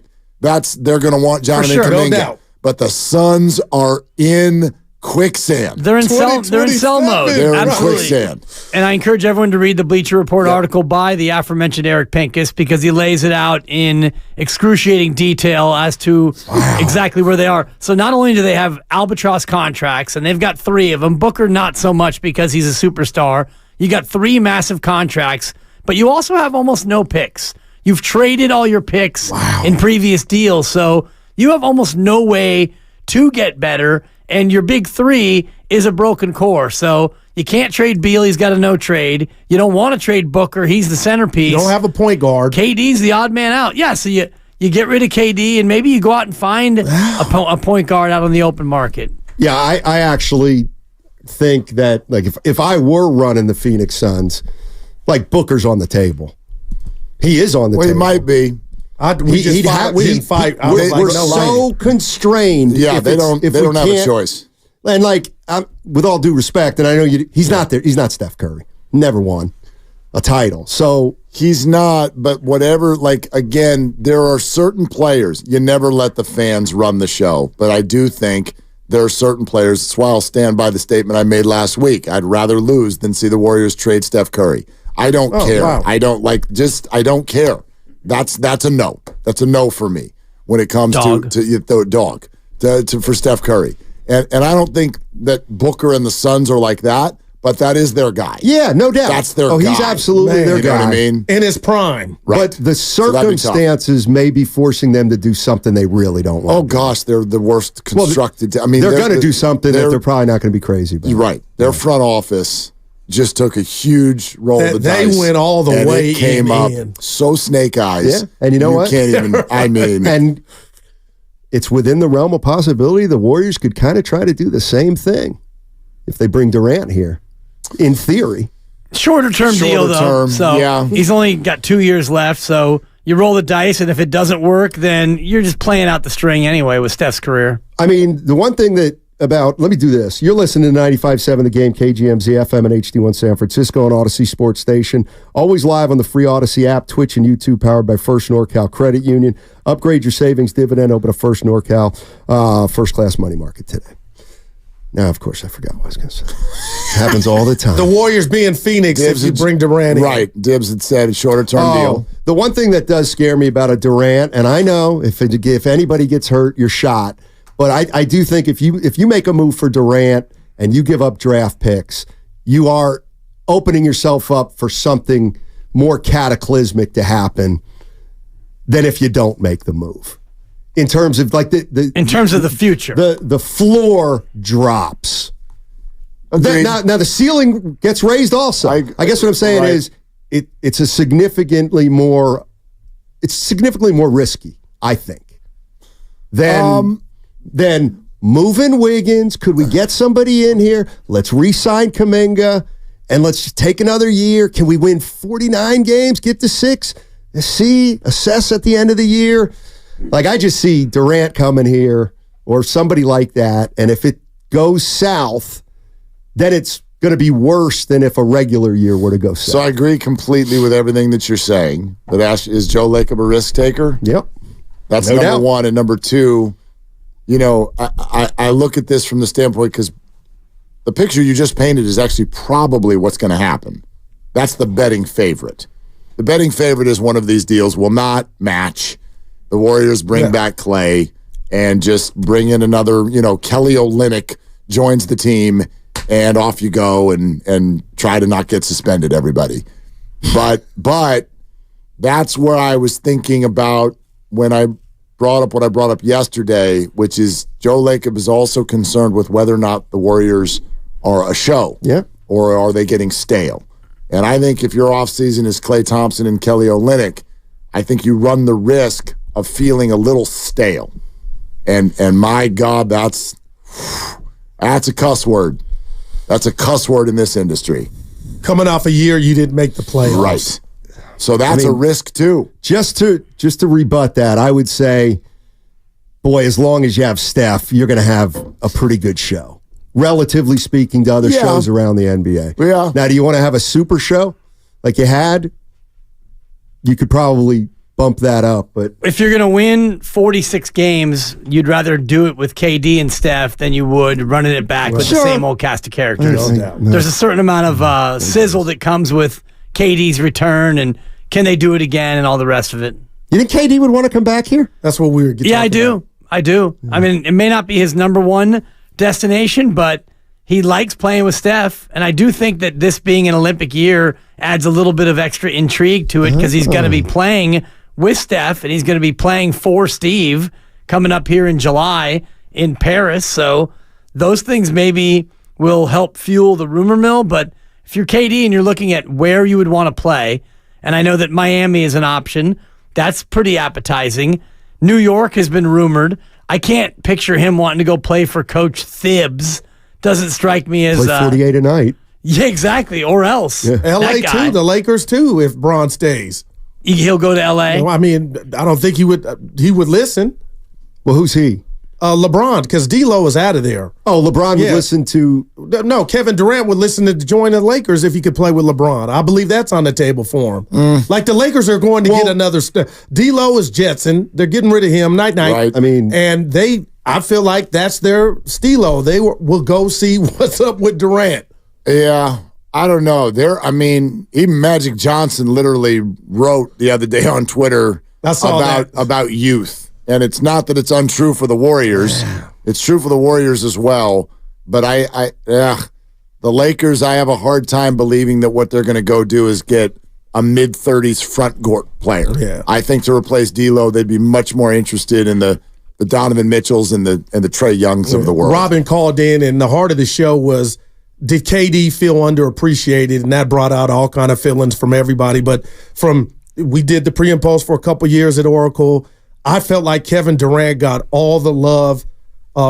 going to want Jonathan Kuminga. No doubt. But the Suns are in quicksand. They're in sell mode. They're in Absolutely. quicksand. And I encourage everyone to read the Bleacher Report article by the aforementioned Eric Pincus because he lays it out in excruciating detail as to exactly where they are. So not only do they have albatross contracts, and they've got 3 of them, Booker not so much because he's a superstar. You got 3 massive contracts, but you also have almost no picks. You've traded all your picks in previous deals, so you have almost no way to get better, and your big 3 is a broken core. So you can't trade Beal. He's got a no trade. You don't want to trade Booker. He's the centerpiece. You don't have a point guard. KD's the odd man out. Yeah, so you get rid of KD, and maybe you go out and find a point guard out on the open market. Yeah, I actually think that, like, if I were running the Phoenix Suns, like, Booker's on the table. He is on the table. He might be. We didn't fight. We're so constrained. Yeah, they don't have a choice. And, like, with all due respect, and I know he's not there. He's not Steph Curry. Never won a title. So he's not, but whatever, like, again, there are certain players. You never let the fans run the show. But I do think there are certain players. That's why I'll stand by the statement I made last week. I'd rather lose than see the Warriors trade Steph Curry. I don't care. Wow. I don't I don't care. That's a no. That's a no for me when it comes to for Steph Curry. And I don't think that Booker and the Suns are like that, but that is their guy. Yeah, no doubt. That's their guy. He's absolutely their guy. You know what I mean? In his prime. Right. But the circumstances may be forcing them to do something they really don't want. Oh, gosh, they're the worst constructed. Well, they're going to do something that they're probably not going to be crazy about. You're right. Their front office just took a huge roll of the dice. They went all the way it came up so snake eyes. Yeah, and you know what? Can't even, I mean. And it's within the realm of possibility the Warriors could kind of try to do the same thing if they bring Durant here, in theory. Shorter term deal, though. So yeah. He's only got 2 years left, so you roll the dice, and if it doesn't work, then you're just playing out the string anyway with Steph's career. I mean, the one thing let me do this. You're listening to 95.7 The Game, KGMZ, FM, and HD1 San Francisco on Odyssey Sports Station. Always live on the free Odyssey app, Twitch, and YouTube, powered by First NorCal Credit Union. Upgrade your savings dividend. Open a First NorCal first-class money market today. Now, of course, I forgot what I was going to say. It happens all the time. The Warriors being Phoenix if you bring Durant in. Right. Dibs had said a shorter-term deal. The one thing that does scare me about a Durant, and I know if anybody gets hurt, you're shot. But I do think if you make a move for Durant and you give up draft picks, you are opening yourself up for something more cataclysmic to happen than if you don't make the move. In terms of like in terms of the future, the floor drops. Now the ceiling gets raised also. I guess what I'm saying is it's significantly more risky, I think, than moving Wiggins. Could we get somebody in here? Let's re-sign Kuminga and let's just take another year. Can we win 49 games, get to 6, assess at the end of the year? Like, I just see Durant coming here or somebody like that, and if it goes south, then it's going to be worse than if a regular year were to go south. So I agree completely with everything that you're saying. But is Joe Lacob a risk taker? Yep. That's no number one. And number two, I look at this from the standpoint because the picture you just painted is actually probably what's going to happen. That's the betting favorite. The betting favorite is one of these deals will not match. The Warriors bring back Clay and just bring in another, Kelly Olynyk joins the team and off you go and try to not get suspended, everybody. But that's where I was thinking about when I brought up what I brought up yesterday, which is Joe Lacob is also concerned with whether or not the Warriors are a show. Yeah. Or are they getting stale? And I think if your offseason is Klay Thompson and Kelly Olynyk, I think you run the risk of feeling a little stale. And my God, that's a cuss word. That's a cuss word in this industry. Coming off a year you didn't make the playoffs. Right. So that's a risk too. Just to rebut that, I would say, boy, as long as you have Steph, you're going to have a pretty good show, relatively speaking to other shows around the NBA. Yeah. Now, do you want to have a super show like you had? You could probably bump that up. But if you're going to win 46 games, you'd rather do it with KD and Steph than you would running it back with the same old cast of characters. There's a certain amount of sizzle that comes with KD's return, and can they do it again and all the rest of it. You think KD would want to come back here? That's what we were getting. Yeah, I do. I do. I mean, it may not be his number one destination, but he likes playing with Steph, and I do think that this being an Olympic year adds a little bit of extra intrigue to it because he's going to be playing with Steph, and he's going to be playing for Steve coming up here in July in Paris. So those things maybe will help fuel the rumor mill, but if you're KD and you're looking at where you would want to play, and I know that Miami is an option, that's pretty appetizing. New York has been rumored. I can't picture him wanting to go play for Coach Thibs. Doesn't strike me as... Play 48 a night. Yeah, exactly. Or else. Yeah. L.A. too. The Lakers too, if Bron stays. He'll go to L.A.? I mean, I don't think he would listen. Well, who's he? LeBron, because D'Lo is out of there. Oh, LeBron would listen to... No, Kevin Durant would listen to join the Lakers if he could play with LeBron. I believe that's on the table for him. Like the Lakers are going to get another... D'Lo is Jetson. They're getting rid of him. Night-night. Right. I mean... And I feel like that's their stilo. They will go see what's up with Durant. Yeah. I don't know. Even Magic Johnson literally wrote the other day on Twitter about youth. And it's not that it's untrue for the Warriors. It's true for the Warriors as well. But the Lakers, I have a hard time believing that what they're going to go do is get a mid-30s front court player. Yeah. I think to replace D'Lo, they'd be much more interested in the Donovan Mitchells and the Trey Youngs of the world. Robin called in, and the heart of the show was, did KD feel underappreciated? And that brought out all kind of feelings from everybody. But we did the pre and post for a couple years at Oracle. I felt like Kevin Durant got all the love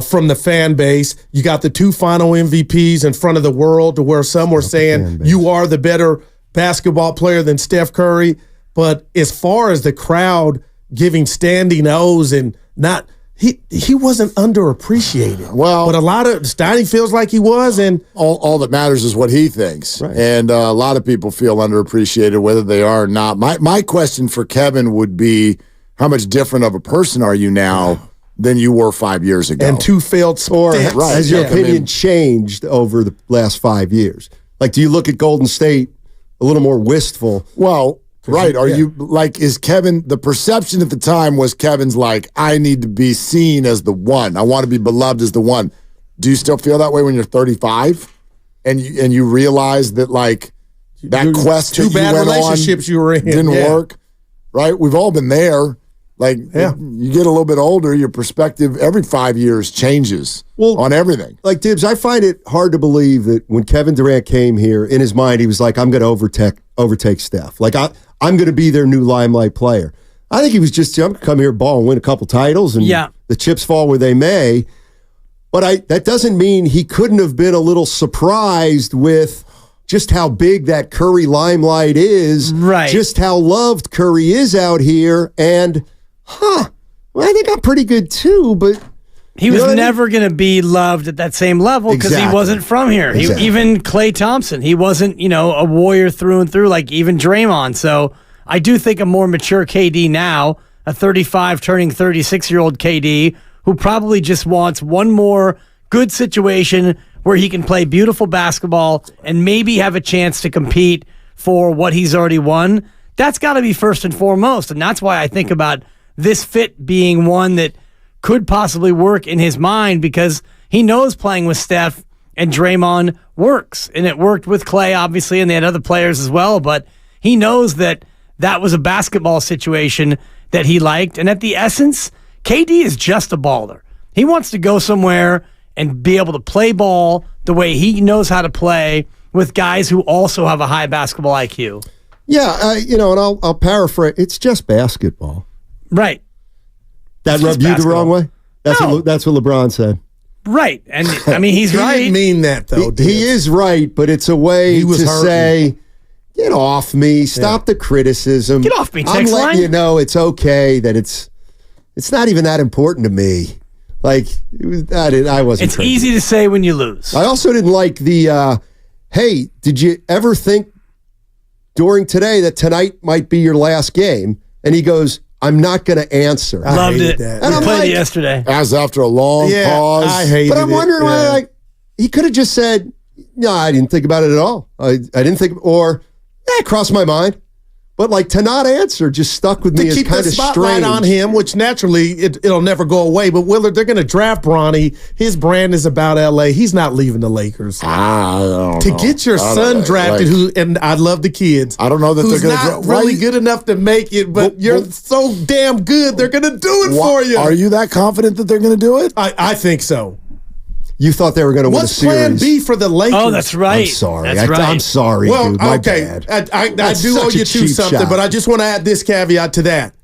from the fan base. You got the 2 final MVPs in front of the world, to where some were saying you are the better basketball player than Steph Curry. But as far as the crowd giving standing O's and not, he wasn't underappreciated. Well, but a lot of Steiny feels like he was, and all that matters is what he thinks. Right. And a lot of people feel underappreciated, whether they are or not. My question for Kevin would be, how much different of a person are you now than you were 5 years ago? And 2 failed stints. Right. Has your opinion changed over the last 5 years? Like, do you look at Golden State a little more wistful? Well, right. Are you like, is Kevin, the perception at the time was Kevin's like, I need to be seen as the one. I want to be beloved as the one. Do you still feel that way when you're 35? And you realize that, like, that quest that you went on relationships you were in didn't work? Right? We've all been there. Like, you get a little bit older, your perspective every 5 years changes on everything. Like, Dibs, I find it hard to believe that when Kevin Durant came here, in his mind, he was like, I'm going to overtake Steph. Like, I'm going to be their new limelight player. I think he was just, I'm going to come here, ball, and win a couple titles, and the chips fall where they may. But that doesn't mean he couldn't have been a little surprised with just how big that Curry limelight is, just how loved Curry is out here, and... well, I think I'm pretty good too, but he was never going to be loved at that same level because he wasn't from here. Even Klay Thompson, he wasn't, a Warrior through and through, like even Draymond. So I do think a more mature KD now, a 35 turning 36-year-old KD, who probably just wants one more good situation where he can play beautiful basketball and maybe have a chance to compete for what he's already won. That's got to be first and foremost. And that's why I think about this fit being one that could possibly work in his mind, because he knows playing with Steph and Draymond works. And it worked with Klay, obviously, and they had other players as well. But he knows that was a basketball situation that he liked. And at the essence, KD is just a baller. He wants to go somewhere and be able to play ball the way he knows how to play with guys who also have a high basketball IQ. Yeah, and I'll paraphrase. It's just basketball. Right. That rubbed you the wrong way? That's what LeBron said. Right. And, I mean, he's right. He didn't mean that, though. He is right, but it's a way to say, get off me. Stop the criticism. Get off me, I'm letting you know it's okay, that it's not even that important to me. Like, I wasn't. It's easy to say when you lose. I also didn't like the, hey, did you ever think during today that tonight might be your last game? And he goes, I'm not going to answer. Loved it. that. And I'm played like, it yesterday. As after a long pause. I hated it. but I'm wondering why, like, he could have just said, no, I didn't think about it at all. I didn't think, or it crossed my mind. But like to not answer just stuck with me as keep kind the of spotlight strange. on him, which naturally it'll never go away. But Willard, they're going to draft Bronny. His brand is about LA. He's not leaving the Lakers. I don't To know. get your I don't son know. drafted, Like, and I love the kids. I don't know that who's they're going not really good enough to make it, but you're so damn good. They're going to do it for you. Are you that confident that they're going to do it? I think so. You thought they were going to win a What's series. plan B for the Lakers? Oh, that's right. I'm sorry. That's right. I'm sorry, Well, dude. My okay. bad. I That's do owe such a you two cheap something, shot. but I just want to add this caveat to that.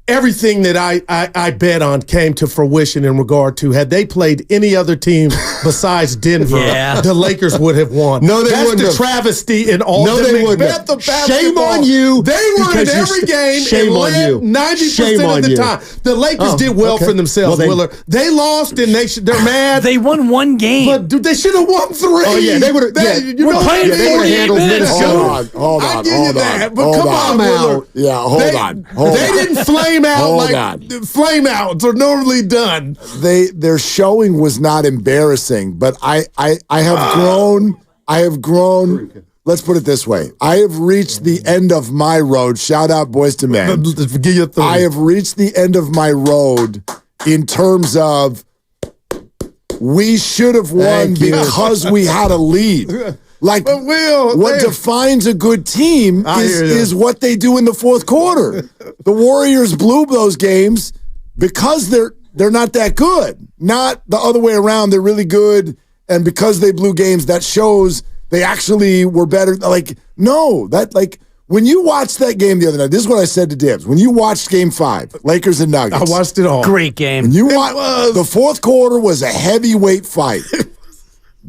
Everything that I bet on came to fruition in regard to had they played any other team besides Denver, Yeah. the Lakers would have won. No, they That's wouldn't the have. travesty in all No, the they wouldn't Macbeth have. of Shame basketball. on you They were in because you're every game shame and on led you. 90% Shame of on the you. time. The Lakers Oh, did well okay. for themselves, Well, Willard. They lost and they're mad. They won one game. But dude, they should have won 3. Oh, yeah, they would've- yeah. You We're know, playing they 48 would've handled minutes. Minnesota. Hold on. I give you that, but come on, Willard. Yeah, hold on. They didn't flame out Hold like on. flame outs are normally done. Their showing was not embarrassing, but I have grown. Let's put it this way. I have reached the end of my road. Shout out Boys to Men. I have reached the end of my road in terms of we should have won because we had a lead. Like, what defines a good team is what they do in the fourth quarter. The Warriors blew those games because they're not that good. Not the other way around. They're really good, and because they blew games, that shows they actually were better. Like, no, when you watched that game the other night, this is what I said to Dibs. When you watched Game 5, Lakers and Nuggets, I watched it all. Great game. when you the fourth quarter was a heavyweight fight.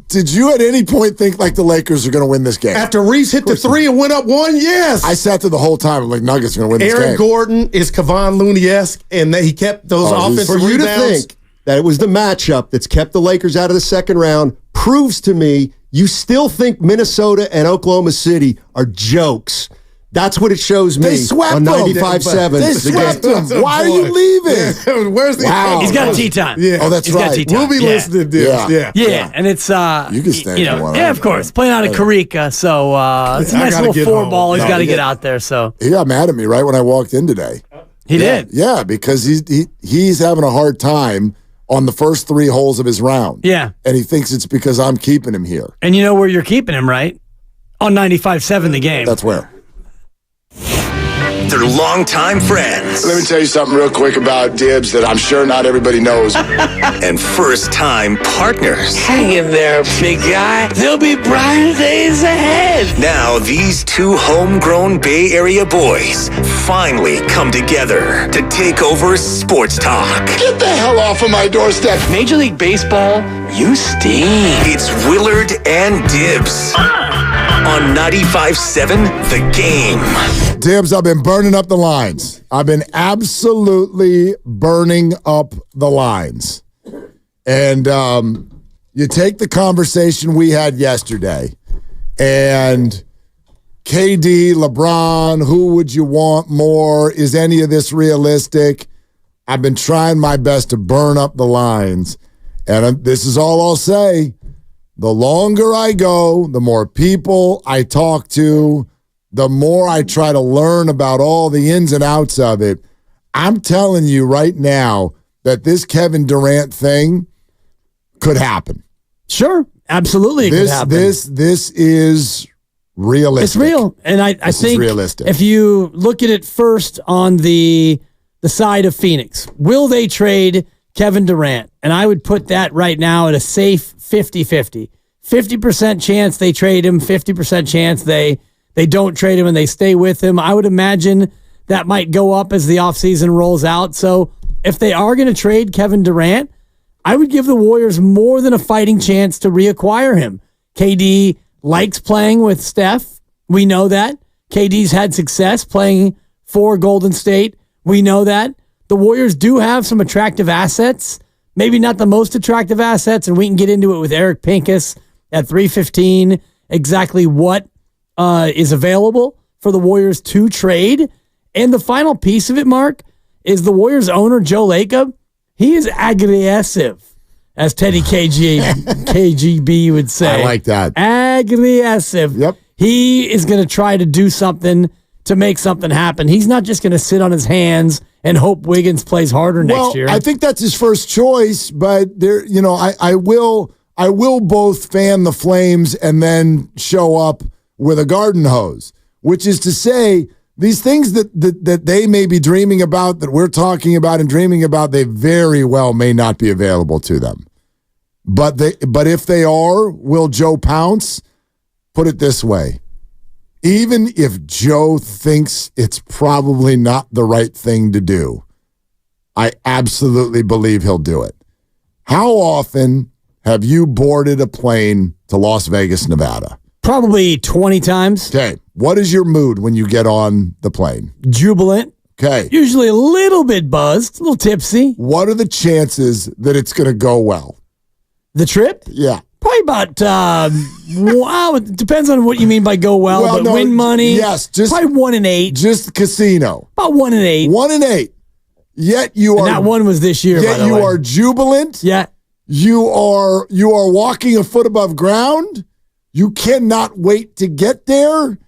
Did you at any point think like the Lakers are going to win this game? After Reese hit the 3 and went up 1, yes. I sat there the whole time. I'm like, Nuggets are going to win this game. Aaron Gordon is Kevon Looney-esque, and he kept those offensive For you to rebounds. think that it was the matchup that's kept the Lakers out of the second round proves to me you still think Minnesota and Oklahoma City are jokes. That's what it shows me They swept on them. 95.7. They swept them. Why are you leaving? Where's the Wow. He's got tea time. Yeah. Oh, that's He's got right. tea time. We'll be Yeah. listening to this. Yeah, and it's You can stay if you want. yeah, of course, playing out of Karika, so it's a I nice gotta little get four home. ball. He's No, got to he get did. out there. So He got mad at me right when I walked in today. he did. Yeah, because he's having a hard time on the first 3 holes of his round. Yeah, And he thinks it's because I'm keeping him here. and you know where you're keeping him, right? On 95.7 the game. That's where. They're longtime friends Let me tell you something real quick about Dibs that I'm sure not everybody knows. and first-time partners. Hang in there, big guy. There'll be brighter days ahead. Now these two homegrown Bay Area boys finally come together to take over sports talk. Get the hell off of my doorstep. Major League Baseball, you stink. It's Willard and Dibs on 95.7 The Game. Dibs, I've been burning up the lines. I've been absolutely burning up the lines. And you take the conversation we had yesterday, and KD, LeBron, who would you want more? Is any of this realistic? I've been trying my best to burn up the lines. And this is all I'll say. The longer I go, the more people I talk to, the more I try to learn about all the ins and outs of it. I'm telling you right now that this Kevin Durant thing could happen. Sure, absolutely, it could happen. This is realistic. It's real, and I This is think realistic. if you look at it first on the side of Phoenix, will they trade Kevin Durant? And I would put that right now at a safe 50-50. 50% chance they trade him, 50% chance they don't trade him and they stay with him. I would imagine that might go up as the offseason rolls out. So if they are going to trade Kevin Durant, I would give the Warriors more than a fighting chance to reacquire him. KD likes playing with Steph. We know that. KD's had success playing for Golden State. We know that. The Warriors do have some attractive assets, maybe not the most attractive assets, and we can get into it with Eric Pincus at 315, exactly what is available for the Warriors to trade. And the final piece of it, Mark, is the Warriors owner, Joe Lacob. He is aggressive, as Teddy KGB would say. I like that. Aggressive. Yep. He is going to try to do something to make something happen. He's not just going to sit on his hands and hope Wiggins plays harder next year. I think that's his first choice, but I will both fan the flames and then show up with a garden hose, which is to say, these things that they may be dreaming about, that we're talking about and dreaming about, they very well may not be available to them. But if they are, will Joe pounce? Put it this way. Even if Joe thinks it's probably not the right thing to do, I absolutely believe he'll do it. How often have you boarded a plane to Las Vegas, Nevada? Probably 20 times. Okay. What is your mood when you get on the plane? Jubilant. Okay. Usually a little bit buzzed, a little tipsy. What are the chances that it's going to go well? The trip? Yeah. Probably about, it depends on what you mean by go well, but win money. Yes. Probably 1 in 8. Just casino. About 1 in 8. 1 in 8. Yet you are. And that one was this year, Yet by the way. you are jubilant. Yeah. You are walking a foot above ground. You cannot wait to get there.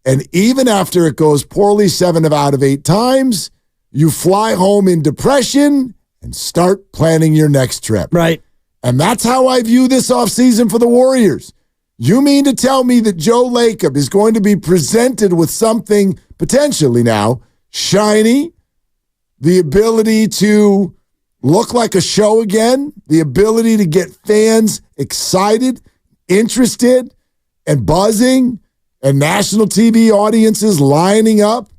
And even after it goes poorly 7 out of 8 times, you fly home in depression and start planning your next trip. Right. And that's how I view this offseason for the Warriors. You mean to tell me that Joe Lacob is going to be presented with something potentially now shiny, the ability to look like a show again, the ability to get fans excited, interested, and buzzing, and national TV audiences lining up?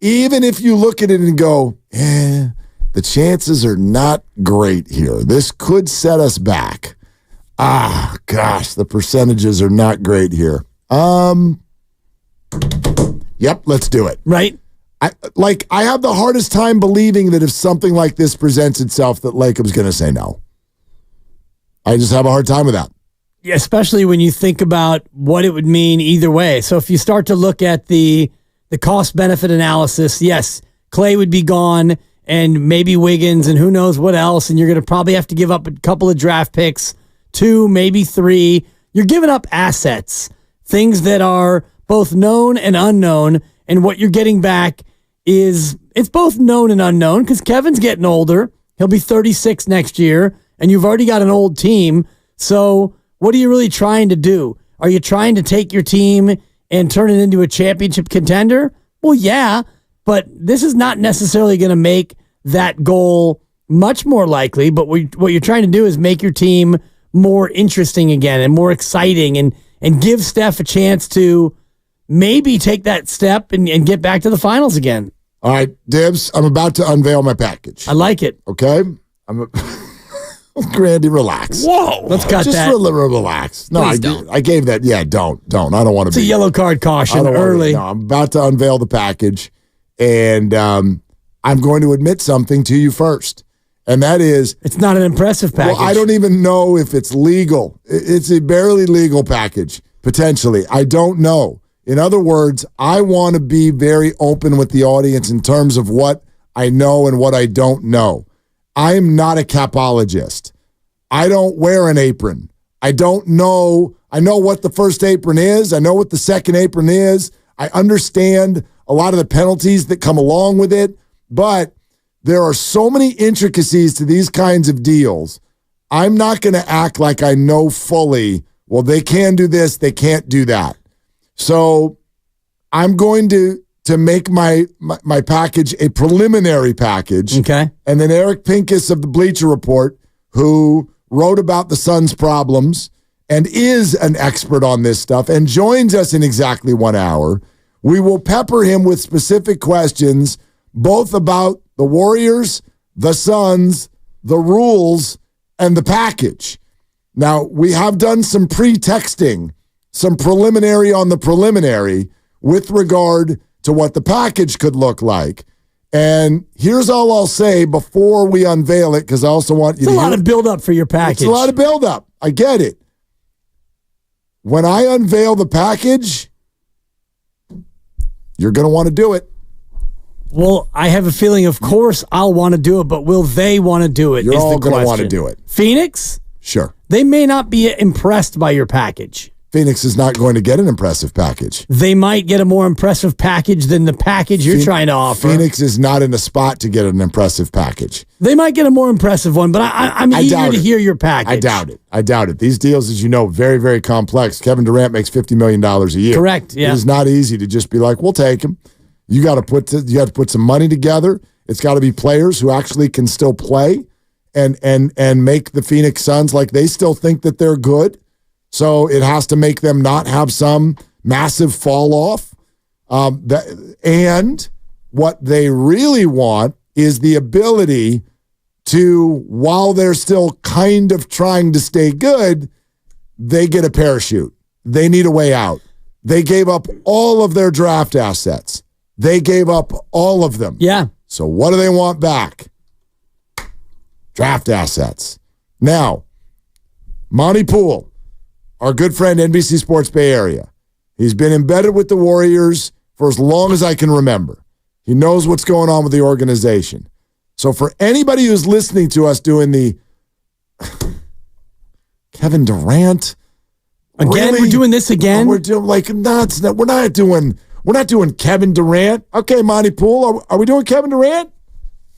Even if you look at it and go, the chances are not great here. This could set us back. The percentages are not great here. Yep, let's do it. Right. I have the hardest time believing that if something like this presents itself, that Lacob's going to say no. I just have a hard time with that. Yeah, especially when you think about what it would mean either way. So if you start to look at the cost-benefit analysis, yes, Clay would be gone and maybe Wiggins and who knows what else, and you're going to probably have to give up a couple of draft picks, 2, maybe 3. You're giving up assets, things that are both known and unknown, and what you're getting back is it's both known and unknown because Kevin's getting older. He'll be 36 next year, and you've already got an old team. So what are you really trying to do? Are you trying to take your team and turn it into a championship contender? Well, yeah, but this is not necessarily going to make that goal much more likely. But what you're trying to do is make your team more interesting again and more exciting and give Steph a chance to maybe take that step and get back to the finals again. All right, Dibs, I'm about to unveil my package. I like it. Okay? Grandy, relax. Whoa. Let's cut just that. Just relax. No, I gave that. Yeah, don't. I don't want to be. It's a yellow card caution early. I'm about to unveil the package, and I'm going to admit something to you first, and that is... It's not an impressive package. Well, I don't even know if it's legal. It's a barely legal package, potentially. I don't know. In other words, I want to be very open with the audience in terms of what I know and what I don't know. I'm not a capologist. I don't wear an apron. I don't know. I know what the first apron is. I know what the second apron is. I understand a lot of the penalties that come along with it, but there are so many intricacies to these kinds of deals. I'm not going to act like I know fully, well, they can do this, they can't do that. So I'm going to make my package a preliminary package. Okay. And then Eric Pincus of the Bleacher Report, who wrote about the Suns' problems and is an expert on this stuff and joins us in exactly 1 hour, we will pepper him with specific questions, both about the Warriors, the Suns, the rules, and the package. Now, we have done some pre-texting, some preliminary on the preliminary with regard to what the package could look like. And here's all I'll say before we unveil it, because I also want you to hear. It's a lot of build-up for your package. It's a lot of build-up. I get it. When I unveil the package, you're going to want to do it. Well, I have a feeling, of course, I'll want to do it, but will they want to do it? You're all going to want to do it. Phoenix? Sure. They may not be impressed by your package. Phoenix is not going to get an impressive package. They might get a more impressive package than the package you're trying to offer. Phoenix is not in a spot to get an impressive package. They might get a more impressive one, but I'm eager to hear your package. I doubt it. These deals, as you know, very, very complex. Kevin Durant makes $50 million a year. Correct, yeah. It is not easy to just be like, we'll take him. You got to put some money together. It's got to be players who actually can still play and make the Phoenix Suns like they still think that they're good. So it has to make them not have some massive fall off. And what they really want is the ability to, while they're still kind of trying to stay good, they get a parachute. They need a way out. They gave up all of their draft assets. They gave up all of them. Yeah. So what do they want back? Draft assets. Now, Monty Poole, our good friend, NBC Sports Bay Area. He's been embedded with the Warriors for as long as I can remember. He knows what's going on with the organization. So for anybody who's listening to us doing the Kevin Durant, again, really? We're doing this again. We're doing we're not doing Kevin Durant. Okay, Monty Poole, are we doing Kevin Durant?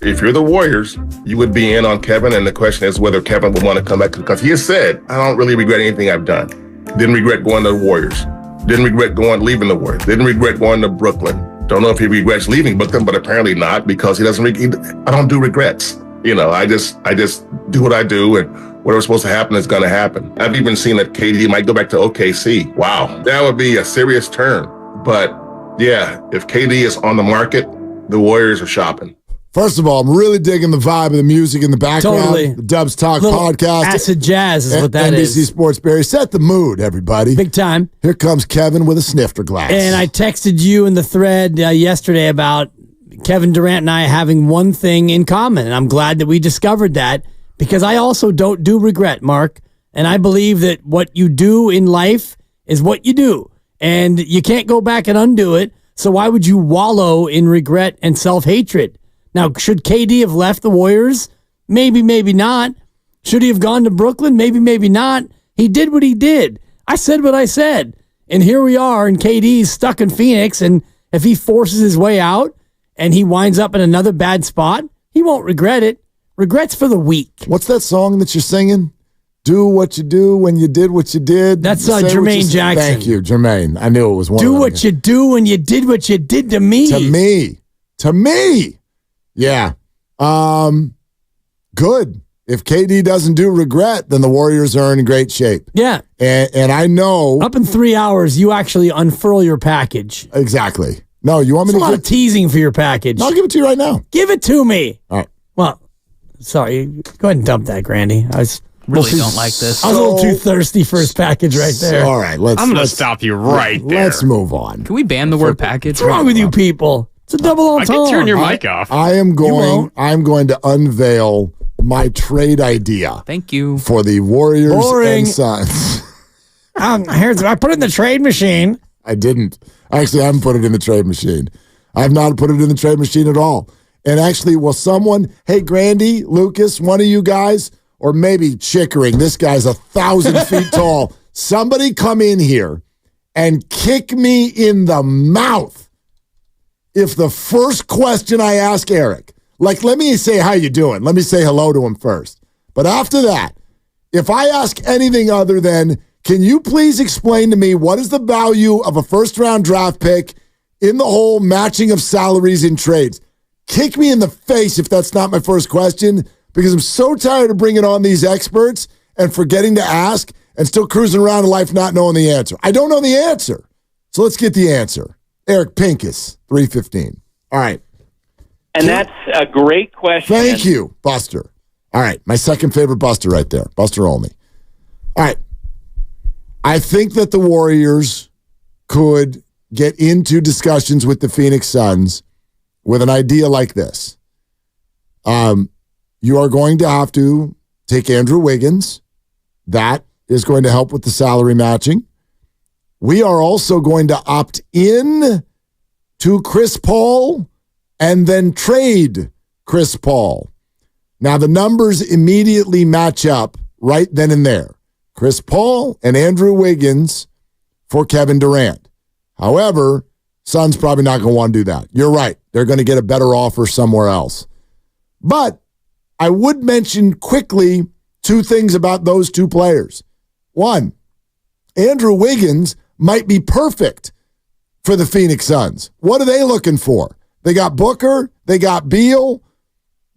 If you're the Warriors, you would be in on Kevin, and the question is whether Kevin would want to come back, because he has said, I don't really regret anything I've done. Didn't regret going to the Warriors. Didn't regret leaving the Warriors. Didn't regret going to Brooklyn. Don't know if he regrets leaving Brooklyn, but apparently not, because he doesn't. I don't do regrets. I just do what I do, and whatever's supposed to happen is going to happen. I've even seen that KD might go back to OKC. Wow, that would be a serious turn. But yeah, if KD is on the market, the Warriors are shopping. First of all, I'm really digging the vibe of the music in the background. Totally. The Dubs Talk podcast. Acid jazz is what that NBC is. NBC Sports Barry. Set the mood, everybody. Big time. Here comes Kevin with a snifter glass. And I texted you in the thread yesterday about Kevin Durant and I having one thing in common. And I'm glad that we discovered that, because I also don't do regret, Mark. And I believe that what you do in life is what you do. And you can't go back and undo it. So why would you wallow in regret and self-hatred? Now, should KD have left the Warriors? Maybe, maybe not. Should he have gone to Brooklyn? Maybe, maybe not. He did what he did. I said what I said. And here we are, and KD's stuck in Phoenix, and if he forces his way out and he winds up in another bad spot, he won't regret it. Regrets for the weak. What's that song that you're singing? Do what you do when you did what you did. That's Jermaine Jackson. Thank you, Jermaine. I knew it was one Do of them. what you do when you did what you did to me. To me. Yeah. Good. If KD doesn't do regret, then the Warriors are in great shape. Yeah. And I know. Up in 3 hours, you actually unfurl your package. Exactly. No, you want me to? There's a lot of teasing for your package. I'll give it to you right now. Give it to me. All right. Well, sorry. Go ahead and dump that, Grandy. I really don't like this. I was a little too thirsty for his package right there. All right. I'm going to stop you right there. Let's move on. Can we ban the word package? What's wrong with you people? It's a double entendre. I can turn your mic off. I'm going to unveil my trade idea. Thank you. For the Warriors and Suns. I put it in the trade machine. I didn't. Actually, I haven't put it in the trade machine. I have not put it in the trade machine at all. And actually, will someone, hey, Grandy, Lucas, one of you guys, or maybe Chickering, this guy's 1,000 feet tall, somebody come in here and kick me in the mouth if the first question I ask Eric, like, let me say, how you doing? Let me say hello to him first. But after that, if I ask anything other than, can you please explain to me what is the value of a first-round draft pick in the whole matching of salaries in trades? Kick me in the face if that's not my first question, because I'm so tired of bringing on these experts and forgetting to ask and still cruising around in life not knowing the answer. I don't know the answer. So let's get the answer. Eric Pincus, 315. All right. And that's a great question. Thank you, Buster. All right. My second favorite Buster right there. Buster only. All right. I think that the Warriors could get into discussions with the Phoenix Suns with an idea like this. You are going to have to take Andrew Wiggins. That is going to help with the salary matching. We are also going to opt in to Chris Paul and then trade Chris Paul. Now, the numbers immediately match up right then and there. Chris Paul and Andrew Wiggins for Kevin Durant. However, Suns probably not going to want to do that. You're right. They're going to get a better offer somewhere else. But I would mention quickly two things about those two players. One, Andrew Wiggins might be perfect for the Phoenix Suns. What are they looking for? They got Booker. They got Beal.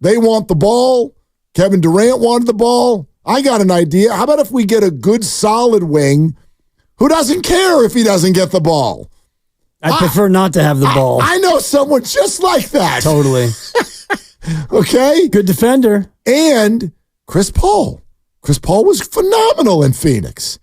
They want the ball. Kevin Durant wanted the ball. I got an idea. How about if we get a good, solid wing who doesn't care if he doesn't get the ball? I prefer not to have the ball. I know someone just like that. Totally. Okay? Good defender. And Chris Paul. Chris Paul was phenomenal in Phoenix.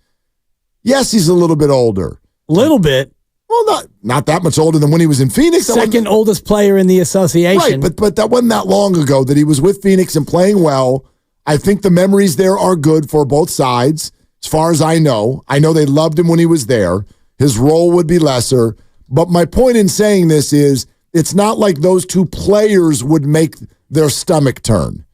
Yes, he's a little bit older. Little bit. Well, not that much older than when he was in Phoenix. Second oldest player in the association. Right, but that wasn't that long ago that he was with Phoenix and playing well. I think the memories there are good for both sides, as far as I know. I know they loved him when he was there. His role would be lesser. But my point in saying this is it's not like those two players would make their stomach turn.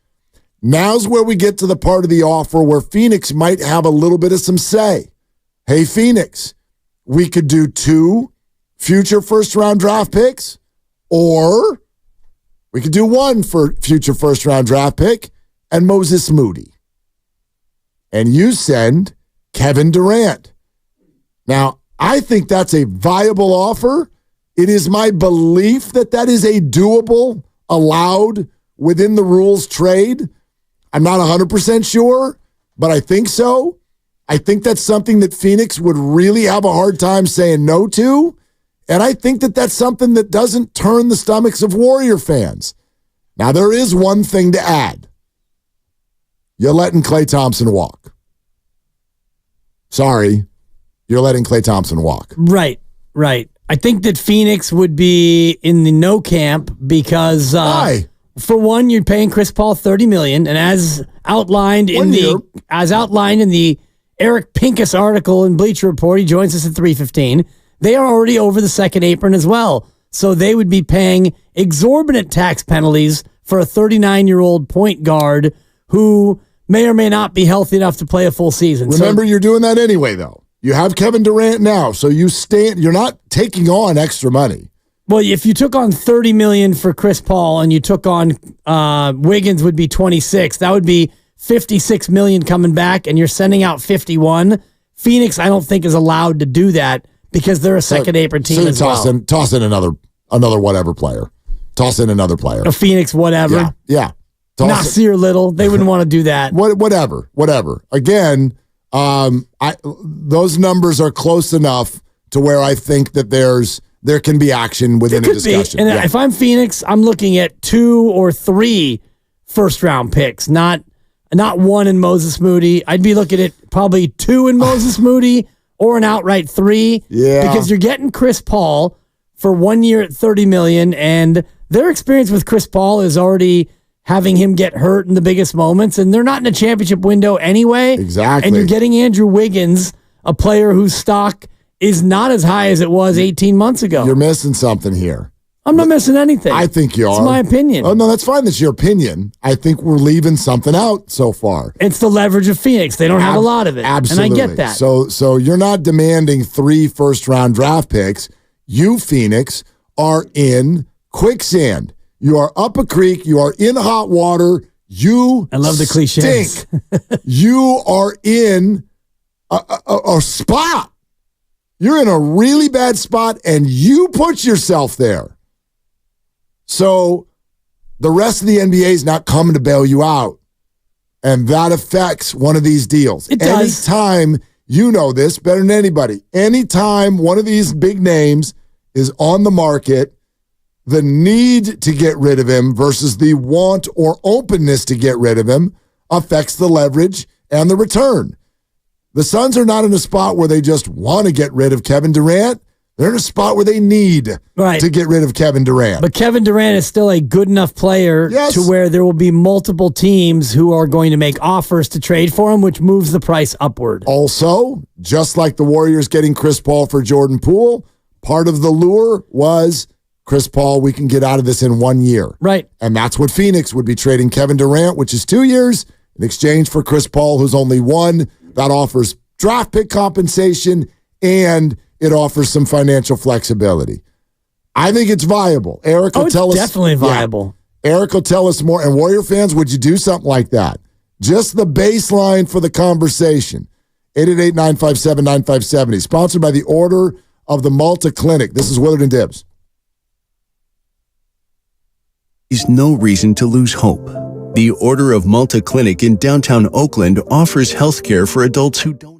Now's where we get to the part of the offer where Phoenix might have a little bit of some say. Hey, Phoenix, we could do 2 future first-round draft picks, or we could do 1 for future first-round draft pick and Moses Moody. And you send Kevin Durant. Now, I think that's a viable offer. It is my belief that that is a doable, allowed, within the rules trade. I'm not 100% sure, but I think so. I think that's something that Phoenix would really have a hard time saying no to. And I think that that's something that doesn't turn the stomachs of Warrior fans. Now, there is one thing to add. You're letting Klay Thompson walk. Sorry, you're letting Klay Thompson walk. Right. I think that Phoenix would be in the no camp because why? For one, you're paying Chris Paul $30 million, and as outlined in the Eric Pincus article in Bleacher Report, he joins us at 3:15. They are already over the second apron as well, so they would be paying exorbitant tax penalties for a 39-year-old point guard who may or may not be healthy enough to play a full season. Remember, you're doing that anyway, though. You have Kevin Durant now, so you're not taking on extra money. Well, if you took on $30 million for Chris Paul and you took on Wiggins would be 26, that would be $56 million coming back, and you're sending out 51. Phoenix, I don't think, is allowed to do that because they're a second apron team as well. Toss in another whatever player. Toss in another player. A Phoenix whatever. Yeah. Nasir Little. They wouldn't want to do that. Whatever. Again, those numbers are close enough to where I think that there can be action within a discussion. And if I'm Phoenix, I'm looking at 2 or 3 first-round picks, not 1 in Moses Moody. I'd be looking at probably 2 in Moses Moody or an outright 3. Yeah. Because you're getting Chris Paul for 1 year at $30 million, and their experience with Chris Paul is already having him get hurt in the biggest moments, and they're not in a championship window anyway. Exactly. And you're getting Andrew Wiggins, a player whose stock is not as high as it was 18 months ago. You're missing something here. I'm not missing anything. I think you are. It's my opinion. Oh, no, that's fine. That's your opinion. I think we're leaving something out so far. It's the leverage of Phoenix. They don't have a lot of it. Absolutely. And I get that. So you're not demanding 3 first-round draft picks. You, Phoenix, are in quicksand. You are up a creek. You are in hot water. I love the cliches. You are in a spot. You're in a really bad spot, and you put yourself there. So the rest of the NBA is not coming to bail you out. And that affects one of these deals. It does. Anytime, you know this better than anybody, anytime one of these big names is on the market, the need to get rid of him versus the want or openness to get rid of him affects the leverage and the return. The Suns are not in a spot where they just want to get rid of Kevin Durant. They're in a spot where they need to get rid of Kevin Durant. But Kevin Durant is still a good enough player to where there will be multiple teams who are going to make offers to trade for him, which moves the price upward. Also, just like the Warriors getting Chris Paul for Jordan Poole, part of the lure was Chris Paul, we can get out of this in 1 year. Right. And that's what Phoenix would be trading Kevin Durant, which is 2 years, in exchange for Chris Paul, who's only 1. That offers draft pick compensation and it offers some financial flexibility. I think it's viable. Eric will tell us. Definitely viable. Yeah, Eric will tell us more. And Warrior fans, would you do something like that? Just the baseline for the conversation. 888-957-9570. Sponsored by the Order of the Malta Clinic. This is Willard and Dibbs. Is no reason to lose hope. The Order of Malta Clinic in downtown Oakland offers health care for adults who don't.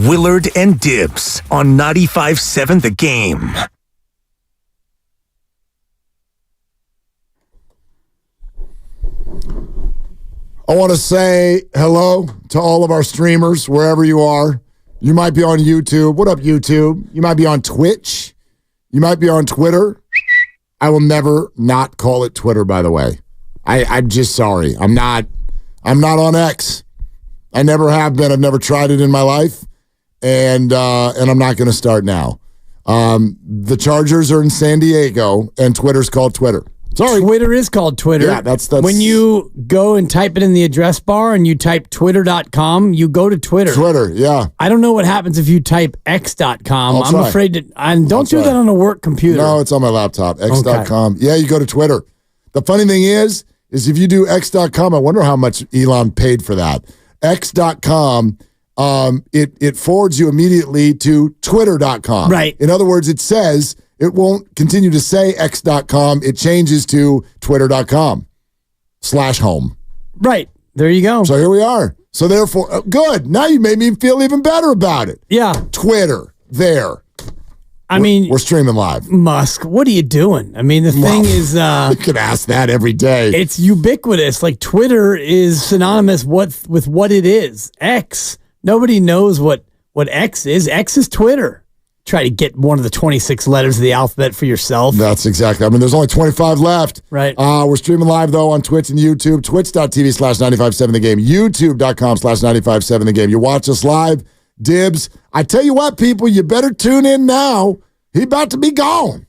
Willard and Dibs on 95.7 The Game. I want to say hello to all of our streamers, wherever you are. You might be on YouTube. What up, YouTube? You might be on Twitch. You might be on Twitter. I will never not call it Twitter, by the way. I'm just sorry. I'm not on X. I never have been. I've never tried it in my life. And I'm not going to start now. The Chargers are in San Diego, and Twitter's called Twitter. Sorry. Twitter is called Twitter. Yeah, that's when you go and type it in the address bar and you type twitter.com, you go to Twitter. Twitter, yeah. I don't know what happens if you type x.com. I'll I'm try. afraid to. And don't do that on a work computer. No, it's on my laptop. X.com. Okay. Yeah, you go to Twitter. The funny thing is if you do X.com, I wonder how much Elon paid for that. X.com, it forwards you immediately to Twitter.com. Right. In other words, it says it won't continue to say X.com. It changes to Twitter.com/home. Right. There you go. So here we are. So therefore, good. Now you made me feel even better about it. Yeah. Twitter, there. I mean, we're streaming live. Musk, what are you doing? I mean, the thing is, you can ask that every day. It's ubiquitous. Like Twitter is synonymous with what it is. X. Nobody knows what X is. X is Twitter. Try to get one of the 26 letters of the alphabet for yourself. That's exactly. I mean, there's only 25 left. Right. We're streaming live, though, on Twitch and YouTube. Twitch.tv/957 The Game. YouTube.com/957 The Game. You watch us live. Dibs. I tell you what, people, you better tune in now. He about to be gone.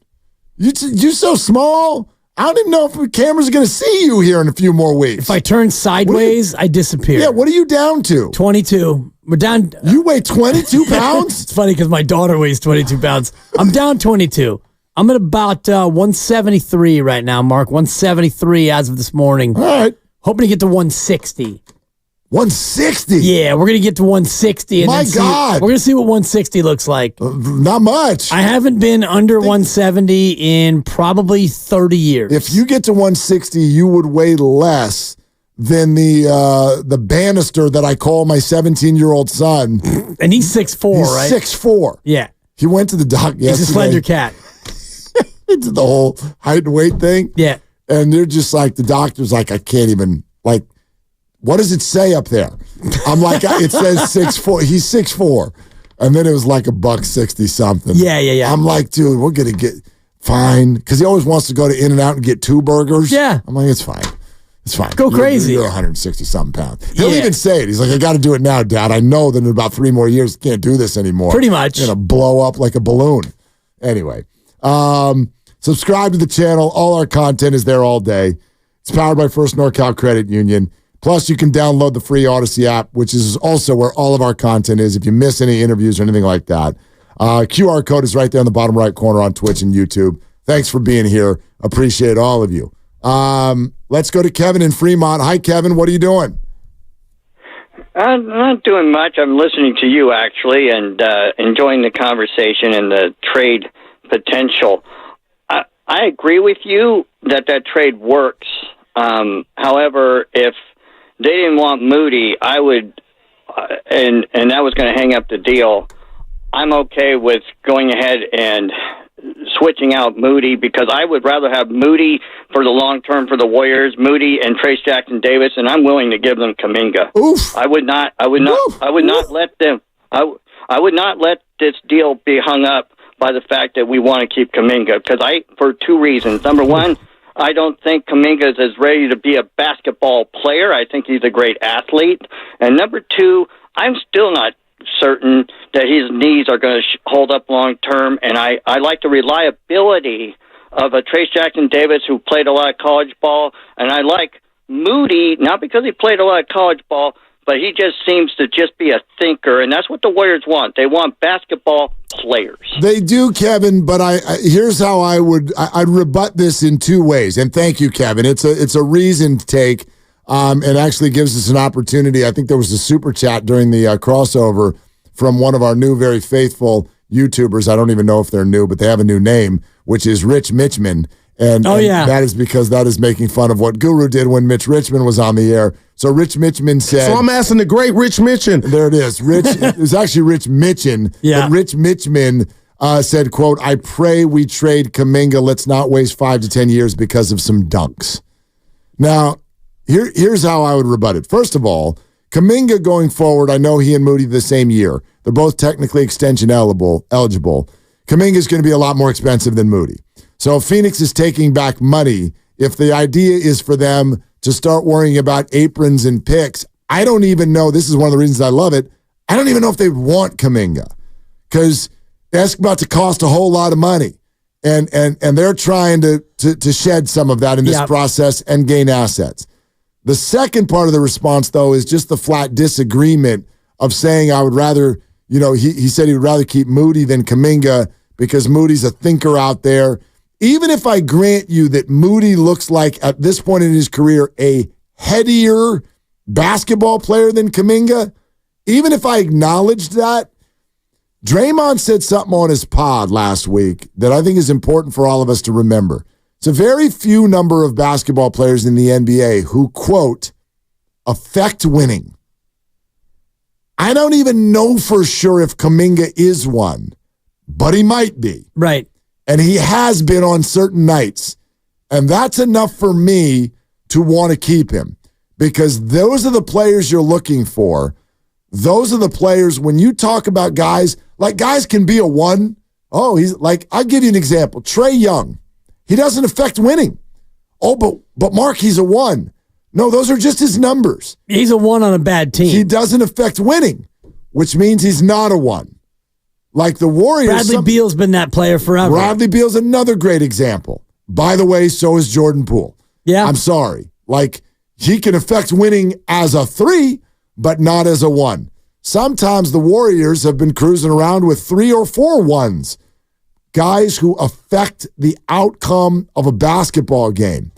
You so small. I don't even know if the cameras are going to see you here in a few more weeks. If I turn sideways, I disappear. Yeah, what are you down to? 22. We're down. You weigh 22 pounds? It's funny because my daughter weighs 22 pounds. I'm down 22. I'm at about 173 right now, Mark. 173 as of this morning. All right. Hoping to get to 160. 160? Yeah, we're going to get to 160. And My God. We're going to see what 160 looks like. Not much. I haven't been under 170 in probably 30 years. If you get to 160, you would weigh less than the banister that I call my 17-year-old son. And he's 6'4", right? 6'4". Yeah. He went to the doc yesterday. He's a slender cat. Into the whole height and weight thing. Yeah. And they're just like, the doctor's like, I can't even, like, what does it say up there? I'm like, it says 6'4". He's 6'4". And then it was like $160 something. Yeah. I'm like, dude, we're going to get fine. Because he always wants to go to In-N-Out and get 2 burgers. Yeah. I'm like, it's fine. It's fine. Go crazy. You're 160 something pounds. He'll even say it. He's like, I got to do it now, Dad. I know that in about 3 more years, I can't do this anymore. Pretty much. It's going to blow up like a balloon. Anyway, subscribe to the channel. All our content is there all day. It's powered by First NorCal Credit Union. Plus, you can download the free Odyssey app, which is also where all of our content is. If you miss any interviews or anything like that, QR code is right there in the bottom right corner on Twitch and YouTube. Thanks for being here. Appreciate all of you. Let's go to Kevin in Fremont. Hi, Kevin. What are you doing? I'm not doing much. I'm listening to you, actually, and enjoying the conversation and the trade potential. I agree with you that trade works. However, if they didn't want Moody, I would, and that was going to hang up the deal. I'm okay with going ahead and switching out Moody because I would rather have Moody for the long term for the Warriors, Moody and Trace Jackson Davis, and I'm willing to give them Kuminga. Oof. I would not let this deal be hung up by the fact that we want to keep Kuminga for 2 reasons. Number one, I don't think Kuminga is as ready to be a basketball player. I think he's a great athlete. And number two, I'm still not certain that his knees are going to hold up long term. And I like the reliability of a Trace Jackson Davis who played a lot of college ball. And I like Moody, not because he played a lot of college ball, but he just seems to just be a thinker. And that's what the Warriors want. They want basketball players. They do, Kevin, but here's how I'd rebut this in 2 ways. And thank you, Kevin. It's a reasoned take, and actually gives us an opportunity. I think there was a super chat during the crossover from one of our new, very faithful YouTubers. I don't even know if they're new, but they have a new name, which is Rich Mitchman. And that is because that is making fun of what Guru did when Mitch Richmond was on the air. So Rich Mitchman said... So I'm asking the great Rich Mitchin. There it is. It was actually Rich Mitchin. Yeah. But Rich Mitchman said, quote, I pray we trade Kuminga. Let's not waste 5 to 10 years because of some dunks. Now, here's how I would rebut it. First of all, Kuminga going forward, I know he and Moody the same year. They're both technically extension eligible. Kuminga is going to be a lot more expensive than Moody. So if Phoenix is taking back money, if the idea is for them to start worrying about aprons and picks, I don't even know. This is one of the reasons I love it. I don't even know if they want Kuminga because that's about to cost a whole lot of money. And they're trying to shed some of that in this process and gain assets. The second part of the response, though, is just the flat disagreement of saying I would rather, he said he would rather keep Moody than Kuminga because Moody's a thinker out there. Even if I grant you that Moody looks like, at this point in his career, a headier basketball player than Kuminga, even if I acknowledged that, Draymond said something on his pod last week that I think is important for all of us to remember. It's a very few number of basketball players in the NBA who, quote, affect winning. I don't even know for sure if Kuminga is one, but he might be. Right. And he has been on certain nights. And that's enough for me to want to keep him because those are the players you're looking for. Those are the players, when you talk about guys, like guys can be a one. Oh, he's like, I'll give you an example. Trey Young, he doesn't affect winning. Oh, but Mark, he's a one. No, those are just his numbers. He's a one on a bad team. He doesn't affect winning, which means he's not a one. Like the Warriors. Bradley Beal's been that player forever. Bradley Beal's another great example. By the way, so is Jordan Poole. Yeah. I'm sorry. Like, he can affect winning as a 3, but not as a 1. Sometimes the Warriors have been cruising around with 3 or 4 ones. Guys who affect the outcome of a basketball game.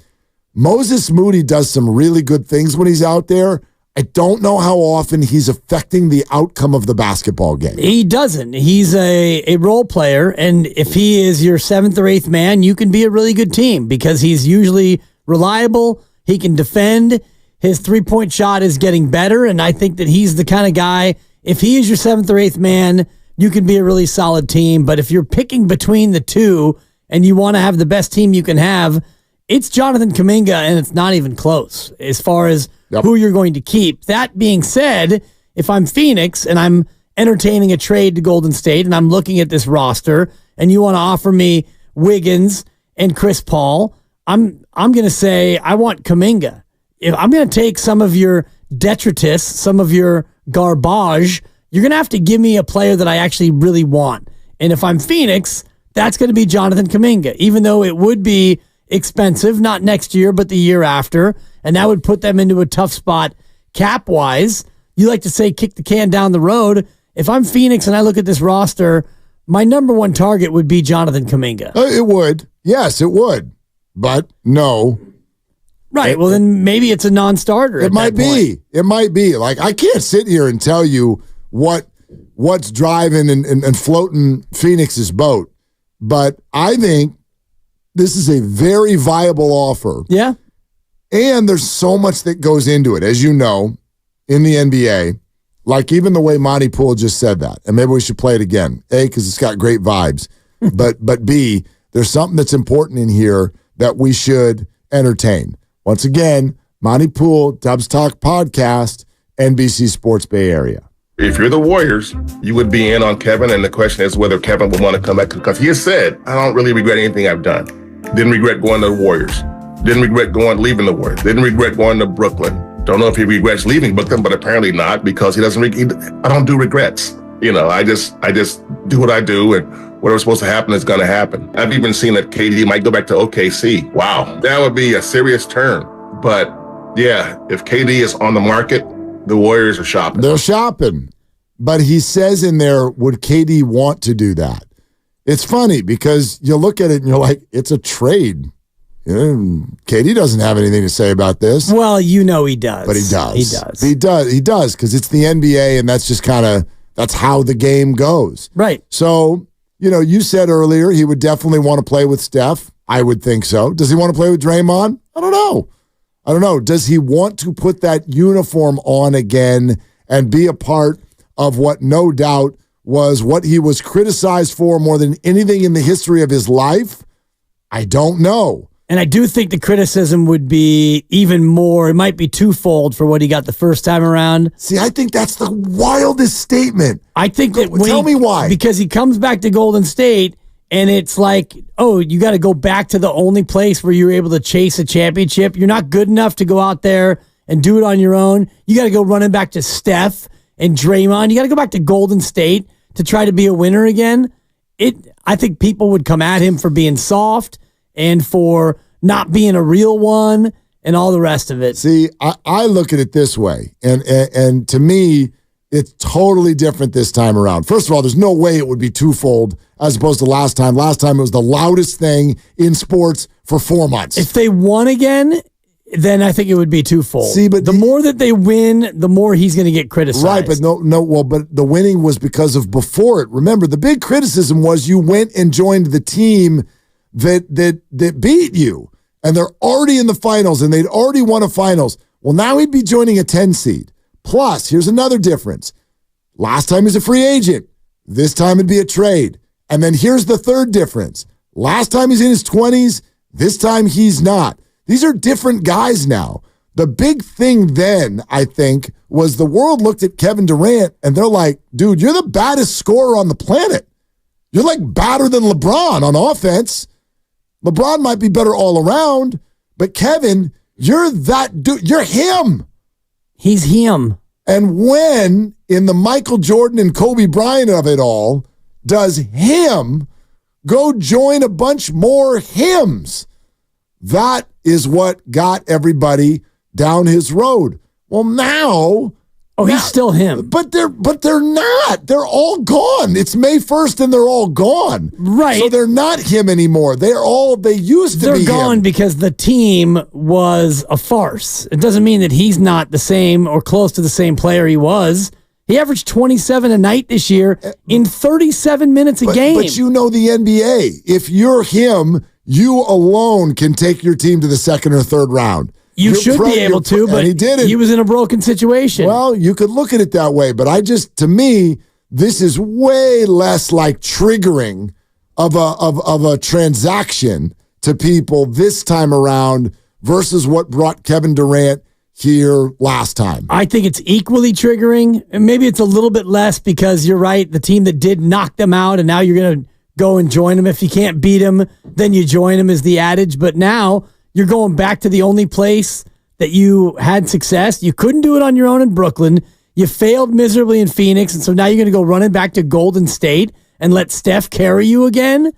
Moses Moody does some really good things when he's out there. I don't know how often he's affecting the outcome of the basketball game. He doesn't. He's a role player, and if he is your 7th or 8th man, you can be a really good team because he's usually reliable. He can defend. His three-point shot is getting better, and I think that he's the kind of guy, if he is your 7th or 8th man, you can be a really solid team. But if you're picking between the two and you want to have the best team you can have, it's Jonathan Kuminga, and it's not even close as far as who you're going to keep. That being said, if I'm Phoenix and I'm entertaining a trade to Golden State and I'm looking at this roster and you want to offer me Wiggins and Chris Paul, I'm going to say I want Kuminga. If I'm going to take some of your detritus, some of your garbage, you're going to have to give me a player that I actually really want. And if I'm Phoenix, that's going to be Jonathan Kuminga, even though it would be expensive, not next year, but the year after. And that would put them into a tough spot cap-wise. You like to say kick the can down the road. If I'm Phoenix and I look at this roster, my number one target would be Jonathan Kuminga. It would. Yes, it would. But no. Right. Well, then maybe it's a non-starter. It might be. It might be. Like, I can't sit here and tell you what's driving and floating Phoenix's boat. But I think this is a very viable offer. Yeah. And there's so much that goes into it, as you know, in the NBA. Like even the way Monty Poole just said that. And maybe we should play it again. A, because it's got great vibes. but B, there's something that's important in here that we should entertain. Once again, Monty Poole, Dubs Talk Podcast, NBC Sports Bay Area. If you're the Warriors, you would be in on Kevin, and the question is whether Kevin would want to come back because he has said, I don't really regret anything I've done. Didn't regret going to the Warriors. Didn't regret leaving the Warriors. Didn't regret going to Brooklyn. Don't know if he regrets leaving Brooklyn, but apparently not because he doesn't. I don't do regrets. I just do what I do, and whatever's supposed to happen is going to happen. I've even seen that KD might go back to OKC. Wow, that would be a serious turn. But yeah, if KD is on the market, the Warriors are shopping. They're shopping. But he says in there, would KD want to do that? It's funny because you look at it and you're like, it's a trade. KD doesn't have anything to say about this. Well, he does. But he does. He does. He does because it's the NBA and that's just that's how the game goes. Right. So, you said earlier he would definitely want to play with Steph. I would think so. Does he want to play with Draymond? I don't know. Does he want to put that uniform on again and be a part of what no doubt was what he was criticized for more than anything in the history of his life? I don't know. And I do think the criticism would be even more. It might be twofold for what he got the first time around. See, I think that's the wildest statement. I think that Tell me why. Because he comes back to Golden State, and it's like, oh, you got to go back to the only place where you were able to chase a championship. You're not good enough to go out there and do it on your own. You got to go running back to Steph and Draymond. You got to go back to Golden State to try to be a winner again. I think people would come at him for being soft and for not being a real one and all the rest of it. See, I look at it this way, and to me, it's totally different this time around. First of all, there's no way it would be twofold as opposed to last time. Last time it was the loudest thing in sports for 4 months. If they won again, then I think it would be twofold. See, but the more that they win, the more he's going to get criticized. Right, but but the winning was because of before it. Remember, the big criticism was you went and joined the team that beat you, and they're already in the finals, and they'd already won a finals. Well, now he'd be joining a 10 seed. Plus, here's another difference. Last time he's a free agent. This time it'd be a trade. And then here's the third difference. Last time he's in his 20s. This time he's not. These are different guys now. The big thing then, I think, was the world looked at Kevin Durant, and they're like, dude, you're the baddest scorer on the planet. You're like badder than LeBron on offense. LeBron might be better all around, but Kevin, you're that dude. You're him. He's him. And when, in the Michael Jordan and Kobe Bryant of it all, does him go join a bunch more hims? That is what got everybody down his road. Well, now... Oh, he's still him. But they're not. They're all gone. It's May 1st and they're all gone. Right. So they're not him anymore. They used to be him. They're gone because the team was a farce. It doesn't mean that he's not the same or close to the same player he was. He averaged 27 a night this year in 37 minutes a game. But you know the NBA. If you're him, you alone can take your team to the second or third round. You should be able to, but he didn't. He was in a broken situation. Well, you could look at it that way, but to me, this is way less like triggering of a transaction to people this time around versus what brought Kevin Durant here last time. I think it's equally triggering, and maybe it's a little bit less because you're right, the team that did knock them out, and now you're going to go and join them. If you can't beat them, then you join them is the adage, but now you're going back to the only place that you had success. You couldn't do it on your own in Brooklyn. You failed miserably in Phoenix, and so now you're going to go running back to Golden State and let Steph carry you again?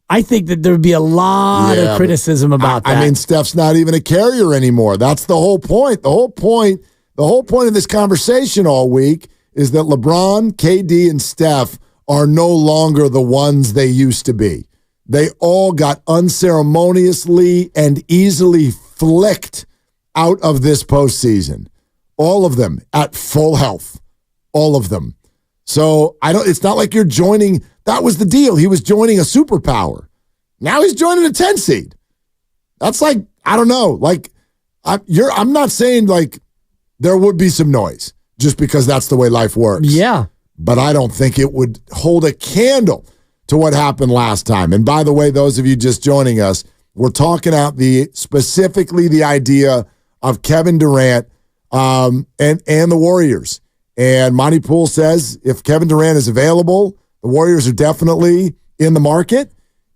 I think that there would be a lot of criticism about that. I mean, Steph's not even a carrier anymore. That's the whole point. The whole point of this conversation all week is that LeBron, KD, and Steph are no longer the ones they used to be. They all got unceremoniously and easily flicked out of this postseason. All of them at full health. All of them. So it's not like you're joining. That was the deal. He was joining a superpower. Now he's joining a 10 seed. That's like, I don't know. Like, I'm not saying like there would be some noise just because that's the way life works. Yeah. But I don't think it would hold a candle to what happened last time. And by the way, those of you just joining us, we're talking out specifically the idea of Kevin Durant and the Warriors. And Monty Poole says if Kevin Durant is available, the Warriors are definitely in the market,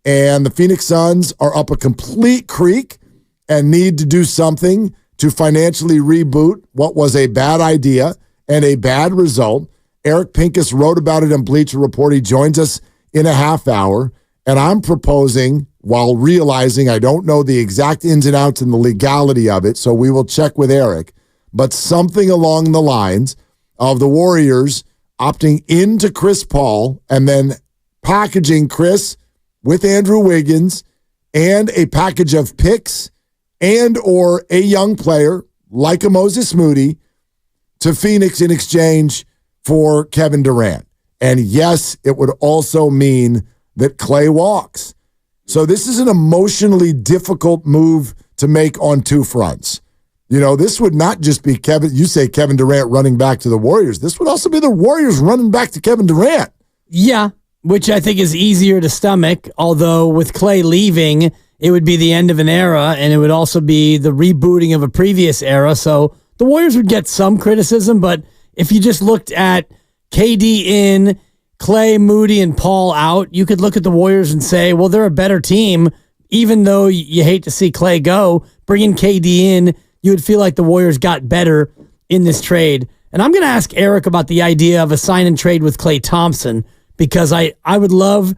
and the Phoenix Suns are up a complete creek and need to do something to financially reboot what was a bad idea and a bad result. Eric Pincus wrote about it on Bleacher Report. He joins us in a half hour, and I'm proposing, while realizing I don't know the exact ins and outs and the legality of it, so we will check with Eric, but something along the lines of the Warriors opting into Chris Paul and then packaging Chris with Andrew Wiggins and a package of picks and or a young player like a Moses Moody to Phoenix in exchange for Kevin Durant. And yes, it would also mean that Clay walks. So this is an emotionally difficult move to make on two fronts. This would not just be you say Kevin Durant running back to the Warriors. This would also be the Warriors running back to Kevin Durant. Yeah, which I think is easier to stomach, although with Clay leaving, it would be the end of an era, and it would also be the rebooting of a previous era. So the Warriors would get some criticism, but if you just looked at KD in, Clay, Moody, and Paul out, you could look at the Warriors and say, well, they're a better team, even though you hate to see Clay go. Bringing KD in, you would feel like the Warriors got better in this trade. And I'm going to ask Eric about the idea of a sign and trade with Klay Thompson, because I would love,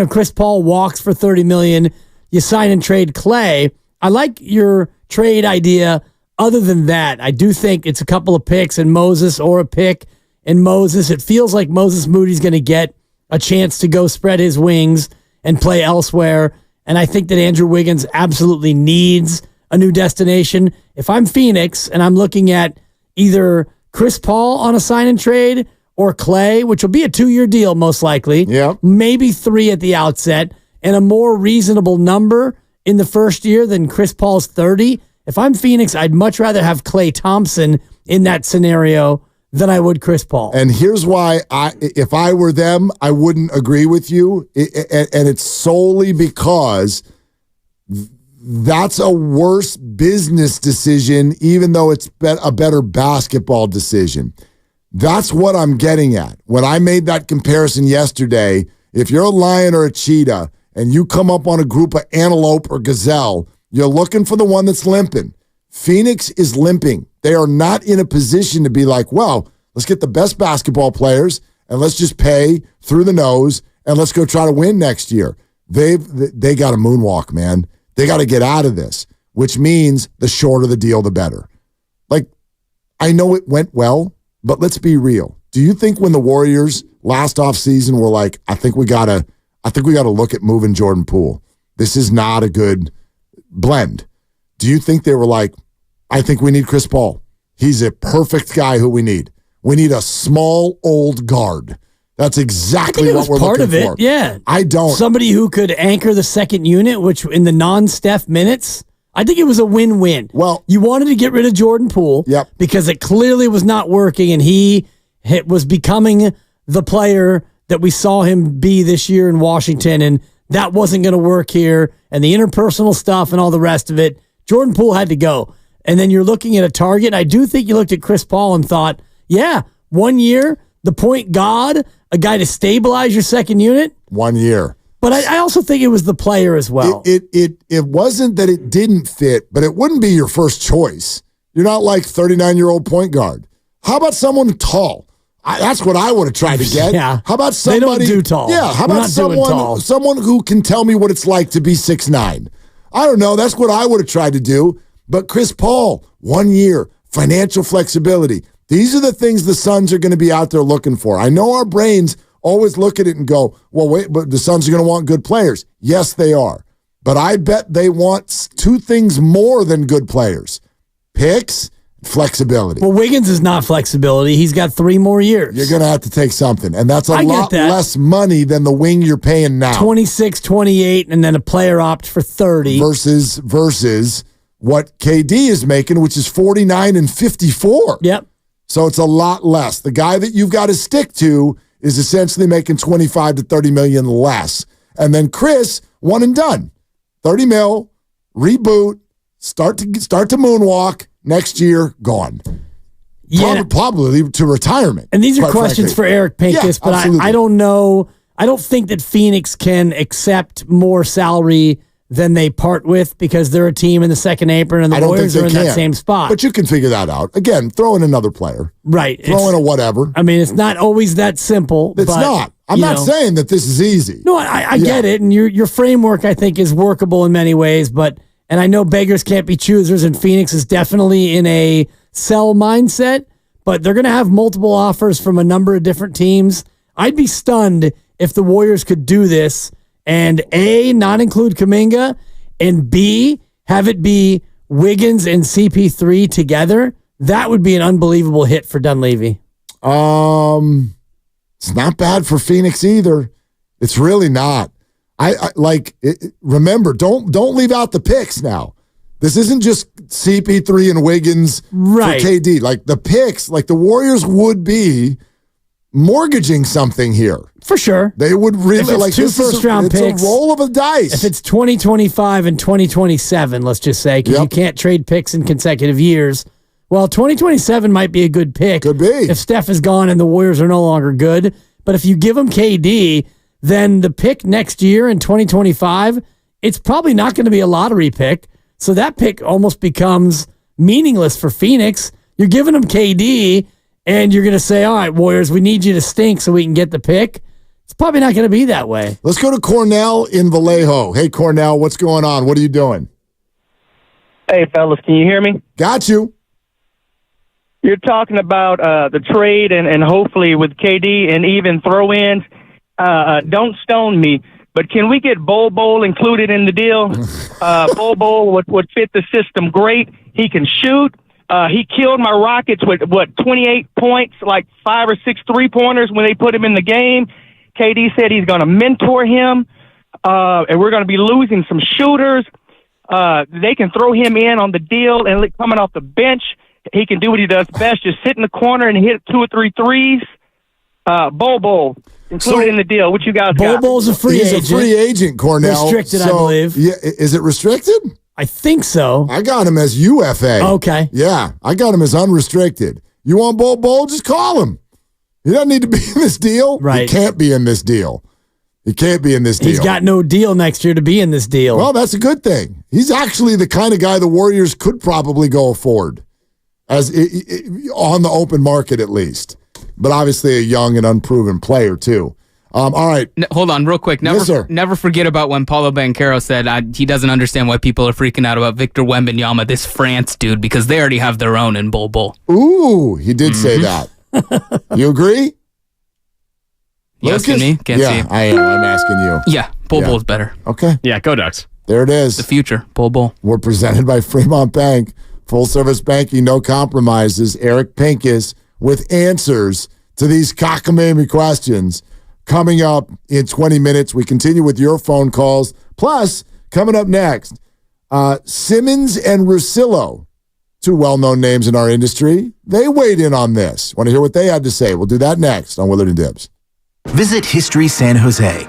Chris Paul walks for $30 million. You sign and trade Clay. I like your trade idea. Other than that, I do think it's a couple of picks and Moses, or a pick and Moses. It feels like Moses Moody's going to get a chance to go spread his wings and play elsewhere. And I think that Andrew Wiggins absolutely needs a new destination. If I'm Phoenix and I'm looking at either Chris Paul on a sign and trade or Clay, which will be a 2-year deal most likely, maybe 3 at the outset, and a more reasonable number in the first year than Chris Paul's 30. If I'm Phoenix, I'd much rather have Klay Thompson in that scenario than I would Chris Paul. And here's why if I were them, I wouldn't agree with you. And it's solely because that's a worse business decision, even though it's a better basketball decision. That's what I'm getting at. When I made that comparison yesterday, if you're a lion or a cheetah and you come up on a group of antelope or gazelle, you're looking for the one that's limping. Phoenix is limping. They are not in a position to be like, well, let's get the best basketball players and let's just pay through the nose and let's go try to win next year. They got to moonwalk, man. They got to get out of this, which means the shorter the deal, the better. Like, I know it went well, but let's be real. Do you think when the Warriors last offseason were like, I think we got to look at moving Jordan Poole. This is not a good blend. Do you think they were like, I think we need Chris Paul. He's a perfect guy who we need. We need a small old guard. That's exactly what we're looking for. Yeah. I don't. Somebody who could anchor the second unit, which in the non-Steph minutes, I think it was a win-win. Well, you wanted to get rid of Jordan Poole because it clearly was not working, and he was becoming the player that we saw him be this year in Washington, and that wasn't going to work here, and the interpersonal stuff and all the rest of it. Jordan Poole had to go. And then you're looking at a target. I do think you looked at Chris Paul and thought, 1 year, the point guard, a guy to stabilize your second unit. 1 year. But I also think it was the player as well. It wasn't that it didn't fit, but it wouldn't be your first choice. You're not like 39-year-old point guard. How about someone tall? That's what I would have tried to get. Yeah. How about somebody? They don't do tall. Yeah. How We're about not someone who can tell me what it's like to be 6'9"? I don't know. That's what I would have tried to do. But Chris Paul, 1 year, financial flexibility. These are the things the Suns are going to be out there looking for. I know our brains always look at it and go, well, wait, but the Suns are going to want good players. Yes, they are. But I bet they want 2 things more than good players. Picks, flexibility. Well, Wiggins is not flexibility. He's got 3 more years. You're going to have to take something. And that's a lot less money than the wing you're paying now. 26, 28, and then a player opt for 30. Versus what KD is making, which is 49 and 54. Yep. So it's a lot less. The guy that you've got to stick to is essentially making 25 to 30 million less. And then Chris, one and done. 30 mil, reboot, start to moonwalk, next year, gone. Yeah. Probably to retirement. And these are questions for Eric Pincus, but I don't know. I don't think that Phoenix can accept more salary than they part with because they're a team in the second apron and the Warriors are in that same spot. But you can figure that out. Again, throw in another player. Right. Throw in a whatever. I mean, it's not always that simple. It's not. I'm not saying that this is easy. No, I get it. And your framework, I think, is workable in many ways. And I know beggars can't be choosers, and Phoenix is definitely in a sell mindset, but they're going to have multiple offers from a number of different teams. I'd be stunned if the Warriors could do this and A, not include Kuminga, and B, have it be Wiggins and CP3 together. That would be an unbelievable hit for Dunleavy. It's not bad for Phoenix either. It's really not. Remember, don't leave out the picks now. This isn't just CP3 and Wiggins for KD. Like the picks, like the Warriors would be mortgaging something here. For sure. They would really if it's like two first-round picks. It's a roll of the dice. If it's 2025 and 2027, let's just say, because you can't trade picks in consecutive years. Well, 2027 might be a good pick. Could be. If Steph is gone and the Warriors are no longer good. But if you give them KD, then the pick next year in 2025, it's probably not going to be a lottery pick. So that pick almost becomes meaningless for Phoenix. You're giving them KD, and you're going to say, all right, Warriors, we need you to stink so we can get the pick. It's probably not going to be that way. Let's go to Cornell in Vallejo. Hey, Cornell, what's going on? What are you doing? Hey, fellas, can you hear me? Got you. You're talking about the trade and hopefully with KD and even throw-ins. Don't stone me, but can we get Bol included in the deal? Bol would fit the system great. He can shoot. He killed my Rockets with, 28 points, like 5 or 6 3-pointers when they put him in the game. KD said he's going to mentor him, and we're going to be losing some shooters. They can throw him in on the deal, and coming off the bench, he can do what he does best, just sit in the corner and hit 2 or 3 threes. Bol included in the deal. What you guys got? Bol's a free agent. He's a free agent, Cornell. Restricted, I believe. Yeah, is it restricted? I think so. I got him as UFA. Okay. Yeah, I got him as unrestricted. You want Bol? Just call him. He doesn't need to be in this deal. Right. He can't be in this deal. He can't be in this deal. He's got no deal next year to be in this deal. Well, that's a good thing. He's actually the kind of guy the Warriors could probably go afford, as on the open market at least. But obviously a young and unproven player too. All right. Hold on real quick. Never forget about when Paulo Banchero said he doesn't understand why people are freaking out about Victor Wembanyama, this France dude, because they already have their own in Bol. Ooh, he did say that. You agree? You asking me? Can't see. I am. I'm asking you. Yeah, Bol's better. Okay. Yeah, go Ducks. There it is. The future, Bol. We're presented by Fremont Bank. Full service banking, no compromises. Eric Pincus with answers to these cockamamie questions. Coming up in 20 minutes, we continue with your phone calls. Plus, coming up next, Simmons and Russillo, 2 well-known names in our industry. They weighed in on this. Want to hear what they had to say? We'll do that next on Willard and Dibs. Visit History San Jose.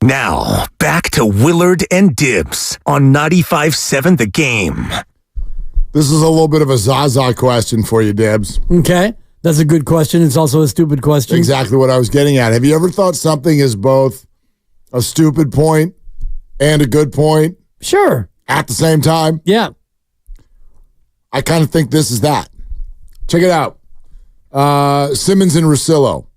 Now, back to Willard and Dibs on 95.7 The Game. This is a little bit of a Zaza question for you, Dibs. Okay. That's a good question. It's also a stupid question. Exactly what I was getting at. Have you ever thought something is both a stupid point and a good point? Sure. At the same time? Yeah. I kind of think this is that. Check it out. Simmons and Russillo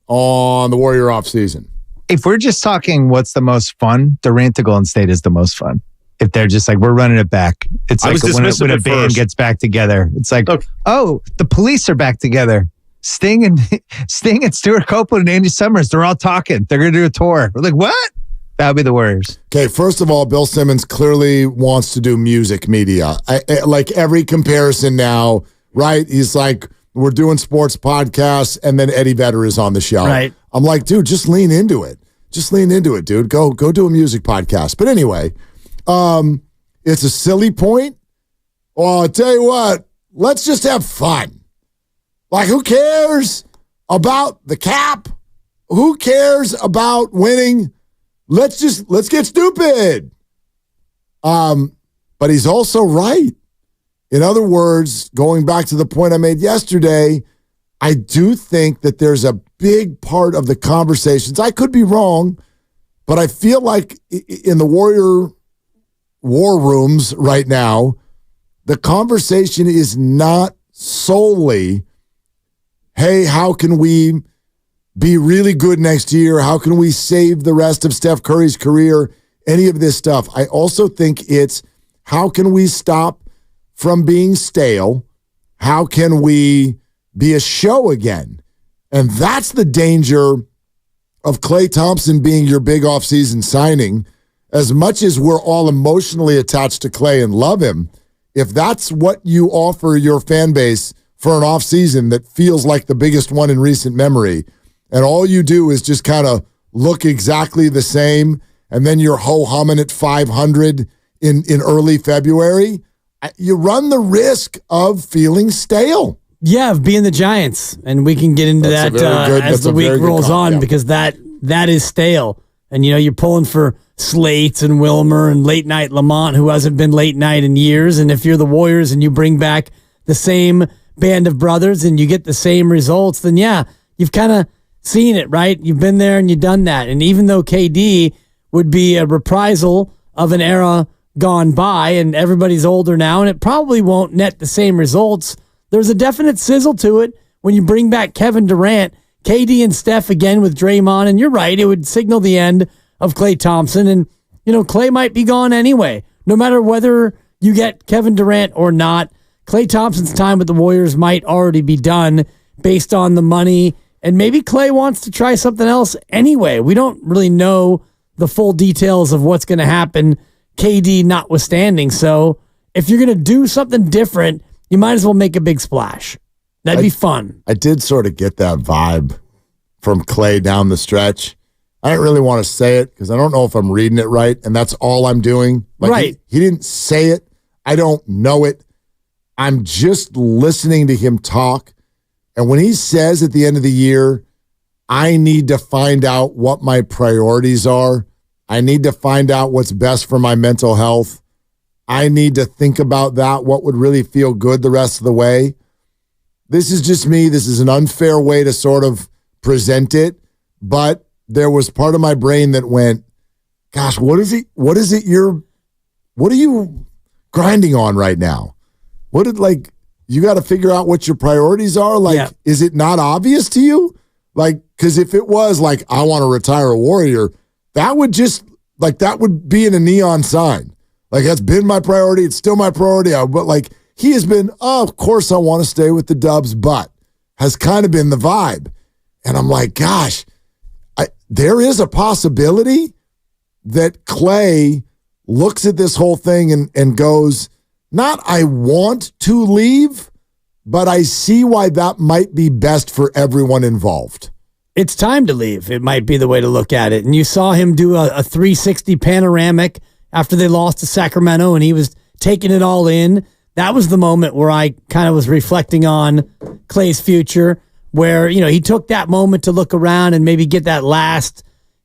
on the Warrior offseason. If we're just talking what's the most fun, Durant to Golden State is the most fun. If they're just like, we're running it back. It's like when a band gets back together. It's like, oh, the Police are back together. Sting and Stuart Copeland and Andy Summers, they're all talking. They're going to do a tour. We're like, what? That would be the Warriors. Okay, first of all, Bill Simmons clearly wants to do music media. Like every comparison now, right? He's like, we're doing sports podcasts, and then Eddie Vedder is on the show. Right. I'm like, dude, just lean into it. Just lean into it, dude. Go do a music podcast. But anyway, it's a silly point. Well, I'll tell you what, let's just have fun. Like, who cares about the cap? Who cares about winning? Let's get stupid. But he's also right. In other words, going back to the point I made yesterday, I do think that there's a big part of the conversations. I could be wrong, but I feel like in the Warrior war rooms right now, the conversation is not solely, hey, how can we be really good next year? How can we save the rest of Steph Curry's career? Any of this stuff. I also think it's how can we stop from being stale? How can we be a show again? And that's the danger of Klay Thompson being your big offseason signing. As much as we're all emotionally attached to Klay and love him, if that's what you offer your fan base for an offseason that feels like the biggest one in recent memory, and all you do is just kind of look exactly the same, and then you're ho-humming at 500 in early February, you run the risk of feeling stale. Yeah, of being the Giants. And we can get into that as the week rolls on, because that is stale. And, you're pulling for Slates and Wilmer and late night Lamont, who hasn't been late night in years. And if you're the Warriors and you bring back the same band of brothers and you get the same results, then yeah, you've kind of seen it, right? You've been there and you've done that. And even though KD would be a reprisal of an era gone by and everybody's older now, and it probably won't net the same results, there's a definite sizzle to it when you bring back Kevin Durant, KD and Steph again with Draymond. And you're right, it would signal the end of Klay Thompson. And, Klay might be gone anyway. No matter whether you get Kevin Durant or not, Klay Thompson's time with the Warriors might already be done based on the money. And maybe Klay wants to try something else anyway. We don't really know the full details of what's going to happen, KD notwithstanding. So if you're going to do something different, you might as well make a big splash. That'd be fun. I did sort of get that vibe from Klay down the stretch. I don't really want to say it because I don't know if I'm reading it right, and that's all I'm doing. Right. He didn't say it. I don't know it. I'm just listening to him talk. And when he says at the end of the year, I need to find out what my priorities are. I need to find out what's best for my mental health. I need to think about that, what would really feel good the rest of the way. This is just me. This is an unfair way to sort of present it. But there was part of my brain that went, gosh, what are you grinding on right now? You got to figure out what your priorities are. Is it not obvious to you? Because if it was I want to retire a Warrior, that would be in a neon sign. That's been my priority. It's still my priority. But he has been, of course I want to stay with the Dubs, but has kind of been the vibe. And I'm like, gosh, there is a possibility that Klay looks at this whole thing and goes, not I want to leave, but I see why that might be best for everyone involved. It's time to leave. It might be the way to look at it. And you saw him do a 360 panoramic after they lost to Sacramento, and he was taking it all in. That was the moment where I kind of was reflecting on Klay's future, where, he took that moment to look around and maybe get that last,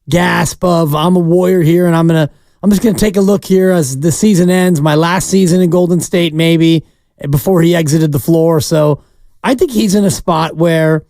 gasp of I'm a Warrior here, and I'm just gonna take a look here as the season ends. My last season in Golden State, maybe before he exited the floor. So I think he's in a spot where,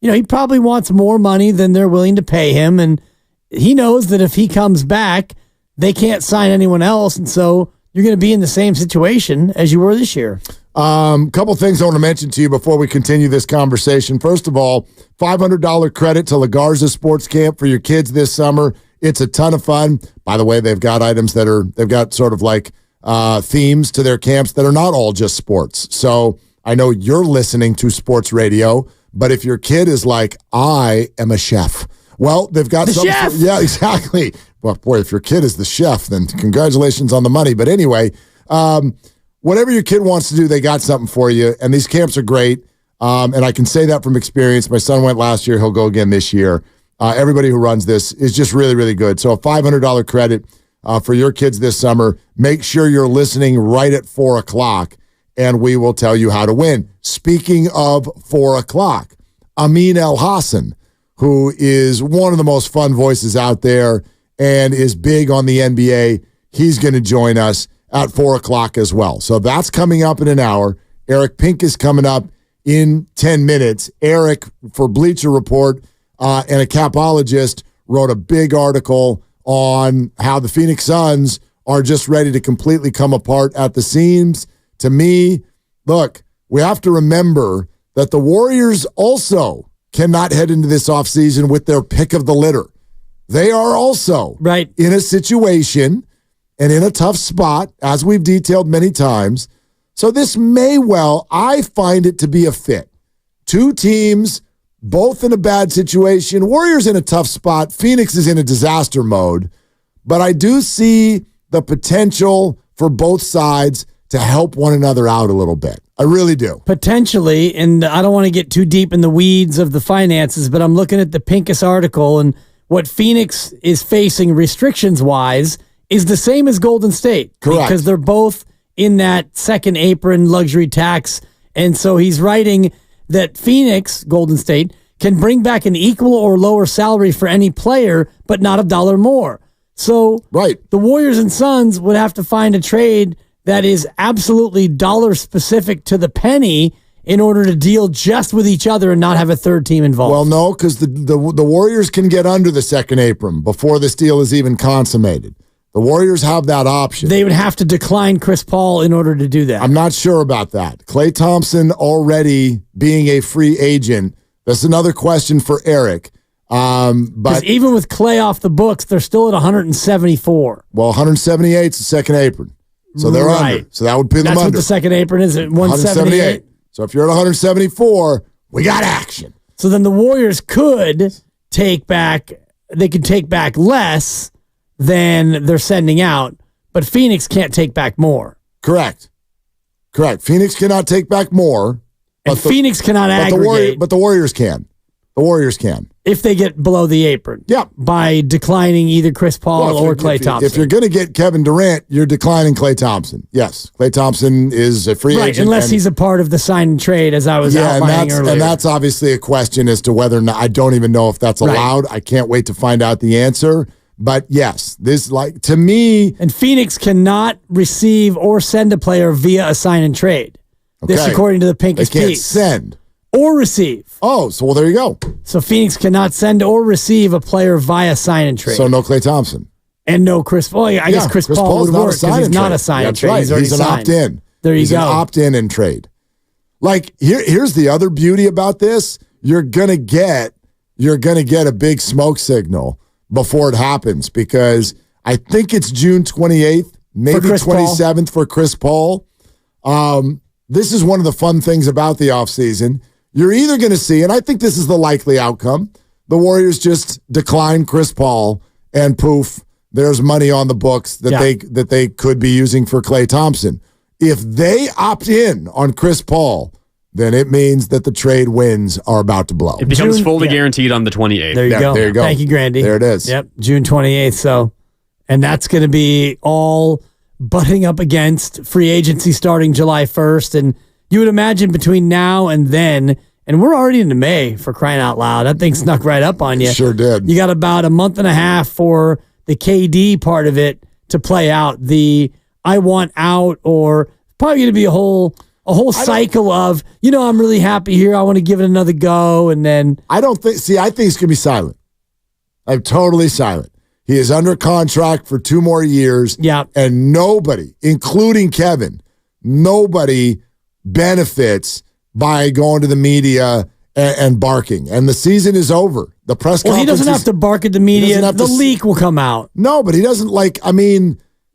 he probably wants more money than they're willing to pay him, and he knows that if he comes back, they can't sign anyone else, and so you're going to be in the same situation as you were this year. Couple things I want to mention to you before we continue this conversation. First of all, $500 credit to La Garza Sports Camp for your kids this summer. It's a ton of fun. By the way, they've got items they've got sort of like themes to their camps that are not all just sports. So I know you're listening to sports radio, but if your kid is like, I am a chef, well, they've got something. Yeah, exactly. Well, boy, if your kid is the chef, then congratulations on the money. But anyway, whatever your kid wants to do, they got something for you. And these camps are great. And I can say that from experience. My son went last year. He'll go again this year. Everybody who runs this is just really, really good. So a $500 credit for your kids this summer. Make sure you're listening right at 4 o'clock, and we will tell you how to win. Speaking of 4 o'clock, Amin El Hassan, who is one of the most fun voices out there and is big on the NBA, he's going to join us at 4 o'clock as well. So that's coming up in an hour. Eric Pink is coming up in 10 minutes. Eric, for Bleacher Report, and a capologist, wrote a big article on how the Phoenix Suns are just ready to completely come apart at the seams. To me, look, we have to remember that the Warriors also cannot head into this offseason with their pick of the litter. They are also in a situation and in a tough spot, as we've detailed many times. So this may well, I find it to be a fit. Two teams, both in a bad situation. Warriors in a tough spot. Phoenix is in a disaster mode. But I do see the potential for both sides to help one another out a little bit. I really do. Potentially, and I don't want to get too deep in the weeds of the finances, but I'm looking at the Pincus article, and what Phoenix is facing restrictions-wise is the same as Golden State. Correct. Because they're both in that second apron luxury tax, and so he's writing that Phoenix, Golden State, can bring back an equal or lower salary for any player, but not $1 more. So the Warriors and Suns would have to find a trade that is absolutely dollar-specific to the penny in order to deal just with each other and not have a third team involved. Well, no, because the Warriors can get under the second apron before this deal is even consummated. The Warriors have that option. They would have to decline Chris Paul in order to do that. I'm not sure about that. Klay Thompson already being a free agent, that's another question for Eric. But even with Klay off the books, they're still at 174. Well, 178 is the second apron. So they're under. So that would pin them under. That's what the second apron is at 178. So if you're at 174, we got action. So then the Warriors could take back less than they're sending out, but Phoenix can't take back more. Correct. Phoenix cannot take back more. And Phoenix cannot aggregate. But the Warriors can. The Warriors can. If they get below the apron. Yeah. By declining either Chris Paul or Klay Thompson. If you're going to get Kevin Durant, you're declining Klay Thompson. Yes. Klay Thompson is a free agent. Unless he's a part of the sign and trade, as I was outlining earlier. And that's obviously a question as to whether or not, I don't even know if that's allowed. I can't wait to find out the answer. But yes, to me. And Phoenix cannot receive or send a player via a sign and trade. Okay. This according to the Pincus piece. They can't send. Or receive. Oh, so there you go. So Phoenix cannot send or receive a player via sign and trade. So no Klay Thompson. And no Chris Paul. I guess Chris Paul would work because he's not a sign and trade. Right. He's an opt-in. There you go. He's an opt-in and trade. Here's the other beauty about this. You're gonna get a big smoke signal before it happens, because I think it's June 28th, maybe 27th for Chris Paul. This is one of the fun things about the offseason. You're either going to see, and I think this is the likely outcome, the Warriors just decline Chris Paul, and poof, there's money on the books that they could be using for Klay Thompson. If they opt in on Chris Paul, then it means that the trade winds are about to blow. It becomes fully guaranteed on the 28th. There you go. There you go. Thank you, Grandy. There it is. Yep, June 28th. So, and that's going to be all butting up against free agency starting July 1st. And you would imagine between now and then, And we're already into May, for crying out loud. That thing snuck right up on you. Sure did. You got about a month and a half for the KD part of it to play out. The I want out, or probably going to be a whole cycle of, I'm really happy here. I want to give it another go. And then I think it's going to be silent. I'm totally silent. He is under contract for 2 more years. Yeah. And nobody, including Kevin, nobody benefits by going to the media and barking. And the season is over. The press conference. He doesn't have to bark at the media. The leak will come out. No, but he doesn't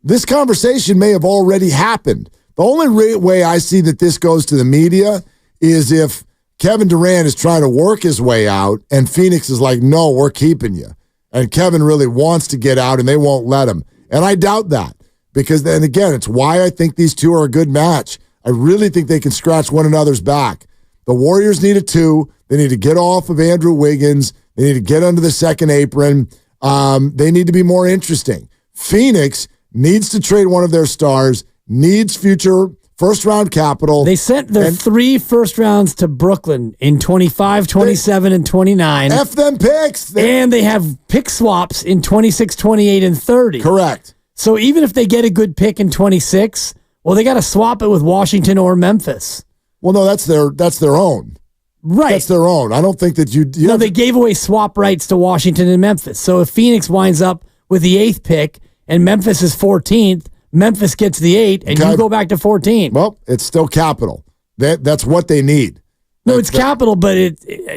this conversation may have already happened. The only way I see that this goes to the media is if Kevin Durant is trying to work his way out and Phoenix is like, no, we're keeping you. And Kevin really wants to get out and they won't let him. And I doubt that because then again, it's why I think these two are a good match. I really think they can scratch one another's back. The Warriors need a 2. They need to get off of Andrew Wiggins. They need to get under the second apron. They need to be more interesting. Phoenix needs to trade one of their stars, needs future first-round capital. They sent their 3 first rounds to Brooklyn in 25, 27, and 29. F them picks. And they have pick swaps in 26, 28, and 30. Correct. So even if they get a good pick in 26, well, they got to swap it with Washington or Memphis. Well, no, that's their own. Right. That's their own. I don't think that No, they gave away swap rights to Washington and Memphis. So if Phoenix winds up with the 8th pick and Memphis is 14th, Memphis gets the 8, and you go back to 14. Well, it's still capital. That's what they need. No, it's capital, but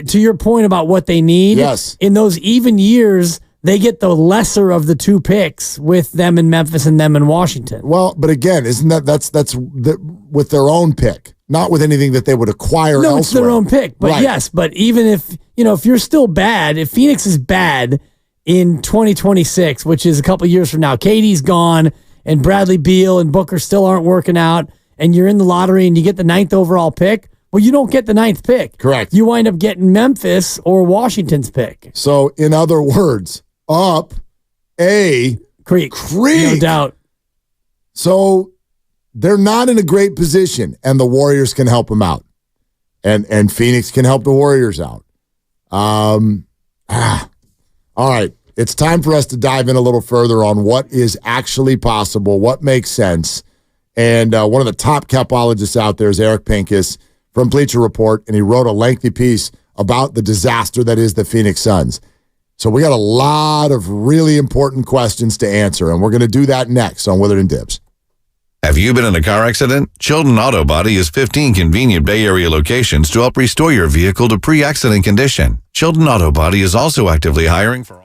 to your point about what they need, yes. In those even years, they get the lesser of the 2 picks with them in Memphis and them in Washington. Well, but again, isn't that's with their own pick, not with anything that they would acquire elsewhere. No, it's their own pick. But yes, but even if you're still bad, if Phoenix is bad in 2026, which is a couple years from now, KD's gone, and Bradley Beal and Booker still aren't working out, and you're in the lottery and you get the 9th overall pick, well, you don't get the 9th pick. Correct. You wind up getting Memphis or Washington's pick. So, in other words, up a creek. No doubt. So, they're not in a great position, and the Warriors can help them out. And Phoenix can help the Warriors out. All right. It's time for us to dive in a little further on what is actually possible, what makes sense. And one of the top capologists out there is Eric Pincus from Bleacher Report, and he wrote a lengthy piece about the disaster that is the Phoenix Suns. So we got a lot of really important questions to answer, and we're going to do that next on Willard and Dibs. Have you been in a car accident? Chilton Auto Body has 15 convenient Bay Area locations to help restore your vehicle to pre-accident condition. Chilton Auto Body is also actively hiring for all.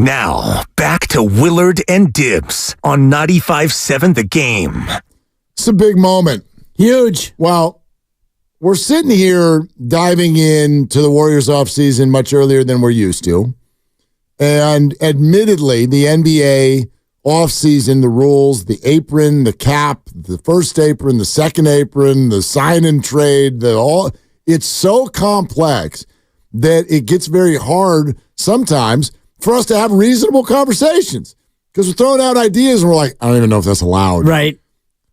Now, back to Willard and Dibs on 95.7 The Game. It's a big moment. Huge. Well, we're sitting here diving into the Warriors offseason much earlier than we're used to. And admittedly, the NBA offseason, the rules, the apron, the cap, the first apron, the second apron, the sign and trade, it's so complex that it gets very hard sometimes for us to have reasonable conversations because we're throwing out ideas and we're like, I don't even know if that's allowed. Right.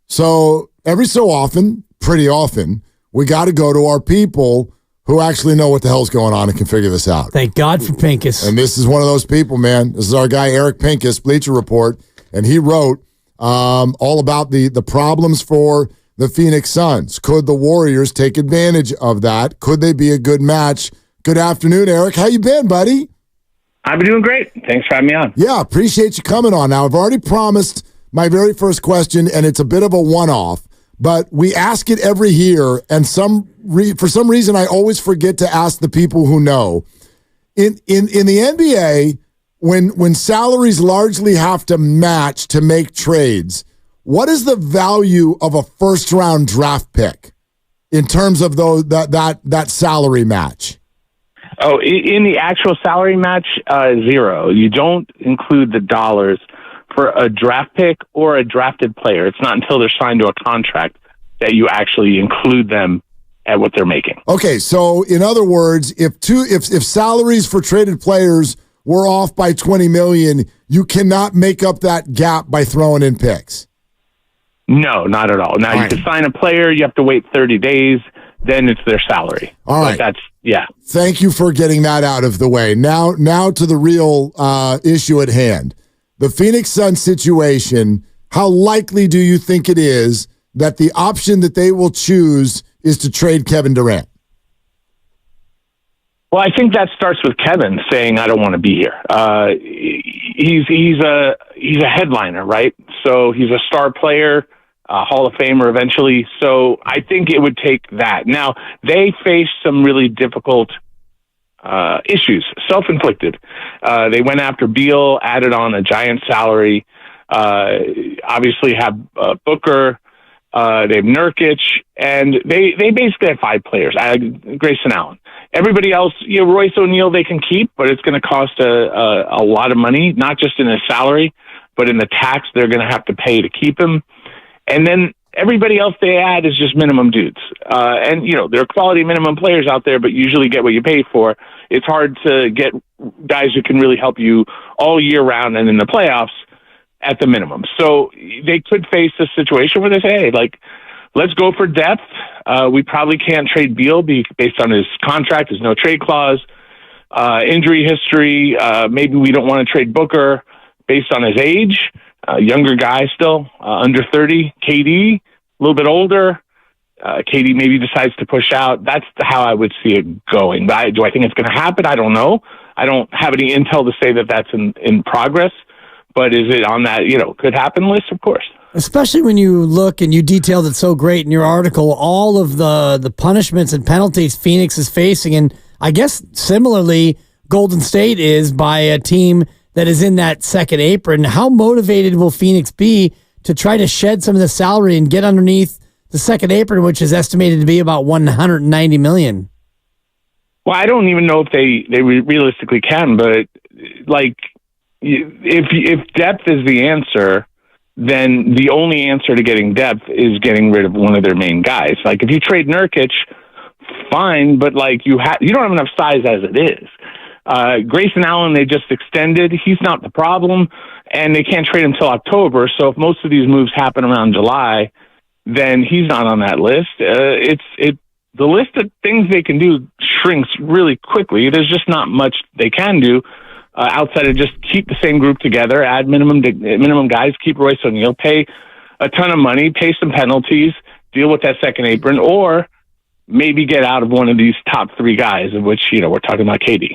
So every so often, pretty often, we got to go to our people who actually know what the hell's going on and can figure this out. Thank God for Pincus. And this is one of those people, man. This is our guy, Eric Pincus, Bleacher Report, and he wrote all about the problems for the Phoenix Suns. Could the Warriors take advantage of that? Could they be a good match? Good afternoon, Eric. How you been, buddy? I've been doing great. Thanks for having me on. Yeah, appreciate you coming on. Now, I've already promised my very first question, and it's a bit of a one-off, but we ask it every year, and for some reason, I always forget to ask the people who know. In the NBA, when salaries largely have to match to make trades, what is the value of a first-round draft pick in terms of that salary match? Oh, in the actual salary match, zero. You don't include the dollars for a draft pick or a drafted player. It's not until they're signed to a contract that you actually include them at what they're making. Okay, so in other words, if salaries for traded players were off by $20 million, you cannot make up that gap by throwing in picks. No, not at all. Now, you can sign a player, you have to wait 30 days, then it's their salary. All right. Yeah. Thank you for getting that out of the way. Now to the real issue at hand. The Phoenix Suns situation, how likely do you think it is that the option that they will choose is to trade Kevin Durant? Well, I think that starts with Kevin saying, I don't want to be here. He's a headliner, right? So he's a star player, a Hall of Famer eventually. So I think it would take that. Now, they face some really difficult issues, self-inflicted. They went after Beal, added on a giant salary, obviously have Booker, they have Nurkic, and they basically have 5 players, Grayson Allen. Everybody else, Royce O'Neal they can keep, but it's going to cost a lot of money, not just in his salary, but in the tax they're going to have to pay to keep him. And then everybody else they add is just minimum dudes. And, there are quality minimum players out there, but usually get what you pay for. It's hard to get guys who can really help you all year round and in the playoffs at the minimum. So they could face a situation where they say, hey, let's go for depth. We probably can't trade Beal based on his contract, his no trade clause, injury history. Maybe we don't want to trade Booker based on his age. Younger guy still, under 30. KD, a little bit older. KD maybe decides to push out. That's how I would see it going. But do I think it's going to happen? I don't know. I don't have any intel to say that that's in progress. But is it on that, could happen list? Of course. Especially when you look and you detailed it so great in your article, all of the punishments and penalties Phoenix is facing. And I guess similarly, Golden State is by a team that is in that second apron. How motivated will Phoenix be to try to shed some of the salary and get underneath the second apron, which is estimated to be about $190 million? Well, I don't even know if they realistically can, but if depth is the answer, then the only answer to getting depth is getting rid of one of their main guys. Like if you trade Nurkic, fine, but you don't have enough size as it is. Grayson Allen, they just extended. He's not the problem, and they can't trade him until October. So if most of these moves happen around July, then he's not on that list. The list of things they can do shrinks really quickly. There's just not much they can do outside of just keep the same group together, add minimum guys, keep Royce O'Neal, pay a ton of money, pay some penalties, deal with that second apron, or maybe get out of one of these top 3 guys, of which we're talking about KD.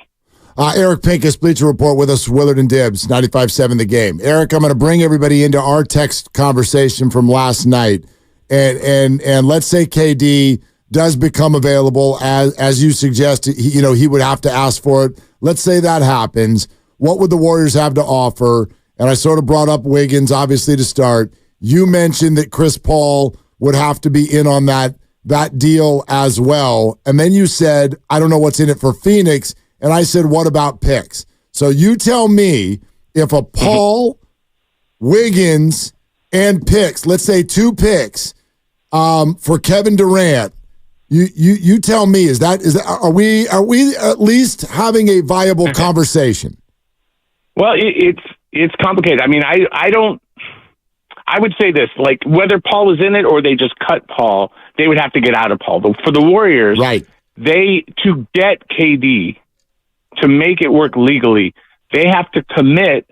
Eric Pincus, Bleacher Report with us, Willard and Dibs, 95.7 The Game. Eric, I'm going to bring everybody into our text conversation from last night. And let's say KD does become available as you suggest, he would have to ask for it. Let's say that happens. what would the Warriors have to offer? And I sort of brought up Wiggins, obviously, to start. You mentioned that Chris Paul would have to be in on that deal as well. And then you said, I don't know what's in it for Phoenix. And I said, what about picks? So you tell me if a Paul, Wiggins, and picks, let's say 2 picks for Kevin Durant, you tell me, are we at least having a viable conversation? Well, it's complicated. I mean, I would say this, like whether Paul was in it or they just cut Paul, they would have to get out of Paul. But for the Warriors, right, to get KD to make it work legally, they have to commit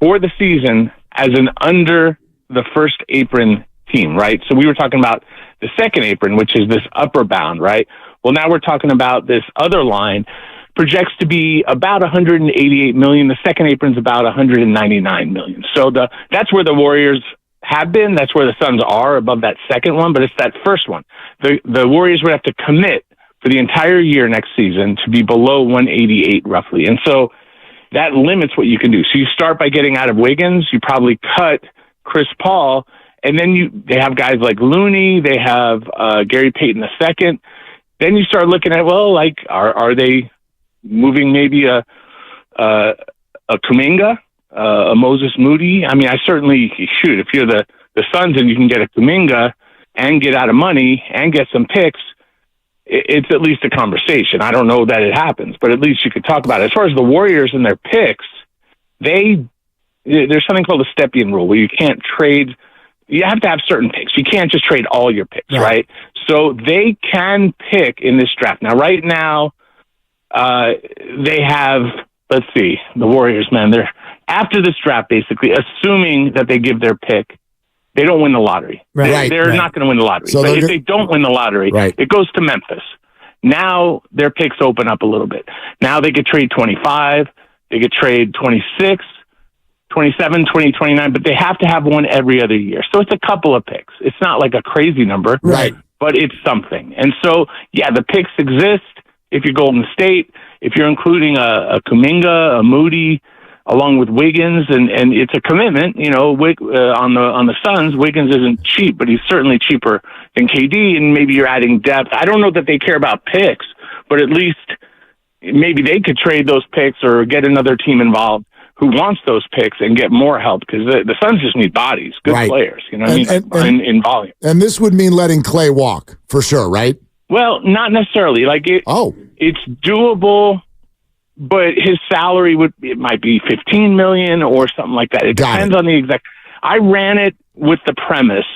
for the season as an under the first apron team, right? So we were talking about the second apron, which is this upper bound, right? Well, now we're talking about this other line projects to be about $188 million. The second apron's about $199 million. So that's where the Warriors have been. That's where the Suns are above that second one, but it's that first one. The Warriors would have to commit for the entire year next season to be below 188 roughly. And so that limits what you can do. So you start by getting out of Wiggins. You probably cut Chris Paul, and then they have guys like Looney. They have Gary Payton II. Then you start looking at, well, like, are they moving maybe a Kuminga, a Moses Moody? I mean, if you're the Suns and you can get a Kuminga and get out of money and get some picks, it's at least a conversation. I don't know that it happens, but at least you could talk about it. As far as the Warriors and their picks, there's something called the Stepien rule where you can't trade. You have to have certain picks. You can't just trade all your picks, right? So they can pick in this draft. Now, right now, they have, let's see, the Warriors, man, they're after this draft, basically, assuming that they give their pick, they don't win the lottery. They're not going to win the lottery. So but if they don't win the lottery, it goes to Memphis. Now their picks open up a little bit. Now they could trade 25, they could trade 26, 27, 20, 29, but they have to have one every other year. So it's a couple of picks. It's not like a crazy number, but it's something. And so, yeah, the picks exist. If you're Golden State, if you're including a Kuminga, a Moody, along with Wiggins, and it's a commitment, on the Suns. Wiggins isn't cheap, but he's certainly cheaper than KD, and maybe you're adding depth. I don't know that they care about picks, but at least maybe they could trade those picks or get another team involved who wants those picks and get more help, because the Suns just need bodies, good players, in volume. And this would mean letting Clay walk, for sure, right? Well, not necessarily. It's doable, but his salary might be $15 million or something like that. It depends on the exact. I ran it with the premise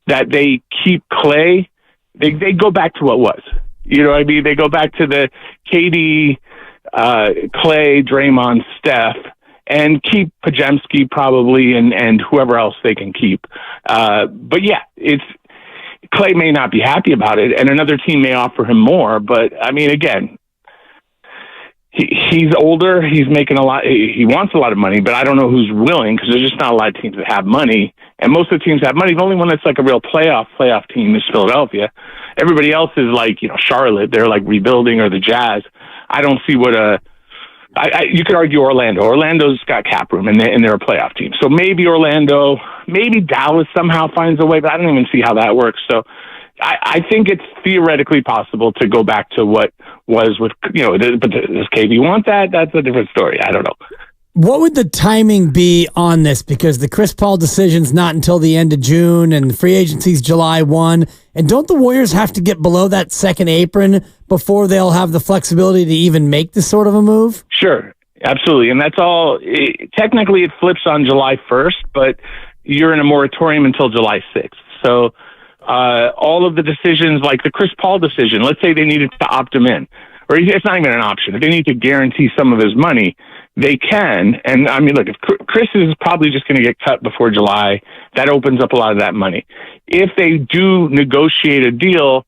that they keep Clay. They go back to what was. You know what I mean? They go back to the KD, Clay, Draymond, Steph, and keep Pajemski probably and whoever else they can keep. But yeah, Clay may not be happy about it, and another team may offer him more. But I mean, again, he's older. He's making a lot. He wants a lot of money, but I don't know who's willing, because there's just not a lot of teams that have money. And most of the teams have money. The only one that's like a real playoff team is Philadelphia. Everybody else is like, Charlotte. They're like rebuilding, or the Jazz. I don't see what you could argue Orlando. Orlando's got cap room, and they're a playoff team. So maybe Orlando, maybe Dallas somehow finds a way, but I don't even see how that works. So I think it's theoretically possible to go back to what was with, but does KD want that? That's a different story. I don't know. What would the timing be on this? Because the Chris Paul decision's not until the end of June, and the free agency's July 1. And don't the Warriors have to get below that second apron before they'll have the flexibility to even make this sort of a move? Sure, absolutely. And that's all. Technically, it flips on July 1st, but you're in a moratorium until July 6th. So all of the decisions, like the Chris Paul decision, let's say they needed to opt him in, or it's not even an option. If they need to guarantee some of his money, they can. And I mean, look, if Chris is probably just going to get cut before July, that opens up a lot of that money. If they do negotiate a deal,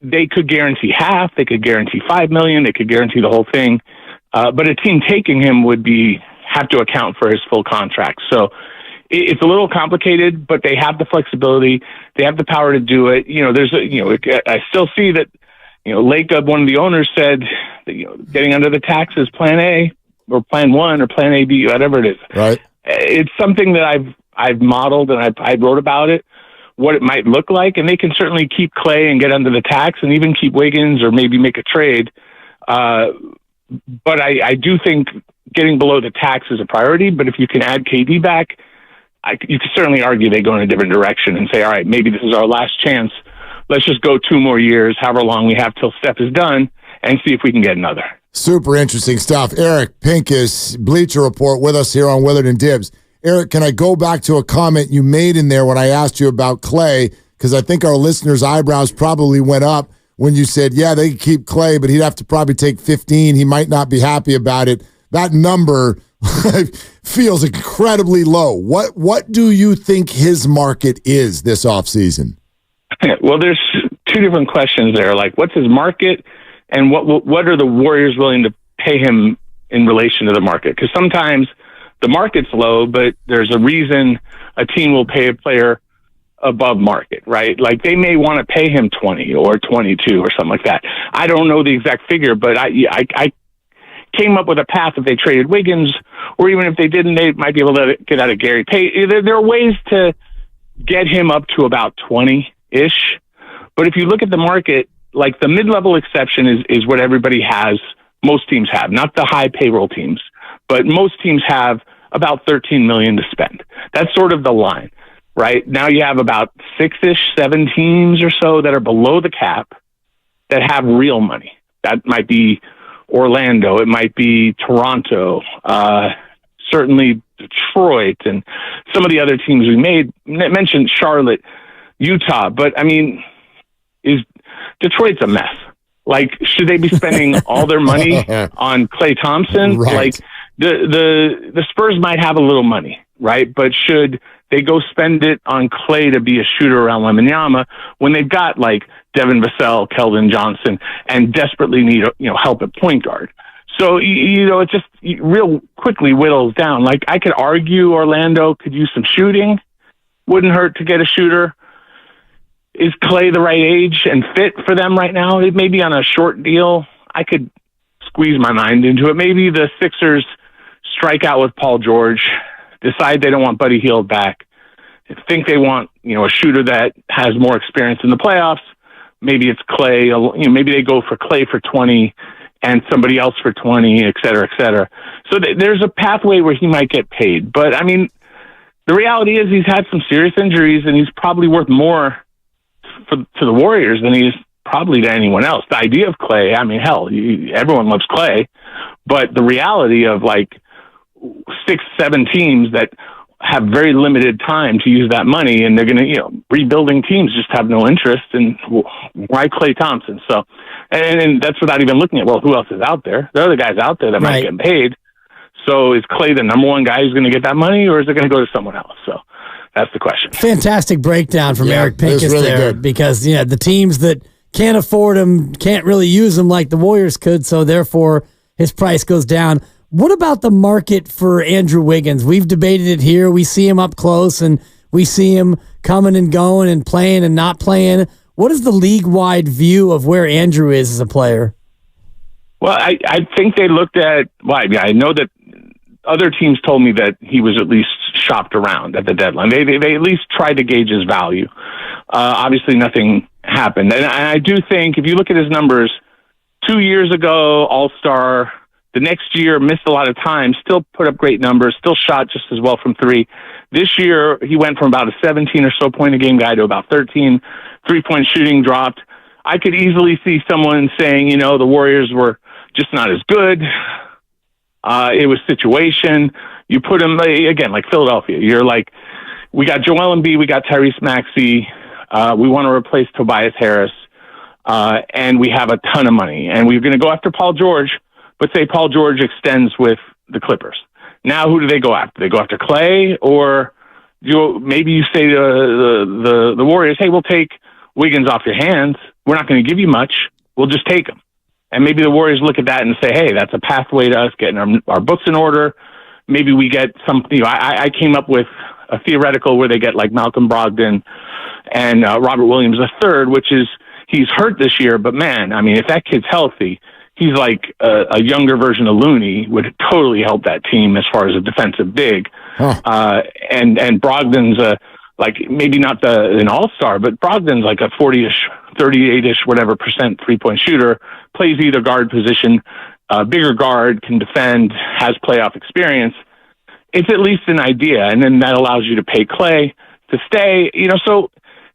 they could guarantee half, they could guarantee $5 million, they could guarantee the whole thing. But a team taking him would have to account for his full contract. So it's a little complicated, but they have the flexibility. They have the power to do it. I still see that, Lacob, one of the owners, said that, getting under the tax is plan A. or plan 1 or plan A, B, whatever it is. Right. It's something that I've modeled and I wrote about it, what it might look like, and they can certainly keep Clay and get under the tax and even keep Wiggins or maybe make a trade. But I do think getting below the tax is a priority, but if you can add KD back, you could certainly argue they go in a different direction and say, all right, maybe this is our last chance. Let's just go 2 more years, however long we have till Steph is done, and see if we can get another. Super interesting stuff. Eric Pincus, Bleacher Report, with us here on Willard and Dibs. Eric, can I go back to a comment you made in there when I asked you about Clay? Because I think our listeners' eyebrows probably went up when you said, yeah, they could keep Clay, but he'd have to probably take 15. He might not be happy about it. That number feels incredibly low. What do you think his market is this offseason? Well, there's 2 different questions there. Like, what's his market, and what are the Warriors willing to pay him in relation to the market? Because sometimes the market's low, but there's a reason a team will pay a player above market, right? Like, they may want to pay him 20 or 22 or something like that. I don't know the exact figure, but I came up with a path if they traded Wiggins, or even if they didn't, they might be able to get out of Gary Payton. There are ways to get him up to about 20-ish. But if you look at the market, like, the mid-level exception is what everybody has, most teams have, not the high payroll teams, but most teams have about $13 million to spend. That's sort of the line, right? Now you have about 6-ish, 7 teams or so that are below the cap that have real money. That might be Orlando, it might be Toronto, certainly Detroit, and some of the other teams we mentioned Charlotte, Utah. But I mean, Detroit's a mess. Like, should they be spending all their money on Klay Thompson? Right. Like, the Spurs might have a little money, right? But should they go spend it on Klay to be a shooter around Wembanyama when they've got like Devin Vassell, Keldon Johnson, and desperately need help at point guard? So it just real quickly whittles down. Like, I could argue Orlando could use some shooting, wouldn't hurt to get a shooter. Is Klay the right age and fit for them right now? Maybe on a short deal, I could squeeze my mind into it. Maybe the Sixers strike out with Paul George, decide they don't want Buddy Hield back, think they want a shooter that has more experience in the playoffs. Maybe it's Klay. Maybe they go for Klay for 20 and somebody else for 20, et cetera, et cetera. So there's a pathway where he might get paid. But I mean, the reality is he's had some serious injuries, and he's probably worth more to the Warriors than he is probably to anyone else. The idea of Klay, I mean, hell, everyone loves Klay, but the reality of like 6, 7 teams that have very limited time to use that money, and they're going to, rebuilding teams just have no interest in why Klay Thompson. So, and that's without even looking at, well, who else is out there? There are other guys out there that might get paid. So is Klay the number one guy who's going to get that money, or is it going to go to someone else? So that's the question. Fantastic breakdown from Eric Pincus really there, good. because the teams that can't afford him can't really use him like the Warriors could, so therefore his price goes down. What about the market for Andrew Wiggins? We've debated it here. We see him up close, and we see him coming and going and playing and not playing. What is the league-wide view of where Andrew is as a player? Well, I think they looked at, I know that other teams told me that he was at least shopped around at the deadline. They at least tried to gauge his value. Obviously, nothing happened. And I do think if you look at his numbers, 2 years ago, All-Star, the next year missed a lot of time, still put up great numbers, still shot just as well from 3. This year, he went from about a 17 or so point a game guy to about 13. 3-point shooting dropped. I could easily see someone saying, the Warriors were just not as good. It was situation. You put him, again, like Philadelphia. You're like, we got Joel Embiid, we got Tyrese Maxey. We want to replace Tobias Harris. And we have a ton of money. And we're going to go after Paul George, but say Paul George extends with the Clippers. Now, who do they go after? They go after Klay, or maybe you say to the Warriors, hey, we'll take Wiggins off your hands. We're not going to give you much. We'll just take him. And maybe the Warriors look at that and say, hey, that's a pathway to us getting our books in order. Maybe we get some, I came up with a theoretical where they get like Malcolm Brogdon and Robert Williams III, which is, he's hurt this year, but man, I mean, if that kid's healthy, he's like a younger version of Looney, would totally help that team as far as a defensive big. And Brogdon's like maybe not an all-star, but Brogdon's like a 40-ish, 38-ish, whatever percent three-point shooter, plays either guard position, bigger guard, can defend, has playoff experience. It's at least an idea, and then that allows you to pay Clay to stay. So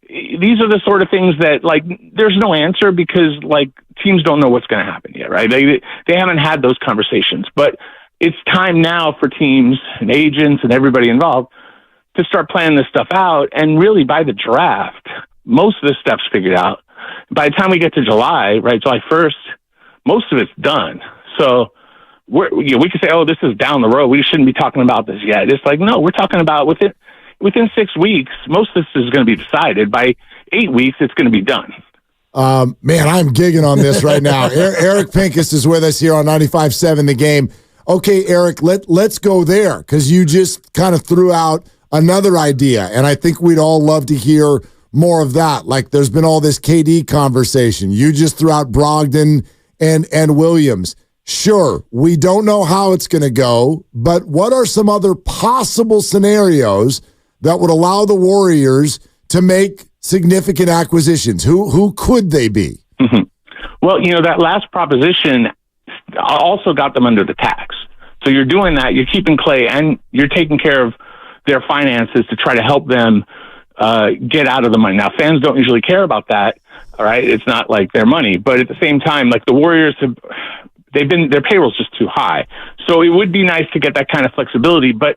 these are the sort of things that, like, there's no answer because, like, teams don't know what's going to happen yet, right? They haven't had those conversations, but it's time now for teams and agents and everybody involved to start planning this stuff out. And really, by the draft, most of this stuff's figured out. By the time we get to July, right, July 1st, most of it's done. So we could say, oh, this is down the road. We shouldn't be talking about this yet. It's like, no, we're talking about within 6 weeks, most of this is going to be decided. By 8 weeks, it's going to be done. Man, I'm gigging on this right now. Eric Pincus is with us here on 95.7 The Game. Okay, Eric, let's go there because you just kind of threw out another idea, and I think we'd all love to hear more of that. Like, there's been all this KD conversation. You just threw out Brogdon and Williams. Sure, we don't know how it's going to go, but what are some other possible scenarios that would allow the Warriors to make significant acquisitions? Who could they be? Mm-hmm. Well, that last proposition also got them under the tax. So you're doing that. You're keeping Clay, and you're taking care of their finances to try to help them get out of the money. Now, fans don't usually care about that. All right, it's not like their money, but at the same time, like the Warriors their payroll's just too high. So it would be nice to get that kind of flexibility. But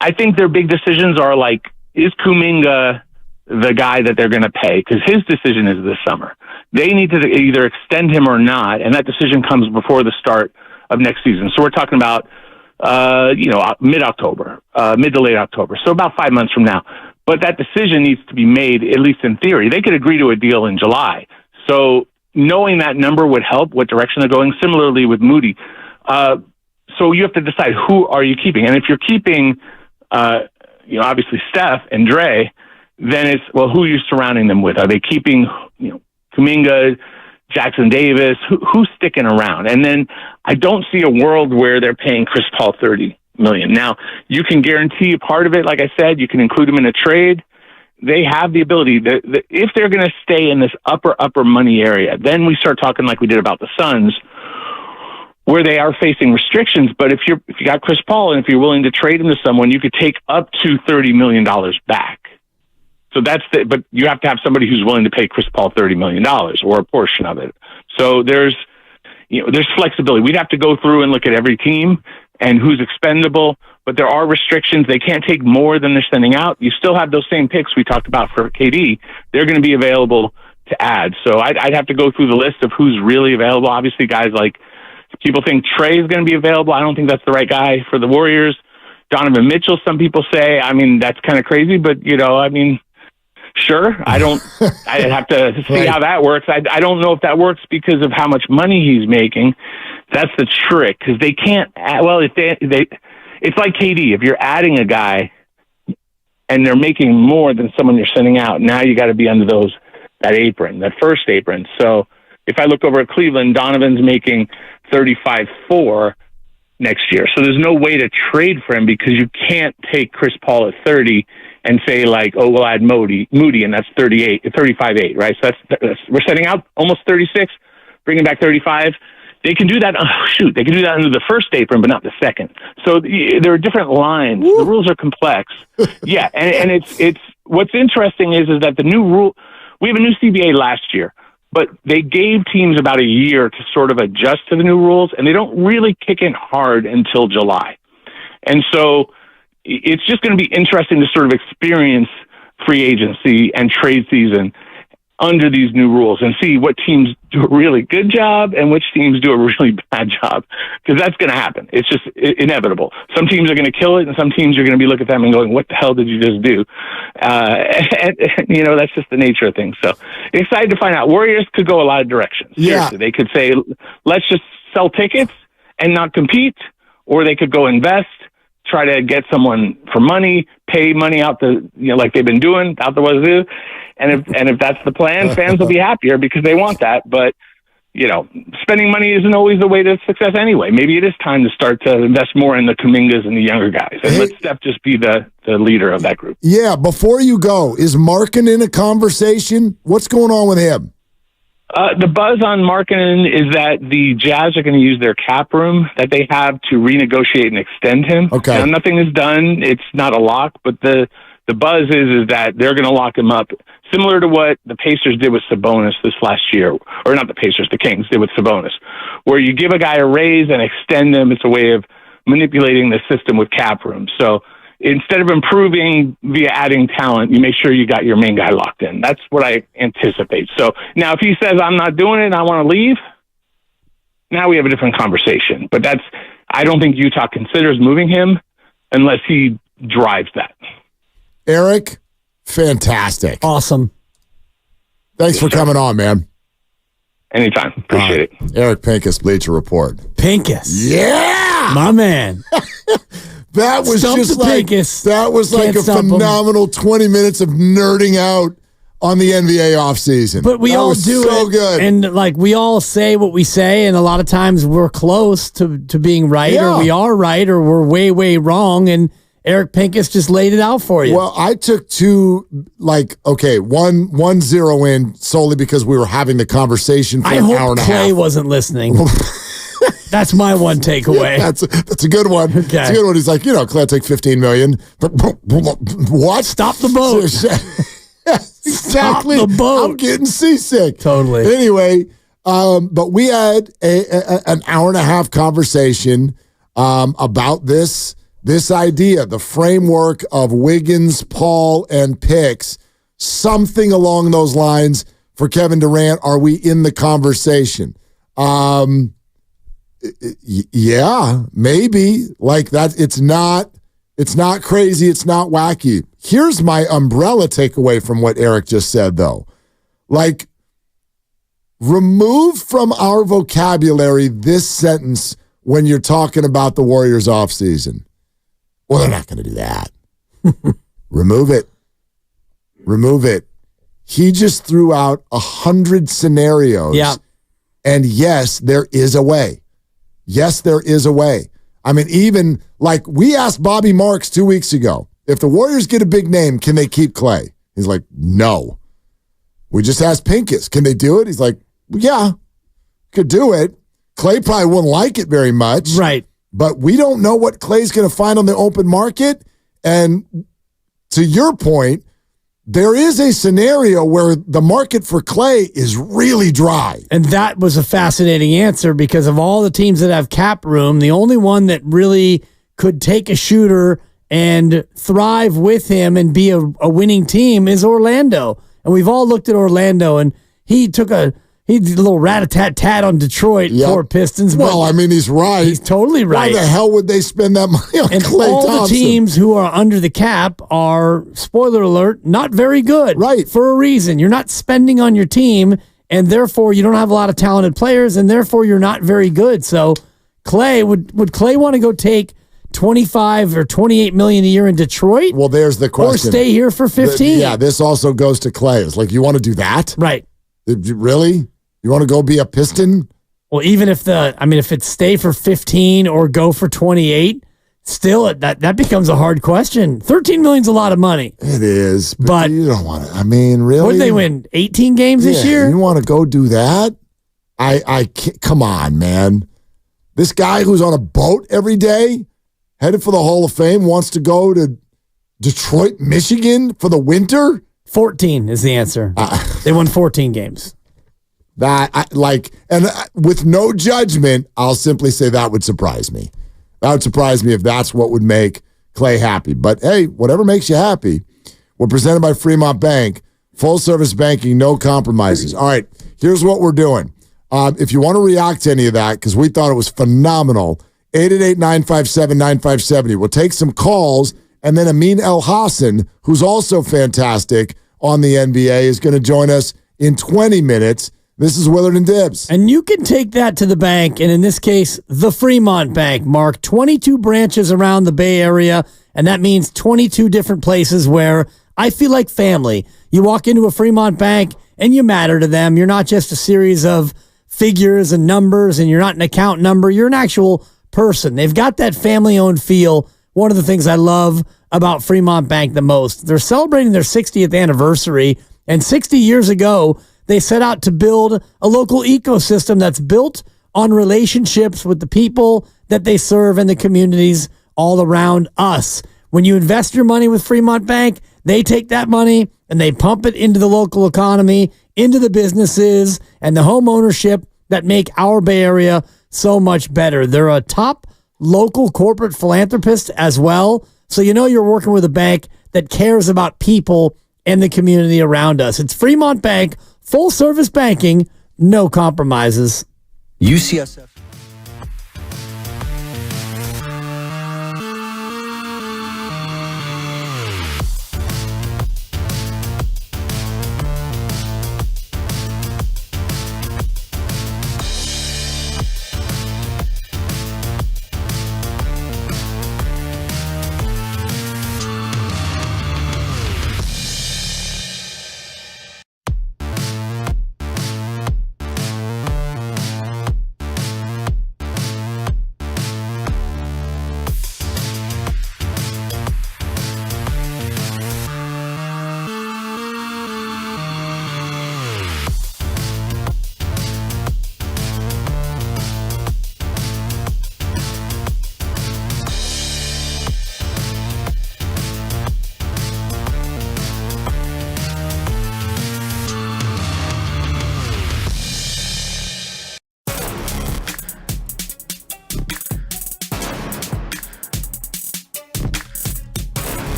I think their big decisions are like, is Kuminga the guy that they're going to pay? Because his decision is this summer. They need to either extend him or not, and that decision comes before the start of next season. So we're talking about mid-October, mid to late October. So about 5 months from now. But that decision needs to be made, at least in theory. They could agree to a deal in July. So knowing that number would help what direction they're going. Similarly with Moody. So you have to decide, who are you keeping? And if you're keeping, obviously Steph and Dre, then it's, well, who are you surrounding them with? Are they keeping, Kuminga, Jackson Davis? Who's sticking around? And then I don't see a world where they're paying Chris Paul $30 million. Now, you can guarantee a part of it. Like I said, you can include him in a trade. They have the ability that if they're going to stay in this upper money area, then we start talking like we did about the Suns, where they are facing restrictions. But if you got Chris Paul, and if you're willing to trade him to someone, you could take up to $30 million back. So but you have to have somebody who's willing to pay Chris Paul $30 million or a portion of it. So there's flexibility. We'd have to go through and look at every team and who's expendable, but there are restrictions. They can't take more than they're sending out. You still have those same picks we talked about for KD. They're going to be available to add. So I'd have to go through the list of who's really available. Obviously, guys like, people think Trey is going to be available. I don't think that's the right guy for the Warriors. Donovan Mitchell, some people say. I mean, that's kind of crazy, but, sure. I'd have to see how that works. I don't know if that works because of how much money he's making. That's the trick, because they can't. It's like KD. If you're adding a guy and they're making more than someone you're sending out, now you got to be under that first apron. So if I look over at Cleveland, Donovan's making 35.4 next year. So there's no way to trade for him, because you can't take Chris Paul at 30 and say, like, oh, we'll add Moody, and that's 35.8, right? So that's we're setting out almost 36, bringing back 35. They can do that. They can do that under the first apron, but not the second. So there are different lines. Woo. The rules are complex. Yeah, and it's what's interesting is that the new rule. We have a new CBA last year, but they gave teams about a year to sort of adjust to the new rules, and they don't really kick in hard until July. And so it's just going to be interesting to sort of experience free agency and trade season under these new rules and see what teams do a really good job and which teams do a really bad job, because that's going to happen. It's just inevitable. Some teams are going to kill it, and some teams are going to be looking at them and going, what the hell did you just do? And that's just the nature of things. So excited to find out. Warriors could go a lot of directions. Yeah. Seriously. They could say, let's just sell tickets and not compete, or they could go invest, try to get someone for money, pay money out like they've been doing out the wazoo. And if that's the plan, fans will be happier because they want that. But spending money isn't always the way to success anyway. Maybe it is time to start to invest more in the Kumingas and the younger guys. And let Steph just be the leader of that group. Yeah, before you go, is Markkanen in a conversation? What's going on with him? The buzz on Markkanen is that the Jazz are going to use their cap room that they have to renegotiate and extend him. Okay. Now, nothing is done. It's not a lock, but the buzz is that they're going to lock him up, similar to what the Pacers did with Sabonis this last year. Or not the Pacers, the Kings did with Sabonis, where you give a guy a raise and extend him. It's a way of manipulating the system with cap room. So instead of improving via adding talent, you make sure you got your main guy locked in. That's what I anticipate. So now if he says, I'm not doing it and I want to leave, now we have a different conversation. But I don't think Utah considers moving him unless he drives that. Eric, fantastic. Awesome. Thanks for coming on, man. Anytime. Appreciate it. Eric Pincus, Bleacher Report. Pincus. Yeah! My man. That was Stump just the like Pincus. that was like Can't a stump him. phenomenal 20 minutes of nerding out on the NBA offseason. But we that all was do so it, good. and like we all say what we say, and a lot of times we're close to being right, Yeah. or we are right, or we're way, way wrong. And Eric Pincus just laid it out for you. Well, I took one zero in solely because we were having the conversation for I an hope hour and a Clay half. wasn't listening. That's my one takeaway. Yeah, that's a good one. Okay. That's a good one. He's like, Clay, take $15 million. What? Stop the boat. Exactly. Stop the boat. I'm getting seasick. Totally. Anyway, but we had an hour and a half conversation about this idea, the framework of Wiggins, Paul, and picks, something along those lines for Kevin Durant. Are we in the conversation? Yeah, maybe. Like that. It's not crazy. It's not wacky. Here's my umbrella takeaway from what Eric just said, though. Like, remove from our vocabulary this sentence when you're talking about the Warriors offseason. Well, they're not going to do that. Remove it. Remove it. He just threw out 100 scenarios. Yeah. And yes, there is a way. Yes, there is a way. I mean, even like we asked Bobby Marks 2 weeks ago, if the Warriors get a big name, can they keep Clay? He's like, no. We just asked Pincus, can they do it? He's like, well, yeah, could do it. Clay probably wouldn't like it very much. Right. But we don't know what Clay's going to find on the open market. And to your point, there is a scenario where the market for Clay is really dry. And that was a fascinating answer because of all the teams that have cap room, the only one that really could take a shooter and thrive with him and be a winning team is Orlando. And we've all looked at Orlando, and he did a little rat-a-tat-tat on Detroit, poor Pistons. Well, I mean, he's right. He's totally right. Why the hell would they spend that money on and Klay all Thompson? the teams who are under the cap are, spoiler alert, not very good. Right. For a reason. You're not spending on your team, and therefore you don't have a lot of talented players, and therefore you're not very good. So Clay, would Clay want to go take 25 or 28 million a year in Detroit? Well, there's the question. Or stay here for 15? Yeah, this also goes to Clay. It's like, you want to do that? Right. Really? You want to go be a Piston? Well, even if it's stay for 15 or go for 28, still that becomes a hard question. 13 million's a lot of money. It is, but you don't want to. I mean, really? What did they win? 18 games this year? You want to go do that? I can't, come on, man. This guy who's on a boat every day, headed for the Hall of Fame, wants to go to Detroit, Michigan for the winter? 14 is the answer. They won 14 games. With no judgment, I'll simply say that would surprise me. That would surprise me if that's what would make Clay happy. But hey, whatever makes you happy. We're presented by Fremont Bank. Full service banking, no compromises. All right, here's what we're doing. If you want to react to any of that, because we thought it was phenomenal, 888-957-9570. We'll take some calls, and then Amin El Hassan, who's also fantastic on the NBA, is going to join us in 20 minutes. This is Willard and Dibs. And you can take that to the bank, and in this case, the Fremont Bank, Mark. 22 branches around the Bay Area, and that means 22 different places where I feel like family. You walk into a Fremont Bank, and you matter to them. You're not just a series of figures and numbers, and you're not an account number. You're an actual person. They've got that family-owned feel. One of the things I love about Fremont Bank the most. They're celebrating their 60th anniversary, and 60 years ago, they set out to build a local ecosystem that's built on relationships with the people that they serve and the communities all around us. When you invest your money with Fremont Bank, they take that money and they pump it into the local economy, into the businesses and the home ownership that make our Bay Area so much better. They're a top local corporate philanthropist as well. So you know you're working with a bank that cares about people and the community around us. It's Fremont Bank, full service banking, no compromises. UCSF.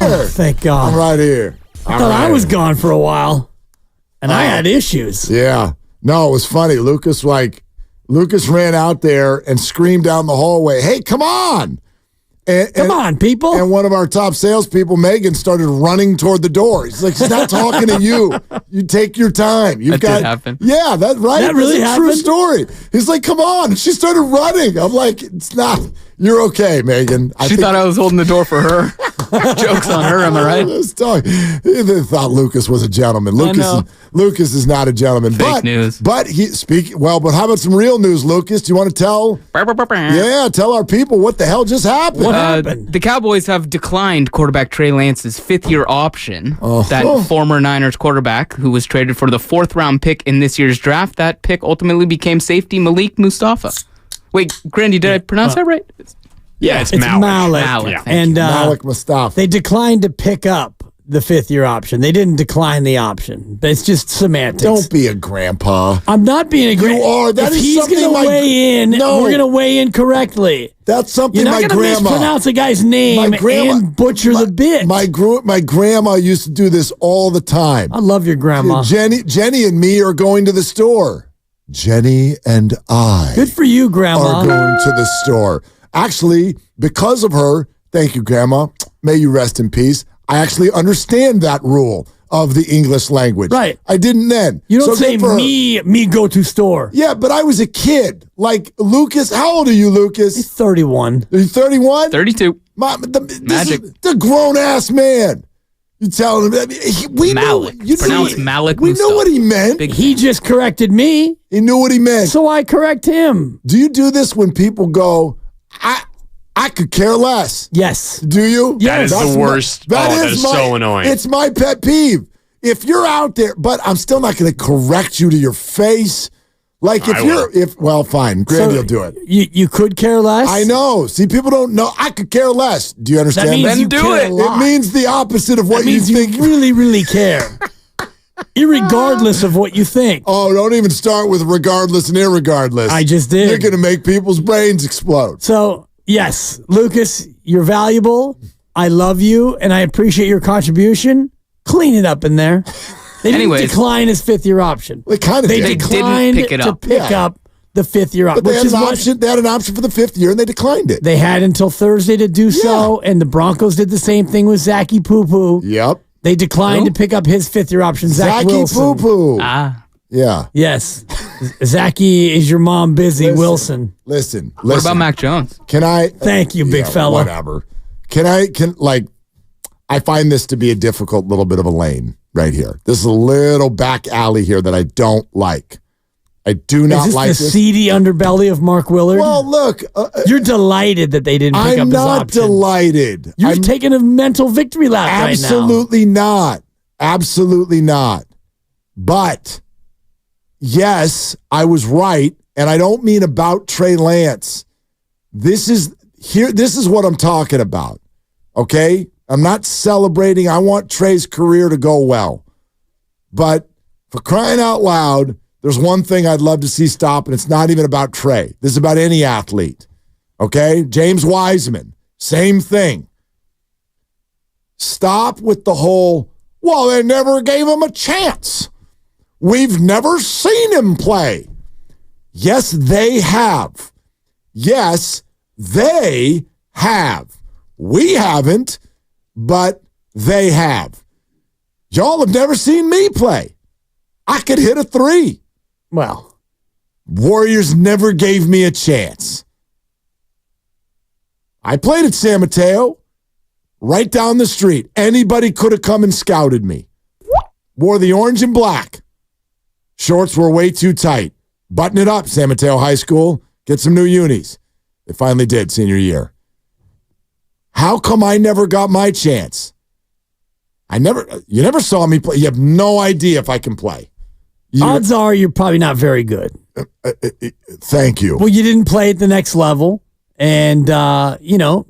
Thank God. I'm right here. I thought I was gone for a while, and I had issues. Yeah. No, it was funny. Lucas ran out there and screamed down the hallway, "Hey, come on! Come on, people!" And one of our top salespeople, Megan, started running toward the door. He's like, "She's not talking to you. You take your time. You've That did happen. Yeah, that's right. That really That's a true happened? story." He's like, "Come on!" And she started running. I'm like, "It's not. You're okay, Megan." She thought I was holding the door for her. Joke's on her, am I right? They thought Lucas was a gentleman. Lucas is not a gentleman. Fake news. But but how about some real news, Lucas? Do you want to tell? Yeah, tell our people what the hell just happened. What happened? The Cowboys have declined quarterback Trey Lance's fifth-year option. That former Niners quarterback who was traded for the 4th-round pick in this year's draft. That pick ultimately became safety Malik Mustafa. Wait, Grandy, did I pronounce that right? Yeah, it's Malik. Malik. Yeah. And Malik Mustafa. they declined to pick up the 5th-year option. They didn't decline the option. But it's just semantics. Don't be a grandpa. I'm not being a grandpa. You are. That if is he's something going to weigh in, No. we're going to weigh in correctly. That's something You're not my going to grandma. mispronounce a guy's name and butcher the bit. My grandma used to do this all the time. I love your grandma. Jenny and me are going to the store. Jenny and I Good for you, Grandma. are going to the store. Actually, because of her, thank you, Grandma. May you rest in peace. I actually understand that rule of the English language. Right. I didn't then. You don't So say good for her. me go to store. Yeah, but I was a kid. Like, Lucas, how old are you, Lucas? He's 31. Are you 31? 32. Magic. The grown-ass man. You telling him, we Malik. know, Pronounced Malik we know what he meant. He just corrected me. He knew what he meant. So I correct him. Do you do this when people go, I could care less? Yes. Do you? That is the worst. That is so annoying. It's my pet peeve. If you're out there, but I'm still not going to correct you to your face. Like fine, Grandy will do it. You could care less? I know. See, people don't know. I could care less. Do you understand? That means Then you care a lot. It means the opposite of what That means you think. you really, really care. Irregardless of what you think. Oh, don't even start with regardless and irregardless. I just did. You're going to make people's brains explode. So, yes, Lucas, you're valuable. I love you, and I appreciate your contribution. Clean it up in there. They didn't decline his 5th-year option. They kind of They did. declined They didn't pick it to up. pick up the 5th-year option. But they had an option for the 5th year, and they declined it. They had until Thursday to do so, and the Broncos did the same thing with Zachy Poo-Poo. Yep. They declined to pick up his 5th-year option, Zach Wilson. Poo-Poo. Ah. Yeah. Yes. Zachy is your mom busy, Wilson. Listen. What about Mac Jones? Can I? Thank you, big fella. Whatever. I find this to be a difficult little bit of a lane right here. This is a little back alley here that I don't like. I do not is this like the this. seedy underbelly of Mark Willard? Well, look. You're delighted that they didn't pick up I'm his not option. delighted. You're taking a mental victory lap right now. Absolutely not. Absolutely not. But, yes, I was right, and I don't mean about Trey Lance. This is what I'm talking about, okay? I'm not celebrating. I want Trey's career to go well. But for crying out loud, there's one thing I'd love to see stop, and it's not even about Trey. This is about any athlete, okay? James Wiseman, same thing. Stop with the whole, well, they never gave him a chance. We've never seen him play. Yes, they have. Yes, they have. We haven't, but they have. Y'all have never seen me play. I could hit a 3. Well, Warriors never gave me a chance. I played at San Mateo, right down the street. Anybody could have come and scouted me. Wore the orange and black. Shorts were way too tight. Button it up, San Mateo High School. Get some new unis. They finally did senior year. How come I never got my chance? You never saw me play. You have no idea if I can play. Odds are you're probably not very good. Thank you. Well, you didn't play at the next level. And,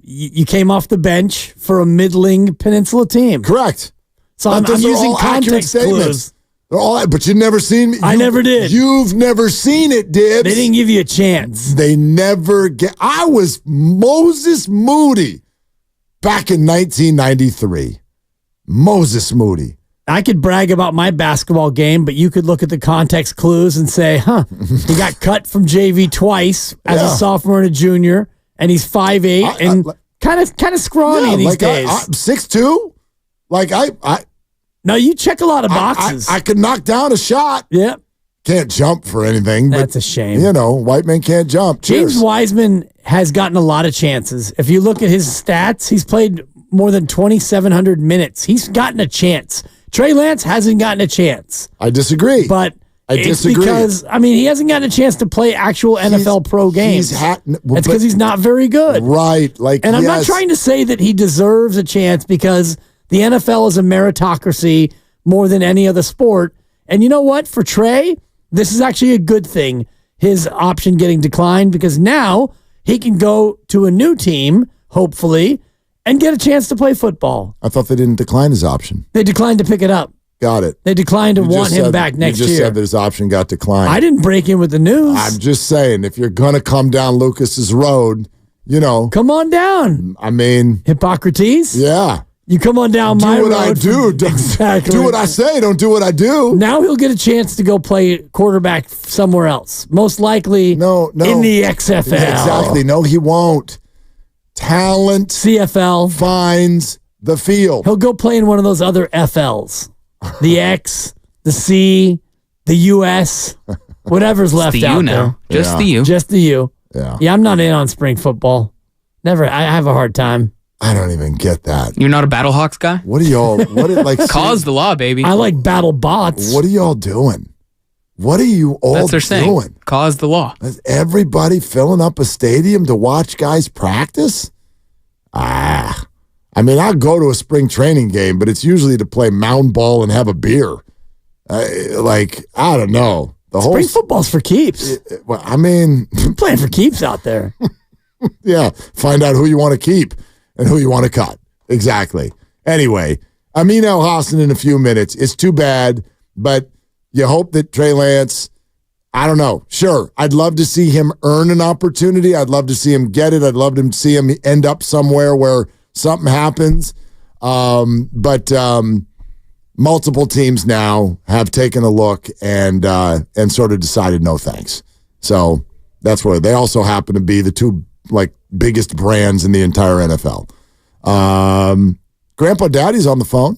you came off the bench for a middling Peninsula team. Correct. So I'm using context clues. But you've never seen me. I never did. You've never seen it, Dibs. They didn't give you a chance. They never I was Moses Moody back in 1993. Moses Moody. I could brag about my basketball game, but you could look at the context clues and say, he got cut from JV twice as a sophomore and a junior, and he's 5'8", and kind of scrawny these days. 6'2"? No, you check a lot of boxes. I could knock down a shot. Yeah. Can't jump for anything. That's a shame. White man can't jump. Cheers. James Wiseman has gotten a lot of chances. If you look at his stats, he's played more than 2,700 minutes. He's gotten a chance. Trey Lance hasn't gotten a chance. I disagree. But it's because, he hasn't gotten a chance to play actual NFL pro games. That's because he's not very good. Right. And I'm not trying to say that he deserves a chance because the NFL is a meritocracy more than any other sport. And you know what? For Trey, this is actually a good thing, his option getting declined, because now he can go to a new team, hopefully, and get a chance to play football. I thought they didn't decline his option. They declined to pick it up. Got it. They declined to want him back next year. You just said that his option got declined. I didn't break in with the news. I'm just saying, if you're going to come down Lucas's road, come on down. Hippocrates? Yeah. You come on down my road. Do what I do. Exactly. Do what I say. Don't do what I do. Now he'll get a chance to go play quarterback somewhere else. Most likely in the XFL. Exactly. No, he won't. Talent CFL finds the field. He'll go play in one of those other FLs. The X, the C, the US, whatever's left the out U now. there. Just the U. Just the U. Yeah, I'm not in on spring football. Never. I have a hard time. I don't even get that. You're not a Battlehawks guy? What are y'all? Cause the law, baby. I like battle bots. What are y'all doing? What are you all That's their doing? saying. Cause the law. Is everybody filling up a stadium to watch guys practice? I'll go to a spring training game, but it's usually to play mound ball and have a beer. I don't know. Spring football's for keeps. Playing for keeps out there. Yeah, find out who you want to keep and who you want to cut. Exactly. Anyway, Amin Elhassan in a few minutes. It's too bad, but you hope that Trey Lance, I don't know. Sure, I'd love to see him earn an opportunity. I'd love to see him get it. I'd love to see him end up somewhere where something happens. But multiple teams now have taken a look and sort of decided no thanks. So that's where they also happen to be the two biggest brands in the entire NFL. Grandpa Daddy's on the phone,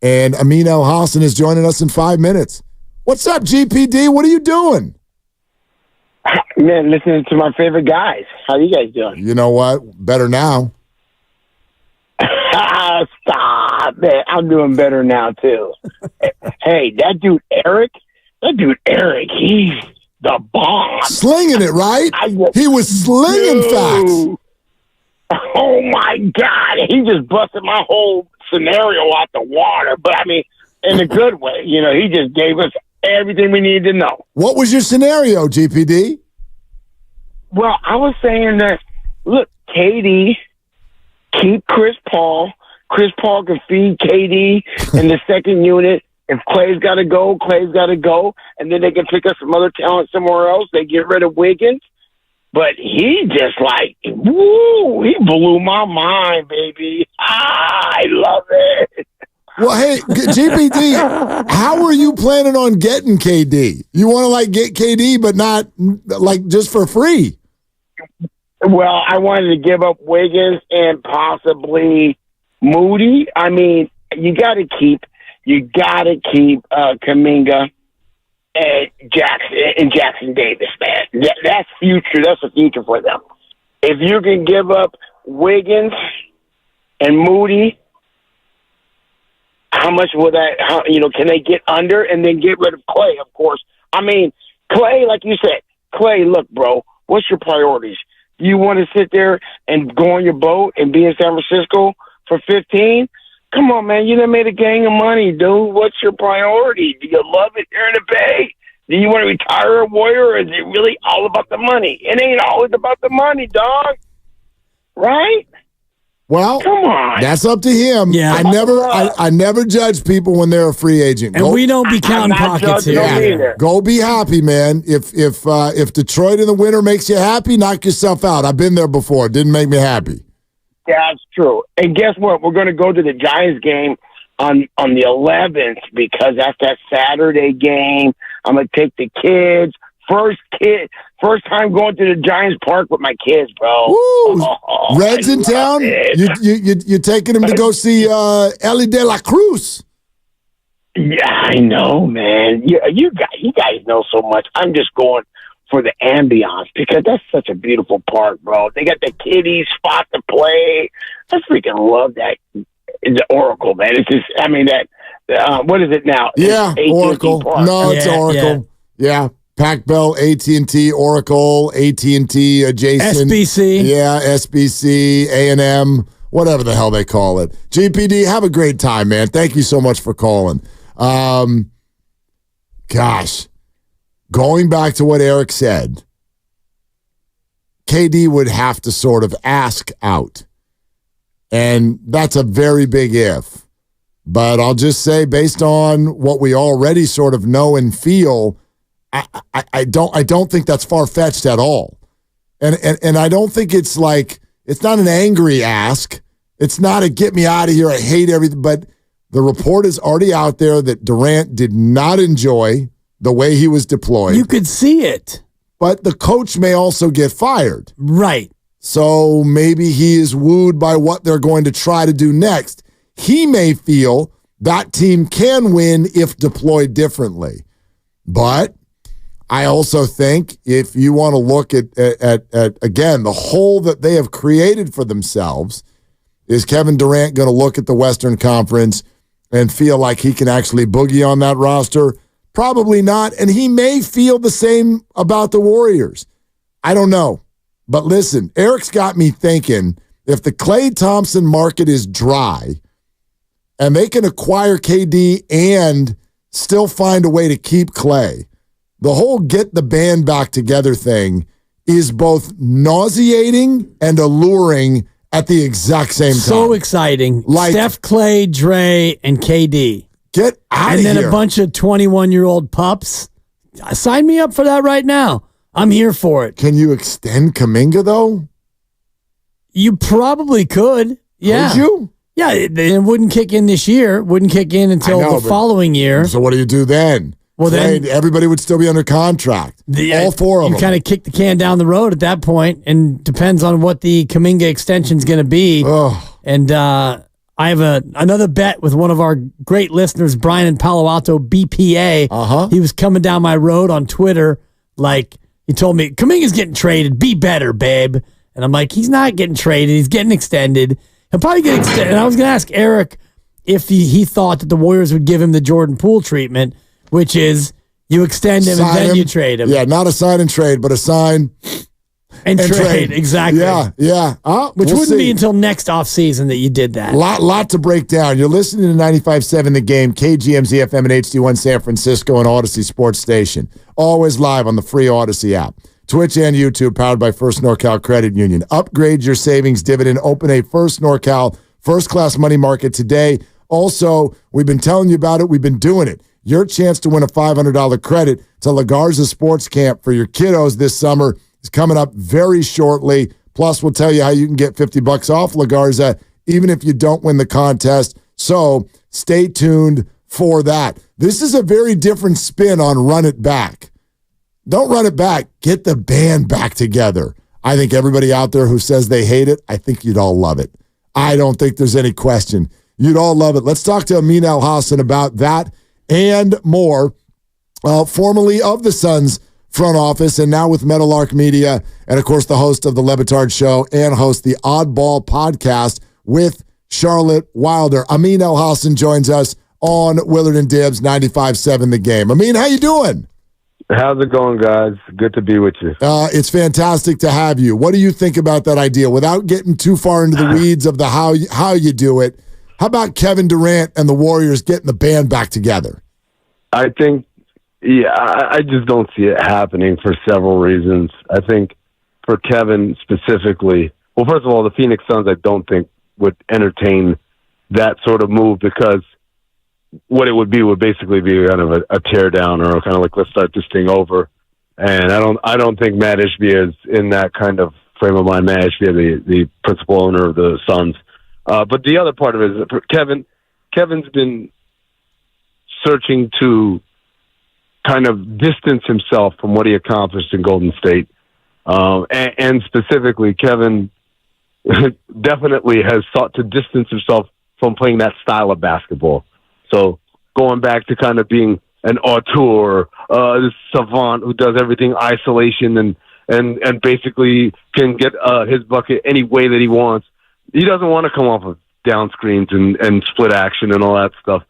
and Amin Elhassan is joining us in 5 minutes. What's up, GPD? What are you doing? Man, listening to my favorite guys. How you guys doing? You know what? Better now. Stop, man. I'm doing better now, too. Hey, that dude, Eric, he's the bomb. Slinging it, right? He was slinging facts. Oh, my God. He just busted my whole scenario out the water. But, in a good way. He just gave us everything we needed to know. What was your scenario, GPD? Well, I was saying that, look, KD, keep Chris Paul. Chris Paul can feed KD in the second unit. If Clay's got to go, Clay's got to go. And then they can pick up some other talent somewhere else. They get rid of Wiggins. But he just he blew my mind, baby. I love it. Well, hey, GPD, how are you planning on getting KD? You want to get KD, but not just for free? Well, I wanted to give up Wiggins and possibly Moody. You got to keep Kuminga and Jackson Davis, man. That's future. That's the future for them. If you can give up Wiggins and Moody, how much will that? Can they get under and then get rid of Clay? Of course. Clay, like you said, Clay. Look, bro, what's your priorities? Do you want to sit there and go on your boat and be in San Francisco for 15? Come on, man. You done made a gang of money, dude. What's your priority? Do you love it here in the Bay? Do you want to retire a Warrior, or is it really all about the money? It ain't always about the money, dog. Right? Well, come on. That's up to him. Yeah. I never judge people when they're a free agent. And we don't be counting pockets here. Go be happy, man. If Detroit in the winter makes you happy, knock yourself out. I've been there before. It didn't make me happy. That's true. And guess what? We're going to go to the Giants game on the 11th because that's that Saturday game. I'm gonna take the kids. First time going to the Giants Park with my kids, bro. Woo! Reds in town. You taking them to go see Ellie De La Cruz? Yeah, I know, man. You guys know so much. I'm just going for the ambiance because that's such a beautiful park, bro. They got the kiddies spot to play. I freaking love that. It's Oracle, man. It's just, I mean, what is it now? Yeah, Oracle. No, it's Oracle. Yeah. Pac Bell, AT&T, Oracle, AT&T adjacent. SBC. Yeah, SBC, A&M, whatever the hell they call it. GPD, have a great time, man. Thank you so much for calling. Gosh, going back to what Eric said, KD would have to sort of ask out. And that's a very big if. But I'll just say, based on what we already sort of know and feel, I don't think that's far-fetched at all. And I don't think it's not an angry ask. It's not a get me out of here, I hate everything. But the report is already out there that Durant did not enjoy the way he was deployed. You could see it. But the coach may also get fired. Right. So maybe he is wooed by what they're going to try to do next. He may feel that team can win if deployed differently. But I also think if you want to look at again, the hole that they have created for themselves, is Kevin Durant going to look at the Western Conference and feel like he can actually boogie on that roster? Probably not. And he may feel the same about the Warriors. I don't know. But listen, Eric's got me thinking, if the Klay Thompson market is dry and they can acquire KD and still find a way to keep Klay, the whole get the band back together thing is both nauseating and alluring at the exact same time. So exciting. Like Steph, Klay, Dre, and KD. Get out of here. And then here. a bunch of 21-year-old pups. Sign me up for that right now. I'm here for it. Can you extend Kuminga, though? You probably could. Yeah. Could you? Yeah, it wouldn't kick in this year. Wouldn't kick in until the following year. So what do you do then? Well, then everybody would still be under contract. All four of them. You kind of kick the can down the road at that point, and depends on what the Kuminga extension is going to be. Oh. And I have another bet with one of our great listeners, Brian in Palo Alto, BPA. Uh-huh. He was coming down my road on Twitter, he told me, Kuminga's getting traded. Be better, babe. And I'm like, he's not getting traded. He's getting extended. He'll probably get extended. And I was going to ask Eric if he thought that the Warriors would give him the Jordan Poole treatment, which is you extend him and then you trade him. Yeah, not a sign and trade, but a sign and trade. Exactly. Yeah. Which wouldn't be until next offseason that you did that. Lot to break down. You're listening to 95.7 The Game, KGMZ FM and HD1 San Francisco and Odyssey Sports Station. Always live on the free Odyssey app. Twitch and YouTube, powered by First NorCal Credit Union. Upgrade your savings dividend. Open a First NorCal first-class money market today. Also, we've been telling you about it. We've been doing it. Your chance to win a $500 credit to La Garza Sports Camp for your kiddos this summer is coming up very shortly. Plus, we'll tell you how you can get $50 off La Garza even if you don't win the contest. So stay tuned for that. This is a very different spin on Run It Back. Don't run it back. Get the band back together. I think everybody out there who says they hate it, I think you'd all love it. I don't think there's any question. You'd all love it. Let's talk to Amin Elhassan about that and more. Formerly of the Suns front office and now with Meadowlark Media, and of course the host of the Le Batard Show and host the Oddball podcast with Charlotte Wilder. Amin Elhassan joins us on Willard and Dibbs 95.7 The Game. Amin, how you doing? How's it going, guys? Good to be with you. It's fantastic to have you. What do you think about that idea? Without getting too far into the weeds of the how you do it, how about Kevin Durant and the Warriors getting the band back together? I think, I just don't see it happening for several reasons. I think for Kevin specifically, well, first of all, the Phoenix Suns I don't think would entertain that sort of move because what it would basically be kind of a tear down or kind of like, let's start this thing over. And I don't think Matt Ishbia is in that kind of frame of mind. Matt Ishbia, the principal owner of the Suns. But the other part of it is Kevin Kevin's been searching to kind of distance himself from what he accomplished in Golden State. And specifically, Kevin definitely has sought to distance himself from playing that style of basketball. So going back to kind of being an auteur, this savant who does everything isolation and basically can get his bucket any way that he wants. He doesn't want to come off of down screens and split action and all that stuff.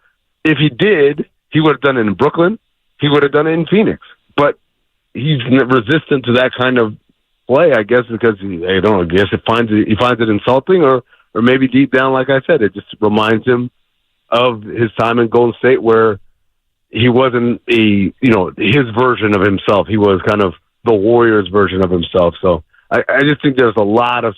If he did, he would have done it in Brooklyn. He would have done it in Phoenix. But he's resistant to that kind of play, I guess, because he finds it insulting, or maybe deep down, like I said, it just reminds him of his time in Golden State where he wasn't his version of himself. He was kind of the Warriors version of himself. So I just think there's a lot of,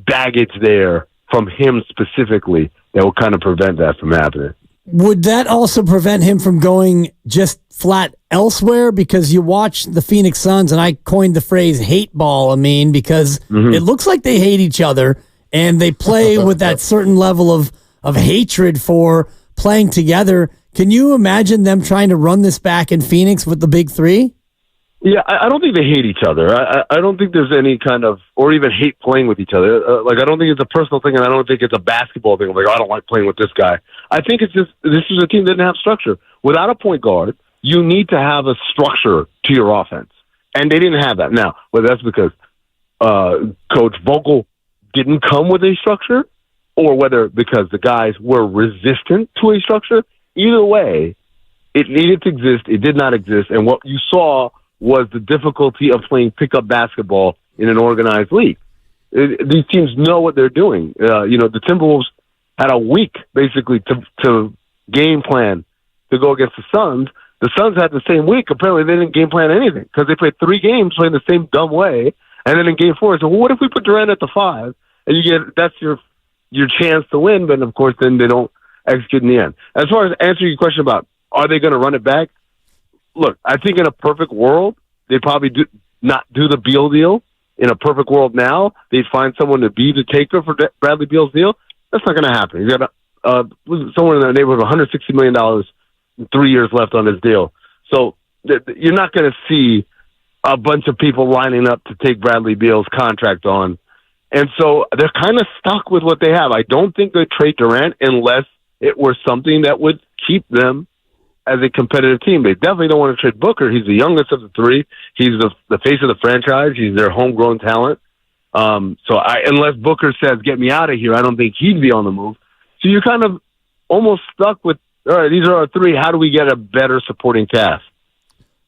baggage there from him specifically that will kind of prevent that from happening. Would that also prevent him from going just flat elsewhere? Because you watch the Phoenix Suns, and I coined the phrase hate ball, because it looks like they hate each other, and they play with that certain level of hatred for playing together. Can you imagine them trying to run this back in Phoenix with the big three? Yeah, I don't think they hate each other. I don't think there's any kind of, or even hate playing with each other. I don't think it's a personal thing, and I don't think it's a basketball thing. I don't like playing with this guy. I think it's just, this is a team that didn't have structure. Without a point guard, you need to have a structure to your offense. And they didn't have that. Now, whether that's because Coach Vogel didn't come with a structure, or whether because the guys were resistant to a structure, either way, it needed to exist. It did not exist. And what you saw was the difficulty of playing pickup basketball in an organized league. These teams know what they're doing. The Timberwolves had a week basically to game plan to go against the Suns. The Suns had the same week. Apparently, they didn't game plan anything because they played 3 games playing the same dumb way. And then in Game 4, so what if we put Durant at the 5 and that's your chance to win? But of course, then they don't execute in the end. As far as answering your question about are they going to run it back? Look, I think in a perfect world, they'd probably not do the Beal deal. In a perfect world now, they'd find someone to be the taker for Bradley Beal's deal. That's not going to happen. He's got somewhere in the neighborhood of $160 million, 3 years left on his deal. So you're not going to see a bunch of people lining up to take Bradley Beal's contract on. And so they're kind of stuck with what they have. I don't think they'd trade Durant unless it were something that would keep them as a competitive team. They definitely don't want to trade Booker. He's the youngest of the 3. He's the face of the franchise. He's their homegrown talent. Unless Booker says, get me out of here, I don't think he'd be on the move. So you're kind of almost stuck with, all right, these are our 3. How do we get a better supporting cast?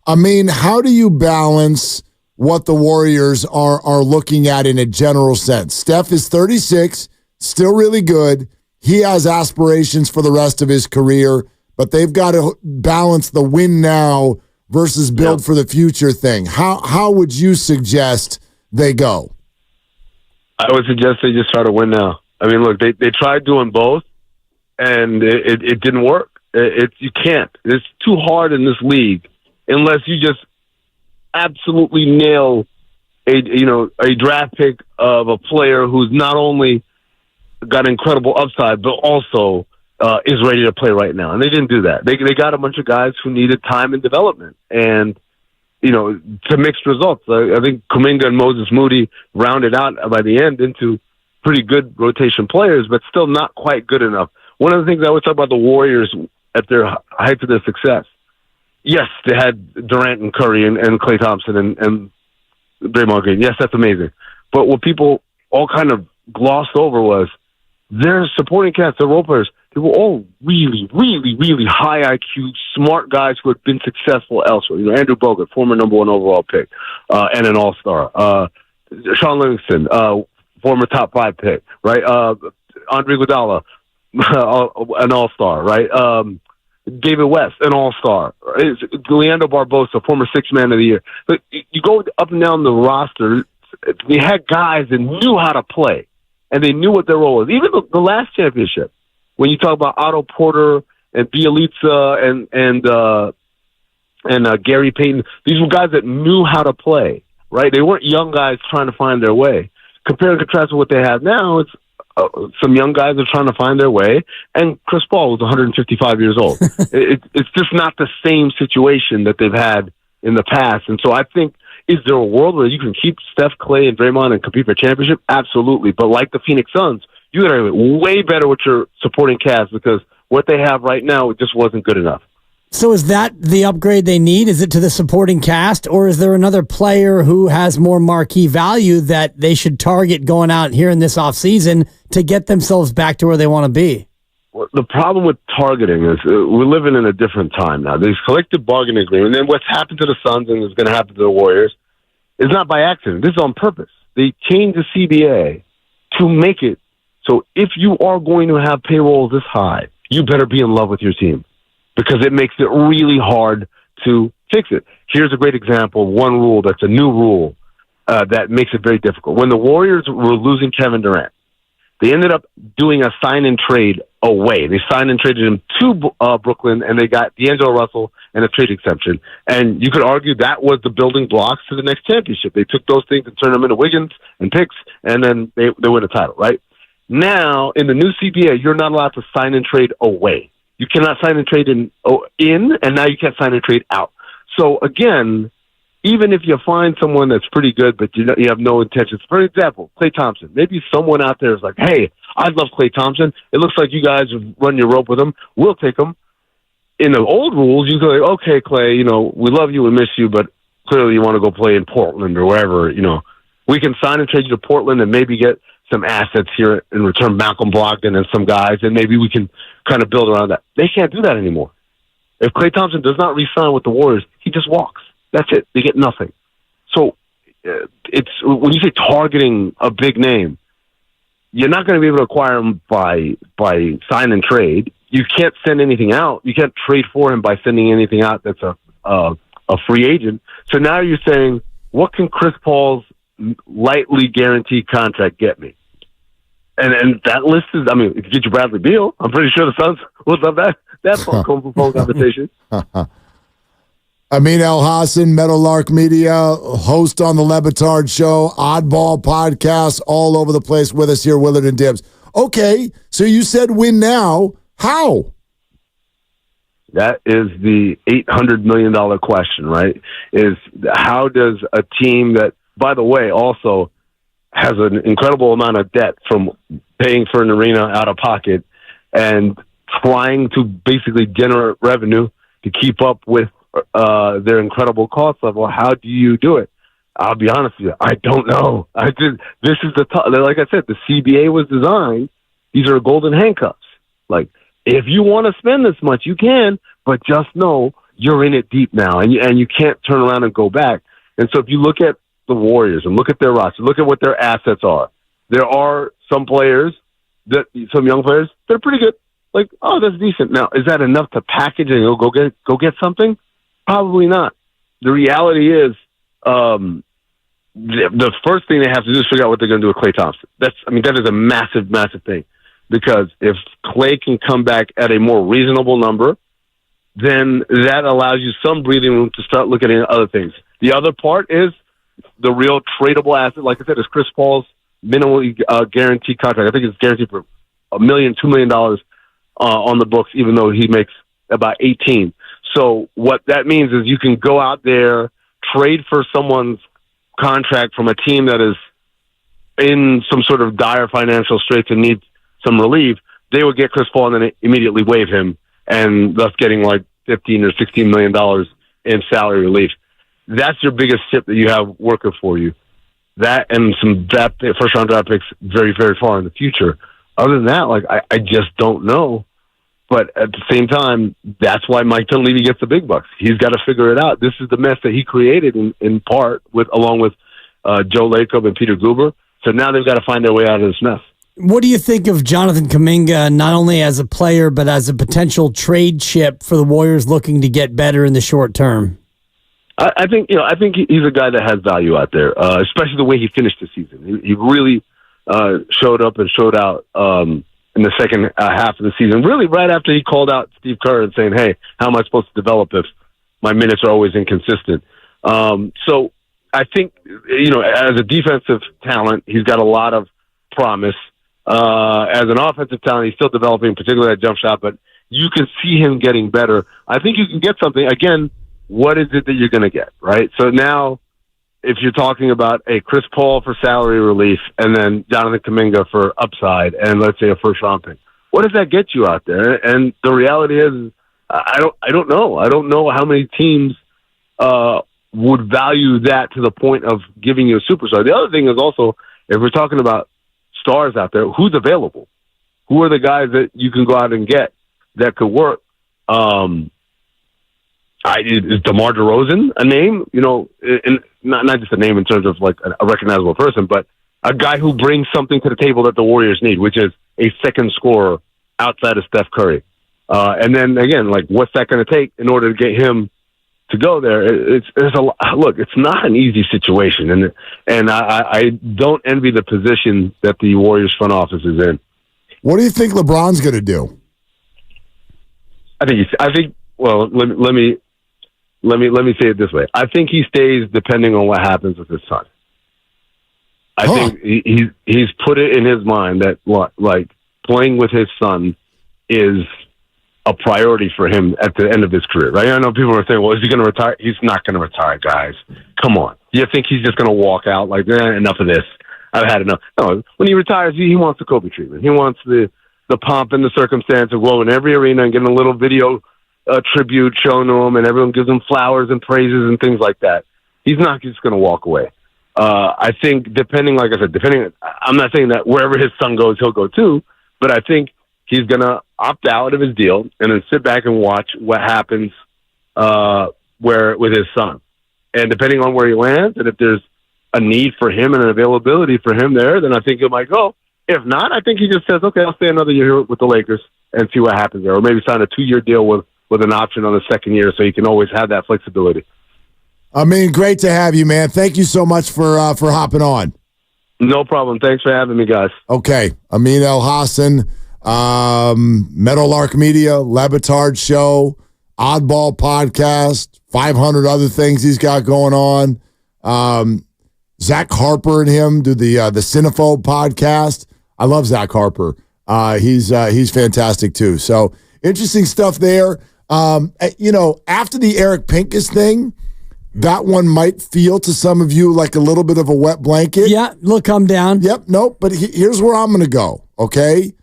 How do you balance what the Warriors are looking at in a general sense? Steph is 36, still really good. He has aspirations for the rest of his career, but they've got to balance the win now versus build for the future thing. How would you suggest they go? I would suggest they just try to win now. Look, they tried doing both, and it didn't work. You can't. It's too hard in this league unless you just absolutely nail a draft pick of a player who's not only got incredible upside, but also is ready to play right now. And they didn't do that. They got a bunch of guys who needed time and development and, to mixed results. I think Kuminga and Moses Moody rounded out by the end into pretty good rotation players, but still not quite good enough. One of the things I always talk about the Warriors at their height of their success. Yes, they had Durant and Curry and Klay Thompson and Draymond Green. Yes, that's amazing. But what people all kind of glossed over was their supporting cast, their role players, they were all really, really, really high IQ, smart guys who had been successful elsewhere. Andrew Bogut, former number 1 overall pick, and an all-star. Sean Livingston, former top 5 pick, right? Andre Iguodala, an all-star, right? David West, an all-star. Leandro Barbosa, former 6th man of the year. But you go up and down the roster, they had guys that knew how to play, and they knew what their role was. Even the last championship, when you talk about Otto Porter and Bielitsa and Gary Payton, these were guys that knew how to play, right? They weren't young guys trying to find their way. Compare and contrast with what they have now, it's some young guys are trying to find their way, and Chris Paul was 155 years old. It's just not the same situation that they've had in the past. And so I think, is there a world where you can keep Steph, Clay, and Draymond and compete for a championship? Absolutely. But like the Phoenix Suns, you got to get way better with your supporting cast, because what they have right now, it just wasn't good enough. So is that the upgrade they need? Is it to the supporting cast, or is there another player who has more marquee value that they should target going out here in this offseason to get themselves back to where they want to be? Well, the problem with targeting is we're living in a different time now. There's collective bargaining agreement, and then what's happened to the Suns and is going to happen to the Warriors is not by accident. This is on purpose. They changed the CBA to make it so if you are going to have payrolls this high, you better be in love with your team, because it makes it really hard to fix it. Here's a great example of one rule that's a new rule that makes it very difficult. When the Warriors were losing Kevin Durant, they ended up doing a sign-and-trade away. They signed and traded him to Brooklyn, and they got D'Angelo Russell and a trade exception. And you could argue that was the building blocks to the next championship. They took those things and turned them into Wiggins and picks, and then they win a title, right? Now, in the new CBA, you're not allowed to sign and trade away. You cannot sign and trade in, and now you can't sign and trade out. So, again, even if you find someone that's pretty good, but you have no intentions. For example, Klay Thompson. Maybe someone out there is like, hey, I love Klay Thompson. It looks like you guys have run your rope with him. We'll take him. In the old rules, you go, like, okay, Klay, we love you, we miss you, but clearly you want to go play in Portland or wherever. We can sign and trade you to Portland and maybe get some assets here in return, Malcolm Brogdon and some guys, and maybe we can kind of build around that. They can't do that anymore. If Klay Thompson does not re-sign with the Warriors, he just walks. That's it. They get nothing. So it's when you say targeting a big name, you're not going to be able to acquire him by sign and trade. You can't send anything out. You can't trade for him by sending anything out that's a free agent. So now you're saying, what can Chris Paul's lightly guaranteed contract get me? And that list is, if you get you Bradley Beal, I'm pretty sure the Suns will love that phone conversation. Amin El-Hassan, Meadowlark Media, host on the Le Batard Show, Oddball Podcast, all over the place with us here, Willard and Dibbs. Okay, so you said win now. How? That is the $800 million question, right? Is how does a team that, by the way, also has an incredible amount of debt from paying for an arena out of pocket and trying to basically generate revenue to keep up with their incredible cost level, how do you do it? I'll be honest with you, I don't know. This is like I said, the CBA was designed. These are golden handcuffs. Like, if you want to spend this much, you can, but just know you're in it deep now, and you can't turn around and go back. And so if you look at the Warriors and look at their roster, look at what their assets are. There are some players, some young players, they're pretty good. Like, oh, that's decent. Now, is that enough to package and go get something? Probably not. The reality is, the first thing they have to do is figure out what they're going to do with Klay Thompson. That is a massive, massive thing. Because if Klay can come back at a more reasonable number, then that allows you some breathing room to start looking at other things. The other part is the real tradable asset. Like I said, is Chris Paul's minimally guaranteed contract. I think it's guaranteed for $1 million, $2 million on the books, even though he makes about 18. So what that means is you can go out there, trade for someone's contract from a team that is in some sort of dire financial straits and needs some relief. They would get Chris Paul and then immediately waive him, and thus getting like $15 or $16 million in salary relief. That's your biggest chip that you have working for you. That and some first-round draft picks very, very far in the future. Other than that, I just don't know. But at the same time, that's why Mike Dunleavy gets the big bucks. He's got to figure it out. This is the mess that he created in part along with Joe Lacob and Peter Guber. So now they've got to find their way out of this mess. What do you think of Jonathan Kuminga, not only as a player, but as a potential trade chip for the Warriors looking to get better in the short term? I think he's a guy that has value out there, especially the way he finished the season. He really showed up and showed out in the second half of the season, really right after he called out Steve Kerr and saying, hey, how am I supposed to develop if my minutes are always inconsistent? So I think, as a defensive talent, he's got a lot of promise. As an offensive talent, he's still developing, particularly that jump shot, but you can see him getting better. I think you can get something. Again, what is it that you're going to get, right? So now, if you're talking about a Chris Paul for salary relief and then Jonathan Kuminga for upside and let's say a first-round pick, what does that get you out there? And the reality is, I don't know. I don't know how many teams would value that to the point of giving you a superstar. The other thing is also, if we're talking about stars out there, who's available? Who are the guys that you can go out and get that could work? Is DeMar DeRozan a name? You know, and not just a name in terms of like a recognizable person, but a guy who brings something to the table that the Warriors need, which is a second scorer outside of Steph Curry. And then again, like, what's that going to take in order to get him to go there? It's not an easy situation, and I don't envy the position that the Warriors front office is in. What do you think LeBron's going to do? Well, let me say it this way. I think he stays depending on what happens with his son. I think he's put it in his mind that like playing with his son is a priority for him at the end of his career, right? I know people are saying, well, is he going to retire? He's not going to retire, guys. Come on. You think he's just going to walk out like, enough of this. I've had enough. No, when he retires, he wants the Kobe treatment. He wants the pomp and the circumstance of going in every arena and getting a little video tribute shown to him, and everyone gives him flowers and praises and things like that. He's not just going to walk away. I think like I said, I'm not saying that wherever his son goes, he'll go too, but I think he's going to opt out of his deal and then sit back and watch what happens with his son. And depending on where he lands, and if there's a need for him and an availability for him there, then I think he might go. If not, I think he just says, okay, I'll stay another year with the Lakers and see what happens there, or maybe sign a 2-year deal with an option on the second year, so you can always have that flexibility. I mean, great to have you, man. Thank you so much for hopping on. No problem. Thanks for having me, guys. Okay. Amin El-Hassan, Meadowlark Media, Lebitard Show, Oddball Podcast, 500 other things he's got going on. Zach Harper and him do the Cinephobe podcast. I love Zach Harper. He's fantastic too. So interesting stuff there. After the Eric Pincus thing, that one might feel to some of you like a little bit of a wet blanket. Yeah, look, come down. Yep, nope. But here's where I'm going to go, okay?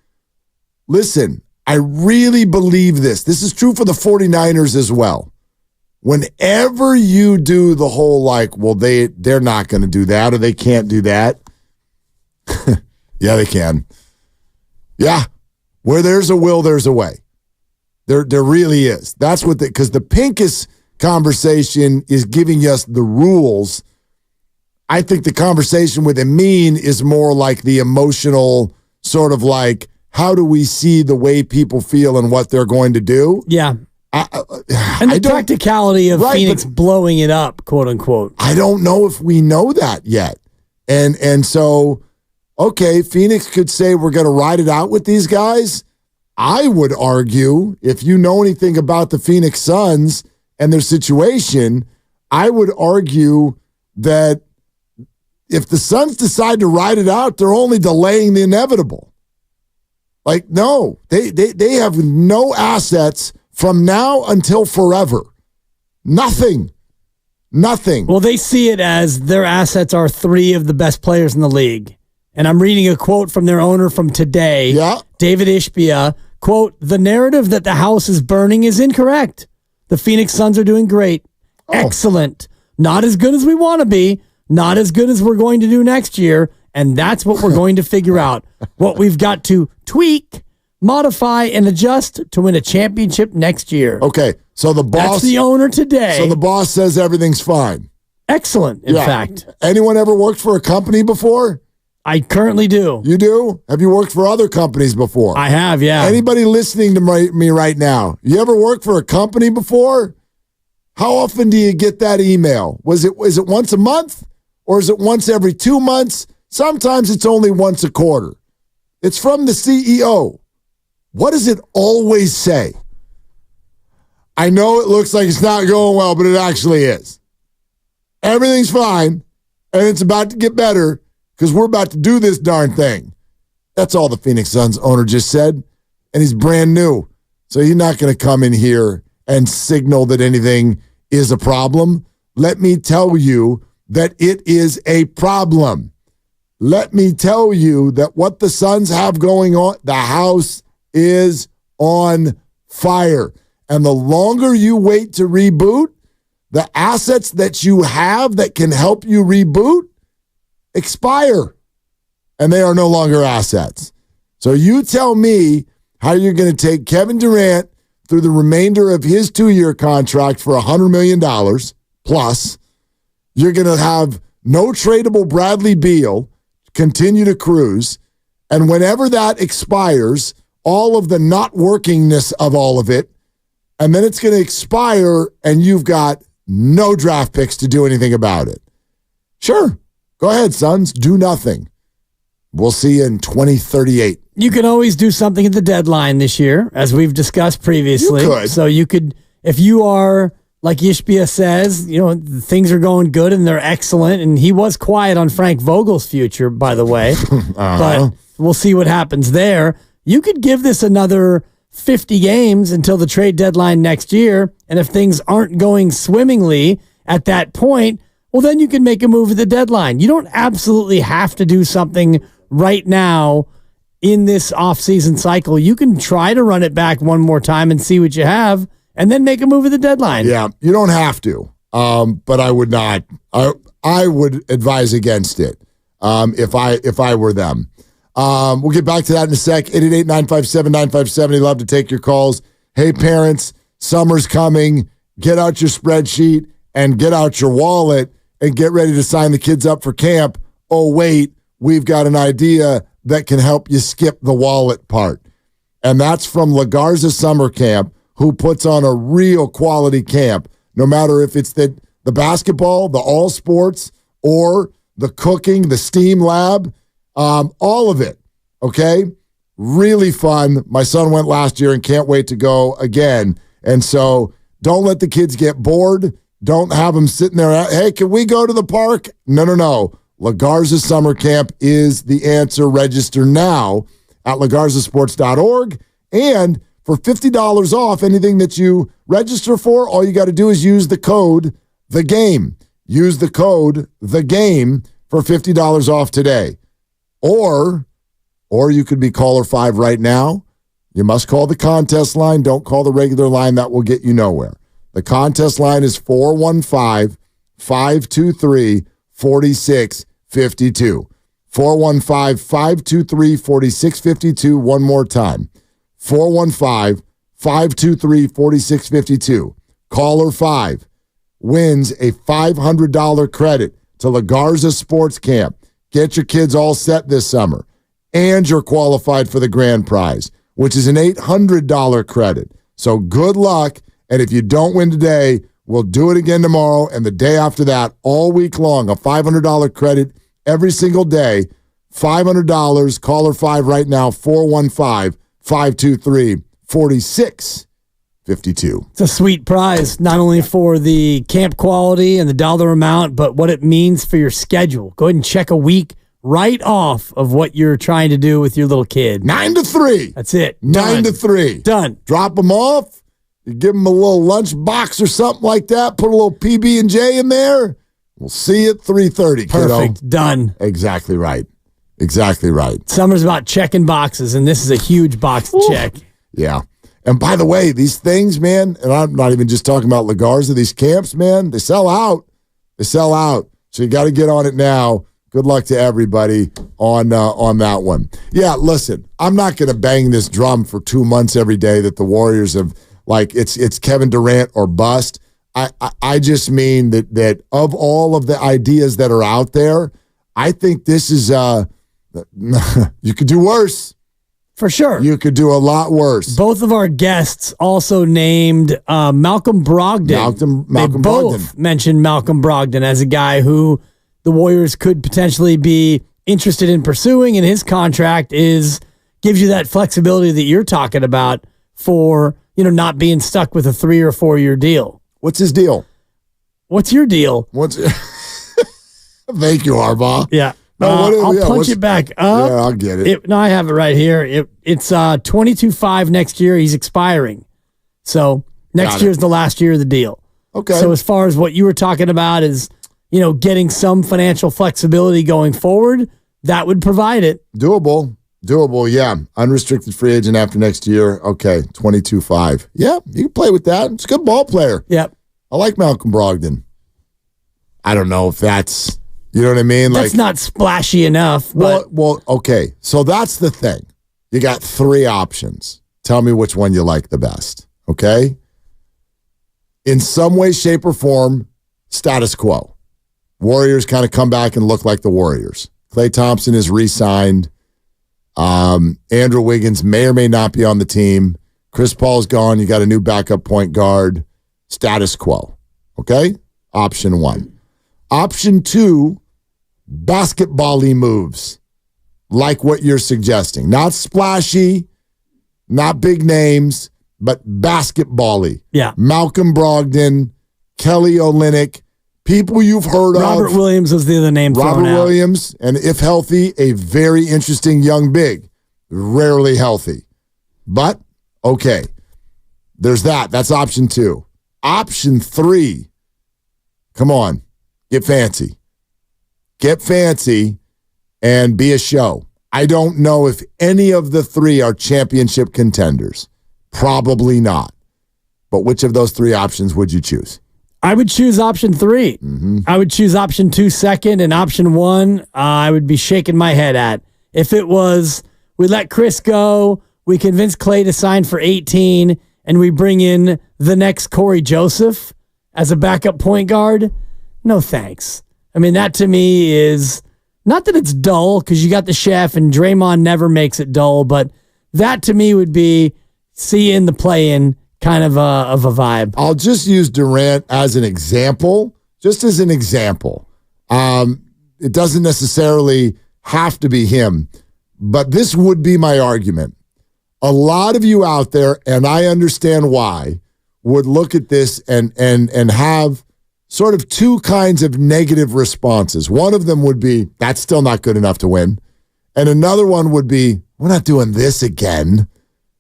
Listen, I really believe this. This is true for the 49ers as well. Whenever you do the whole like, well, they're not going to do that or they can't do that. Yeah, they can. Yeah, where there's a will, there's a way. There really is. That's what because the Pincus conversation is giving us the rules. I think the conversation with Amin is more like the emotional sort of like, how do we see the way people feel and what they're going to do? Yeah. And the practicality of Phoenix blowing it up, quote unquote. I don't know if we know that yet. And so, okay, Phoenix could say we're going to ride it out with these guys. I would argue, if you know anything about the Phoenix Suns and their situation, I would argue that if the Suns decide to ride it out, they're only delaying the inevitable. Like, no, they have no assets from now until forever. Nothing. Well, they see it as their assets are 3 of the best players in the league. And I'm reading a quote from their owner from today, David Ishbia, quote, "The narrative that the house is burning is incorrect. The Phoenix Suns are doing great. Excellent. Not as good as we want to be. Not as good as we're going to do next year. And that's what we're going to figure out. What we've got to tweak, modify, and adjust to win a championship next year." Okay, so the boss... That's the owner today. So the boss says everything's fine. Excellent, in fact. Anyone ever worked for a company before? I currently do. You do? Have you worked for other companies before? I have, yeah. Anybody listening to me right now, you ever worked for a company before? How often do you get that email? Is it once a month? Or is it once every 2 months? Sometimes it's only once a quarter. It's from the CEO. What does it always say? I know it looks like it's not going well, but it actually is. Everything's fine, and it's about to get better because we're about to do this darn thing. That's all the Phoenix Suns owner just said. And he's brand new. So he's not going to come in here and signal that anything is a problem. Let me tell you that it is a problem. Let me tell you that what the Suns have going on, the house is on fire. And the longer you wait to reboot, the assets that you have that can help you reboot expire. And they are no longer assets. So you tell me how you're going to take Kevin Durant through the remainder of his 2-year contract for $100 million plus. You're going to have no tradable Bradley Beal continue to cruise. And whenever that expires, all of the not workingness of all of it, and then it's going to expire and you've got no draft picks to do anything about it. Sure. Go ahead, Suns. Do nothing. We'll see you in 2038. You can always do something at the deadline this year, as we've discussed previously. You could. So you could, if you are, like Ishbia says, things are going good and they're excellent. And he was quiet on Frank Vogel's future, by the way. But we'll see what happens there. You could give this another 50 games until the trade deadline next year. And if things aren't going swimmingly at that point, well, then you can make a move at the deadline. You don't absolutely have to do something right now in this offseason cycle. You can try to run it back one more time and see what you have, and then make a move at the deadline. Yeah, you don't have to, but I would not. I would advise against it if I were them. We'll get back to that in a sec. 888-957-9570. Love to take your calls. Hey, parents, summer's coming. Get out your spreadsheet and get out your wallet and get ready to sign the kids up for camp. Oh, wait, we've got an idea that can help you skip the wallet part. And that's from La Garza Summer Camp, who puts on a real quality camp, no matter if it's the basketball, the all sports, or the cooking, the STEAM lab, all of it, okay? Really fun. My son went last year and can't wait to go again. And so don't let the kids get bored. Don't have them sitting there, hey, can we go to the park? No. La Garza Summer Camp is the answer. Register now at lagarzasports.org. And for $50 off anything that you register for, all you got to do is use the code THEGAME. Use the code THEGAME for $50 off today. Or you could be caller 5 right now. You must call the contest line. Don't call the regular line. That will get you nowhere. The contest line is 415-523-4652. 415-523-4652. One more time. 415-523-4652. Caller 5 wins a $500 credit to La Garza Sports Camp. Get your kids all set this summer. And you're qualified for the grand prize, which is an $800 credit. So good luck. And if you don't win today, we'll do it again tomorrow and the day after that, all week long. A $500 credit every single day. $500. Caller 5 right now, 415-523-4652. It's a sweet prize, not only for the camp quality and the dollar amount, but what it means for your schedule. Go ahead and check a week right off of what you're trying to do with your little kid. 9 to 3. That's it. 9 to 3. Done. Drop them off. You give them a little lunch box or something like that. Put a little PB&J in there. We'll see you at 3:30, kiddo. Perfect. Done. Exactly right. Exactly right. Summer's about checking boxes, and this is a huge box to check. Yeah. And by the way, these things, man, and I'm not even just talking about La Garza, these camps, man, they sell out. They sell out. So you got to get on it now. Good luck to everybody on that one. Yeah, listen, I'm not going to bang this drum for 2 months every day that the Warriors have, like, it's Kevin Durant or bust. I just mean that of all of the ideas that are out there, I think this is, you could do worse. For sure. You could do a lot worse. Both of our guests also named Malcolm Brogdon. Malcolm both Brogdon mentioned Malcolm Brogdon as a guy who the Warriors could potentially be interested in pursuing, and his contract gives you that flexibility that you're talking about for, not being stuck with a 3 or 4 year deal. What's his deal? What's your deal? Thank you, Harbaugh. Yeah. I'll punch it back up. Yeah, I'll get it. No, I have it right here. It's 22.5 next year. He's expiring. So next year's the last year of the deal. Okay. So as far as what you were talking about is, getting some financial flexibility going forward, that would provide it. Doable, yeah. Unrestricted free agent after next year. Okay, 22.5. Yeah, you can play with that. It's a good ball player. Yep. I like Malcolm Brogdon. I don't know if that's, you know what I mean? That's not splashy enough. Well, okay. So that's the thing. You got 3 options. Tell me which one you like the best. Okay? In some way, shape, or form, status quo. Warriors kind of come back and look like the Warriors. Klay Thompson is re-signed. Andrew Wiggins may or may not be on the team. Chris Paul's gone. You got a new backup point guard. Status quo. Okay? Option 1. Option 2, basketball-y moves. Like what you're suggesting. Not splashy, not big names, but basketball-y. Yeah. Malcolm Brogdon, Kelly Olynyk, people you've heard of. Robert Williams was the other name thrown out. Robert Williams, and if healthy, a very interesting young big. Rarely healthy. But, okay. There's that. That's option 2. Option 3. Come on. Get fancy. Get fancy and be a show. I don't know if any of the 3 are championship contenders. Probably not. But which of those 3 options would you choose? I would choose option 3. Mm-hmm. I would choose option 2 second, and option 1 I would be shaking my head at. If it was, we let Chris go, we convince Klay to sign for 18, and we bring in the next Corey Joseph as a backup point guard, no thanks. I mean, that to me is, not that it's dull, because you got the chef, and Draymond never makes it dull, but that to me would be, see you in the play-in kind of a vibe. I'll just use Durant as an example, just as an example. It doesn't necessarily have to be him, but this would be my argument. A lot of you out there, and I understand why, would look at this and have sort of 2 kinds of negative responses. One of them would be, that's still not good enough to win. And another one would be, we're not doing this again.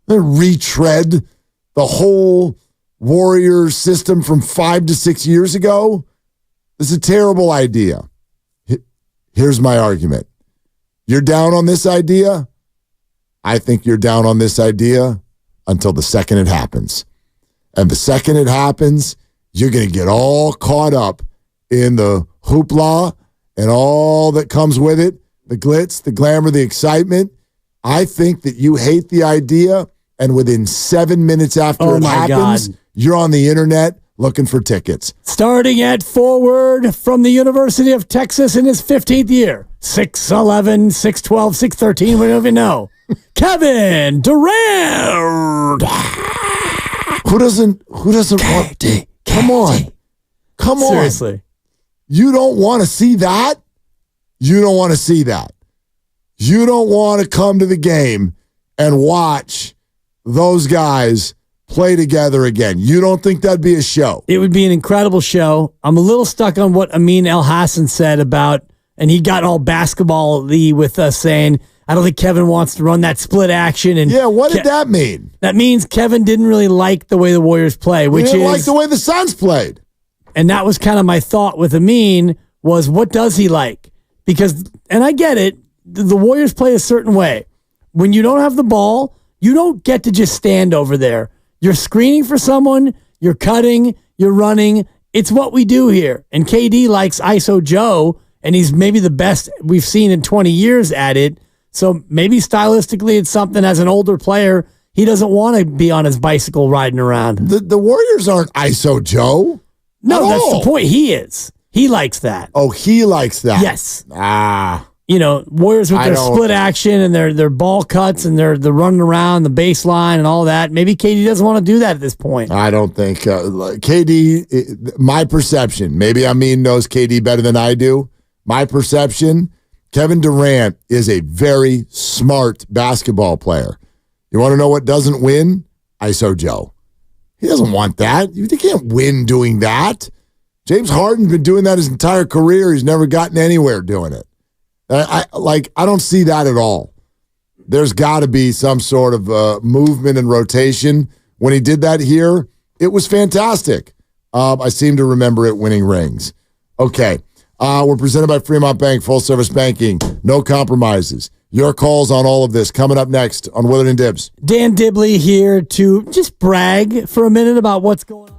Retread the whole Warriors system from 5 to 6 years ago. It's a terrible idea. Here's my argument. You're down on this idea? I think you're down on this idea until the second it happens. And the second it happens, you're going to get all caught up in the hoopla and all that comes with it, the glitz, the glamour, the excitement. I think that you hate the idea, and within 7 minutes after it happens, you're on the internet looking for tickets. Starting at forward from the University of Texas in his 15th year. 6'11", 6'12", 6'13", we don't even know. Kevin Durant. Who doesn't want to? Come on. Seriously. You don't want to see that? You don't want to see that. You don't want to come to the game and watch those guys play together again. You don't think that'd be a show? It would be an incredible show. I'm a little stuck on what Amin El Hassan said about, and he got all basketball-y with us saying, I don't think Kevin wants to run that split action. And yeah, what did that mean? That means Kevin didn't really like the way the Warriors play, which didn't like the way the Suns played. And that was kind of my thought with Amin was, what does he like? Because, and I get it, the Warriors play a certain way. When you don't have the ball, you don't get to just stand over there. You're screening for someone, you're cutting, you're running. It's what we do here. And KD likes ISO Joe, and he's maybe the best we've seen in 20 years at it. So maybe stylistically it's something as an older player, he doesn't want to be on his bicycle riding around. The Warriors aren't ISO Joe. No, that's the point. He is. He likes that. Oh, he likes that. Yes. Warriors with their split action and their ball cuts and their running around the baseline and all that. Maybe KD doesn't want to do that at this point. I don't think KD. My perception. Maybe Amin knows KD better than I do. My perception. Kevin Durant is a very smart basketball player. You want to know what doesn't win? ISO Joe. He doesn't want that. You can't win doing that. James Harden's been doing that his entire career. He's never gotten anywhere doing it. I don't see that at all. There's got to be some sort of movement and rotation. When he did that here, it was fantastic. I seem to remember it winning rings. Okay. We're presented by Fremont Bank, full service banking, no compromises. Your calls on all of this coming up next on Willard and Dibs. Dan Dibley here to just brag for a minute about what's going on.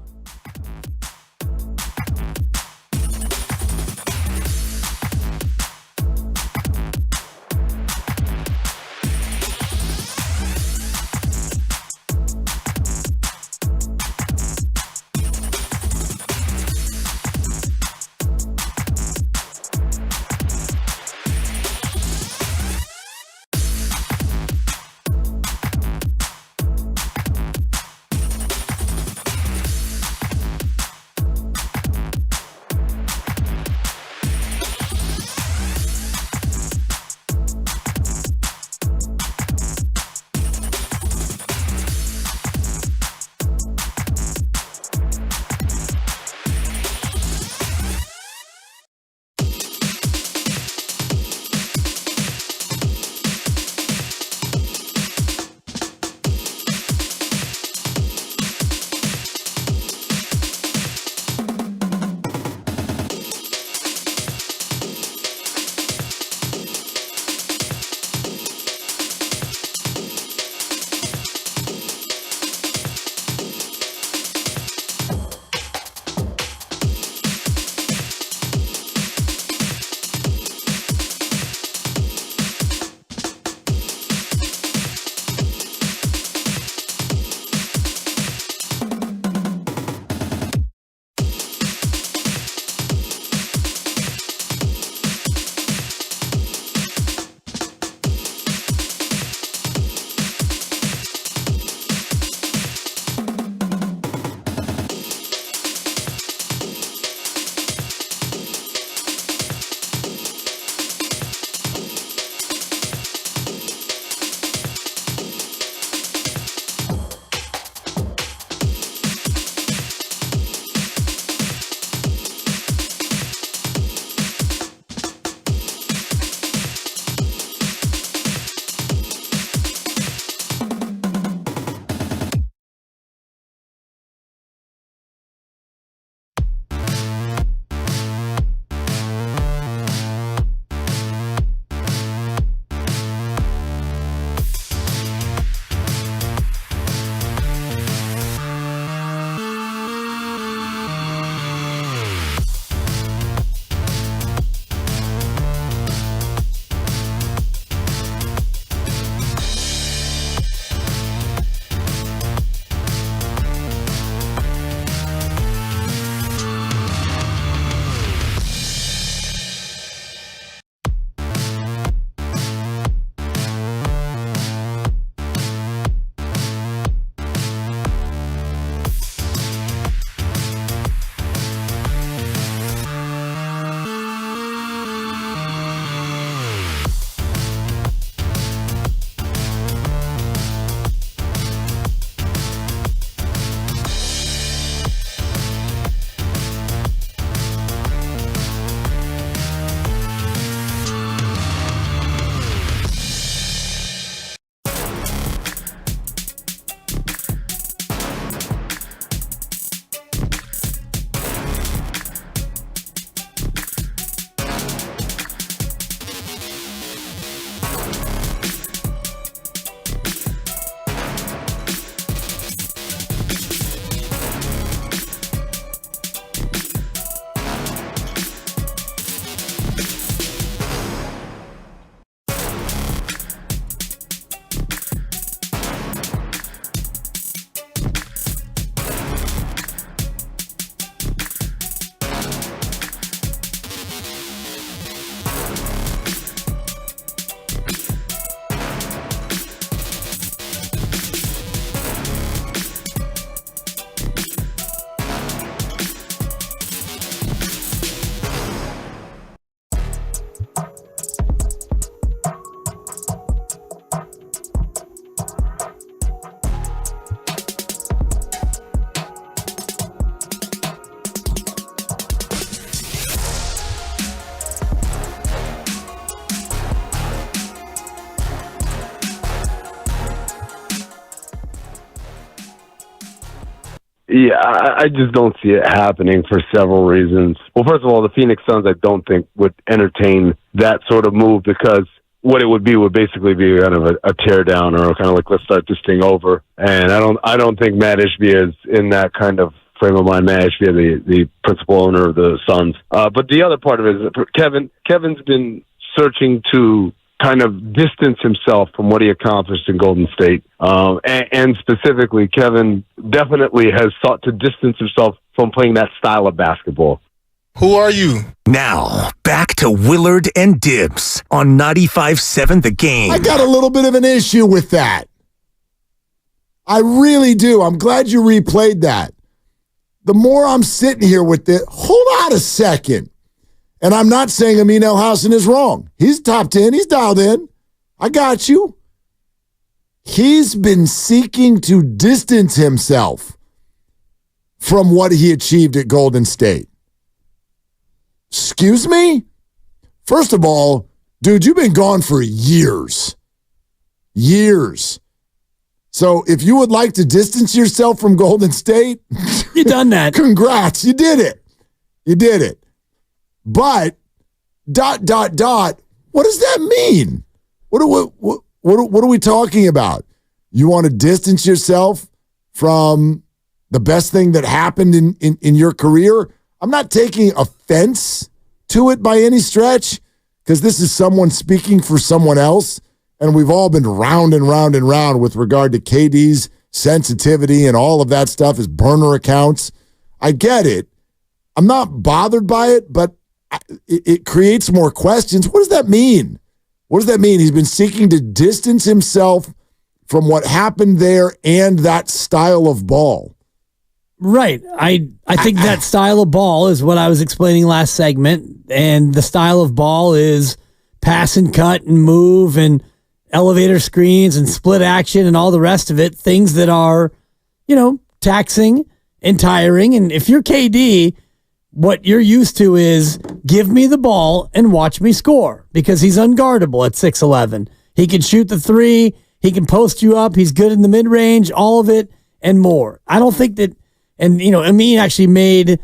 Yeah, I just don't see it happening for several reasons. Well, first of all, the Phoenix Suns, I don't think would entertain that sort of move because what it would basically be kind of a tear down or kind of like, let's start this thing over. And I don't think Matt Ishbia is in that kind of frame of mind. Matt Ishbia, the principal owner of the Suns. But the other part of it is Kevin's been searching to kind of distance himself from what he accomplished in Golden State. And specifically, Kevin definitely has sought to distance himself from playing that style of basketball. Who are you? Now, back to Willard and Dibs on 95.7 The Game. I got a little bit of an issue with that. I really do. I'm glad you replayed that. The more I'm sitting here with it, hold on a second. And I'm not saying Amin Elhassan is wrong. He's top 10. He's dialed in. I got you. He's been seeking to distance himself from what he achieved at Golden State. Excuse me? First of all, dude, you've been gone for years. Years. So if you would like to distance yourself from Golden State, you done that. Congrats. You did it. You did it. But ... what does that mean? What are we talking about? You want to distance yourself from the best thing that happened in your career? I'm not taking offense to it by any stretch because this is someone speaking for someone else, and we've all been round and round and round with regard to KD's sensitivity and all of that stuff, his burner accounts. I get it. I'm not bothered by it, but it creates more questions. What does that mean? What does that mean? He's been seeking to distance himself from what happened there and that style of ball. Right. I think that style of ball is what I was explaining last segment, and the style of ball is pass and cut and move and elevator screens and split action and all the rest of it, things that are, taxing and tiring. And if you're KD, what you're used to is give me the ball and watch me score because he's unguardable at 6'11". He can shoot the three. He can post you up. He's good in the mid-range, all of it and more. I don't think that, and, Amin actually made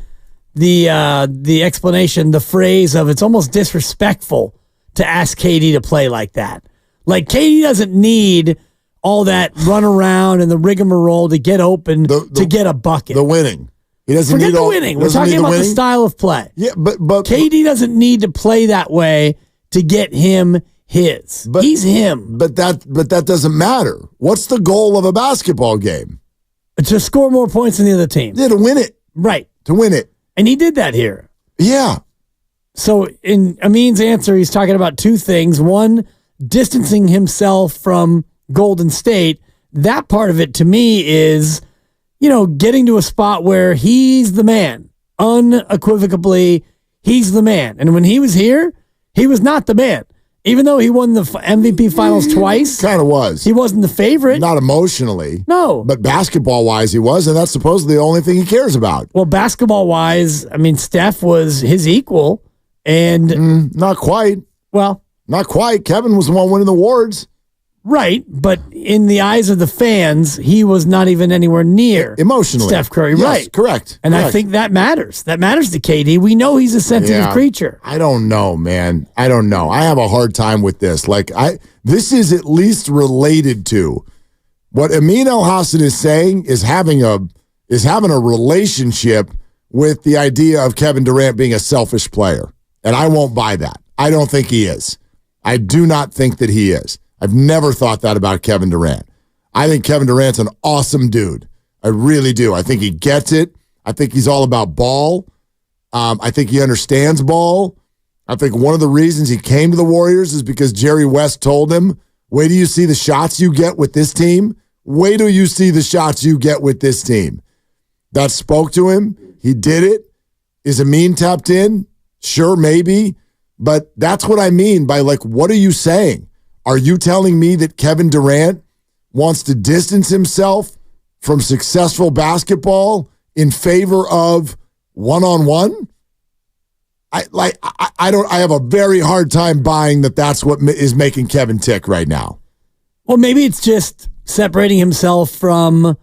the explanation, the phrase of it's almost disrespectful to ask KD to play like that. Like, KD doesn't need all that run around and the rigmarole to get open to get a bucket. The winning. He doesn't Forget need the all, winning. We're talking about the style of play. Yeah, but KD doesn't need to play that way to get him his. He's him. But that doesn't matter. What's the goal of a basketball game? To score more points than the other team. Yeah, to win it. Right. To win it. And he did that here. Yeah. So in Amin's answer, he's talking about two things. One, distancing himself from Golden State. That part of it to me is, getting to a spot where he's the man. Unequivocally, he's the man. And when he was here, he was not the man. Even though he won the MVP finals twice. Kind of was. He wasn't the favorite. Not emotionally. No. But basketball-wise, he was, and that's supposedly the only thing he cares about. Well, basketball-wise, Steph was his equal, and... not quite. Well... Not quite. Kevin was the one winning the awards. Right, but in the eyes of the fans, he was not even anywhere near emotionally Steph Curry. Yes, right, correct. And I think that matters. That matters to KD. We know he's a sensitive creature. I don't know, man. I don't know. I have a hard time with this. This is at least related to what Amin Elhassan is saying is having a relationship with the idea of Kevin Durant being a selfish player, and I won't buy that. I don't think he is. I do not think that he is. I've never thought that about Kevin Durant. I think Kevin Durant's an awesome dude. I really do. I think he gets it. I think he's all about ball. I think he understands ball. I think one of the reasons he came to the Warriors is because Jerry West told him, wait till you see the shots you get with this team. Wait till you see the shots you get with this team. That spoke to him. He did it. Is Amin tapped in? Sure, maybe. But that's what I mean by, what are you saying? Are you telling me that Kevin Durant wants to distance himself from successful basketball in favor of one-on-one? I have a very hard time buying that that's what is making Kevin tick right now. Well, maybe it's just separating himself from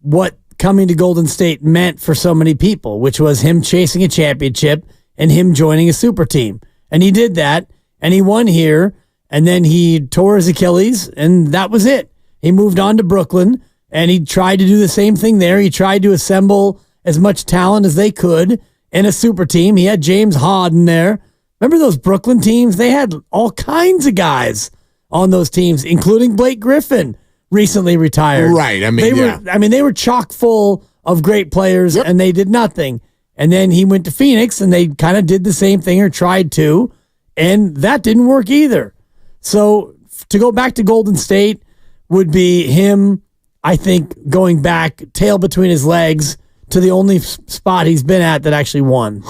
what coming to Golden State meant for so many people, which was him chasing a championship and him joining a super team. And he did that, and he won here, and then he tore his Achilles, and that was it. He moved on to Brooklyn, and he tried to do the same thing there. He tried to assemble as much talent as they could in a super team. He had James Harden there. Remember those Brooklyn teams? They had all kinds of guys on those teams, including Blake Griffin, recently retired. Right. They were chock full of great players, and they did nothing. And then he went to Phoenix, and they kind of did the same thing or tried to, and that didn't work either. So to go back to Golden State would be him, I think, going back, tail between his legs, to the only spot he's been at that actually won.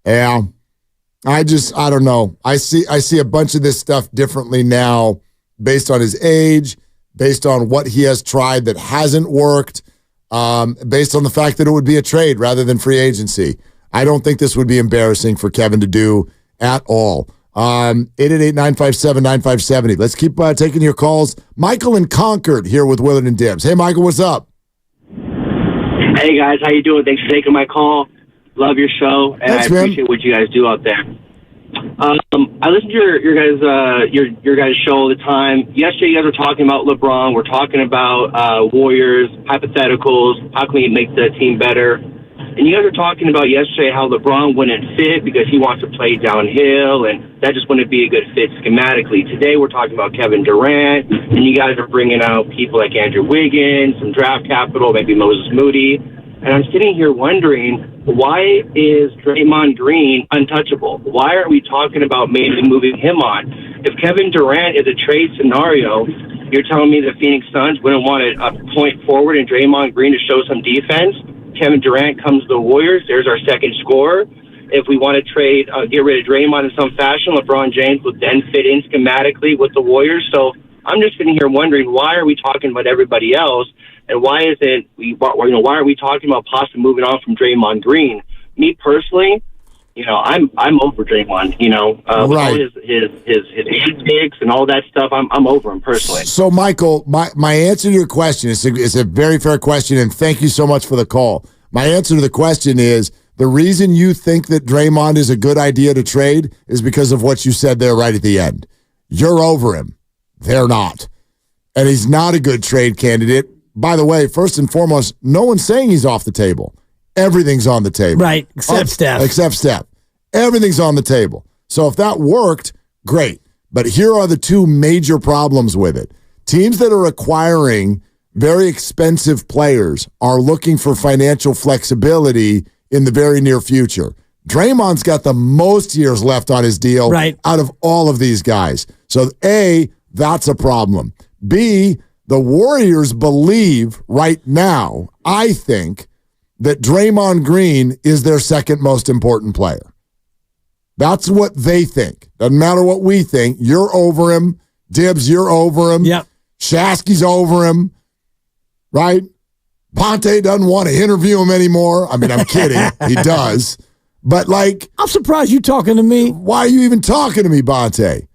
Yeah. I don't know. I see a bunch of this stuff differently now based on his age, based on what he has tried that hasn't worked, based on the fact that it would be a trade rather than free agency. I don't think this would be embarrassing for Kevin to do at all. 888-957-9570. Let's keep taking your calls. Michael in Concord here with Willard and Dibbs. Hey, Michael, what's up? Hey, guys. How you doing? Thanks for taking my call. Love your show, and I appreciate what you guys do out there. I listen to your guys' show all the time. Yesterday, you guys were talking about LeBron. We're talking about Warriors, hypotheticals. How can we make the team better? And you guys were talking about yesterday how LeBron wouldn't fit because he wants to play downhill, and that just wouldn't be a good fit schematically. Today, we're talking about Kevin Durant, and you guys are bringing out people like Andrew Wiggins, some draft capital, maybe Moses Moody. And I'm sitting here wondering, why is Draymond Green untouchable? Why are we talking about maybe moving him on? If Kevin Durant is a trade scenario, you're telling me the Phoenix Suns wouldn't want a point forward and Draymond Green to show some defense? Kevin Durant comes to the Warriors. There's our second scorer. If we want to trade, get rid of Draymond in some fashion, LeBron James would then fit in schematically with the Warriors. So I'm just sitting here wondering, why are we talking about everybody else? And why are we talking about possibly moving on from Draymond Green? Me personally, I'm over Draymond. With all his antics and all that stuff, I'm over him personally. So, Michael, my answer to your question is a very fair question, and thank you so much for the call. My answer to the question is the reason you think that Draymond is a good idea to trade is because of what you said there right at the end. You're over him. They're not. And he's not a good trade candidate. By the way, first and foremost, no one's saying he's off the table. Everything's on the table. Right, except Steph. Except Steph. Everything's on the table. So if that worked, great. But here are the two major problems with it. Teams that are acquiring very expensive players are looking for financial flexibility in the very near future. Draymond's got the most years left on his deal out of all of these guys. So A, that's a problem. B, the Warriors believe right now, I think, that Draymond Green is their second most important player. That's what they think. Doesn't matter what we think. You're over him. Dibbs, you're over him. Yep. Shasky's over him. Right? Ponte doesn't want to interview him anymore. I mean, I'm kidding. He does. But, I'm surprised you talking to me. Why are you even talking to me, Ponte?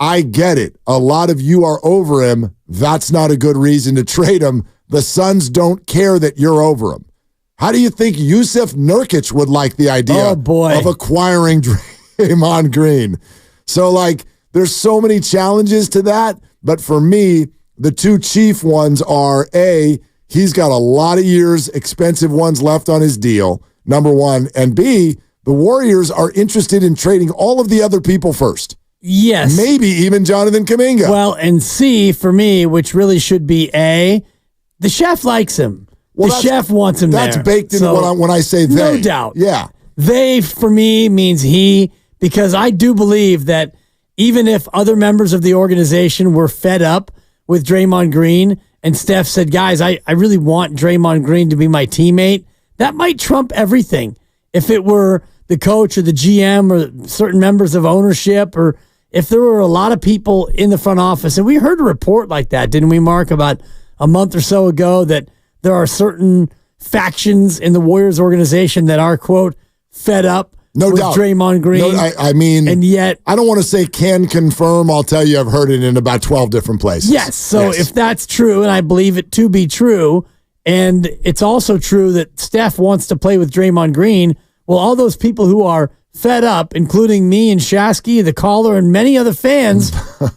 I get it. A lot of you are over him. That's not a good reason to trade him. The Suns don't care that you're over him. How do you think Yusuf Nurkic would like the idea of acquiring Draymond Green? So, there's so many challenges to that. But for me, the two chief ones are, A, he's got a lot of years, expensive ones left on his deal, number one. And B, the Warriors are interested in trading all of the other people first. Yes. Maybe even Jonathan Kuminga. Well, and C, for me, which really should be A, the chef likes him. The chef wants him that's there. That's baked into when I say they. No doubt. Yeah. They, for me, means he, because I do believe that even if other members of the organization were fed up with Draymond Green and Steph said, guys, I really want Draymond Green to be my teammate, that might trump everything. If it were the coach or the GM or certain members of ownership, or if there were a lot of people in the front office, and we heard a report like that, didn't we, Mark, about a month or so ago, that there are certain factions in the Warriors organization that are, quote, fed up with Draymond Green. I mean, and yet, I don't want to say can confirm. I'll tell you, I've heard it in about 12 different places. Yes. So if that's true, and I believe it to be true, And it's also true that Steph wants to play with Draymond Green. Well, all those people who are fed up, including me and Shasky, the caller, and many other fans,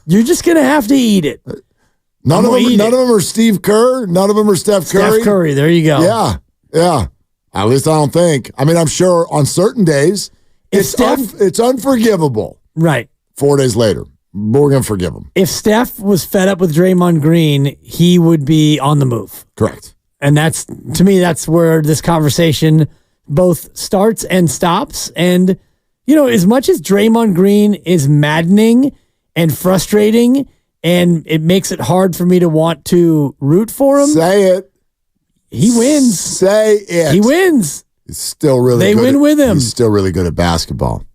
you're just going to have to eat it. None of them are Steve Kerr. None of them are Steph Curry. Steph Curry, there you go. Yeah. At least I don't think. I mean, I'm sure on certain days, it's unforgivable. Right. 4 days later, we're going to forgive him. If Steph was fed up with Draymond Green, he would be on the move. Correct. And to me, that's where this conversation both starts and stops. And, as much as Draymond Green is maddening and frustrating, and it makes it hard for me to want to root for him. Say it. He wins. Say it. He wins. He's still really They good. win with him. He's still really good at basketball.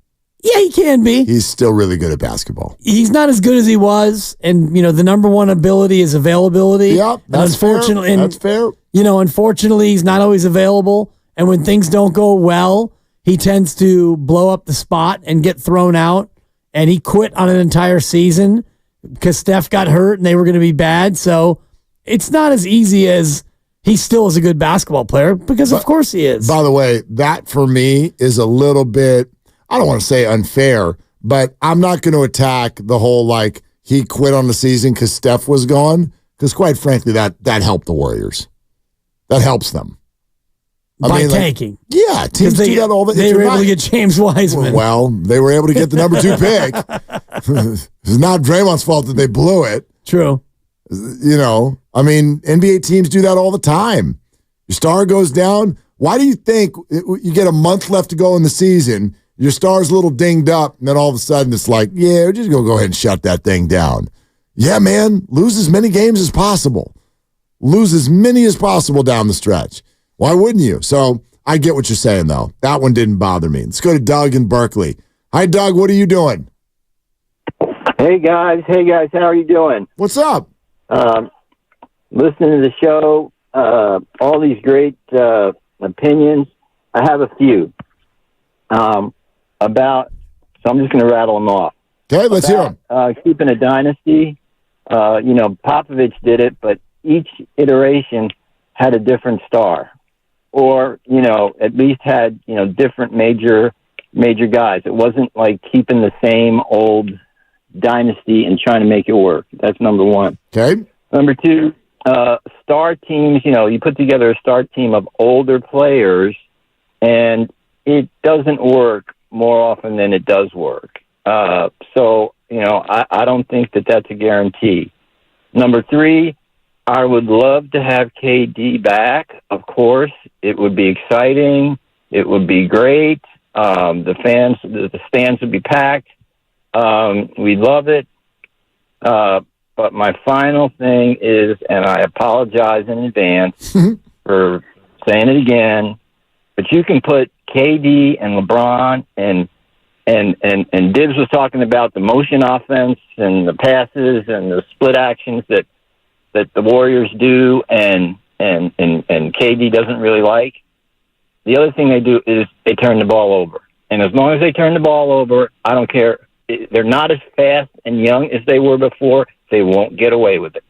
Yeah, he can be. He's still really good at basketball. He's not as good as he was. And, the number one ability is availability. Yep, that's fair. That's fair. Unfortunately, he's not always available. And when things don't go well, he tends to blow up the spot and get thrown out. And he quit on an entire season because Steph got hurt and they were going to be bad. So it's not as easy as he still is a good basketball player because, of course, he is. By the way, that for me is a little bit, I don't want to say unfair, but I'm not going to attack the whole he quit on the season because Steph was gone. Because quite frankly, that helped the Warriors. That helps them. By tanking. Yeah, teams do that all the time. They were able to get James Wiseman. Well, they were able to get the number 2 pick. It's not Draymond's fault that they blew it. True. NBA teams do that all the time. Your star goes down. Why do you think you get a month left to go in the season, your star's a little dinged up, and then all of a sudden it's we're just going to go ahead and shut that thing down. Yeah, man, lose as many games as possible. Lose as many as possible down the stretch. Why wouldn't you? So I get what you're saying, though. That one didn't bother me. Let's go to Doug in Berkeley. Hi, Doug. What are you doing? Hey, guys. How are you doing? What's up? Listening to the show, all these great opinions. I have a few so I'm just going to rattle them off. Okay, let's hear them. Keeping a dynasty. Popovich did it, but each iteration had a different star. Or, at least had, different major guys. It wasn't like keeping the same old dynasty and trying to make it work. That's number one. Okay. Number two, star teams, you put together a star team of older players, and it doesn't work more often than it does work. I don't think that that's a guarantee. Number three, I would love to have KD back, of course. It would be exciting. It would be great. The stands would be packed. We'd love it. But my final thing is, and I apologize in advance for saying it again, but you can put KD and LeBron and Dibs was talking about the motion offense and the passes and the split actions that the Warriors do and KD doesn't really like. The other thing they do is they turn the ball over. And as long as they turn the ball over, I don't care. They're not as fast and young as they were before. They won't get away with it.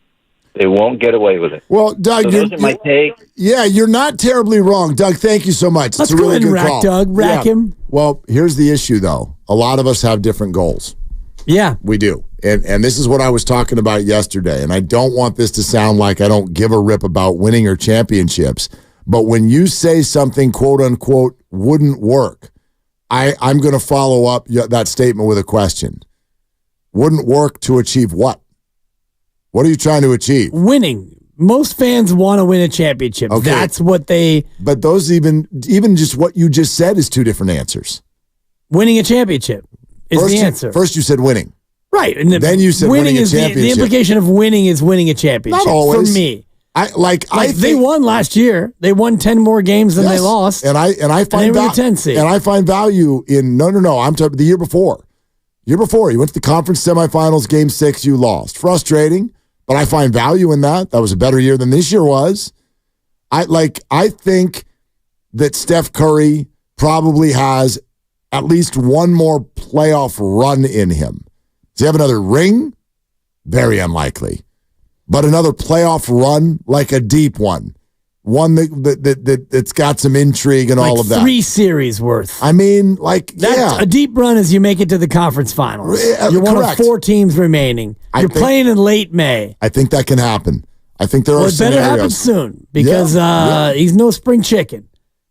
Well, Doug, so those are my take. Yeah, you're not terribly wrong. Doug, thank you so much. Let's it's a really go ahead and good rack call. Doug. Rack him. Well, here's the issue, though. A lot of us have different goals. Yeah. We do. And this is what I was talking about yesterday. And I don't want this to sound like I don't give a rip about winning or championships. But when you say something, quote unquote, wouldn't work, I'm going to follow up that statement with a question. Wouldn't work to achieve what? What are you trying to achieve? Winning. Most fans want to win a championship. Okay. That's what they... But those even just what you just said is two different answers. Winning a championship is the answer. First you said winning. Right. And then you said winning a championship. The implication of winning is winning a championship. Not always. For me. I think they won last year. They won 10 more games than they lost. And I find I find value in no. I'm talking the year before. You went to the conference semifinals, game 6, you lost. Frustrating, but I find value in that. That was a better year than this year was. I think that Steph Curry probably has at least one more playoff run in him. Does he have another ring? Very unlikely. But another playoff run, like a deep one, one that's got some intrigue and all of that. 3 series worth. I mean, a deep run as you make it to the conference finals. You're one of 4 teams remaining. You're playing in late May. I think that can happen. I think there are scenarios. It better happen soon because he's no spring chicken.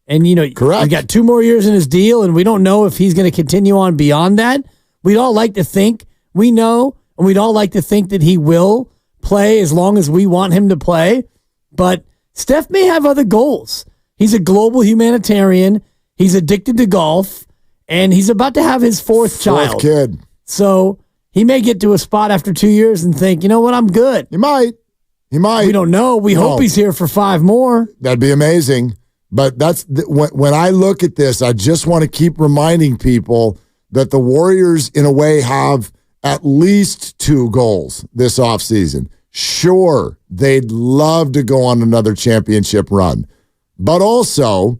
And, correct. He's got 2 more years in his deal, and we don't know if he's going to continue on beyond that. We'd all like to think we know, and we'd all like to think that he will play as long as we want him to play. But Steph may have other goals. He's a global humanitarian. He's addicted to golf, and he's about to have his 4th child. Kid. So he may get to a spot after 2 years and think, you know what, I'm good. He might. We don't know. We hope he's here for 5 more. That'd be amazing. But when I look at this, I just want to keep reminding people that the Warriors, in a way, have at least 2 goals this offseason. Sure, they'd love to go on another championship run, but also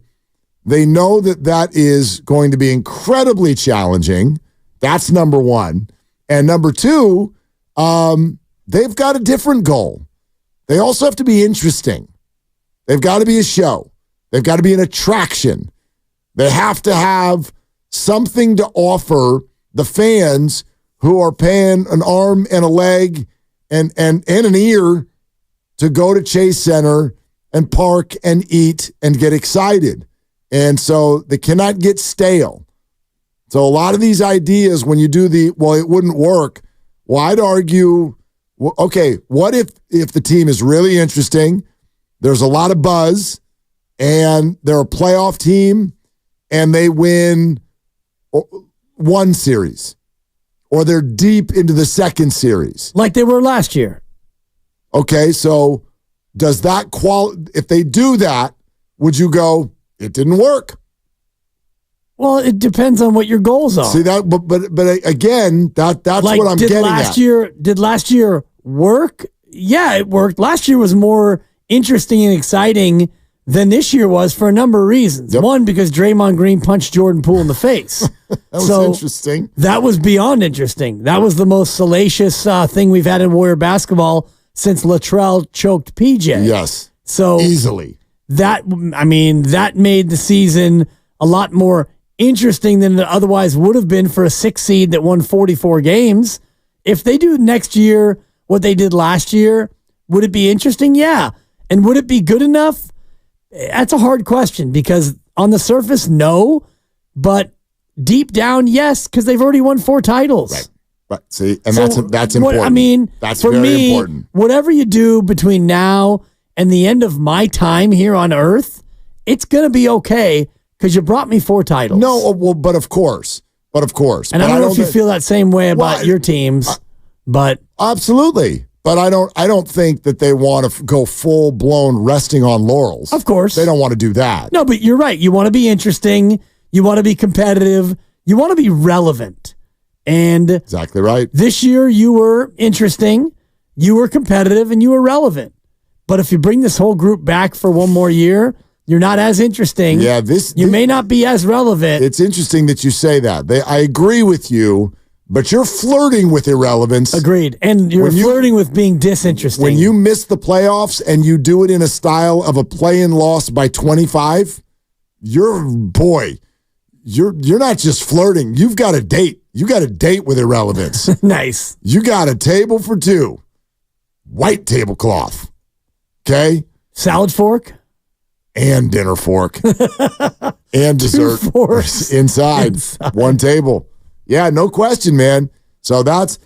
they know that is going to be incredibly challenging. That's number 1. And number 2, they've got a different goal. They also have to be interesting. They've got to be a show. They've got to be an attraction. They have to have something to offer the fans who are paying an arm and a leg and an ear to go to Chase Center and park and eat and get excited. And so they cannot get stale. So a lot of these ideas, when you do it wouldn't work. Well, I'd argue, okay, what if the team is really interesting, there's a lot of buzz, and they're a playoff team, and they win 1 series, or they're deep into the 2nd series. Like they were last year. Okay, so does that if they do that, would you go, it didn't work? Well, it depends on what your goals are. See that, but again, that's what I'm getting at. Did last year work? Yeah, it worked. Last year was more interesting and exciting than this year was for a number of reasons. Yep. 1, because Draymond Green punched Jordan Poole in the face. That was interesting. That was beyond interesting. That was the most salacious thing we've had in Warrior basketball since Latrell choked PJ. Yes. So easily. That made the season a lot more interesting than it otherwise would have been for a 6 seed that won 44 games. If they do next year what they did last year, would it be interesting? Yeah. And would it be good enough? That's a hard question because on the surface, no, but deep down, yes, because they've already won 4 titles. Right. See, and so that's important. That's for very important. Whatever you do between now and the end of my time here on Earth, it's going to be okay because you brought me 4 titles. No, well, but of course. And I don't know if you feel that same way about your teams, but absolutely. But I don't think that they want to go full blown resting on laurels. Of course, they don't want to do that. No, but you're right. You want to be interesting. You want to be competitive. You want to be relevant. And exactly right. This year you were interesting, you were competitive, and you were relevant. But if you bring this whole group back for 1 more year, you're not as interesting. Yeah, you may not be as relevant. It's interesting that you say that. I agree with you. But you're flirting with irrelevance. Agreed. And you're flirting with being disinteresting. When you miss the playoffs and you do it in a style of a play-in loss by 25, you're not just flirting. You've got a date. You got a date with irrelevance. Nice. You got a table for 2. White tablecloth. Okay? Salad fork? And dinner fork. And dessert. 2 forks. Inside. 1 table. Yeah, no question, man. So that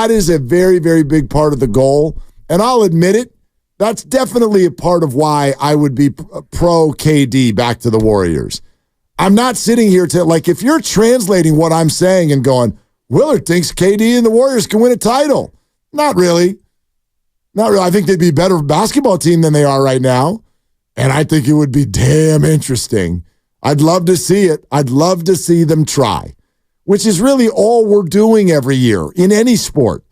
is a very, very big part of the goal. And I'll admit it, that's definitely a part of why I would be pro KD back to the Warriors. I'm not sitting here if you're translating what I'm saying and going, Willard thinks KD and the Warriors can win a title. Not really. Not really. I think they'd be a better basketball team than they are right now. And I think it would be damn interesting. I'd love to see it. I'd love to see them try. Which is really all we're doing every year in any sport.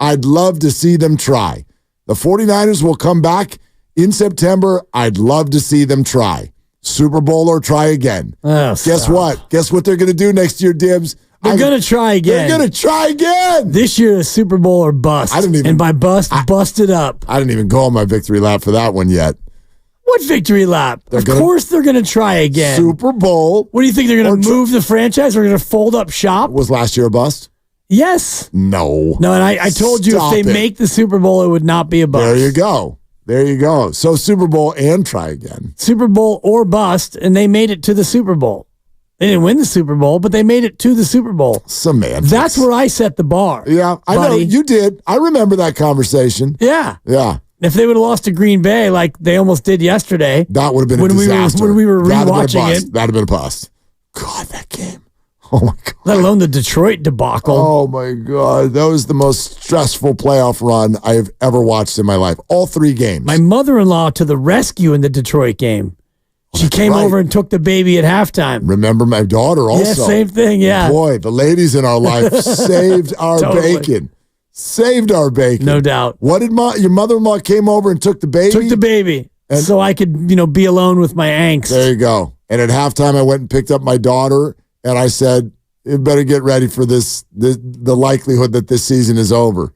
I'd love to see them try. The 49ers will come back in September. I'd love to see them try. Super Bowl or try again. Oh, Guess what? Guess what they're going to do next year, Dibs? They're going to try again. They're going to try again. This year is Super Bowl or bust. And by bust, bust it up. I didn't even go on my victory lap for that one yet. What victory lap? Of course they're going to try again. Super Bowl. What do you think? They're going to move the franchise? We're going to fold up shop? Was last year a bust? Yes. No. No, and I told you if they make the Super Bowl, it would not be a bust. There you go. So Super Bowl and try again. Super Bowl or bust, and they made it to the Super Bowl. They didn't win the Super Bowl, but they made it to the Super Bowl. Semantics. That's where I set the bar. Yeah, I know. You did. I remember that conversation. Yeah. Yeah. If they would have lost to Green Bay like they almost did yesterday. That would have been a disaster. When we were rewatching it. That'd have been a bust. God, that game. Oh, my God. Let alone the Detroit debacle. Oh, my God. That was the most stressful playoff run I have ever watched in my life. All 3 games. My mother-in-law to the rescue in the Detroit game. She came over and took the baby at halftime. Remember my daughter also. Yeah, same thing, yeah. Boy, the ladies in our life saved our bacon. Saved our bacon. No doubt. What did your mother-in-law came over and took the baby? Took the baby. And so I could, be alone with my angst. There you go. And at halftime, I went and picked up my daughter, and I said, you better get ready for the likelihood that this season is over.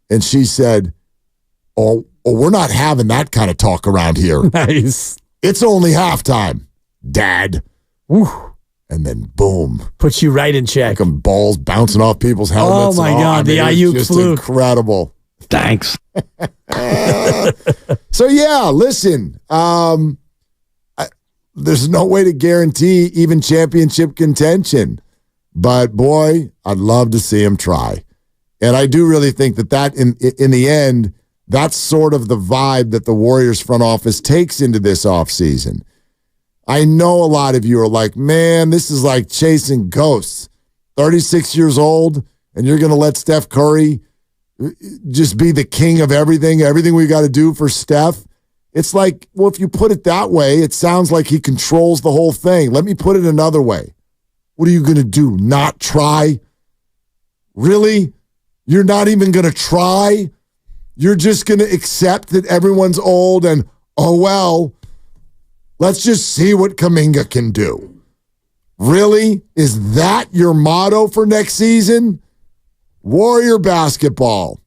And she said, oh, we're not having that kind of talk around here. Nice. It's only halftime, Dad. Woo. And then boom. Puts you right in check. Like balls bouncing off people's helmets. Oh, my God. The Ayuk fluke. Incredible. Thanks. So, yeah, listen. There's no way to guarantee even championship contention. But, boy, I'd love to see him try. And I do really think that in the end, that's sort of the vibe that the Warriors front office takes into this offseason. I know a lot of you are like, man, this is like chasing ghosts. 36 years old, and you're going to let Steph Curry just be the king of everything we got to do for Steph. It's like, well, if you put it that way, it sounds like he controls the whole thing. Let me put it another way. What are you going to do? Not try? Really? You're not even going to try? You're just going to accept that everyone's old and, oh, well, let's just see what Kuminga can do. Really? Is that your motto for next season? Warrior basketball.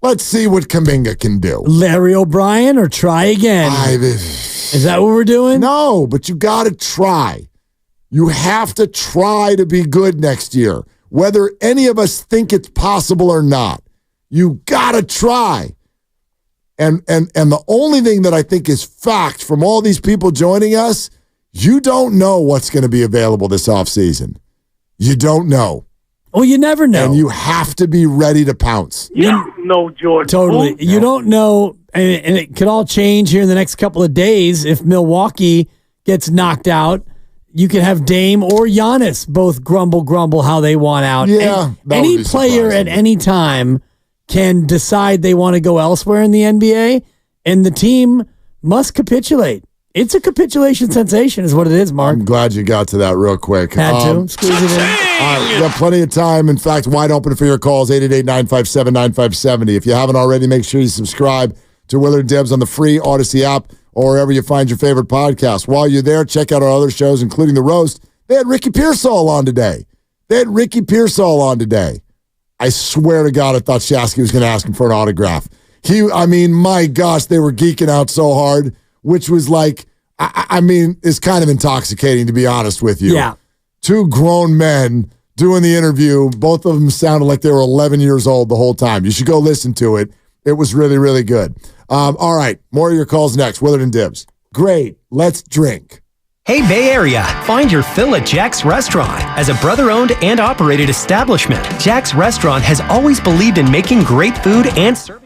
Let's see what Kuminga can do. Larry O'Brien or try again? Is that what we're doing? No, but you got to try. You have to try to be good next year, whether any of us think it's possible or not. You got to try. And the only thing that I think is fact from all these people joining us, you don't know what's going to be available this offseason. You don't know. Well, you never know. And you have to be ready to pounce. You don't know, Jordan. Totally. You don't know, and it could all change here in the next couple of days. If Milwaukee gets knocked out, you could have Dame or Giannis both grumble how they want out. Yeah, any player at any time can decide they want to go elsewhere in the NBA, and the team must capitulate. It's a capitulation sensation is what it is, Mark. I'm glad you got to that real quick. Had to. Squeeze it in. We got plenty of time. In fact, wide open for your calls, 888-957-9570. If you haven't already, make sure you subscribe to Willard and Debs on the free Odyssey app or wherever you find your favorite podcast. While you're there, check out our other shows, including The Roast. They had Ricky Pearsall on today. I swear to God, I thought Shasky was going to ask him for an autograph. My gosh, they were geeking out so hard, which was like, it's kind of intoxicating, to be honest with you. Yeah. 2 grown men doing the interview. Both of them sounded like they were 11 years old the whole time. You should go listen to it. It was really, really good. All right, more of your calls next. Willard and Dibs. Great. Let's drink. Hey, Bay Area, find your fill at Jack's Restaurant. As a brother-owned and operated establishment, Jack's Restaurant has always believed in making great food and serving.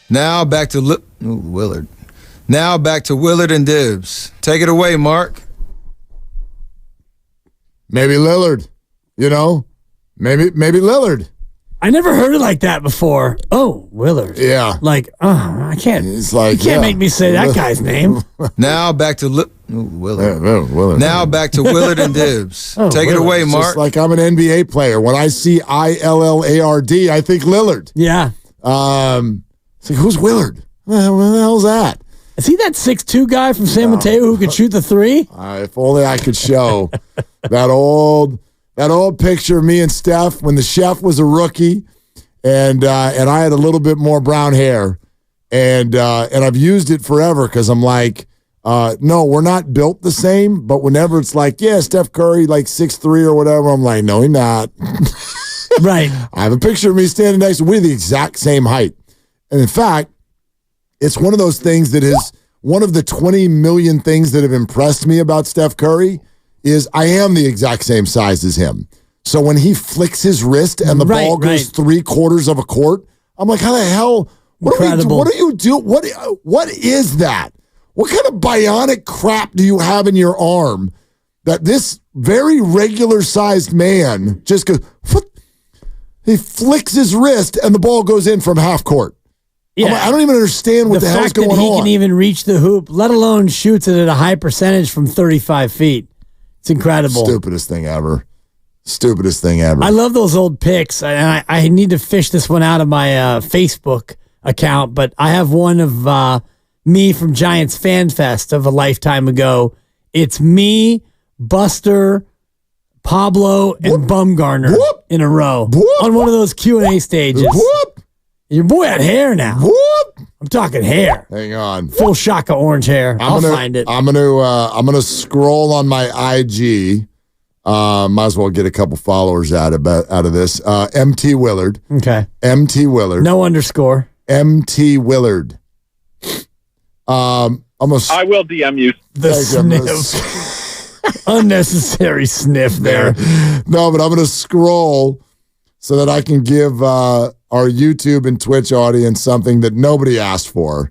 Now back to Willard. Now back to Willard and Dibs. Take it away, Mark. Maybe Lillard. Maybe Lillard. I never heard it like that before. Oh, Willard. Yeah. Like, I can't. It's like, you can't make me say that guy's name. Now back to Willard. Willard. Now back to Willard and Dibs. Take it away, Mark. Just like I'm an NBA player. When I see ILLARD, I think Lillard. Yeah. It's like, who's Willard? What the hell's that? Is he that 6'2" guy from San Mateo who could shoot the three? If only I could show that old picture of me and Steph when the chef was a rookie, and I had a little bit more brown hair, and I've used it forever because I'm like, no, we're not built the same. But whenever it's like, yeah, Steph Curry like 6'3" or whatever, I'm like, no, he's not. Right. I have a picture of me standing next to we're the exact same height, and in fact, it's one of those things that is one of the 20 million things that have impressed me about Steph Curry. Is I am the exact same size as him. So when he flicks his wrist and the ball goes 3/4 of a court, I'm like, how the hell? What do you do? What is that? What kind of bionic crap do you have in your arm that this very regular sized man just goes, he flicks his wrist and the ball goes in from half court? Yeah. I don't even understand what the hell's going on. The fact that he can even reach the hoop, let alone shoots it at a high percentage from 35 feet. It's incredible. Stupidest thing ever. I love those old pics. I need to fish this one out of my Facebook account, but I have one of me from Giants Fan Fest of a lifetime ago. It's me, Buster, Pablo, and Bumgarner in a row on one of those Q&A stages. Your boy had hair now. I'm talking hair. Hang on. Full shock of orange hair. I'll find it. I'm gonna scroll on my IG. Might as well get a couple followers out of this. MT Willard. Okay. MT Willard. No underscore. MT Willard. I will DM you. The sniff. Unnecessary sniff there. No, but I'm gonna scroll so that I can give our YouTube and Twitch audience something that nobody asked for.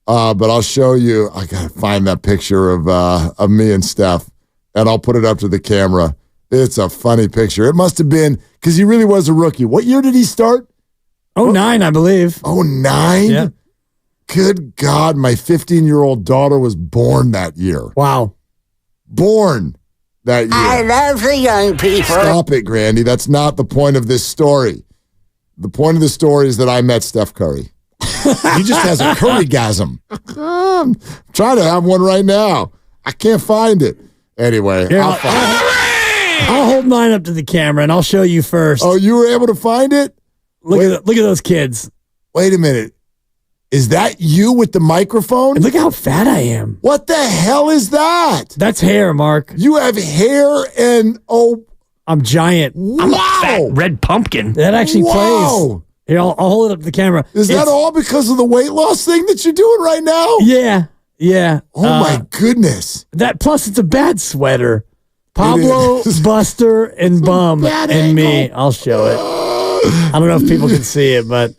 But I'll show you. I got to find that picture of me and Steph, and I'll put it up to the camera. It's a funny picture. It must have been because he really was a rookie. What year did he start? 09, I believe. 09? Yeah. Good God, my 15-year-old daughter was born that year. Wow. Born that year. I love the young people. Stop it, Grandy. That's not the point of this story. The point of the story is that I met Steph Curry. He just has a Currygasm. I'm trying to have one right now. I can't find it. Anyway, Here, I'll hold mine up to the camera and I'll show you first. Oh, you were able to find it? Look at those kids. Wait a minute. Is that you with the microphone? And look how fat I am. What the hell is that? That's hair, Mark. You have hair and I'm giant. Wow. I'm a fat red pumpkin. That actually plays. Here, I'll hold it up to the camera. Is that all because of the weight loss thing that you're doing right now? Yeah. Oh my goodness. That plus it's a bad sweater. Pablo, Buster, and Bum, and me. I'll show it. I don't know if people can see it, but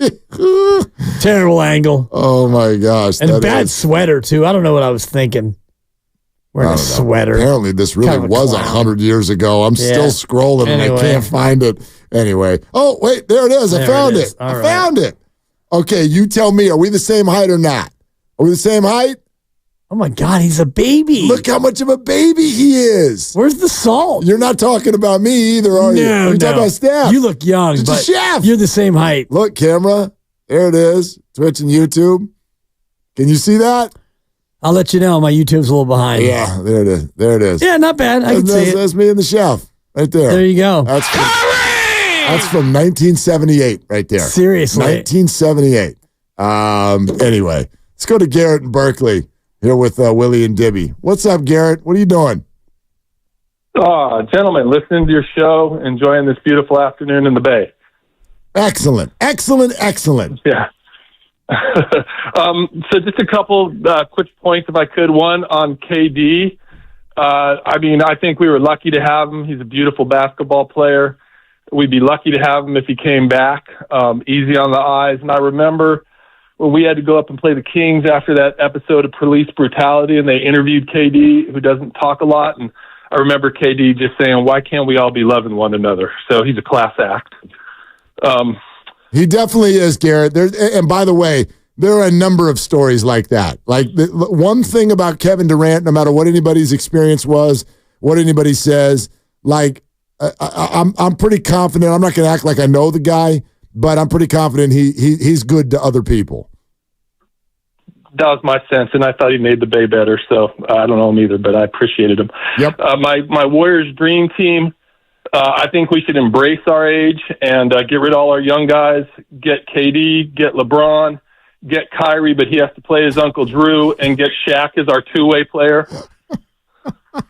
terrible angle. Oh my gosh. And bad sweater too. I don't know what I was thinking. Wearing a sweater. Apparently this really was 100 years ago. I'm still scrolling and I can't find it. Anyway. Oh, wait, there it is. I found it. I found it. Okay, you tell me, are we the same height or not? Are we the same height? Oh my God, he's a baby. Look how much of a baby he is. Where's the salt? You're not talking about me either, are you? No, You're talking about Steph. You look young, It's but a chef. you're the same height. Look, camera. There it is. Twitch and YouTube. Can you see that? I'll let you know. My YouTube's a little behind. Yeah, there it is. There it is. Yeah, not bad. I can see it. That's me and the chef right there. There you go. That's from 1978 right there. Seriously. 1978. Anyway, let's go to Garrett in Berkeley here with Willie and Dibby. What's up, Garrett? What are you doing? Gentlemen, listening to your show, enjoying this beautiful afternoon in the Bay. Excellent. Yeah. So just a couple quick points, if I could. One on KD. I think we were lucky to have him. He's a beautiful basketball player. We'd be lucky to have him if he came back. Easy on the eyes. And I remember when we had to go up and play the Kings after that episode of police brutality, and they interviewed KD, who doesn't talk a lot. And I remember KD just saying, "Why can't we all be loving one another?" So he's a class act. He definitely is, Garrett. And by the way, there are a number of stories like that. Like one thing about Kevin Durant, no matter what anybody's experience was, what anybody says, like I'm pretty confident. I'm not going to act like I know the guy, but I'm pretty confident he's good to other people. That was my sense, and I thought he made the Bay better. So I don't know him either, but I appreciated him. Yep. My Warriors dream team. I think we should embrace our age and get rid of all our young guys. Get KD, get LeBron, get Kyrie, but he has to play his Uncle Drew, and get Shaq as our two-way player.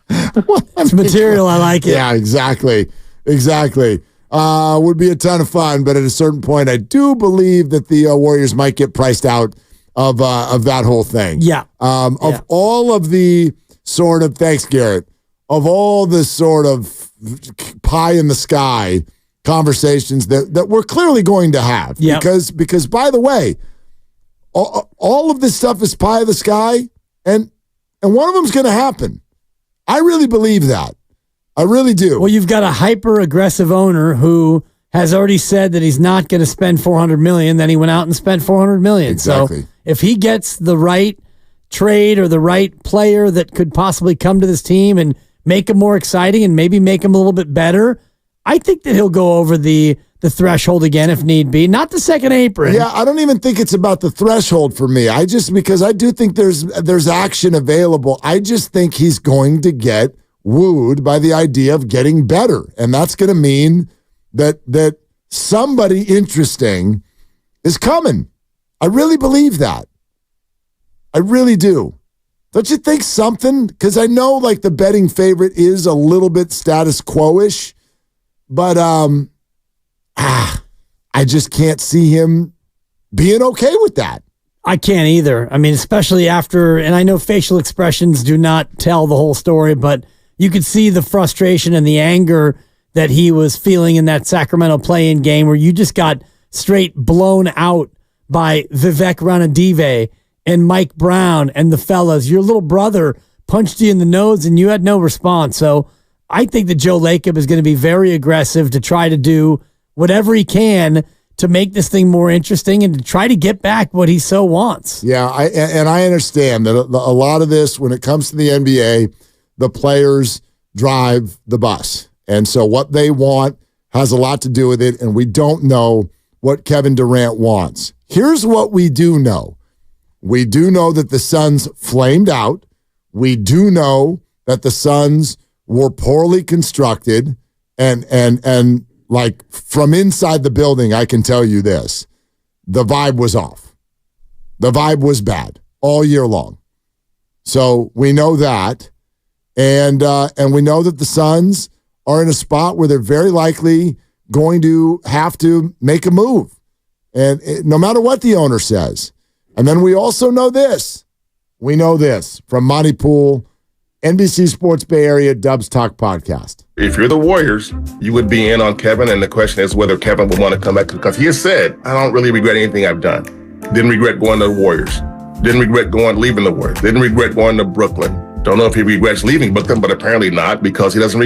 That's material. I like it. Yeah, exactly. Would be a ton of fun, but at a certain point, I do believe that the Warriors might get priced out of that whole thing. Yeah. Of all of the sort of, thanks, Garrett, of all the sort of pie in the sky conversations that we're clearly going to have. Yep. Because by the way, all of this stuff is pie in the sky, and one of them's going to happen. I really believe that. I really do. Well, you've got a hyper-aggressive owner who has already said that he's not going to spend $400 million. Then he went out and spent $400 million. Exactly. So if he gets the right trade or the right player that could possibly come to this team and make him more exciting and maybe make him a little bit better, I think that he'll go over the threshold again if need be. Not the second apron. Yeah, I don't even think it's about the threshold for me. Because I do think there's action available. I just think he's going to get wooed by the idea of getting better. And that's going to mean that somebody interesting is coming. I really believe that. I really do. Don't you think something? Because I know like the betting favorite is a little bit status quo-ish, but I just can't see him being okay with that. I can't either. I mean, especially after, and I know facial expressions do not tell the whole story, but you could see the frustration and the anger that he was feeling in that Sacramento play-in game where you just got straight blown out by Vivek Ranadive and Mike Brown and the fellas. Your little brother punched you in the nose and you had no response. So I think that Joe Lacob is going to be very aggressive to try to do whatever he can to make this thing more interesting and to try to get back what he so wants. Yeah, I understand that a lot of this, when it comes to the NBA, the players drive the bus. And so what they want has a lot to do with it, and we don't know what Kevin Durant wants. Here's what we do know. We do know that the Suns flamed out. We do know that the Suns were poorly constructed, and like from inside the building, I can tell you this. The vibe was off. The vibe was bad all year long. So we know that. And we know that the Suns are in a spot where they're very likely going to have to make a move. And no matter what the owner says. And then we also know this. We know this from Monty Poole, NBC Sports Bay Area Dubs Talk podcast. If you're the Warriors, you would be in on Kevin, and the question is whether Kevin would want to come back, because he has said, I don't really regret anything I've done. Didn't regret going to the Warriors. Didn't regret leaving the Warriors. Didn't regret going to Brooklyn. Don't know if he regrets leaving Brooklyn, but apparently not, because he doesn't.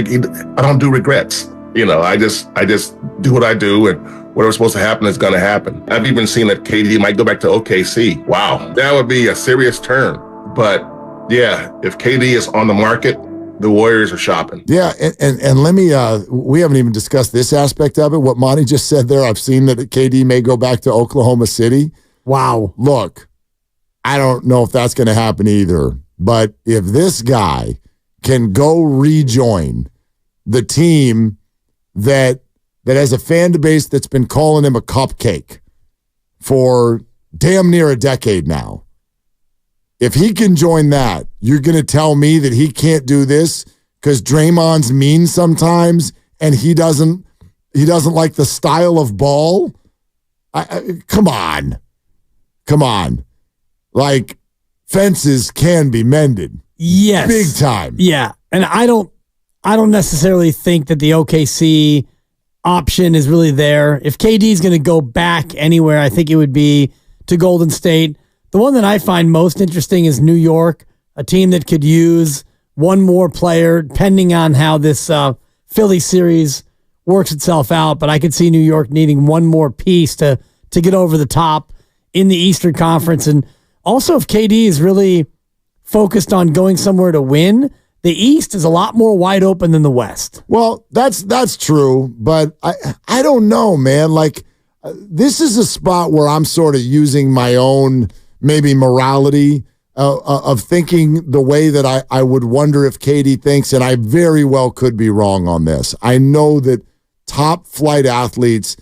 I don't do regrets. I just do what I do, and whatever's supposed to happen is going to happen. I've even seen that KD might go back to OKC. Wow, that would be a serious turn. But yeah, if KD is on the market, the Warriors are shopping. Yeah, and let me. We haven't even discussed this aspect of it. What Monty just said there. I've seen that KD may go back to Oklahoma City. Wow. Look, I don't know if that's going to happen either. But if this guy can go rejoin the team that has a fan base that's been calling him a cupcake for damn near a decade now, if he can join that, you're going to tell me that he can't do this because Draymond's mean sometimes and he doesn't like the style of ball? Come on. Like, fences can be mended. Yes. Big time. Yeah. And I don't necessarily think that the OKC option is really there. If KD is going to go back anywhere, I think it would be to Golden State. The one that I find most interesting is New York, a team that could use one more player, depending on how this Philly series works itself out. But I could see New York needing one more piece to get over the top in the Eastern Conference. And also, if KD is really focused on going somewhere to win, the East is a lot more wide open than the West. Well, that's true, but I don't know, man. Like, this is a spot where I'm sort of using my own maybe morality of thinking the way that I would wonder if KD thinks, and I very well could be wrong on this. I know that top flight athletes,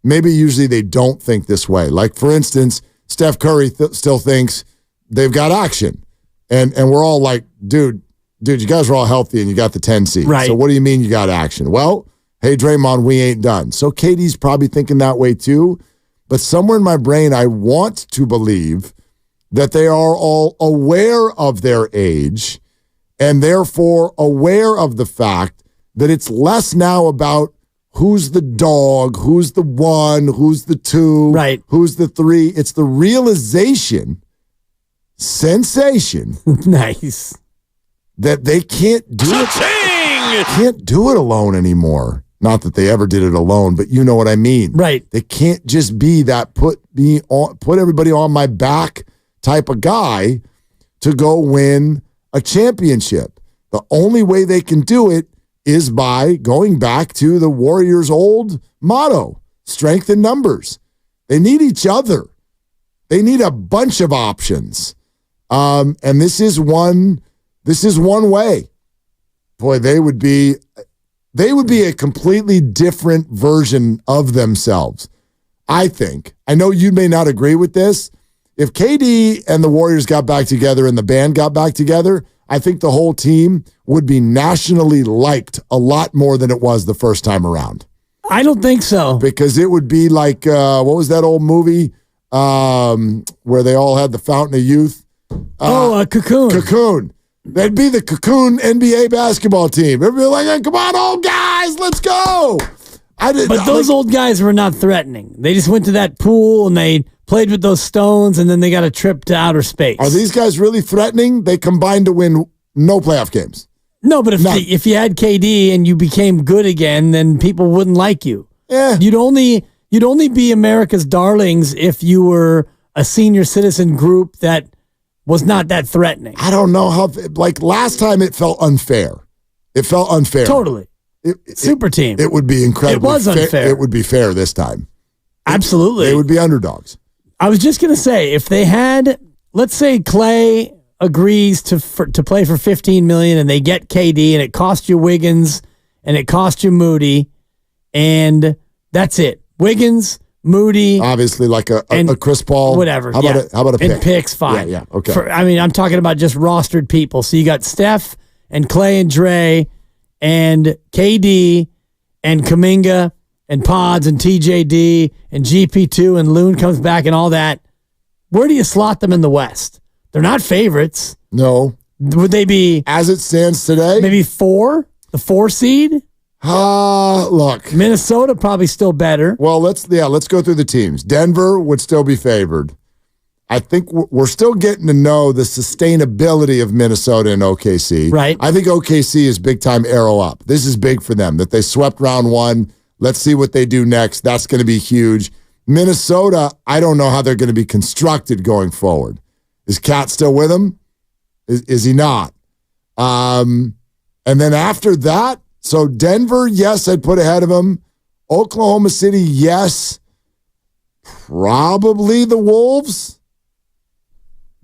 maybe usually they don't think this way. Like, for instance, Steph Curry still thinks they've got action. And we're all like, dude, you guys are all healthy and you got the 10 seed. Right. So what do you mean you got action? Well, hey, Draymond, we ain't done. So KD's probably thinking that way too. But somewhere in my brain, I want to believe that they are all aware of their age and therefore aware of the fact that it's less now about who's the dog, who's the one, who's the two, right, who's the three. It's the realization, sensation, nice, that they can't do it. Can't do it alone anymore. Not that they ever did it alone, but you know what I mean. Right. They can't just be that put everybody on my back type of guy to go win a championship. The only way they can do it is by going back to the Warriors' old motto, strength in numbers. They need each other. They need a bunch of options. And this is one way. Boy, they would be a completely different version of themselves, I think. I know you may not agree with this. If KD and the Warriors got back together and the band got back together, I think the whole team would be nationally liked a lot more than it was the first time around. I don't think so. Because it would be like, what was that old movie where they all had the Fountain of Youth? Cocoon. Cocoon. That'd be the Cocoon NBA basketball team. Everybody like, hey, come on, old guys, let's go. But those old guys were not threatening. They just went to that pool and they played with those stones, and then they got a trip to outer space. Are these guys really threatening? They combined to win no playoff games. No, but if you had KD and you became good again, then people wouldn't like you. Yeah. You'd only be America's darlings if you were a senior citizen group that was not that threatening. I don't know how, like last time it felt unfair. It felt unfair. Totally. Super team. It would be incredible. It was unfair. It would be fair this time. Absolutely. They would be underdogs. I was just going to say, if they had, let's say Clay agrees to play for $15 million and they get KD and it costs you Wiggins and it costs you Moody and that's it. Wiggins, Moody. Obviously like a Chris Paul. Whatever. How about a pick? And picks, fine. Yeah, okay. I'm talking about just rostered people. So you got Steph and Clay and Dre and KD and Kuminga and Pods and TJD and GP2 and Loon comes back and all that. Where do you slot them in the West? They're not favorites. No. Would they be, as it stands today, maybe 4? The 4 seed? Look. Minnesota probably still better. Well, let's go through the teams. Denver would still be favored. I think we're still getting to know the sustainability of Minnesota and OKC. Right. I think OKC is big time arrow up. This is big for them that they swept round 1. Let's see what they do next. That's going to be huge. Minnesota, I don't know how they're going to be constructed going forward. Is Cat still with them? Is he not? And then after that, so Denver, yes, I'd put ahead of him. Oklahoma City, yes. Probably the Wolves.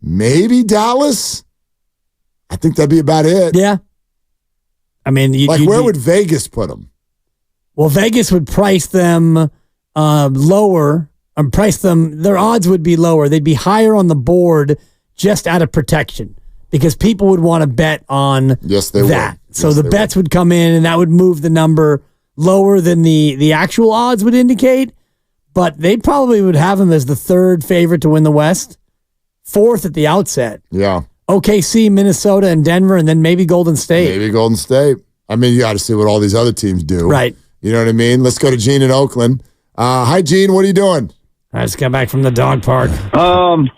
Maybe Dallas. I think that'd be about it. Yeah. I mean, where would Vegas put them? Well, Vegas would price them lower. Their odds would be lower. They'd be higher on the board just out of protection because people would want to bet on that. Would. So the bets would come in and that would move the number lower than the actual odds would indicate. But they probably would have them as the 3rd favorite to win the West, 4th at the outset. Yeah. OKC, Minnesota, and Denver, and then maybe Golden State. Maybe Golden State. I mean, you got to see what all these other teams do. Right. You know what I mean? Let's go to Gene in Oakland. Hi, Gene. What are you doing? I just got back from the dog park. That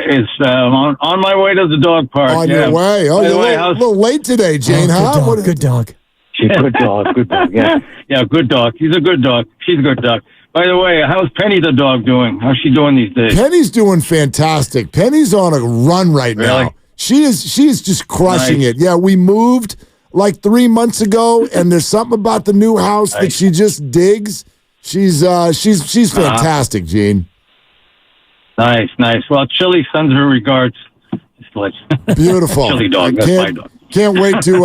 is on my way to the dog park. On your way. Oh, you're a little late today, Jane. Good dog. She's a good dog. Good dog. Yeah, good dog. He's a good dog. She's a good dog. By the way, how's Penny the dog doing? How's she doing these days? Penny's doing fantastic. Penny's on a run right now. She is just crushing it. Yeah, we moved like 3 months ago, and there's something about the new house that she just digs. She's fantastic, Gene. Nice. Well, Chili sends her regards. Beautiful. Chili dog. That's my dog. Can't wait to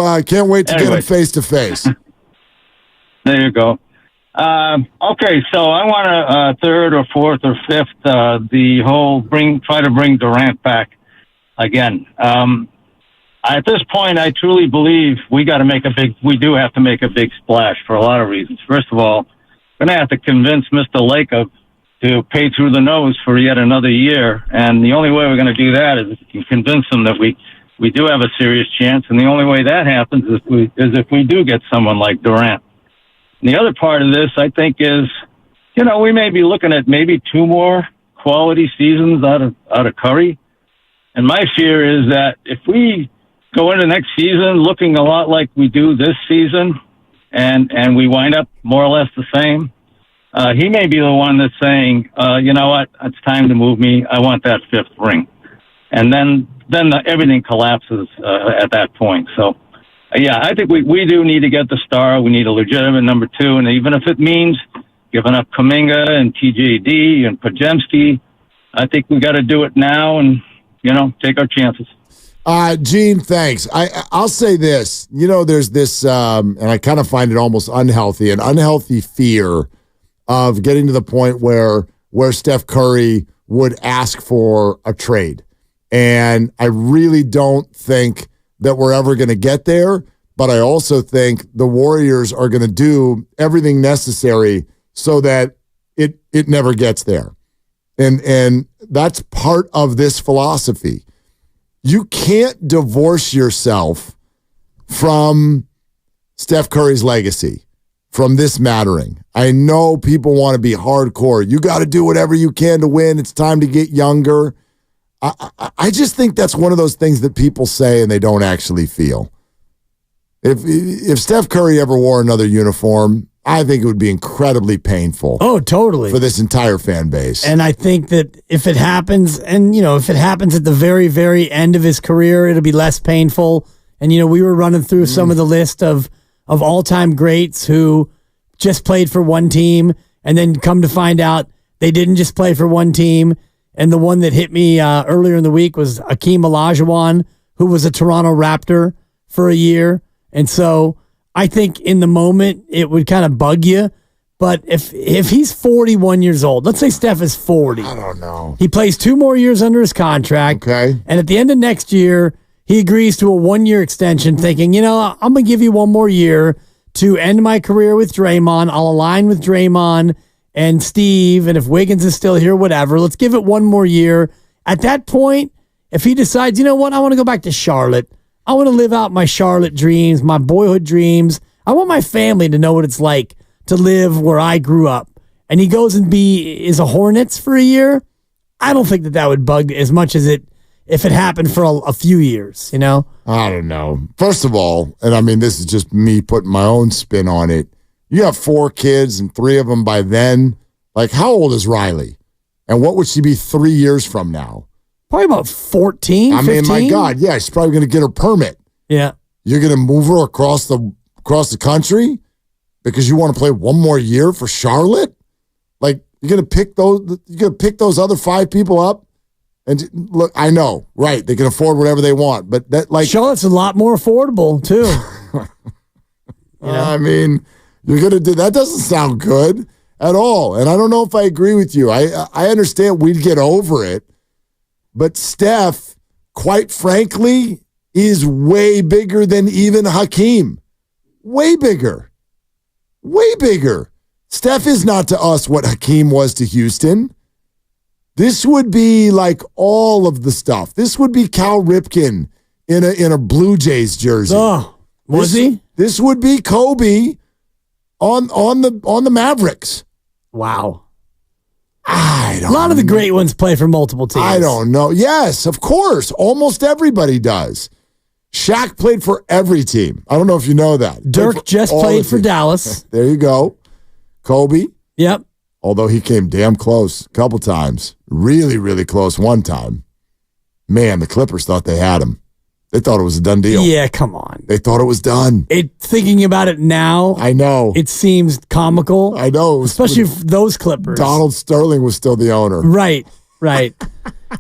get him face to face. There you go. Okay, so I want a third or fourth or fifth the whole try to bring Durant back again. At this point, I truly believe we do have to make a big splash for a lot of reasons. First of all, we're going to have to convince Mr. Lacob to pay through the nose for yet another year. And the only way we're going to do that is if we can convince him that we do have a serious chance. And the only way that happens is if we do get someone like Durant. And the other part of this, I think, is, we may be looking at maybe 2 more quality seasons out of Curry. And my fear is that if we go into next season looking a lot like we do this season, and we wind up more or less the same, he may be the one that's saying, you know what, it's time to move me. I want that 5th ring. And then everything collapses at that point. So, I think we do need to get the star. We need a legitimate number 2. And even if it means giving up Kuminga and TJD and Podziemski, I think we got to do it now and, take our chances. Gene, thanks. I'll say this. There's this, and I kind of find it almost unhealthy, an unhealthy fear of getting to the point where Steph Curry would ask for a trade. And I really don't think that we're ever going to get there, but I also think the Warriors are going to do everything necessary so that it never gets there. And that's part of this philosophy. You can't divorce yourself from Steph Curry's legacy, from this mattering. I know people want to be hardcore. You got to do whatever you can to win. It's time to get younger. I just think that's one of those things that people say and they don't actually feel. If Steph Curry ever wore another uniform, I think it would be incredibly painful. Oh, totally. For this entire fan base. And I think that if it happens, and, if it happens at the very, very end of his career, it'll be less painful. And, we were running through some of the list of all-time greats who just played for one team and then come to find out they didn't just play for one team. And the one that hit me earlier in the week was Hakeem Olajuwon, who was a Toronto Raptor for a year. And so I think in the moment it would kind of bug you. But if he's 41 years old, let's say Steph is 40. I don't know. He plays 2 more years under his contract. Okay. And at the end of next year, he agrees to a 1-year extension thinking, I'm going to give you 1 more year to end my career with Draymond. I'll align with Draymond and Steve, and if Wiggins is still here, whatever. Let's give it 1 more year. At that point, if he decides, I want to go back to Charlotte. I want to live out my Charlotte dreams, my boyhood dreams. I want my family to know what it's like to live where I grew up. And he goes and is a Hornets for a year. I don't think that would bug as much as if it happened for a few years, I don't know. First of all, and I mean, this is just me putting my own spin on it. You have 4 kids and 3 of them by then. Like, how old is Riley? And what would she be 3 years from now? Probably about 14, 15. I mean, my God, yeah, she's probably going to get her permit. Yeah. You're going to move her across the country because you want to play 1 more year for Charlotte? Like, you're going to pick those other 5 people up? And look, I know, right, they can afford whatever they want, but Charlotte's a lot more affordable, too. I mean, you're going to do that. Doesn't sound good at all. And I don't know if I agree with you. I understand we'd get over it, but Steph, quite frankly, is way bigger than even Hakeem. Way bigger. Way bigger. Steph is not to us what Hakeem was to Houston. This would be like all of the stuff. This would be Cal Ripken in a Blue Jays jersey. Oh, was he? This would be Kobe on the Mavericks. Wow. I don't A lot of the great ones play for multiple teams. I don't know. Yes, of course. Almost everybody does. Shaq played for every team. I don't know if you know that. Dirk just played for Dallas. There you go. Kobe. Yep. Although he came damn close a couple times. Really, really close one time. Man, the Clippers thought they had him. They thought it was a done deal. Yeah, come on. They thought it was done. Thinking about it now, I know. It seems comical. I know. Especially if those Clippers. Donald Sterling was still the owner. Right.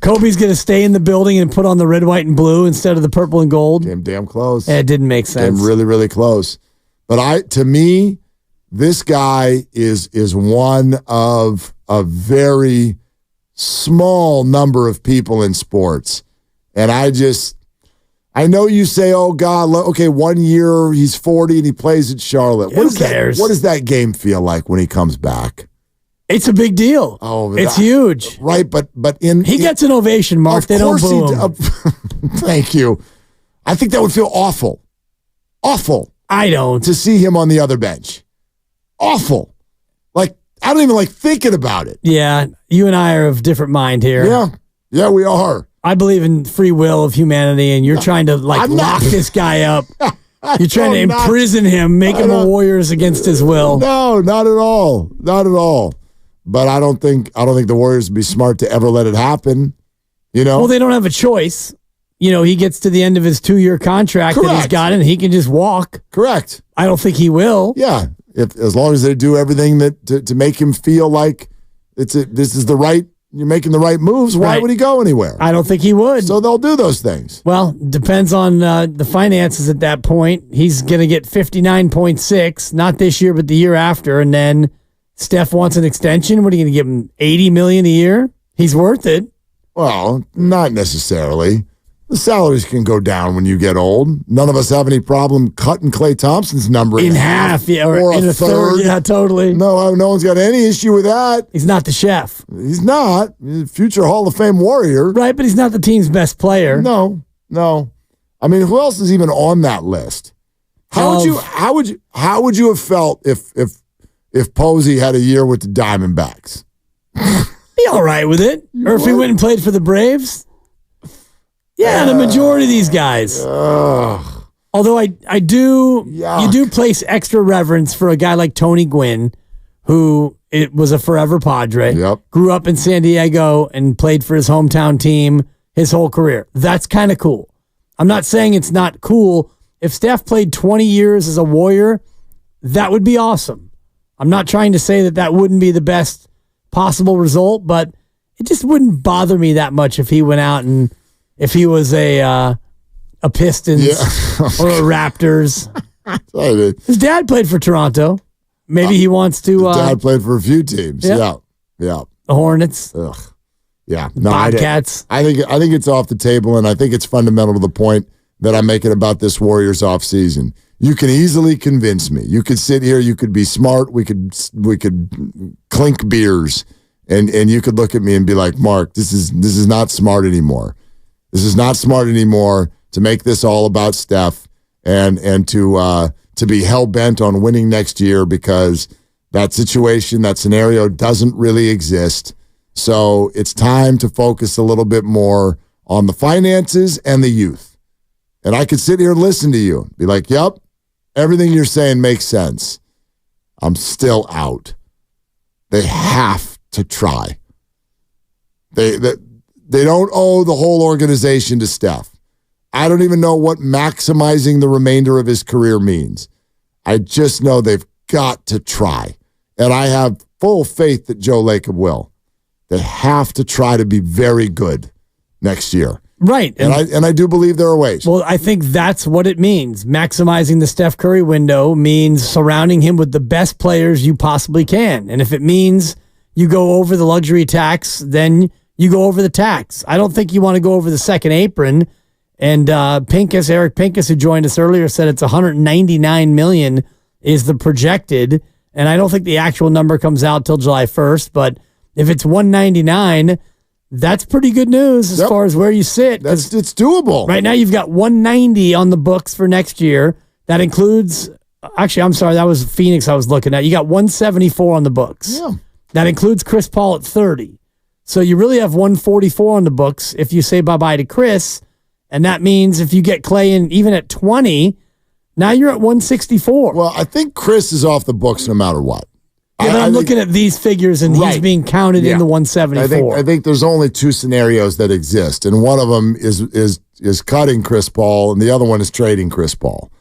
Kobe's going to stay in the building and put on the red, white, and blue instead of the purple and gold. Came damn close. It didn't make sense. Came really, really close. But to me, this guy is one of a very small number of people in sports. And I know you say, oh, God, okay, 1 year, he's 40 and he plays at Charlotte. Who cares? What does that game feel like when he comes back? It's a big deal. Oh, it's huge. Right, but he gets an ovation, Mark. They don't boo him. Thank you. I think that would feel awful. Awful. I don't. To see him on the other bench. Awful. Like, I don't even like thinking about it. Yeah, you and I are of different mind here. Yeah, we are. I believe in free will of humanity, and you're trying to lock this guy up. You're trying to imprison him, make him a Warriors against his will. No, not at all. Not at all. But I don't think the Warriors would be smart to ever let it happen. You know? Well, they don't have a choice. You know, he gets to the end of his 2-year contract that he's got, and he can just walk. Correct. I don't think he will. Yeah, as long as they do everything to make him feel like this is the right. You're making the right moves. Why would he go anywhere? I don't think he would. So they'll do those things. Well, depends on the finances at that point. He's going to get 59.6, not this year, but the year after. And then Steph wants an extension. What are you going to give him? $80 million a year? He's worth it. Well, not necessarily. The salaries can go down when you get old. None of us have any problem cutting Klay Thompson's number in half, or in a third. Yeah, totally. No one's got any issue with that. He's not the chef. He's not. He's a future Hall of Fame Warrior. Right, but he's not the team's best player. No. I mean, who else is even on that list? How would you have felt if Posey had a year with the Diamondbacks? Be all right with it. Or if he went and played for the Braves. Yeah, the majority of these guys. Although you do place extra reverence for a guy like Tony Gwynn, who was a forever Padre, grew up in San Diego and played for his hometown team his whole career. That's kind of cool. I'm not saying it's not cool. If Steph played 20 years as a Warrior, that would be awesome. I'm not trying to say that wouldn't be the best possible result, but it just wouldn't bother me that much if he went out and if he was a Pistons or a Raptors. His dad played for Toronto. Maybe he wants to. His dad played for a few teams. Yeah. The Hornets. Ugh. Yeah. No, Bobcats. I think it's off the table, and I think it's fundamental to the point that I'm making about this Warriors offseason. You can easily convince me. You could sit here. You could be smart. We could clink beers, and you could look at me and be like, Mark, this is not smart anymore. This is not smart anymore to make this all about Steph and to be hell-bent on winning next year because that situation, that scenario doesn't really exist. So it's time to focus a little bit more on the finances and the youth. And I could sit here and listen to you and be like, yep, everything you're saying makes sense. I'm still out. They have to try. They don't owe the whole organization to Steph. I don't even know what maximizing the remainder of his career means. I just know they've got to try. And I have full faith that Joe Lacob will. They have to try to be very good next year. Right. And I do believe there are ways. Well, I think that's what it means. Maximizing the Steph Curry window means surrounding him with the best players you possibly can. And if it means you go over the luxury tax, then you go over the tax. I don't think you want to go over the second apron. And Eric Pincus, who joined us earlier, said it's $199 million is the projected. And I don't think the actual number comes out till July 1st. But if it's $199, that's pretty good news as far as where you sit. It's doable. Right now you've got $190 on the books for next year. That includes, actually, I'm sorry, that was Phoenix I was looking at. You got $174 on the books. Yeah. That includes Chris Paul at 30. So you really have 144 on the books if you say bye-bye to Chris. And that means if you get Clay in even at 20, now you're at 164. Well, I think Chris is off the books no matter what. Yeah, but I'm looking at these figures, and he's being counted in the 174. I think there's only two scenarios that exist, and one of them is cutting Chris Paul, and the other one is trading Chris Paul.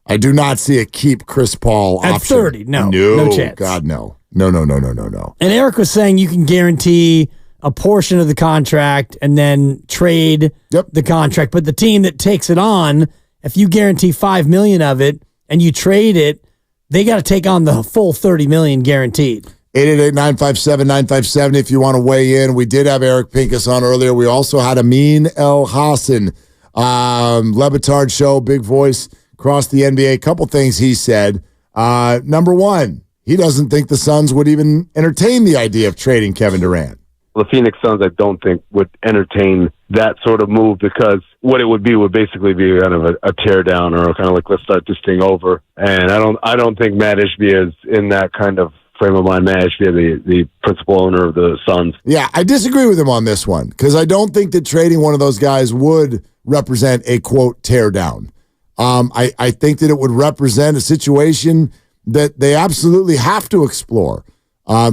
I do not see a keep Chris Paul at option. 30. No chance. God, no. No. And Eric was saying you can guarantee a portion of the contract and then trade the contract, but the team that takes it on, if you guarantee $5 million of it and you trade it, they got to take on the full $30 million guaranteed. 888-957-957 if you want to weigh in. We did have Eric Pincus on earlier. We also had Amin El Hassan, Lebitard show, big voice across the NBA. A couple things he said. Number one, he doesn't think the Suns would even entertain the idea of trading Kevin Durant. The Phoenix Suns, I don't think, would entertain that sort of move because what it would basically be kind of a tear down or kind of like, let's start this thing over. And I don't think Matt Ishbia is in that kind of frame of mind. Matt Ishbia, the principal owner of the Suns. Yeah, I disagree with him on this one because I don't think that trading one of those guys would represent a, quote, tear down. I think that it would represent a situation that they absolutely have to explore.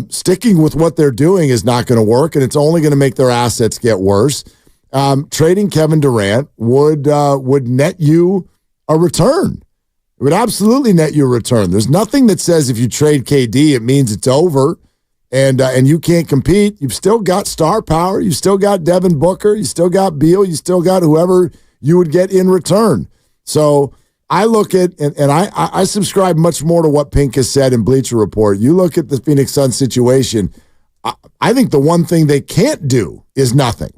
Sticking with what they're doing is not going to work, and it's only going to make their assets get worse. Trading Kevin Durant would net you a return. It would absolutely net you a return. There's nothing that says if you trade KD, it means it's over, and you can't compete. You've still got star power. You've still got Devin Booker. You still got Beal. You still got whoever you would get in return. So I look at, and I subscribe much more to what Pink has said in Bleacher Report. You look at the Phoenix Suns situation, I think the one thing they can't do is nothing.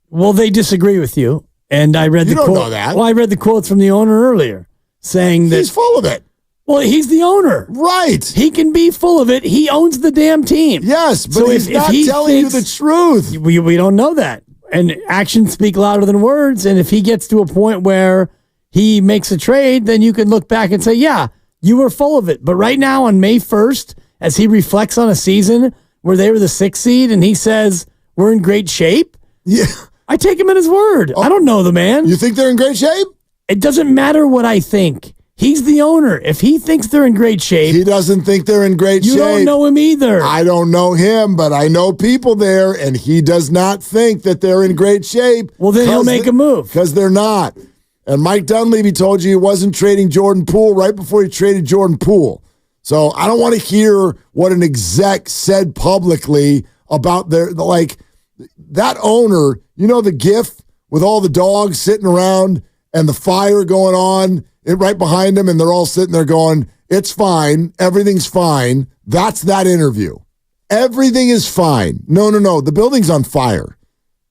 Well, they disagree with you. And I read you don't know that. Well, I read the quotes from the owner earlier saying that he's full of it. Well, he's the owner. Right. He can be full of it. He owns the damn team. Yes, but he's not telling you the truth. We don't know that. And actions speak louder than words. And if he gets to a point where he makes a trade, then you can look back and say, yeah, you were full of it. But right now on May 1st, as he reflects on a season where they were the 6th seed and he says, we're in great shape. Yeah. I take him at his word. I don't know the man. You think they're in great shape? It doesn't matter what I think. He's the owner. If he thinks they're in great shape. He doesn't think they're in great shape. You don't know him either. I don't know him, but I know people there, and he does not think that they're in great shape. Well, then he'll make a move. Because they're not. And Mike Dunleavy told you he wasn't trading Jordan Poole right before he traded Jordan Poole. So I don't want to hear what an exec said publicly about that owner. You know the gif with all the dogs sitting around and the fire going on right behind them, and they're all sitting there going, it's fine, everything's fine. That's that interview. Everything is fine. No. The building's on fire.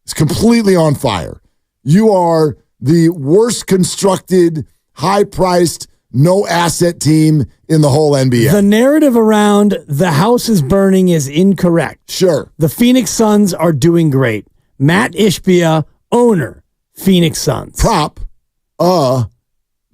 It's completely on fire. You are the worst constructed, high-priced, no-asset team in the whole NBA. The narrative around the house is burning is incorrect. Sure. The Phoenix Suns are doing great. Matt Ishbia, owner, Phoenix Suns.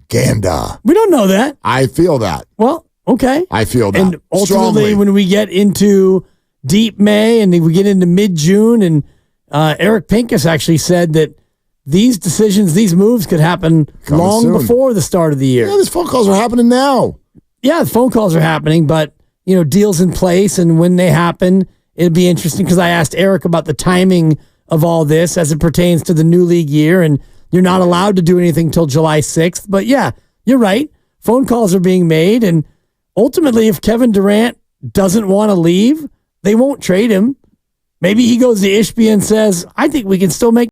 Ganda. We don't know that. I feel that. Well, okay. I feel that. And ultimately, strongly. when we get into deep May and we get into mid-June, and Eric Pincus actually said that these decisions, these moves could happen long before the start of the year. Yeah, these phone calls are happening now. Yeah, the phone calls are happening, but deals in place, and when they happen, it'd be interesting because I asked Eric about the timing of all this as it pertains to the new league year, and you're not allowed to do anything until July 6th. But yeah, you're right. Phone calls are being made, and ultimately, if Kevin Durant doesn't want to leave, they won't trade him. Maybe he goes to Ishbia and says, I think we can still make